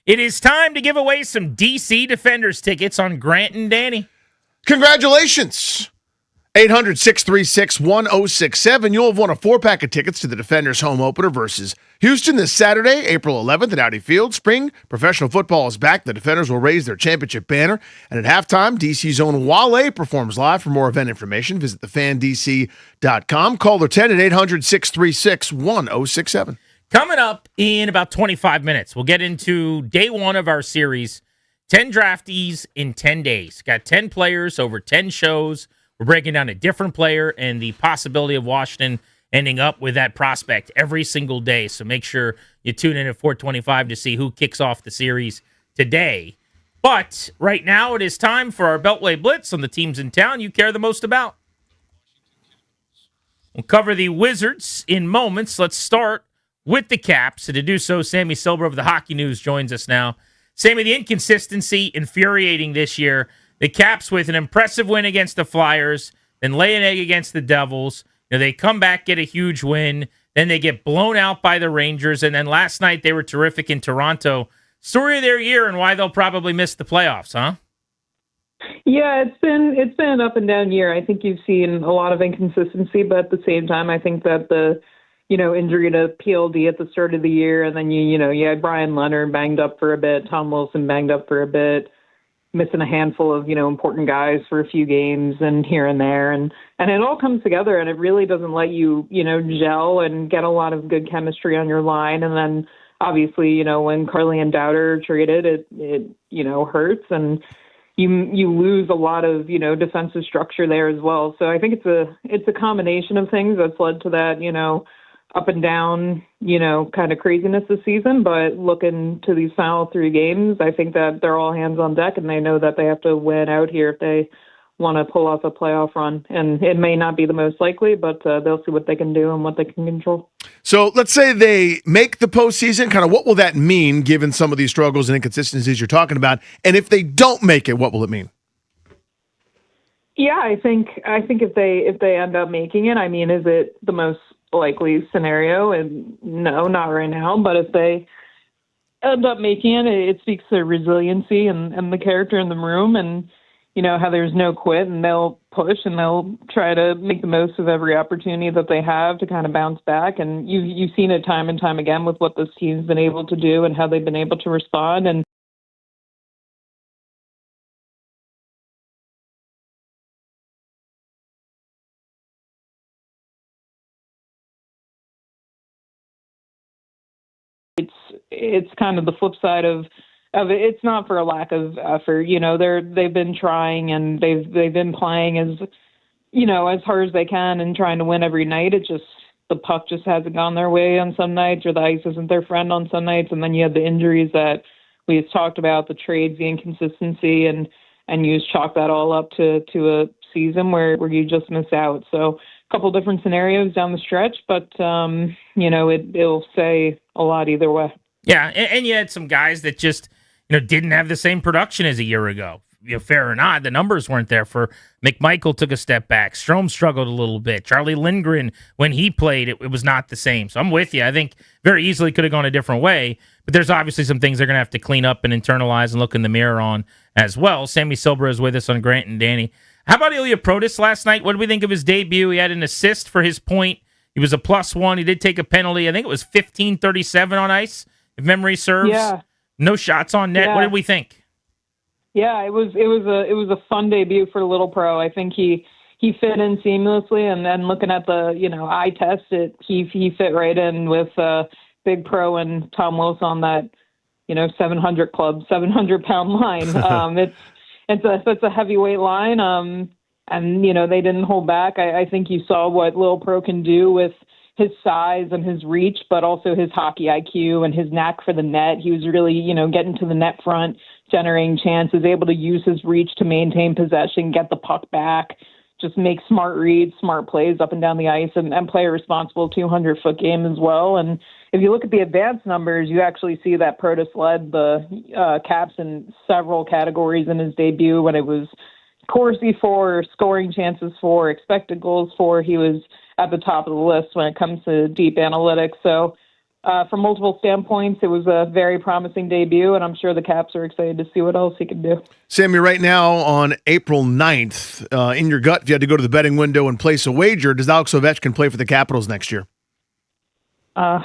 It is time to give away some DC Defenders tickets on Grant and Danny. Congratulations. 800-636-1067. You'll have won a 4-pack of tickets to the Defenders home opener versus Houston this Saturday, April 11th at Audi Field. Spring professional football is back. The Defenders will raise their championship banner. And at halftime, DC's own Wale performs live. For more event information, visit thefandc.com. Call their 10 at 800-636-1067. Coming up in about 25 minutes, we'll get into day 1 of our series, 10 draftees in 10 days. Got 10 players over 10 shows. We're breaking down a different player and the possibility of Washington ending up with that prospect every single day. So make sure you tune in at 425 to see who kicks off the series today. But right now it is time for our Beltway Blitz on the teams in town you care the most about. We'll cover the Wizards in moments. Let's start with the Caps. And to do so, Sammy Silver of the Hockey News joins us now. Sammy, the inconsistency infuriating this year. The Caps with an impressive win against the Flyers, then lay an egg against the Devils. They come back, get a huge win, then they get blown out by the Rangers, and then last night they were terrific in Toronto. Story of their year and why they'll probably miss the playoffs, huh? Yeah, it's been an up and down year. I think you've seen a lot of inconsistency, but at the same time, I think that the injury to PLD at the start of the year, and then you had Brian Leonard banged up for a bit, Tom Wilson banged up for a bit, missing a handful of important guys for a few games and here and there, and it all comes together, and it really doesn't let you gel and get a lot of good chemistry on your line, and then obviously when Carly and Dowder traded, it hurts, and you lose a lot of defensive structure there as well. So I think it's a combination of things that's led to that up and down, kind of craziness this season. But looking to these final 3 games, I think that they're all hands on deck, and they know that they have to win out here if they want to pull off a playoff run. And it may not be the most likely, but they'll see what they can do and what they can control. So let's say they make the postseason. Kind of what will that mean, given some of these struggles and inconsistencies you're talking about? And if they don't make it, what will it mean? Yeah, I think if they end up making it, I mean, is it the most likely scenario? And no, not right now. But if they end up making it, it speaks to resiliency and the character in the room, and how there's no quit, and they'll push and they'll try to make the most of every opportunity that they have to kind of bounce back. And you've seen it time and time again with what this team's been able to do and how they've been able to respond. And it's kind of the flip side of it. It's not for a lack of effort. They've been trying, and they've been playing as hard as they can and trying to win every night. It just, the puck just hasn't gone their way on some nights, or the ice isn't their friend on some nights. And then you have the injuries that we talked about, the trades, the inconsistency, and you just chalk that all up to a season where you just miss out. So a couple different scenarios down the stretch, but it'll say a lot either way. Yeah, and you had some guys that just didn't have the same production as a year ago. Fair or not, the numbers weren't there. For McMichael took a step back. Strome struggled a little bit. Charlie Lindgren, when he played, it was not the same. So I'm with you. I think very easily could have gone a different way, but there's obviously some things they're going to have to clean up and internalize and look in the mirror on as well. Sammy Silver is with us on Grant and Danny. How about Ilya Protas last night? What did we think of his debut? He had an assist for his point. He was a +1. He did take a penalty. I think it was 15:37 on ice, if memory serves. Yeah. No shots on net. Yeah. What did we think? Yeah, it was a fun debut for Little Pro. I think he fit in seamlessly, and then looking at the eye test, he fit right in with Big Pro and Tom Wilson on that 700 club, 700-pound line. It's a heavyweight line, and they didn't hold back. I think you saw what Little Pro can do with his size and his reach, but also his hockey IQ and his knack for the net. He was really, getting to the net front, generating chances, able to use his reach to maintain possession, get the puck back, just make smart reads, smart plays up and down the ice, and play a responsible 200-foot game as well. And if you look at the advanced numbers, you actually see that Protas led the Caps in several categories in his debut. When it was Corsi for, scoring chances for, expected goals for, he was at the top of the list when it comes to deep analytics. So from multiple standpoints, it was a very promising debut, and I'm sure the Caps are excited to see what else he can do. Sammy, right now on April 9th, in your gut, if you had to go to the betting window and place a wager, does Alex Ovechkin play for the Capitals next year? I'd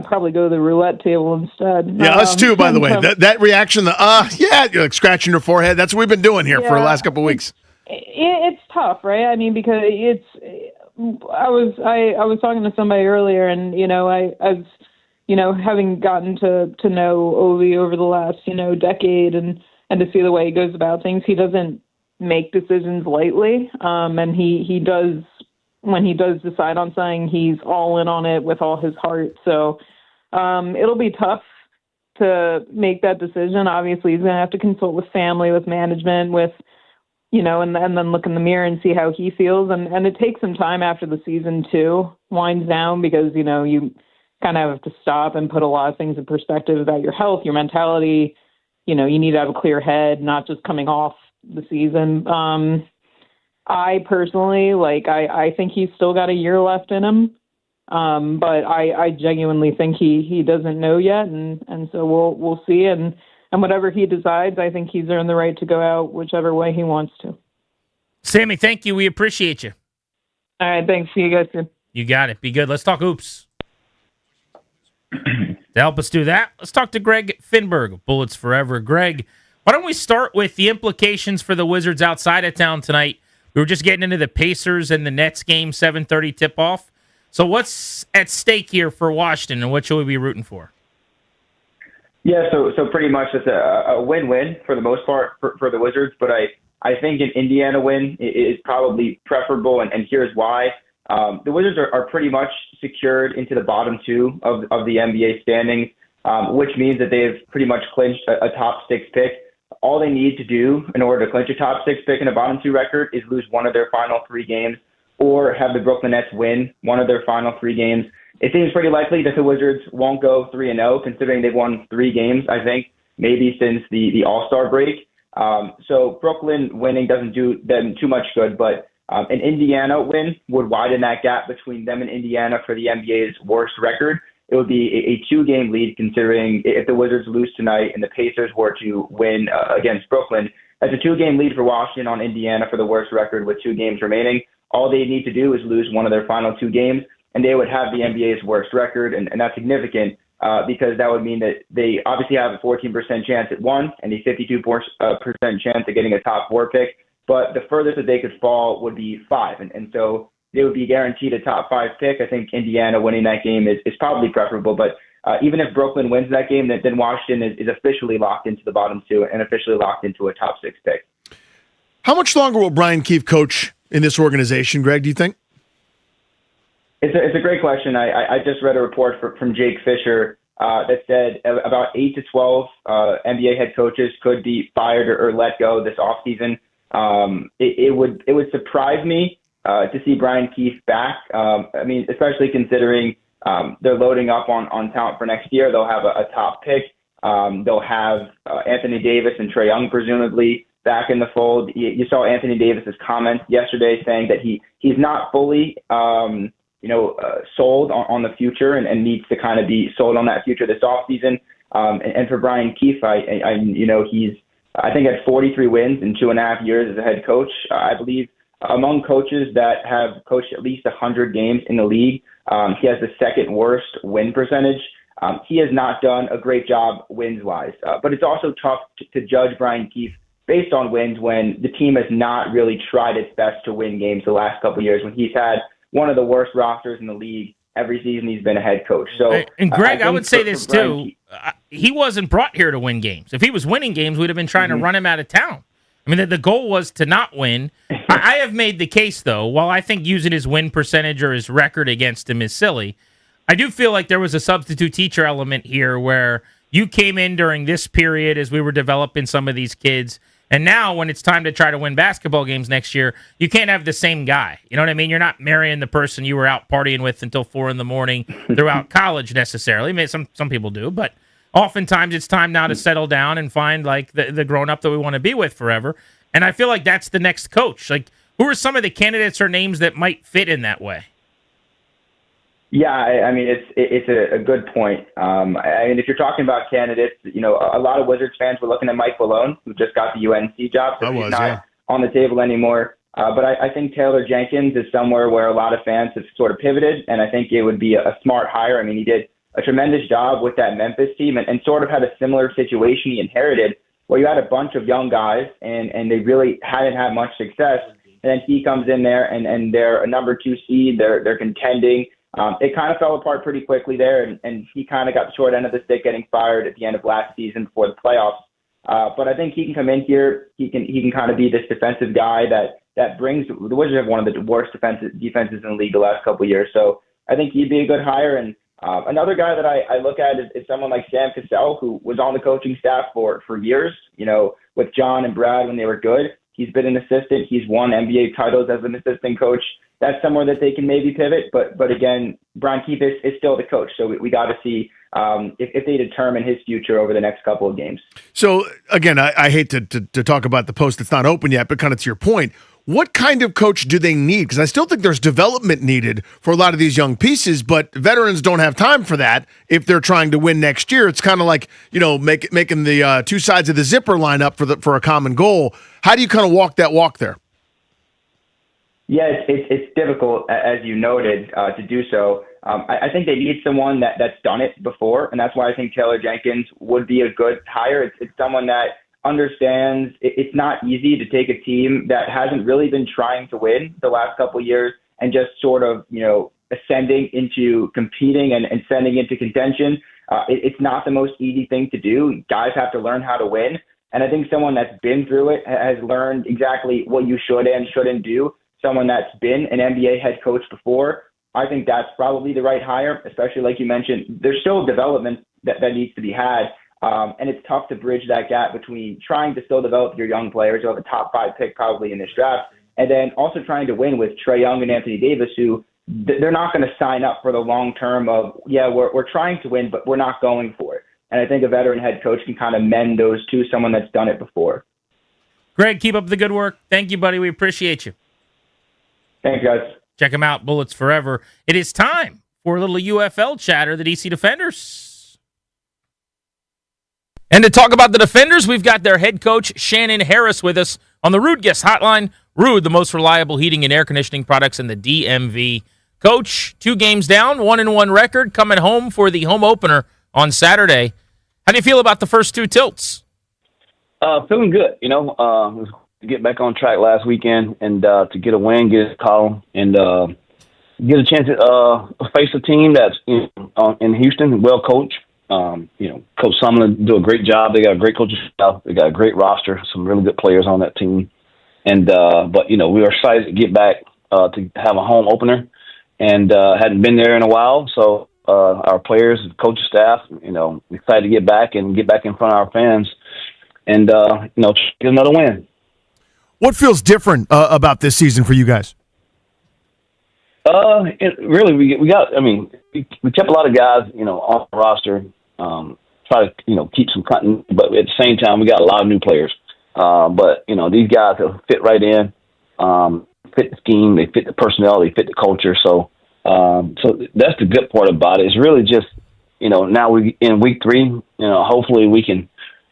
probably go to the roulette table instead. Yeah, us too, by the way. That reaction, you're like scratching your forehead. That's what we've been doing here for the last couple of weeks. It's tough, right? I mean, because I was talking to somebody earlier, and having gotten to know Ovi over the last decade, and to see the way he goes about things, he doesn't make decisions lightly, and he does. When he does decide on something, he's all in on it with all his heart. So it'll be tough to make that decision. Obviously, he's going to have to consult with family, with management, with and then look in the mirror and see how he feels. And it takes some time after the season too winds down, because you kind of have to stop and put a lot of things in perspective about your health, your mentality. You need to have a clear head, not just coming off the season. I personally, I think he's still got a year left in him, but I genuinely think he doesn't know yet, and so we'll see, and whatever he decides, I think he's earned the right to go out whichever way he wants to. Sammy, thank you. We appreciate you. All right, thanks. See you guys soon. You got it. Be good. Let's talk hoops. To help us do that, let's talk to Greg Finberg of Bullets Forever. Greg, why don't we start with the implications for the Wizards outside of town tonight? We were just getting into the Pacers and the Nets game, 7:30 tip-off. So what's at stake here for Washington, and what should we be rooting for? Yeah, so pretty much it's a win-win for the most part for the Wizards, but I think an Indiana win is probably preferable, and here's why. The Wizards are pretty much secured into the bottom two of the NBA standings, which means that they've pretty much clinched a top six pick. All they need to do in order to clinch a top six pick and a bottom two record is lose one of their final three games, or have the Brooklyn Nets win one of their final three games. It seems pretty likely that the Wizards won't go 3-0, considering they've won 3 games, I think, maybe since the All-Star break. So Brooklyn winning doesn't do them too much good, but an Indiana win would widen that gap between them and Indiana for the NBA's worst record. It would be a 2-game lead, considering if the Wizards lose tonight and the Pacers were to win against Brooklyn. That's a 2-game lead for Washington on Indiana for the worst record with 2 games remaining. All they need to do is lose one of their final 2 games, and they would have the NBA's worst record, and that's significant because that would mean that they obviously have a 14% chance at 1 and a 52% chance at getting a top 4 pick, but the furthest that they could fall would be 5, and so they would be guaranteed a top 5 pick. I think Indiana winning that game is probably preferable, but even if Brooklyn wins that game, then Washington is officially locked into the bottom 2 and officially locked into a top 6 pick. How much longer will Brian Keefe coach in this organization, Greg, do you think? It's a great question. I just read a report from Jake Fisher that said about 8 to 12 NBA head coaches could be fired or let go this offseason. It would surprise me to see Brian Keefe back. I mean, especially considering they're loading up on talent for next year. They'll have a top pick. They'll have Anthony Davis and Trae Young presumably back in the fold. You saw Anthony Davis's comments yesterday saying that he's not fully sold on the future and needs to kind of be sold on that future this offseason. And for Brian Keefe, he's I think at 43 wins in 2.5 years as a head coach. I believe among coaches that have coached at least 100 games in the league, he has the second worst win percentage. He has not done a great job wins-wise. But it's also tough to judge Brian Keefe based on wins when the team has not really tried its best to win games the last couple of years, when he's had one of the worst rosters in the league every season he's been a head coach. So, and Greg, I would say this too. He wasn't brought here to win games. If he was winning games, we'd have been trying to run him out of town. I mean, the goal was to not win. I have made the case, though, while I think using his win percentage or his record against him is silly, I do feel like there was a substitute teacher element here where you came in during this period as we were developing some of these kids, and now when it's time to try to win basketball games next year, you can't have the same guy. You know what I mean? You're not marrying the person you were out partying with until 4 a.m. throughout college necessarily. Maybe some people do, but oftentimes it's time now to settle down and find like the grown-up that we want to be with forever. And I feel like that's the next coach. Like, who are some of the candidates or names that might fit in that way? Yeah, I mean, it's a good point. I mean, if you're talking about candidates, a lot of Wizards fans were looking at Mike Malone, who just got the UNC job, so he's not on the table anymore. But I think Taylor Jenkins is somewhere where a lot of fans have sort of pivoted, and I think it would be a smart hire. I mean, he did a tremendous job with that Memphis team and sort of had a similar situation he inherited, where you had a bunch of young guys and they really hadn't had much success. And then he comes in there and they're a number 2 seed, they're contending. It kind of fell apart pretty quickly there, and he kind of got the short end of the stick getting fired at the end of last season before the playoffs. But I think he can come in here. He can kind of be this defensive guy that brings the Wizards have one of the worst defenses in the league the last couple of years. So I think he'd be a good hire. And another guy that I look at is someone like Sam Cassell, who was on the coaching staff for years. With John and Brad when they were good. He's been an assistant. He's won NBA titles as an assistant coach. That's somewhere that they can maybe pivot. But again, Brian Keefe is still the coach. So we got to see if they determine his future over the next couple of games. So, again, I hate to talk about the post that's not open yet, but kind of to your point, what kind of coach do they need? Because I still think there's development needed for a lot of these young pieces, but veterans don't have time for that if they're trying to win next year. It's kind of like, making the two sides of the zipper line up for a common goal. How do you kind of walk that walk there? Yeah, it's difficult, as you noted, to do so. I think they need someone that's done it before, and that's why I think Taylor Jenkins would be a good hire. It's someone that understands it's not easy to take a team that hasn't really been trying to win the last couple of years and just sort of, ascending into competing and ascending into contention. It's not the most easy thing to do. Guys have to learn how to win. And I think someone that's been through it has learned exactly what you should and shouldn't do. Someone that's been an NBA head coach before, I think that's probably the right hire, especially like you mentioned. There's still development that needs to be had. And it's tough to bridge that gap between trying to still develop your young players, who have a top 5 pick probably in this draft, and then also trying to win with Trae Young and Anthony Davis, who they're not going to sign up for the long term of, we're trying to win, but we're not going for it. And I think a veteran head coach can kind of mend those two, someone that's done it before. Greg, keep up the good work. Thank you, buddy. We appreciate you. Thanks, guys. Check them out, Bullets Forever. It is time for a little UFL chatter, the DC Defenders. And to talk about the Defenders, we've got their head coach, Shannon Harris, with us on the Rude Guest Hotline. Rude, the most reliable heating and air conditioning products in the DMV. Coach, 2 games down, 1-1 record, coming home for the home opener on Saturday. How do you feel about the first 2 tilts? Feeling good, to get back on track last weekend and to get a win, get a call, and get a chance to face a team that's in Houston, well coached. Coach Sumlin do a great job. They got a great coaching staff. They got a great roster, some really good players on that team. And but we are excited to get back to have a home opener, and hadn't been there in a while. So our players, coaching staff, excited to get back in front of our fans and, get another win. What feels different about this season for you guys? Really, we kept a lot of guys, on the roster, try to, keep some continuity, but at the same time, we got a lot of new players. But these guys have fit right in, fit the scheme, they fit the personnel, they fit the culture. So that's the good part about it. It's really just, now we in week 3, hopefully we can,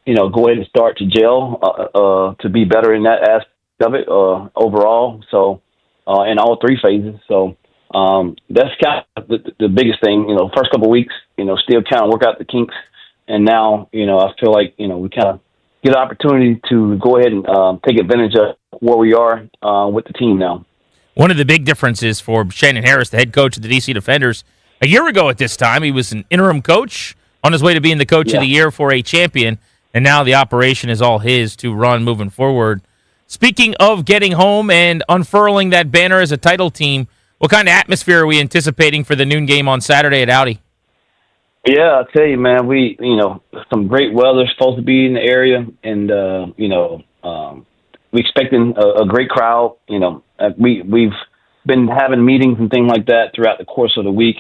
go ahead and start to gel, to be better in that aspect of it, overall. So, in all 3 phases. So, that's kind of the biggest thing, first couple of weeks, still kind of work out the kinks. And now, I feel like, we kind of get an opportunity to go ahead and take advantage of where we are with the team now. One of the big differences for Shannon Harris, the head coach of the DC Defenders, a year ago at this time, he was an interim coach on his way to being the coach of the year for a champion, and now the operation is all his to run moving forward. Speaking of getting home and unfurling that banner as a title team, what kind of atmosphere are we anticipating for the noon game on Saturday at Audi? Yeah, I'll tell you, man, we, some great weather supposed to be in the area, and, we expecting a great crowd. We've been having meetings and things like that throughout the course of the week.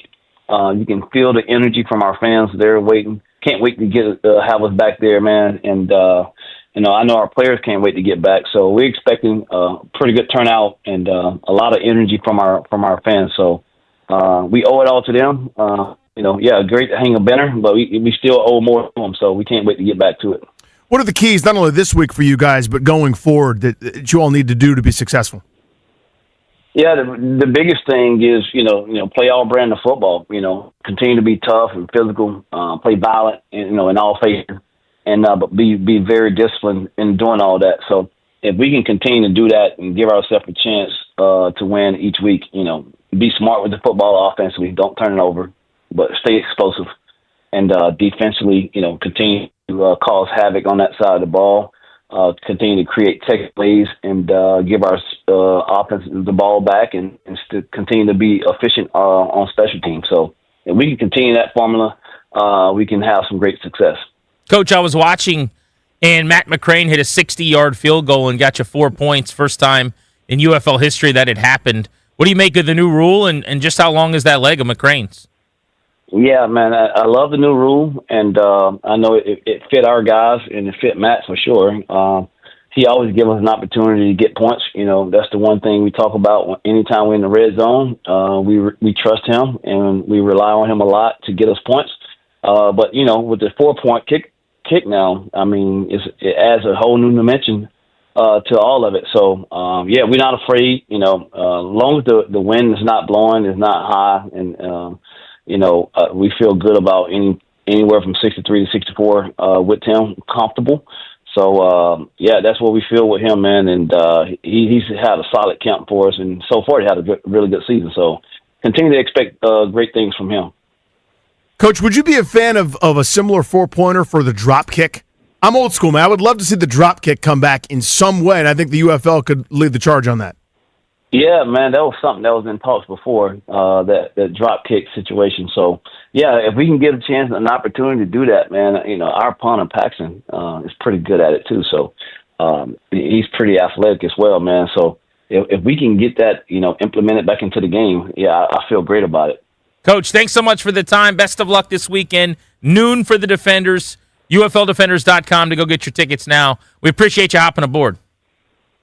You can feel the energy from our fans. They're waiting. Can't wait to have us back there, man. And, I know our players can't wait to get back. So we're expecting a pretty good turnout and a lot of energy from our fans. So we owe it all to them. Great to hang a banner, but we still owe more to them. So we can't wait to get back to it. What are the keys, not only this week for you guys, but going forward that you all need to do to be successful? Yeah, the biggest thing is, play all brand of football, continue to be tough and physical, play violent, in all phases, and but be very disciplined in doing all that. So if we can continue to do that and give ourselves a chance to win each week, be smart with the football offensively, don't turn it over, but stay explosive, and defensively, continue to cause havoc on that side of the ball. Continue to create tech plays and give our offense the ball back and continue to be efficient on special teams. So if we can continue that formula, we can have some great success. Coach, I was watching, and Matt McCrane hit a 60-yard field goal and got you 4 points. First time in UFL history that had happened. What do you make of the new rule, and just how long is that leg of McCrane's? Yeah, man, I love the new rule, and I know it fit our guys, and it fit Matt for sure. He always gives us an opportunity to get points. That's the one thing we talk about anytime we're in the red zone. We trust him, and we rely on him a lot to get us points. But, with the 4-point kick now, it adds a whole new dimension to all of it. So, we're not afraid, as long as the wind is not blowing, is not high, and we feel good about anywhere from 63 to 64 with him, comfortable. So, that's what we feel with him, man. And he's had a solid camp for us, and so far he had a really good season. So continue to expect great things from him. Coach, would you be a fan of a similar 4-pointer for the drop kick? I'm old school, man. I would love to see the drop kick come back in some way, and I think the UFL could lead the charge on that. Yeah, man, that was something that was in talks before, that drop kick situation. So, if we can get a chance and an opportunity to do that, man, our punter, Paxton, is pretty good at it too. So, he's pretty athletic as well, man. So, if we can get that, implemented back into the game, I feel great about it. Coach, thanks so much for the time. Best of luck this weekend. Noon for the Defenders. UFLDefenders.com to go get your tickets now. We appreciate you hopping aboard.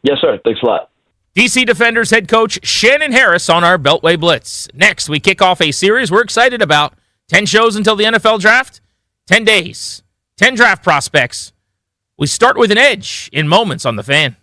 Yes, sir. Thanks a lot. DC Defenders head coach Shannon Harris on our Beltway Blitz. Next, we kick off a series we're excited about. 10 shows until the NFL draft, 10 days, 10 draft prospects. We start with an edge in moments on The Fan.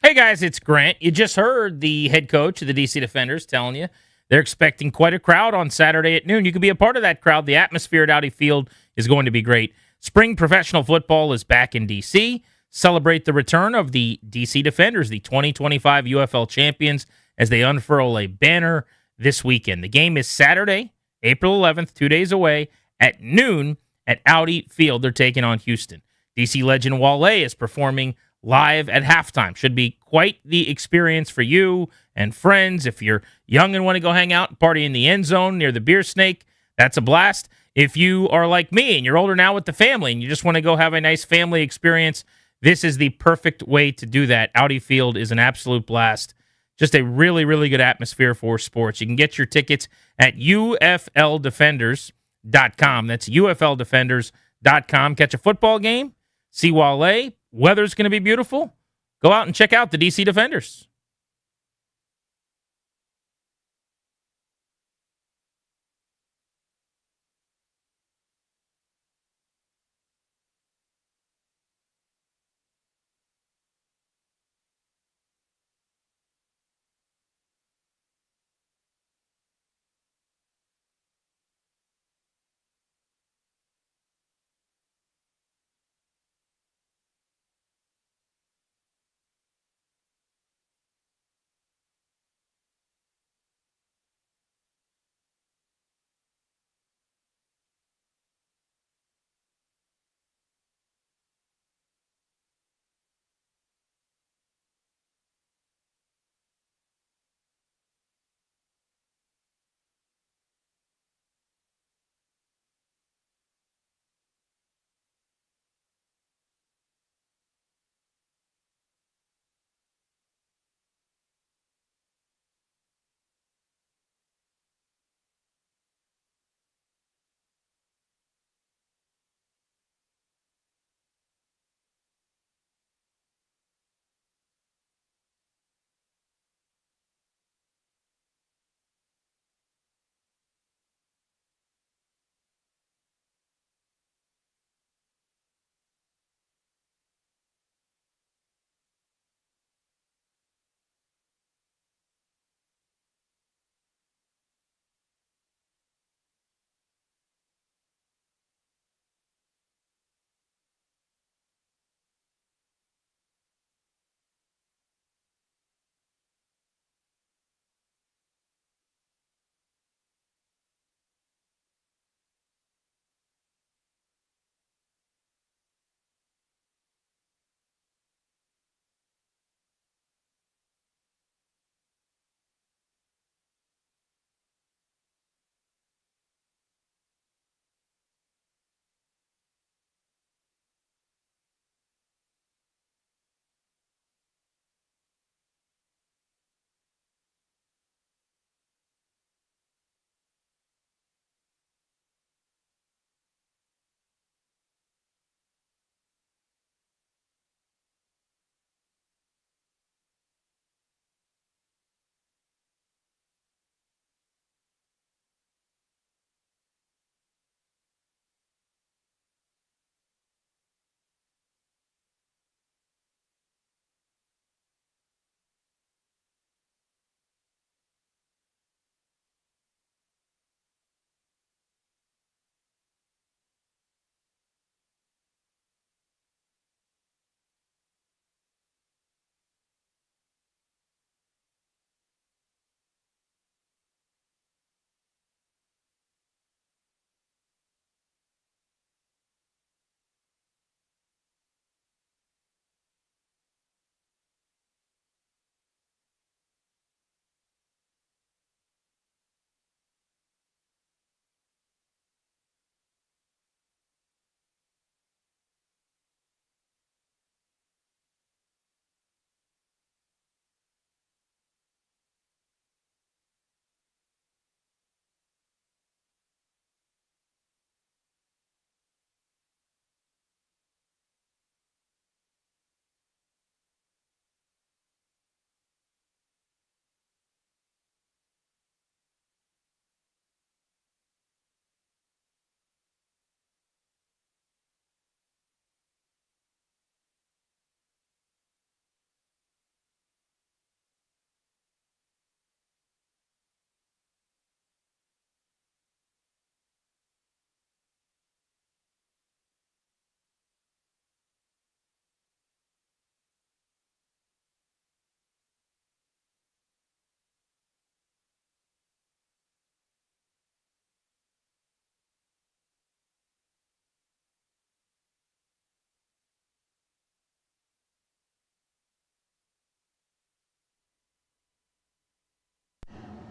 Hey guys, it's Grant. You just heard the head coach of the DC Defenders telling you they're expecting quite a crowd on Saturday at noon. You can be a part of that crowd. The atmosphere at Audi Field is going to be great. Spring professional football is back in DC. Celebrate the return of the DC Defenders, the 2025 UFL champions, as they unfurl a banner this weekend. The game is Saturday April 11th, 2 days away at noon at Audi Field. They're taking on Houston. DC legend Wale is performing live at halftime. Should be quite the experience for you and friends. If you're young and want to go hang out and party in the end zone near the beer snake, that's a blast. If you are like me and you're older now with the family and you just want to go have a nice family experience, this is the perfect way to do that. Audi Field is an absolute blast. Just a really, really good atmosphere for sports. You can get your tickets at UFLDefenders.com. That's UFLDefenders.com. Catch a football game, see Wale. Weather's going to be beautiful. Go out and check out the DC Defenders.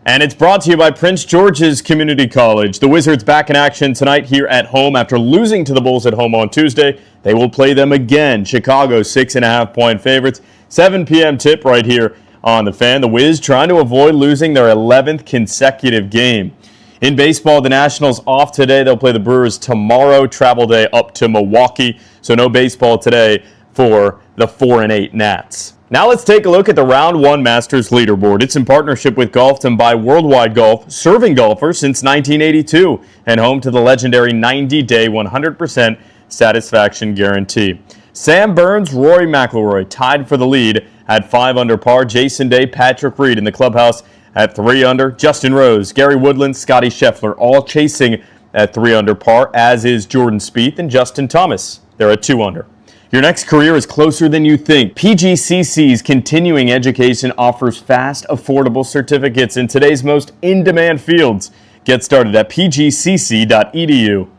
And it's brought to you by Prince George's Community College. The Wizards back in action tonight here at home after losing to the Bulls at home on Tuesday. They will play them again. Chicago 6.5-point favorites. 7 p.m. tip right here on The Fan. The Wiz trying to avoid losing their 11th consecutive game. In baseball, the Nationals off today. They'll play the Brewers tomorrow. Travel day up to Milwaukee. So no baseball today for the 4-8 Nats. Now let's take a look at the Round 1 Masters leaderboard. It's in partnership with Golfdom by Worldwide Golf, serving golfers since 1982, and home to the legendary 90-day 100% satisfaction guarantee. Sam Burns, Rory McIlroy tied for the lead at 5 under par. Jason Day, Patrick Reed in the clubhouse at 3 under. Justin Rose, Gary Woodland, Scotty Scheffler all chasing at 3 under par, as is Jordan Spieth and Justin Thomas. They're at 2 under. Your next career is closer than you think. PGCC's continuing education offers fast, affordable certificates in today's most in-demand fields. Get started at pgcc.edu.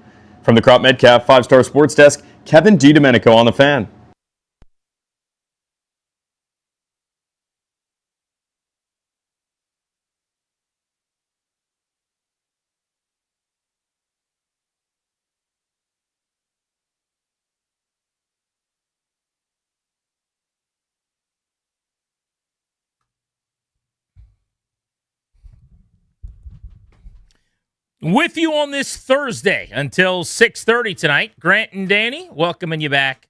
From the Crop Metcalf 5-Star Sports Desk, Kevin DiDomenico on The Fan. With you on this Thursday until 6:30 tonight, Grant and Danny, welcoming you back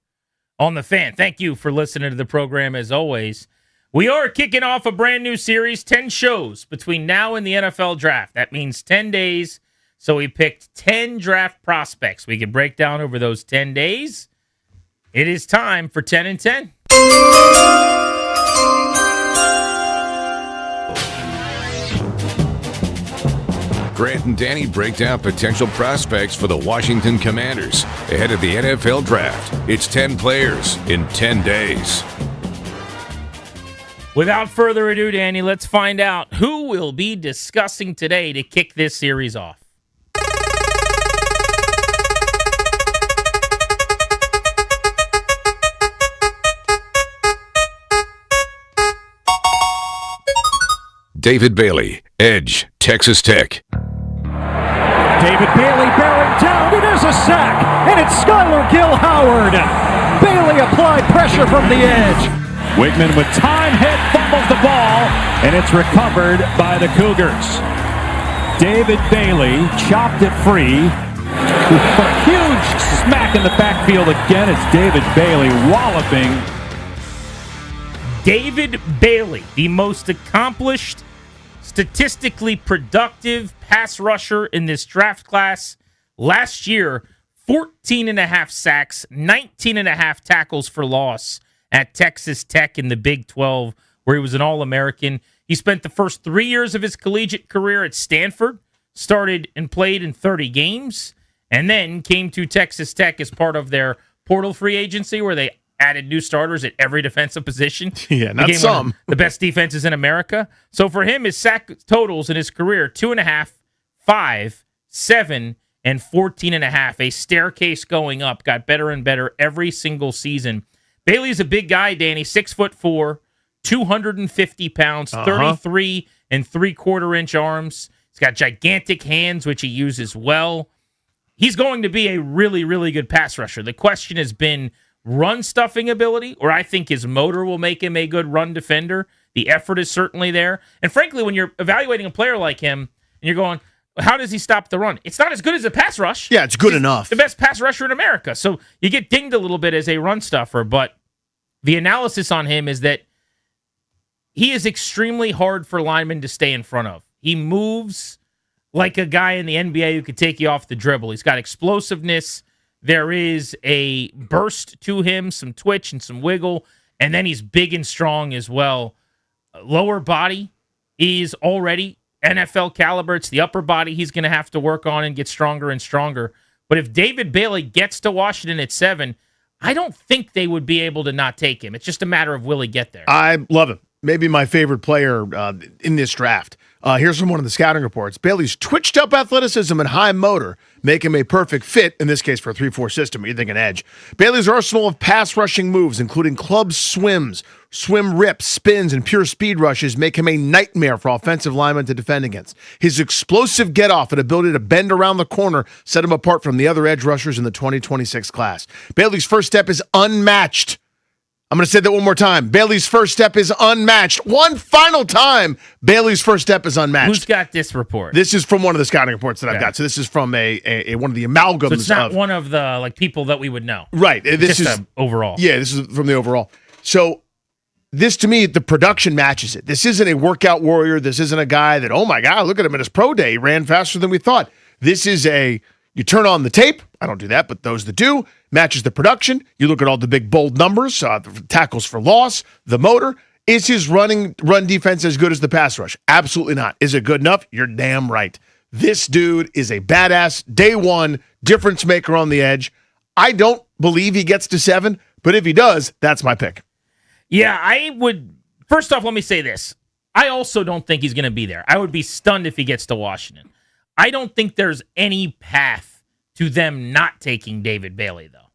on The Fan. Thank you for listening to the program as always. We are kicking off a brand new series, 10 shows between now and the NFL draft. That means 10 days, so we picked 10 draft prospects we could break down over those 10 days. It is time for 10 and 10. Grant and Danny break down potential prospects for the Washington Commanders ahead of the NFL Draft. It's 10 players in 10 days. Without further ado, Danny, let's find out who we'll be discussing today to kick this series off. David Bailey, Edge, Texas Tech. David Bailey bearing down. It is a sack, and it's Skylar Gill-Howard. Bailey applied pressure from the edge. Wigman with time hit, fumbles the ball, and it's recovered by the Cougars. David Bailey chopped it free. A huge smack in the backfield again. It's David Bailey walloping. David Bailey, the most accomplished, statistically productive pass rusher in this draft class. Last year, 14.5 sacks, 19.5 tackles for loss at Texas Tech in the Big 12, where he was an All-American. He spent the first 3 years of his collegiate career at Stanford, started and played in 30 games, and then came to Texas Tech as part of their portal free agency, where they added new starters at every defensive position. Yeah, not some. The best defenses in America. So for him, his sack totals in his career, 2.5, 5, 7, and 14.5. A staircase going up. Got better and better every single season. Bailey's a big guy, Danny. 6'4", 250 pounds, 33 and 3/4 arms. He's got gigantic hands, which he uses well. He's going to be a really, really good pass rusher. The question has been run stuffing ability, or I think his motor will make him a good run defender. The effort is certainly there. And frankly, when you're evaluating a player like him, and you're going, how does he stop the run? It's not as good as a pass rush. Yeah, it's good enough. The best pass rusher in America. So you get dinged a little bit as a run stuffer, but the analysis on him is that he is extremely hard for linemen to stay in front of. He moves like a guy in the NBA who could take you off the dribble. He's got explosiveness. There is a burst to him, some twitch and some wiggle, and then he's big and strong as well. Lower body is already NFL caliber. It's the upper body he's going to have to work on and get stronger and stronger. But if David Bailey gets to Washington at 7, I don't think they would be able to not take him. It's just a matter of will he get there. I love him. Maybe my favorite player in this draft. Here's from one of the scouting reports. Bailey's twitched-up athleticism and high motor make him a perfect fit, in this case for a 3-4 system. You're thinking edge. Bailey's arsenal of pass-rushing moves, including club swims, swim rips, spins, and pure speed rushes, make him a nightmare for offensive linemen to defend against. His explosive get-off and ability to bend around the corner set him apart from the other edge rushers in the 2026 class. Bailey's first step is unmatched. I'm going to say that one more time. Bailey's first step is unmatched. One final time, Bailey's first step is unmatched. Who's got this report? This is from one of the scouting reports that I've got. So this is from a one of the amalgams. So it's not one of the people that we would know. Right. This just is overall. Yeah, this is from the overall. So this, to me, the production matches it. This isn't a workout warrior. This isn't a guy that, oh my God, look at him at his pro day. He ran faster than we thought. This is you turn on the tape. I don't do that, but those that do, matches the production. You look at all the big, bold numbers, the tackles for loss, the motor. Is his run defense as good as the pass rush? Absolutely not. Is it good enough? You're damn right. This dude is a badass, day one, difference maker on the edge. I don't believe he gets to 7, but if he does, that's my pick. Yeah, I would. First off, let me say this. I also don't think he's going to be there. I would be stunned if he gets to Washington. I don't think there's any path to them not taking David Bailey, though,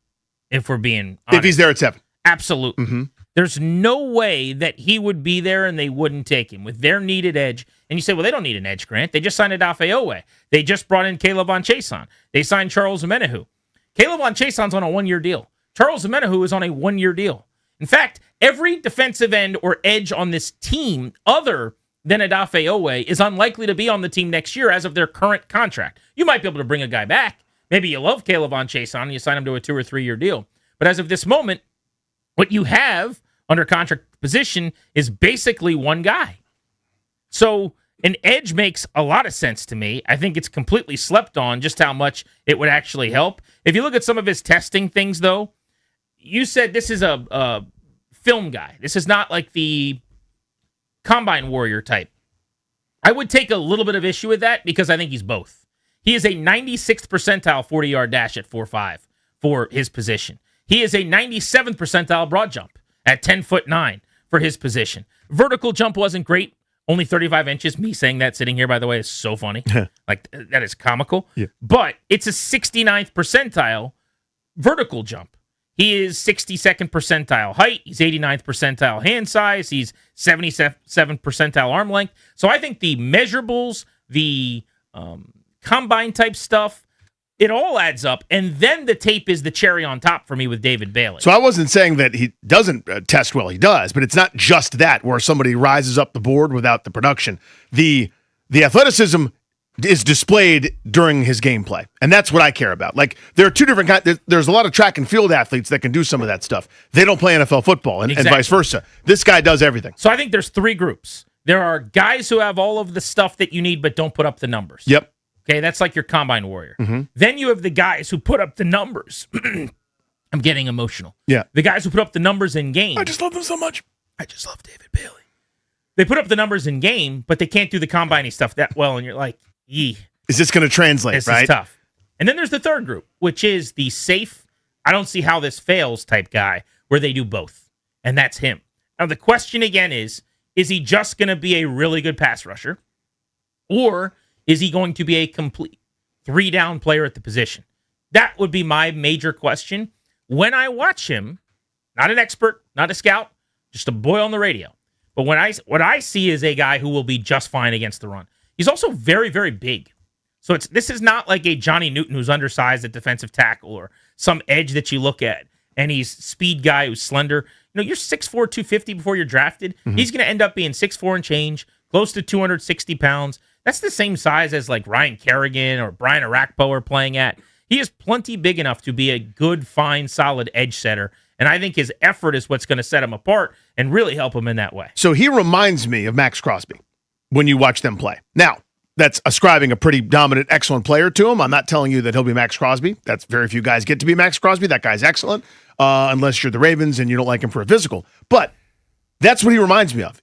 if we're being honest. If he's there at 7. Absolutely. Mm-hmm. There's no way that he would be there and they wouldn't take him with their needed edge. And you say, well, they don't need an edge, Grant. They just signed Odafe Owe. They just brought in Caleb Von Chason. They signed Charles Omenihu. Caleb Von Chason's on a 1-year deal. Charles Omenihu is on a 1-year deal. In fact, every defensive end or edge on this team other than Odafe Owe is unlikely to be on the team next year as of their current contract. You might be able to bring a guy back. Maybe you love Caleb Von Chason and you sign him to a 2 or 3 year deal. But as of this moment, what you have under contract position is basically one guy. So an edge makes a lot of sense to me. I think it's completely slept on just how much it would actually help. If you look at some of his testing things, though, you said this is a film guy. This is not like the combine warrior type. I would take a little bit of issue with that because I think he's both. He is a 96th percentile 40-yard dash at 4.5 for his position. He is a 97th percentile broad jump at 10'9" for his position. Vertical jump wasn't great, only 35 inches. Me saying that sitting here, by the way, is so funny. Like, that is comical. Yeah. But it's a 69th percentile vertical jump. He is 62nd percentile height. He's 89th percentile hand size. He's 77th percentile arm length. So I think the measurables, the combine type stuff, it all adds up. And then the tape is the cherry on top for me with David Bailey. So I wasn't saying that he doesn't test well. He does, but it's not just that where somebody rises up the board without the production. The athleticism is displayed during his gameplay, and that's what I care about. Like, there are two different kinds. There's a lot of track and field athletes that can do some of that stuff. They don't play NFL football, and vice versa. This guy does everything. So I think there's 3 groups. There are guys who have all of the stuff that you need but don't put up the numbers. Yep. Okay, that's like your combine warrior. Mm-hmm. Then you have the guys who put up the numbers. I'm getting emotional. Yeah. The guys who put up the numbers in game. I just love them so much. I just love David Bailey. They put up the numbers in game, but they can't do the combine stuff that well, and you're like, yee. Is this going to translate, this right? Is tough. And then there's the third group, which is the safe, I don't see how this fails type guy, where they do both. And that's him. Now, the question again is he just going to be a really good pass rusher? Or is he going to be a complete 3-down player at the position? That would be my major question. When I watch him, not an expert, not a scout, just a boy on the radio. But what I see is a guy who will be just fine against the run. He's also very, very big. So this is not like a Johnny Newton who's undersized at defensive tackle or some edge that you look at and he's speed guy who's slender. You know, you're 6'4", 250 before you're drafted. Mm-hmm. He's going to end up being 6'4" and change, close to 260 pounds. That's the same size as like Ryan Kerrigan or Brian Arakpo are playing at. He is plenty big enough to be a good, fine, solid edge setter. And I think his effort is what's going to set him apart and really help him in that way. So he reminds me of Max Crosby when you watch them play. Now, that's ascribing a pretty dominant, excellent player to him. I'm not telling you that he'll be Max Crosby. That's very few guys get to be Max Crosby. That guy's excellent, unless you're the Ravens and you don't like him for a physical. But that's what he reminds me of.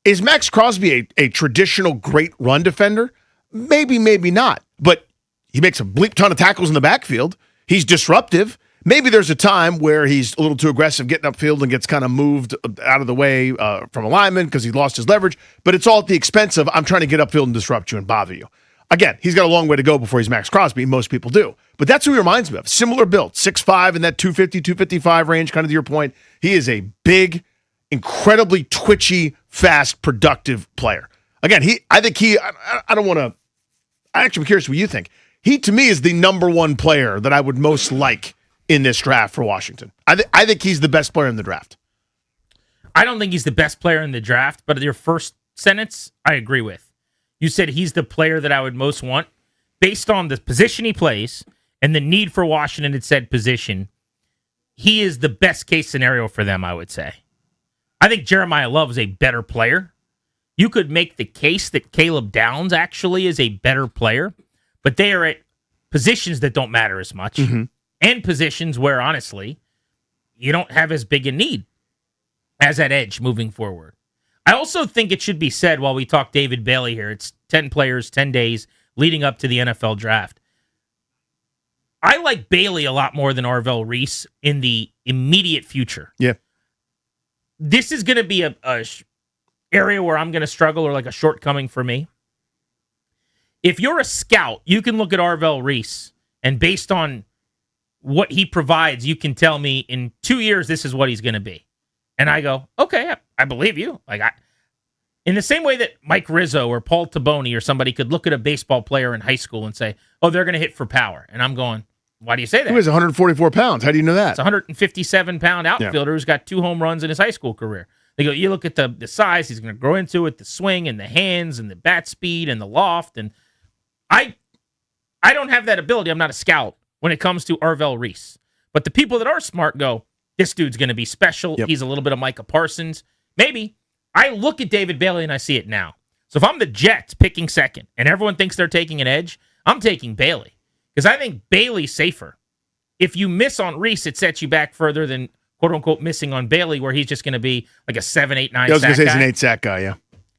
Is Max Crosby a traditional great run defender? Maybe, maybe not. But he makes a bleep ton of tackles in the backfield. He's disruptive. maybe there's a time where he's a little too aggressive getting upfield and gets kind of moved out of the way from alignment because he lost his leverage, but it's all at the expense of I'm trying to get upfield and disrupt you and bother you. Again, he's got a long way to go before he's Max Crosby. Most people do. But that's who he reminds me of. Similar build, 6'5", in that 250, 255 range, kind of to your point. He is a big, incredibly twitchy, fast, productive player. Again, I don't want to, I actually am curious what you think. He, to me, is the number one player that I would most like in this draft for Washington. I think he's the best player in the draft. I don't think he's the best player in the draft, but your first sentence, I agree with. You said he's the player that I would most want. Based on the position he plays and the need for Washington at said position, he is the best case scenario for them, I would say. I think Jeremiah Love is a better player. You could make the case that Caleb Downs actually is a better player, but they are at positions that don't matter as much and positions where, honestly, you don't have as big a need as that edge moving forward. I also think it should be said while we talk David Bailey here, it's 10 players, 10 days leading up to the NFL draft. I like Bailey a lot more than Arvell Reese in the immediate future. Yeah. This is going to be a area where I'm going to struggle or like a shortcoming for me. If you're a scout, you can look at Arvell Reese, and based on what he provides, you can tell me in 2 years this is what he's going to be. And I go, okay, I believe you. In the same way that Mike Rizzo or Paul Taboni or somebody could look at a baseball player in high school and say, oh, they're going to hit for power. And I'm going, why do you say that? He was 144 pounds. How do you know that? It's a 157-pound outfielder who's got 2 home runs in his high school career. They go, you look at the size he's going to grow into it, the swing and the hands and the bat speed and the loft. And I don't have that ability. I'm not a scout when it comes to Arvell Reese. But the people that are smart go, this dude's going to be special. Yep. He's a little bit of Micah Parsons. Maybe. I look at David Bailey and I see it now. So if I'm the Jets picking second and everyone thinks they're taking an edge, I'm taking Bailey because I think Bailey's safer. If you miss on Reese, it sets you back further than quote-unquote missing on Bailey where he's just going to be like a 7, 8, 9 sack guy. I was going to say he's an 8-sack guy, yeah.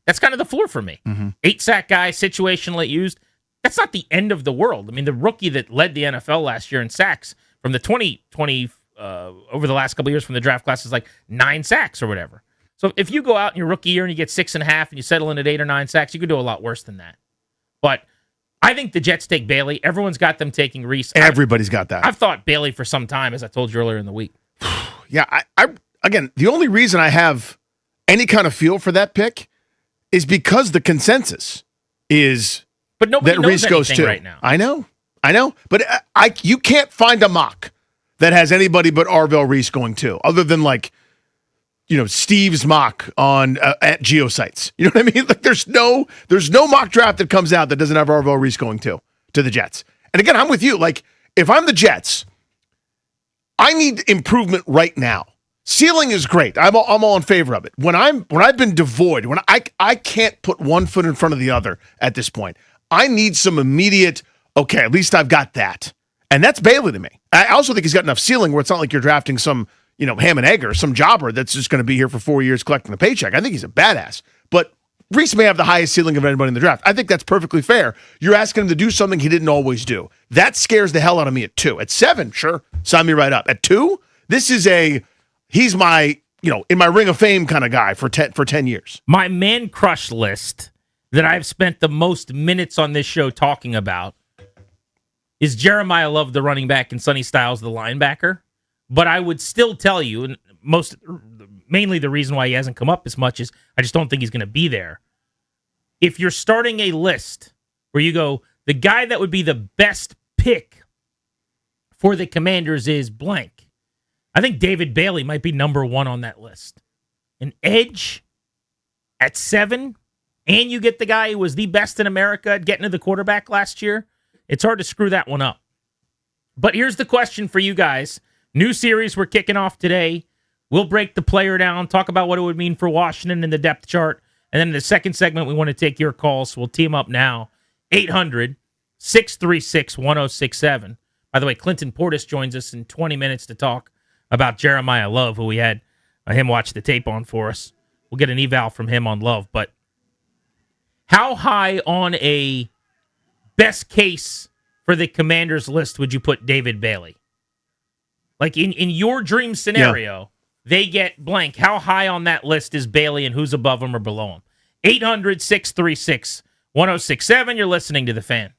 That's kind of the floor for me. 8-sack guy, situationally used. That's not the end of the world. I mean, the rookie that led the NFL last year in sacks from the 2020 over the last couple of years from the draft class is like 9 sacks or whatever. So if you go out in your rookie year and you get 6.5 and you settle in at 8 or 9 sacks, you could do a lot worse than that. But I think the Jets take Bailey. Everyone's got them taking Reese. Everybody's got that. I've thought Bailey for some time, as I told you earlier in the week. Yeah, I again, the only reason I have any kind of feel for that pick is because the consensus is but nobody that knows Reese goes anything to. right now. I know. But you can't find a mock that has anybody but Arvell Reese going to, other than like, Steve's mock on at Geosites. You know what I mean? Like there's no mock draft that comes out that doesn't have Arvell Reese going to the Jets. And again, I'm with you. Like if I'm the Jets, I need improvement right now. Ceiling is great. I'm all in favor of it. When I've been devoid, when I can't put one foot in front of the other at this point, I need some immediate, okay, at least I've got that. And that's Bailey to me. I also think he's got enough ceiling where it's not like you're drafting some, ham and egg or some jobber that's just going to be here for 4 years collecting a paycheck. I think he's a badass. But Reese may have the highest ceiling of anybody in the draft. I think that's perfectly fair. You're asking him to do something he didn't always do. That scares the hell out of me at 2. At 7, sure, sign me right up. At 2, this is he's my, in my Ring of Fame kind of guy for 10 years. My man crush list that I've spent the most minutes on this show talking about is Jeremiah Love, the running back, and Sonny Styles, the linebacker. But I would still tell you, and mainly the reason why he hasn't come up as much is I just don't think he's going to be there. If you're starting a list where you go, the guy that would be the best pick for the Commanders is blank, I think David Bailey might be number 1 on that list. An edge at 7, and you get the guy who was the best in America at getting to the quarterback last year, it's hard to screw that one up. But here's the question for you guys. New series we're kicking off today. We'll break the player down, talk about what it would mean for Washington in the depth chart. And then in the second segment, we want to take your calls. So we'll team up now. 800-636-1067. By the way, Clinton Portis joins us in 20 minutes to talk about Jeremiah Love, who we had him watch the tape on for us. We'll get an eval from him on Love. But how high on a best case for the Commanders list would you put David Bailey? Like in your dream scenario, they get blank. How high on that list is Bailey and who's above him or below him? 800-636-1067. You're listening to The Fan.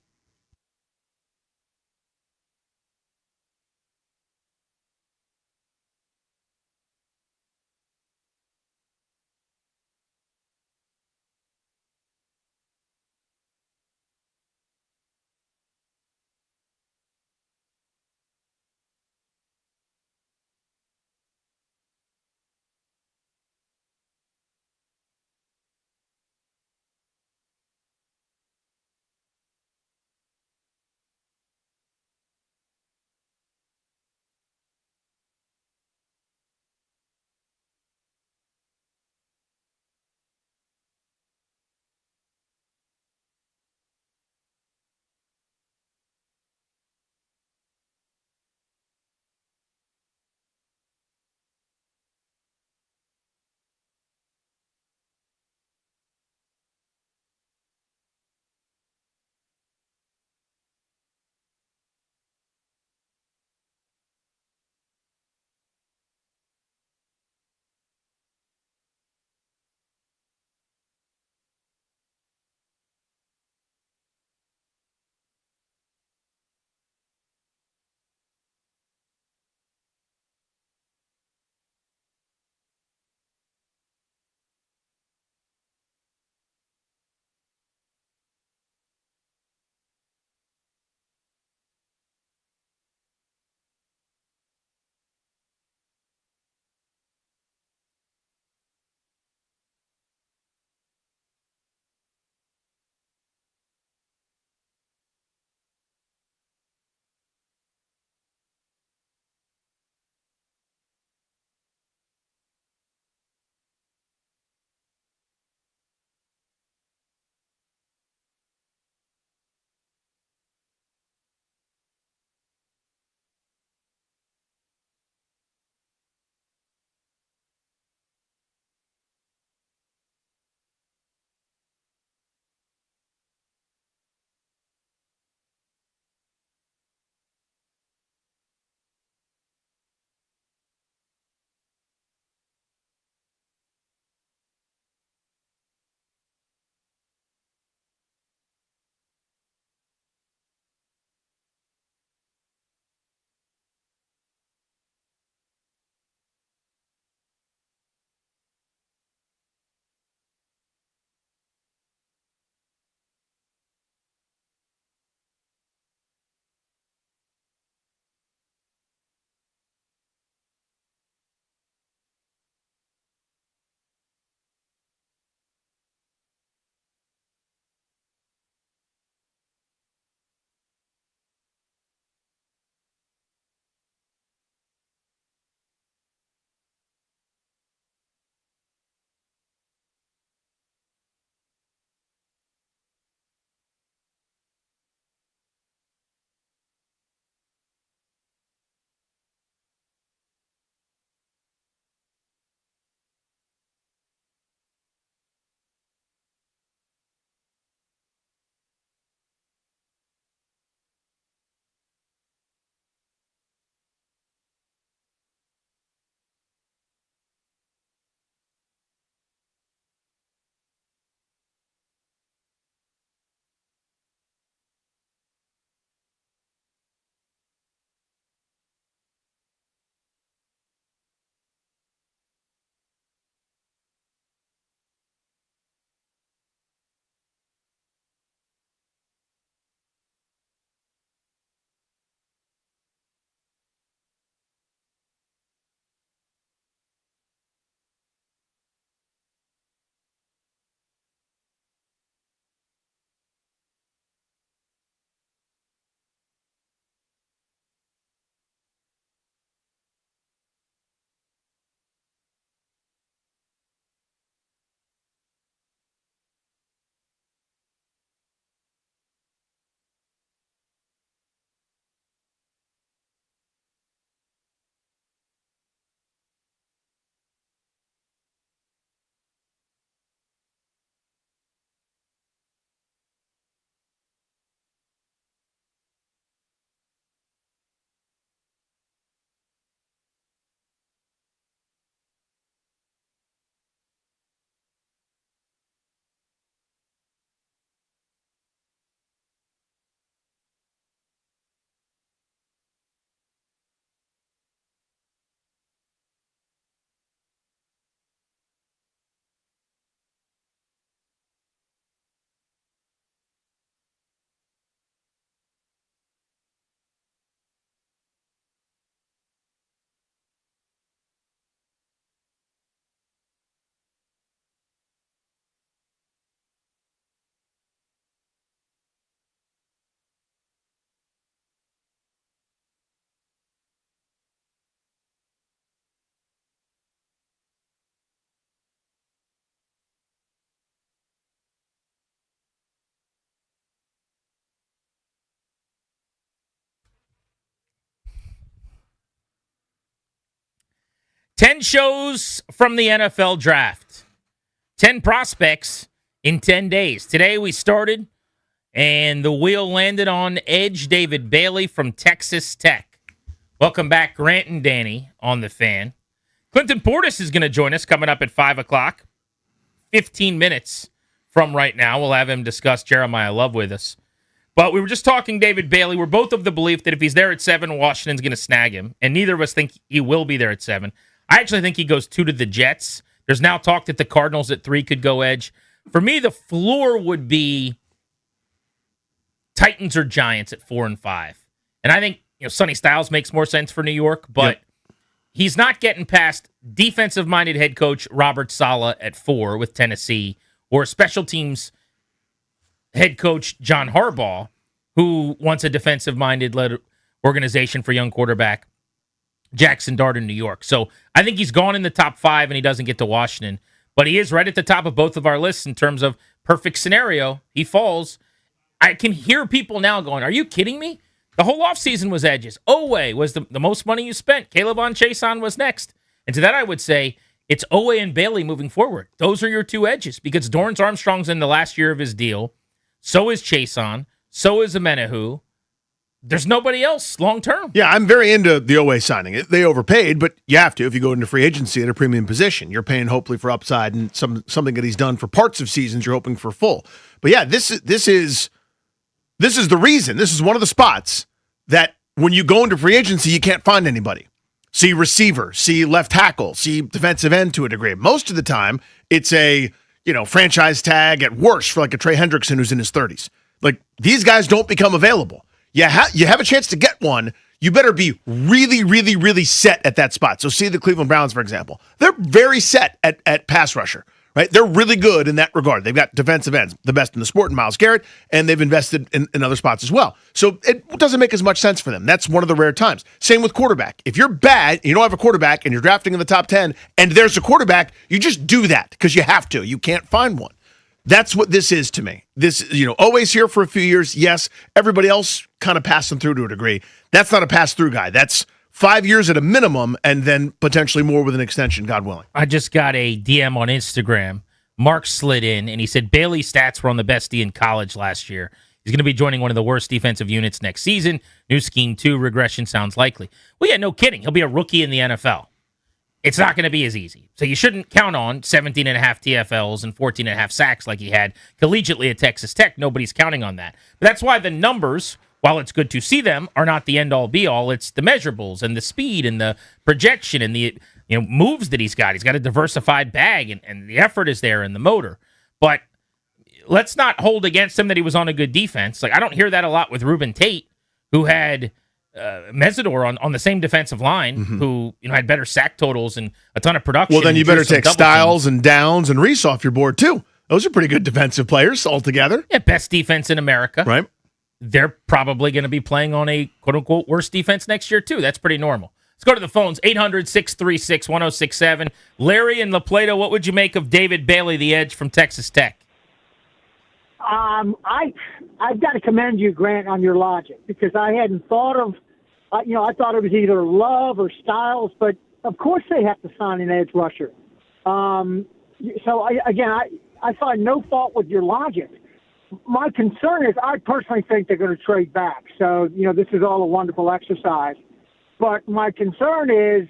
10 shows from the NFL draft. 10 prospects in 10 days. Today we started, and the wheel landed on edge David Bailey from Texas Tech. Welcome back, Grant and Danny, on The Fan. Clinton Portis is going to join us coming up at 5 o'clock. 15 minutes from right now. We'll have him discuss Jeremiah Love with us. But we were just talking David Bailey. We're both of the belief that if he's there at 7, Washington's going to snag him. And neither of us think he will be there at 7. I actually think he goes 2 to the Jets. There's now talk that the Cardinals at 3 could go edge. For me, the floor would be Titans or Giants at 4 and 5. And I think Sonny Styles makes more sense for New York, but he's not getting past defensive-minded head coach Robert Saleh at 4 with Tennessee, or special teams head coach John Harbaugh, who wants a defensive-minded led organization for young quarterback Jackson Dart in New York. So I think he's gone in the top 5 and he doesn't get to Washington. But he is right at the top of both of our lists in terms of perfect scenario. He falls. I can hear people now going, are you kidding me? The whole offseason was edges. Oweh was the most money you spent. Caleb on Chason was next. And to that I would say it's Oweh and Bailey moving forward. Those are your 2 edges because Dorrance Armstrong's in the last year of his deal. So is Chason. So is Amenahu. There's nobody else long-term. Yeah, I'm very into the Oweh signing. They overpaid, but you have to if you go into free agency at a premium position. You're paying hopefully for upside and something that he's done for parts of seasons. You're hoping for full. But yeah, this is the reason. This is one of the spots that when you go into free agency, you can't find anybody. See receiver, see left tackle, see defensive end to a degree. Most of the time, it's a franchise tag at worst for like a Trey Hendrickson who's in his 30s. Like, these guys don't become available. You have a chance to get one. You better be really, really, really set at that spot. So see the Cleveland Browns, for example. They're very set at pass rusher, right? They're really good in that regard. They've got defensive ends, the best in the sport in Myles Garrett, and they've invested in other spots as well. So it doesn't make as much sense for them. That's one of the rare times. Same with quarterback. If you're bad, you don't have a quarterback, and you're drafting in the top 10, and there's a quarterback, you just do that because you have to. You can't find one. That's what this is to me. This, always here for a few years. Yes, everybody else kind of passing through to a degree. That's not a pass-through guy. That's 5 years at a minimum and then potentially more with an extension, God willing. I just got a DM on Instagram. Mark slid in, and he said Bailey's stats were on the best D in college last year. He's going to be joining one of the worst defensive units next season. New scheme 2, regression sounds likely. Well, yeah, no kidding. He'll be a rookie in the NFL. It's not going to be as easy. So you shouldn't count on 17 and a half TFLs and 14 and a half sacks like he had collegiately at Texas Tech. Nobody's counting on that. But that's why the numbers, while it's good to see them, are not the end-all, be-all. It's the measurables and the speed and the projection and the moves that he's got. He's got a diversified bag, and the effort is there and the motor. But let's not hold against him that he was on a good defense. Like, I don't hear that a lot with Reuben Tate, who had Mesidor on the same defensive line, who had better sack totals and a ton of production. Well, then you better take Styles and Downs and Reese off your board too. Those are pretty good defensive players altogether. Yeah, best defense in America. Right. They're probably going to be playing on a quote-unquote worst defense next year too. That's pretty normal. Let's go to the phones, 800-636-1067. Larry and La Plata, what would you make of David Bailey, the edge from Texas Tech? I've got to commend you, Grant, on your logic, because I hadn't thought of, I thought it was either Love or Styles, but of course they have to sign an edge rusher. So I find no fault with your logic. My concern is I personally think they're going to trade back. So, this is all a wonderful exercise. But my concern is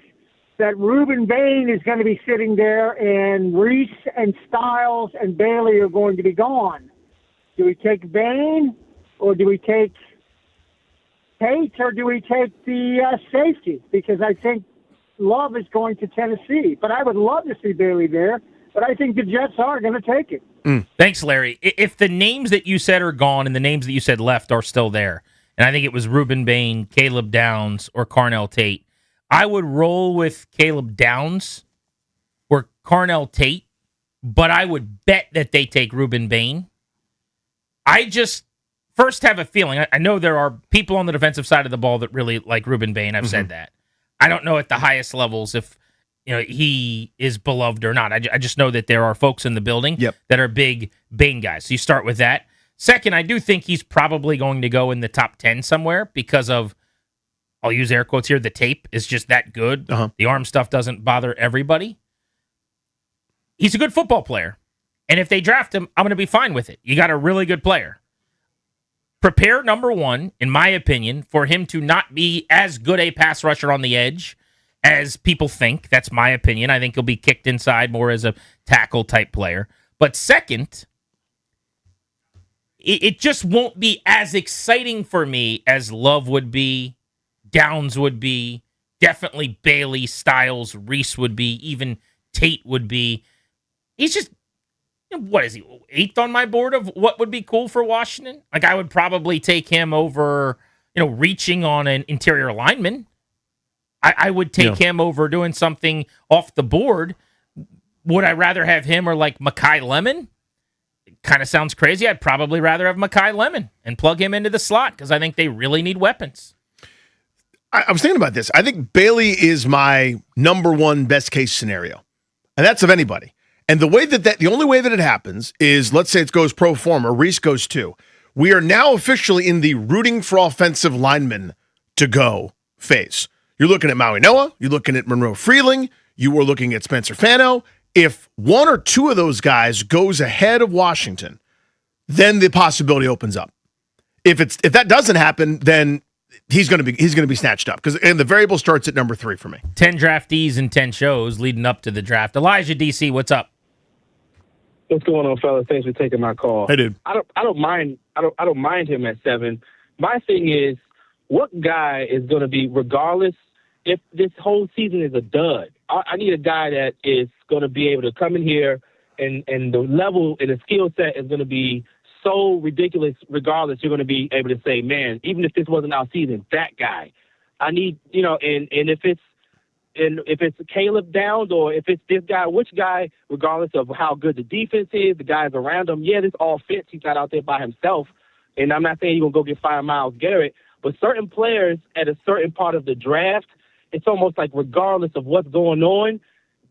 that Reuben Bain is going to be sitting there and Reese and Styles and Bailey are going to be gone. Do we take Bain, or do we take Tate, or do we take the safety? Because I think Love is going to Tennessee. But I would love to see Bailey there, but I think the Jets are going to take it. Thanks, Larry. If the names that you said are gone and the names that you said left are still there, and I think it was Reuben Bain, Caleb Downs, or Carnell Tate, I would roll with Caleb Downs or Carnell Tate, but I would bet that they take Reuben Bain. I just first have a feeling. I know there are people on the defensive side of the ball that really like Reuben Bain. I've said that. I don't know at the highest levels if he is beloved or not. I just know that there are folks in the building that are big Bain guys. So you start with that. Second, I do think he's probably going to go in the top 10 somewhere because of I'll use air quotes here, the tape is just that good. The arm stuff doesn't bother everybody. He's a good football player. And if they draft him, I'm going to be fine with it. You got a really good player. Prepare, number one, in my opinion, for him to not be as good a pass rusher on the edge as people think. That's my opinion. I think he'll be kicked inside more as a tackle type player. But second, it just won't be as exciting for me as Love would be, Downs would be, definitely Bailey, Styles, Reese would be, even Tate would be. He's just, what is he, 8th on my board of what would be cool for Washington? Like, I would probably take him over, reaching on an interior lineman. I would take him over doing something off the board. Would I rather have him or like Mekhi Lemon? It kind of sounds crazy. I'd probably rather have Mekhi Lemon and plug him into the slot because I think they really need weapons. I was thinking about this. I think Bailey is my number one best case scenario, and that's of anybody. And the way the only way that it happens is, let's say it goes pro forma, Reese goes 2. We are now officially in the rooting for offensive linemen to go phase. You're looking at Maui Noah. You're looking at Monroe Freeling. You were looking at Spencer Fano. If one or two of those guys goes ahead of Washington, then the possibility opens up. If that doesn't happen, then he's going to be snatched up and the variable starts at number 3 for me. 10 draftees and 10 shows leading up to the draft. Elijah, DC, what's up? What's going on, fellas? Thanks for taking my call. Hey, dude. I don't mind him at 7. My thing is, what guy is going to be, regardless if this whole season is a dud, I need a guy that is going to be able to come in here and the level and the skill set is going to be so ridiculous. Regardless, you're going to be able to say, man, even if this wasn't our season, that guy. I need, and if it's Caleb Downs or if it's this guy, which guy, regardless of how good the defense is, the guys around him, this all fits. He's not out there by himself. And I'm not saying you're going to go get 5 Myles Garrett, but certain players at a certain part of the draft, it's almost like regardless of what's going on,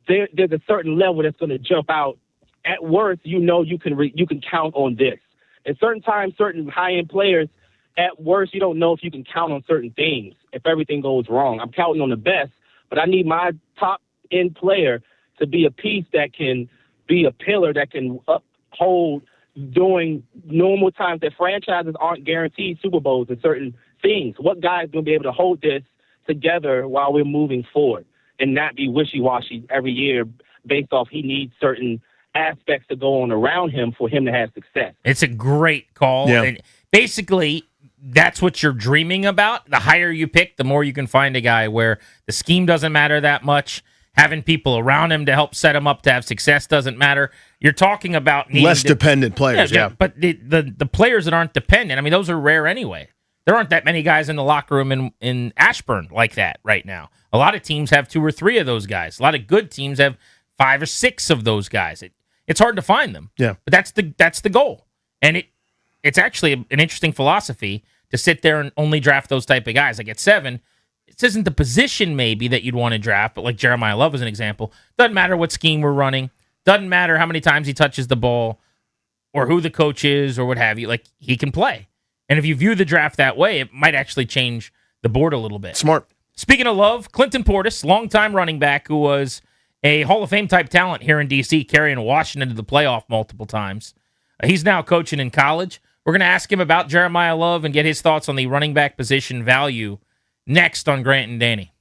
there's a certain level that's going to jump out. At worst, you can count on this. At certain times, certain high-end players, at worst, you don't know if you can count on certain things if everything goes wrong. I'm counting on the best, but I need my top-end player to be a piece that can be a pillar that can uphold during normal times that franchises aren't guaranteed Super Bowls and certain things. What guy is going to be able to hold this together while we're moving forward and not be wishy-washy every year based off he needs certain aspects to go on around him for him to have success? It's a great call. Yeah. And basically, that's what you're dreaming about. The higher you pick, the more you can find a guy where the scheme doesn't matter that much. Having people around him to help set him up to have success doesn't matter. You're talking about less dependent players, yeah. But the players that aren't dependent, I mean, those are rare anyway. There aren't that many guys in the locker room in Ashburn like that right now. A lot of teams have 2 or 3 of those guys. A lot of good teams have 5 or 6 of those guys. It's hard to find them. Yeah. But that's the goal. And it's actually an interesting philosophy to sit there and only draft those type of guys. Like at 7, this isn't the position maybe that you'd want to draft, but like Jeremiah Love is an example. Doesn't matter what scheme we're running. Doesn't matter how many times he touches the ball or who the coach is or what have you. Like, he can play. And if you view the draft that way, it might actually change the board a little bit. Smart. Speaking of Love, Clinton Portis, longtime running back who was a Hall of Fame type talent here in D.C., carrying Washington to the playoff multiple times. He's now coaching in college. We're going to ask him about Jeremiah Love and get his thoughts on the running back position value next on Grant and Danny.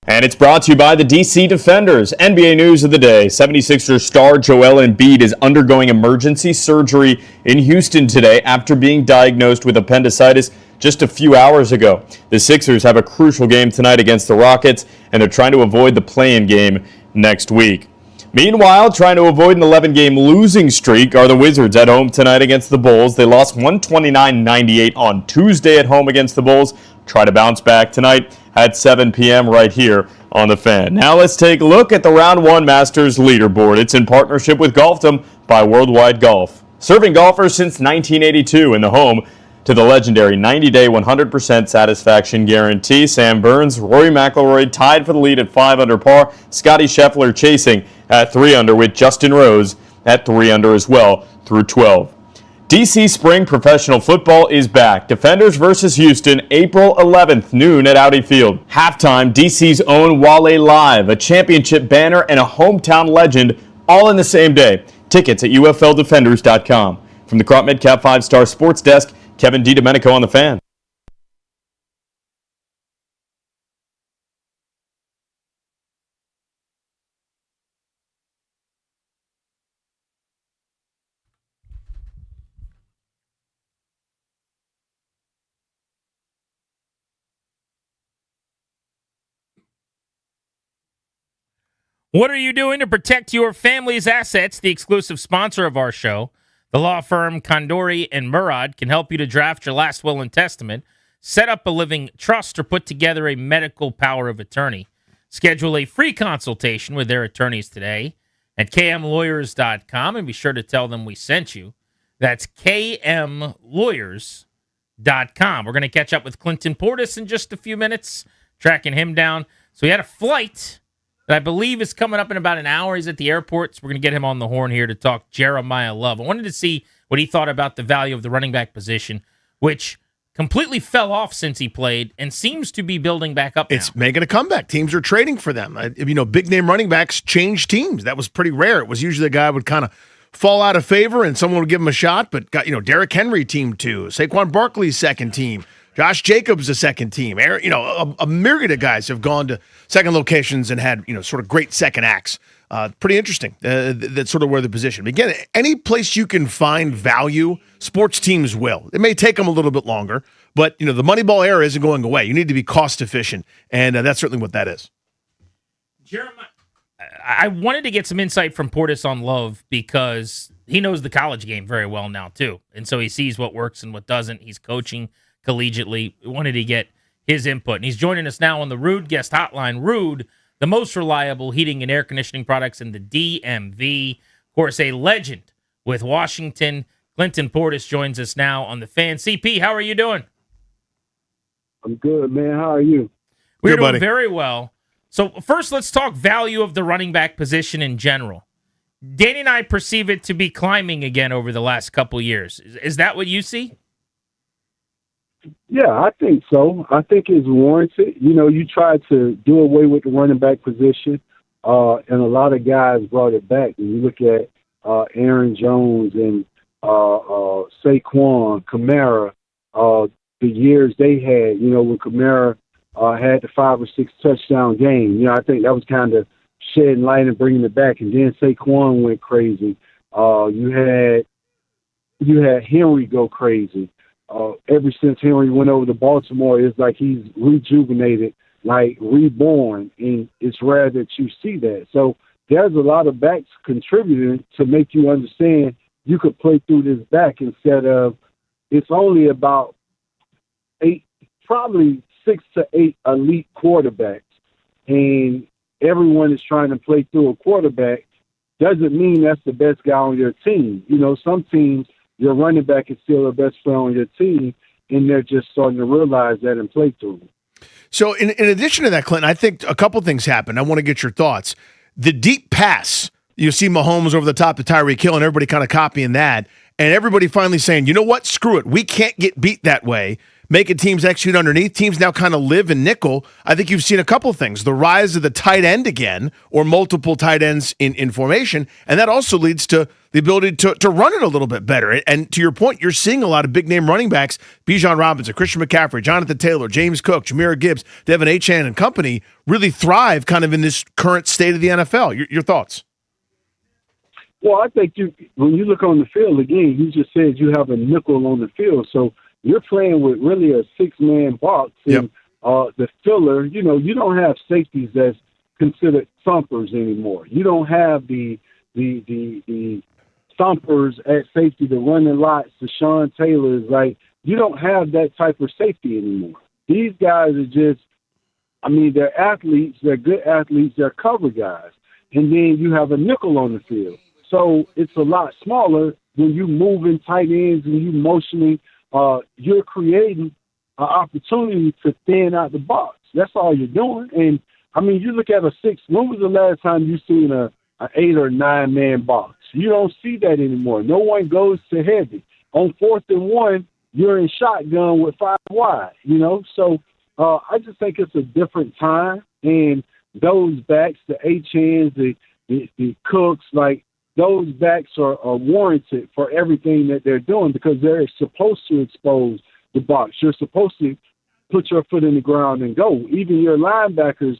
And it's brought to you by the DC Defenders. NBA news of the day. 76ers star Joel Embiid is undergoing emergency surgery in Houston today after being diagnosed with appendicitis just a few hours ago. The Sixers have a crucial game tonight against the Rockets, and they're trying to avoid the play-in game next week. Meanwhile, trying to avoid an 11-game losing streak are the Wizards at home tonight against the Bulls. They lost 129-98 on Tuesday at home against the Bulls. Try to bounce back tonight at 7 p.m. right here on The Fan. Now let's take a look at the Round 1 Masters leaderboard. It's in partnership with Golfdom by Worldwide Golf. Serving golfers since 1982 in the home to the legendary 90-day 100% satisfaction guarantee. Sam Burns, Rory McIlroy tied for the lead at 5 under par. Scotty Scheffler chasing at 3 under with Justin Rose at 3 under as well through 12. DC Spring Professional Football is back. Defenders versus Houston, April 11th, noon at Audi Field. Halftime, DC's own Wale Live, a championship banner, and a hometown legend, all in the same day. Tickets at UFLDefenders.com. From the Crop MidCap 5-Star Sports Desk, Kevin DiDomenico on The Fan. What are you doing to protect your family's assets? The exclusive sponsor of our show, the law firm Condori and Murad, can help you to draft your last will and testament, set up a living trust, or put together a medical power of attorney. Schedule a free consultation with their attorneys today at kmlawyers.com, and be sure to tell them we sent you. That's kmlawyers.com. We're going to catch up with Clinton Portis in just a few minutes, tracking him down. So he had a flight that I believe is coming up in about an hour. He's at the airport, so we're going to get him on the horn here to talk Jeremiah Love. I wanted to see what he thought about the value of the running back position, which completely fell off since he played and seems to be building back up now. It's making a comeback. Teams are trading for them. Big-name running backs change teams. That was pretty rare. It was usually a guy would kind of fall out of favor and someone would give him a shot, but Derrick Henry team 2, Saquon Barkley's second team, Josh Jacobs, a second team. A myriad of guys have gone to second locations and had, sort of great second acts. Pretty interesting. That's sort of where the position. Again, any place you can find value, sports teams will. It may take them a little bit longer, but, the Moneyball era isn't going away. You need to be cost efficient, and that's certainly what that is. Jeremiah, I wanted to get some insight from Portis on Love because he knows the college game very well now, too. And so he sees what works and what doesn't. He's coaching collegiately. We wanted to get his input. And he's joining us now on the Ruud Guest Hotline. Ruud, the most reliable heating and air conditioning products in the DMV. Of course, a legend with Washington. Clinton Portis joins us now on The Fan. CP, how are you doing? I'm good, man. How are you? We're doing very well. So first, let's talk value of the running back position in general. Danny and I perceive it to be climbing again over the last couple years. Is that what you see? Yeah, I think so. I think it's warranted. You tried to do away with the running back position, and a lot of guys brought it back. When you look at Aaron Jones and Saquon, Kamara, the years they had, when Kamara had the 5 or 6 touchdown game, I think that was kind of shedding light and bringing it back. And then Saquon went crazy. You had Henry go crazy. Ever since Henry went over to Baltimore, it's like he's rejuvenated, like reborn, and it's rare that you see that. So there's a lot of backs contributing to make you understand you could play through this back instead of it's only about 8, probably 6 to 8 elite quarterbacks, and everyone is trying to play through a quarterback. Doesn't mean that's the best guy on your team. Some teams, your running back is still the best player on your team, and they're just starting to realize that and play through it. So in addition to that, Clinton, I think a couple things happened. I want to get your thoughts. The deep pass, you see Mahomes over the top of Tyreek Hill and everybody kind of copying that, and everybody finally saying, you know what, screw it. We can't get beat that way making teams execute underneath. Teams now kind of live in nickel. I think you've seen a couple things. The rise of the tight end again, or multiple tight ends in formation, and that also leads to the ability to run it a little bit better. And to your point, you're seeing a lot of big-name running backs, Bijan Robinson, Christian McCaffrey, Jonathan Taylor, James Cook, Jahmyr Gibbs, Devin Achane, and company really thrive kind of in this current state of the NFL. Your thoughts? Well, I think when you look on the field, again, you just said you have a nickel on the field. So you're playing with really a six-man box. And the filler, you don't have safeties that's considered thumpers anymore. You don't have the thumpers at safety, the running lots, the Sean Taylors. Like, you don't have that type of safety anymore. These guys are just, they're athletes. They're good athletes. They're cover guys. And then you have a nickel on the field. So it's a lot smaller when you moving tight ends and you motioning. You're creating an opportunity to thin out the box. That's all you're doing. And, you look at a six. When was the last time you seen an 8 or 9 man box? You don't see that anymore. No one goes to heavy. On 4th and 1, you're in shotgun with 5 wide, So I just think it's a different time. And those backs, the H-hands, the Cooks, like, those backs are warranted for everything that they're doing because they're supposed to expose the box. You're supposed to put your foot in the ground and go. Even your linebackers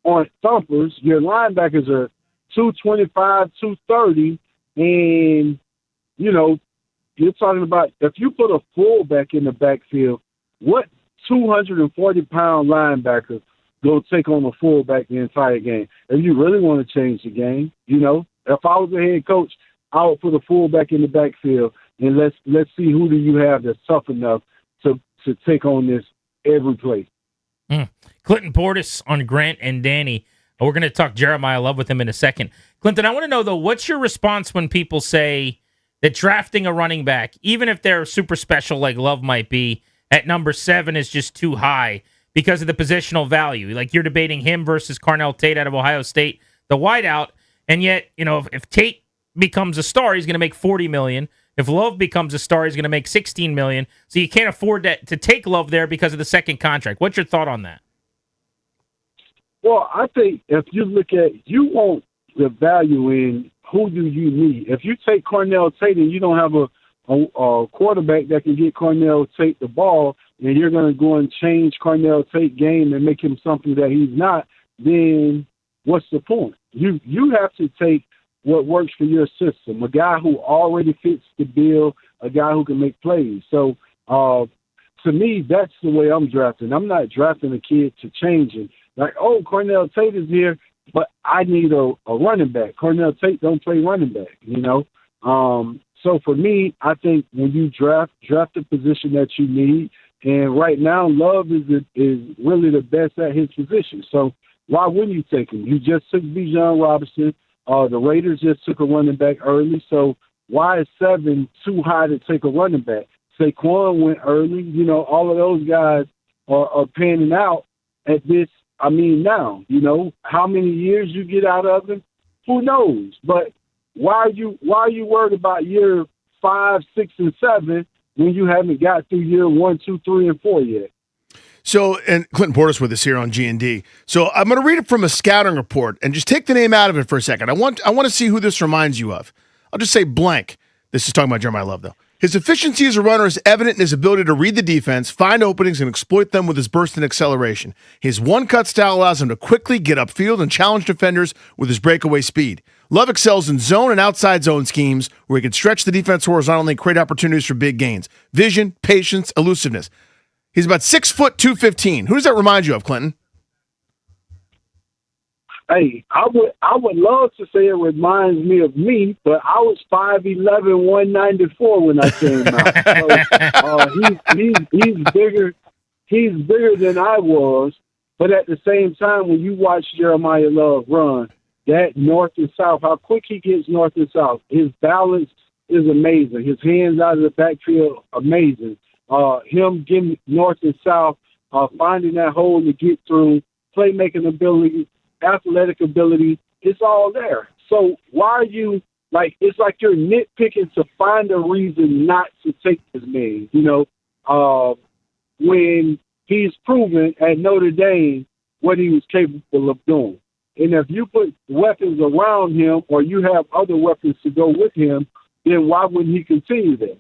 aren't thumpers. Your linebackers are 225, 230, and, you're talking about if you put a fullback in the backfield, what 240-pound linebacker go take on a fullback the entire game? If you really want to change the game, if I was a head coach, I would put a fullback in the backfield and let's see who do you have that's tough enough to take on this every play. Clinton Portis on Grant and Danny. We're going to talk Jeremiah Love with him in a second. Clinton, I want to know, though, what's your response when people say that drafting a running back, even if they're super special like Love might be, at number 7 is just too high because of the positional value? Like, you're debating him versus Carnell Tate out of Ohio State, the wideout. And yet, if Tate becomes a star, he's going to make $40 million. If Love becomes a star, he's going to make $16 million. So you can't afford to take Love there because of the second contract. What's your thought on that? Well, I think if you look at, you want the value in who do you need. If you take Carnell Tate and you don't have a quarterback that can get Carnell Tate the ball, and you're going to go and change Carnell Tate game and make him something that he's not, then what's the point? You have to take what works for your system, a guy who already fits the bill, a guy who can make plays. So to me, that's the way I'm drafting. I'm not drafting a kid to change it. Like, oh, Carnell Tate is here, but I need a running back. Carnell Tate don't play running back, So for me, I think when you draft the position that you need, and right now Love is really the best at his position. So why wouldn't you take him? You just took Bijan Robinson. The Raiders just took a running back early. So why is 7 too high to take a running back? Saquon went early. All of those guys are panning out at this. Now, how many years you get out of them, who knows? But why are you worried about year 5, 6, and 7 when you haven't got through year 1, 2, 3, and 4 yet? So, and Clinton Portis with us here on G&D. So I'm going to read it from a scouting report and just take the name out of it for a second. I want to see who this reminds you of. I'll just say blank. This is talking about Jeremiah Love, though. His efficiency as a runner is evident in his ability to read the defense, find openings, and exploit them with his burst and acceleration. His one-cut style allows him to quickly get upfield and challenge defenders with his breakaway speed. Love excels in zone and outside zone schemes where he can stretch the defense horizontally and create opportunities for big gains. Vision, patience, elusiveness. He's about 6 foot 215. Who does that remind you of, Clinton? Hey, I would love to say it reminds me of me, but I was 5'11", 194 when I came out. So, he's bigger. He's bigger than I was, but at the same time, when you watch Jeremiah Love run, that north and south, how quick he gets north and south, his balance is amazing. His hands out of the backfield, amazing. Him getting north and south, finding that hole to get through, playmaking ability, athletic ability, it's all there. So why are you, it's like you're nitpicking to find a reason not to take this man, when he's proven at Notre Dame what he was capable of doing. And if you put weapons around him or you have other weapons to go with him, then why wouldn't he continue that?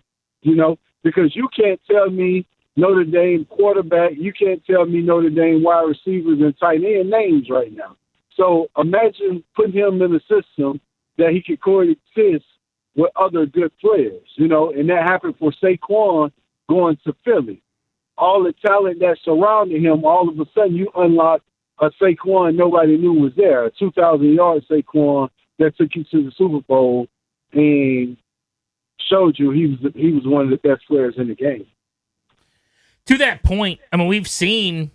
Because you can't tell me Notre Dame quarterback, you can't tell me Notre Dame wide receivers and tight end names right now. So imagine putting him in a system that he could coexist with other good players, and that happened for Saquon going to Philly. All the talent that surrounded him, all of a sudden you unlock a Saquon nobody knew was there, a 2,000-yard Saquon that took you to the Super Bowl and showed you he was one of the best players in the game. To that point, I mean, we've seen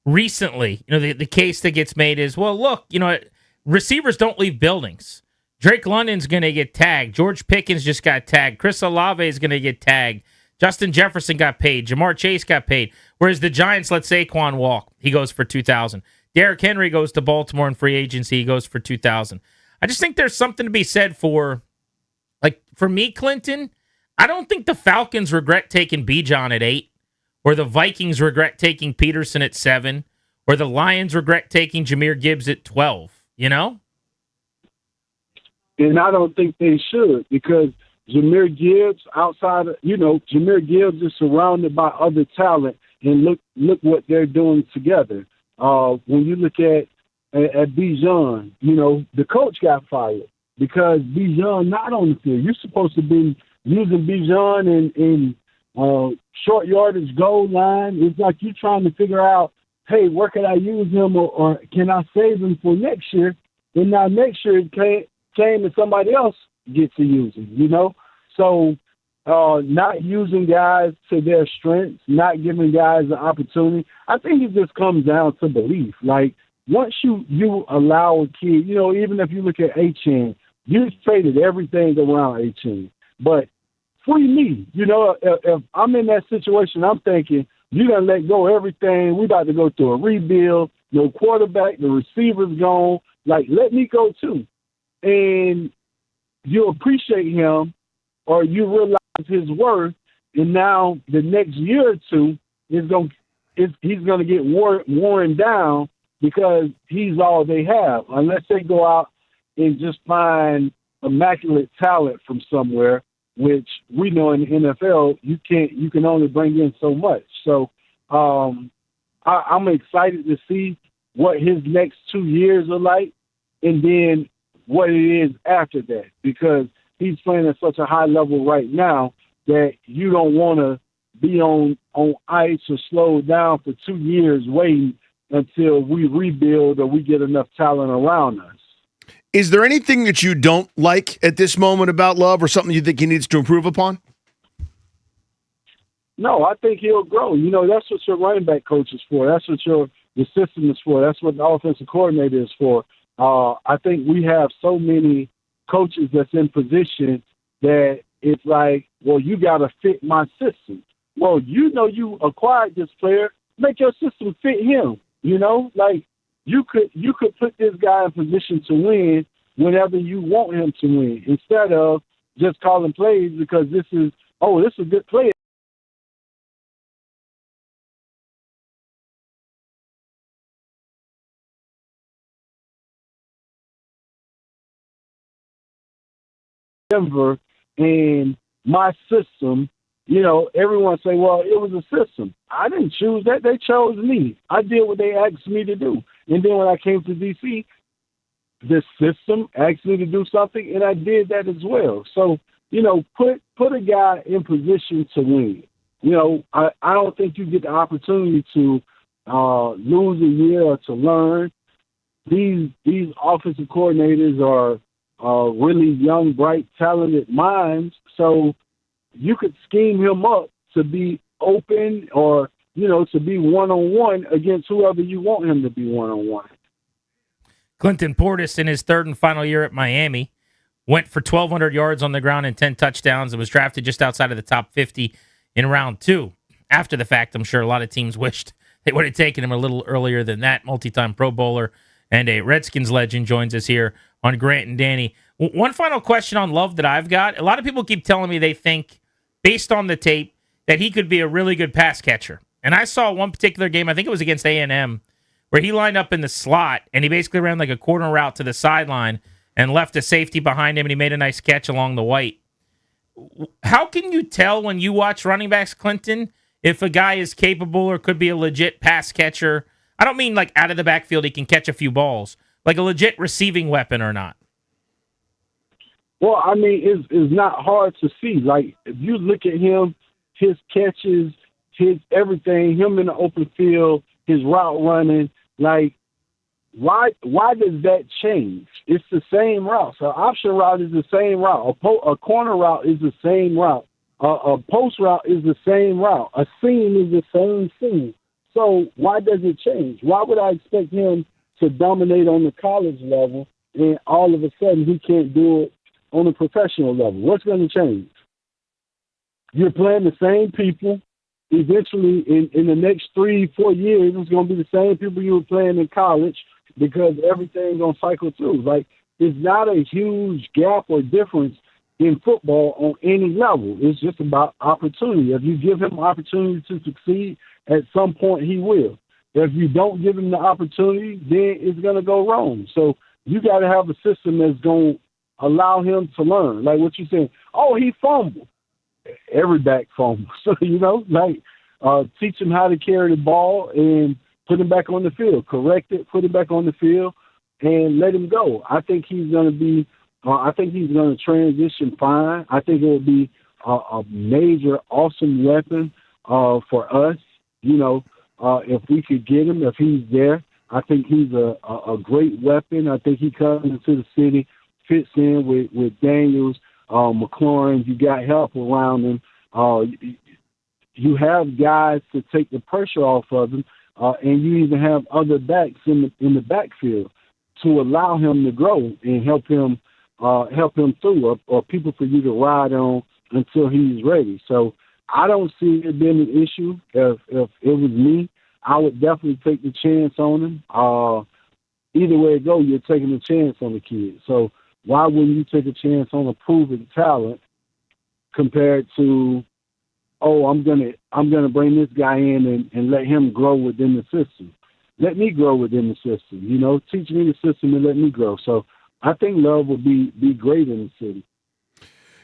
recently, the case that gets made is, well, look, receivers don't leave buildings. Drake London's going to get tagged. George Pickens just got tagged. Chris Olave is going to get tagged. Justin Jefferson got paid. Jamar Chase got paid. Whereas the Giants let Saquon walk. He goes for $2,000. Derrick Henry goes to Baltimore in free agency. He goes for $2,000. I just think there's something to be said for me, Clinton, I don't think the Falcons regret taking Bijan at 8, or the Vikings regret taking Peterson at 7, or the Lions regret taking Jahmyr Gibbs at 12, And I don't think they should, because Jahmyr Gibbs Jahmyr Gibbs is surrounded by other talent, and look what they're doing together. When you look at Bijan, the coach got fired because Bijan not on the field. You're supposed to be using Bijan in short yardage goal line. It's like you're trying to figure out, hey, where can I use him, or can I save him for next year? And now next year it came and somebody else gets to use him, So not using guys to their strengths, not giving guys an opportunity. I think it just comes down to belief. Like, once you allow a kid, even if you look at Achane, you traded everything around Achane. But free me, if I'm in that situation, I'm thinking, you're going to let go of everything. We about to go through a rebuild, no quarterback, the receiver's gone. Like, let me go too. And you appreciate him, or you realize his worth, and now the next year or two he's going to get worn down because he's all they have. Unless they go out and just find immaculate talent from somewhere, which we know in the NFL you can only bring in so much. So I'm excited to see what his next 2 years are like, and then what it is after that, because he's playing at such a high level right now that you don't want to be on ice or slow down for 2 years waiting until we rebuild or we get enough talent around us. Is there anything that you don't like at this moment about Love, or something you think he needs to improve upon? No, I think he'll grow. That's what your running back coach is for. That's what the system is for. That's what the offensive coordinator is for. I think we have so many coaches that's in position that it's like, well, you got to fit my system. Well, you acquired this player, make your system fit him. Like you could put this guy in position to win whenever you want him to win, instead of just calling plays because this is a good player. Denver and my system, everyone say, well, it was a system. I didn't choose that. They chose me. I did what they asked me to do. And then when I came to D.C., the system asked me to do something, and I did that as well. So, put a guy in position to win. I don't think you get the opportunity to lose a year or to learn. These offensive coordinators are really young, bright, talented minds. So you could scheme him up to be open or, to be one-on-one against whoever you want him to be one-on-one. Clinton Portis, in his third and final year at Miami, went for 1,200 yards on the ground and 10 touchdowns and was drafted just outside of the top 50 in round 2. After the fact, I'm sure a lot of teams wished they would have taken him a little earlier than that. Multi-time Pro Bowler and a Redskins legend joins us here on Grant and Danny. One final question on Love that I've got. A lot of people keep telling me they think, based on the tape, that he could be a really good pass catcher. And I saw one particular game, I think it was against A&M, where he lined up in the slot, and he basically ran like a corner route to the sideline and left a safety behind him, and he made a nice catch along the white. How can you tell when you watch running backs, Clinton, if a guy is capable or could be a legit pass catcher? I don't mean like out of the backfield he can catch a few balls, like a legit receiving weapon or not. Well, I mean, it's not hard to see. Like, if you look at him, his catches, his everything, him in the open field, his route running, like, why does that change? It's the same route. So option route is the same route. A corner route is the same route. A post route is the same route. A seam is the same seam. So why does it change? Why would I expect him to dominate on the college level and all of a sudden he can't do it on a professional level? What's going to change? You're playing the same people. Eventually, in the next 3-4 years, it's going to be the same people you were playing in college because everything's going to cycle through. Like, it's not a huge gap or difference in football on any level. It's just about opportunity. If you give him opportunity to succeed, at some point he will. If you don't give him the opportunity, then it's going to go wrong. So you got to have a system that's going to allow him to learn. Like what you're saying, oh, he fumbled. Every back fumbles. So, teach him how to carry the ball and put him back on the field. Correct it, put him back on the field, and let him go. I think he's going to transition fine. I think it will be a major, awesome weapon for us. If we could get him, if he's there, I think he's a great weapon. I think he comes into the city, fits in with Daniels, McLaurin. You got help around him. You have guys to take the pressure off of him, and you even have other backs in the backfield to allow him to grow and help him through, or people for you to ride on until he's ready. So I don't see it being an issue. If it was me, I would definitely take the chance on him. Either way it goes, you're taking a chance on the kid. So why wouldn't you take a chance on a proven talent compared to, I'm gonna bring this guy in and let him grow within the system. Let me grow within the system. Teach me the system and let me grow. So I think Love will be great in the city.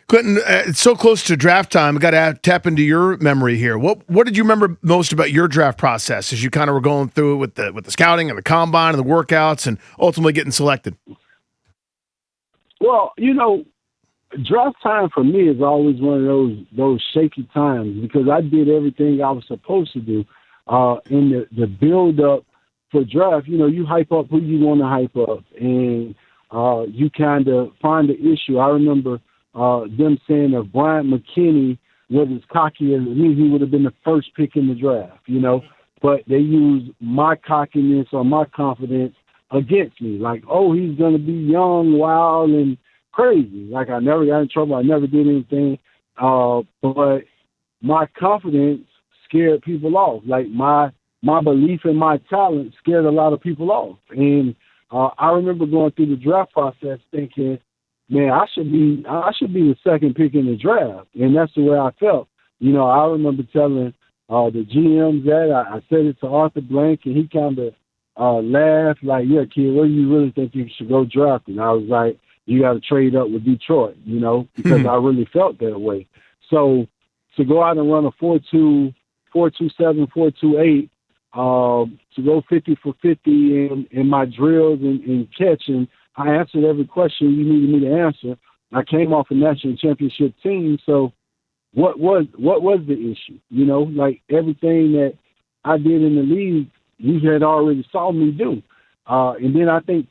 Clinton, it's so close to draft time. I got to tap into your memory here. What did you remember most about your draft process as you kind of were going through it with the scouting and the combine and the workouts and ultimately getting selected? Well, draft time for me is always one of those shaky times because I did everything I was supposed to do. In the build up for draft, you hype up who you want to hype up, and you kind of find the issue. I remember them saying if Bryant McKinney was as cocky as me, he would have been the first pick in the draft, But they used my cockiness or my confidence against me. Like, he's going to be young, wild, and crazy. Like, I never got in trouble. I never did anything. But my confidence scared people off. Like, my belief in my talent scared a lot of people off. And I remember going through the draft process thinking, man, I should be the second pick in the draft. And that's the way I felt. I remember telling the GMs that. I said it to Arthur Blank, and he kind of laughed like, yeah, kid, where do you really think you should go draft? And I was like, you got to trade up with Detroit, because I really felt that way. So to go out and run a 4.2, 4.27, 4.28, to go 50 for 50 in my drills and catching, I answered every question you needed me to answer. I came off a national championship team, so what was the issue? Like everything that I did in the league, you had already saw me do. And then I think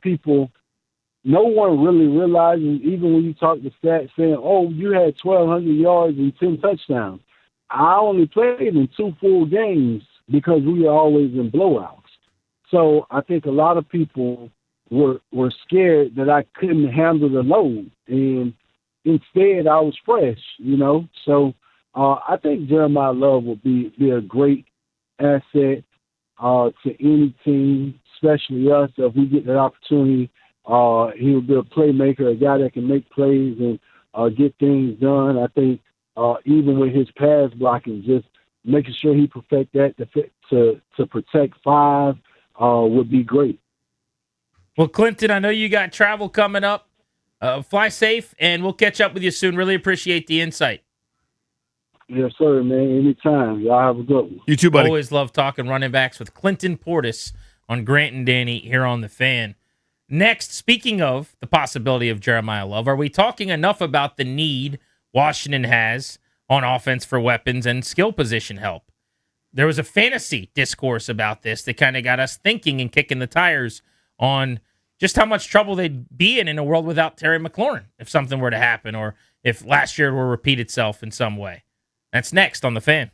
no one really realizes, even when you talk to stats saying, you had 1,200 yards and 10 touchdowns. I only played in 2 full games because we were always in blowouts. So I think a lot of people were scared that I couldn't handle the load. And instead, I was fresh, So I think Jeremiah Love will be a great asset to any team, especially us, if we get that opportunity. He will be a playmaker, a guy that can make plays and get things done. I think even with his pass blocking, just making sure he perfect that to protect 5 would be great. Well, Clinton, I know you got travel coming up. Fly safe, and we'll catch up with you soon. Really appreciate the insight. Yes, sir, man. Anytime. Y'all have a good one. You too, buddy. Always love talking running backs with Clinton Portis on Grant and Danny here on The Fan. Next, speaking of the possibility of Jeremiah Love, are we talking enough about the need Washington has on offense for weapons and skill position help? There was a fantasy discourse about this that kind of got us thinking and kicking the tires on just how much trouble they'd be in a world without Terry McLaurin if something were to happen or if last year were to repeat itself in some way. That's next on The Fan.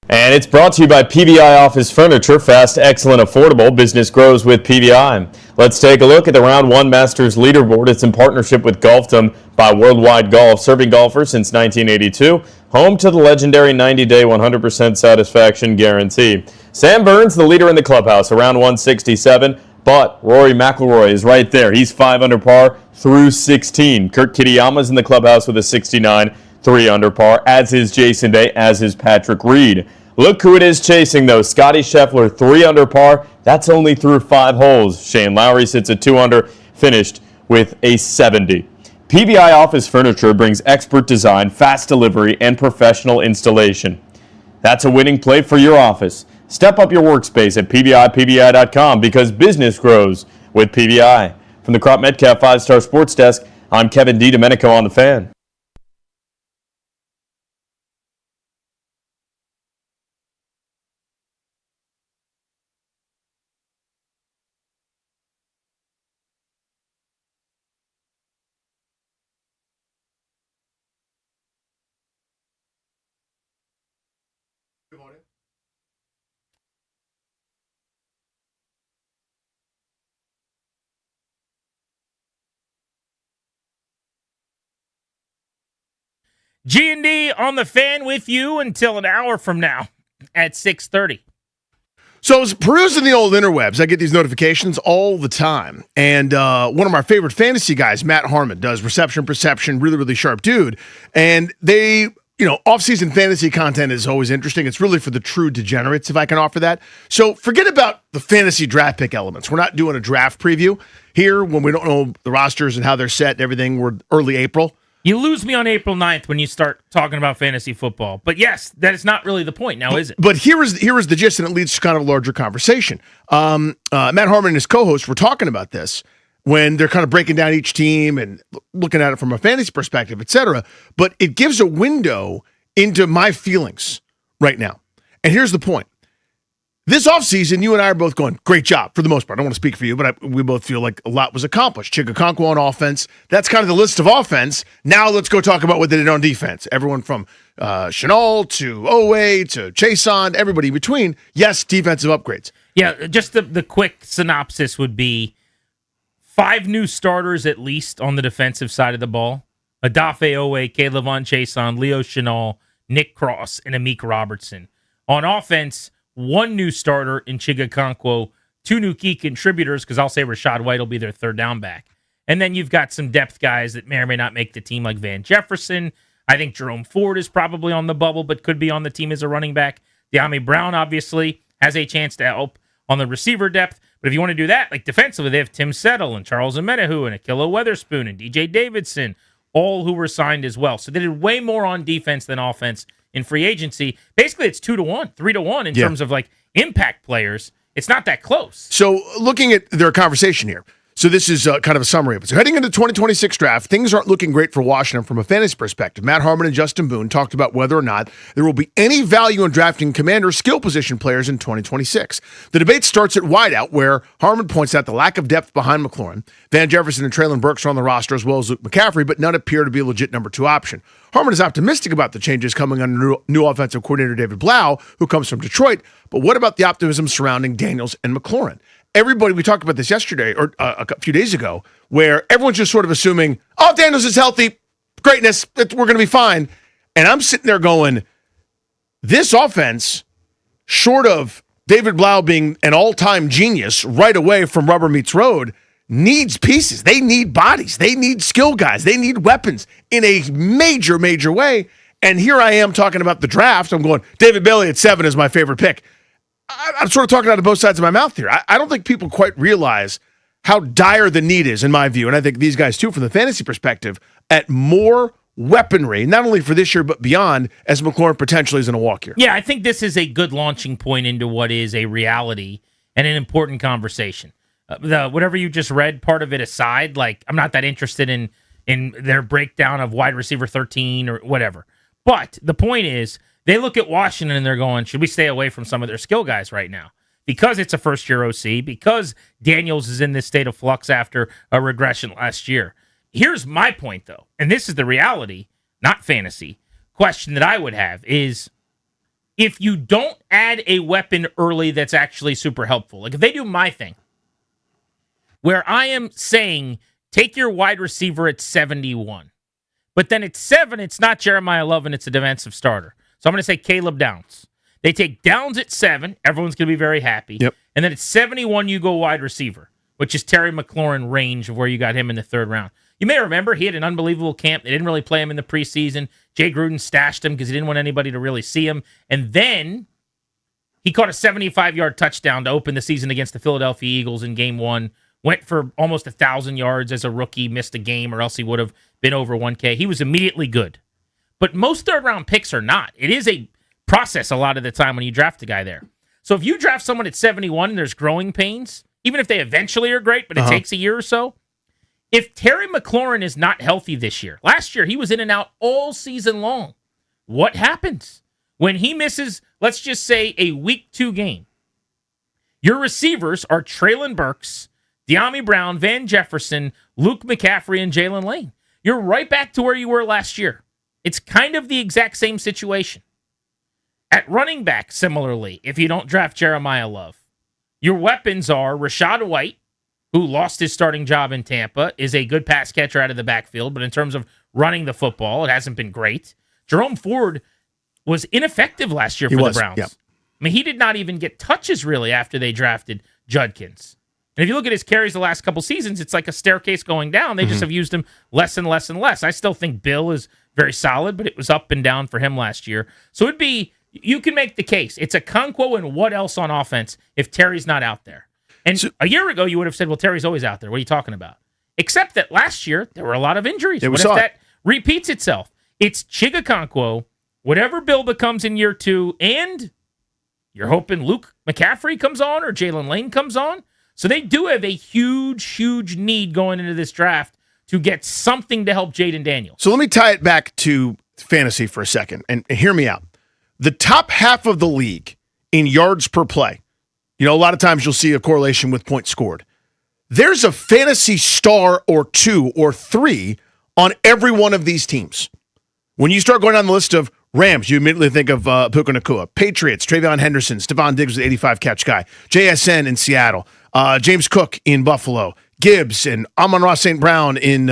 And it's brought to you by PBI Office Furniture. Fast, excellent, affordable. Business grows with PBI. Let's take a look at the Round 1 Masters leaderboard. It's in partnership with Golfdom by Worldwide Golf, serving golfers since 1982. Home to the legendary 90-day 100% satisfaction guarantee. Sam Burns, the leader in the clubhouse, around 167. But Rory McIlroy is right there. He's 5 under par through 16. Kurt Kitayama's in the clubhouse with a 69. 3 under par, as is Jason Day, as is Patrick Reed. Look who it is chasing, though. Scotty Scheffler, 3 under par. That's only through 5 holes. Shane Lowry sits at 2 under, finished with a 70. PBI Office Furniture brings expert design, fast delivery, and professional installation. That's a winning play for your office. Step up your workspace at PBI.com because business grows with PBI. From the Crop Metcalf 5-Star Sports Desk, I'm Kevin DiDomenico on The Fan. G&D on The Fan with you until an hour from now at 6:30. So I was perusing the old interwebs. I get these notifications all the time. And one of my favorite fantasy guys, Matt Harmon, does reception, perception, really, really sharp dude. And they, off-season fantasy content is always interesting. It's really for the true degenerates, if I can offer that. So forget about the fantasy draft pick elements. We're not doing a draft preview here when we don't know the rosters and how they're set and everything. We're early April. You lose me on April 9th when you start talking about fantasy football. But yes, that is not really the point now, is it? But here is the gist, and it leads to kind of a larger conversation. Matt Harmon and his co-host were talking about this when they're kind of breaking down each team and looking at it from a fantasy perspective, et cetera. But it gives a window into my feelings right now. And here's the point. This offseason, you and I are both going, great job for the most part. I don't want to speak for you, but we both feel like a lot was accomplished. Chickaconquo on offense. That's kind of the list of offense. Now let's go talk about what they did on defense. Everyone from Chanel to Owe to Chason, everybody in between. Yes, defensive upgrades. Yeah, just the quick synopsis would be 5 new starters at least on the defensive side of the ball. Adafe Owe, Kaylavon Chason, Leo Chanel, Nick Cross, and Amik Robertson. On offense, 1 new starter in Chiggaconquo, 2 new key contributors, because I'll say Rashad White will be their third down back. And then you've got some depth guys that may or may not make the team, like Van Jefferson. I think Jerome Ford is probably on the bubble, but could be on the team as a running back. De'Ami Brown, obviously, has a chance to help on the receiver depth. But if you want to do that, like defensively, they have Tim Settle and Charles Omenihu and Akilo Weatherspoon and DJ Davidson, all who were signed as well. So they did way more on defense than offense in free agency. Basically, it's 2-1, 3-1 in terms of like impact players. It's not that close. So looking at their conversation here. So this is kind of a summary of it. So heading into the 2026 draft, things aren't looking great for Washington from a fantasy perspective. Matt Harmon and Justin Boone talked about whether or not there will be any value in drafting commander skill position players in 2026. The debate starts at wideout, where Harmon points out the lack of depth behind McLaurin. Van Jefferson and Traylon Burks are on the roster as well as Luke McCaffrey, but none appear to be a legit number 2 option. Harmon is optimistic about the changes coming under new offensive coordinator David Blau, who comes from Detroit. But what about the optimism surrounding Daniels and McLaurin? Everybody, we talked about this yesterday or a few days ago, where everyone's just sort of assuming, oh, Daniels is healthy, greatness, we're going to be fine. And I'm sitting there going, this offense, short of David Blau being an all-time genius right away from rubber meets road, needs pieces. They need bodies. They need skill guys. They need weapons in a major, major way. And here I am talking about the draft. I'm going, David Bailey at 7 is my favorite pick. I'm sort of talking out of both sides of my mouth here. I don't think people quite realize how dire the need is, in my view, and I think these guys too, from the fantasy perspective, at more weaponry, not only for this year but beyond, as McLaurin potentially is in a walk year. Yeah, I think this is a good launching point into what is a reality and an important conversation. Whatever you just read, part of it aside, like I'm not that interested in their breakdown of wide receiver 13 or whatever. But the point is, they look at Washington and they're going, should we stay away from some of their skill guys right now? Because it's a first-year OC, because Daniels is in this state of flux after a regression last year. Here's my point, though, and this is the reality, not fantasy. Question that I would have is, if you don't add a weapon early that's actually super helpful. Like if they do my thing, where I am saying take your wide receiver at 71, but then at 7, it's not Jeremiah Love and it's a defensive starter. So I'm going to say Caleb Downs. They take Downs at 7. Everyone's going to be very happy. Yep. And then at 71, you go wide receiver, which is Terry McLaurin range of where you got him in the 3rd round. You may remember he had an unbelievable camp. They didn't really play him in the preseason. Jay Gruden stashed him because he didn't want anybody to really see him. And then he caught a 75-yard touchdown to open the season against the Philadelphia Eagles in Game 1. Went for almost 1,000 yards as a rookie, missed a game, or else he would have been over 1K. He was immediately good. But most 3rd-round picks are not. It is a process a lot of the time when you draft a guy there. So if you draft someone at 71 and there's growing pains, even if they eventually are great, but it takes a year or so, if Terry McLaurin is not healthy this year, last year he was in and out all season long. What happens? When he misses, let's just say, a week 2 game, your receivers are Traylon Burks, De'Ami Brown, Van Jefferson, Luke McCaffrey, and Jalen Lane. You're right back to where you were last year. It's kind of the exact same situation. At running back, similarly, if you don't draft Jeremiah Love, your weapons are Rachaad White, who lost his starting job in Tampa, is a good pass catcher out of the backfield, but in terms of running the football, it hasn't been great. Jerome Ford was ineffective last year for the Browns. Yep. I mean, he did not even get touches, really, after they drafted Judkins. And if you look at his carries the last couple seasons, it's like a staircase going down. They just have used him less and less and less. I still think Bill is very solid, but it was up and down for him last year. So it'd be, you can make the case. It's a Okonkwo and what else on offense if Terry's not out there? And a year ago, you would have said, well, Terry's always out there. What are you talking about? Except that last year, there were a lot of injuries. What if that repeats itself? It's Chig Okonkwo, whatever Bill becomes in year 2, and you're hoping Luke McCaffrey comes on or Jalen Lane comes on. So they do have a huge, huge need going into this draft to get something to help Jaden Daniels. So let me tie it back to fantasy for a second and hear me out. The top half of the league in yards per play, you know, a lot of times you'll see a correlation with points scored. There's a fantasy star or 2 or 3 on every one of these teams. When you start going down the list of Rams, you immediately think of Puka Nacua. Patriots, Travion Henderson, Stephon Diggs, the 85-catch guy. JSN in Seattle. James Cook in Buffalo. Gibbs and Amon-Ra St. Brown in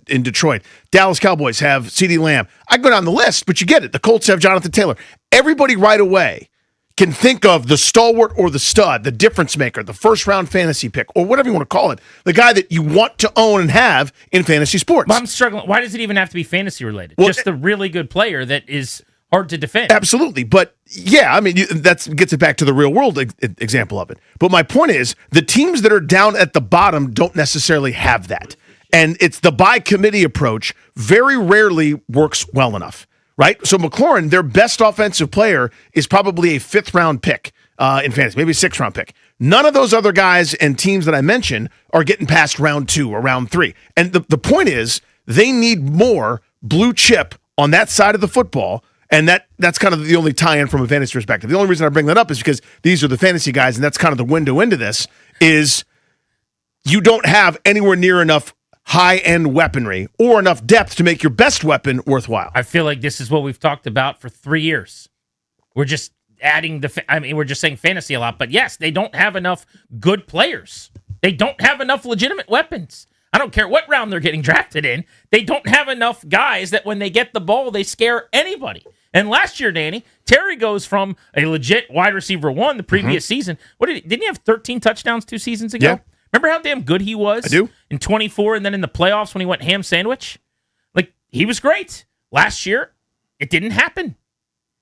Detroit. Dallas Cowboys have CeeDee Lamb. I go down the list, but you get it. The Colts have Jonathan Taylor. Everybody right away can think of the stalwart or the stud, the difference maker, the first-round fantasy pick, or whatever you want to call it, the guy that you want to own and have in fantasy sports. But I'm struggling. Why does it even have to be fantasy-related? Well, just the really good player that is hard to defend. Absolutely. But, yeah, I mean, that gets it back to the real-world example of it. But my point is, the teams that are down at the bottom don't necessarily have that. And it's the by-committee approach very rarely works well enough. Right? So McLaurin, their best offensive player, is probably a 5th-round pick in fantasy, maybe a 6th-round pick. None of those other guys and teams that I mentioned are getting past round 2 or round 3. And the point is, they need more blue chip on that side of the football, and that's kind of the only tie-in from a fantasy perspective. The only reason I bring that up is because these are the fantasy guys, and that's kind of the window into this, is you don't have anywhere near enough high-end weaponry or enough depth to make your best weapon worthwhile. I feel like this is what we've talked about for 3 years. We're just adding we're just saying fantasy a lot, but yes, they don't have enough good players. They don't have enough legitimate weapons. I don't care what round they're getting drafted in. They don't have enough guys that when they get the ball, they scare anybody. And last year, Danny, Terry goes from a legit wide receiver 1 the previous season. Didn't he have 13 touchdowns 2 seasons ago? Yeah. Remember how damn good he was? I do. In 24 and then in the playoffs when he went ham sandwich? Like, he was great. Last year, it didn't happen.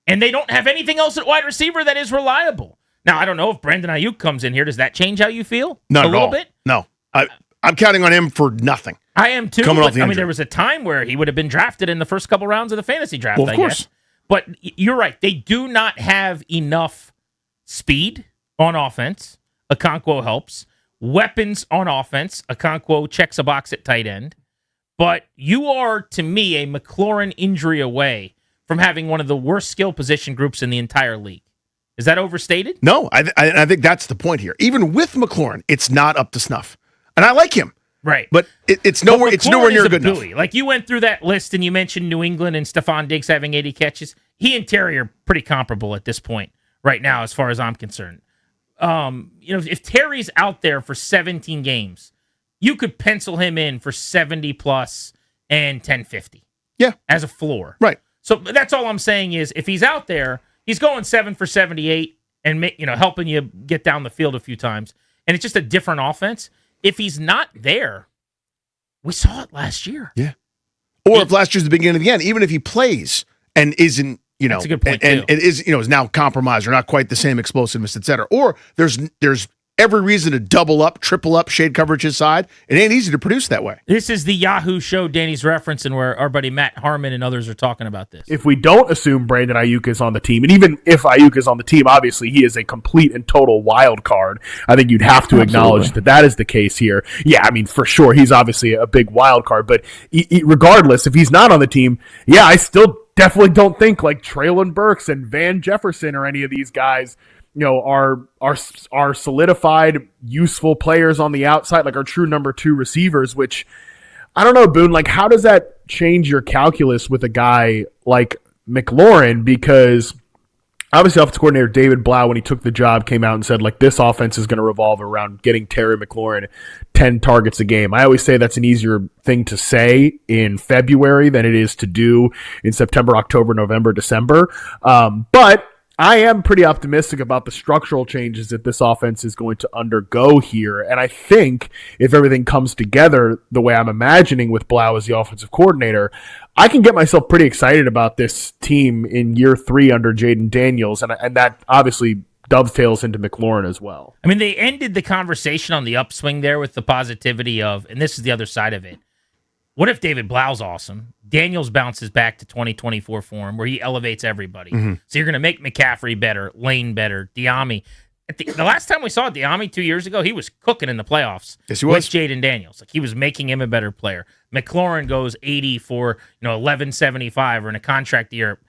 And they don't have anything else at wide receiver that is reliable. Now, I don't know if Brandon Ayuk comes in here. Does that change how you feel? Not a at little all. bit? No. I'm counting on him for nothing. I am too. Coming off the I mean, injury. there was a time where he would have been drafted in the first couple rounds of the fantasy draft, Well, of I course. guess. But you're right. They do not have enough speed on offense. Okonkwo helps. Weapons on offense. Okonkwo checks a box at tight end. But you are, to me, a McLaurin injury away from having one of the worst skill position groups in the entire league. Is that overstated? No, I think that's the point here. Even with McLaurin, it's not up to snuff. And I like him. Right. But it's nowhere But it's nowhere McLaurin near is a good enough. buoy. Like, you went through that list and you mentioned New England and Stephon Diggs having 80 catches. he and Terry are pretty comparable at this point right now, as far as I'm concerned. If Terry's out there for 17 games, you could pencil him in for 70 plus and 1050. Yeah. As a floor. Right. So that's all I'm saying is if he's out there, he's going 7 for 78 and helping you get down the field a few times. And it's just a different offense. If he's not there, we saw it last year. Yeah. Or if last year's the beginning of the end, even if he plays and isn't, That's a good point, and too. is now compromised or not quite the same explosiveness, et cetera. Or there's every reason to double up, triple up shade coverage his side. It ain't easy to produce that way. This is the Yahoo show Danny's referencing where our buddy Matt Harmon and others are talking about this. If we don't assume Brandon Ayuk is on the team, and even if Ayuk is on the team, obviously he is a complete and total wild card. I think you'd have to acknowledge that is the case here. Yeah, I mean, for sure, he's obviously a big wild card, but regardless, if he's not on the team, yeah, I still definitely don't think like Traylon Burks and Van Jefferson or any of these guys are solidified, useful players on the outside, like our true number 2 receivers, which I don't know, Boone, like how does that change your calculus with a guy like McLaurin? Because obviously offensive coordinator David Blau, when he took the job, came out and said like this offense is going to revolve around getting Terry McLaurin 10 targets a game. I always say that's an easier thing to say in February than it is to do in September, October, November, December. But I am pretty optimistic about the structural changes that this offense is going to undergo here. And I think if everything comes together the way I'm imagining with Blau as the offensive coordinator, I can get myself pretty excited about this team in year 3 under Jaden Daniels. And that obviously dovetails into McLaurin as well. I mean, they ended the conversation on the upswing there with the positivity of, and this is the other side of it, what if David Blau's awesome? Daniels bounces back to 2024 form where he elevates everybody. Mm-hmm. So you're going to make McCaffrey better, Lane better, Diami. The last time we saw Diami 2 years ago, he was cooking in the playoffs. Yes, he was. With Jaden Daniels. Like he was making him a better player. McLaurin goes 80 for 1175 or in a contract year.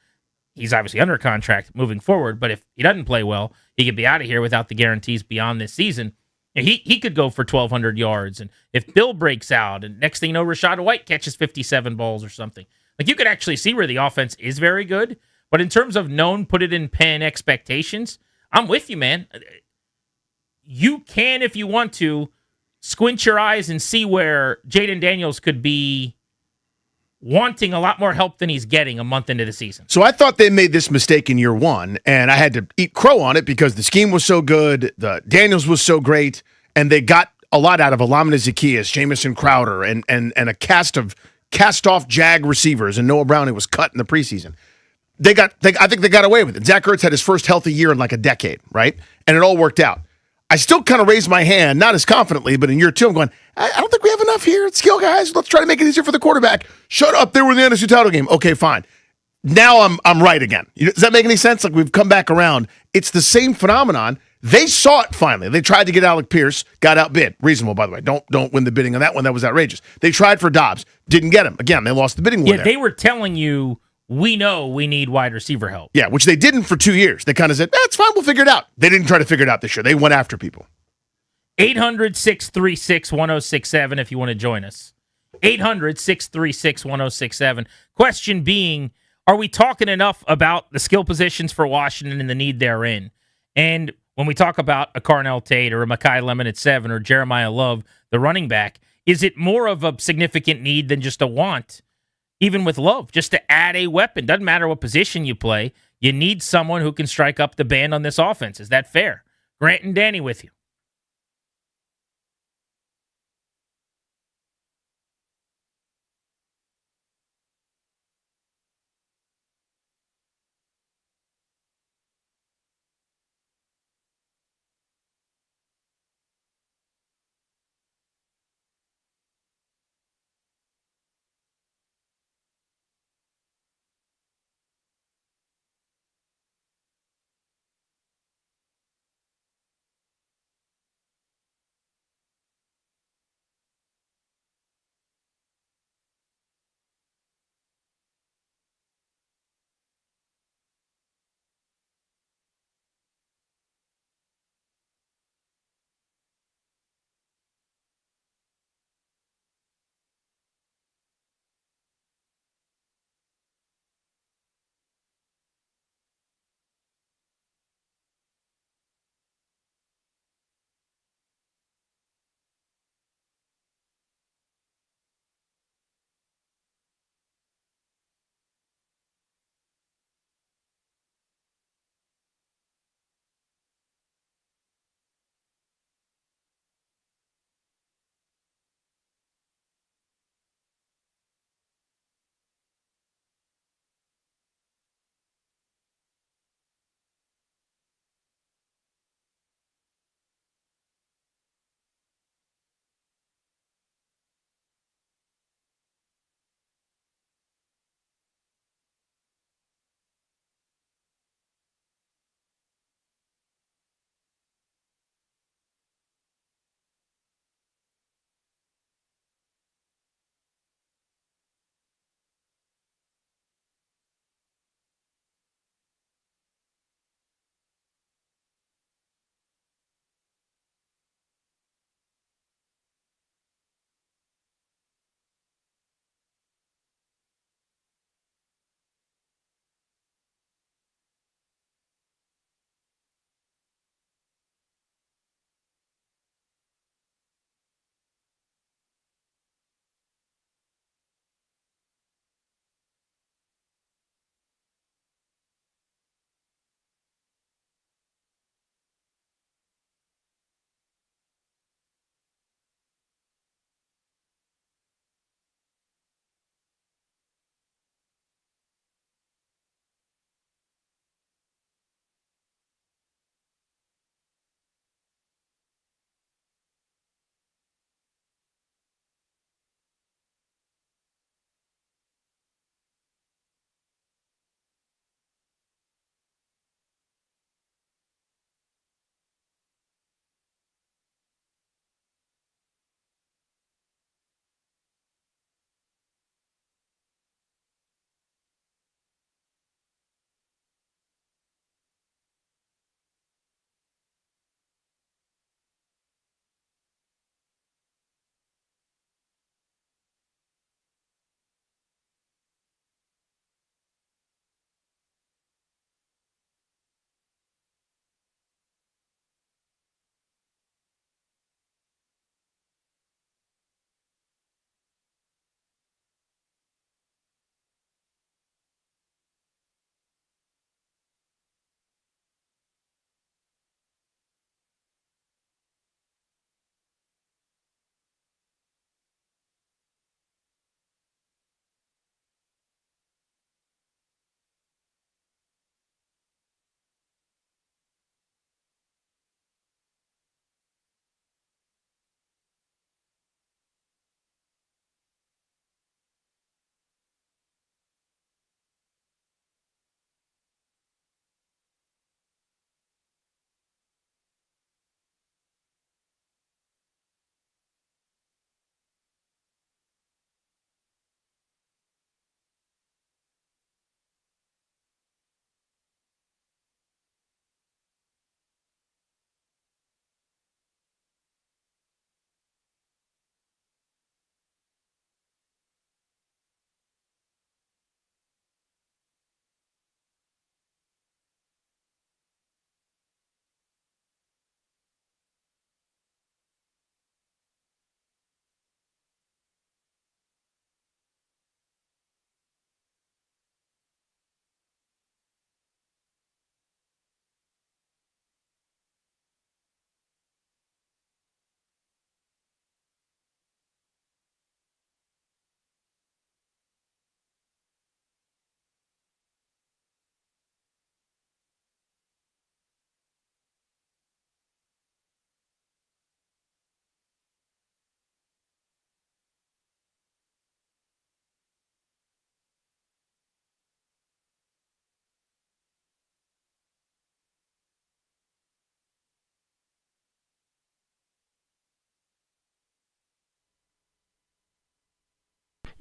He's obviously under contract moving forward, but if he doesn't play well, he could be out of here without the guarantees beyond this season. He could go for 1,200 yards. And if Bill breaks out, and next thing you know, Rashad White catches 57 balls or something. Like you could actually see where the offense is very good. But in terms of known, put it in pen expectations, I'm with you, man. You can, if you want to, squint your eyes and see where Jaden Daniels could be wanting a lot more help than he's getting a month into the season. So I thought they made this mistake in year 1, and I had to eat crow on it because the scheme was so good, the Daniels was so great, and they got a lot out of Alameda Zacchaeus, Jamison Crowder, and a cast-off Jag receivers, and Noah Browning was cut in the preseason. I think they got away with it. Zach Ertz had his first healthy year in like a decade, right? And it all worked out. I still kind of raise my hand, not as confidently, but in year 2, I'm going, I don't think we have enough here at skill, guys. Let's try to make it easier for the quarterback. Shut up. They were in the NFC title game. Okay, fine. Now I'm right again. Does that make any sense? Like we've come back around. It's the same phenomenon. They saw it finally. They tried to get Alec Pierce, got outbid. Reasonable, by the way. Don't win the bidding on that one. That was outrageous. They tried for Dobbs, didn't get him. Again, they lost the bidding war Yeah, there. they were telling you, we know we need wide receiver help. Yeah, which they didn't for 2 years. They kind of said, it's fine, we'll figure it out. They didn't try to figure it out this year. They went after people. 800-636-1067 if you want to join us. 800-636-1067. Question being, are we talking enough about the skill positions for Washington and the need therein? And when we talk about a Carnell Tate or a Mekhi Lemon at 7 or Jeremiah Love, the running back, is it more of a significant need than just a want? Even with Love, just to add a weapon. Doesn't matter what position you play. You need someone who can strike up the band on this offense. Is that fair? Grant and Danny with you.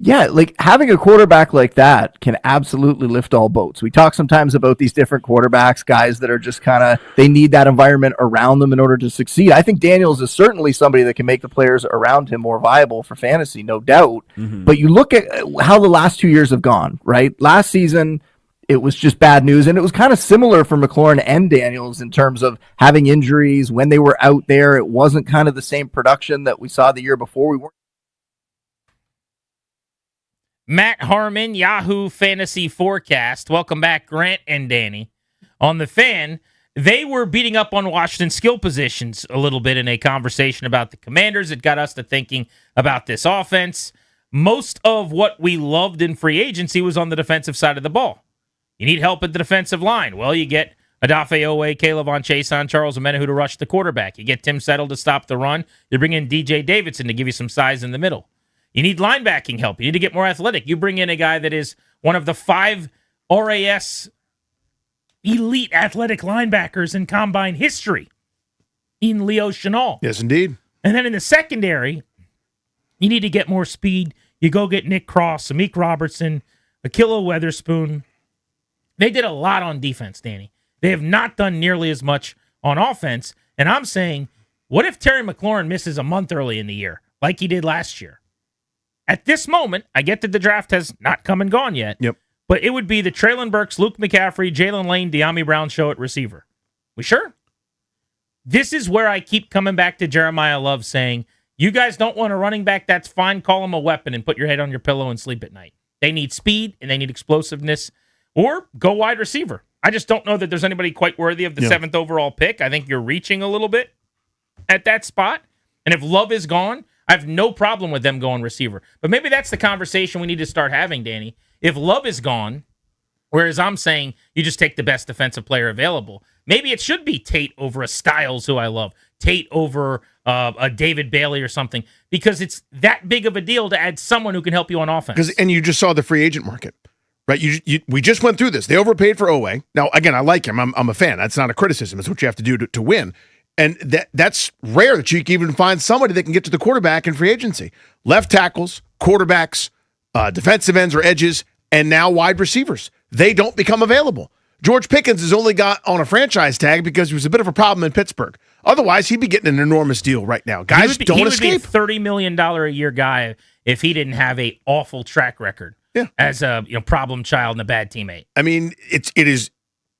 Yeah, like having a quarterback like that can absolutely lift all boats. We talk sometimes about these different quarterbacks, guys that are just kind of, they need that environment around them in order to succeed. I think Daniels is certainly somebody that can make the players around him more viable for fantasy, no doubt. But you look at how the last 2 years have gone, right? Last season, it was just bad news. And it was kind of similar for McLaurin and Daniels in terms of having injuries. When they were out there, it wasn't kind of the same production that we saw the year before. We weren't. Matt Harmon, Yahoo Fantasy Forecast. Welcome back, Grant and Danny. On the Fan, they were beating up on Washington's skill positions a little bit in a conversation about the Commanders. It got us to thinking about this offense. Most of what we loved in free agency was on the defensive side of the ball. You need help at the defensive line. Well, you get Odafe Owe, Caleb on Chason, Charles Omenihu to rush the quarterback. You get Tim Settle to stop the run. You bring in DJ Davidson to give you some size in the middle. You need linebacking help. You need to get more athletic. You bring in a guy that is one of the 5 RAS elite athletic linebackers in combine history in Leo Chenal. Yes, indeed. And then in the secondary, you need to get more speed. You go get Nick Cross, Amik Robertson, Akilo Weatherspoon. They did a lot on defense, Danny. They have not done nearly as much on offense. And I'm saying, what if Terry McLaurin misses a month early in the year, like he did last year? At this moment, I get that the draft has not come and gone yet. Yep. But it would be the Traylon Burks, Luke McCaffrey, Jalen Lane, De'Ami Brown show at receiver. We sure? This is where I keep coming back to Jeremiah Love saying, you guys don't want a running back, that's fine. Call him a weapon and put your head on your pillow and sleep at night. They need speed and they need explosiveness, or go wide receiver. I just don't know that there's anybody quite worthy of the 7th overall pick. I think you're reaching a little bit at that spot. And if Love is gone, I have no problem with them going receiver. But maybe that's the conversation we need to start having, Danny. If Love is gone, whereas I'm saying you just take the best defensive player available, maybe it should be Tate over a Styles, who I love, Tate over a David Bailey or something, because it's that big of a deal to add someone who can help you on offense. And you just saw the free agent market, right? We just went through this. They overpaid for Owe. Now, again, I like him. I'm a fan. That's not a criticism. It's what you have to do to win. And that's rare that you can even find somebody that can get to the quarterback in free agency. Left tackles, quarterbacks, defensive ends or edges, and now wide receivers. They don't become available. George Pickens has only got on a franchise tag because he was a bit of a problem in Pittsburgh. Otherwise, he'd be getting an enormous deal right now. Guys don't escape. He would be a $30 million a year guy if he didn't have a awful track record as a problem child and a bad teammate. I mean, it is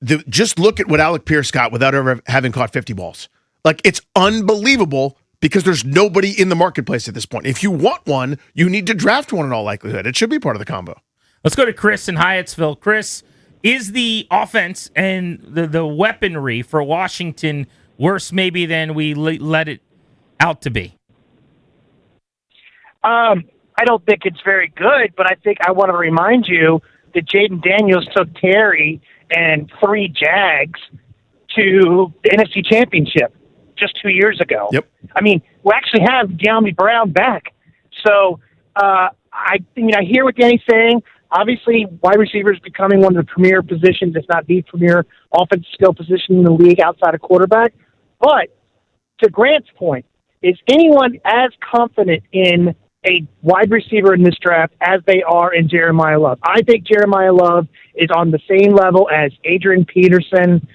just look at what Alec Pierce got without ever having caught 50 balls. Like, it's unbelievable because there's nobody in the marketplace at this point. If you want one, you need to draft one in all likelihood. It should be part of the combo. Let's go to Chris in Hyattsville. Chris, is the offense and the weaponry for Washington worse maybe than we let it out to be? I don't think it's very good, but I think I want to remind you that Jaden Daniels took Terry and 3 Jags to the NFC Championship just 2 years ago. Yep. I mean, we actually have De'Ami Brown back. So I hear what Danny's saying. Obviously, wide receiver is becoming one of the premier positions, if not the premier offensive skill position in the league outside of quarterback. But to Grant's point, is anyone as confident in a wide receiver in this draft as they are in Jeremiah Love? I think Jeremiah Love is on the same level as Adrian Peterson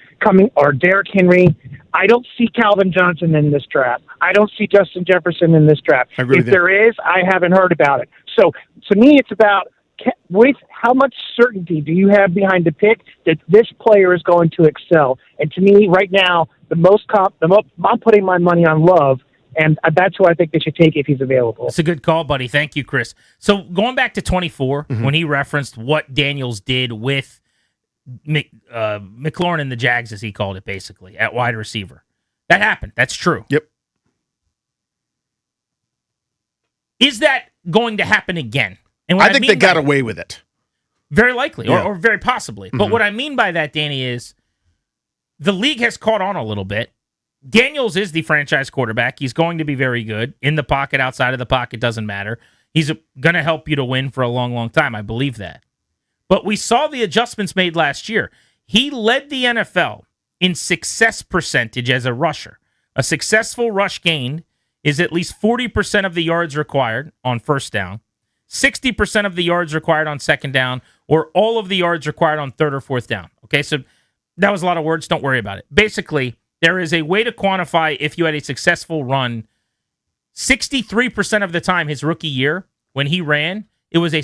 or Derrick Henry. I don't see Calvin Johnson in this draft. I don't see Justin Jefferson in this draft. If there is, I haven't heard about it. So to me, it's about with how much certainty do you have behind the pick that this player is going to excel? And to me, right now, I'm putting my money on Love, and that's who I think they should take if he's available. It's a good call, buddy. Thank you, Chris. So going back to 24, when he referenced what Daniels did with McLaurin and the Jags, as he called it, basically, at wide receiver. That happened. That's true. Yep. Is that going to happen again? And I think they got away with it. Very likely, or very possibly. But what I mean by that, Danny, is the league has caught on a little bit. Daniels is the franchise quarterback. He's going to be very good. In the pocket, outside of the pocket, doesn't matter. He's going to help you to win for a long, long time. I believe that. But we saw the adjustments made last year. He led the NFL in success percentage as a rusher. A successful rush gain is at least 40% of the yards required on first down, 60% of the yards required on second down, or all of the yards required on third or fourth down. Okay, so that was a lot of words. Don't worry about it. Basically, there is a way to quantify if you had a successful run. 63% of the time his rookie year, when he ran, it was a